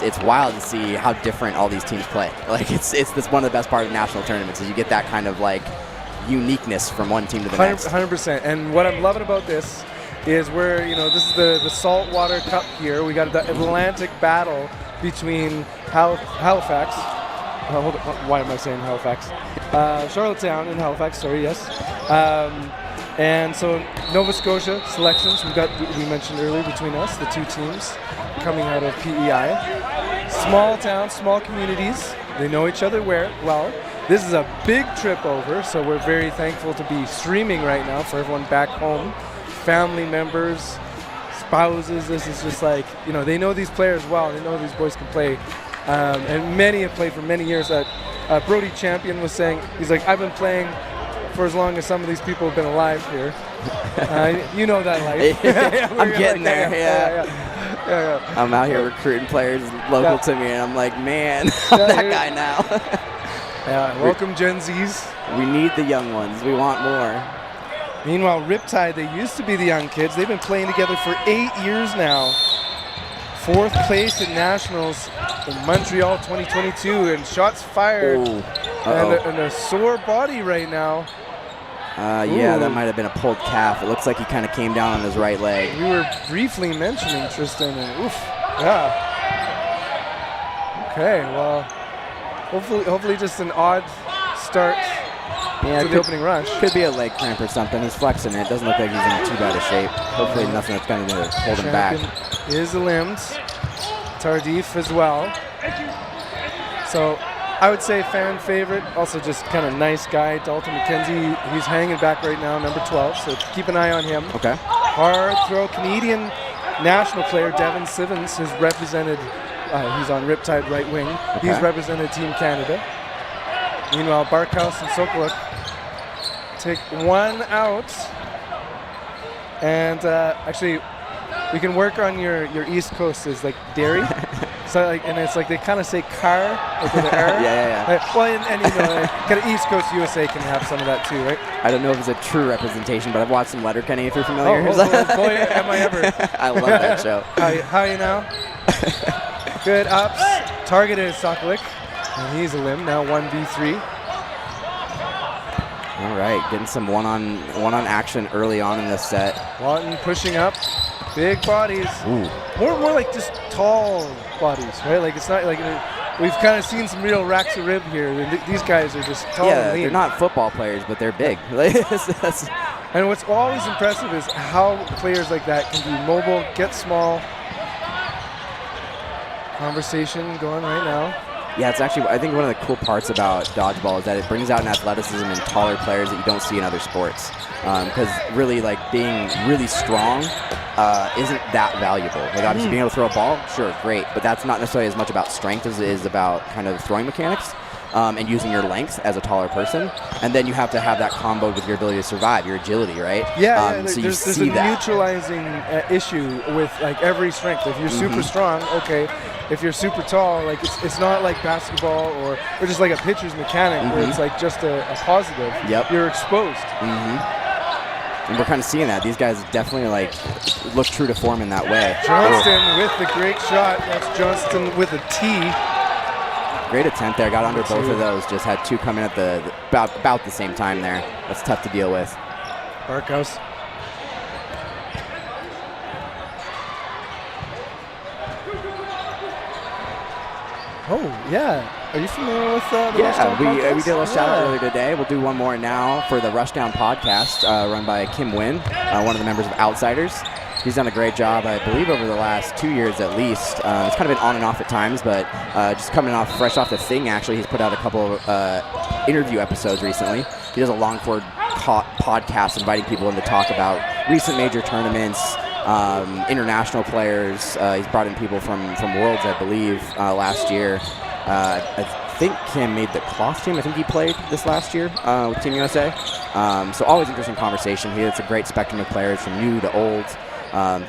It's wild to see how different all these teams play. Like it's one of the best part of national tournaments is you get that kind of like uniqueness from one team to the next. 100%. And what I'm loving about this is where, this is the Saltwater Cup here. We got the Atlantic battle between Halifax. Hold on, why am I saying Halifax? Charlottetown and Halifax, sorry, yes. And so Nova Scotia selections, we mentioned earlier between us, the two teams coming out of PEI. Small towns, small communities, they know each other well. This is a big trip over, so we're very thankful to be streaming right now for everyone back home, family members, spouses. This is just like, they know these players well, they know these boys can play. And many have played for many years. Brody Champion was saying, he's like, I've been playing for as long as some of these people have been alive here. You know that life. I'm getting like, there, yeah. I'm out here recruiting players local to me, and I'm like, man, I'm that guy now. Yeah, welcome Gen Zs. We need the young ones. We want more. Meanwhile, Riptide, they used to be the young kids. They've been playing together for 8 years now. 4th place in Nationals in Montreal 2022, and shots fired. And a sore body right now. Yeah, that might have been a pulled calf. It looks like he kind of came down on his right leg. We were briefly mentioning Tristan, and oof, yeah. Okay, well, hopefully just an odd start to the opening rush. Could be a leg cramp or something. He's flexing it. Doesn't look like he's in too bad a shape. Hopefully nothing that's going to hold him back. Is limbed. Tardif as well. So I would say fan favorite, also just kind of nice guy, Dalton McKenzie. He's hanging back right now, number 12, so keep an eye on him. Okay. Hard throw, Canadian national player Devin Sivens has represented, he's on Riptide right wing. Okay. He's represented Team Canada. Meanwhile, Barkhouse and Sokoluk take one out. And actually, we can work on your East Coast is like dairy. So and it's like they kind of say car like with an R. Yeah. Well, and kind of East Coast USA can have some of that too, right? I don't know if it's a true representation, but I've watched some Letterkenny if you're familiar. Boy, am I ever. I love that show. How you now? Good ups. Targeted Sokolik, and he's a limb now. 1v3. All right, getting some one-on action early on in this set. Lawton pushing up. Big bodies. Ooh. More like just tall bodies, right? Like it's not like we've kind of seen some real racks of rib here. These guys are just tall and lean. They're not football players, but they're big. And what's always impressive is how players like that can be mobile, get small. Conversation going right now. Yeah, it's actually, I think one of the cool parts about dodgeball is that it brings out an athleticism in taller players that you don't see in other sports. Because really, like, being really strong isn't that valuable. Like, obviously, being able to throw a ball, sure, great, but that's not necessarily as much about strength as it is about kind of throwing mechanics. And using your length as a taller person, and then you have to have that combo with your ability to survive, your agility, right? So there's a neutralizing issue with like every strength. If you're super strong, okay. If you're super tall, like it's not like basketball or just like a pitcher's mechanic where it's like just a positive. Yep. You're exposed. And we're kind of seeing that. These guys definitely like look true to form in that way. Johnston with the great shot. That's Johnston with a T. Great attempt there. Got under both of those. Just had two come in at about the same time there. That's tough to deal with. Barkhouse. Oh, yeah. Are you familiar with the Rushdown podcast? We did a little shout out earlier today. We'll do one more now for the Rushdown podcast run by Kim Wynn, one of the members of Outsiders. He's done a great job, I believe, over the last 2 years at least. It's kind of been on and off at times, but just coming fresh off the thing, actually, he's put out a couple of interview episodes recently. He does a long-form podcast inviting people in to talk about recent major tournaments, international players. He's brought in people from Worlds, I believe, last year. I think Kim made the cloth team. I think he played this last year with Team USA. So always interesting conversation. It's a great spectrum of players from new to old.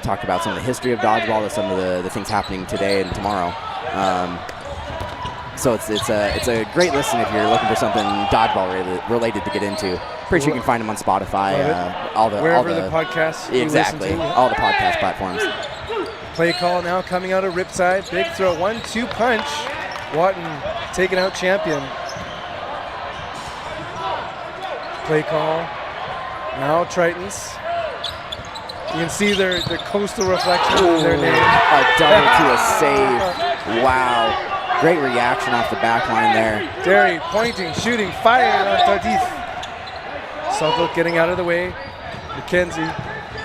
Talked about some of the history of dodgeball to some of the things happening today and tomorrow. So it's a great listen if you're looking for something dodgeball related to get into. Pretty sure you can find them on Spotify, wherever the podcasts you exactly, listen to, yeah. all the podcast platforms. Play call now coming out of Ripside. Big throw, 1-2 punch. Watton taking out Champion. Play call. Now Tritons. You can see their coastal reflection in their name. A double to a save. Wow. Great reaction off the back line there. Derry pointing, shooting, firing on Tardif. Sutcliffe getting out of the way. McKenzie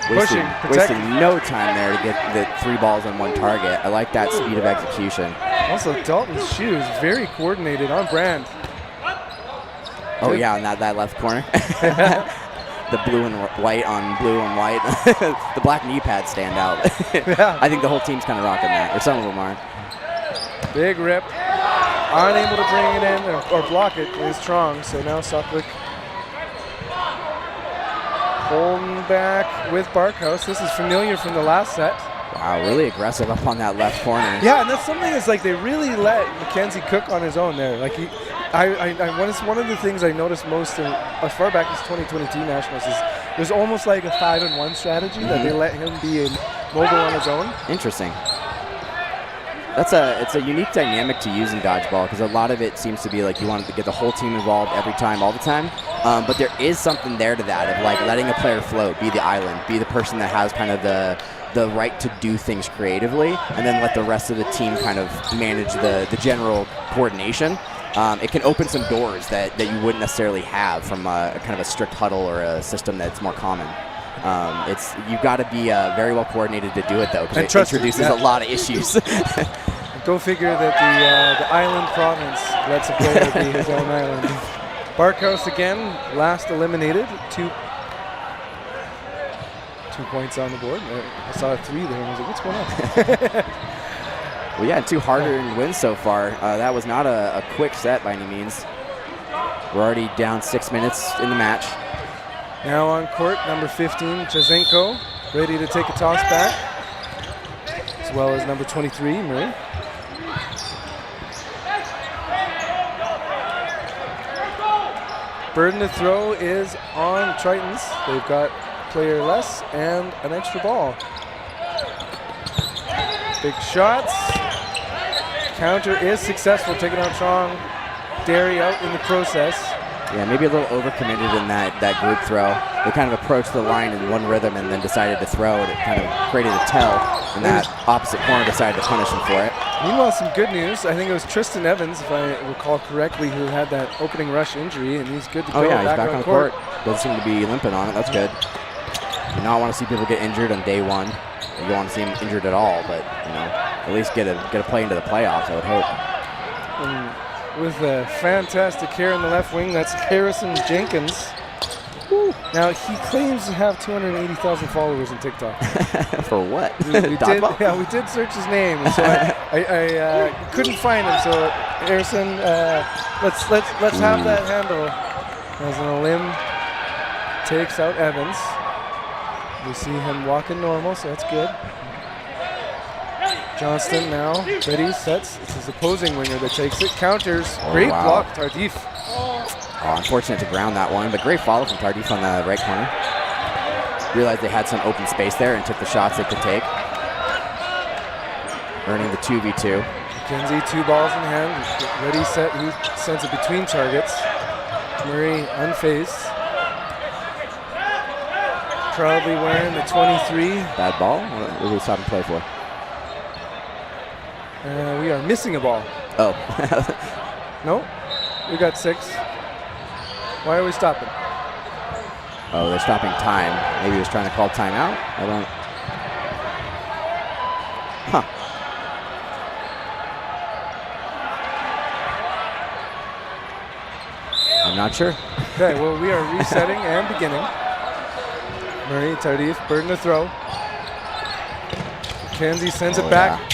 pushing, protecting. Wasting no time there to get the 3 balls on 1 target. I like that speed of execution. Also, Dalton's shoes, very coordinated, on brand. Oh, yeah, on that left corner. The blue and white on blue and white. The black knee pads stand out. Yeah. I think the whole team's kind of rocking that, or some of them are. Big rip. Unable to bring it in or block it is Strong, so now Sutcliffe holding back with Barkhouse. This is familiar from the last set. Wow, really aggressive up on that left corner. Yeah, and that's something is like they really let Mackenzie cook on his own there. Like one of the things I noticed most as far back as 2022 Nationals is there's almost like a 5-and-1 strategy that they let him be mobile on his own. Interesting. It's a unique dynamic to use in dodgeball because a lot of it seems to be like you want to get the whole team involved every time, all the time. But there is something there to that of like letting a player float, be the island, be the person that has kind of the right to do things creatively, and then let the rest of the team kind of manage the general coordination. It can open some doors that you wouldn't necessarily have from a kind of a strict huddle or a system that's more common. You've got to be very well coordinated to do it though, because it introduces a lot of issues. Go figure that the island province lets a player be his own island. Barkhouse again, last eliminated. 2 points on the board. I saw a 3 there and I was like, what's going on? Well, yeah, 2 hard-earned wins so far. That was not a quick set by any means. We're already down 6 minutes in the match. Now on court, number 15, Jazenko, ready to take a toss back, as well as number 23, Murray. Burden to throw is on Tritons. They've got player less and an extra ball. Big shots. Counter is successful, taking out Strong. Derry out in the process. Yeah, maybe a little overcommitted in that group throw. They kind of approached the line in one rhythm and then decided to throw it. It kind of created a tell, and that opposite corner decided to punish him for it. Meanwhile, some good news. I think it was Tristan Evans, if I recall correctly, who had that opening rush injury, and he's good to go. Oh yeah, he's back on court. Doesn't seem to be limping on it. That's good. You not want to see people get injured on day one. You don't want to see him injured at all, but at least get a play into the playoffs, I would hope. With a fantastic hair in the left wing, that's Harrison Jenkins. Woo. Now, he claims to have 280,000 followers on TikTok. For what? We did search his name, so I couldn't find him. So, Harrison, let's have that handle. As an limb takes out Evans. We see him walking normal, so that's good. Johnston now, ready, sets. It's his opposing winger that takes it. Counters. Great block, Tardif. Unfortunate to ground that one, but great follow from Tardif on the right corner. Realized they had some open space there and took the shots they could take. Earning the 2v2. McKenzie, 2 balls in hand. Ready, set. He sends it between targets. Murray unfazed. Probably wearing the 23. Bad ball? What are we stopping play for? We are missing a ball. Oh. No, we got 6. Why are we stopping? Oh, they're stopping time. Maybe he was trying to call timeout? I don't. Huh. I'm not sure. Okay, well, we are resetting and beginning. Murray, Tardif, burden to throw. McKenzie sends it back. Yeah.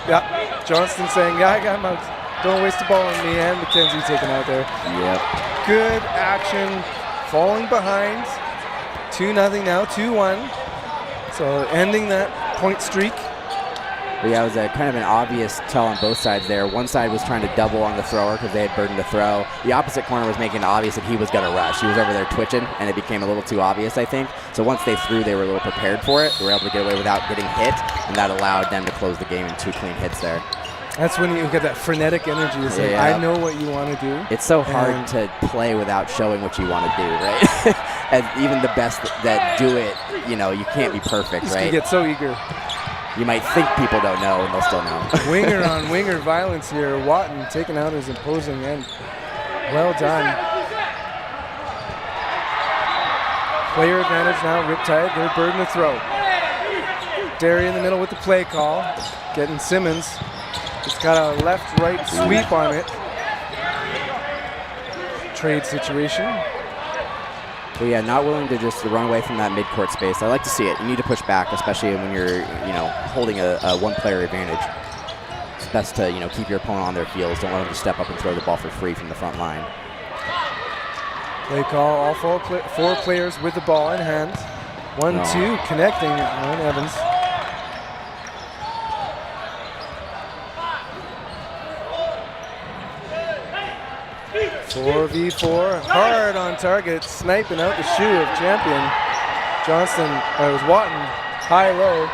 Yeah. Johnston saying, yeah, I got him out. Don't waste the ball on me. And McKenzie taken out there. Yep. Good action. Falling behind. 2-0 now, 2-1. So ending that point streak. But yeah, it was a kind of an obvious tell on both sides there. One side was trying to double on the thrower because they had burden to throw. The opposite corner was making it obvious that he was going to rush. He was over there twitching, and it became a little too obvious, I think. So once they threw, they were a little prepared for it. They were able to get away without getting hit, and that allowed them to close the game in 2 clean hits there. That's when you get that frenetic energy. It's like, I know what you want to do. It's so hard to play without showing what you want to do, right? And even the best that do it, you know, you can't be perfect, right? You get so eager. You might think people don't know, and they'll still know. Winger on winger violence here. Watton taking out his imposing end. Well done. Player advantage now, Riptide. Their burden to throw. Derry in the middle with the play call. Getting Simmons. It's got a left-right sweep on it. Trade situation. But yeah, not willing to just run away from that mid-court space. I like to see it. You need to push back, especially when you're, you know, holding a one-player advantage. It's best to, you know, keep your opponent on their heels. Don't let them just step up and throw the ball for free from the front line. Play call, all four players with the ball in hand. 1-2, connecting on Evans. Four v4, hard on target, sniping out the shoe of champion. Johnston, it was Watton, high-low.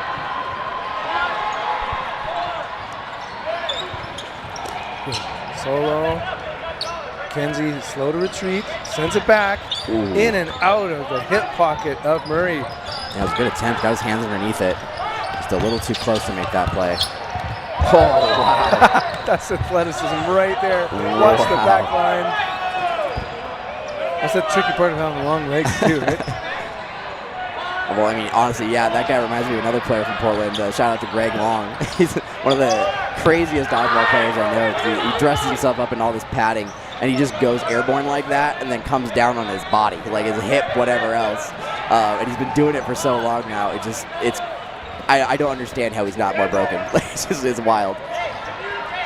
Solo. Kenzie slow to retreat, sends it back, in and out of the hip pocket of Murray. Yeah, it was a good attempt, got his hands underneath it. Just a little too close to make that play. Oh, wow. That's athleticism right there. Watch the back line. That's the tricky part of having long legs too, right? Well, I mean, honestly, yeah, that guy reminds me of another player from Portland. Shout out to Greg Long. He's one of the craziest dodgeball players I know. He dresses himself up in all this padding, and he just goes airborne like that and then comes down on his body, like his hip, whatever else. And he's been doing it for so long now. I don't understand how he's not more broken. It's wild.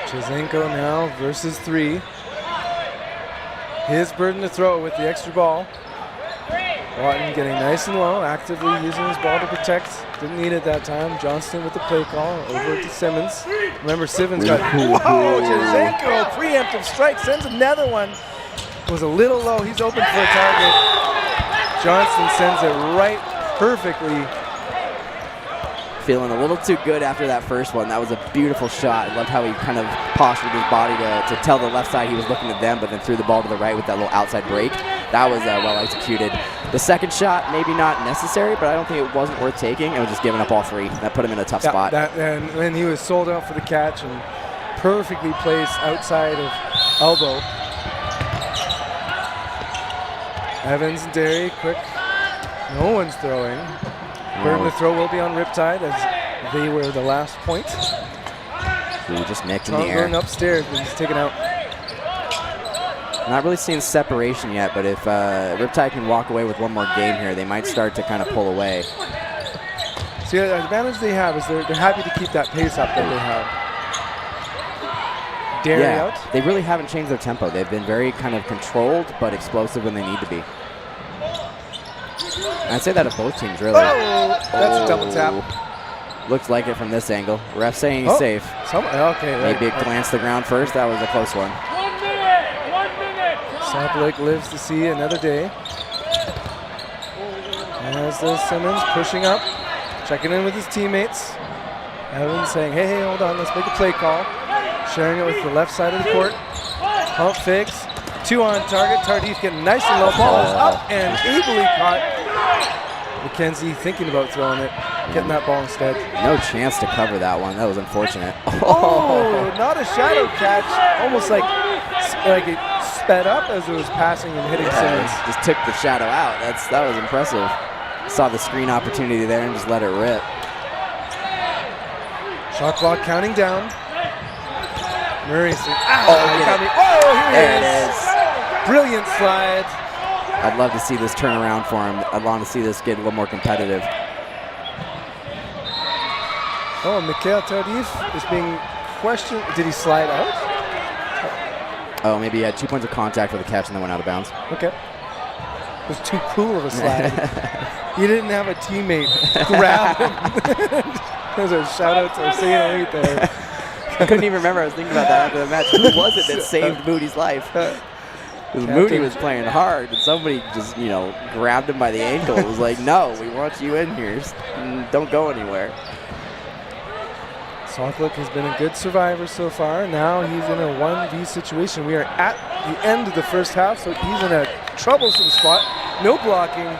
Chizenko now versus 3. His burden to throw with the extra ball. Watton getting nice and low, actively using his ball to protect. Didn't need it that time. Johnston with the play call over to Simmons. Remember, Simmons got, whoa, Chizenko, preemptive strike, sends another one. It was a little low, he's open for a target. Johnston sends it right perfectly. Feeling a little too good after that first one. That was a beautiful shot. I loved how he kind of postured his body to tell the left side he was looking at them, but then threw the ball to the right with that little outside break. That was well executed. The second shot, maybe not necessary, but I don't think it wasn't worth taking. It was just giving up all 3. That put him in a tough spot. And he was sold out for the catch and perfectly placed outside of elbow. Evans and Derry, quick. No one's throwing. Burden to throw will be on Riptide as they were the last point. Ooh, just nicked in the air. Going upstairs, but he's taken out. Not really seeing separation yet, but if Riptide can walk away with one more game here, they might start to kind of pull away. See, the advantage they have is they're happy to keep that pace up that they have. Derry out. They really haven't changed their tempo. They've been very kind of controlled, but explosive when they need to be. I'd say that of both teams, really. Oh, that's a double tap. Looks like it from this angle. Ref saying he's safe. Okay. Maybe a glance to the ground first. That was a close one. 1 minute. Saplik lives to see another day. As the Simmons pushing up, checking in with his teammates. Evans saying, hey, hold on, let's make a play call. Sharing it with the left side of the court. Pump fakes. 2 on target. Tardif getting nice and low. Ball is up and ably caught. McKenzie thinking about throwing it, getting that ball instead. No chance to cover that one. That was unfortunate. Oh, not a shadow catch. Almost like it sped up as it was passing and hitting Simmons. Just took the shadow out. That was impressive. Saw the screen opportunity there and just let it rip. Shot clock counting down. Murray saying, here it is. Brilliant slide. I'd love to see this turn around for him. I'd want to see this get a little more competitive. Oh, Mikhail Tardif is being questioned. Did he slide out? Oh, maybe he had 2 points of contact for the catch and then went out of bounds. Okay. It was too cool of a slide. He didn't have a teammate grab him. There's a shout out to St. 8 there. I couldn't even remember. I was thinking about that after the match. Who was it that saved Moody's life? Because Moody was playing hard, and somebody just, grabbed him by the ankle. It was like, no, we want you in here. Don't go anywhere. Sokoluk has been a good survivor so far. Now he's in a 1v situation. We are at the end of the first half, so he's in a troublesome spot. No blocking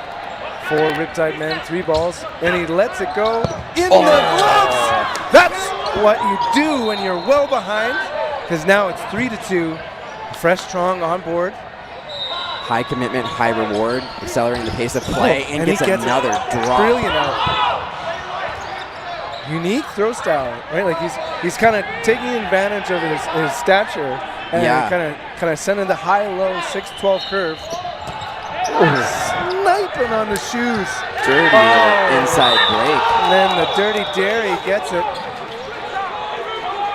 for Riptide men. 3 balls, and he lets it go in the gloves. That's what you do when you're well behind, because now it's 3-2. Fresh Strong on board. High commitment, high reward, accelerating the pace of play, and he gets another drop. Brilliant out. Unique throw style, right? Like he's kind of taking advantage of his stature and kind of sending the high-low 6-12 curve. Sniping on the shoes. Dirty inside break. And then the Dirty Dairy gets it.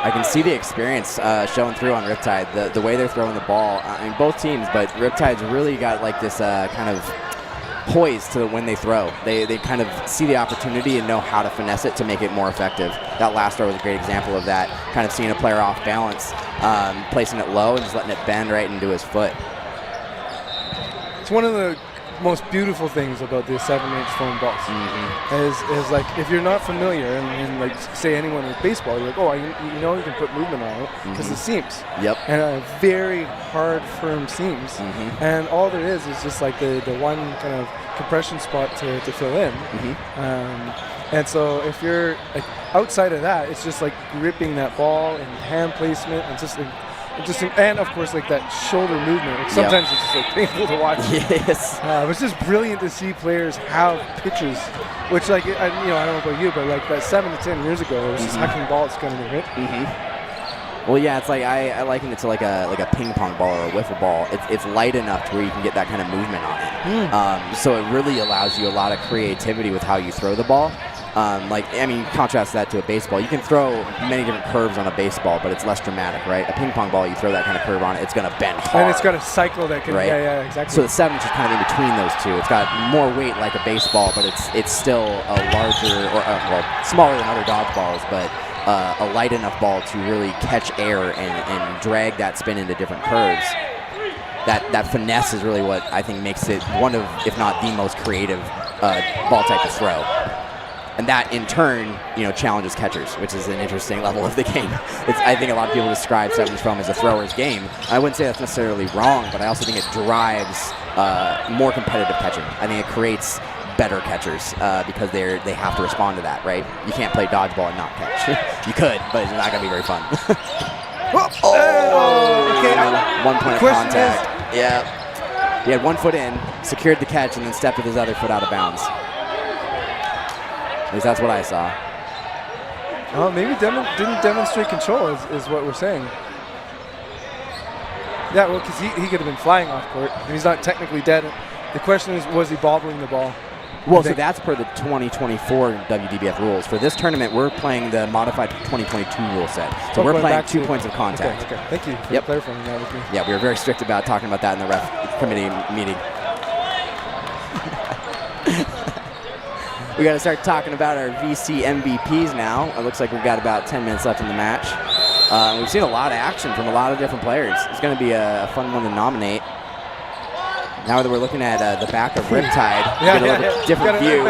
I can see the experience showing through on Riptide, the way they're throwing the ball. I mean, both teams, but Riptide's really got like this kind of poise to when they throw. They kind of see the opportunity and know how to finesse it to make it more effective. That last throw was a great example of that, kind of seeing a player off balance, placing it low and just letting it bend right into his foot. It's one of the most beautiful things about the 7-inch foam balls is like, if you're not familiar and like say anyone with baseball, you're like, oh, you can put movement on it because the seams. Yep. And very hard, firm seams. And all there is just like the one kind of compression spot to fill in. And so if you're like outside of that, it's just like gripping that ball and hand placement and and of course like that shoulder movement. Like sometimes it's just like painful to watch. Yes. It's just brilliant to see players have pitches, which like I don't know about you, but like that 7 to 10 years ago, it was just hucking balls kind of hit. Well, yeah, it's like I liken it to like a ping pong ball or a wiffle ball. It's light enough to where you can get that kind of movement on it. So it really allows you a lot of creativity with how you throw the ball. Contrast that to a baseball. You can throw many different curves on a baseball, but it's less dramatic, right? A ping pong ball, you throw that kind of curve on it, it's going to bend hard. And it's got a cycle that can, right? Yeah, exactly. So the 7-inch is kind of in between those two. It's got more weight like a baseball, but it's still a larger, smaller than other dodgeballs, but a light enough ball to really catch air and drag that spin into different curves. That finesse is really what I think makes it one of, if not the most creative ball type to throw. And that, in turn, challenges catchers, which is an interesting level of the game. I think a lot of people describe 7-inch foam as a thrower's game. I wouldn't say that's necessarily wrong, but I also think it drives more competitive catching. I think it creates better catchers because they have to respond to that, right? You can't play dodgeball and not catch. You could, but it's not going to be very fun. Okay. 1 point of contact. Yeah. He had 1 foot in, secured the catch, and then stepped with his other foot out of bounds. At least that's what I saw. Oh, maybe didn't demonstrate control is what we're saying. Yeah, well, because he could have been flying off court, and he's not technically dead. The question is, was he bobbling the ball? Well, so that's per the 2024 WDBF rules. For this tournament, we're playing the modified 2022 rule set. So we're playing 2 points of contact. Okay. Thank you for clarifying that with me. Yeah, we were very strict about talking about that in the ref committee meeting. We got to start talking about our VC MVPs now. It looks like we've got about 10 minutes left in the match. We've seen a lot of action from a lot of different players. It's going to be a fun one to nominate. Now that we're looking at the back of Riptide, get a little different view.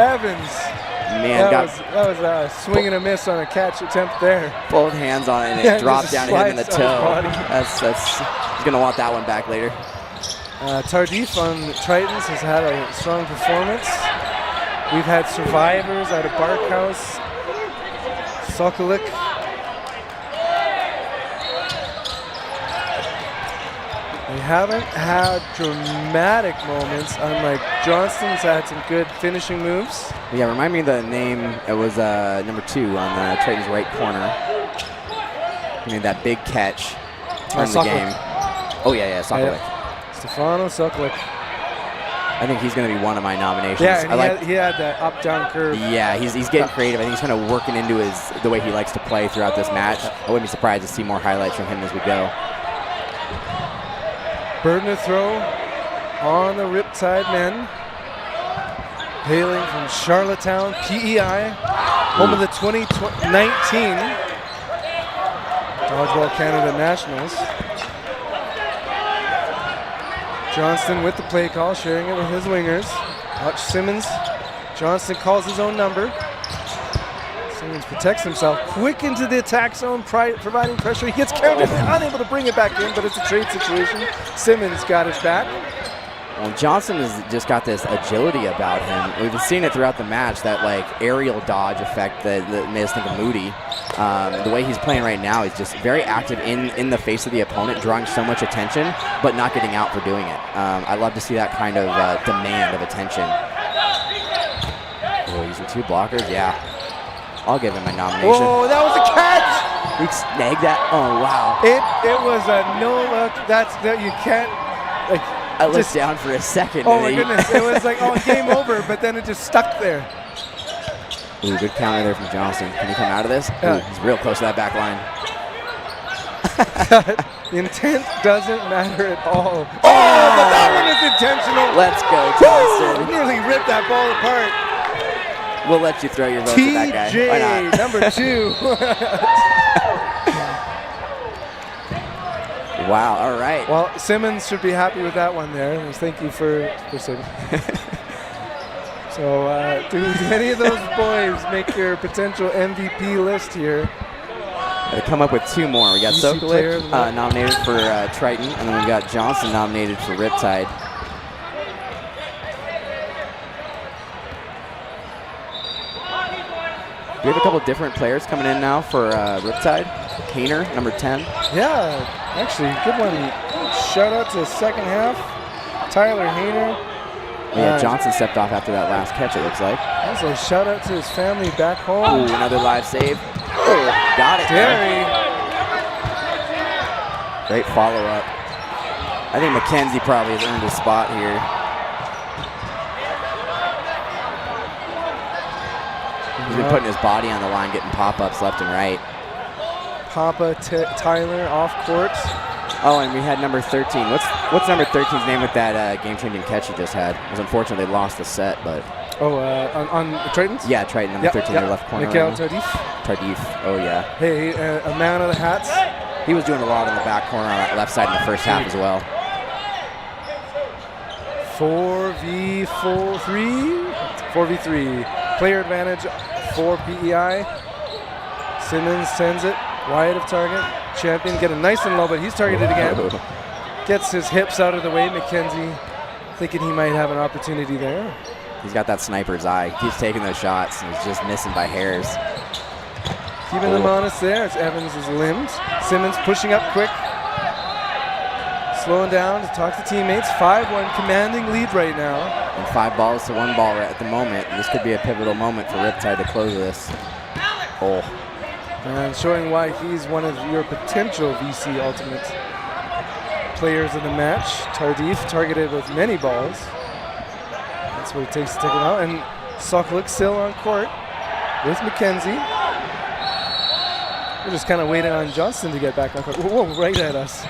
Evans. Man, that was a swing and a miss on a catch attempt there. Both hands on it, and it dropped down and hit in the toe. He's going to want that one back later. Tardif on Tritons has had a strong performance. We've had survivors out of Barkhouse, Sokoluk. We haven't had dramatic moments, unlike Johnston's had some good finishing moves. Yeah, remind me of the name. It was number 2 on the Triton's right corner. He made that big catch in the game. Oh, yeah, Sokoluk. Stefano Sokoluk. I think he's going to be one of my nominations. Yeah, he had that up-down curve. Yeah, he's getting creative. I think he's kind of working into the way he likes to play throughout this match. I wouldn't be surprised to see more highlights from him as we go. Burden of throw on the Riptide men. Hailing from Charlottetown, PEI, home of the 2019 Dodgeball Canada Nationals. Johnston with the play call, sharing it with his wingers. Watch Simmons. Johnston calls his own number. Simmons protects himself. Quick into the attack zone, providing pressure. He gets countered, unable to bring it back in, but it's a trade situation. Simmons got his back. Well, Johnson has just got this agility about him. We've been seeing it throughout the match, that like aerial dodge effect that made us think of Moody. The way he's playing right now, he's just very active in the face of the opponent, drawing so much attention, but not getting out for doing it. I love to see that kind of demand of attention. Oh, using 2 blockers, yeah. I'll give him a nomination. Oh, that was a catch! He snagged that. Oh, wow. It was a no look. That you can't. Like, I looked down for a second. Oh my goodness! It was like, oh, game over, but then it just stuck there. Ooh, good counter there from Johnson. Can he come out of this? Yeah. Ooh, he's real close to that back line. The intent doesn't matter at all. Oh, but that one is intentional. Let's go, Johnson. Nearly ripped that ball apart. We'll let you throw your votes at that guy. Why not? TJ, number 2. Wow, all right. Well, Simmons should be happy with that one there. Thank you for Simmons. So, do any of those boys make your potential MVP list here? Gotta come up with 2 more. We got UC player Sokolik nominated for Triton, and then we got Johnson nominated for Riptide. We have a couple different players coming in now for Riptide. Hayner, number 10. Yeah, actually, good one. Shout out to the second half. Tyler Hayner. Yeah, Johnson stepped off after that last catch, it looks like. Also, shout out to his family back home. Ooh, another live save. Oh, got it. Derry. Great follow-up. I think McKenzie probably has earned his spot here. He's been putting his body on the line, getting pop-ups left and right. Papa Tyler off court. Oh, and we had number 13. What's number 13's name with that game-changing catch he just had? It was unfortunate they lost the set, but... Oh, on Tritons? Yeah, Triton, number 13, their left corner. Mikhail Tardif. Tardif, oh yeah. Hey, a man of the hats. He was doing a lot on the back corner on that left side in the first half as well. 4v3. Player advantage for PEI. Simmons sends it wide of target. Champion get a nice and low, but he's targeted again. Gets his hips out of the way. McKenzie thinking he might have an opportunity there. He's got that sniper's eye. He keeps taking those shots, and he's just missing by hairs. Keeping them honest there as Evans is limbed. Simmons pushing up quick. Slowing down to talk to teammates. 5-1 commanding lead right now. And 5 balls to 1 ball right at the moment. This could be a pivotal moment for Riptide to close this. Oh. And showing why he's one of your potential VC Ultimate players in the match. Tardif targeted with many balls. That's what it takes to take him out. And Sokolik still on court with McKenzie. We're just kind of waiting on Johnson to get back on court. Whoa, right at us.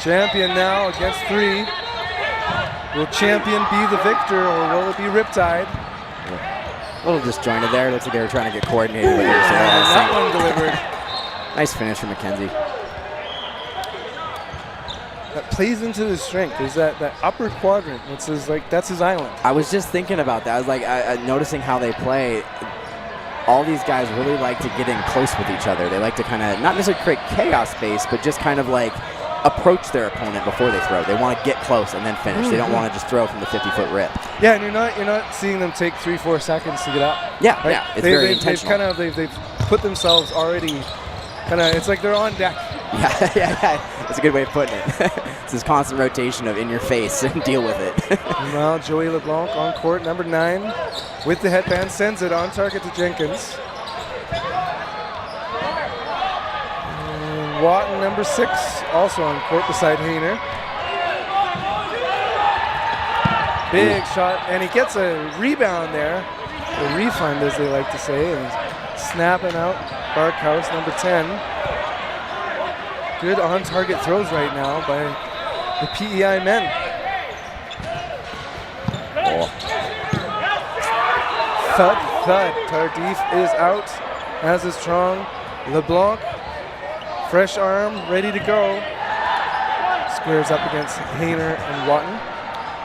Champion now against 3. Will Champion be the victor, or will it be Riptide? A little disjointed there. Looks like they were trying to get coordinated. But that one delivered. Nice finish from McKenzie. That plays into his strength. Is that upper quadrant? That's his island. I was just thinking about that. I was like noticing how they play. All these guys really like to get in close with each other. They like to kind of not necessarily create chaos space, but just kind of like approach their opponent before they throw. They want to get close and then finish. They don't want to just throw from the 50-foot rip. Yeah, and you're not seeing them take 3-4 seconds to get up. Yeah, right? yeah, it's very intentional. They've put themselves already it's like they're on deck. Yeah. That's a good way of putting it. It's this constant rotation of in your face and deal with it. Well, Joey LeBlanc on court, number 9, with the headband, sends it on target to Jenkins. Watton, number 6, also on court beside Hayner. Big shot, and he gets a rebound there, a refund as they like to say, and snapping out Barkhouse, number 10. Good on-target throws right now by the PEI men. Thud, thud. Tardif is out, as is Trong. LeBlanc, fresh arm, ready to go. Squares up against Hayner and Watton.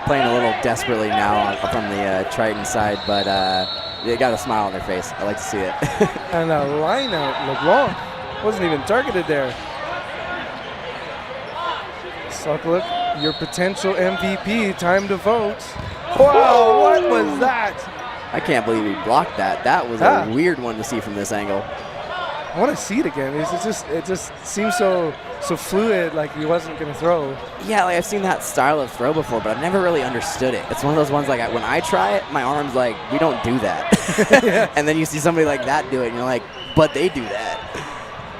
Playing a little desperately now from the Triton side, but they got a smile on their face. I like to see it. And a line out. LeBlanc wasn't even targeted there. Sokoluk, your potential MVP. Time to vote. Wow, what was that? I can't believe he blocked that. That was a weird one to see from this angle. I want to see it again. It just seems so fluid, like he wasn't going to throw. Yeah, like I've seen that style of throw before, but I've never really understood it. It's one of those ones like when I try it, my arm's like, we don't do that. Yeah. And then you see somebody like that do it, and you're like, but they do that.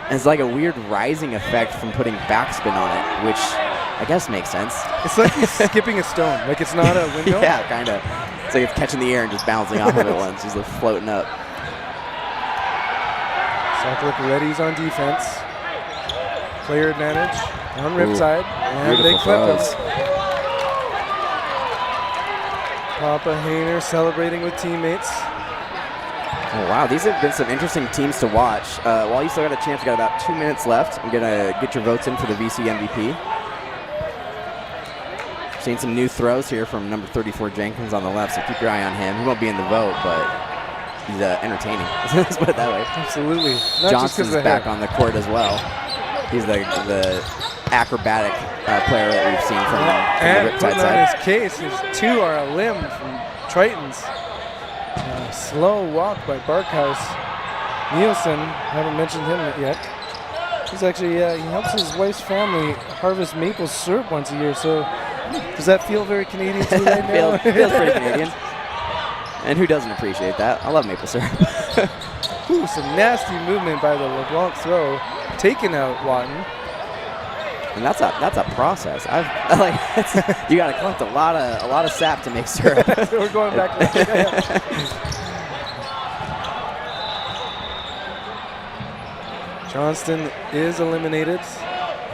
And it's like a weird rising effect from putting backspin on it, which I guess makes sense. It's like he's skipping a stone. Like it's not a window. Yeah, kind of. It's like it's catching the air and just bouncing off of it once, just like floating up. Sokoluk readies on defense. Player advantage on Ripside. And they clip him. Papa Hayner celebrating with teammates. Oh, wow, these have been some interesting teams to watch. While you still got a chance, you got about 2 minutes left. I'm going to get your votes in for the VC MVP. Seeing some new throws here from number 34 Jenkins on the left, so keep your eye on him. He won't be in the vote, but he's entertaining. Let's put it that way. Absolutely. Not Johnson's back on the court as well. He's the acrobatic player that we've seen from the Riptide side. And his case, his two are a limb from Tritons. Slow walk by Barkhouse. Nielsen, haven't mentioned him yet. He's actually, he helps his wife's family harvest maple syrup once a year, so does that feel very Canadian to you right now? feels pretty Canadian. And who doesn't appreciate that? I love maple syrup. Ooh, some nasty movement by the LeBlanc throw, taking out Watton. And that's a process. You got to collect a lot of sap to make syrup. We're going back to that. Johnston is eliminated.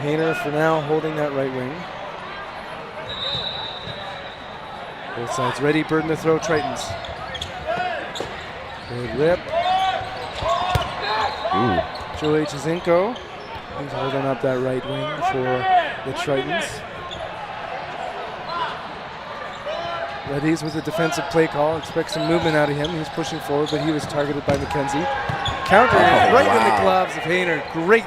Hayner for now holding that right wing. Both sides ready, Burden to throw Tritons. Good rip. Ooh. Joe H. Zinko. He's holding up that right wing for the Tritons. Reddy's with a defensive play call. Expect some movement out of him. He's pushing forward, but he was targeted by McKenzie. Counter right in the gloves of Hayner. Great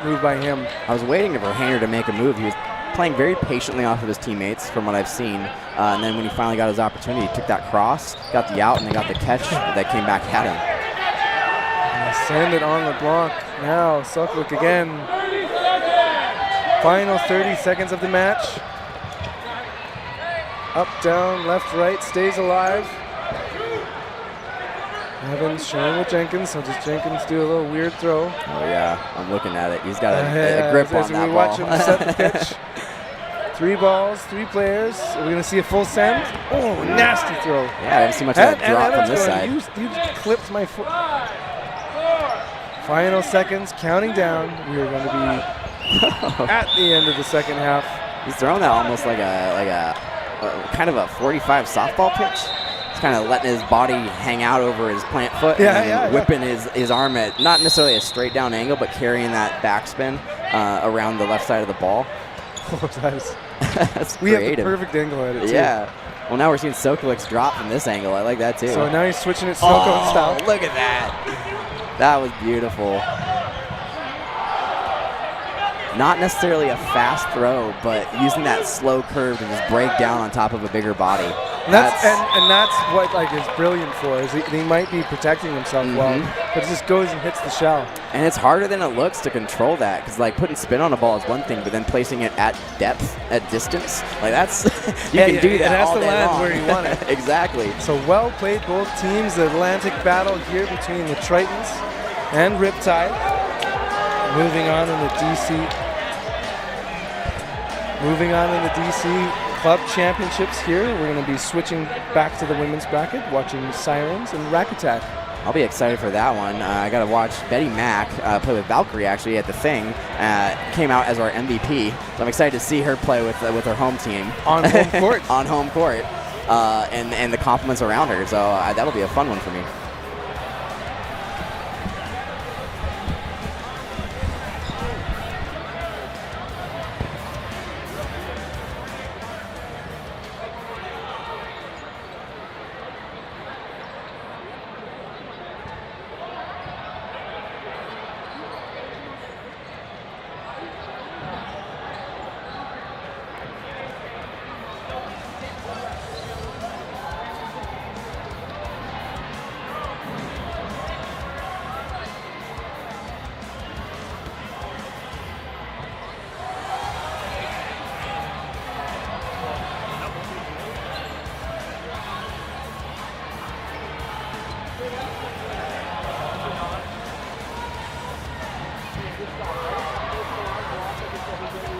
move by him. I was waiting for Hayner to make a move. He was playing very patiently off of his teammates from what I've seen. And then when he finally got his opportunity, he took that cross, got the out, and they got the catch that came back at him. Send it on LeBlanc. Now Sokoluk again. Final 30 seconds of the match. Up, down, left, right, stays alive. Evans sharing with Jenkins, so does Jenkins do a little weird throw? Oh yeah, I'm looking at it. He's got a grip on that we ball. watch him set the pitch. 3 balls, 3 players. Are we going to see a full send? Oh, nasty throw. Yeah, I didn't see much of that drop from this side. You clipped my foot. Final seconds, counting down. We are going to be at the end of the second half. He's throwing that almost like a kind of a 45 softball pitch. He's kind of letting his body hang out over his plant foot and then whipping his arm at not necessarily a straight down angle, but carrying that backspin around the left side of the ball. Oh, that's creative. We have the perfect angle at it, too. Yeah. Well, now we're seeing Sokoluk's drop from this angle. I like that, too. So now he's switching it Snowcone style. Look at that. That was beautiful. Not necessarily a fast throw, but using that slow curve to just break down on top of a bigger body. And that's what is brilliant for is he might be protecting himself well, but it just goes and hits the shell. And it's harder than it looks to control that because putting spin on a ball is one thing, but then placing it at depth, at distance, that's you can do that. It has all to day land long. where you want it. Exactly. So well played, both teams. The Atlantic battle here between the Tritons and Riptide. Moving on in the DC Club Championships here. We're going to be switching back to the women's bracket, watching Sirens and Rack Attack. I'll be excited for that one. I got to watch Betty Mack play with Valkyrie actually at the Thing. Came out as our MVP, so I'm excited to see her play with her home team on home court. On home court. and the compliments around her. So that'll be a fun one for me.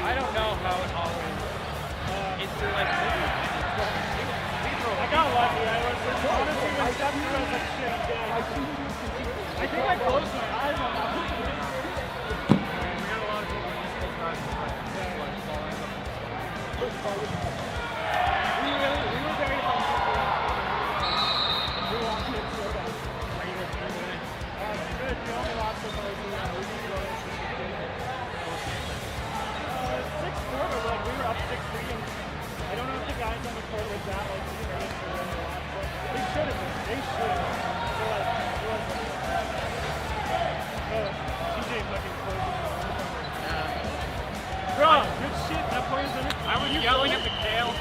I don't know how it all went. It's like I got lucky. I was honestly when I stepped through, I was like, shit, I'm dead. I think I closed my eyes on that. We got a lot of people in this class. We were very comfortable. We walked in so bad. How you guys doing today? Good. We only lost so far. We need to go in. 6-4, but we were up 6-3, and I don't know if the guys on the court were that like nervous for winning a lot, but they should have been. They should have been. So like, it was TJ fucking closing. Yeah. Bro, good shit. That player's in it. I was yelling at the Kale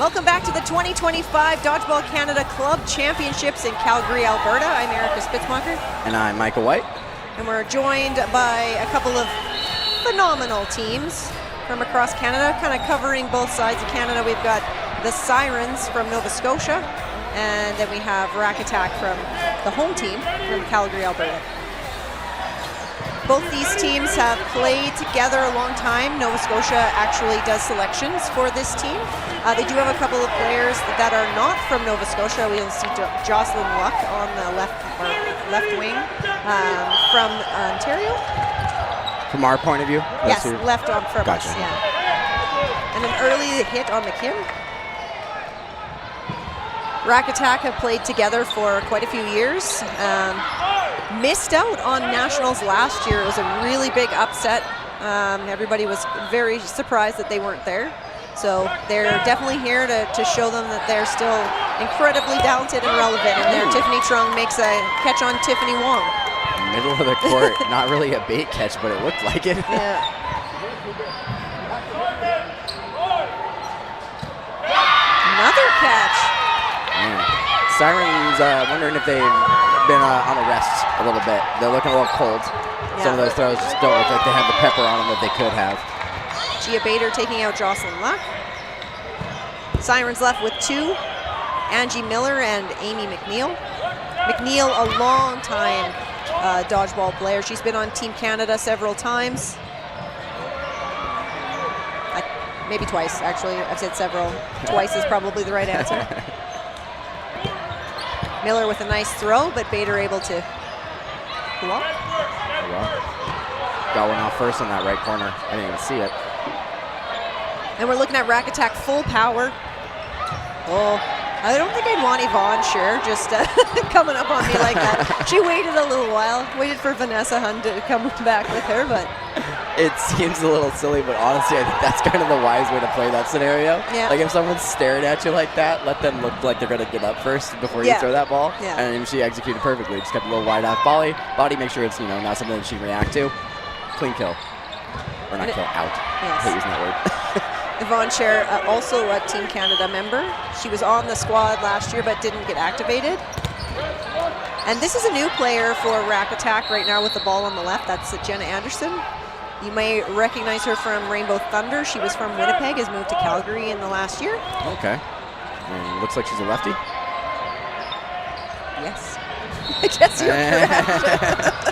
Welcome back to the 2025 Dodgeball Canada Club Championships in Calgary, Alberta. I'm Erica Spitzmacher. And I'm Michael White. And we're joined by a couple of phenomenal teams from across Canada, kind of covering both sides of Canada. We've got the Sirens from Nova Scotia, and then we have Rack Attack from the home team from Calgary, Alberta. Both these teams have played together a long time. Nova Scotia actually does selections for this team. They do have a couple of players that are not from Nova Scotia. We'll see Jocelyn Luck on the left wing from Ontario. From our point of view? Yes, left on from Gotcha. us, yeah. And an early hit on McKim. Rack Attack have played together for quite a few years. Missed out on Nationals last year. It was a really big upset. Everybody was very surprised that they weren't there. So they're definitely here to show them that they're still incredibly talented and relevant. And there, Tiffany Trung makes a catch on Tiffany Wong. Middle of the court, not really a bait catch, but it looked like it. Yeah. Another catch. Man. Sirens, wondering if they've been on a rest a little bit. They're looking a little cold. Yeah. Some of those throws just don't look like they have the pepper on them that they could have. Gia Bader taking out Jocelyn Luck. Sirens left with two, Angie Miller and Amy McNeil. McNeil, a long time dodgeball player. She's been on Team Canada several times. Maybe twice, actually. I've said several. Twice is probably the right answer. Miller with a nice throw, but Bader able to block. Oh, well. Got one off first on that right corner. I didn't even see it. And we're looking at Rack Attack full power. Oh, I don't think I'd want Yvonne Scher just coming up on me like that. She waited a little while, waited for Vanessa Hun to come back with her, but... It seems a little silly, but honestly, I think that's kind of the wise way to play that scenario. Yeah. Like if someone's staring at you like that, let them look like they're going to get up first before you throw that ball. Yeah. And she executed perfectly. Just kept a little wide off body, make sure it's, not something that she can react to. Clean kill. Or not kill, out. Yes. I hate using that word. Yvonne Scher, also a Team Canada member. She was on the squad last year but didn't get activated. And this is a new player for Rack Attack right now with the ball on the left. That's Jenna Anderson. You may recognize her from Rainbow Thunder. She was from Winnipeg, has moved to Calgary in the last year. Okay. And looks like she's a lefty. Yes. I guess you're correct.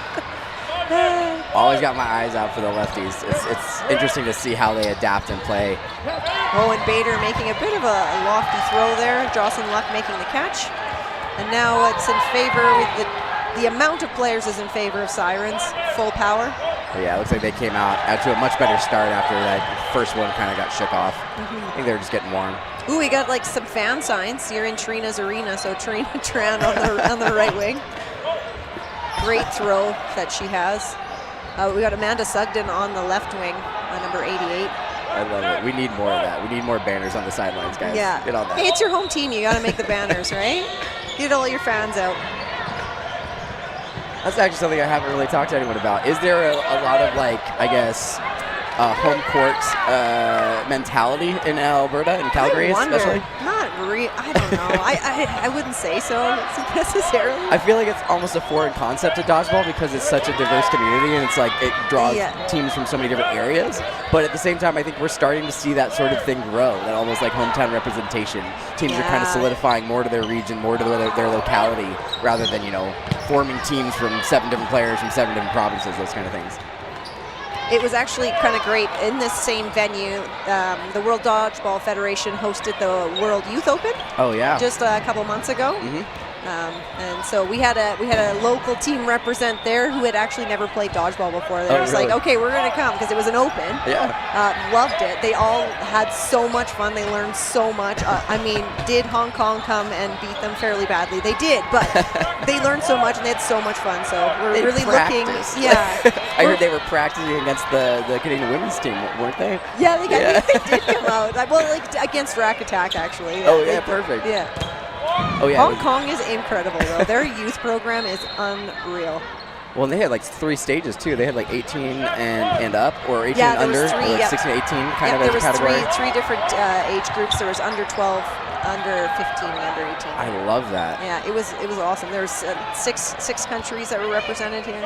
Always got my eyes out for the lefties. It's interesting to see how they adapt and play. Owen Bader making a bit of a lofty throw there. Jocelyn Luck making the catch. And now it's in favor with the amount of players is in favor of Sirens. Full power. But yeah, it looks like they came out to a much better start after that first one kind of got shook off. I think they were just getting warm. Ooh, we got like some fan signs. You're in Trina's arena, so Trina Tran on the right wing. Great throw that she has. We got Amanda Sugden on the left wing, number 88. I love it. We need more of that. We need more banners on the sidelines, guys. Yeah. Get on that. Hey, it's your home team. You got to make the banners, right? Get all your fans out. That's actually something I haven't really talked to anyone about. Is there a lot of, home court mentality in Alberta, in Calgary especially? Not really. I don't know. I wouldn't say so necessarily. I feel like it's almost a foreign concept to dodgeball because it's such a diverse community and it's like it draws teams from so many different areas. But at the same time, I think we're starting to see that sort of thing grow, that almost like hometown representation. Teams are kind of solidifying more to their region, more to their locality, rather than, forming teams from 7 different players from 7 different provinces, those kind of things. It was actually kind of great in this same venue. The World Dodgeball Federation hosted the World Youth Open. Oh yeah. Just a couple months ago. And so we had a local team represent there who had actually never played dodgeball before. They was like, okay, we're gonna come because it was an open. Yeah. Loved it. They all had so much fun. They learned so much. Did Hong Kong come and beat them fairly badly? They did, but they learned so much and they had so much fun. So we're really practiced. looking. Yeah. I heard they were practicing against the Canadian women's team, weren't they? Yeah, they did come out. Against Rack Attack, actually. Yeah, oh, yeah, perfect. Yeah. Oh, yeah. Hong Kong is incredible, though. Their youth program is unreal. Well, and they had like 3 stages too. They had like 18 and up, or 18 Yeah, there under, was 3, or like yeah. 16 to 18 kind of there as a was category. three different age groups. There was under 12, under 15, and under 18. I love that. Yeah, it was awesome. There was six countries that were represented here.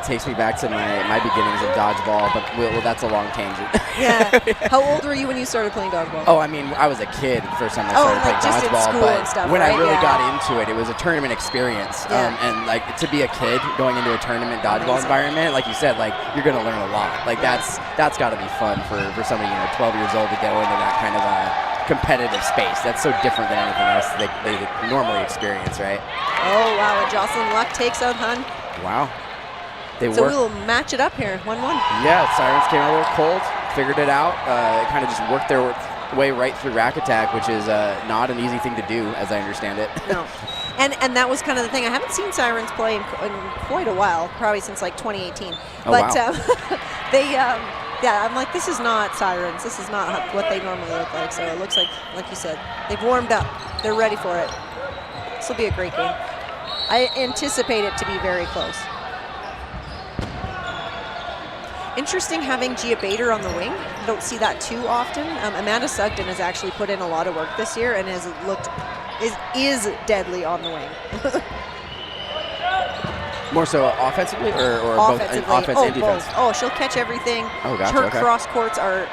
It takes me back to my beginnings of dodgeball, but well, that's a long tangent. Yeah. How old were you when you started playing dodgeball? Oh, I mean, I was a kid the first time I started like playing just in dodgeball, school but and stuff, when right? I really Yeah. got into it, it was a tournament experience. Yeah. And like to be a kid going into a tournament dodgeball environment, like you said, like you're gonna learn a lot. Like that's got to be fun for somebody 12 years old to go into that kind of a competitive space. That's so different than anything else they normally experience, right? Oh wow! And Jocelyn Luck takes out Hun. Wow. So we'll match it up here, 1-1. Yeah, Sirens came out a little cold, figured it out, kind of just worked their way right through rack attack, which is not an easy thing to do, as I understand it. No. And that was kind of the thing. I haven't seen Sirens play in quite a while, probably since like 2018. Oh, but wow. they, yeah, I'm like, this is not Sirens. This is not what they normally look like. So it looks like you said, they've warmed up. They're ready for it. This will be a great game. I anticipate it to be very close. Interesting having Gia Bader on the wing. I don't see that too often. Amanda Sugden has actually put in a lot of work this year and is deadly on the wing. More so offensively or Offensively. both offense and defense? Both. Oh, she'll catch everything. Oh, gotcha. Her Okay. cross courts are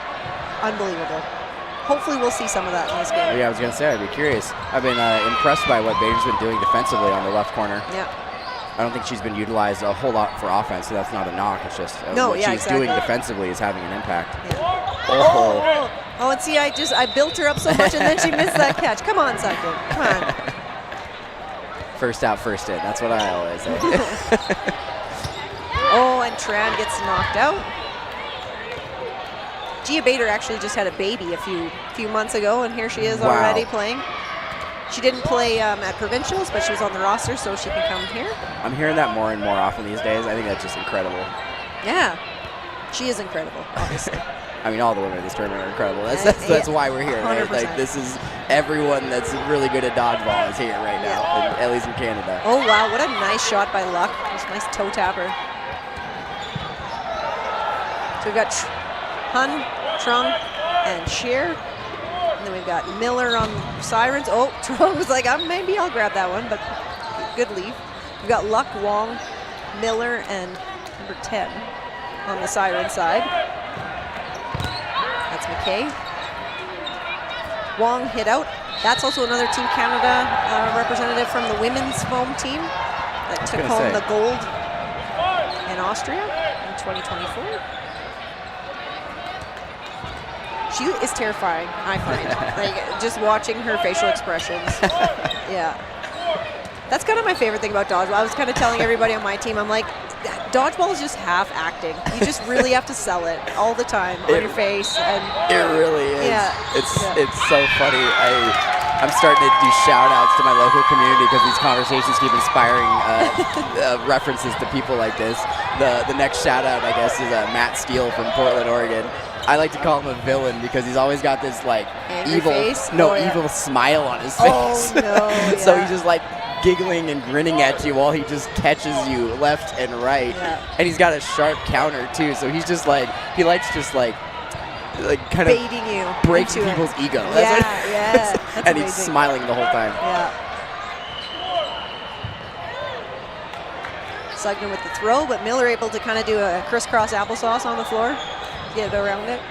unbelievable. Hopefully we'll see some of that in this game. Yeah, I was going to say, I'd be curious. I've been impressed by what Bader's been doing defensively on the left corner. Yeah. I don't think she's been utilized a whole lot for offense, so that's not a knock. It's just No, what yeah, she's exactly. doing defensively is having an impact. Yeah. Oh. Oh, and see, I built her up so much, and then she missed that catch. Come on, Sugden. Come on. First out, first in. That's what I always say. Oh, and Tran gets knocked out. Gia Bader actually just had a baby a few months ago, and here she is Wow. already playing. She didn't play at provincials, but she was on the roster, so she can come here. I'm hearing that more and more often these days. I think that's just incredible. Yeah, she is incredible, obviously. I mean, all the women in this tournament are incredible. That's why we're here, right? 100%. Like, this is everyone that's really good at dodgeball is here right now, at least in Canada. Oh, wow, what a nice shot by Luck. Just a nice toe tapper. So we've got Hun, Trung, and Shear. And then we've got Miller on Sirens. Oh, Trung was like, maybe I'll grab that one, but good leave. We've got Luck, Wong, Miller, and number 10 on the Siren side. That's McKay. Wong hit out. That's also another Team Canada representative from the women's foam team that took home the gold in Austria in 2024. She is terrifying, I find. Like, just watching her facial expressions. Yeah. That's kind of my favorite thing about dodgeball. I was kind of telling everybody on my team, I'm like, dodgeball is just half acting. You just really have to sell it all the time on your face. And it really is. Yeah. It's so funny. I'm starting to do shout outs to my local community because these conversations keep inspiring references to people like this. The next shout out, I guess, is Matt Steele from Portland, Oregon. I like to call him a villain because he's always got this like evil smile on his face. Oh, no, So he's just like giggling and grinning at you while he just catches you left and right. Yeah. And he's got a sharp counter too. So he's just like, he likes just like kind baiting of you breaks into people's it. ego. Yeah. That's and he's amazing. smiling the whole time. Yeah. Sugden with the throw, but Miller able to kind of do a crisscross applesauce on the floor. Get around it.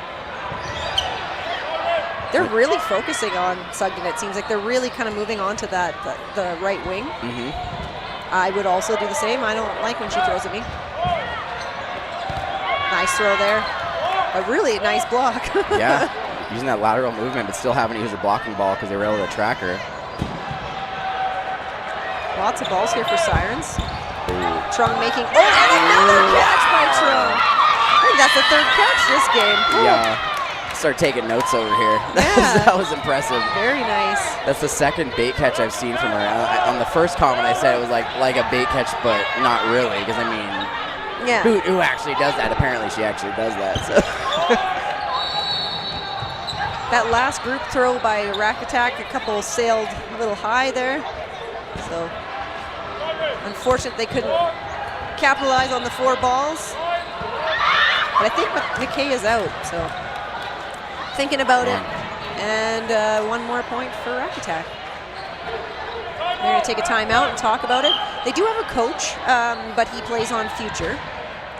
They're really focusing on Sugden. It seems like they're really kind of moving on to that the right wing. Mm-hmm. I would also do the same. I don't like when she throws at me. Nice throw there. A really nice block. Yeah, using that lateral movement, but still having to use her blocking ball because they were able to track her. Lots of balls here for Sirens. Trung making, and another catch by Trung. I think that's the third catch this game. Yeah, start taking notes over here. Yeah. That was impressive. Very nice. That's the second bait catch I've seen from her. On the first comment, I said it was like a bait catch, but not really, because I mean, yeah. Who actually does that? Apparently, she actually does that. So. That last group throw by Rack Attack, a couple sailed a little high there. So unfortunate they couldn't capitalize on the 4 balls. But I think McKay is out, so thinking about it. And 1 more point for Rack Attack. They're going to take a timeout and talk about it. They do have a coach, but he plays on future.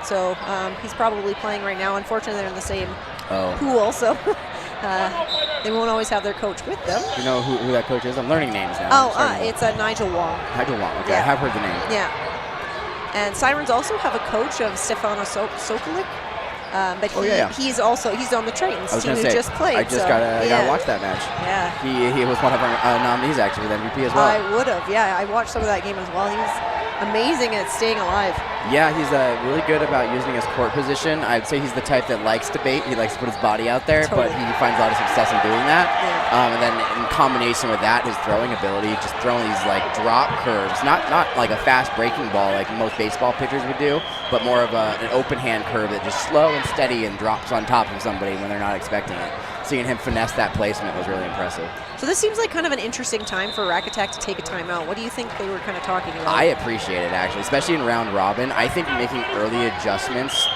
So he's probably playing right now. Unfortunately, they're in the same pool, so they won't always have their coach with them. You know who that coach is? I'm learning names now. It's Nigel Wong. Nigel Wong, okay. Yeah. I have heard the name. Yeah. And Sirens also have a coach of Stefano Sokolic. But he's on the Tritons team who just played. I gotta watch that match. Yeah. He was one of our nominees actually for the MVP as well. I would have, yeah. I watched some of that game as well. He was amazing at staying alive. Yeah, he's really good about using his court position. I'd say he's the type that likes to bait. He likes to put his body out there, but he finds a lot of success in doing that. Yeah. And then in combination with that, his throwing ability, just throwing these like drop curves, not like a fast breaking ball like most baseball pitchers would do, but more of an open hand curve that just slow and steady and drops on top of somebody when they're not expecting it. Seeing him finesse that placement was really impressive. So this seems like kind of an interesting time for Rack Attack to take a timeout. What do you think they were kind of talking about? I appreciate it, actually, especially in round robin. I think making early adjustments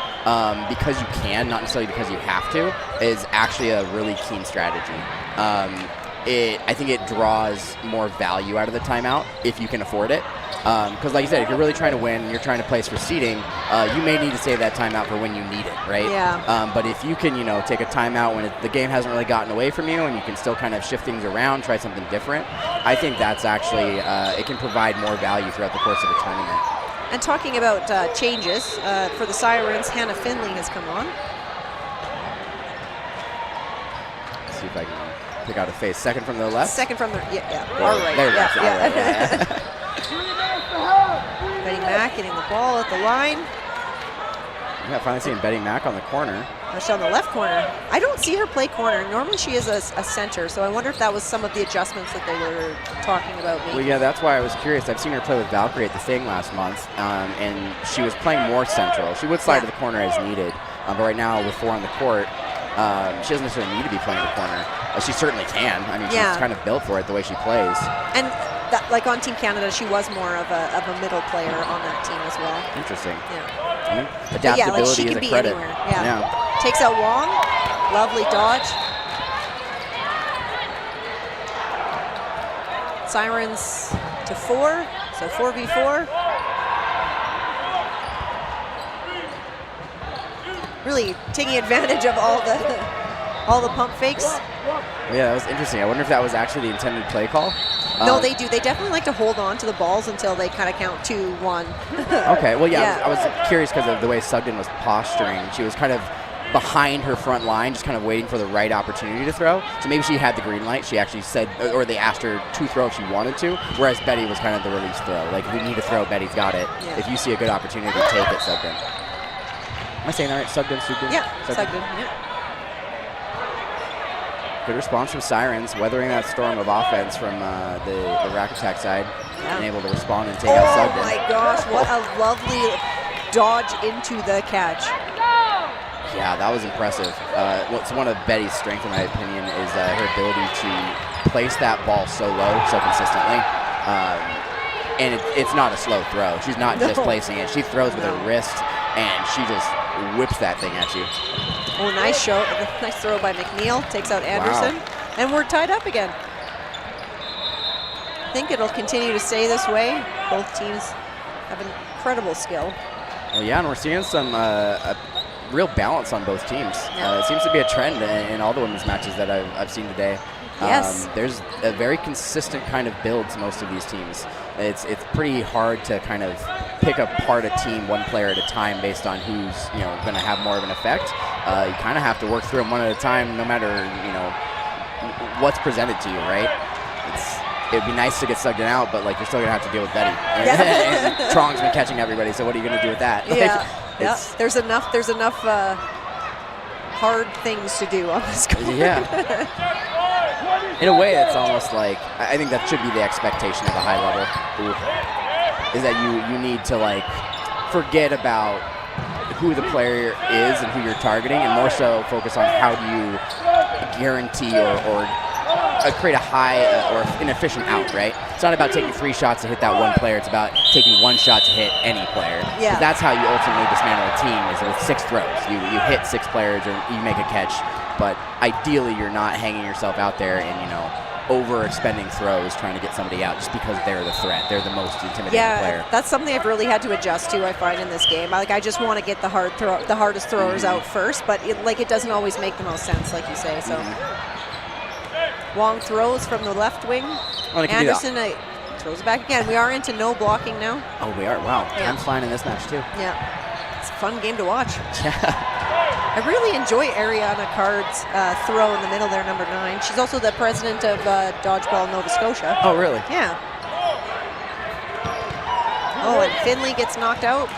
because you can, not necessarily because you have to, is actually a really keen strategy. I think it draws more value out of the timeout if you can afford it. Because like you said, if you're really trying to win and you're trying to place for seeding, you may need to save that timeout for when you need it, right? Yeah. But if you can, take a timeout when the game hasn't really gotten away from you and you can still kind of shift things around, try something different, I think that's actually, it can provide more value throughout the course of a tournament. And talking about changes, for the Sirens, Hannah Finley has come on. Let's see if I can pick out a face. Second from the left? Second from the, yeah. All right. There Yeah. Betty Mack getting the ball at the line. Yeah, finally seeing Betty Mack on the corner. She's on the left corner. I don't see her play corner. Normally she is a center, so I wonder if that was some of the adjustments that they were talking about making. Well, yeah, that's why I was curious. I've seen her play with Valkyrie at the Thing last month, and she was playing more central. She would slide to the corner as needed, but right now with 4 on the court, she doesn't necessarily need to be playing the corner. She certainly can. I mean, she's kind of built for it the way she plays. And like on Team Canada, she was more of a middle player on that team as well. Interesting. Yeah. I mean, adaptability she is can a be credit. anywhere. Yeah. Takes out Wong. Lovely dodge. Sirens to 4, so 4v4. Really taking advantage of all the pump fakes. Yeah, that was interesting. I wonder if that was actually the intended play call. No, they do. They definitely like to hold on to the balls until they kind of count 2, 1. Okay, well, yeah. I was curious because of the way Sugden was posturing. She was kind of behind her front line, just kind of waiting for the right opportunity to throw. So maybe she had the green light. She actually said, or they asked her to throw if she wanted to, whereas Betty was kind of the release throw. Like, if we need to throw, Betty's got it. Yeah. If you see a good opportunity, take it, Sugden. Am I saying that right? Sugden? Yeah, Sugden. Yeah. Good response from Sirens, weathering that storm of offense from the Rack Attack side, and able to respond and take out Sugden. Oh my gosh, what a lovely dodge into the catch. Yeah, that was impressive. What's one of Betty's strengths, in my opinion, is her ability to place that ball so low, so consistently. And it's not a slow throw. She's not just placing it. She throws with her wrist, and she just whips that thing at you. Oh, nice throw by McNeil. Takes out Anderson. Wow. And we're tied up again. I think it'll continue to stay this way. Both teams have incredible skill. Well, yeah, and we're seeing some real balance on both teams. Yeah. It seems to be a trend in all the women's matches that I've seen today. Yes. There's a very consistent kind of build to most of these teams. It's pretty hard to kind of pick apart a team one player at a time based on who's going to have more of an effect. You kind of have to work through them one at a time, no matter what's presented to you, right? It'd be nice to get Sugden out, but you're still gonna have to deal with Betty. And Trong's been catching everybody, so what are you gonna do with that? Yeah, there's enough hard things to do on this court. Yeah. In a way, it's almost like I think that should be the expectation of a high level. Is that you need to forget about who the player is and who you're targeting, and more so focus on how do you guarantee or create a high or inefficient out, right? It's not about taking 3 shots to hit that one player. It's about taking 1 shot to hit any player. Yeah. That's how you ultimately dismantle a team, is with 6 throws. You hit 6 players or you make a catch, but ideally you're not hanging yourself out there and, over-expending throws trying to get somebody out just because they're the threat. They're the most intimidating player. That's something I've really had to adjust to, I find, in this game. I just want to get the hardest throwers out first, but it doesn't always make the most sense, like you say. So Wong throws from the left wing. Anderson throws it back again. We are into no blocking now. Oh, we are? Wow. Yeah. Time's flying in this match, too. Yeah. It's a fun game to watch. Yeah. I really enjoy Ariana Card's throw in the middle there, number 9. She's also the president of Dodgeball Nova Scotia. Oh, really? Yeah. Oh, and Finley gets knocked out.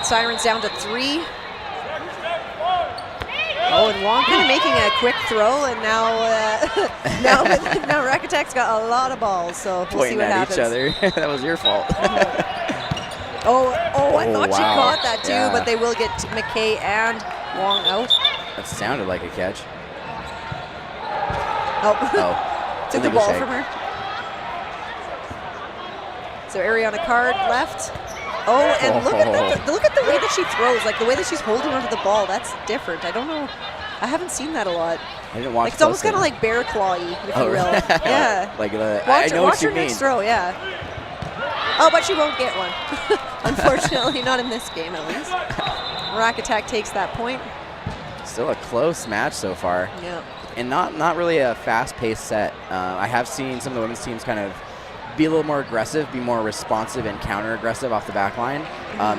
Sirens down to 3. Oh, and Wong kind of making a quick throw, and now now Rack Attack's got a lot of balls, so we'll see Pointing what at happens. each other. That was your fault. I thought she wow. caught that too, Yeah. but they will get McKay and Wong out. That sounded like a catch. Oh, took the illegal ball shake. from her. So Ariana Card left. Oh, and look at the way that she throws, like the way that she's holding onto the ball. That's different. I don't know. I haven't seen that a lot. I didn't watch. Like, it's almost kind of like bear clawy, if you will. Yeah. Like I know watch what you her mean. next throw. Yeah. Oh, but she won't get one. Unfortunately, not in this game at least. Rack Attack takes that point. Still a close match so far. Yeah. And not really a fast-paced set. I have seen some of the women's teams kind of be a little more aggressive, be more responsive and counter-aggressive off the back line.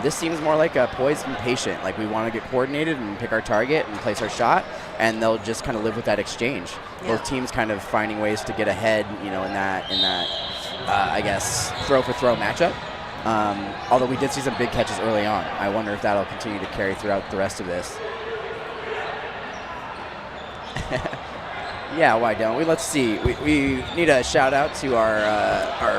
This seems more like a poised and patient. Like, we want to get coordinated and pick our target and place our shot, and they'll just kind of live with that exchange. Yeah. Both teams kind of finding ways to get ahead, in that I guess, throw-for-throw matchup. Although we did see some big catches early on. I wonder if that'll continue to carry throughout the rest of this. Yeah, why don't we? Let's see. We need a shout out to our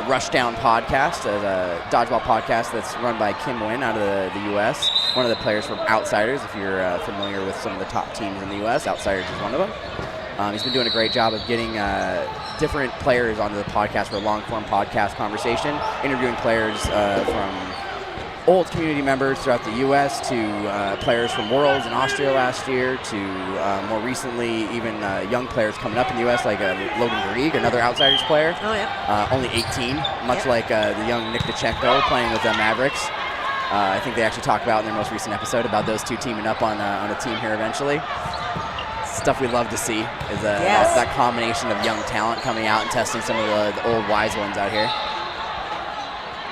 Rushdown podcast, a dodgeball podcast that's run by Kim Wynn out of the U.S. One of the players from Outsiders. If you're familiar with some of the top teams in the U.S., Outsiders is one of them. He's been doing a great job of getting different players onto the podcast for a long-form podcast conversation, interviewing players from old community members throughout the U.S. to players from Worlds in Austria last year to more recently even young players coming up in the U.S. like Logan Garrigue, another Outsiders player. Oh, yeah. Only 18, much like the young Nick DeChenko playing with the Mavericks. I think they actually talked about in their most recent episode about those two teaming up on a team here eventually. Stuff we love to see is that combination of young talent coming out and testing some of the old wise ones out here.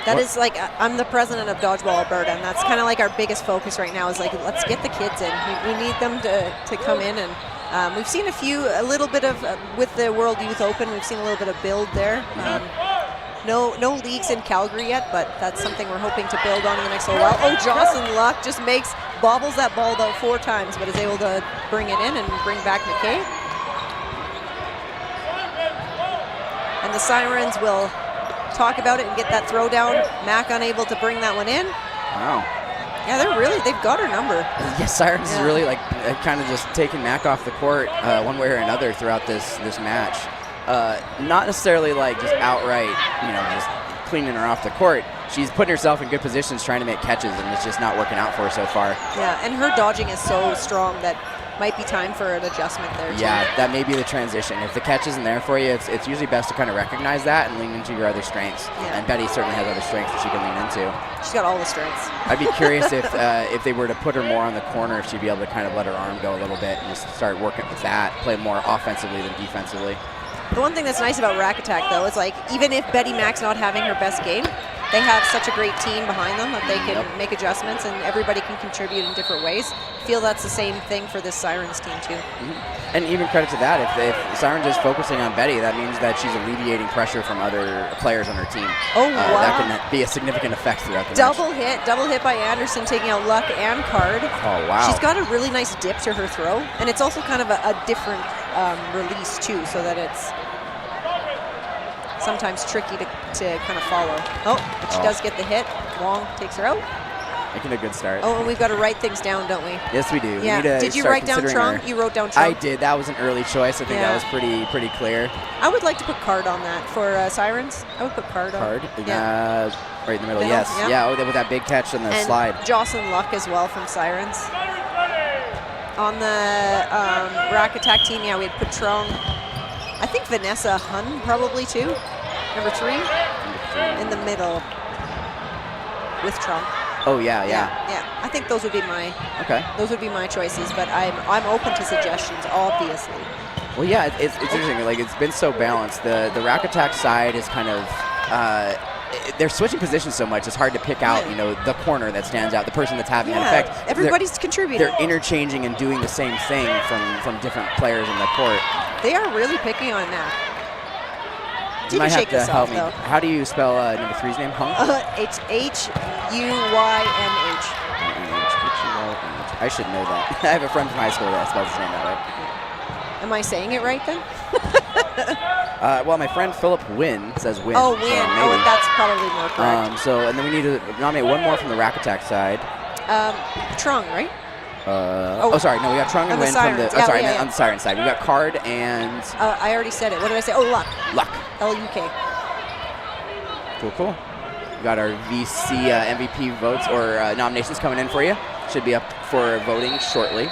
That is like, I'm the president of Dodgeball Alberta, and that's kind of like our biggest focus right now is like, let's get the kids in. We need them to come in, and we've seen a little bit of, with the World Youth Open, we've seen a little bit of build there. No leagues in Calgary yet, but that's something we're hoping to build on in the next little while. Oh, Jocelyn Luck just bobbles that ball about 4 times, but is able to bring it in and bring back McKay. And the Sirens will talk about it and get that throw down. Mac unable to bring that one in. Wow. Yeah, they've got her number. Yes, Sirens is really like kind of just taking Mac off the court one way or another throughout this match. Not necessarily like just outright, just cleaning her off the court. She's putting herself in good positions trying to make catches, and it's just not working out for her so far. Yeah, and her dodging is so strong that might be time for an adjustment there too. Yeah, that may be the transition. If the catch isn't there for you, it's usually best to kind of recognize that and lean into your other strengths. Yeah. And Betty certainly has other strengths that she can lean into. She's got all the strengths. I'd be curious if they were to put her more on the corner, if she'd be able to kind of let her arm go a little bit and just start working with that, play more offensively than defensively. The one thing that's nice about Rack Attack, though, is like even if Betty Mac's not having her best game, they have such a great team behind them that they can make adjustments and everybody can contribute in different ways. I feel that's the same thing for this Sirens team, too. Mm-hmm. And even credit to that, if Sirens is focusing on Betty, that means that she's alleviating pressure from other players on her team. Oh, wow. That can be a significant effect throughout the Double hit by Anderson, taking out Luck and Card. Oh, wow. She's got a really nice dip to her throw, and it's also kind of a different release, too, so that it's sometimes tricky to kind of follow. Oh, but she does get the hit. Wong takes her out. making a good start. Oh, and we've got to write things down, don't we? Yes, we do. Yeah. We need to Did you start write down considering Trung? You wrote down Trung? I did. That was an early choice. I think that was pretty clear. I would like to put Card on that for Sirens. I would put Card on. Card? Yeah. Right in the middle, Middle, yes. yeah. Yeah, with that big catch on the And slide. Jocelyn Luck as well from Sirens. On the Rack Attack team, yeah, we had put Trung. I think Vanessa Hun probably too. Number 3 in the middle with Trung. Oh yeah. Yeah. I think those would be my Those would be my choices, but I'm open to suggestions, obviously. Well, yeah, it's interesting. Like it's been so balanced. The Rack Attack side is kind of they're switching positions so much. It's hard to pick out, the corner that stands out, the person that's having an effect. Everybody's contributing. They're interchanging and doing the same thing from different players in the court. They are really picking on that. You might have to help me. How do you spell number 3's name? Hung? It's Huynh. I should know that. I have a friend from high school that spells his name that way. Am I saying it right then? Well, my friend Philip Wynn says Wynn. Oh, Wynn. Oh, that's probably more correct. And then we need to nominate one more from the Rack Attack side. Trung, right? Sorry. No, we got Trung and Wynn from the. On the Siren side. We got Card and. I already said it. What did I say? Oh, Luck. Luck. L-U-K. Cool. We got our VC MVP votes or nominations coming in for you. Should be up for voting shortly.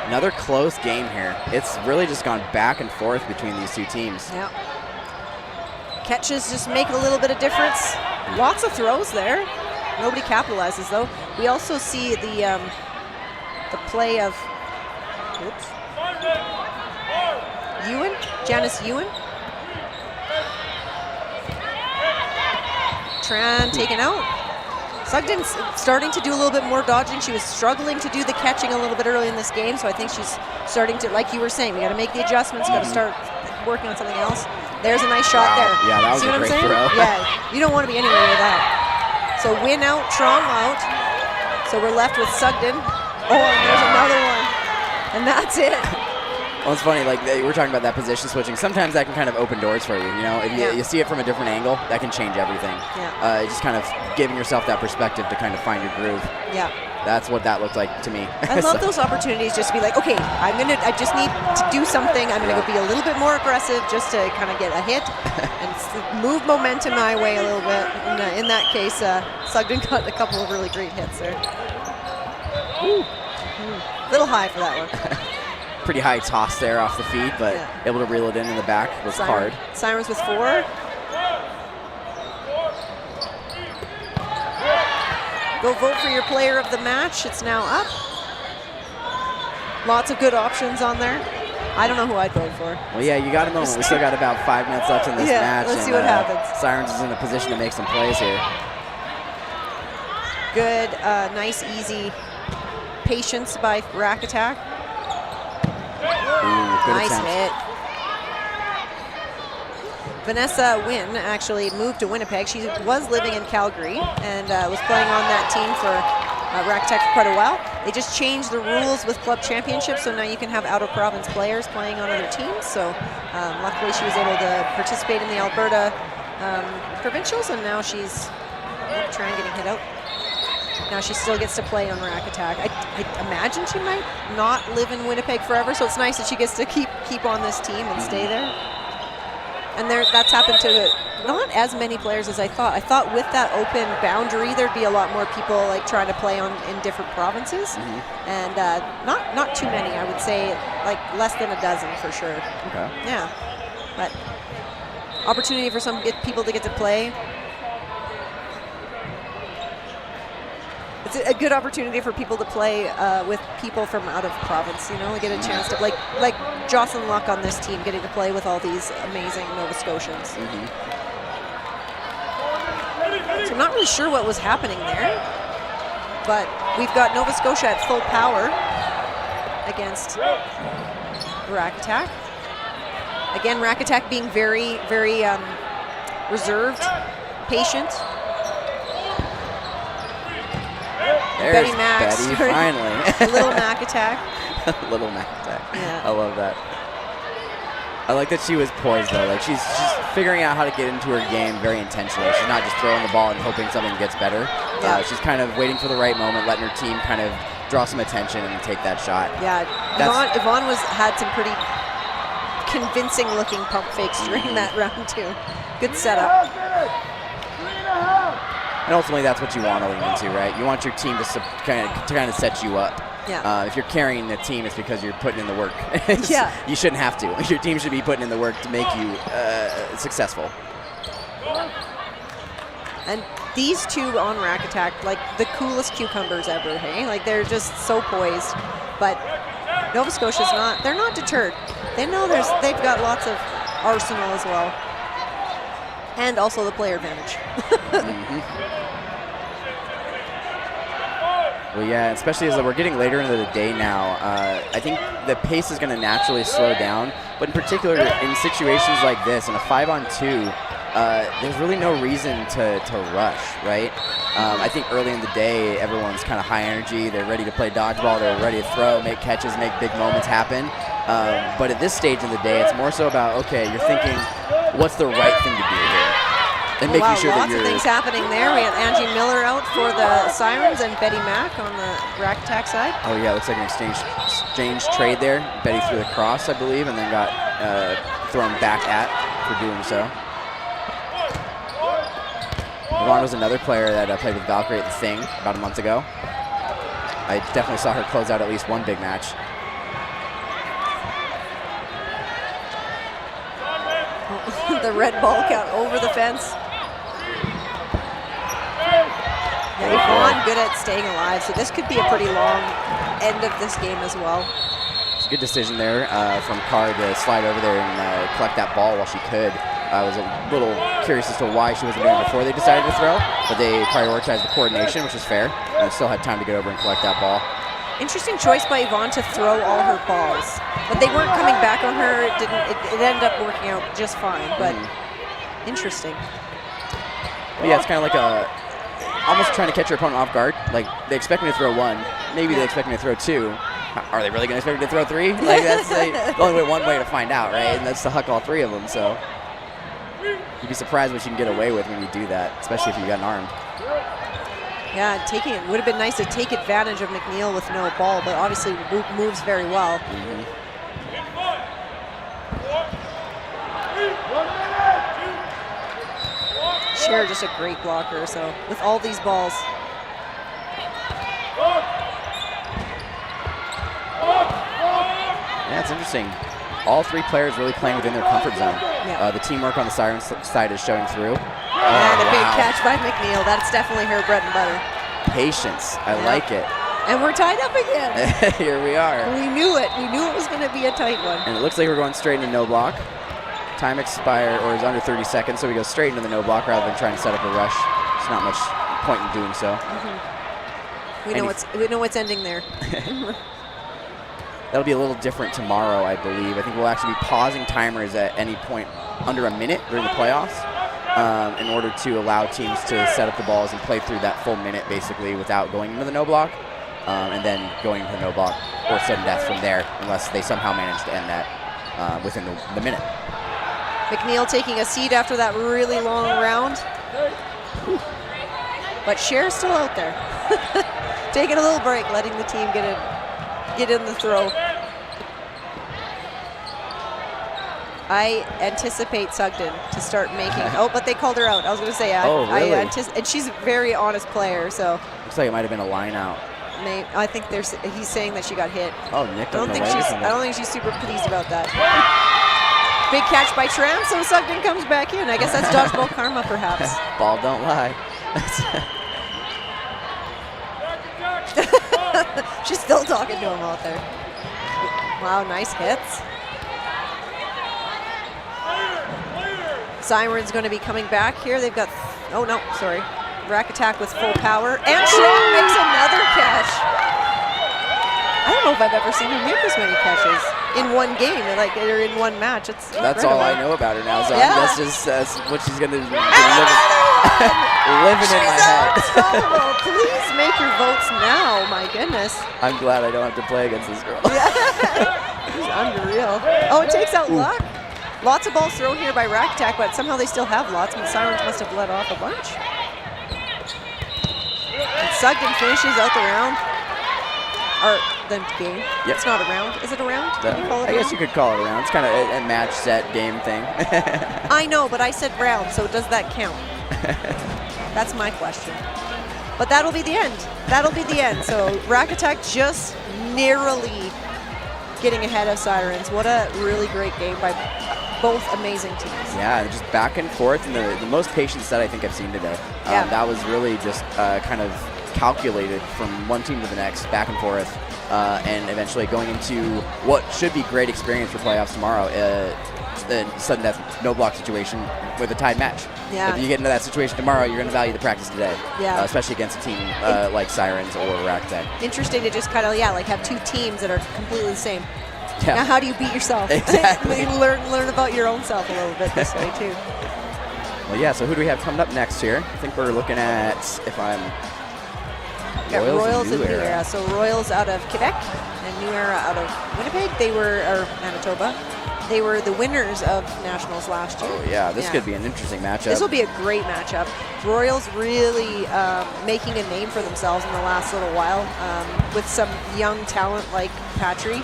Another close game here. It's really just gone back and forth between these two teams. Yeah. Catches just make a little bit of difference. Lots of throws there. Nobody capitalizes though. We also see the play of Janice Ewan. Tran taken out. Sugden starting to do a little bit more dodging. She was struggling to do the catching a little bit early in this game, so I think she's starting to, like you were saying, we got to make the adjustments, got to start working on something else. There's a nice shot there. Yeah, that was See a what I'm great saying? throw. Yeah, you don't want to be anywhere near that. So Wynn out, Trung out. So we're left with Sugden. Oh, and there's another one. And that's it. Well, it's funny, like we're talking about that position switching. Sometimes that can kind of open doors for you. If you see it from a different angle, that can change everything. Yeah. Just kind of giving yourself that perspective to kind of find your groove. Yeah. That's what that looked like to me. I love those opportunities just to be like, okay, I just need to do something. I'm going to go be a little bit more aggressive just to kind of get a hit and move momentum my way a little bit. And in that case, Sugden got a couple of really great hits there. Little high for that one. Pretty high toss there off the feet, but able to reel it in the back was Card. Sirens with 4. Go vote for your player of the match. It's now up. Lots of good options on there. I don't know who I'd vote for. Well, yeah, you got a moment. We still got about 5 minutes left in this match. Let's see what happens. Sirens is in a position to make some plays here. Good, nice, easy patience by Rack Attack. Good nice attempt. hit. Vanessa Wynn actually moved to Winnipeg. She was living in Calgary and was playing on that team for Rack Attack for quite a while. They just changed the rules with club championships, so now you can have out-of-province players playing on other teams. So luckily she was able to participate in the Alberta provincials, and now she's trying getting hit out. Now she still gets to play on Rack Attack. I imagine she might not live in Winnipeg forever, so it's nice that she gets to keep on this team and stay there. And that's happened to not as many players as I thought. I thought with that open boundary, there'd be a lot more people like trying to play in different provinces, and not too many. I would say like less than a dozen for sure. Okay. Yeah, but opportunity for some people to get to play. It's a good opportunity for people to play with people from out of province, get a chance to, like Jocelyn Luck on this team, getting to play with all these amazing Nova Scotians. So I'm not really sure what was happening there, but we've got Nova Scotia at full power against Rack Attack. Again, Rack Attack being very, very reserved, patient. There's Betty Max. Betty, finally. Little Mac Attack. Little Mac Attack. Yeah. I love that. I like that she was poised though. Like she's figuring out how to get into her game very intentionally. She's not just throwing the ball and hoping something gets better. Yeah. She's kind of waiting for the right moment, letting her team kind of draw some attention and take that shot. Yeah, Yvonne had some pretty convincing looking pump fakes during that round too. Good setup. And ultimately, that's what you want to lean into, right? You want your team to kind of set you up. Yeah. If you're carrying the team, it's because you're putting in the work. Yeah. You shouldn't have to. Your team should be putting in the work to make you successful. And these two on rack attack, like the coolest cucumbers ever, hey? Like they're just so poised. But Nova Scotia's not, they're not deterred. They know they've got lots of arsenal as well. And also the player advantage. Well, yeah, especially as we're getting later into the day now, I think the pace is going to naturally slow down. But in particular, in situations like this, in a 5-on-2, there's really no reason to rush, right? I think early in the day, everyone's kind of high energy. They're ready to play dodgeball. They're ready to throw, make catches, make big moments happen. But at this stage of the day, it's more so about, okay, you're thinking, what's the right thing to do here? And making sure that lots of things happening there. We have Angie Miller out for the Sirens and Betty Mack on the rack attack side. Oh yeah, looks like an exchange trade there. Betty threw the cross, I believe, and then got thrown back at for doing so. Yvonne was another player that played with Valkyrie at the Thing about a month ago. I definitely saw her close out at least one big match. The red ball count over the fence. Yeah, Yvonne good at staying alive, so this could be a pretty long end of this game as well. It's a good decision there from Carr to slide over there and collect that ball while she could. I was a little curious as to why she wasn't doing it before they decided to throw, but they prioritized the coordination, which is fair, and still had time to get over and collect that ball. Interesting choice by Yvonne to throw all her balls, but they weren't coming back on her. It ended up working out just fine, but interesting. But yeah, it's kind of like almost trying to catch your opponent off guard. Like they expect me to throw one, maybe they expect me to throw two. Are they really going to expect me to throw three? Like that's only one way to find out, right? And that's to huck all three of them. So you'd be surprised what you can get away with when you do that, especially if you got an arm. Yeah, it would have been nice to take advantage of McNeil with no ball, but obviously moves very well. Cher just a great blocker, so with all these balls. Yeah, it's interesting. All three players really playing within their comfort zone. Yeah. The teamwork on the Sirens side is showing through. And a big catch by McNeil. That's definitely her bread and butter. Patience. I like it. And we're tied up again. Here we are. We knew it. We knew it was going to be a tight one. And it looks like we're going straight into no block. Time expired, or is under 30 seconds, so we go straight into the no block rather than trying to set up a rush. There's not much point in doing so. We know what's ending there. That'll be a little different tomorrow, I believe. I think we'll actually be pausing timers at any point under a minute during the playoffs in order to allow teams to set up the balls and play through that full minute, basically, without going into the no block, and then going into the no block or sudden death from there, unless they somehow manage to end that within the minute. McNeil taking a seat after that really long round. But Cher's still out there. Taking a little break, letting the team get in the throw. I anticipate Sugden to start making. Oh, but they called her out. I was going to say, really? and she's a very honest player, so. Looks like it might have been a line out. I think he's saying that she got hit. Oh, Nick. I don't think she's super pleased about that. Big catch by Tram, so Sugden comes back in. I guess that's dodgeball karma, perhaps. Ball don't lie. She's still talking to him out there. Wow, nice hits. Siren's going to be coming back here. They've got, oh no, sorry. Rack attack with full power. And Sharon makes another catch. I don't know if I've ever seen her make this many catches in one game, or in one match. It's that's all I know about her now. So yeah. That's what she's going to be living in my head. Unstoppable. Please make your votes now. My goodness. I'm glad I don't have to play against this girl. Yeah. She's unreal. Oh, it takes out Luck. Lots of balls thrown here by Rack Attack, but somehow they still have lots. And Sirens must have let off a bunch. And Sugden finishes out the round. Or the game. Yep. It's not a round. Is it a round? Can you call it I a guess round? you could call it a round. It's kind of a match set game thing. I know, but I said round, so does that count? That's my question. But that'll be the end. That'll be the end. So Rack Attack just narrowly getting ahead of Sirens. What a really great game by both amazing teams. Yeah, just back and forth, and the most patient set I think I've seen today. Yeah. That was really just kind of calculated from one team to the next, back and forth, and eventually going into what should be great experience for playoffs tomorrow. The sudden death no block situation with a tied match. Yeah. If you get into that situation tomorrow, you're going to value the practice today. Yeah. Especially against a team like Sirens or Rack Attack. Interesting to just kind of, like have two teams that are completely the same. Yeah. Now, how do you beat yourself? Exactly. learn about your own self a little bit this way, too. Well, yeah, so who do we have coming up next here? I think we're looking at, if I'm... Royals and New Era. So Royals out of Quebec and New Era out of Winnipeg. Or Manitoba. They were the winners of Nationals last year. Oh, yeah, this could be an interesting matchup. This will be a great matchup. Royals really making a name for themselves in the last little while with some young talent like Patry.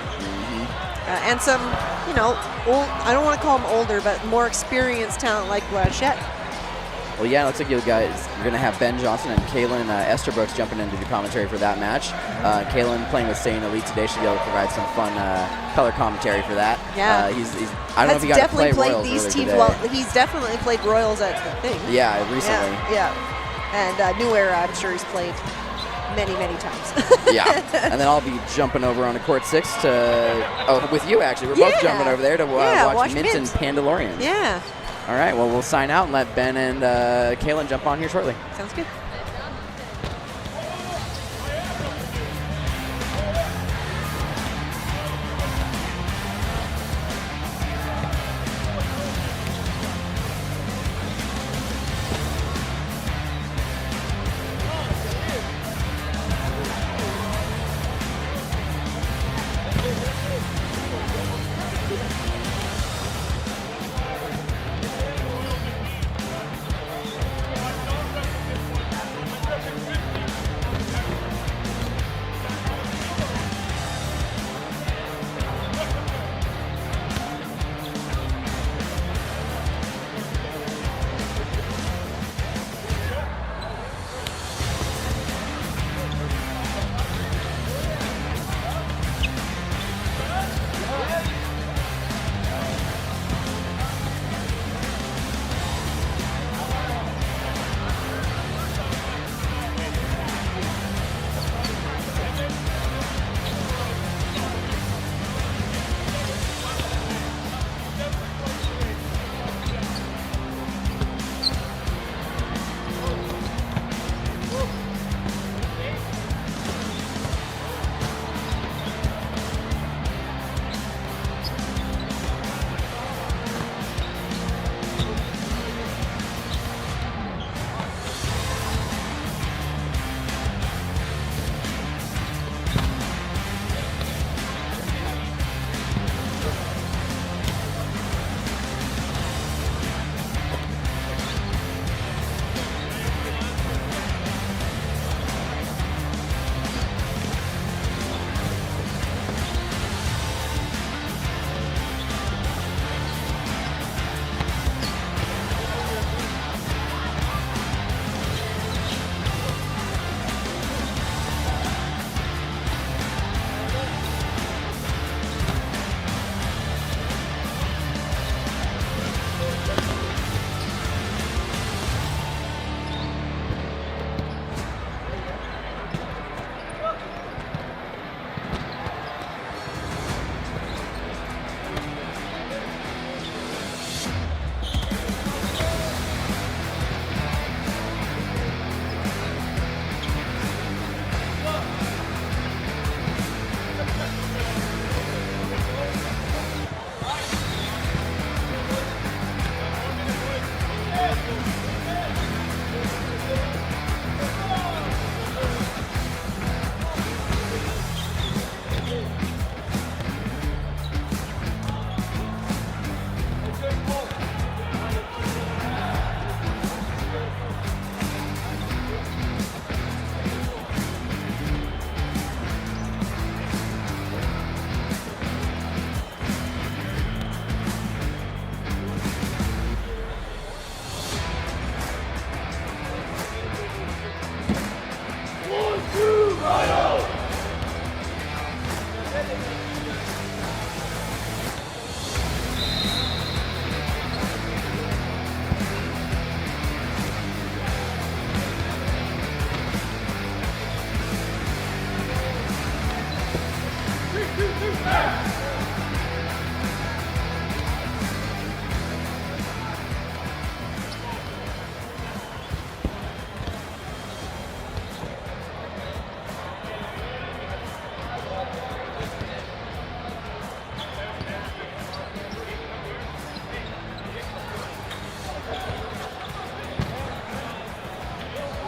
And some, old, I don't want to call them older, but more experienced talent like Blanchette. Well, yeah, it looks like you guys are going to have Ben Johnson and Kaylin Esterbrooks jumping into the commentary for that match. Kaylin playing with Sane Elite today should be able to provide some fun color commentary for that. Yeah. He's I don't know if he got to play played Royals these earlier teams today. well. He's definitely played Royals at the thing. Yeah, recently. Yeah. And New Era, I'm sure he's played many, many times. Yeah, and then I'll be jumping over on to Court 6 with you, actually. We're both jumping over there to watch Mint and Pandalorian. Yeah. All right, well, we'll sign out and let Ben and Kaylin jump on here shortly. Sounds good.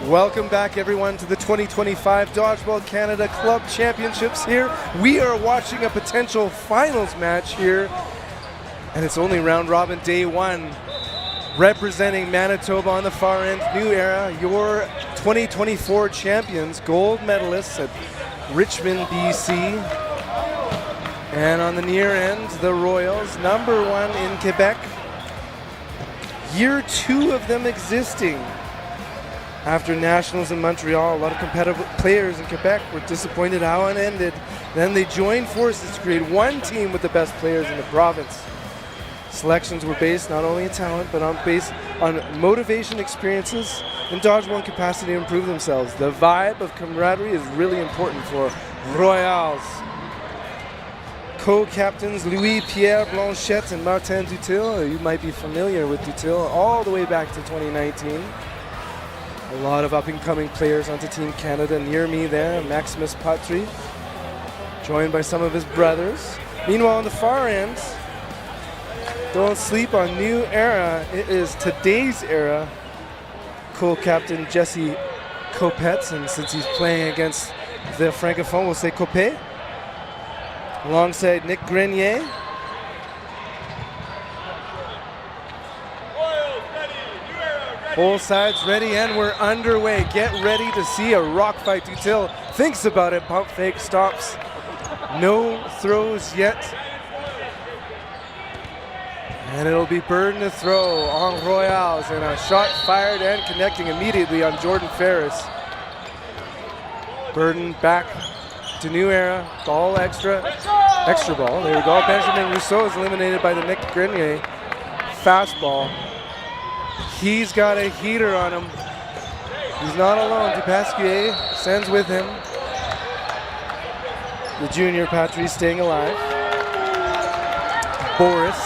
Welcome back, everyone, to the 2025 Dodgeball Canada Club Championships here. We are watching a potential finals match here, and it's only round robin day one. Representing Manitoba on the far end, New Era, your 2024 champions, gold medalists at Richmond, BC. And on the near end, the Royals, number one in Quebec. Year two of them existing. After Nationals in Montreal, a lot of competitive players in Quebec were disappointed how it ended. Then they joined forces to create one team with the best players in the province. Selections were based not only on talent, but based on motivation, experiences, and dodgeball and capacity to improve themselves. The vibe of camaraderie is really important for Royals. Co-captains Louis-Pierre Blanchette and Martin Dutil. You might be familiar with Dutil all the way back to 2019. A lot of up-and-coming players onto Team Canada. Near me there, Maximus Patry, joined by some of his brothers. Meanwhile, on the far end, don't sleep on New Era. It is today's era. Co-captain Jesse Copetz, and since he's playing against the Francophone, we'll say Copet. Alongside Nick Grenier. Both sides ready, and we're underway. Get ready to see a rock fight. Dutil thinks about it, pump fake, stops. No throws yet. And it'll be Burden to throw on Royals, and a shot fired and connecting immediately on Jordan Ferris. Burden back to New Era, ball extra ball, there we go. Benjamin Rousseau is eliminated by the Nick Grenier fastball. He's got a heater on him. He's not alone. Dupasquier sends with him. The junior Patry staying alive. Boris,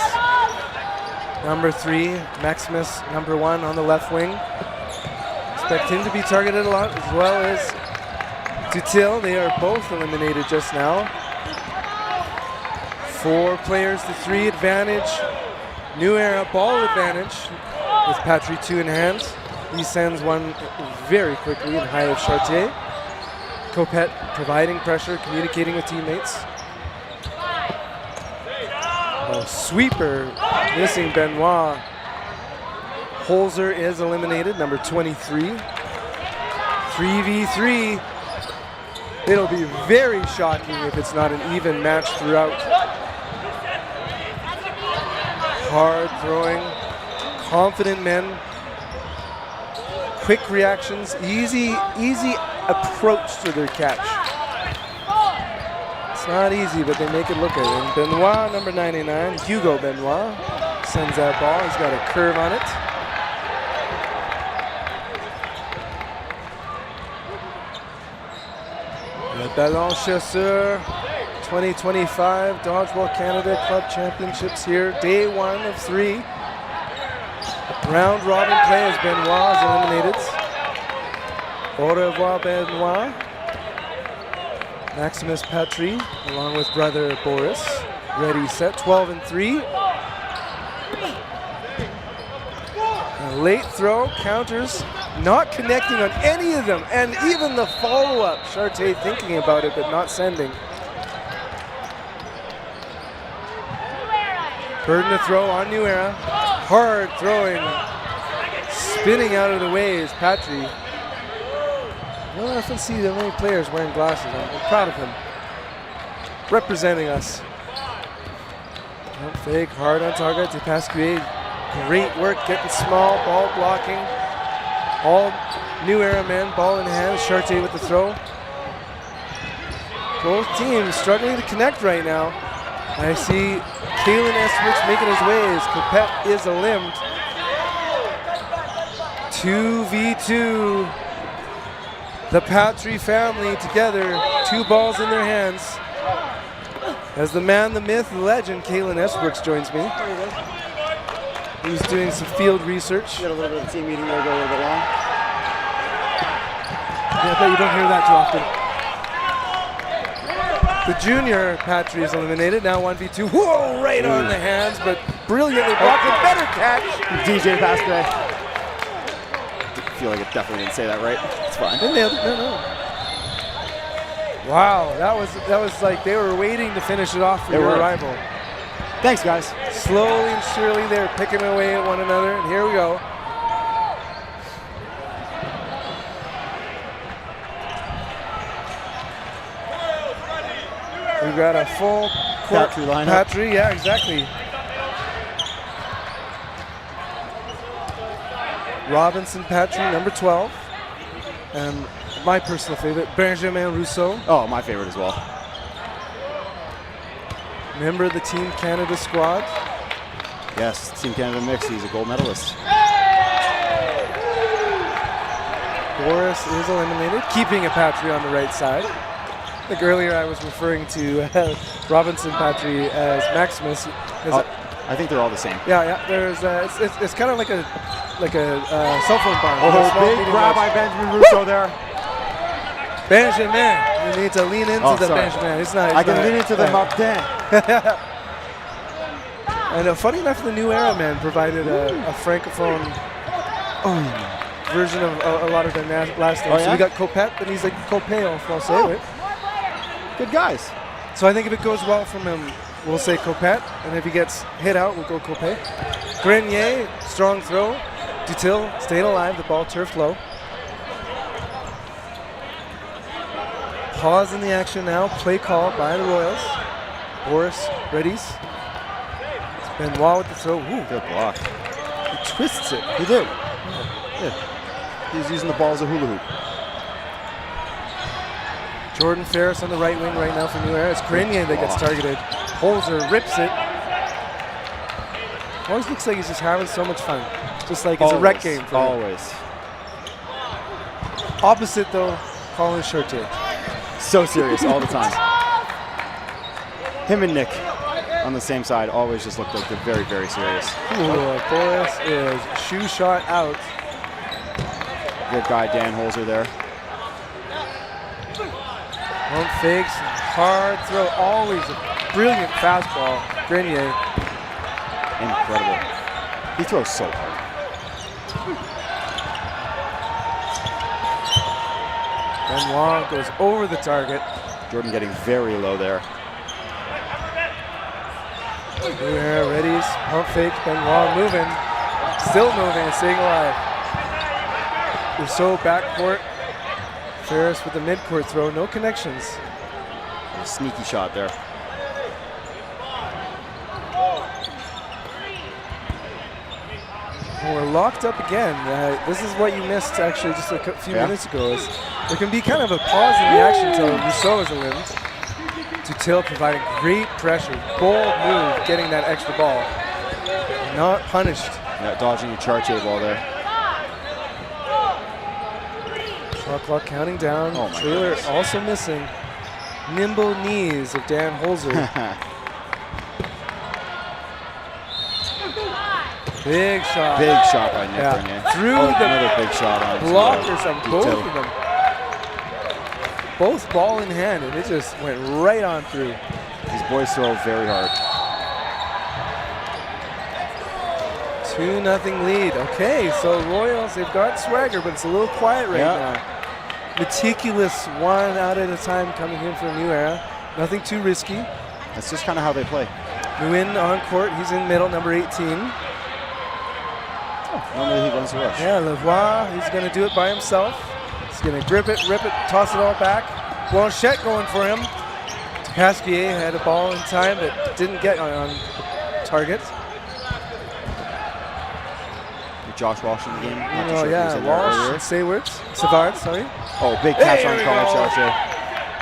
number 3, Maximus, number 1 on the left wing. Expect him to be targeted a lot, as well as Dutil. They are both eliminated just now. 4 players to 3 advantage. New Era ball advantage with Patry 2 in hand. He sends one very quickly in high of Chartier. Copet providing pressure, communicating with teammates. A sweeper missing Benoit. Holzer is eliminated, number 23. 3v3. It'll be very shocking if it's not an even match throughout. Hard throwing, confident men, quick reactions, easy approach to their catch. It's not easy, but they make it look good. And Benoit, number 99, Hugo Benoit, sends that ball. He's got a curve on it. Le Ballon Chasseur 2025 Dodgeball Canada Club Championships here. Day 1 of 3. Round robin play as Benoit is eliminated. Au revoir, Benoit. Maximus Patry, along with brother Boris. Ready, set, 12-3. A late throw, counters, not connecting on any of them, and even the follow-up. Chartier thinking about it, but not sending. Burden to throw on New Era. Hard throwing, spinning out of the way is Patry. I don't often see that many players wearing glasses. I'm proud of him. Representing us. Pump fake, hard on target. Dupasquier, great work getting small, ball blocking. All New Era men, ball in hand. Chartier with the throw. Both teams struggling to connect right now. I see Kalen Estwicks making his way as Copet is eliminated. 2v2. The Patry family together, 2 balls in their hands. As the man, the myth, the legend, Kalen Estwicks joins me. He's doing some field research. We had a little bit of team meeting there, go a little bit long. Yeah, but you don't hear that too often. The junior Patry is eliminated, now 1v2. Whoa, right on the hands, but brilliantly blocked. A better catch. DJ Pasquet. feel like it definitely didn't say that right. It's fine. They nailed it. No. Wow, that was like they were waiting to finish it off for your arrival. Thanks, guys. Slowly and surely, they're picking away at one another, and here we go. We've got a full court Patry lineup. Patry, yeah, exactly. Robinson Patry, number 12. And my personal favorite, Benjamin Rousseau. Oh, my favorite as well. Member of the Team Canada squad. Yes, Team Canada mix. He's a gold medalist. Boris is eliminated, keeping a Patry on the right side. I think earlier I was referring to Robinson Patry as Maximus. I think they're all the same. Yeah. There's it's kind of like a cell phone bar. Oh, big grab by Benjamin Rousseau there. Benjamin, you need to lean into the Benjamin. It's not. I can lean into the Martin. And funny enough, the New Era man provided a francophone version of a lot of their last names. Oh, yeah? So we got Copet, but he's like Copeo, if I'll say it. Good guys. So I think if it goes well from him, we'll say Copet, and if he gets hit out, we'll go Copet. Grenier, strong throw. Dutil staying alive, the ball turfed low. Pause in the action now, play call by the Royals. Boris readies. It's Benoit with the throw. Ooh, good block. He twists it. He did. Yeah. He's using the ball as a hula hoop. Jordan Ferris on the right wing right now for New Era. It's Grenier that gets targeted. Holzer rips it. Always looks like he's just having so much fun. Just like it's a rec game for him. Always. Opposite though, Colin Chartier. So serious all the time. Him and Nick on the same side always just look like they're very, very serious. Ooh, Boris is shoe shot out. Good guy, Dan Holzer there. Pump fakes, hard throw, always a brilliant fastball. Grenier. Incredible. He throws so hard. Benoit goes over the target. Jordan getting very low there. Here, readies, pump fake, Benoit moving. Still moving and staying alive. Rousseau backcourt. Ferris with the midcourt throw, no connections. A sneaky shot there. Well, we're locked up again. This is what you missed actually just a few minutes ago. Is there can be kind of a pause in the action until Rousseau is eliminated. Dutil providing great pressure, bold move, getting that extra ball. Not punished. Yeah, dodging a Chartier ball there. Shot clock counting down. Oh my Trailer goodness. also missing. Nimble knees of Dan Holzer. Big shot. Big shot by Nick Grenier. Through another big shot on blockers on both Dutil. of them. Both ball in hand, and it just went right on through. These boys throw very hard. 2-0 lead. Okay, so Royals, they've got swagger, but it's a little quiet right now. Meticulous, one out at a time coming in for a New Era. Nothing too risky. That's just kind of how they play. Nguyen on court. He's in middle, number 18. Normally he runs the rush. Yeah, Lavoie, he's going to do it by himself. He's going to grip it, rip it, toss it all back. Blanchette going for him. Pasquier had a ball in time but didn't get on target. Josh Walsh in the game. Not too Oh sure if he was in there Walsh earlier. and Savard, sorry. Oh, big catch Hey, on there we Colin go. Chartier.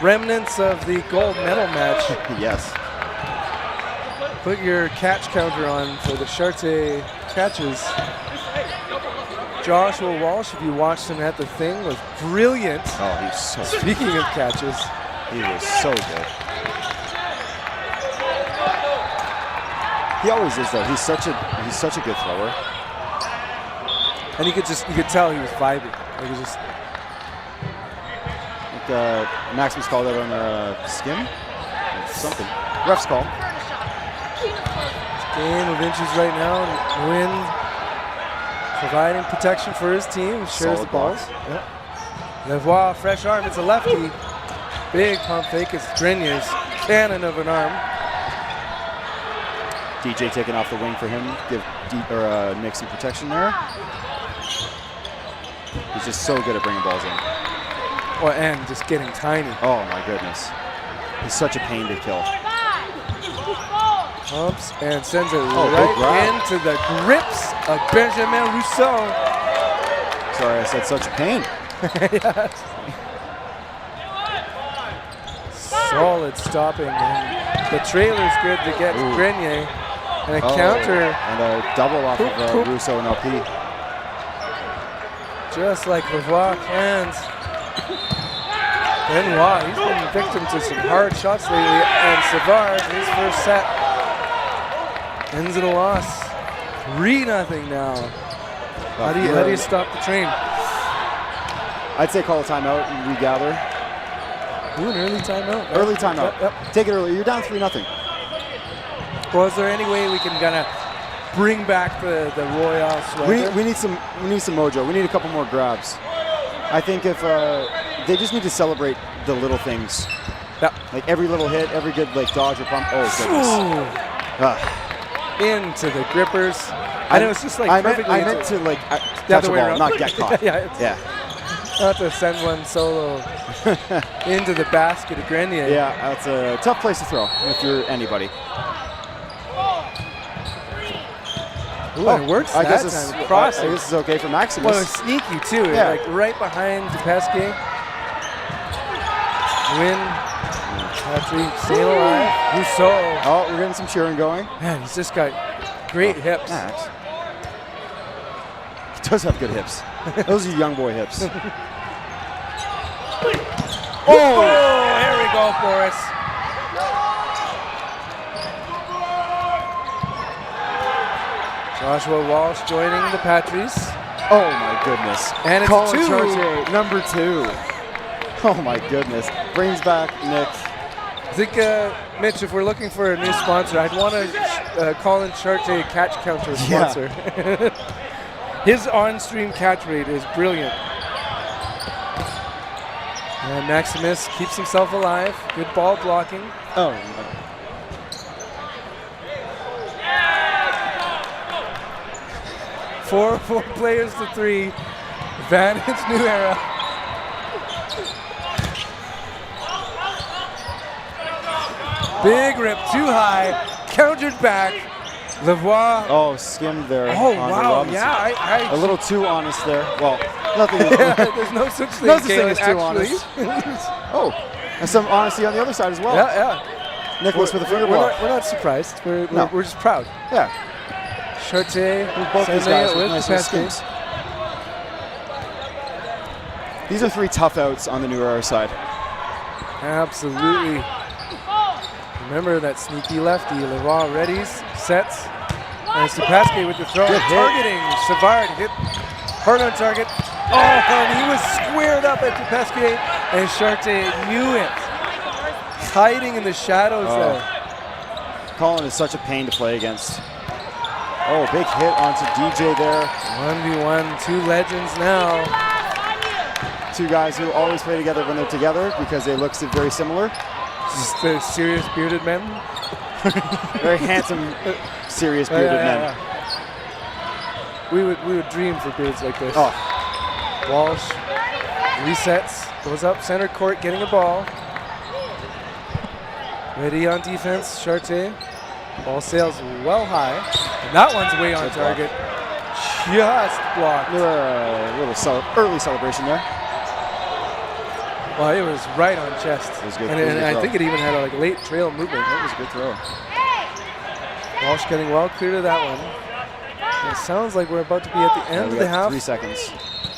Remnants of the gold medal match. Yes. Put your catch counter on for the Chartier catches. Joshua Walsh, if you watched him at the thing, was brilliant. Oh, he was so Speaking of catches. He was so good. He always is though. He's such a good thrower. And you could tell he was vibing. It was just Maximus called that on their skin or something. Ref's call. game of inches right now. Win providing protection for his team. Shares Solid the balls. block. Yep. Lavoie, fresh arm. It's a lefty. Big pump fake. It's Grenier's cannon of an arm. DJ taking off the wing for him. Give Nick some protection there. He's just so good at bringing balls in. Well, and just getting tiny. Oh my goodness. He's such a pain to kill. Pumps and sends it big right grab. into the grips of Benjamin Rousseau. Sorry, I said such a pain. Yes. Solid stopping. And the trailer's good to get to Grenier. And a counter. And a double off of Rousseau and LP. Just like Lavoie plans. Benoit, he's been victim to some hard shots lately. And Savard, his first set, ends in a loss. 3-0 now. How do you stop the train? I'd say call a timeout and regather. Ooh, an early timeout. Early timeout. Yep. Take it early. You're down 3-0. Well, is there any way we can kind of bring back the Royale sweater? We need some mojo. We need a couple more grabs. I think if they just need to celebrate the little things. Yep. Like every little hit, every good like dodge or pump. Oh goodness. Into the grippers. And it was just like perfectly. I meant to like the catch other a way ball, around. not get caught. Yeah. Not to send one solo into the basket of Grenier. Yeah, that's a tough place to throw if you're anybody. Ooh, and it works I guess time. I Crossing. guess it's okay for Maximus. Well, it's sneaky too. Yeah. Like right behind Pesquet. Win. Patrick staying alive. Rousseau. Oh, we're getting some cheering going. Man, he's just got great hips. Max. He does have good hips. Those are young boy hips. Oh, here we go, Boris. Joshua Walsh joining the Patrice. Oh my goodness. And it's Colin two. Chartier, number 2. Oh my goodness. Brings back Nick. I think, Mitch, if we're looking for a new sponsor, I'd want to Colin Chartier catch counter sponsor. Yeah. His on-stream catch rate is brilliant. And Maximus keeps himself alive. Good ball blocking. Oh. Four players to 3. Advantage New Era. Big rip, too high. Countered back. Lavoie. Oh, skimmed there. Oh, on wow. Robinson. Yeah, a little too honest there. Well, nothing. There's no such thing, as too honest. Oh, and some honesty on the other side as well. Yeah. Nicholas with a finger block. We're not surprised. We're just proud. Yeah. Chartier, both these guys with nice Pesquet. skims. These are 3 tough outs on the New Era side. Absolutely. Remember that sneaky lefty. Lavoie readies, sets. And Pasquet with the throw. Targeting. Savard hit hard on target. Oh, and he was squared up at Pesquet. And Chartier knew it. Hiding in the shadows there. Colin is such a pain to play against. Oh, big hit onto DJ there. 1v1, 2 legends now. 2 guys who always play together when they're together because they look very similar. Just the serious bearded men. Very handsome, serious bearded men. Yeah. We would dream for beards like this. Oh. Walsh resets, goes up center court, getting a ball. Ready on defense, Chartier. Ball sails well high. And that one's way on target. Just blocked. A little early celebration there. Well, it was right on chest. It was good. And I think it even had a late trail movement. That was a good throw. Walsh getting well clear to that one. And it sounds like we're about to be at the end of the half. 3 seconds.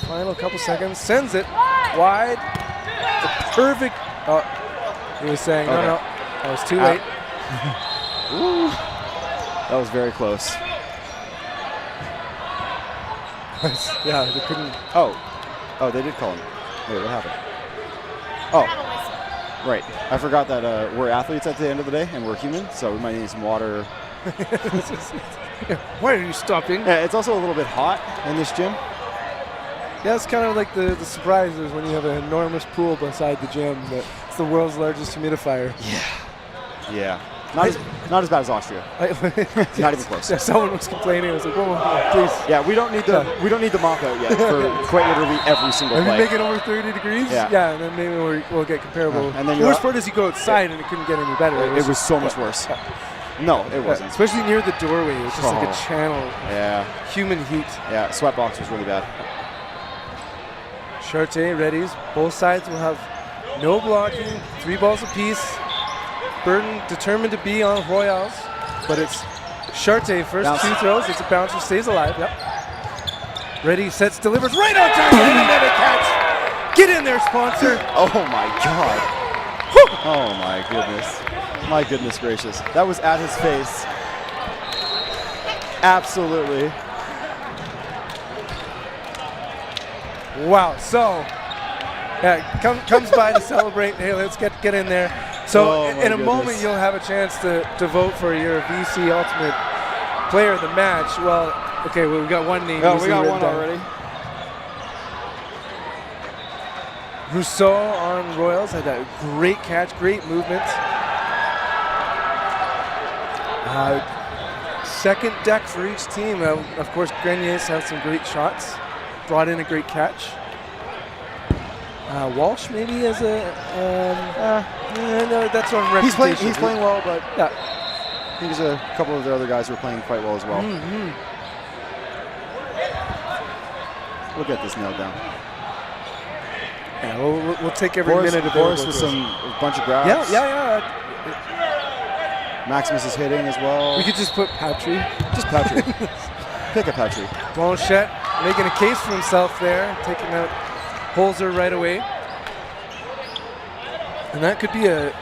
Final couple seconds. Sends it wide. The perfect. Oh, he was saying, no. That was too late. Ooh. That was very close. Yeah, they couldn't. Oh, they did call him. Wait, what happened? Oh, right. I forgot that we're athletes at the end of the day and we're human, so we might need some water. Why are you stopping? Yeah, it's also a little bit hot in this gym. Yeah, it's kind of like the surprise is when you have an enormous pool beside the gym. That it's the world's largest humidifier. Yeah. Not as bad as Austria. Not even close. Yeah, someone was complaining. I was like, whoa, please. Yeah, we don't need the mop out yet for quite literally every single If play. you make it over 30 degrees, Yeah. and then maybe we'll get comparable. And then the worst part is you go outside and it couldn't get any better. It was so much worse. No, it wasn't. Especially near the doorway. It was just like a channel. Yeah. Human heat. Yeah, sweatbox was really bad. Chartier readies. Both sides will have no blocking, 3 balls apiece. Burden determined to be on Royals, but it's Chartier first. Bounce. 2 throws. It's a bouncer, stays alive. Yep. Ready, sets, delivers right on time. And another catch. Get in there, sponsor. Oh my God. Oh my goodness. My goodness gracious. That was at his face. Absolutely. Wow. So, comes by to celebrate. Hey, let's get in there. So in a moment, you'll have a chance to vote for your VC Ultimate Player of the Match. Well, okay, we got one name. Oh, we got one already. Rousseau on Royals had a great catch, great movement. Second deck for each team. Of course, Grenier's had some great shots. Brought in a great catch. Walsh maybe as a no, that's on reputation. He's playing well, but yeah, I think there's a couple of the other guys who are playing quite well as well. We'll get this nailed down. Yeah, we'll take every Boris, minute of Boris it. with a bunch of grabs. Yeah. Maximus is hitting as well. We could just put Patry. Just Patry. Pick a Patry. Blanchette making a case for himself there, taking out Holzer right away. And that could be a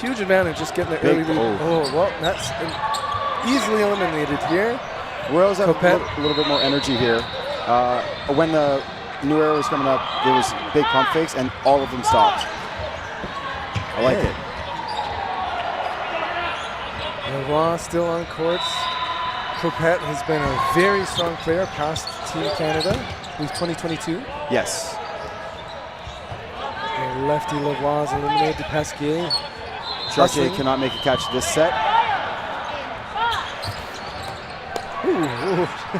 huge advantage, just getting the early lead. Oh, well, that's easily eliminated here. Royals have a little bit more energy here. When the new era was coming up, there was big pump fakes, and all of them stopped. I like it. Lavoie still on courts. Copette has been a very strong player past Team Canada. He's 2022. Yes. And lefty Lavoie's eliminated Pasquier. Chartier cannot make a catch this set.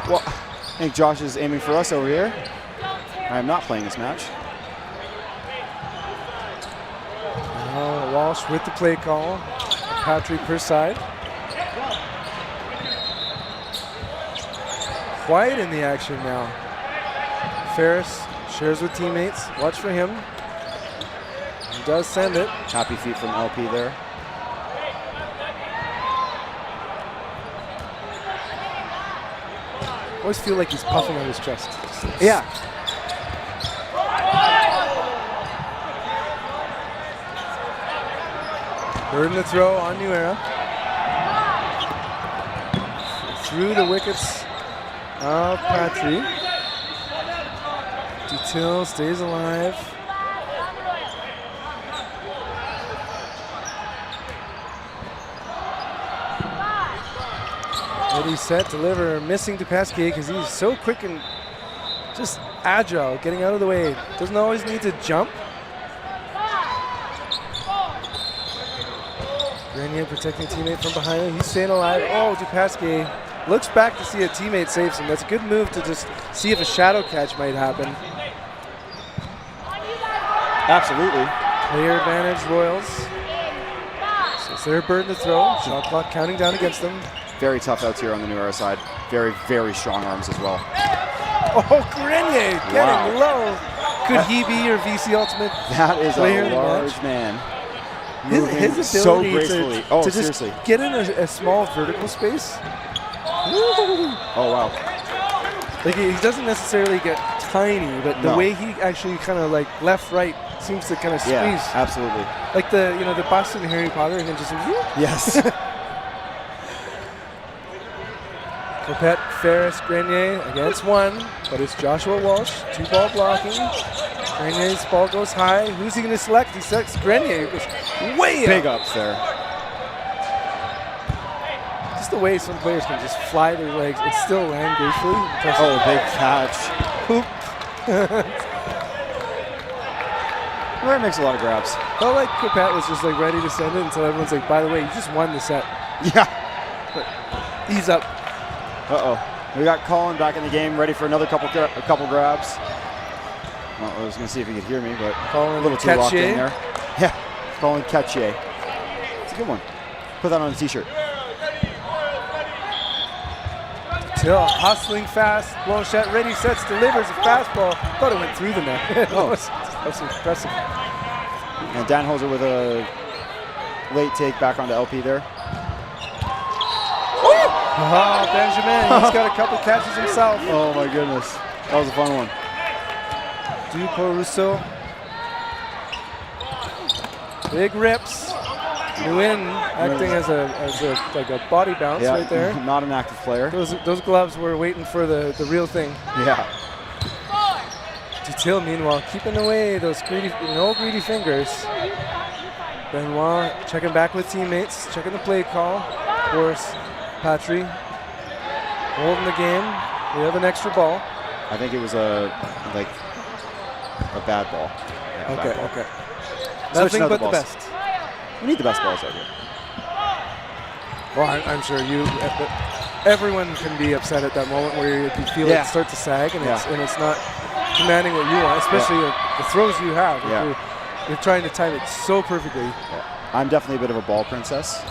Well, I think Josh is aiming for us over here. I am not playing this match. Walsh with the play call. Patry per side. Quiet in the action now. Ferris shares with teammates. Watch for him. He does send it. Happy feet from LP there. Always feel like he's puffing on his chest. Yeah. Burden the throw on New Era. Through the wickets of Patry. Dutil stays alive. Ready, set, deliver. Missing to Pasquier because he's so quick and just agile, getting out of the way. Doesn't always need to jump. Grenier protecting teammate from behind him. He's staying alive. Oh, Dupasquier looks back to see a teammate saves him. That's a good move to just see if a shadow catch might happen. Absolutely. Player advantage, Royals. So it's their burden to throw. Shot clock counting down against them. Very tough outs here on the New Era side. Very, very strong arms as well. Oh, Grenier getting low. Could he be your VC Ultimate That is player a large man. His ability so gracefully. to just get in a small vertical space. Oh, wow. Like he doesn't necessarily get tiny, but the way he actually kind of like left-right seems to kind of squeeze. Yeah, absolutely. Like the Boston Harry Potter, and then just yes. Copette, Ferris, Grenier against one, but it's Joshua Walsh, 2-ball blocking. Grenier's ball goes high. Who's he going to select? He selects Grenier. It goes way Big up. ups there. Just a the way some players can just fly their legs and still land gracefully. Oh, big catch. Poop. Roy makes a lot of grabs. Felt like Capet was just like ready to send it until everyone's like, by the way, you just won the set. Yeah. Ease up. Uh-oh. We got Colin back in the game, ready for another couple grabs. Well, I was going to see if he could hear me, but Colin a little too locked in there. Yeah, Colin Catchier. It's a good one. Put that on a t-shirt. Till hustling fast. Blanchette ready, sets, delivers a fastball. Thought it went through the net. That's impressive. And Dan Holzer with a late take back onto LP there. Oh, Benjamin, he's got a couple catches himself. Oh my goodness, that was a fun one. Dupont Rousseau. Big rips. Nguyen acting as a like a body bounce right there. Not an active player. Those gloves were waiting for the real thing. Yeah. Dutil, meanwhile, keeping away those no greedy fingers. Benoit checking back with teammates, checking the play call. Of course, Patry holding the game. We have an extra ball. I think it was a bad ball. Yeah, okay, bad ball. okay. Nothing but the best. We need the best balls out here. Well, I'm sure everyone can be upset at that moment where you feel it start to sag and it's not commanding what you want, especially the throws you have. You're trying to time it so perfectly. Yeah. I'm definitely a bit of a ball princess.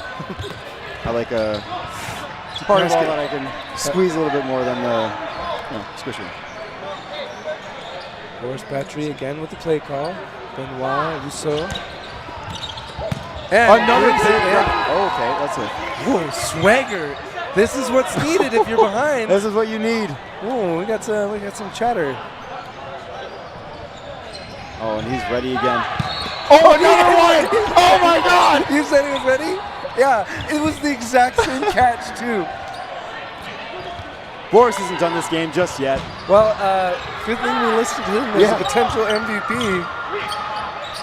I like a part of ball that I can squeeze a little bit more than squishing. Boris Patry again with the play call. Benoit, Rousseau. And another big okay, that's it. Whoa, swagger. This is what's needed if you're behind. This is what you need. Oh, we got some chatter. Oh, and he's ready again. Oh, another one! Oh my God! You said he was ready? Yeah, it was the exact same catch too. Boris hasn't done this game just yet. Well, good thing we listed him as a potential MVP.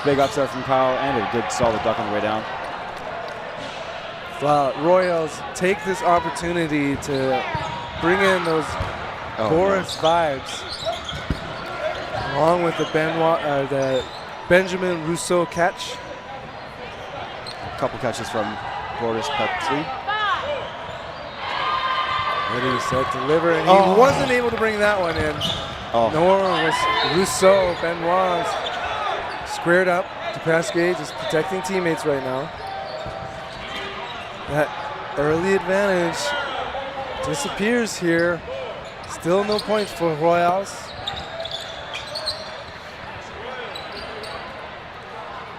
Big upset from Kyle and a good solid duck on the way down. Well, Royals take this opportunity to bring in those Boris vibes, along with the Benjamin Rousseau catch. A couple catches from Boris Patry. Ready, set, deliver, and he wasn't able to bring that one in. Nor was Rousseau. Benoit squared up. Dupasquier just protecting teammates right now. That early advantage disappears here. Still no points for Royals.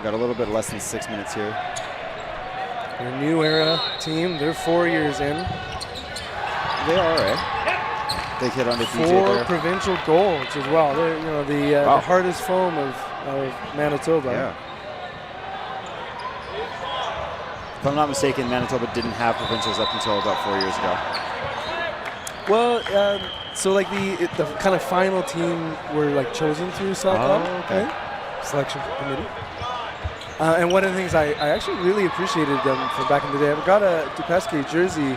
Got a little bit less than 6 minutes here. Their new era team, they're 4 years in. They are, eh? They hit on the DJ 4 there. provincial goals as well. They're the hardest foam of Manitoba. Yeah. If I'm not mistaken, Manitoba didn't have provincials up until about 4 years ago. Well, so like the kind of final team were like chosen through selection committee. And one of the things I actually really appreciated them from back in the day. I got a Dupasquier jersey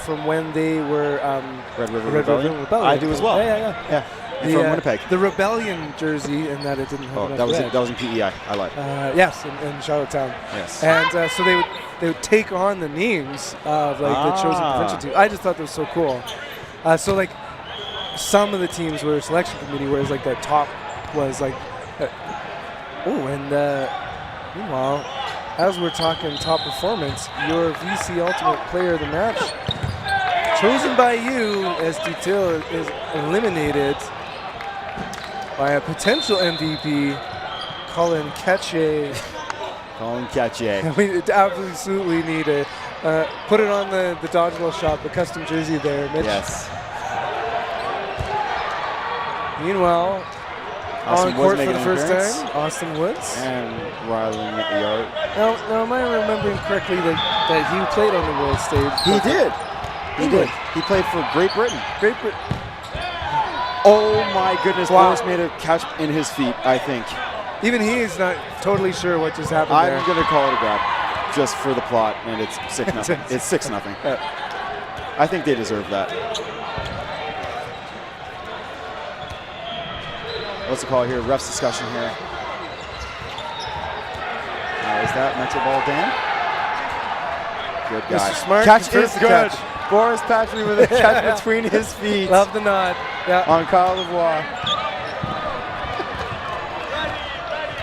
from when they were Red River Rebellion. I do as well. Yeah. From Winnipeg. The Rebellion jersey, and that it didn't have enough red. That was in PEI. I lied. Yes, in Charlottetown. Yes. And so they would take on the names of like the chosen provincial team. I just thought that was so cool. So like some of the teams were selection committee, whereas like the top was like. Meanwhile, as we're talking top performance, your VC Ultimate Player of the Match, chosen by you as Dutil is eliminated by a potential MVP, Colin Catchier. Colin Catchier. We absolutely need to put it on the Dodgeball shop, the custom jersey there, Mitch. Yes. Meanwhile, Austin on court Woods for the first appearance. time, Austin Woods. And Riley at the yard. Now, am I remembering correctly that he played on the world stage? He did. He did. He played for Great Britain. Great Britain. Oh my goodness, Wow. Boris made a catch in his feet, I think. Even he is not totally sure what just happened there. I'm going to call it a grab. just for the plot, and it's 6-0. It's 6-0. I think they deserve that. What's the call here? Ref's discussion here. Is that Metro Ball Dan? Good guy. Mr. Smart Catch confirms is the good. catch. Boris Patry with a catch between his feet. Love the nod. Yeah. On Kyle Lavoie.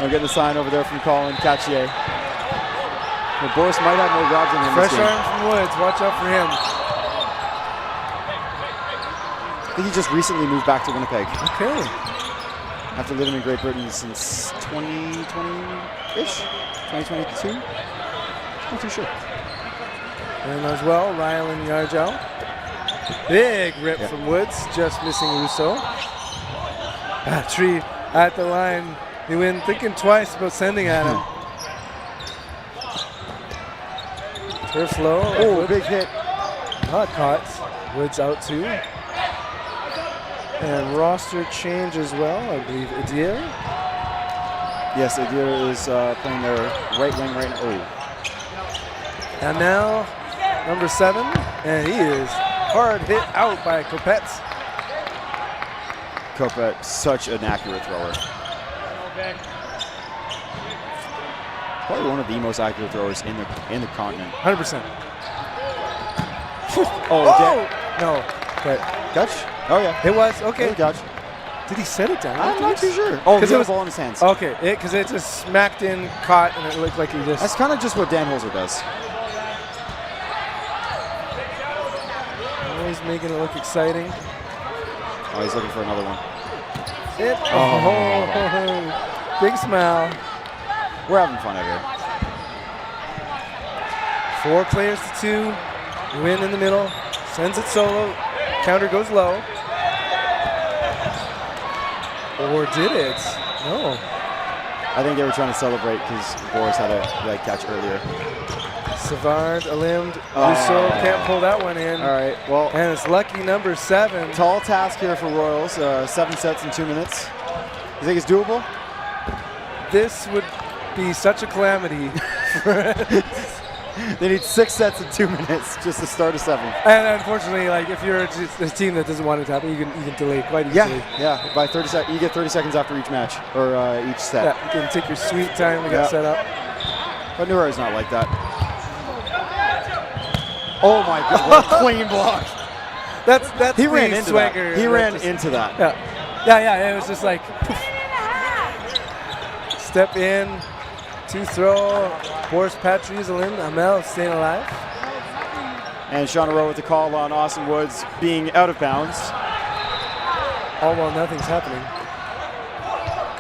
We're getting a sign over there from Colin Catchier. Well, Boris might have more grabs than him. Fresh arm from Woods. Watch out for him. I think he just recently moved back to Winnipeg. Okay. After living in Great Britain since 2020-ish? 2022? Not too sure. And as well, Rylan Yargel. Big rip from Woods, just missing Rousseau. Patry at the line. He went thinking twice about sending at him. Turf low. Oh, big hit. Not caught. Woods out too. And roster change as well, I believe. Adair. Yes, Adair is playing their right wing right now. Oh. And now, number 7, and he is hard hit out by Copette. Copette, such an accurate thrower. Probably one of the most accurate throwers in the continent. 100%. Oh! No. Okay. Catch? Oh, yeah. It was? Okay. Good catch. Did he set it down? I'm not too sure. Oh, he had the ball in his hands. Okay, because it just smacked in, caught, and it looked like he just... That's kind of just what Dan Holzer does. Always making it look exciting. Oh, he's looking for another one. It. Oh, big smile. We're having fun out here. 4 players to 2. Win in the middle. Sends it solo. Counter goes low. Or did it? No. I think they were trying to celebrate because Boris had a right catch earlier. Savard, Alimd, Rousseau can't pull that one in. All right, well. And it's lucky number 7. Tall task here for Royals. 7 sets in 2 minutes. You think it's doable? This would be such a calamity. They need 6 sets in 2 minutes just to start a 7th. And unfortunately, like if you're a team that doesn't want it to happen, you can delay quite easily. Yeah. By 30 seconds, you get 30 seconds after each match or each set. Yeah, you can take your sweet time to get set up. But Nura's not like that. Oh my God! What a clean block. That's he ran into swagger. That. He ran into that. Yeah. It was just like step in, 2 throw. Boris Patry, Alim, Amel staying alive. And Sean Rowe with the call on Austin Woods being out of bounds. All while nothing's happening.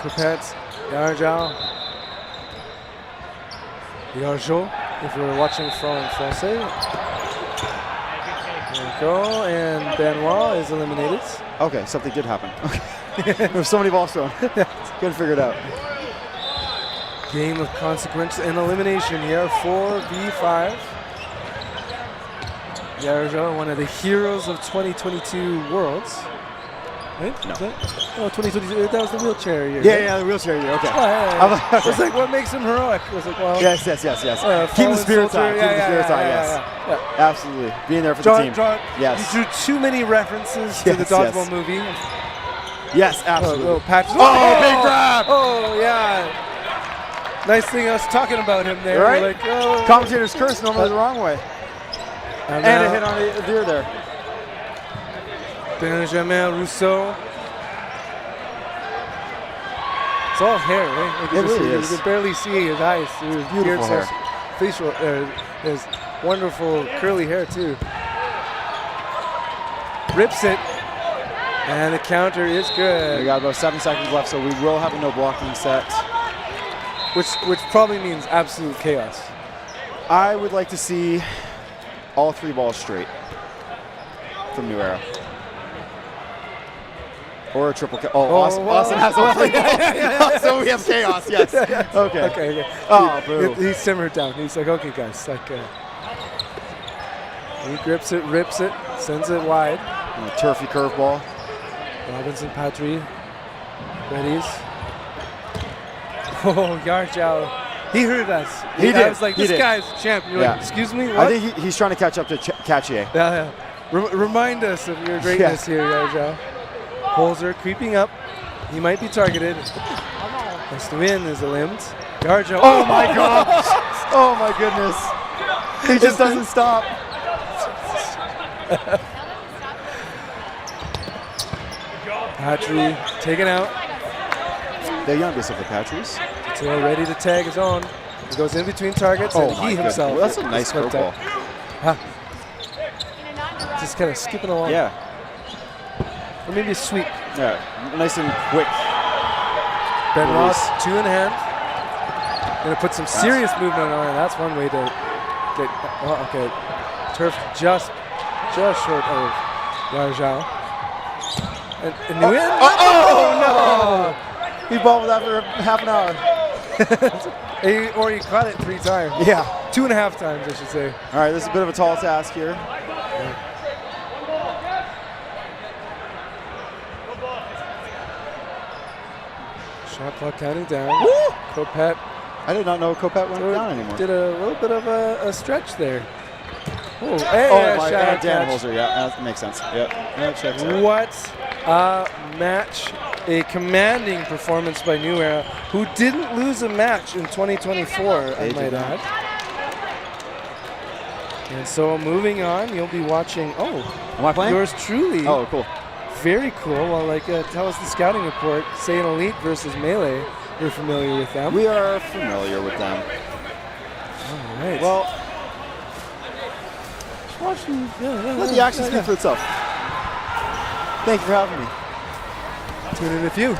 Copette, Yarjal, Yarjo, if you're watching from Francais. There we go, and Benoit is eliminated. Okay, something did happen. Okay. There's so many balls thrown. Couldn't figure it out. Game of consequence and elimination here, 4v5. Yarjo, one of the heroes of 2022 Worlds. Right? No. 2022, that was the wheelchair year. Yeah, the wheelchair year, okay. Yeah. It was like, what makes him heroic? It was like, well... Yes. Keep the spirits high, yes. Absolutely. Being there for the team. Yes. You drew too many references to the Dodgeball movie. Yes, absolutely. Oh, patches. Big grab! Oh, yeah. Nice thing I was talking about him there. Right? Like, oh. Commentators curse normally the wrong way. And a hit on the deer there. Benjamin Rousseau. It's all hair, right? Like it really is. You can barely see his eyes. His beautiful hair. Facial, his wonderful curly hair too. Rips it, and the counter is good. We got about 7 seconds left, so we will have a no blocking set. Which probably means absolute chaos. I would like to see all 3 balls straight from New Era. Or a triple. Austin has a play ball. So we have chaos, yes. Okay. Oh, boo. He simmered down. He's like, okay, guys. Like, he grips it, rips it, sends it wide. And a turfy curveball. Robinson Patry readies. Oh, Yarjal He heard us. He I did. was like, He this did. guy's champ. You're like, excuse me, what? I think he's trying to catch up to Catchier. Yeah. Remind us of your greatness here, Yarjao. Holzer creeping up. He might be targeted. Has to win is a limbs. Yarjao. Oh my gosh! Oh my goodness! He just doesn't stop. Patry taken out. The youngest of the Patries. So ready to tag his own. He goes in between targets and he himself. Well, that's a nice slipped curveball. up. Just kind of skipping along. Yeah. Or maybe a sweep. Yeah. Nice and quick. Ben Release. Ross, 2 in hand. Gonna put some serious movement on it. That's one way to get. Oh, okay. Turf just short of Yarjao. And Nguyen. Oh no! He bobbled after half an hour. Or he caught it 3 times. Yeah. 2.5 times, I should say. All right, this is a bit of a tall task here. Shot clock counting down. Kopet. I did not know Kopet went down anymore. Did a little bit of a stretch there. Oh, hey, Oh my shot God, Dan catch. Holzer, yeah, that makes sense. Yep, that checks out. What a match. A commanding performance by New Era, who didn't lose a match in 2024, I might add. And so moving on, you'll be watching, Am I playing? yours truly. Oh, cool. Very cool. Well, tell us the scouting report. Say an Elite versus Melee. You're familiar with them. We are familiar with them. All right. Well, let the action speak yeah. for itself. Thank you for having me. Tune in with you.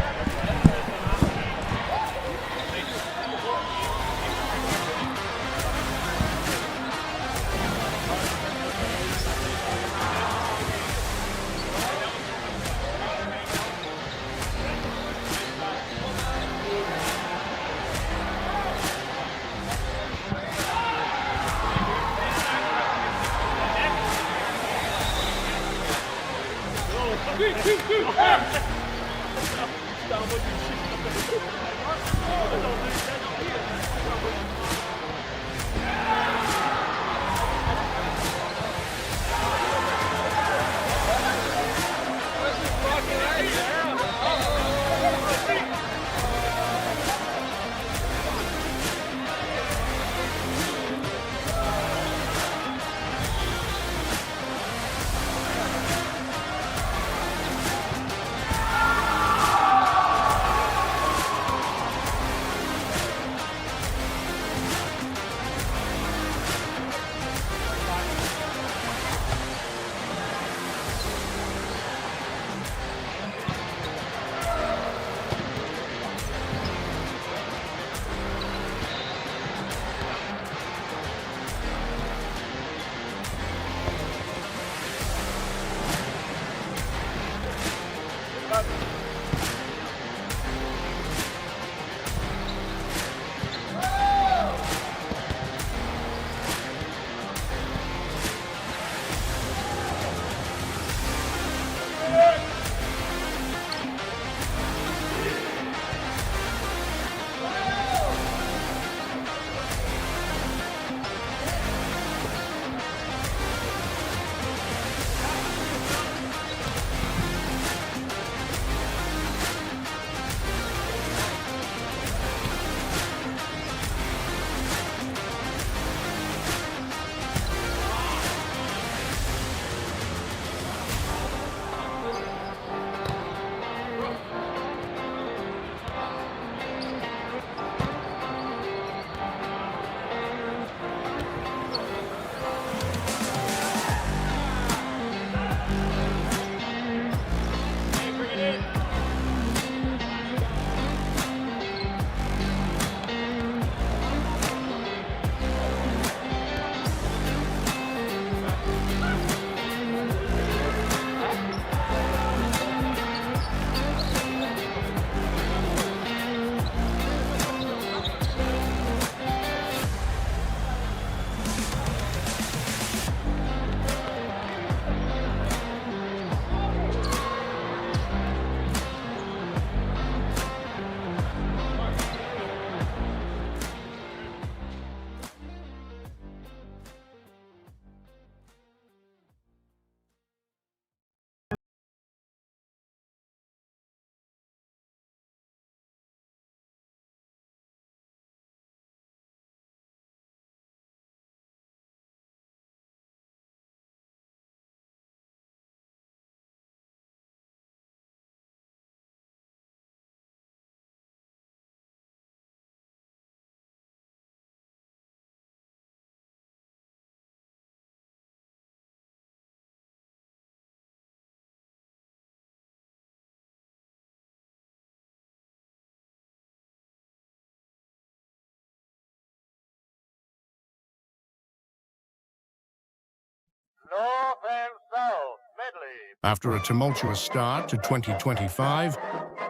After a tumultuous start to 2025,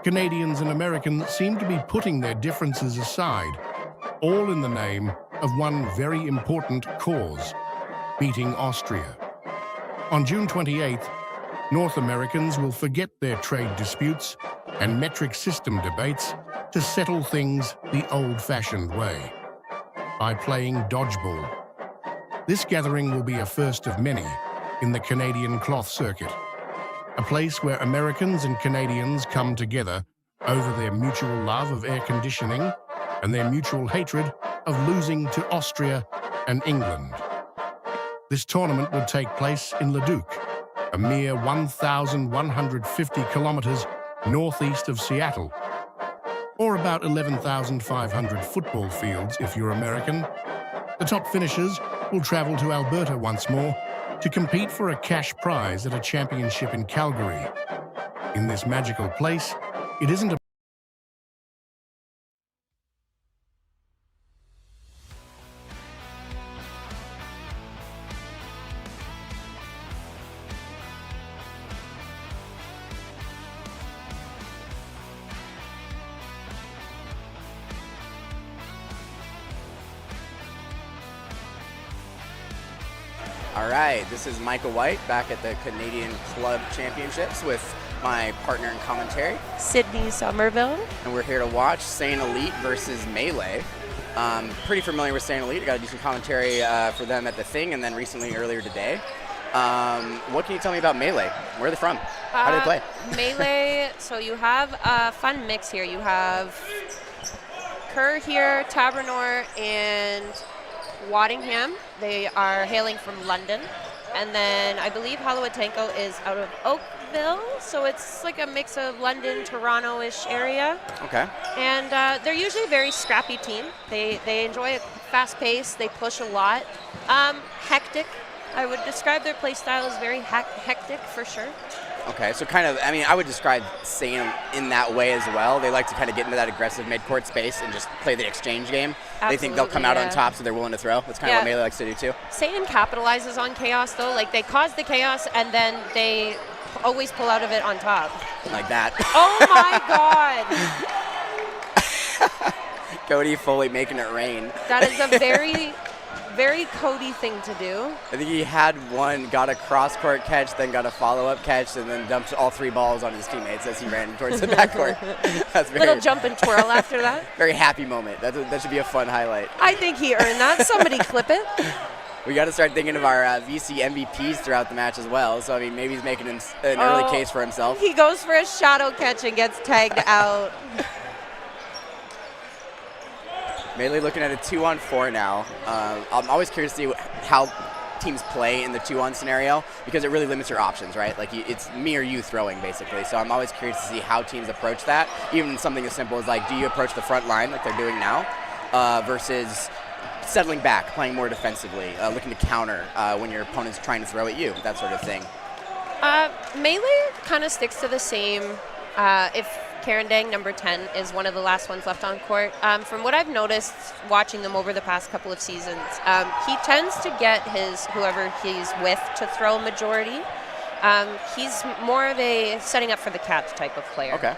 Canadians and Americans seem to be putting their differences aside, all in the name of one very important cause, beating Austria. On June 28th, North Americans will forget their trade disputes and metric system debates to settle things the old-fashioned way, by playing dodgeball. This gathering will be a first of many in the Canadian cloth circuit, a place where Americans and Canadians come together over their mutual love of air conditioning and their mutual hatred of losing to Austria and England. This tournament will take place in Leduc, a mere 1,150 kilometers northeast of Seattle, or about 11,500 football fields if you're American. The top finishers will travel to Alberta once more to compete for a cash prize at a championship in Calgary. In this magical place, it isn't a All right, this is Michael White back at the Canadian Club Championships with my partner in commentary, Sydney Somerville. And we're here to watch Saint Elite versus Melee. Pretty familiar with Saint Elite. I got to do some commentary for them at the Thing and then recently earlier today. What can you tell me about Melee? Where are they from? How do they play? Melee, so you have a fun mix here. You have Kerr here, Tabernor, and Waddingham. They are hailing from London. And then I believe Halawatenko is out of Oakville. So it's like a mix of London, Toronto-ish area. Okay. And they're usually a very scrappy team. They enjoy a fast pace. They push a lot. Hectic. I would describe their play style as very hectic for sure. Okay, so kind of, I mean, I would describe Saint in that way as well. They like to kind of get into that aggressive mid-court space and just play the exchange game. Absolutely, they think they'll come out on top, so they're willing to throw. That's kind of what Melee likes to do too. Saint capitalizes on chaos, though. Like, they cause the chaos, and then they always pull out of it on top. Like that. Oh, my God. Cody Foley making it rain. That is a very Cody thing to do. I think he had one, got a cross-court catch, then got a follow-up catch, and then dumped all three balls on his teammates as he ran towards the backcourt. That's very little jump and twirl after that. Very happy moment. That should be a fun highlight. I think he earned that. Somebody clip it. We got to start thinking of our VC MVPs throughout the match as well. So, I mean, maybe he's making an early case for himself. He goes for a shadow catch and gets tagged out. Melee looking at a 2-on-4 now. I'm always curious to see how teams play in the 2-on scenario because it really limits your options, right? Like it's me or you throwing basically. So I'm always curious to see how teams approach that. Even something as simple as like, do you approach the front line like they're doing now versus settling back, playing more defensively, looking to counter when your opponent's trying to throw at you, that sort of thing. Melee kind of sticks to the same. If Karen Dang, number 10, is one of the last ones left on court. From what I've noticed watching them over the past couple of seasons, he tends to get whoever he's with to throw majority. He's more of a setting up for the catch type of player. Okay.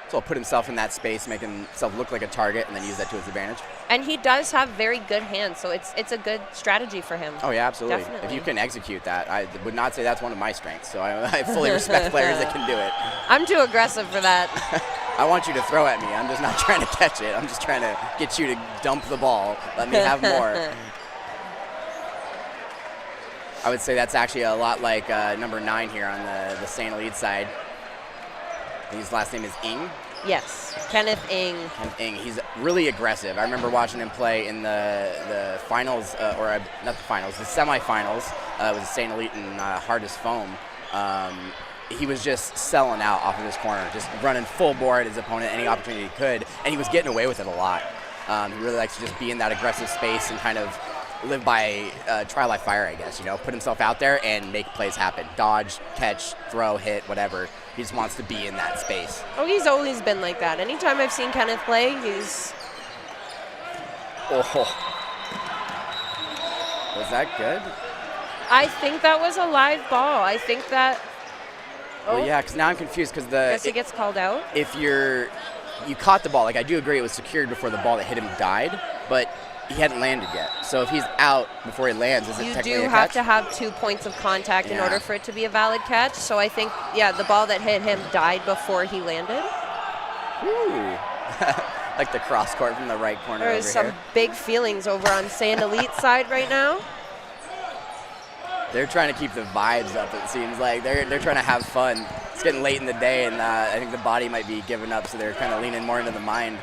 So he'll put himself in that space, make himself look like a target, and then use that to his advantage. And he does have very good hands, so it's a good strategy for him. Oh, yeah, absolutely. Definitely. If you can execute that, I would not say that's one of my strengths, so I fully respect players that can do it. I'm too aggressive for that. I want you to throw at me. I'm just not trying to catch it. I'm just trying to get you to dump the ball. Let me have more. I would say that's actually a lot like number 9 here on the Saint Elite side. His last name is Ng. Yes, Kenneth Ng. Kenneth Ng. He's really aggressive. I remember watching him play in the finals, not the finals, the semifinals. It was Saint Elite and Hardest Foam. He was just selling out off of his corner, just running full bore at his opponent any opportunity he could, and he was getting away with it a lot. He really likes to just be in that aggressive space and kind of live by trial by fire, I guess, put himself out there and make plays happen. Dodge, catch, throw, hit, whatever. He just wants to be in that space. Oh, he's always been like that. Anytime I've seen Kenneth play, he's... Oh. Was that good? I think that was a live ball. I think that. Well, yeah, because now I'm confused because Guess it gets called out. If you caught the ball, like I do agree it was secured before the ball that hit him died, but he hadn't landed yet. So if he's out before he lands, is it technically a catch? You do have to have 2 points of contact in order for it to be a valid catch. So I think, yeah, the ball that hit him died before he landed. Ooh. Like the cross court from the right corner There's some big feelings over on Sand Elite's side right now. They're trying to keep the vibes up, it seems like. They're trying to have fun. It's getting late in the day, and I think the body might be giving up, so they're kind of leaning more into the mind.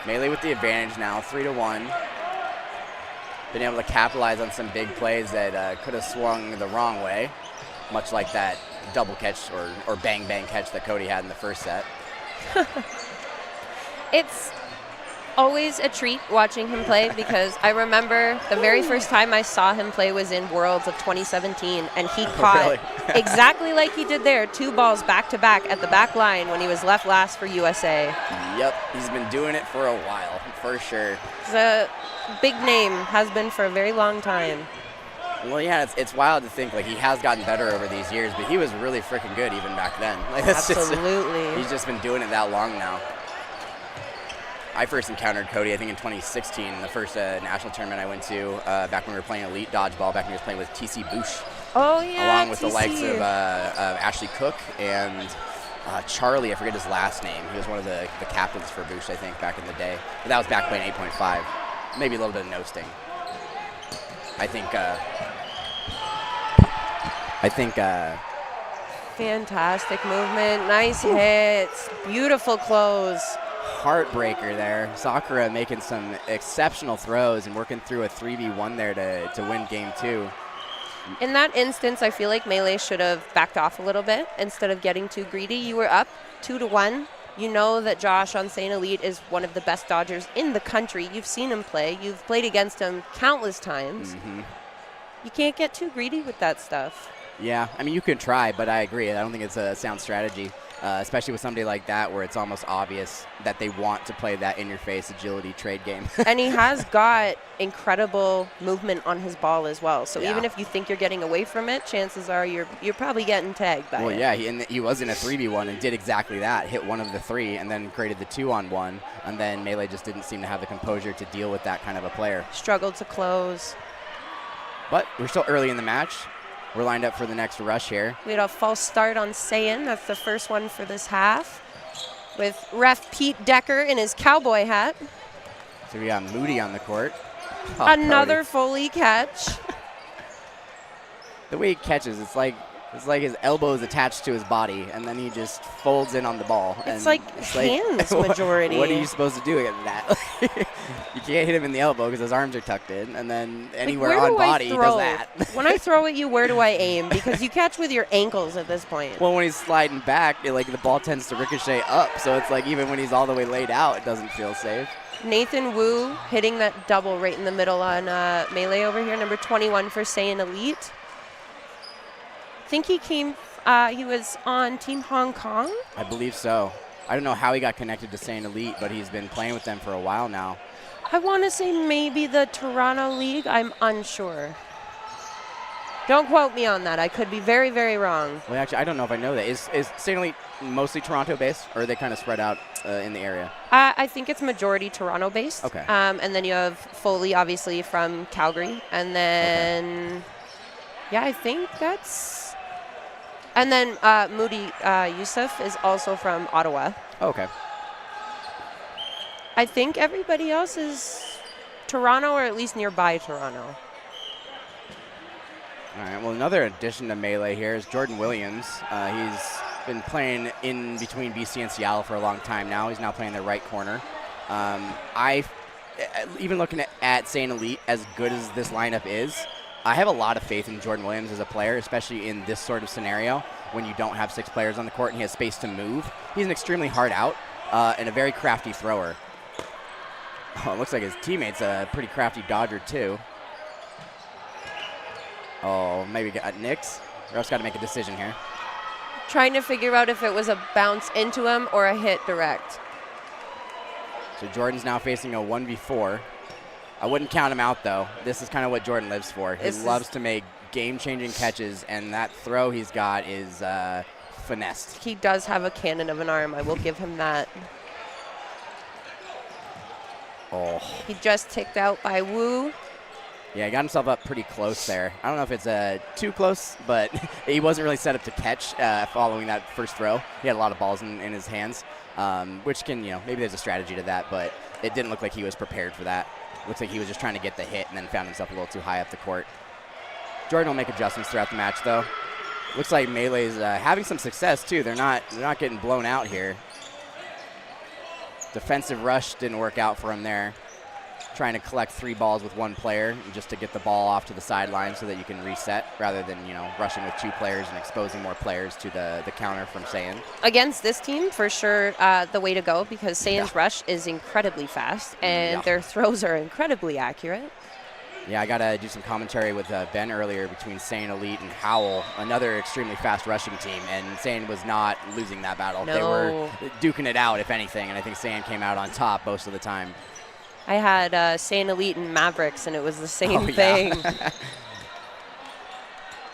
Melee with the advantage now, 3-1. Been able to capitalize on some big plays that could have swung the wrong way, much like that double catch or bang-bang catch that Cody had in the first set. It's always a treat watching him play because I remember the very first time I saw him play was in Worlds of 2017, and he caught exactly like he did there, 2 balls back-to-back at the back line when he was left last for USA. Yep, he's been doing it for a while, for sure. He's a big name, has been for a very long time. Well, yeah, it's wild to think, like, he has gotten better over these years, but he was really freaking good even back then. Like, Absolutely. He's just been doing it that long now. I first encountered Cody, I think, in 2016, the first national tournament I went to, back when we were playing Elite Dodgeball, back when he was playing with TC Bush. Oh, yeah, along with TC. The likes of Ashley Cook and Charlie, I forget his last name. He was one of the captains for Bush, I think, back in the day. But that was back playing 8.5. Maybe a little bit of no sting. I think fantastic movement, nice hits, beautiful close. Heartbreaker there. Sakura making some exceptional throws and working through a 3v1 there to win game 2. In that instance, I feel like Melee should have backed off a little bit instead of getting too greedy. You were up 2-1. You know that Josh on St. Elite is one of the best dodgers in the country. You've seen him play. You've played against him countless times. Mm-hmm. You can't get too greedy with that stuff. Yeah, I mean, you can try, but I agree. I don't think it's a sound strategy, especially with somebody like that where it's almost obvious that they want to play that in-your-face agility trade game. And he has got incredible movement on his ball as well. So even if you think you're getting away from it, chances are you're probably getting tagged by it. Well, yeah, he was in a 3v1 and did exactly that. Hit one of the 3 and then created the 2-on-1. And then Melee just didn't seem to have the composure to deal with that kind of a player. Struggled to close. But we're still early in the match. We're lined up for the next rush here. We had a false start on Sayin. That's the first one for this half. With ref Pete Decker in his cowboy hat. So we got Moody on the court. Oh, Another Cody. Foley catch. The way he catches, it's like his elbow is attached to his body, and then he just folds in on the ball. It's like hands majority. What are you supposed to do against that? You can't hit him in the elbow because his arms are tucked in, and then anywhere on body, he does that. When I throw at you, where do I aim? Because you catch with your ankles at this point. Well, when he's sliding back, the ball tends to ricochet up, so it's like even when he's all the way laid out, it doesn't feel safe. Nathan Wu hitting that double right in the middle on Melee over here, number 21 for Saiyan Elite. I think he was on Team Hong Kong. I believe so. I don't know how he got connected to Saiyan Elite, but he's been playing with them for a while now. I want to say maybe the Toronto League. I'm unsure. Don't quote me on that. I could be very, very wrong. Well, actually, I don't know if I know that. Is Saiyan Elite mostly Toronto-based, or are they kind of spread out in the area? I think it's majority Toronto-based. Okay. And then you have Foley, obviously, from Calgary. And then, yeah, I think that's... And then Moody Yusuf is also from Ottawa. Okay. I think everybody else is Toronto or at least nearby Toronto. All right, well, another addition to Melee here is Jordan Williams. He's been playing in between BC and Seattle for a long time now. He's now playing the right corner. Even looking at St. Elite, as good as this lineup is, I have a lot of faith in Jordan Williams as a player, especially in this sort of scenario when you don't have 6 players on the court and he has space to move. He's an extremely hard out and a very crafty thrower. Oh, it looks like his teammate's a pretty crafty dodger, too. Oh, maybe got Nix. Ref's got to make a decision here. Trying to figure out if it was a bounce into him or a hit direct. So Jordan's now facing a 1v4. I wouldn't count him out, though. This is kind of what Jordan lives for. He loves to make game-changing catches, and that throw he's got is finessed. He does have a cannon of an arm. I will give him that. Oh. He just ticked out by Wu. Yeah, he got himself up pretty close there. I don't know if it's too close, but he wasn't really set up to catch following that first throw. He had a lot of balls in his hands, which can, maybe there's a strategy to that, but it didn't look like he was prepared for that. Looks like he was just trying to get the hit and then found himself a little too high up the court. Jordan will make adjustments throughout the match, though. Looks like Melee's having some success, too. They're not getting blown out here. Defensive rush didn't work out for him there. Trying to collect 3 balls with 1 player just to get the ball off to the sideline so that you can reset rather than, rushing with 2 players and exposing more players to the counter from Sayin. Against this team, for sure, the way to go, because Sayin's rush is incredibly fast and their throws are incredibly accurate. Yeah, I got to do some commentary with Ben earlier between Sayin Elite and Howell, another extremely fast rushing team, and Sayin was not losing that battle. No. They were duking it out, if anything, and I think Sayin came out on top most of the time. I had Sayin Elite and Mavericks, and it was the same thing.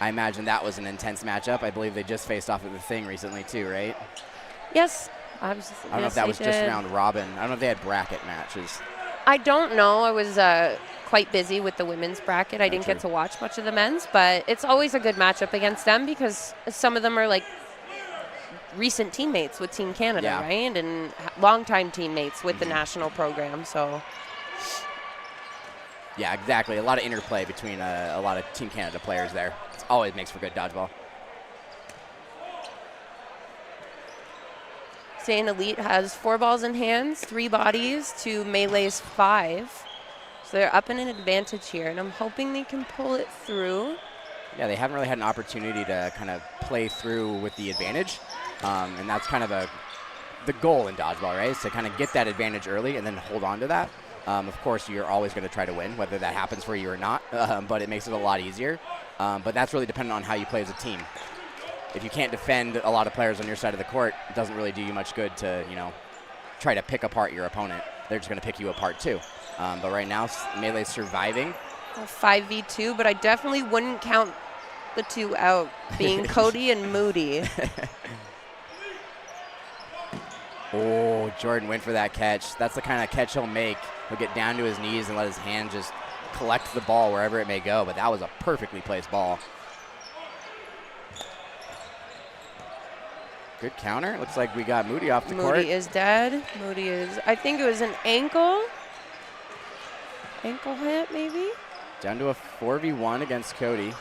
I imagine that was an intense matchup. I believe they just faced off at the Thing recently, too, right? Yes. I don't know if that was just round robin. I don't know if they had bracket matches. I don't know. I was quite busy with the women's bracket. I didn't get to watch much of the men's, but it's always a good matchup against them because some of them are like recent teammates with Team Canada, right? And longtime teammates with the national program, so. Yeah, exactly. A lot of interplay between a lot of Team Canada players there. It always makes for good dodgeball. Sayin Elite has 4 balls in hands, 3 bodies to Melee's 5. So they're up in an advantage here, and I'm hoping they can pull it through. Yeah, they haven't really had an opportunity to kind of play through with the advantage. And that's kind of the goal in dodgeball, right? Is to kind of get that advantage early and then hold on to that. Of course, you're always going to try to win, whether that happens for you or not, but it makes it a lot easier. But that's really dependent on how you play as a team. If you can't defend a lot of players on your side of the court, it doesn't really do you much good to, try to pick apart your opponent. They're just going to pick you apart, too. But right now, Melee's surviving. 5v2, but I definitely wouldn't count the 2 out, being Cody and Moody. Oh, Jordan went for that catch. That's the kind of catch he'll make. He'll get down to his knees and let his hand just collect the ball wherever it may go, but that was a perfectly placed ball. Good counter. Looks like we got Moody off the court. Moody is dead. Moody is, I think it was an ankle hit, maybe? Down to a 4v1 against Cody.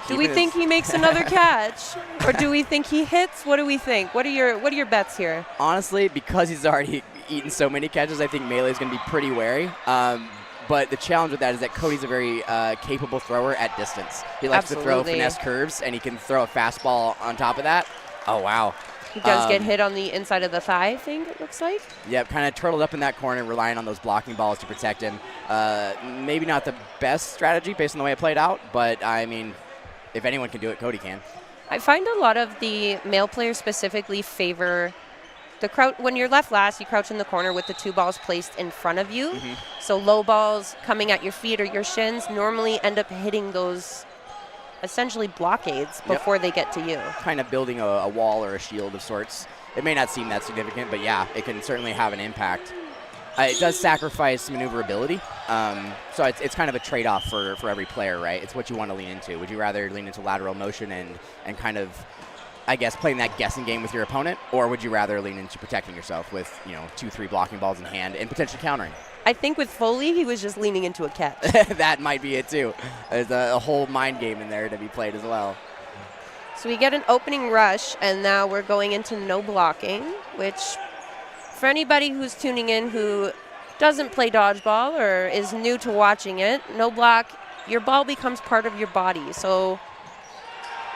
Do we think he makes another catch, or do we think he hits? What do we think? What are your bets here? Honestly, because he's already eaten so many catches, I think Melee is going to be pretty wary. But the challenge with that is that Cody's a very capable thrower at distance. He likes to throw finesse curves, and he can throw a fastball on top of that. Oh, wow. He does get hit on the inside of the thigh, I think it looks like. Yep, kind of turtled up in that corner, relying on those blocking balls to protect him. Maybe not the best strategy based on the way it played out, but, I mean, if anyone can do it, Cody can. I find a lot of the male players specifically favor the crouch. When you're left last, you crouch in the corner with the 2 balls placed in front of you. So low balls coming at your feet or your shins normally end up hitting those essentially blockades before they get to you. Kind of building a wall or a shield of sorts. It may not seem that significant, but yeah, it can certainly have an impact. It does sacrifice maneuverability, so it's kind of a trade-off for every player, right? It's what you want to lean into. Would you rather lean into lateral motion and kind of, I guess, playing that guessing game with your opponent, or would you rather lean into protecting yourself with 2-3 blocking balls in hand and potentially countering? I think with Foley, he was just leaning into a catch. That might be it too. There's a whole mind game in there to be played as well. So we get an opening rush, and now we're going into no blocking, which for anybody who's tuning in who doesn't play dodgeball or is new to watching it, no block, your ball becomes part of your body. So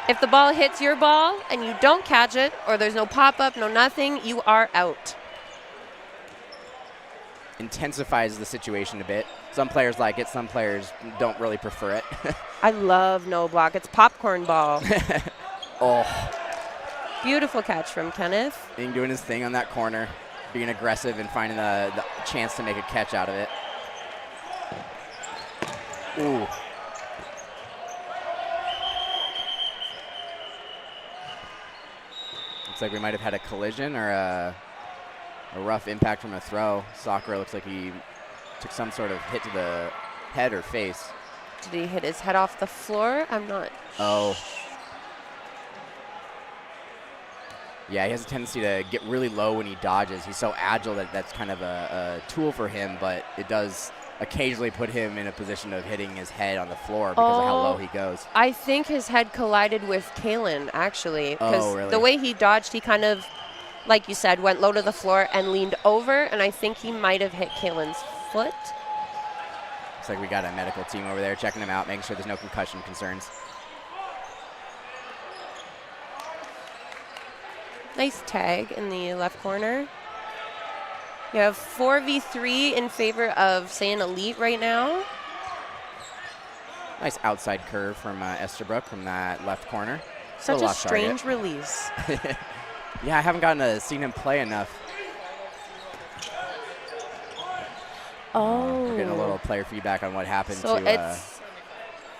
if the ball hits your ball and you don't catch it, or there's no pop-up, no nothing, you are out. Intensifies the situation a bit. Some players like it, some players don't really prefer it. I love no block. It's popcorn ball. Oh. Beautiful catch from Kenneth. Being doing his thing on that corner. being aggressive and finding the chance to make a catch out of it. Ooh. Looks like we might have had a collision or a rough impact from a throw. Sakura looks like he took some sort of hit to the head or face. Did he hit his head off the floor? I'm not. Oh. Yeah, he has a tendency to get really low when he dodges. He's so agile that that's kind of a tool for him, but it does occasionally put him in a position of hitting his head on the floor because of how low he goes. I think his head collided with Kalen, actually. Oh, really? The way he dodged, he kind of, like you said, went low to the floor and leaned over, and I think he might have hit Kalen's foot. Looks like we got a medical team over there checking him out, making sure there's no concussion concerns. Nice tag in the left corner. You have 4v3 in favor of Saiyan Elite right now. Nice outside curve from Esterbrook from that left corner. Such Little a off strange target. release. Yeah, I haven't gotten to see him play enough. Oh. We're getting a little player feedback on what happened So to.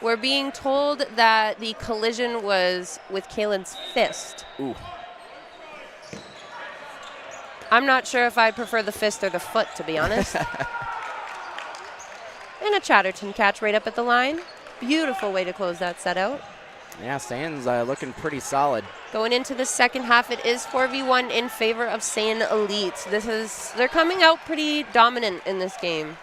we're being told that the collision was with Kalen's fist. Ooh. I'm not sure if I prefer the fist or the foot, to be honest. And a Chatterton catch right up at the line. Beautiful way to close that set out. Yeah, Saiyan's looking pretty solid. Going into the second half, it is 4v1 in favor of Saiyan Elite. They're coming out pretty dominant in this game.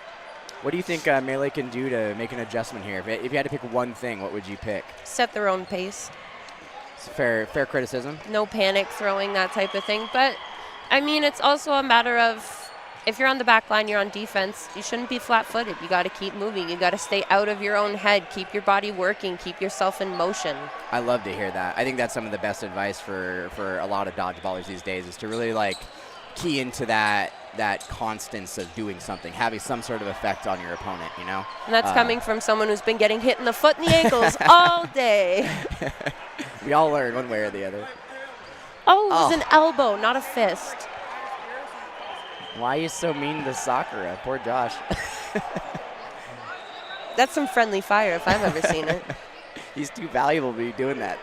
What do you think Melee can do to make an adjustment here? If you had to pick one thing, what would you pick? Set their own pace. It's fair criticism. No panic throwing, that type of thing. But, I mean, it's also a matter of if you're on the back line, you're on defense, you shouldn't be flat-footed. You got to keep moving. You got to stay out of your own head. Keep your body working. Keep yourself in motion. I love to hear that. I think that's some of the best advice for a lot of dodgeballers these days is to really key into that constance of doing something, having some sort of effect on your opponent, you know? And that's coming from someone who's been getting hit in the foot and the ankles all day. We all learn one way or the other. Oh, it was an elbow, not a fist. Why are you so mean to Sakura? Poor Josh. That's some friendly fire if I've ever seen it. He's too valuable to be doing that.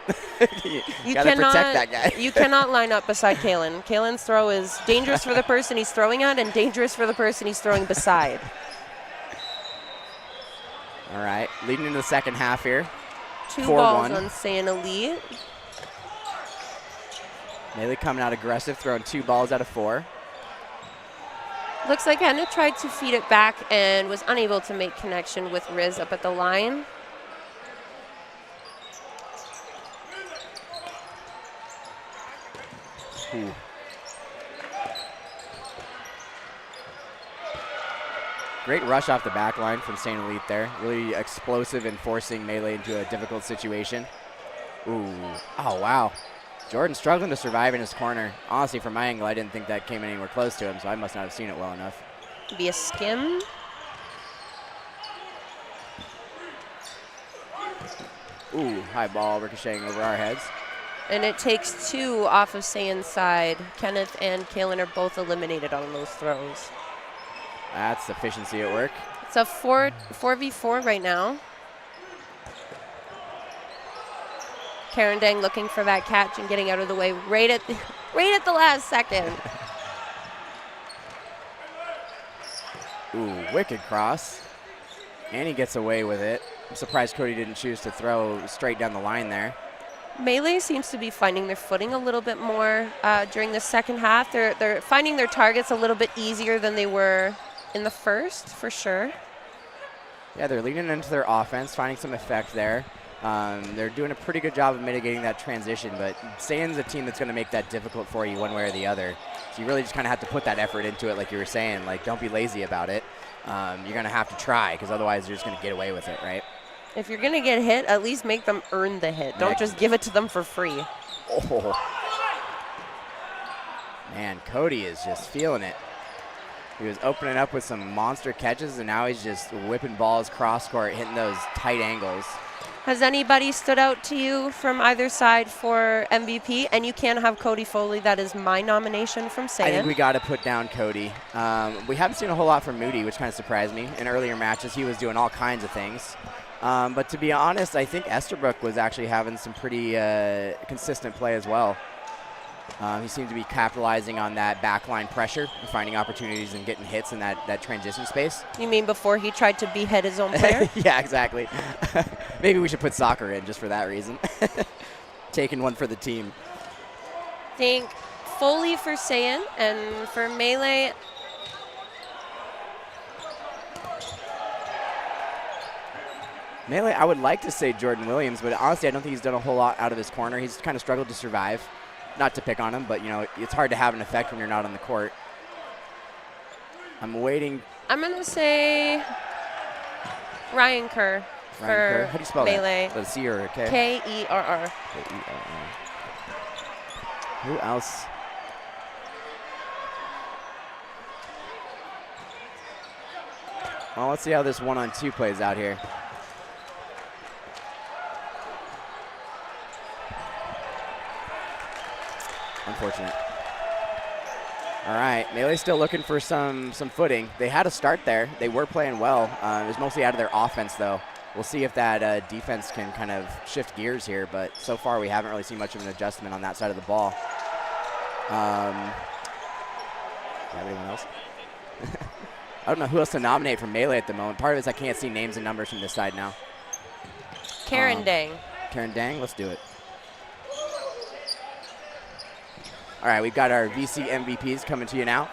you Cannot protect that guy. You cannot line up beside Kalen. Kalen's throw is dangerous for the person he's throwing at and dangerous for the person he's throwing beside. All right, leading into the second half here. 2 4-1. balls on Saiyan Elite. Melee coming out aggressive, throwing 2 balls out of 4. Looks like Anna tried to feed it back and was unable to make connection with Riz up at the line. Ooh. Great rush off the back line from Saint Elite there. Really explosive and forcing Melee into a difficult situation. Ooh. Oh, wow. Jordan struggling to survive in his corner. Honestly, from my angle, I didn't think that came anywhere close to him, so I must not have seen it well enough. Be a skim. Ooh, high ball ricocheting over our heads. And it takes 2 off of Saiyan's side. Kenneth and Kalen are both eliminated on those throws. That's efficiency at work. It's a 4v4 right now. Karen Dang looking for that catch and getting out of the way right at the last second. Ooh, wicked cross. And he gets away with it. I'm surprised Cody didn't choose to throw straight down the line there. Melee seems to be finding their footing a little bit more during the second half. They're finding their targets a little bit easier than they were in the first, for sure. Yeah, they're leaning into their offense, finding some effect there. They're doing a pretty good job of mitigating that transition, but Saiyan's a team that's going to make that difficult for you one way or the other. So you really just kind of have to put that effort into it, like you were saying. Like, don't be lazy about it. You're going to have to try, because otherwise you're just going to get away with it, right? If you're going to get hit, at least make them earn the hit. Don't just give it to them for free. Oh. Man, Cody is just feeling it. He was opening up with some monster catches, and now he's just whipping balls cross court, hitting those tight angles. Has anybody stood out to you from either side for MVP? And you can have Cody Foley. That is my nomination from Sayan. I think we got to put down Cody. We haven't seen a whole lot from Moody, which kind of surprised me. In earlier matches, he was doing all kinds of things. But to be honest, I think Esterbrook was actually having some pretty consistent play as well. He seemed to be capitalizing on that backline pressure and finding opportunities and getting hits in that transition space. You mean before he tried to behead his own player? Yeah, exactly. Maybe we should put soccer in just for that reason. Taking one for the team. I think Foley for Sayan, and for Melee, Melee, I would like to say Jordan Williams, but honestly, I don't think he's done a whole lot out of his corner. He's kind of struggled to survive. Not to pick on him, but, you know, it's hard to have an effect when you're not on the court. I'm waiting. I'm going to say Ryan Kerr for How do you spell Melee. that? C or a K? K-E-R-R. K-E-R-R. Who else? Well, let's see how this 1-on-2 plays out here. Unfortunate. All right, Melee's still looking for some footing. They had a start there. They were playing well. It was mostly out of their offense, though. We'll see if that defense can kind of shift gears here, but so far we haven't really seen much of an adjustment on that side of the ball. Do you have anyone else? I don't know who else to nominate for Melee at the moment. Part of it is I can't see names and numbers from this side now. Karen Dang. Karen Dang, let's do it. All right, we've got our VC MVPs coming to you now.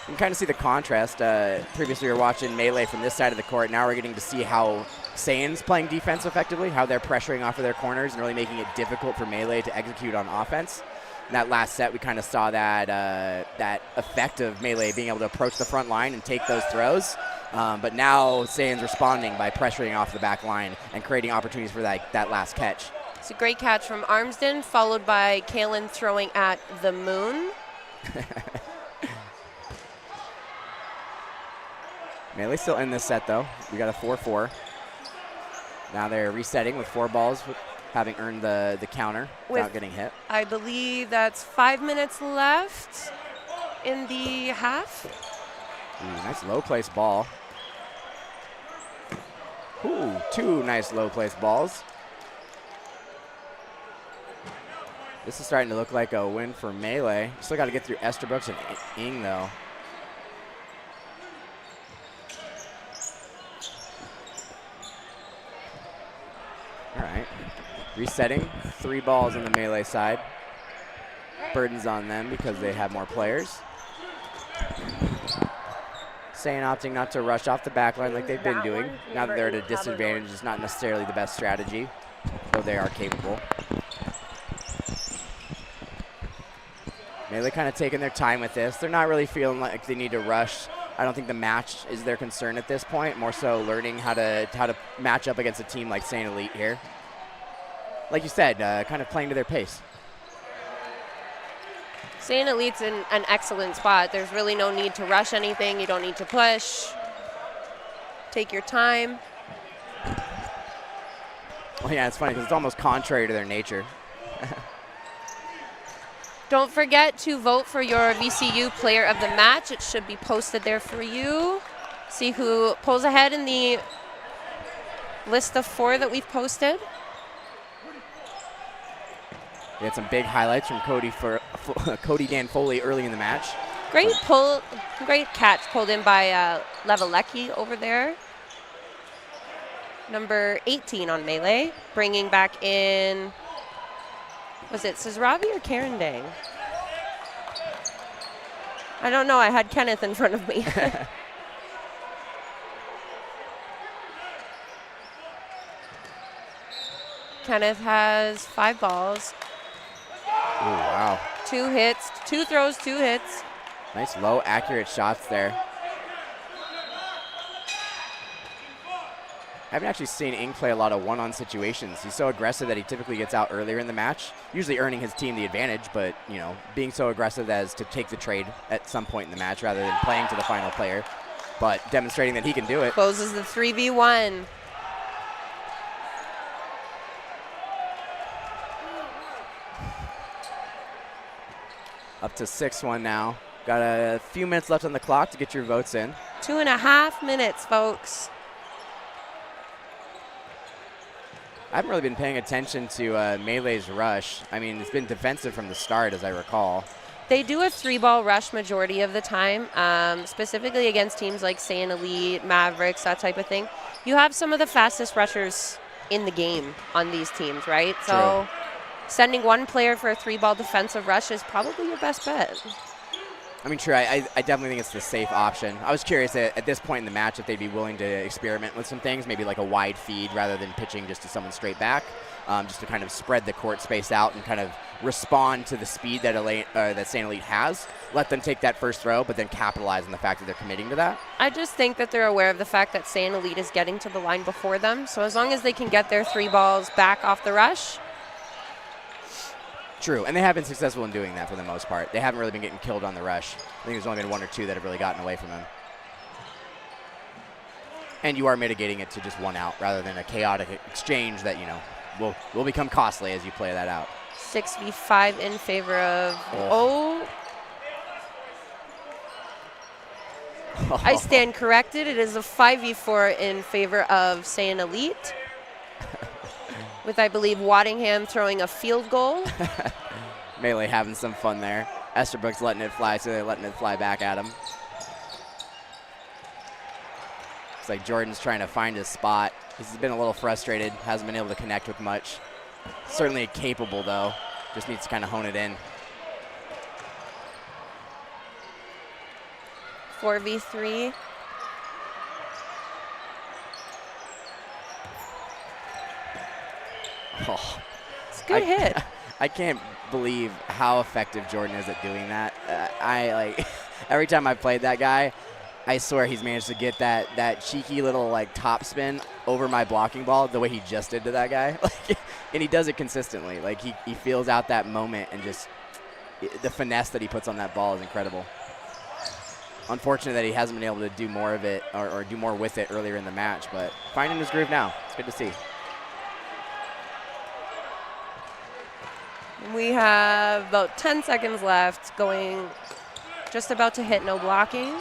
You can kind of see the contrast. Previously we were watching Melee from this side of the court. Now we're getting to see how Saiyans playing defense effectively, how they're pressuring off of their corners and really making it difficult for Melee to execute on offense. In that last set, we kind of saw that that effect of Melee being able to approach the front line and take those throws. But now Saiyans responding by pressuring off the back line and creating opportunities for that last catch. It's a great catch from Armsden, followed by Kalen throwing at the moon. Melee still in this set, though. We got a 4-4. Now they're resetting with 4 balls, having earned the counter without getting hit. I believe that's 5 minutes left in the half. Ooh, nice low place ball. Ooh, 2 nice low place balls. This is starting to look like a win for Melee. Still got to get through Esterbrook and Ing, though. All right, resetting, 3 balls on the Melee side. Burdens on them because they have more players. Sayan opting not to rush off the back line like they've been doing. Now that they're at a disadvantage, it's not necessarily the best strategy, though they are capable. Melee kind of taking their time with this. They're not really feeling like they need to rush. I don't think the match is their concern at this point, more so learning how to match up against a team like Saint Elite here. Like you said, kind of playing to their pace. Saint Elite's in an excellent spot. There's really no need to rush anything. You don't need to push. Take your time. Well, yeah, it's funny because it's almost contrary to their nature. Don't forget to vote for your VCU player of the match. It should be posted there for you. See who pulls ahead in the list of 4 that we've posted. We had some big highlights from Cody Dan Foley early in the match. Great pull, great catch pulled in by Levelecki over there. Number 18 on Melee, bringing back in, was it Sazravi or Karen Dang? I don't know, I had Kenneth in front of me. Kenneth has 5 balls. Ooh, wow. 2 hits, 2 throws, 2 hits. Nice low, accurate shots there. haven't actually seen Ing play a lot of one-on situations. He's so aggressive that he typically gets out earlier in the match, usually earning his team the advantage, but, you know, being so aggressive as to take the trade at some point in the match rather than playing to the final player, but demonstrating that he can do it. Closes the 3v1. Up to 6-1 now. Got a few minutes left on the clock to get your votes in. 2.5 minutes, folks. I haven't really been paying attention to Melee's rush. I mean, it's been defensive from the start, as I recall. They do a 3-ball rush majority of the time, specifically against teams like Saiyan Elite, Mavericks, that type of thing. You have some of the fastest rushers in the game on these teams, right? True. So sending one player for a 3-ball defensive rush is probably your best bet. I mean, true, I definitely think it's the safe option. I was curious at this point in the match if they'd be willing to experiment with some things, maybe like a wide feed rather than pitching just to someone straight back, just to kind of spread the court space out and kind of respond to the speed that Saiyan Elite has. Let them take that first throw, but then capitalize on the fact that they're committing to that. I just think that they're aware of the fact that Saiyan Elite is getting to the line before them, so as long as they can get their 3 balls back off the rush. True, and they have been successful in doing that for the most part. They haven't really been getting killed on the rush. I think there's only been 1 or 2 that have really gotten away from him. And you are mitigating it to just 1 out rather than a chaotic exchange that, you know, will become costly as you play that out. 6v5 in favor of I stand corrected. It is a 5v4 in favor of Saiyan Elite. With, I believe, Waddingham throwing a field goal. Melee having some fun there. Esterbrook's letting it fly, so they're letting it fly back at him. It's like Jordan's trying to find his spot. He's been a little frustrated, hasn't been able to connect with much. Certainly capable, though. Just needs to kind of hone it in. 4v3. Oh, it's a good hit. I can't believe how effective Jordan is at doing that. Every time I've played that guy, I swear he's managed to get that cheeky little like top spin over my blocking ball the way he just did to that guy. And he does it consistently. Like he feels out that moment, and just the finesse that he puts on that ball is incredible. Unfortunate that he hasn't been able to do more of it or do more with it earlier in the match, but finding his groove now. It's good to see. We have about 10 seconds left, going just about to hit no blocking.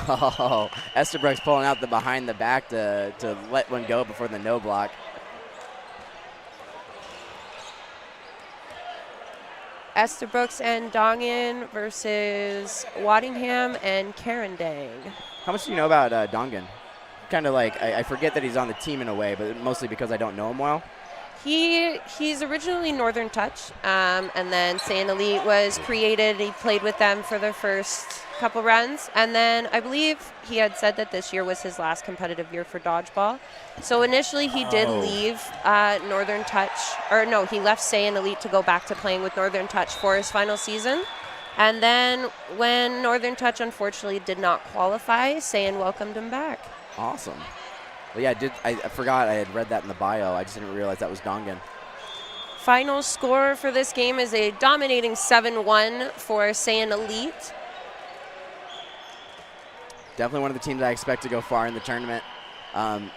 Oh, Esterbrook's pulling out the behind the back to let one go before the no block. Esterbrook's and Dongan versus Waddingham and Carindang. How much do you know about Dongan? Kind of like, I forget that he's on the team in a way, but mostly because I don't know him well. He's originally Northern Touch, and then Saiyan Elite was created. He played with them for their first couple runs, and then I believe he had said that this year was his last competitive year for Dodgeball. So initially he did leave Northern Touch, or no, he left Saiyan Elite to go back to playing with Northern Touch for his final season. And then when Northern Touch unfortunately did not qualify, Saiyan welcomed him back. Awesome. Well, yeah, I forgot I had read that in the bio. I just didn't realize that was Dongan. Final score for this game is a dominating 7-1 for Saiyan Elite. Definitely one of the teams I expect to go far in the tournament.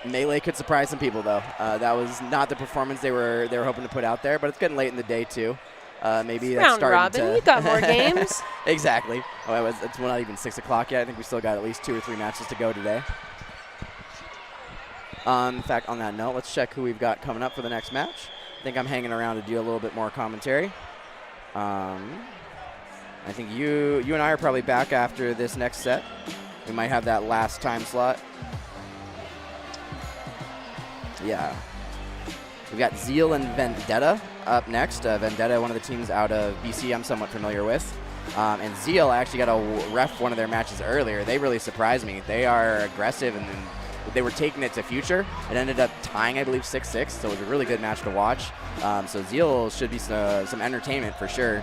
Melee could surprise some people, though. That was not the performance they were hoping to put out there, but it's getting late in the day, too. Maybe that's round starting robin. to We got more games. Exactly. Oh, it's not even 6 o'clock yet. I think we still got at least 2 or 3 matches to go today. In fact, on that note, let's check who we've got coming up for the next match. I think I'm hanging around to do a little bit more commentary. I think you and I are probably back after this next set. We might have that last time slot. Yeah. We've got Zeal and Vendetta up next. Vendetta, one of the teams out of BC I'm somewhat familiar with. And Zeal actually got to ref one of their matches earlier. They really surprised me. They are aggressive, and they were taking it to future. It ended up tying, I believe, 6-6, so it was a really good match to watch. So Zeal should be some entertainment for sure.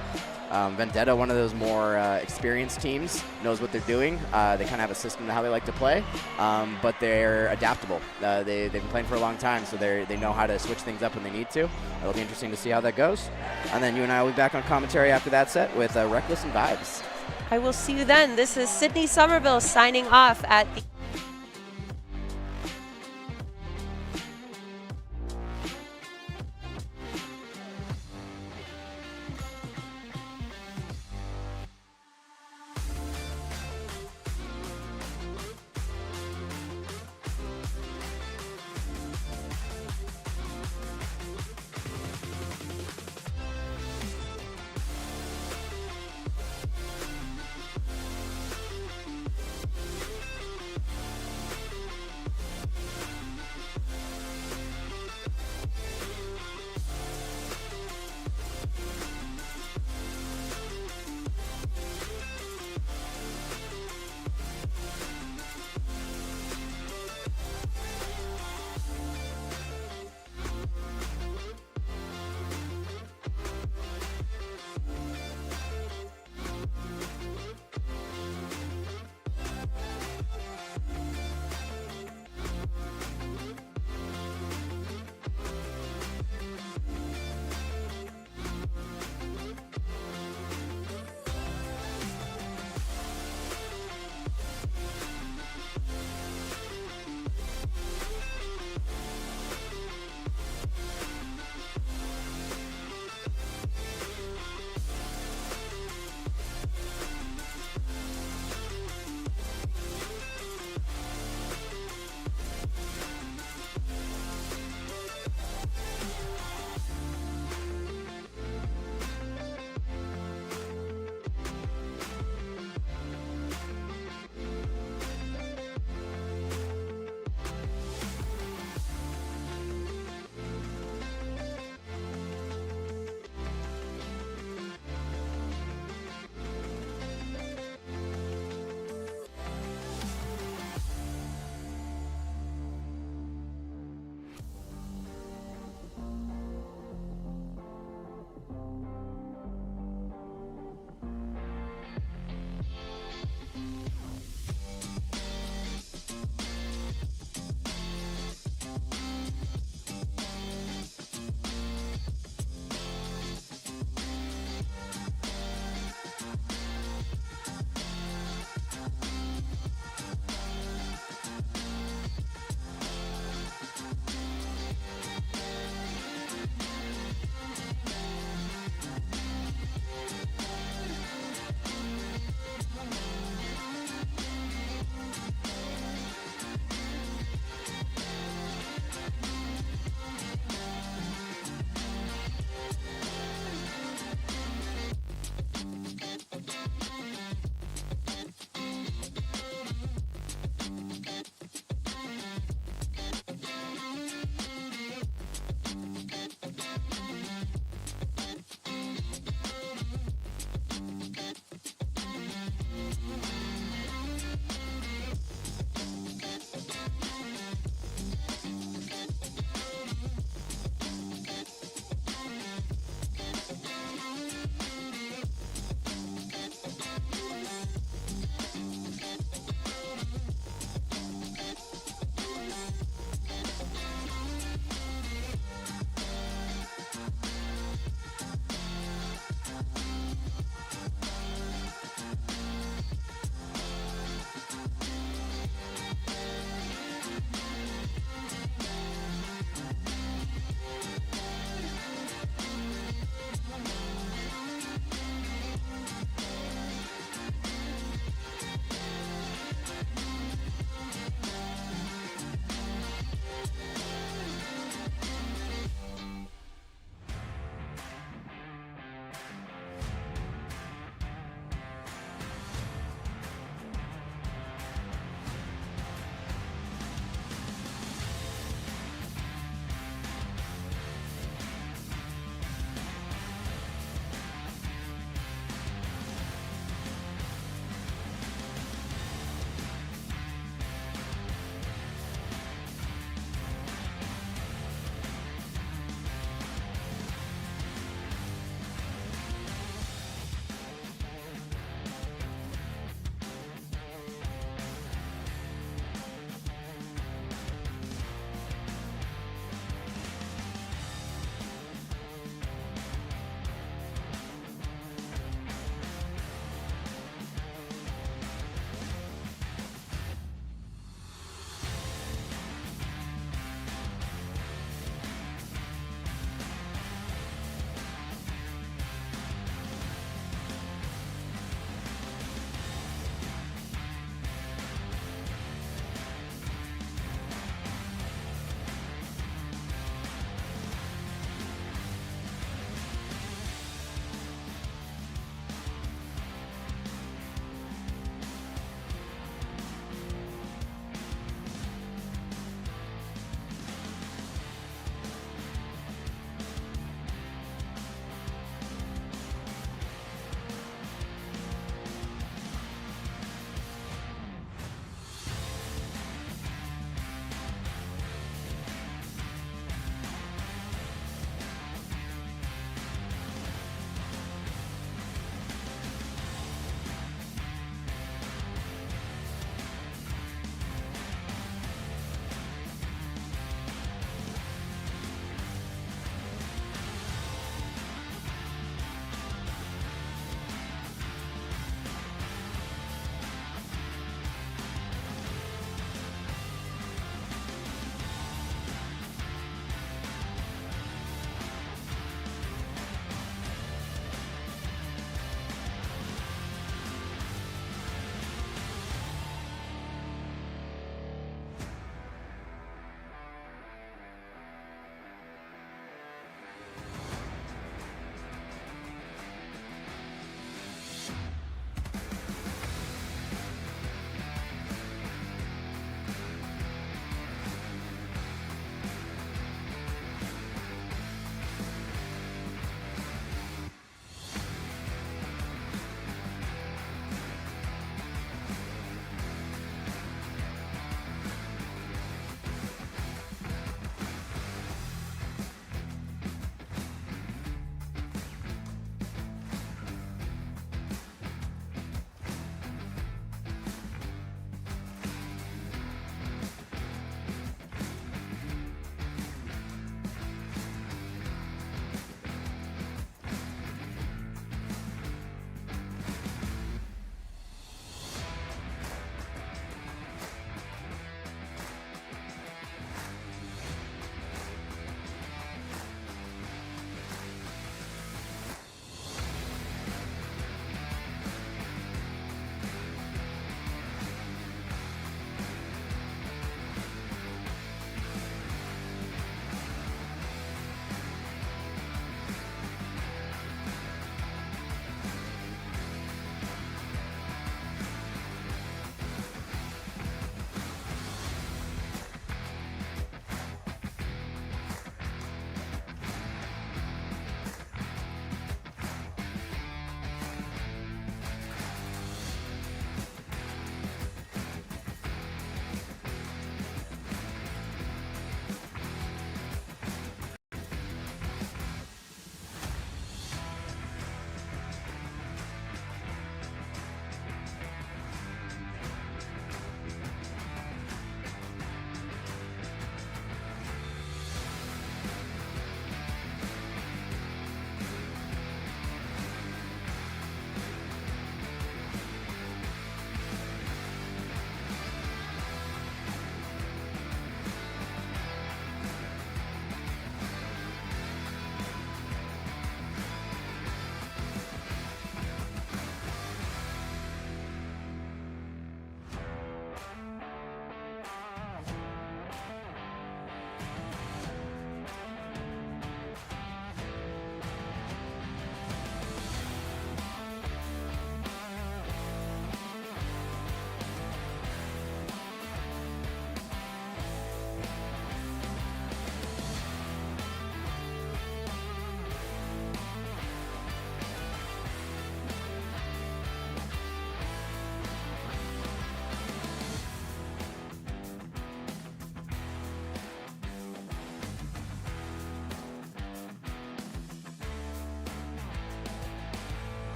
Vendetta, one of those more experienced teams, knows what they're doing. They kind of have a system to how they like to play, but they're adaptable. They've been playing for a long time, so they know how to switch things up when they need to. It'll be interesting to see how that goes. And then you and I will be back on commentary after that set with Reckless and Vibes. I will see you then. This is Sydney Somerville signing off at the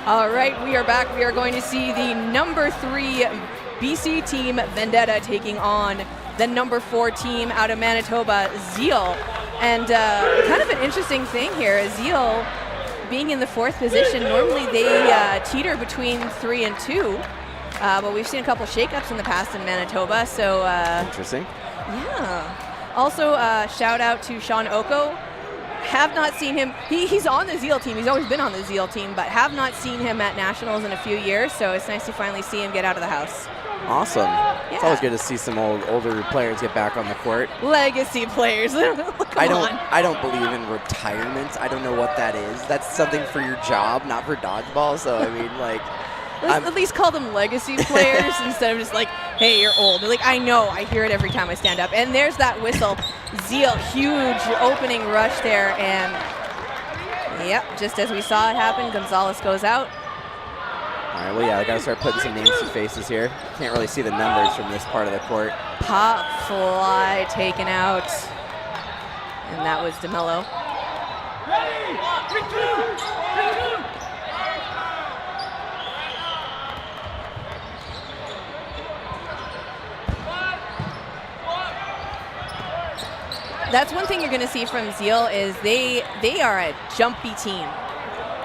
All right, we are back. We are going to see the number 3 BC team, Vendetta, taking on the number 4 team out of Manitoba, Zeal. And kind of an interesting thing here, Zeal being in the 4th position, normally they teeter between 3 and 2. But we've seen a couple shakeups in the past in Manitoba, so Interesting. yeah. Also, shout out to Sean Oko. Have not seen him. He's on the Zeal team. He's always been on the Zeal team, but have not seen him at Nationals in a few years. So it's nice to finally see him get out of the house. Awesome. Yeah. It's always good to see some older players get back on the court. Legacy players. I don't believe in retirement. I don't know what that is. That's something for your job, not for dodgeball. So I mean, like, Let's at least call them legacy players instead of just like, hey, you're old. They're like, I know, I hear it every time I stand up. And there's that whistle. Zeal, huge opening rush there. And yep, just as we saw it happen, Gonzalez goes out. All right, well, yeah, I got to start putting some names to faces here. Can't really see the numbers from this part of the court. Pop fly taken out. And that was DeMello. That's one thing you're going to see from Zeal is they are a jumpy team.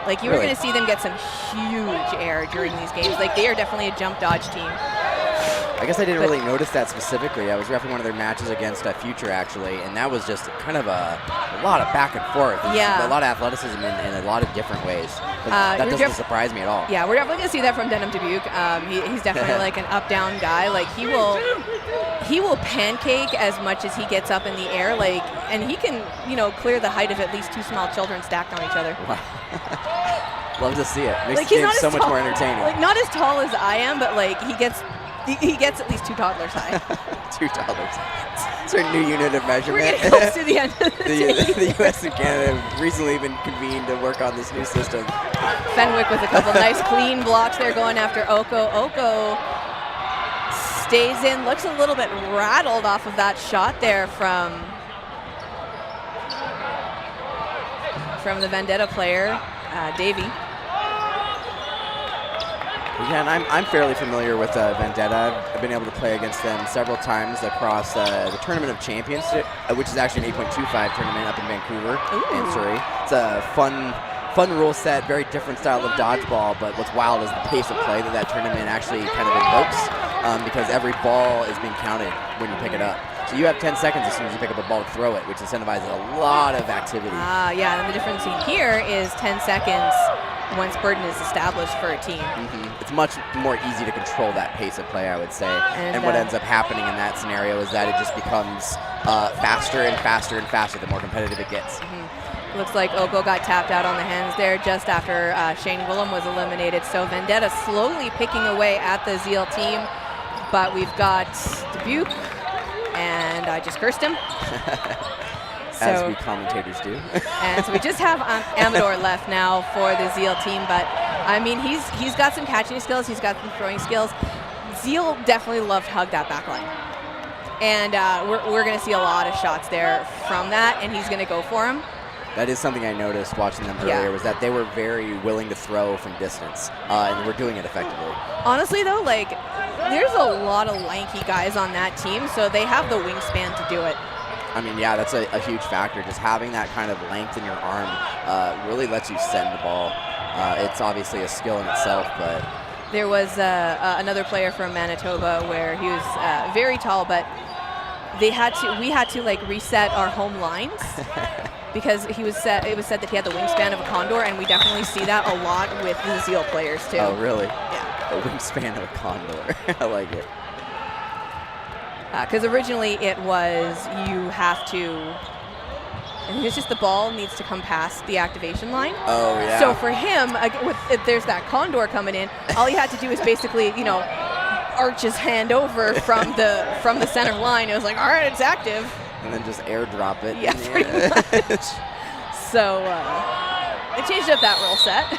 Like, you were going to see them get some huge air during these games. Like, they are definitely a jump dodge team. I guess I didn't really notice that specifically. I was reffing one of their matches against Future, actually, and that was just kind of a lot of back and forth. Yeah. A lot of athleticism in a lot of different ways. That doesn't surprise me at all. Yeah, we're definitely going to see that from Denham Dubuque. He's definitely like an up-down guy. Like, he will pancake as much as he gets up in the air. Like, and he can, clear the height of at least 2 small children stacked on each other. Wow. Love to see it. Makes Like, the game so much more entertaining. Like, not as tall as I am, but like he gets at least 2 toddlers high. $2. It's our new unit of measurement. We're getting close to the end of the U.S. and Canada have recently been convened to work on this new system. Fenwick with a couple nice clean blocks there going after Oko. Oko stays in, looks a little bit rattled off of that shot there from the Vendetta player, Davey. Yeah, and I'm fairly familiar with Vendetta. I've been able to play against them several times across the Tournament of Champions, which is actually an 8.25 tournament up in Vancouver and Surrey. It's a fun rule set, very different style of dodgeball, but what's wild is the pace of play that tournament actually kind of invokes, because every ball is being counted when you pick it up. So you have 10 seconds as soon as you pick up a ball to throw it, which incentivizes a lot of activity. Yeah, and the difference here is 10 seconds once burden is established for a team. It's much more easy to control that pace of play, I would say. And what ends up happening in that scenario is that it just becomes faster and faster and faster the more competitive it gets. Looks like Oko got tapped out on the hands there just after Shane Willem was eliminated. So Vendetta slowly picking away at the Zeal team. But we've got Dubuque, and I just cursed him. As we commentators do. And so we just have Amador left now for the Zeal team. But, I mean, he's got some catching skills. He's got some throwing skills. Zeal definitely loved to hug that back line. And we're going to see a lot of shots there from that, and he's going to go for him. That is something I noticed watching them earlier, was that they were very willing to throw from distance, and were doing it effectively. Honestly, though, like, there's a lot of lanky guys on that team, so they have the wingspan to do it. I mean, yeah, that's a huge factor. Just having that kind of length in your arm really lets you send the ball. It's obviously a skill in itself, but... There was another player from Manitoba where he was very tall, but we had to like reset our home lines because it was said that he had the wingspan of a condor, and we definitely see that a lot with the Zeal players too. Oh, really? Yeah. The wingspan of a condor. I like it. Because originally it was you have to, and it's just the ball needs to come past the activation line. Oh, yeah. So for him, if there's that condor coming in, all he had to do is basically, arch his hand over from the center line. It was like, all right, it's active. And then just airdrop it. Yeah, pretty much. So they changed up that rule set.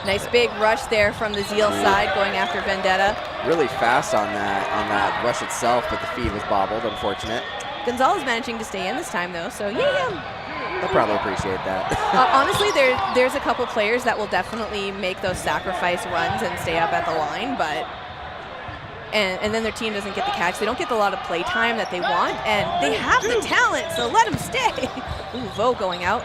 Nice big rush there from the Zeal side going after Vendetta. Really fast on that rush itself, but the feed was bobbled, unfortunate. Gonzalez managing to stay in this time though, so yeah. They'll probably appreciate that. Honestly, there's a couple players that will definitely make those sacrifice runs and stay up at the line, but and then their team doesn't get the catch. They don't get a lot of play time that they want, and they have the talent, so let them stay. Ooh, Vo going out.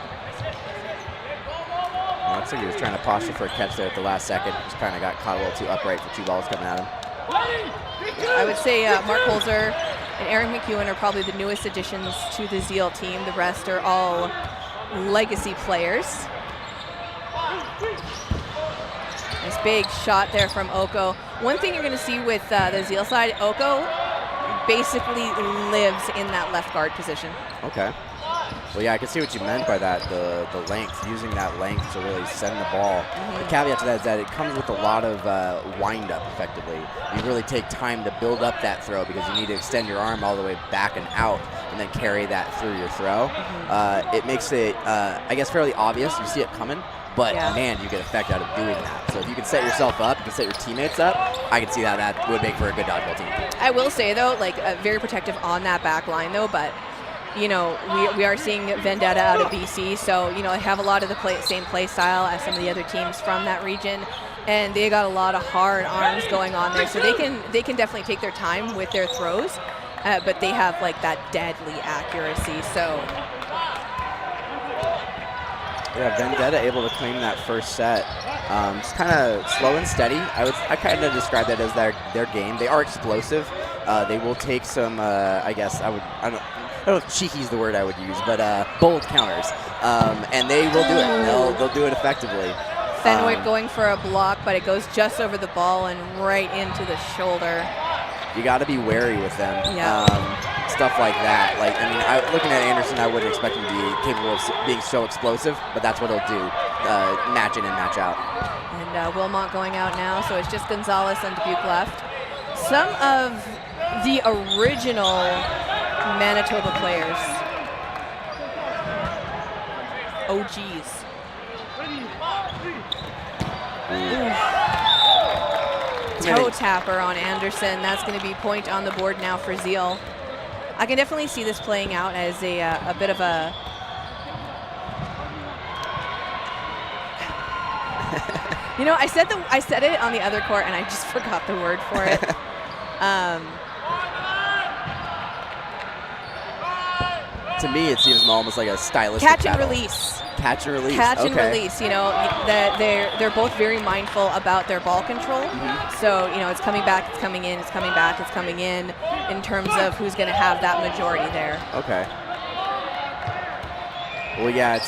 Looks like he was trying to posture for a catch there at the last second. Just kind of got caught a little too upright for 2 balls coming at him. I would say Mark Holzer and Eric McEwen are probably the newest additions to the Zeal team. The rest are all legacy players. Nice big shot there from Oko. One thing you're going to see with the Zeal side, Oko basically lives in that left guard position. Okay. Well, yeah, I can see what you meant by that, the length, using that length to really send the ball. The caveat to that is that it comes with a lot of wind-up, effectively. You really take time to build up that throw because you need to extend your arm all the way back and out and then carry that through your throw. It makes it, I guess, fairly obvious. You see it coming, but, man, you get effect out of doing that. So if you can set yourself up, you can set your teammates up, I can see how that would make for a good dodgeball team. I will say, though, like, very protective on that back line, though, but you know, we are seeing Vendetta out of BC, so, you know, they have a lot of the same play style as some of the other teams from that region, and they got a lot of hard arms going on there, so they can definitely take their time with their throws, but they have, like, that deadly accuracy, so. Yeah, Vendetta able to claim that first set. Just kind of slow and steady. I kind of describe that as their game. They are explosive. They will take some, I guess, I don't know if cheeky is the word I would use, but bold counters, and they will do it. They'll do it effectively. Fenwick going for a block, but it goes just over the ball and right into the shoulder. You got to be wary with them. Yeah. Stuff like that. Like, I mean, looking at Anderson, I wouldn't expect him to be capable of being so explosive, but that's what he'll do, match in and match out. And Wilmot going out now, so it's just Gonzalez and Dubuque left. Some of the original Manitoba players. Oh, geez. Toe tapper on Anderson. That's going to be point on the board now for Zeal. I can definitely see this playing out as a bit of a... You know, I said it on the other court, and I just forgot the word for it. To me, it seems almost like a stylistic catch and battle. release. Catch and release. Catch and release. You know, that they're both very mindful about their ball control. So, you know, it's coming back, it's coming in, it's coming back, it's coming in terms of who's going to have that majority there. Okay. Well, yeah,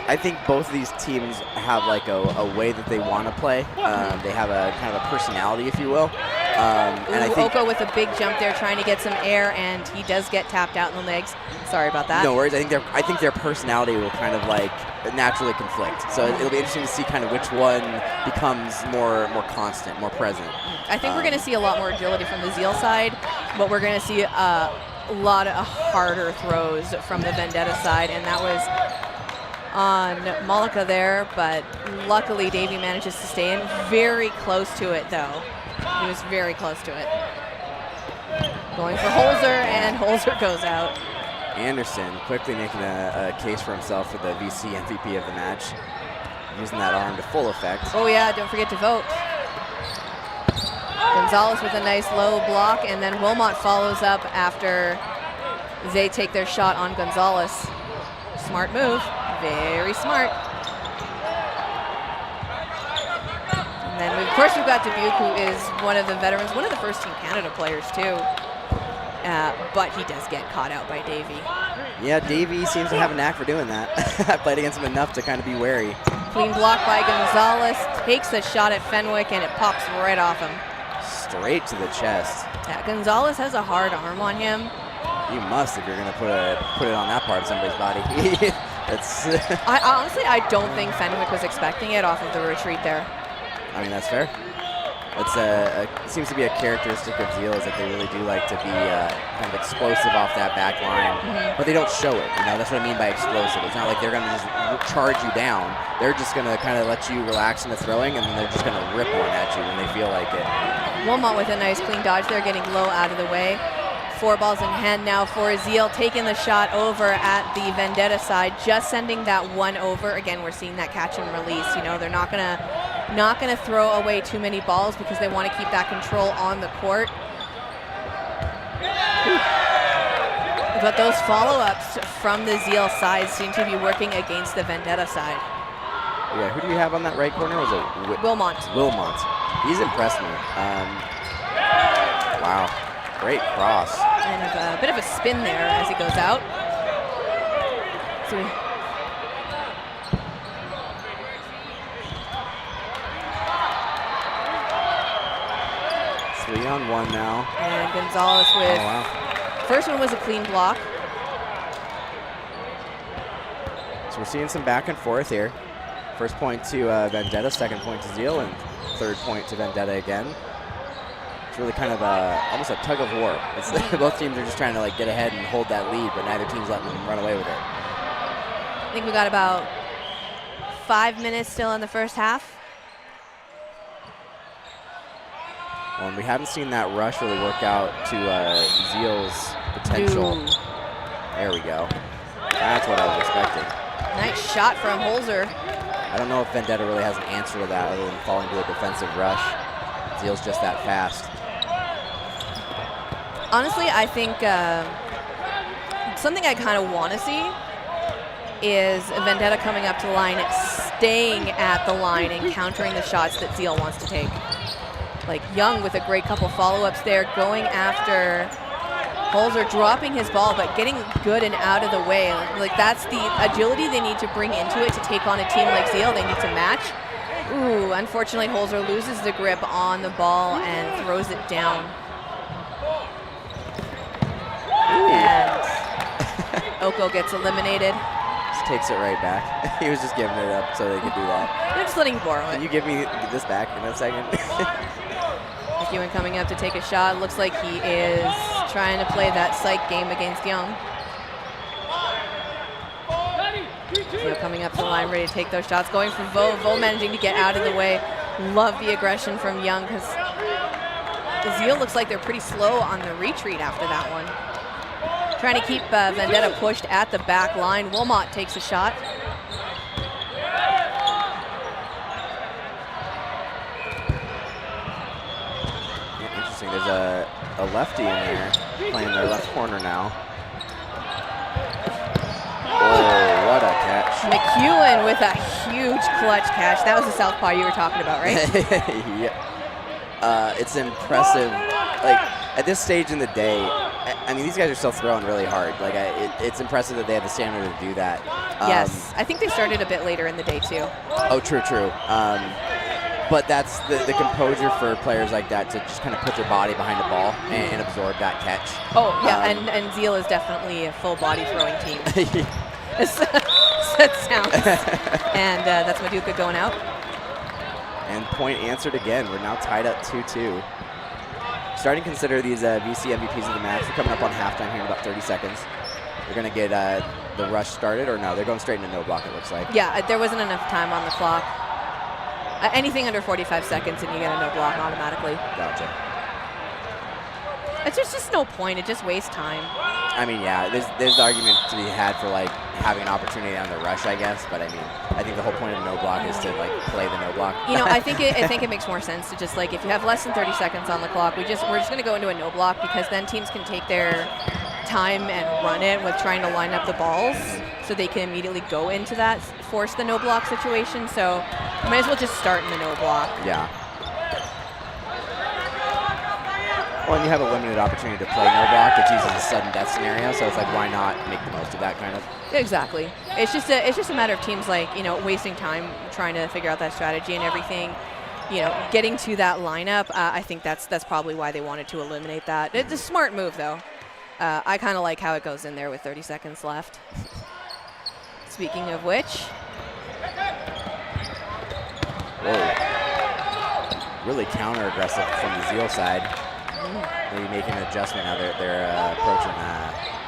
I think both of these teams have like a way that they want to play. They have a kind of a personality, if you will. And I think Oko with a big jump there, trying to get some air, and he does get tapped out in the legs. Sorry about that. No worries. I think their personality will kind of like naturally conflict. So it'll be interesting to see kind of which one becomes more constant, more present. I think we're going to see a lot more agility from the Zeal side, but we're going to see a lot of harder throws from the Vendetta side, and that was on Malika there, but luckily Davey manages to stay in. Very close to it, though. He was very close to it. Going for Holzer, and Holzer goes out. Anderson quickly making a case for himself for the VC MVP of the match, using that arm to full effect. Oh yeah, don't forget to vote. Gonzalez with a nice low block, and then Wilmot follows up after they take their shot on Gonzalez. Smart move, very smart. And then, of course, we've got Dubuque, who is one of the veterans, one of the first Team Canada players, too. But he does get caught out by Davey. Yeah, Davey seems to have a knack for doing that. I played against him enough to kind of be wary. Clean block by Gonzalez, takes a shot at Fenwick, and it pops right off him. Straight to the chest. Yeah, Gonzalez has a hard arm on him. You must if you're going to put it on that part of somebody's body. I don't think Fenwick was expecting it off of the retreat there. I mean, that's fair. It seems to be a characteristic of Zeal is that they really do like to be kind of explosive off that back line, but they don't show it. You know, that's what I mean by explosive. It's not like they're going to just charge you down. They're just going to kind of let you relax in the throwing, and then they're just going to rip one at you when they feel like it. Wilmot with a nice clean dodge there, getting low out of the way. 4 balls in hand now for Zeal, taking the shot over at the Vendetta side, just sending that one over. Again, we're seeing that catch and release. You know, they're not gonna throw away too many balls because they want to keep that control on the court. But those follow-ups from the Zeal side seem to be working against the Vendetta side. Yeah, who do you have on that right corner? Was it Wilmot. Wilmot. He's impressed me. Wow, great cross. And a bit of a spin there as he goes out. So 3-on-1 now. And Gonzalez with, first one was a clean block. So we're seeing some back and forth here. First point to Vendetta, second point to Zeal, and third point to Vendetta again. It's really kind of almost a tug of war. It's both teams are just trying to like get ahead and hold that lead, but neither team's letting them run away with it. I think we got about 5 minutes still in the first half. Well, and we haven't seen that rush really work out to Zeal's potential. Ooh. There we go. That's what I was expecting. Nice shot from Holzer. I don't know if Vendetta really has an answer to that other than falling to a defensive rush. Zeal's just that fast. Honestly, I think something I kind of want to see is Vendetta coming up to the line, staying at the line and countering the shots that Zeal wants to take. Like Young with a great couple follow-ups there, going after Holzer, dropping his ball, but getting good and out of the way. Like that's the agility they need to bring into it to take on a team like Zeal. They need to match. Ooh, unfortunately, Holzer loses the grip on the ball and throws it down. And Oko gets eliminated. Just takes it right back. He was just giving it up so they could do that. They're just letting you borrow it. Can you give me this back in a second? McEwen coming up to take a shot. Looks like he is trying to play that psych game against Young. Theo coming up to the line, ready to take those shots. Going for Vo. Vo managing to get out of the way. Love the aggression from Young because Zeal looks like they're pretty slow on the retreat after that one. Trying to keep Vendetta pushed at the back line. Wilmot takes a shot. Interesting. There's a lefty in there playing their left corner now. Oh, what a catch. McEwen with a huge clutch catch. That was the southpaw you were talking about, right? Yeah. It's impressive. Like, at this stage in the day, I mean, these guys are still throwing really hard. Like, it's impressive that they have the stamina to do that. Yes. I think they started a bit later in the day, too. Oh, true. But that's the composure for players like that to just kind of put their body behind the ball and absorb that catch. Oh, yeah, and Zeal is definitely a full body throwing team. That sounds. And that's Maduka going out. And point answered again. We're now tied up 2-2. Starting to consider these VC MVPs of the match. They're coming up on halftime here in about 30 seconds. They're going to get the rush started, or no? They're going straight into no block, it looks like. Yeah, there wasn't enough time on the clock. Anything under 45 seconds and you get a no block automatically. Gotcha. It's just no point. It just wastes time. I mean, yeah, there's the argument to be had for like having an opportunity on the rush, I guess. But I mean, I think the whole point of no block is to like play the no block. You know, I think it makes more sense to just like if you have less than 30 seconds on the clock, we're just going to go into a no block because then teams can take their time and run it with trying to line up the balls, so they can immediately go into that force the no block situation. So you might as well just start in the no block. Yeah. Well, and you have a limited opportunity to play no block. It's usually a sudden death scenario, so it's like, why not make the most of that kind of? Exactly. It's just a matter of teams like, you know, wasting time trying to figure out that strategy and everything. You know, getting to that lineup. I think that's probably why they wanted to eliminate that. It's a smart move, though. I kind of like how it goes in there with 30 seconds left. Speaking of which. Whoa. Really counter-aggressive from the Zeal side. Maybe making an adjustment now they're approaching,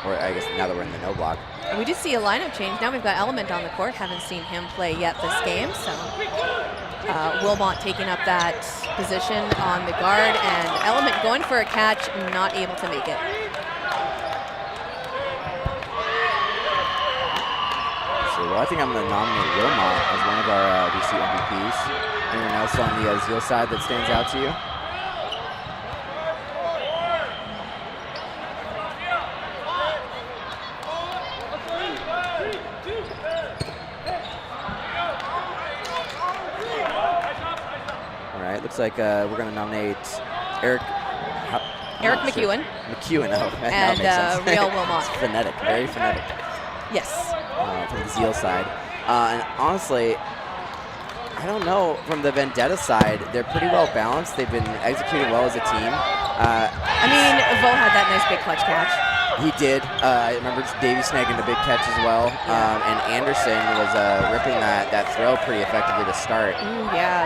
or I guess now that we're in the no block. We did see a lineup change. Now we've got Element on the court. Haven't seen him play yet this game, so Wilmot taking up that position on the guard, and Element going for a catch, not able to make it. Well, I think I'm going to nominate Wilmot as one of our DC MVPs. Anyone else on the Zeal side that stands out to you? All right, looks like we're going to nominate Eric McEwen. McEwen, oh, that And makes sense. Real Wilmot. It's phonetic, very phonetic. Yes. From the Zeal side. And honestly, I don't know, from the Vendetta side, they're pretty well balanced. They've been executing well as a team. I mean, Vo had that nice big clutch catch. He did. I remember Davey snagging the big catch as well. And Anderson was ripping that throw pretty effectively to start. Ooh, yeah,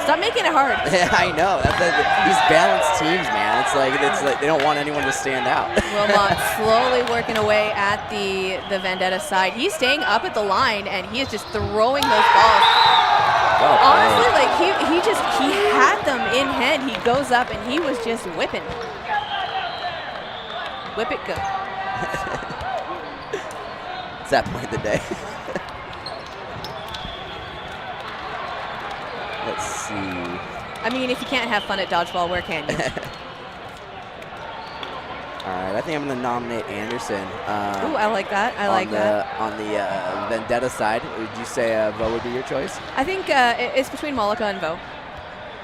Stop making it hard. Yeah, I know. These balanced teams, man. It's like they don't want anyone to stand out. Wilmot slowly working away at the Vendetta side. He's staying up at the line, and he is just throwing those balls. Well honestly, like he had them in hand. He goes up, and he was just whipping. Whip it good. It's that point of the day. Let's see. I mean, if you can't have fun at dodgeball, where can you? All right, I think I'm going to nominate Anderson. Ooh, I like that. I like that. On the Vendetta side, would you say Vo would be your choice? I think it's between Mollica and Vo.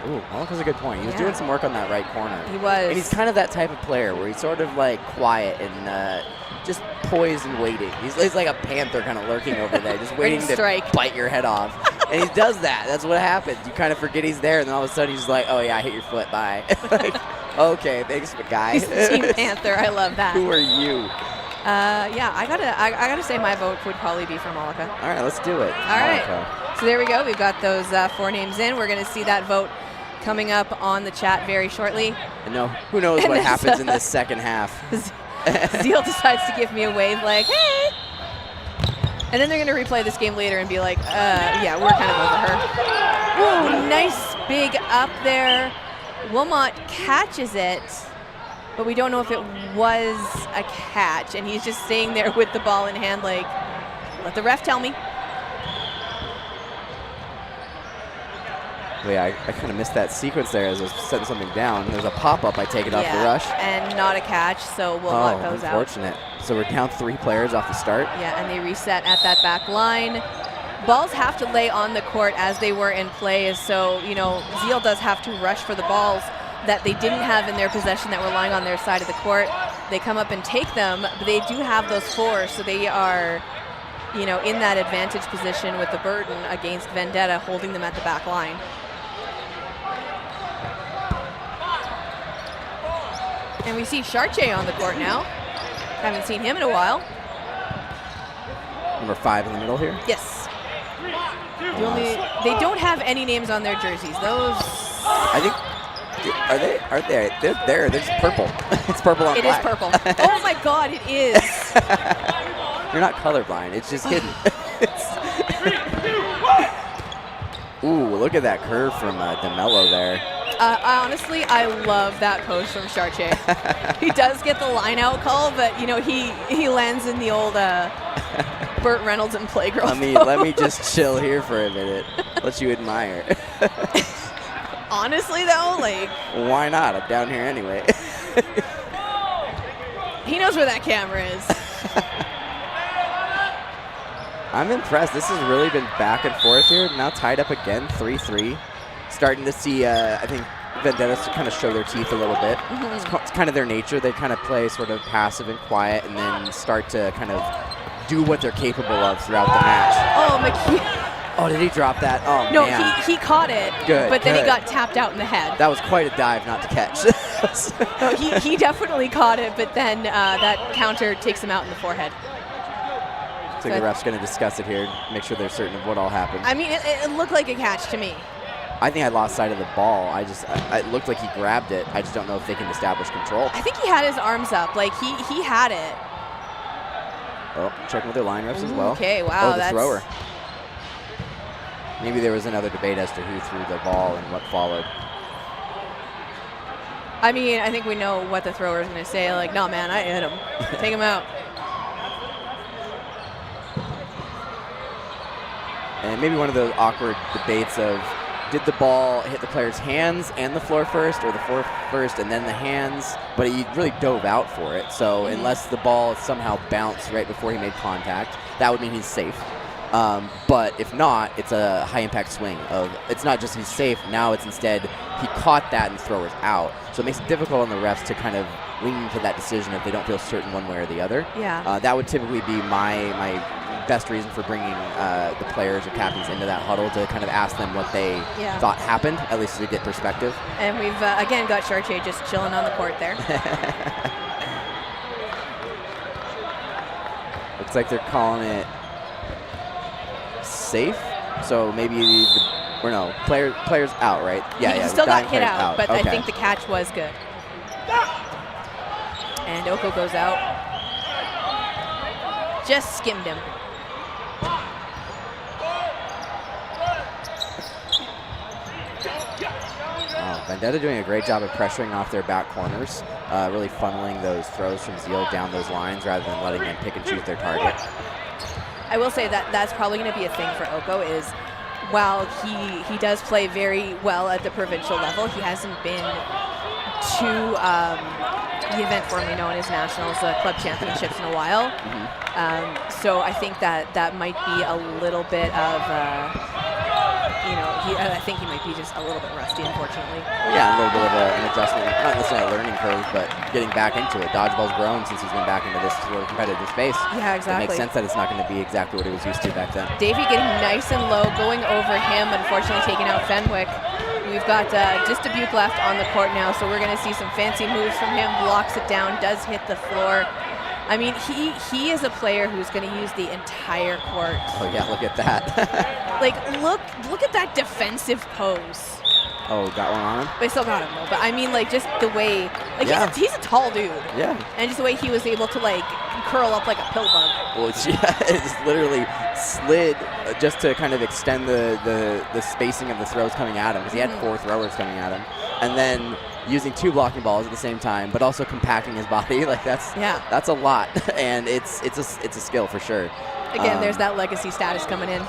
Ooh, Mollica's a good point. He was doing some work on that right corner. He was. And he's kind of that type of player where he's sort of like quiet and just poised and waiting. He's like a panther kind of lurking over there, just waiting to bite your head off. And he does that. That's what happens. You kind of forget he's there, and then all of a sudden he's like, oh yeah, I hit your foot, bye. Like, okay, thanks, guy. He's the Team Panther. I love that. Who are you? Yeah, I gotta say my vote would probably be for Mollica. All right, let's do it. All right. So there we go. We've got those 4 names in. We're gonna see that vote coming up on the chat very shortly. And who knows what happens in this second half. Zeal decides to give me a wave like, hey! And then they're going to replay this game later and be like, yeah, we're kind of over her. Ooh, nice big up there. Wilmot catches it, but we don't know if it was a catch. And he's just staying there with the ball in hand like, let the ref tell me. Well, yeah, I kind of missed that sequence there as I was setting something down. There's a pop-up, I take it off the rush. And not a catch, so Wilmot goes out. Unfortunate. So we're down 3 players off the start. Yeah, and they reset at that back line. Balls have to lay on the court as they were in play, so, Zeal does have to rush for the balls that they didn't have in their possession that were lying on their side of the court. They come up and take them, but they do have those 4, so they are, in that advantage position with the burden against Vendetta holding them at the back line. And we see Chartier on the court now. Haven't seen him in a while. Number 5 in the middle here? Yes. They don't have any names on their jerseys. Those. I think. Aren't they? They're there. They're just purple. It's purple on black. It is purple. Oh my God, it is. You're not colorblind. It's just hidden. Ooh, look at that curve from DeMello there. Honestly, I love that post from Chartier. He does get the line-out call, but, he lands in the old Burt Reynolds and Playgirl. Let me just chill here for a minute. Let you admire. Honestly, though, like... Why not? I'm down here anyway. He knows where that camera is. I'm impressed. This has really been back and forth here. Now tied up again, 3-3. Starting to see, I think, Vendetta kind of show their teeth a little bit. Mm-hmm. It's kind of their nature. They kind of play sort of passive and quiet and then start to kind of do what they're capable of throughout the match. Oh, McKee. Oh, did he drop that? Oh, no, man. No, he caught it, good, but then he got tapped out in the head. That was quite a dive not to catch. No, he definitely caught it, but then that counter takes him out in the forehead. So the ref's going to discuss it here, make sure they're certain of what all happened. I mean, it looked like a catch to me. I think I lost sight of the ball. It looked like he grabbed it. I just don't know if they can establish control. I think he had his arms up. Like, he had it. Oh, checking with their line refs as well. Okay, wow. Oh, the thrower. Maybe there was another debate as to who threw the ball and what followed. I mean, I think we know what the thrower is going to say. Like, no, man, I hit him. Take him out. and maybe one of those awkward debates of did the ball hit the player's hands and the floor first, or the floor first and then the hands? But he really dove out for it. So unless the ball somehow bounced right before he made contact, that would mean he's safe. But if not, it's a high impact swing it's not just he's safe, now it's instead he caught that and the thrower's out. So it makes it difficult on the refs to kind of lean into that decision if they don't feel certain one way or the other. Yeah. That would typically be my best reason for bringing the players or captains into that huddle, to kind of ask them what they thought happened, at least to get perspective. And we've, again, got Chartier just chilling on the court there. Looks like they're calling it safe. So maybe players out, right? Yeah, he still got hit out, but okay. I think the catch was good. And Oko goes out. Just skimmed him. Vendetta doing a great job of pressuring off their back corners, really funneling those throws from Zeal down those lines rather than letting them pick and choose their target. I will say that that's probably going to be a thing for Oko, is while he does play very well at the provincial level, he hasn't been to the event formerly known as Nationals Club Championships in a while. So I think that might be a little bit of, I think he might be just a little bit rusty, unfortunately. Yeah, a little bit of an adjustment, not necessarily a learning curve, but getting back into it. Dodgeball's grown since he's been back into this sort of competitive space. Yeah, exactly. It makes sense that it's not going to be exactly what he was used to back then. Davey getting nice and low, going over him, unfortunately taking out Fenwick. We've got just a Dubuque left on the court now, so we're going to see some fancy moves from him. Blocks it down, does hit the floor. I mean, he is a player who's going to use the entire court. Oh yeah, look at that. Like, look at that defensive pose. Oh, got one on him? They still got him though, but I mean, like, just the way, like, he's a tall dude. Yeah. And just the way he was able to, like, curl up like a pill bug. Well, it's literally slid just to kind of extend the spacing of the throws coming at him, because he had 4 throwers coming at him, and then using 2 blocking balls at the same time, but also compacting his body. Like, that's a lot, and it's a skill for sure. Again, there's that legacy status coming in.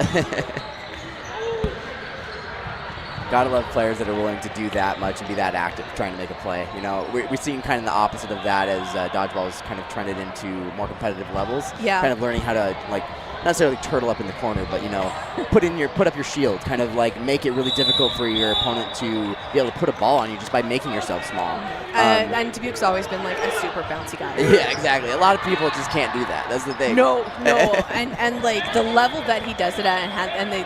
Gotta love players that are willing to do that much and be that active trying to make a play. You know, we're seeing kind of the opposite of that as Dodgeball has kind of trended into more competitive levels. Yeah. Kind of learning how to, like, not necessarily turtle up in the corner, but, you know, put up your shield, kind of like make it really difficult for your opponent to be able to put a ball on you just by making yourself small. And Dubuque's always been like a super bouncy guy. Yeah, exactly. A lot of people just can't do that. That's the thing. No. and like the level that he does it at, and the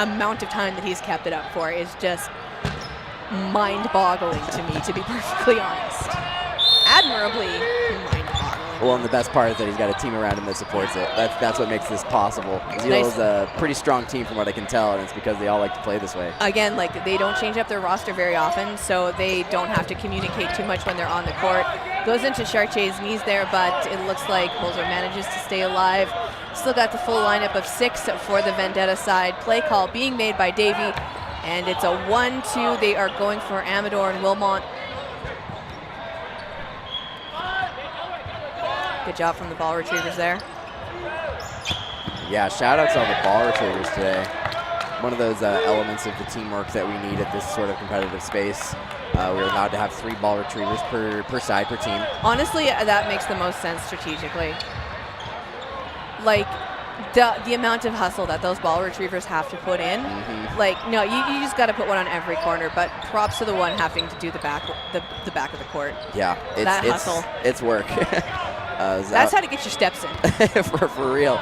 amount of time that he's kept it up for is just mind-boggling to me, to be perfectly honest. Admirably mind-boggling. Well, and the best part is that he's got a team around him that supports it. That's what makes this possible. Zeal is a pretty strong team from what I can tell, and it's because they all like to play this way. Again, like, they don't change up their roster very often, so they don't have to communicate too much when they're on the court. Goes into Chartier's knees there, but it looks like Bolzer manages to stay alive. Still got the full lineup of 6 for the Vendetta side. Play call being made by Davey, and it's a 1-2. They are going for Amador and Wilmot. Good job from the ball retrievers there. Yeah, shout out to all the ball retrievers today. One of those elements of the teamwork that we need at this sort of competitive space. We're allowed to have 3 ball retrievers per side, per team. Honestly, that makes the most sense strategically. Like, the amount of hustle that those ball retrievers have to put in. Like, no, you just got to put one on every corner, but props to the one having to do the back of the court. Yeah, that hustle. It's work. That's how to get your steps in. for real.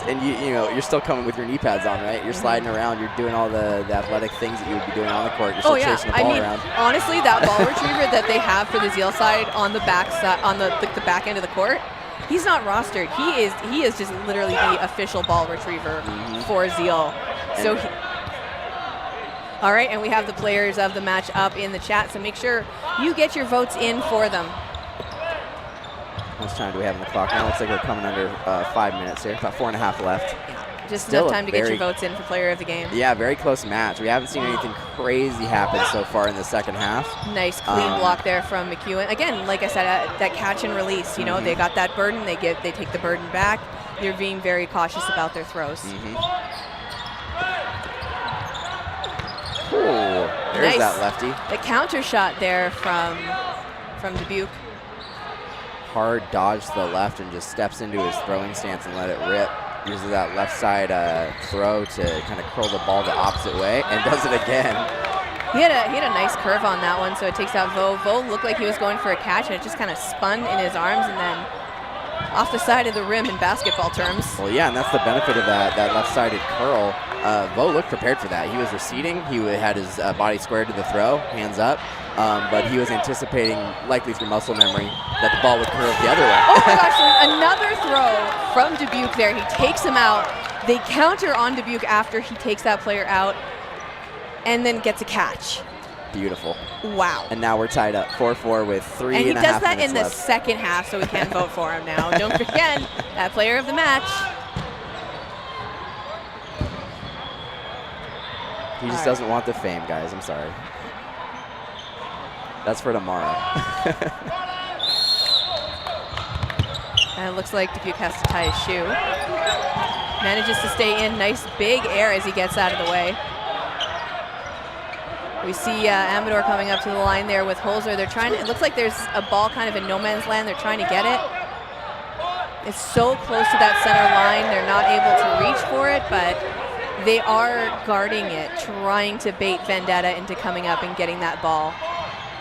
And you're still coming with your knee pads on, right? You're sliding around. You're doing all the athletic things that you would be doing on the court. You're still chasing the ball around. Honestly, that ball retriever that they have for the Zeal side on the back side, on the back end of the court, he's not rostered. He is just literally the official ball retriever for Zeal. So. All right, and we have the players of the match up in the chat, so make sure you get your votes in for them. How much time do we have on the clock now? Looks like we're coming under 5 minutes here. About 4.5 left. Just enough time to get your votes in for player of the game. Yeah, very close match. We haven't seen anything crazy happen so far in the second half. Nice clean block there from McEwen. Again, like I said, that catch and release. You know, they got that burden. They take the burden back. They're being very cautious about their throws. Oh, there's Nice. that lefty. The counter shot there from Dubuque. Hard dodge to the left and just steps into his throwing stance and let it rip. Uses that left side throw to kind of curl the ball the opposite way and does it again. He had a nice curve on that one, so it takes out Vo. Vo looked like he was going for a catch, and it just kind of spun in his arms and then off the side of the rim in basketball terms. Well, yeah, and that's the benefit of that left-sided curl. Vo looked prepared for that. He was receding. He had his body squared to the throw, hands up, but he was anticipating, likely through muscle memory, that the ball would curve the other way. Oh my gosh, another throw from Dubuque there. He takes him out. They counter on Dubuque after he takes that player out and then gets a catch. Beautiful. Wow. And now we're tied up 4-4 with 3.5 minutes left. And he does that in the second half, so we can't vote for him now. Don't forget, that player of the match. He just doesn't want the fame, guys. I'm sorry. That's for tomorrow. And it looks like Dubuque has to tie his shoe. Manages to stay in. Nice big air as he gets out of the way. We see Amador coming up to the line there with Holzer. They're trying to, it looks like there's a ball kind of in no man's land. They're trying to get it. It's so close to that center line. They're not able to reach for it, but they are guarding it, trying to bait Vendetta into coming up and getting that ball.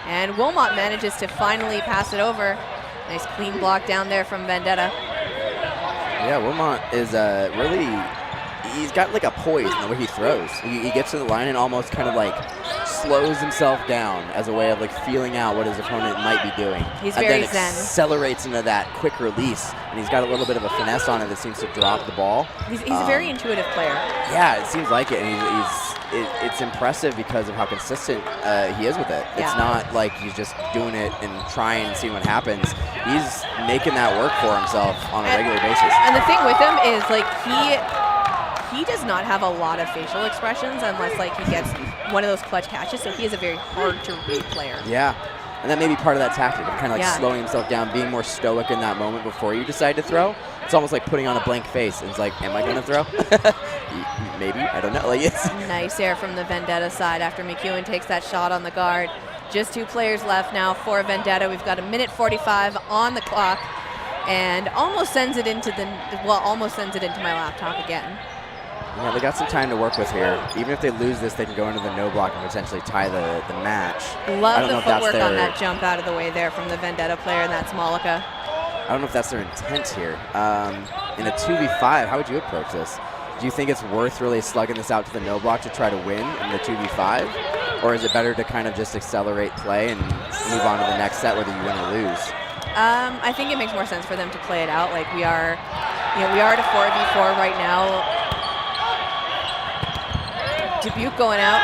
And Wilmot manages to finally pass it over. Nice clean block down there from Vendetta. Yeah, Wilmot is really, he's got like a poise in the way he throws. He gets to the line and almost kind of like slows himself down as a way of like feeling out what his opponent might be doing. He's and very then zen. Accelerates into that quick release, and he's got a little bit of a finesse on it that seems to drop the ball. He's a very intuitive player. Yeah, it seems like it, and it's impressive because of how consistent he is with it. Yeah. It's not like he's just doing it and trying and seeing what happens. He's making that work for himself on a regular basis. And the thing with him is like he does not have a lot of facial expressions unless like he gets one of those clutch catches, so he is a very hard to read player. Yeah, and that may be part of that tactic of kind of like Yeah. slowing himself down, being more stoic in that moment before you decide to throw. It's almost like putting on a blank face. It's like, am I going to throw? Maybe, I don't know. Like it's Nice air from the Vendetta side after McEwen takes that shot on the guard. Just 2 players left now for Vendetta. We've got 1:45 on the clock, and almost sends it into my laptop again. Yeah, they got some time to work with here. Even if they lose this, they can go into the no block and potentially tie the match. I Love don't know the if that's footwork on their- that jump out of the way there from the Vendetta player, and that's Malika. I don't know if that's their intent here. In a 2v5, how would you approach this? Do you think it's worth really slugging this out to the no block to try to win in the 2v5? Or is it better to kind of just accelerate play and move on to the next set whether you win or lose? I think it makes more sense for them to play it out. Like we are at a 4v4 right now. Dubuque going out.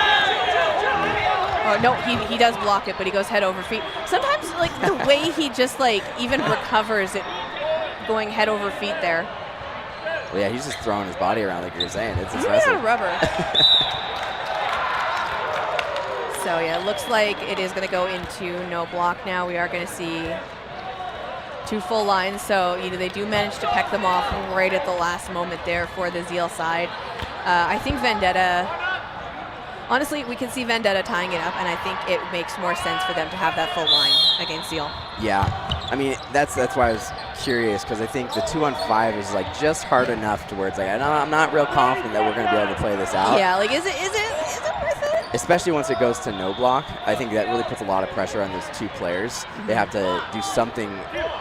Oh no, he does block it, but he goes head over feet. Sometimes like the way he just like even recovers it, going head over feet there. Well, yeah, he's just throwing his body around like you're saying. It's He's made out impressive. of rubber. So yeah, it looks like it is going to go into no block now. We are going to see 2 full lines. So they do manage to peck them off right at the last moment there for the Zeal side. I think Vendetta, honestly, we can see Vendetta tying it up, and I think it makes more sense for them to have that full line against Zeal. Yeah, I mean, that's why I was curious, because I think the 2-on-5 is like just hard enough to where it's like, I'm not real confident that we're going to be able to play this out. Yeah, like is it worth it? Especially once it goes to no block. I think that really puts a lot of pressure on those 2 players. They have to do something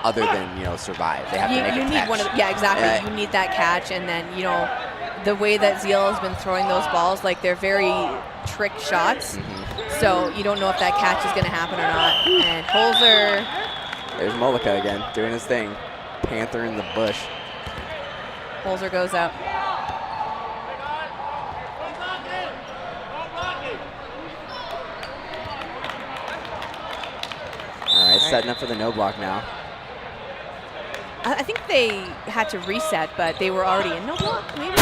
other than, survive. They have to make a need catch. one of yeah, exactly. You need that catch, and then the way that Zeal has been throwing those balls, like they're very trick shots. So you don't know if that catch is going to happen or not. And Holzer. There's Molika again, doing his thing. Panther in the bush. Holzer goes out. All right, setting up for the no block now. I think they had to reset, but they were already in no block, maybe?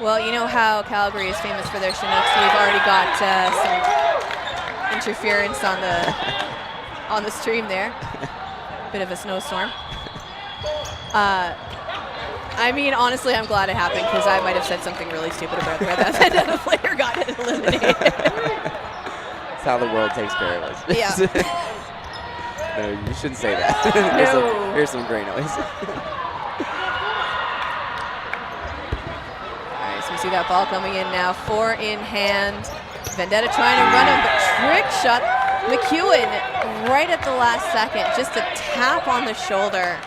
Well, you know how Calgary is famous for their Chinooks. We've already got some interference on the on the stream there. Bit of a snowstorm. I mean, honestly, I'm glad it happened because I might have said something really stupid about where that Vendetta player got eliminated. That's how the world takes care of us. Yeah. No, you shouldn't say that. No. Here's some great noise. All right, so we see that ball coming in now. 4 in hand. Vendetta trying to run him, but trick shot. McEwen right at the last second, just a tap on the shoulder.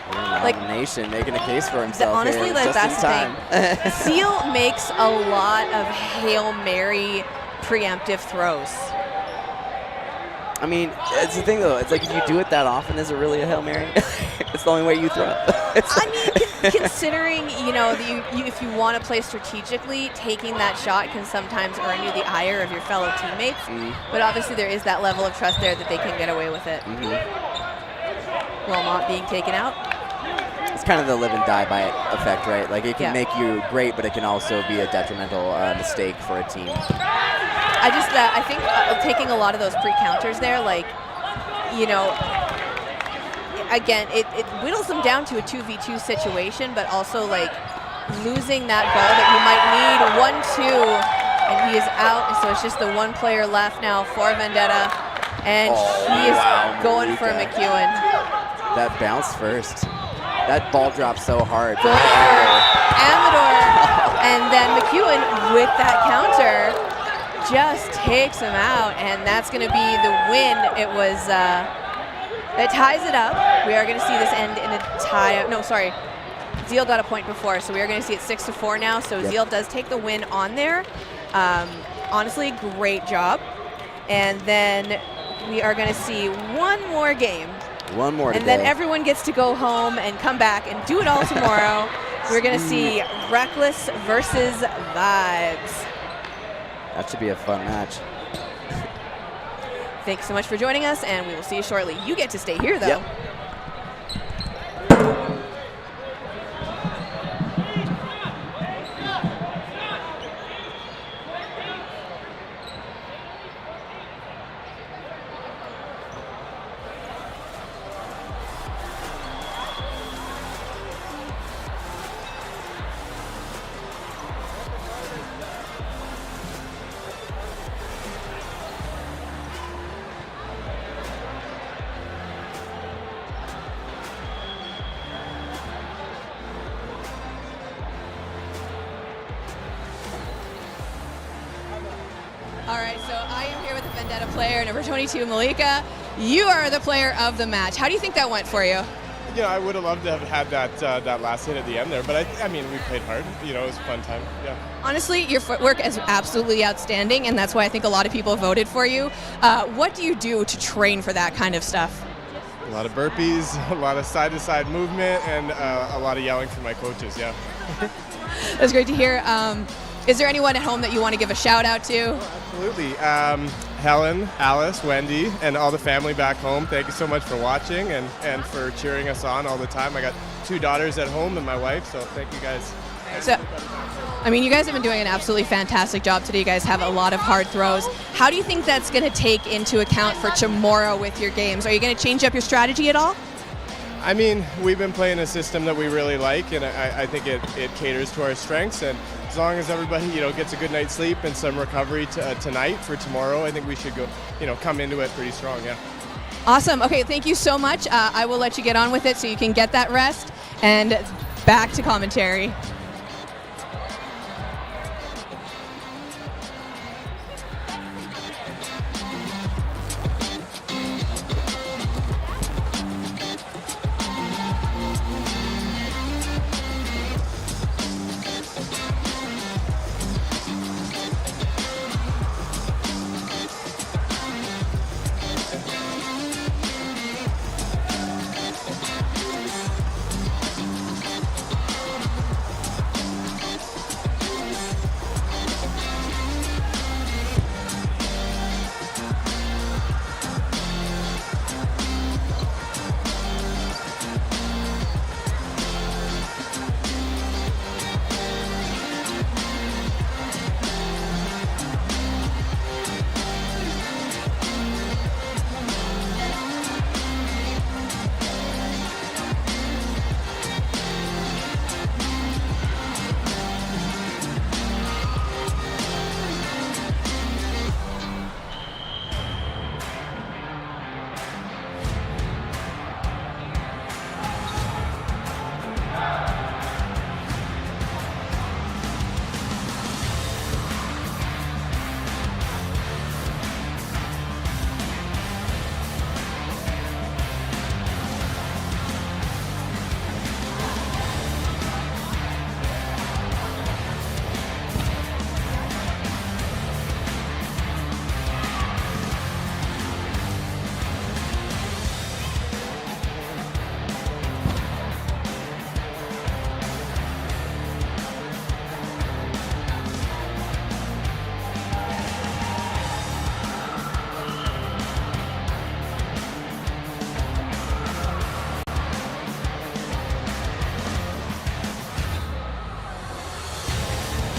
Like Nation making a case for himself. Honestly, here, that's just in the time. thing. Seal makes a lot of Hail Mary preemptive throws. I mean, it's the thing though. It's like if you do it that often, is it really a Hail Mary? It's the only way you throw it. I mean, considering, you know, if you want to play strategically, taking that shot can sometimes earn you the ire of your fellow teammates. But obviously there is that level of trust there that they can get away with it while not being taken out. It's kind of the live and die by it effect, right? Like it can make you great, but it can also be a detrimental mistake for a team. I think taking a lot of those pre-counters there, like, you know, again, it whittles them down to a 2v2 situation, but also like losing that ball that you might need. 1-2, and he is out, and so it's just the one player left now for Vendetta, and he is going for McEwen. That bounce first. That ball dropped so hard. Amador, and then McEwen with that counter just takes him out, and that's going to be the win. It ties it up. We are going to see this end in a tie. No, sorry. Zeal got a point before, so we are going to see it 6-4 now. So Zeal does take the win on there. Honestly, great job. And then we are going to see one more game. One more and then everyone gets to go home and come back and do it all tomorrow. We're going to see Reckless versus Vibes. That should be a fun match. Thanks so much for joining us, and we will see you shortly. You get to stay here, though. Yep. All right, so I am here with the Vendetta player, number 22, Malika. You are the player of the match. How do you think that went for you? Yeah, I would have loved to have had that last hit at the end there, but I mean, we played hard. You know, it was a fun time. Yeah. Honestly, your footwork is absolutely outstanding, and that's why I think a lot of people voted for you. What do you do to train for that kind of stuff? A lot of burpees, a lot of side-to-side movement, and a lot of yelling from my coaches. Yeah. That's great to hear. Is there anyone at home that you want to give a shout out to? Absolutely. Helen, Alice, Wendy, and all the family back home, thank you so much for watching and for cheering us on all the time. I got 2 daughters at home and my wife, so thank you guys. So, I mean, you guys have been doing an absolutely fantastic job today. You guys have a lot of hard throws. How do you think that's going to take into account for tomorrow with your games? Are you going to change up your strategy at all? I mean, we've been playing a system that we really like, and I think it caters to our strengths. And as long as everybody, gets a good night's sleep and some recovery tonight for tomorrow, I think we should go, come into it pretty strong. Yeah. Awesome. Okay, thank you so much. I will let you get on with it so you can get that rest and back to commentary.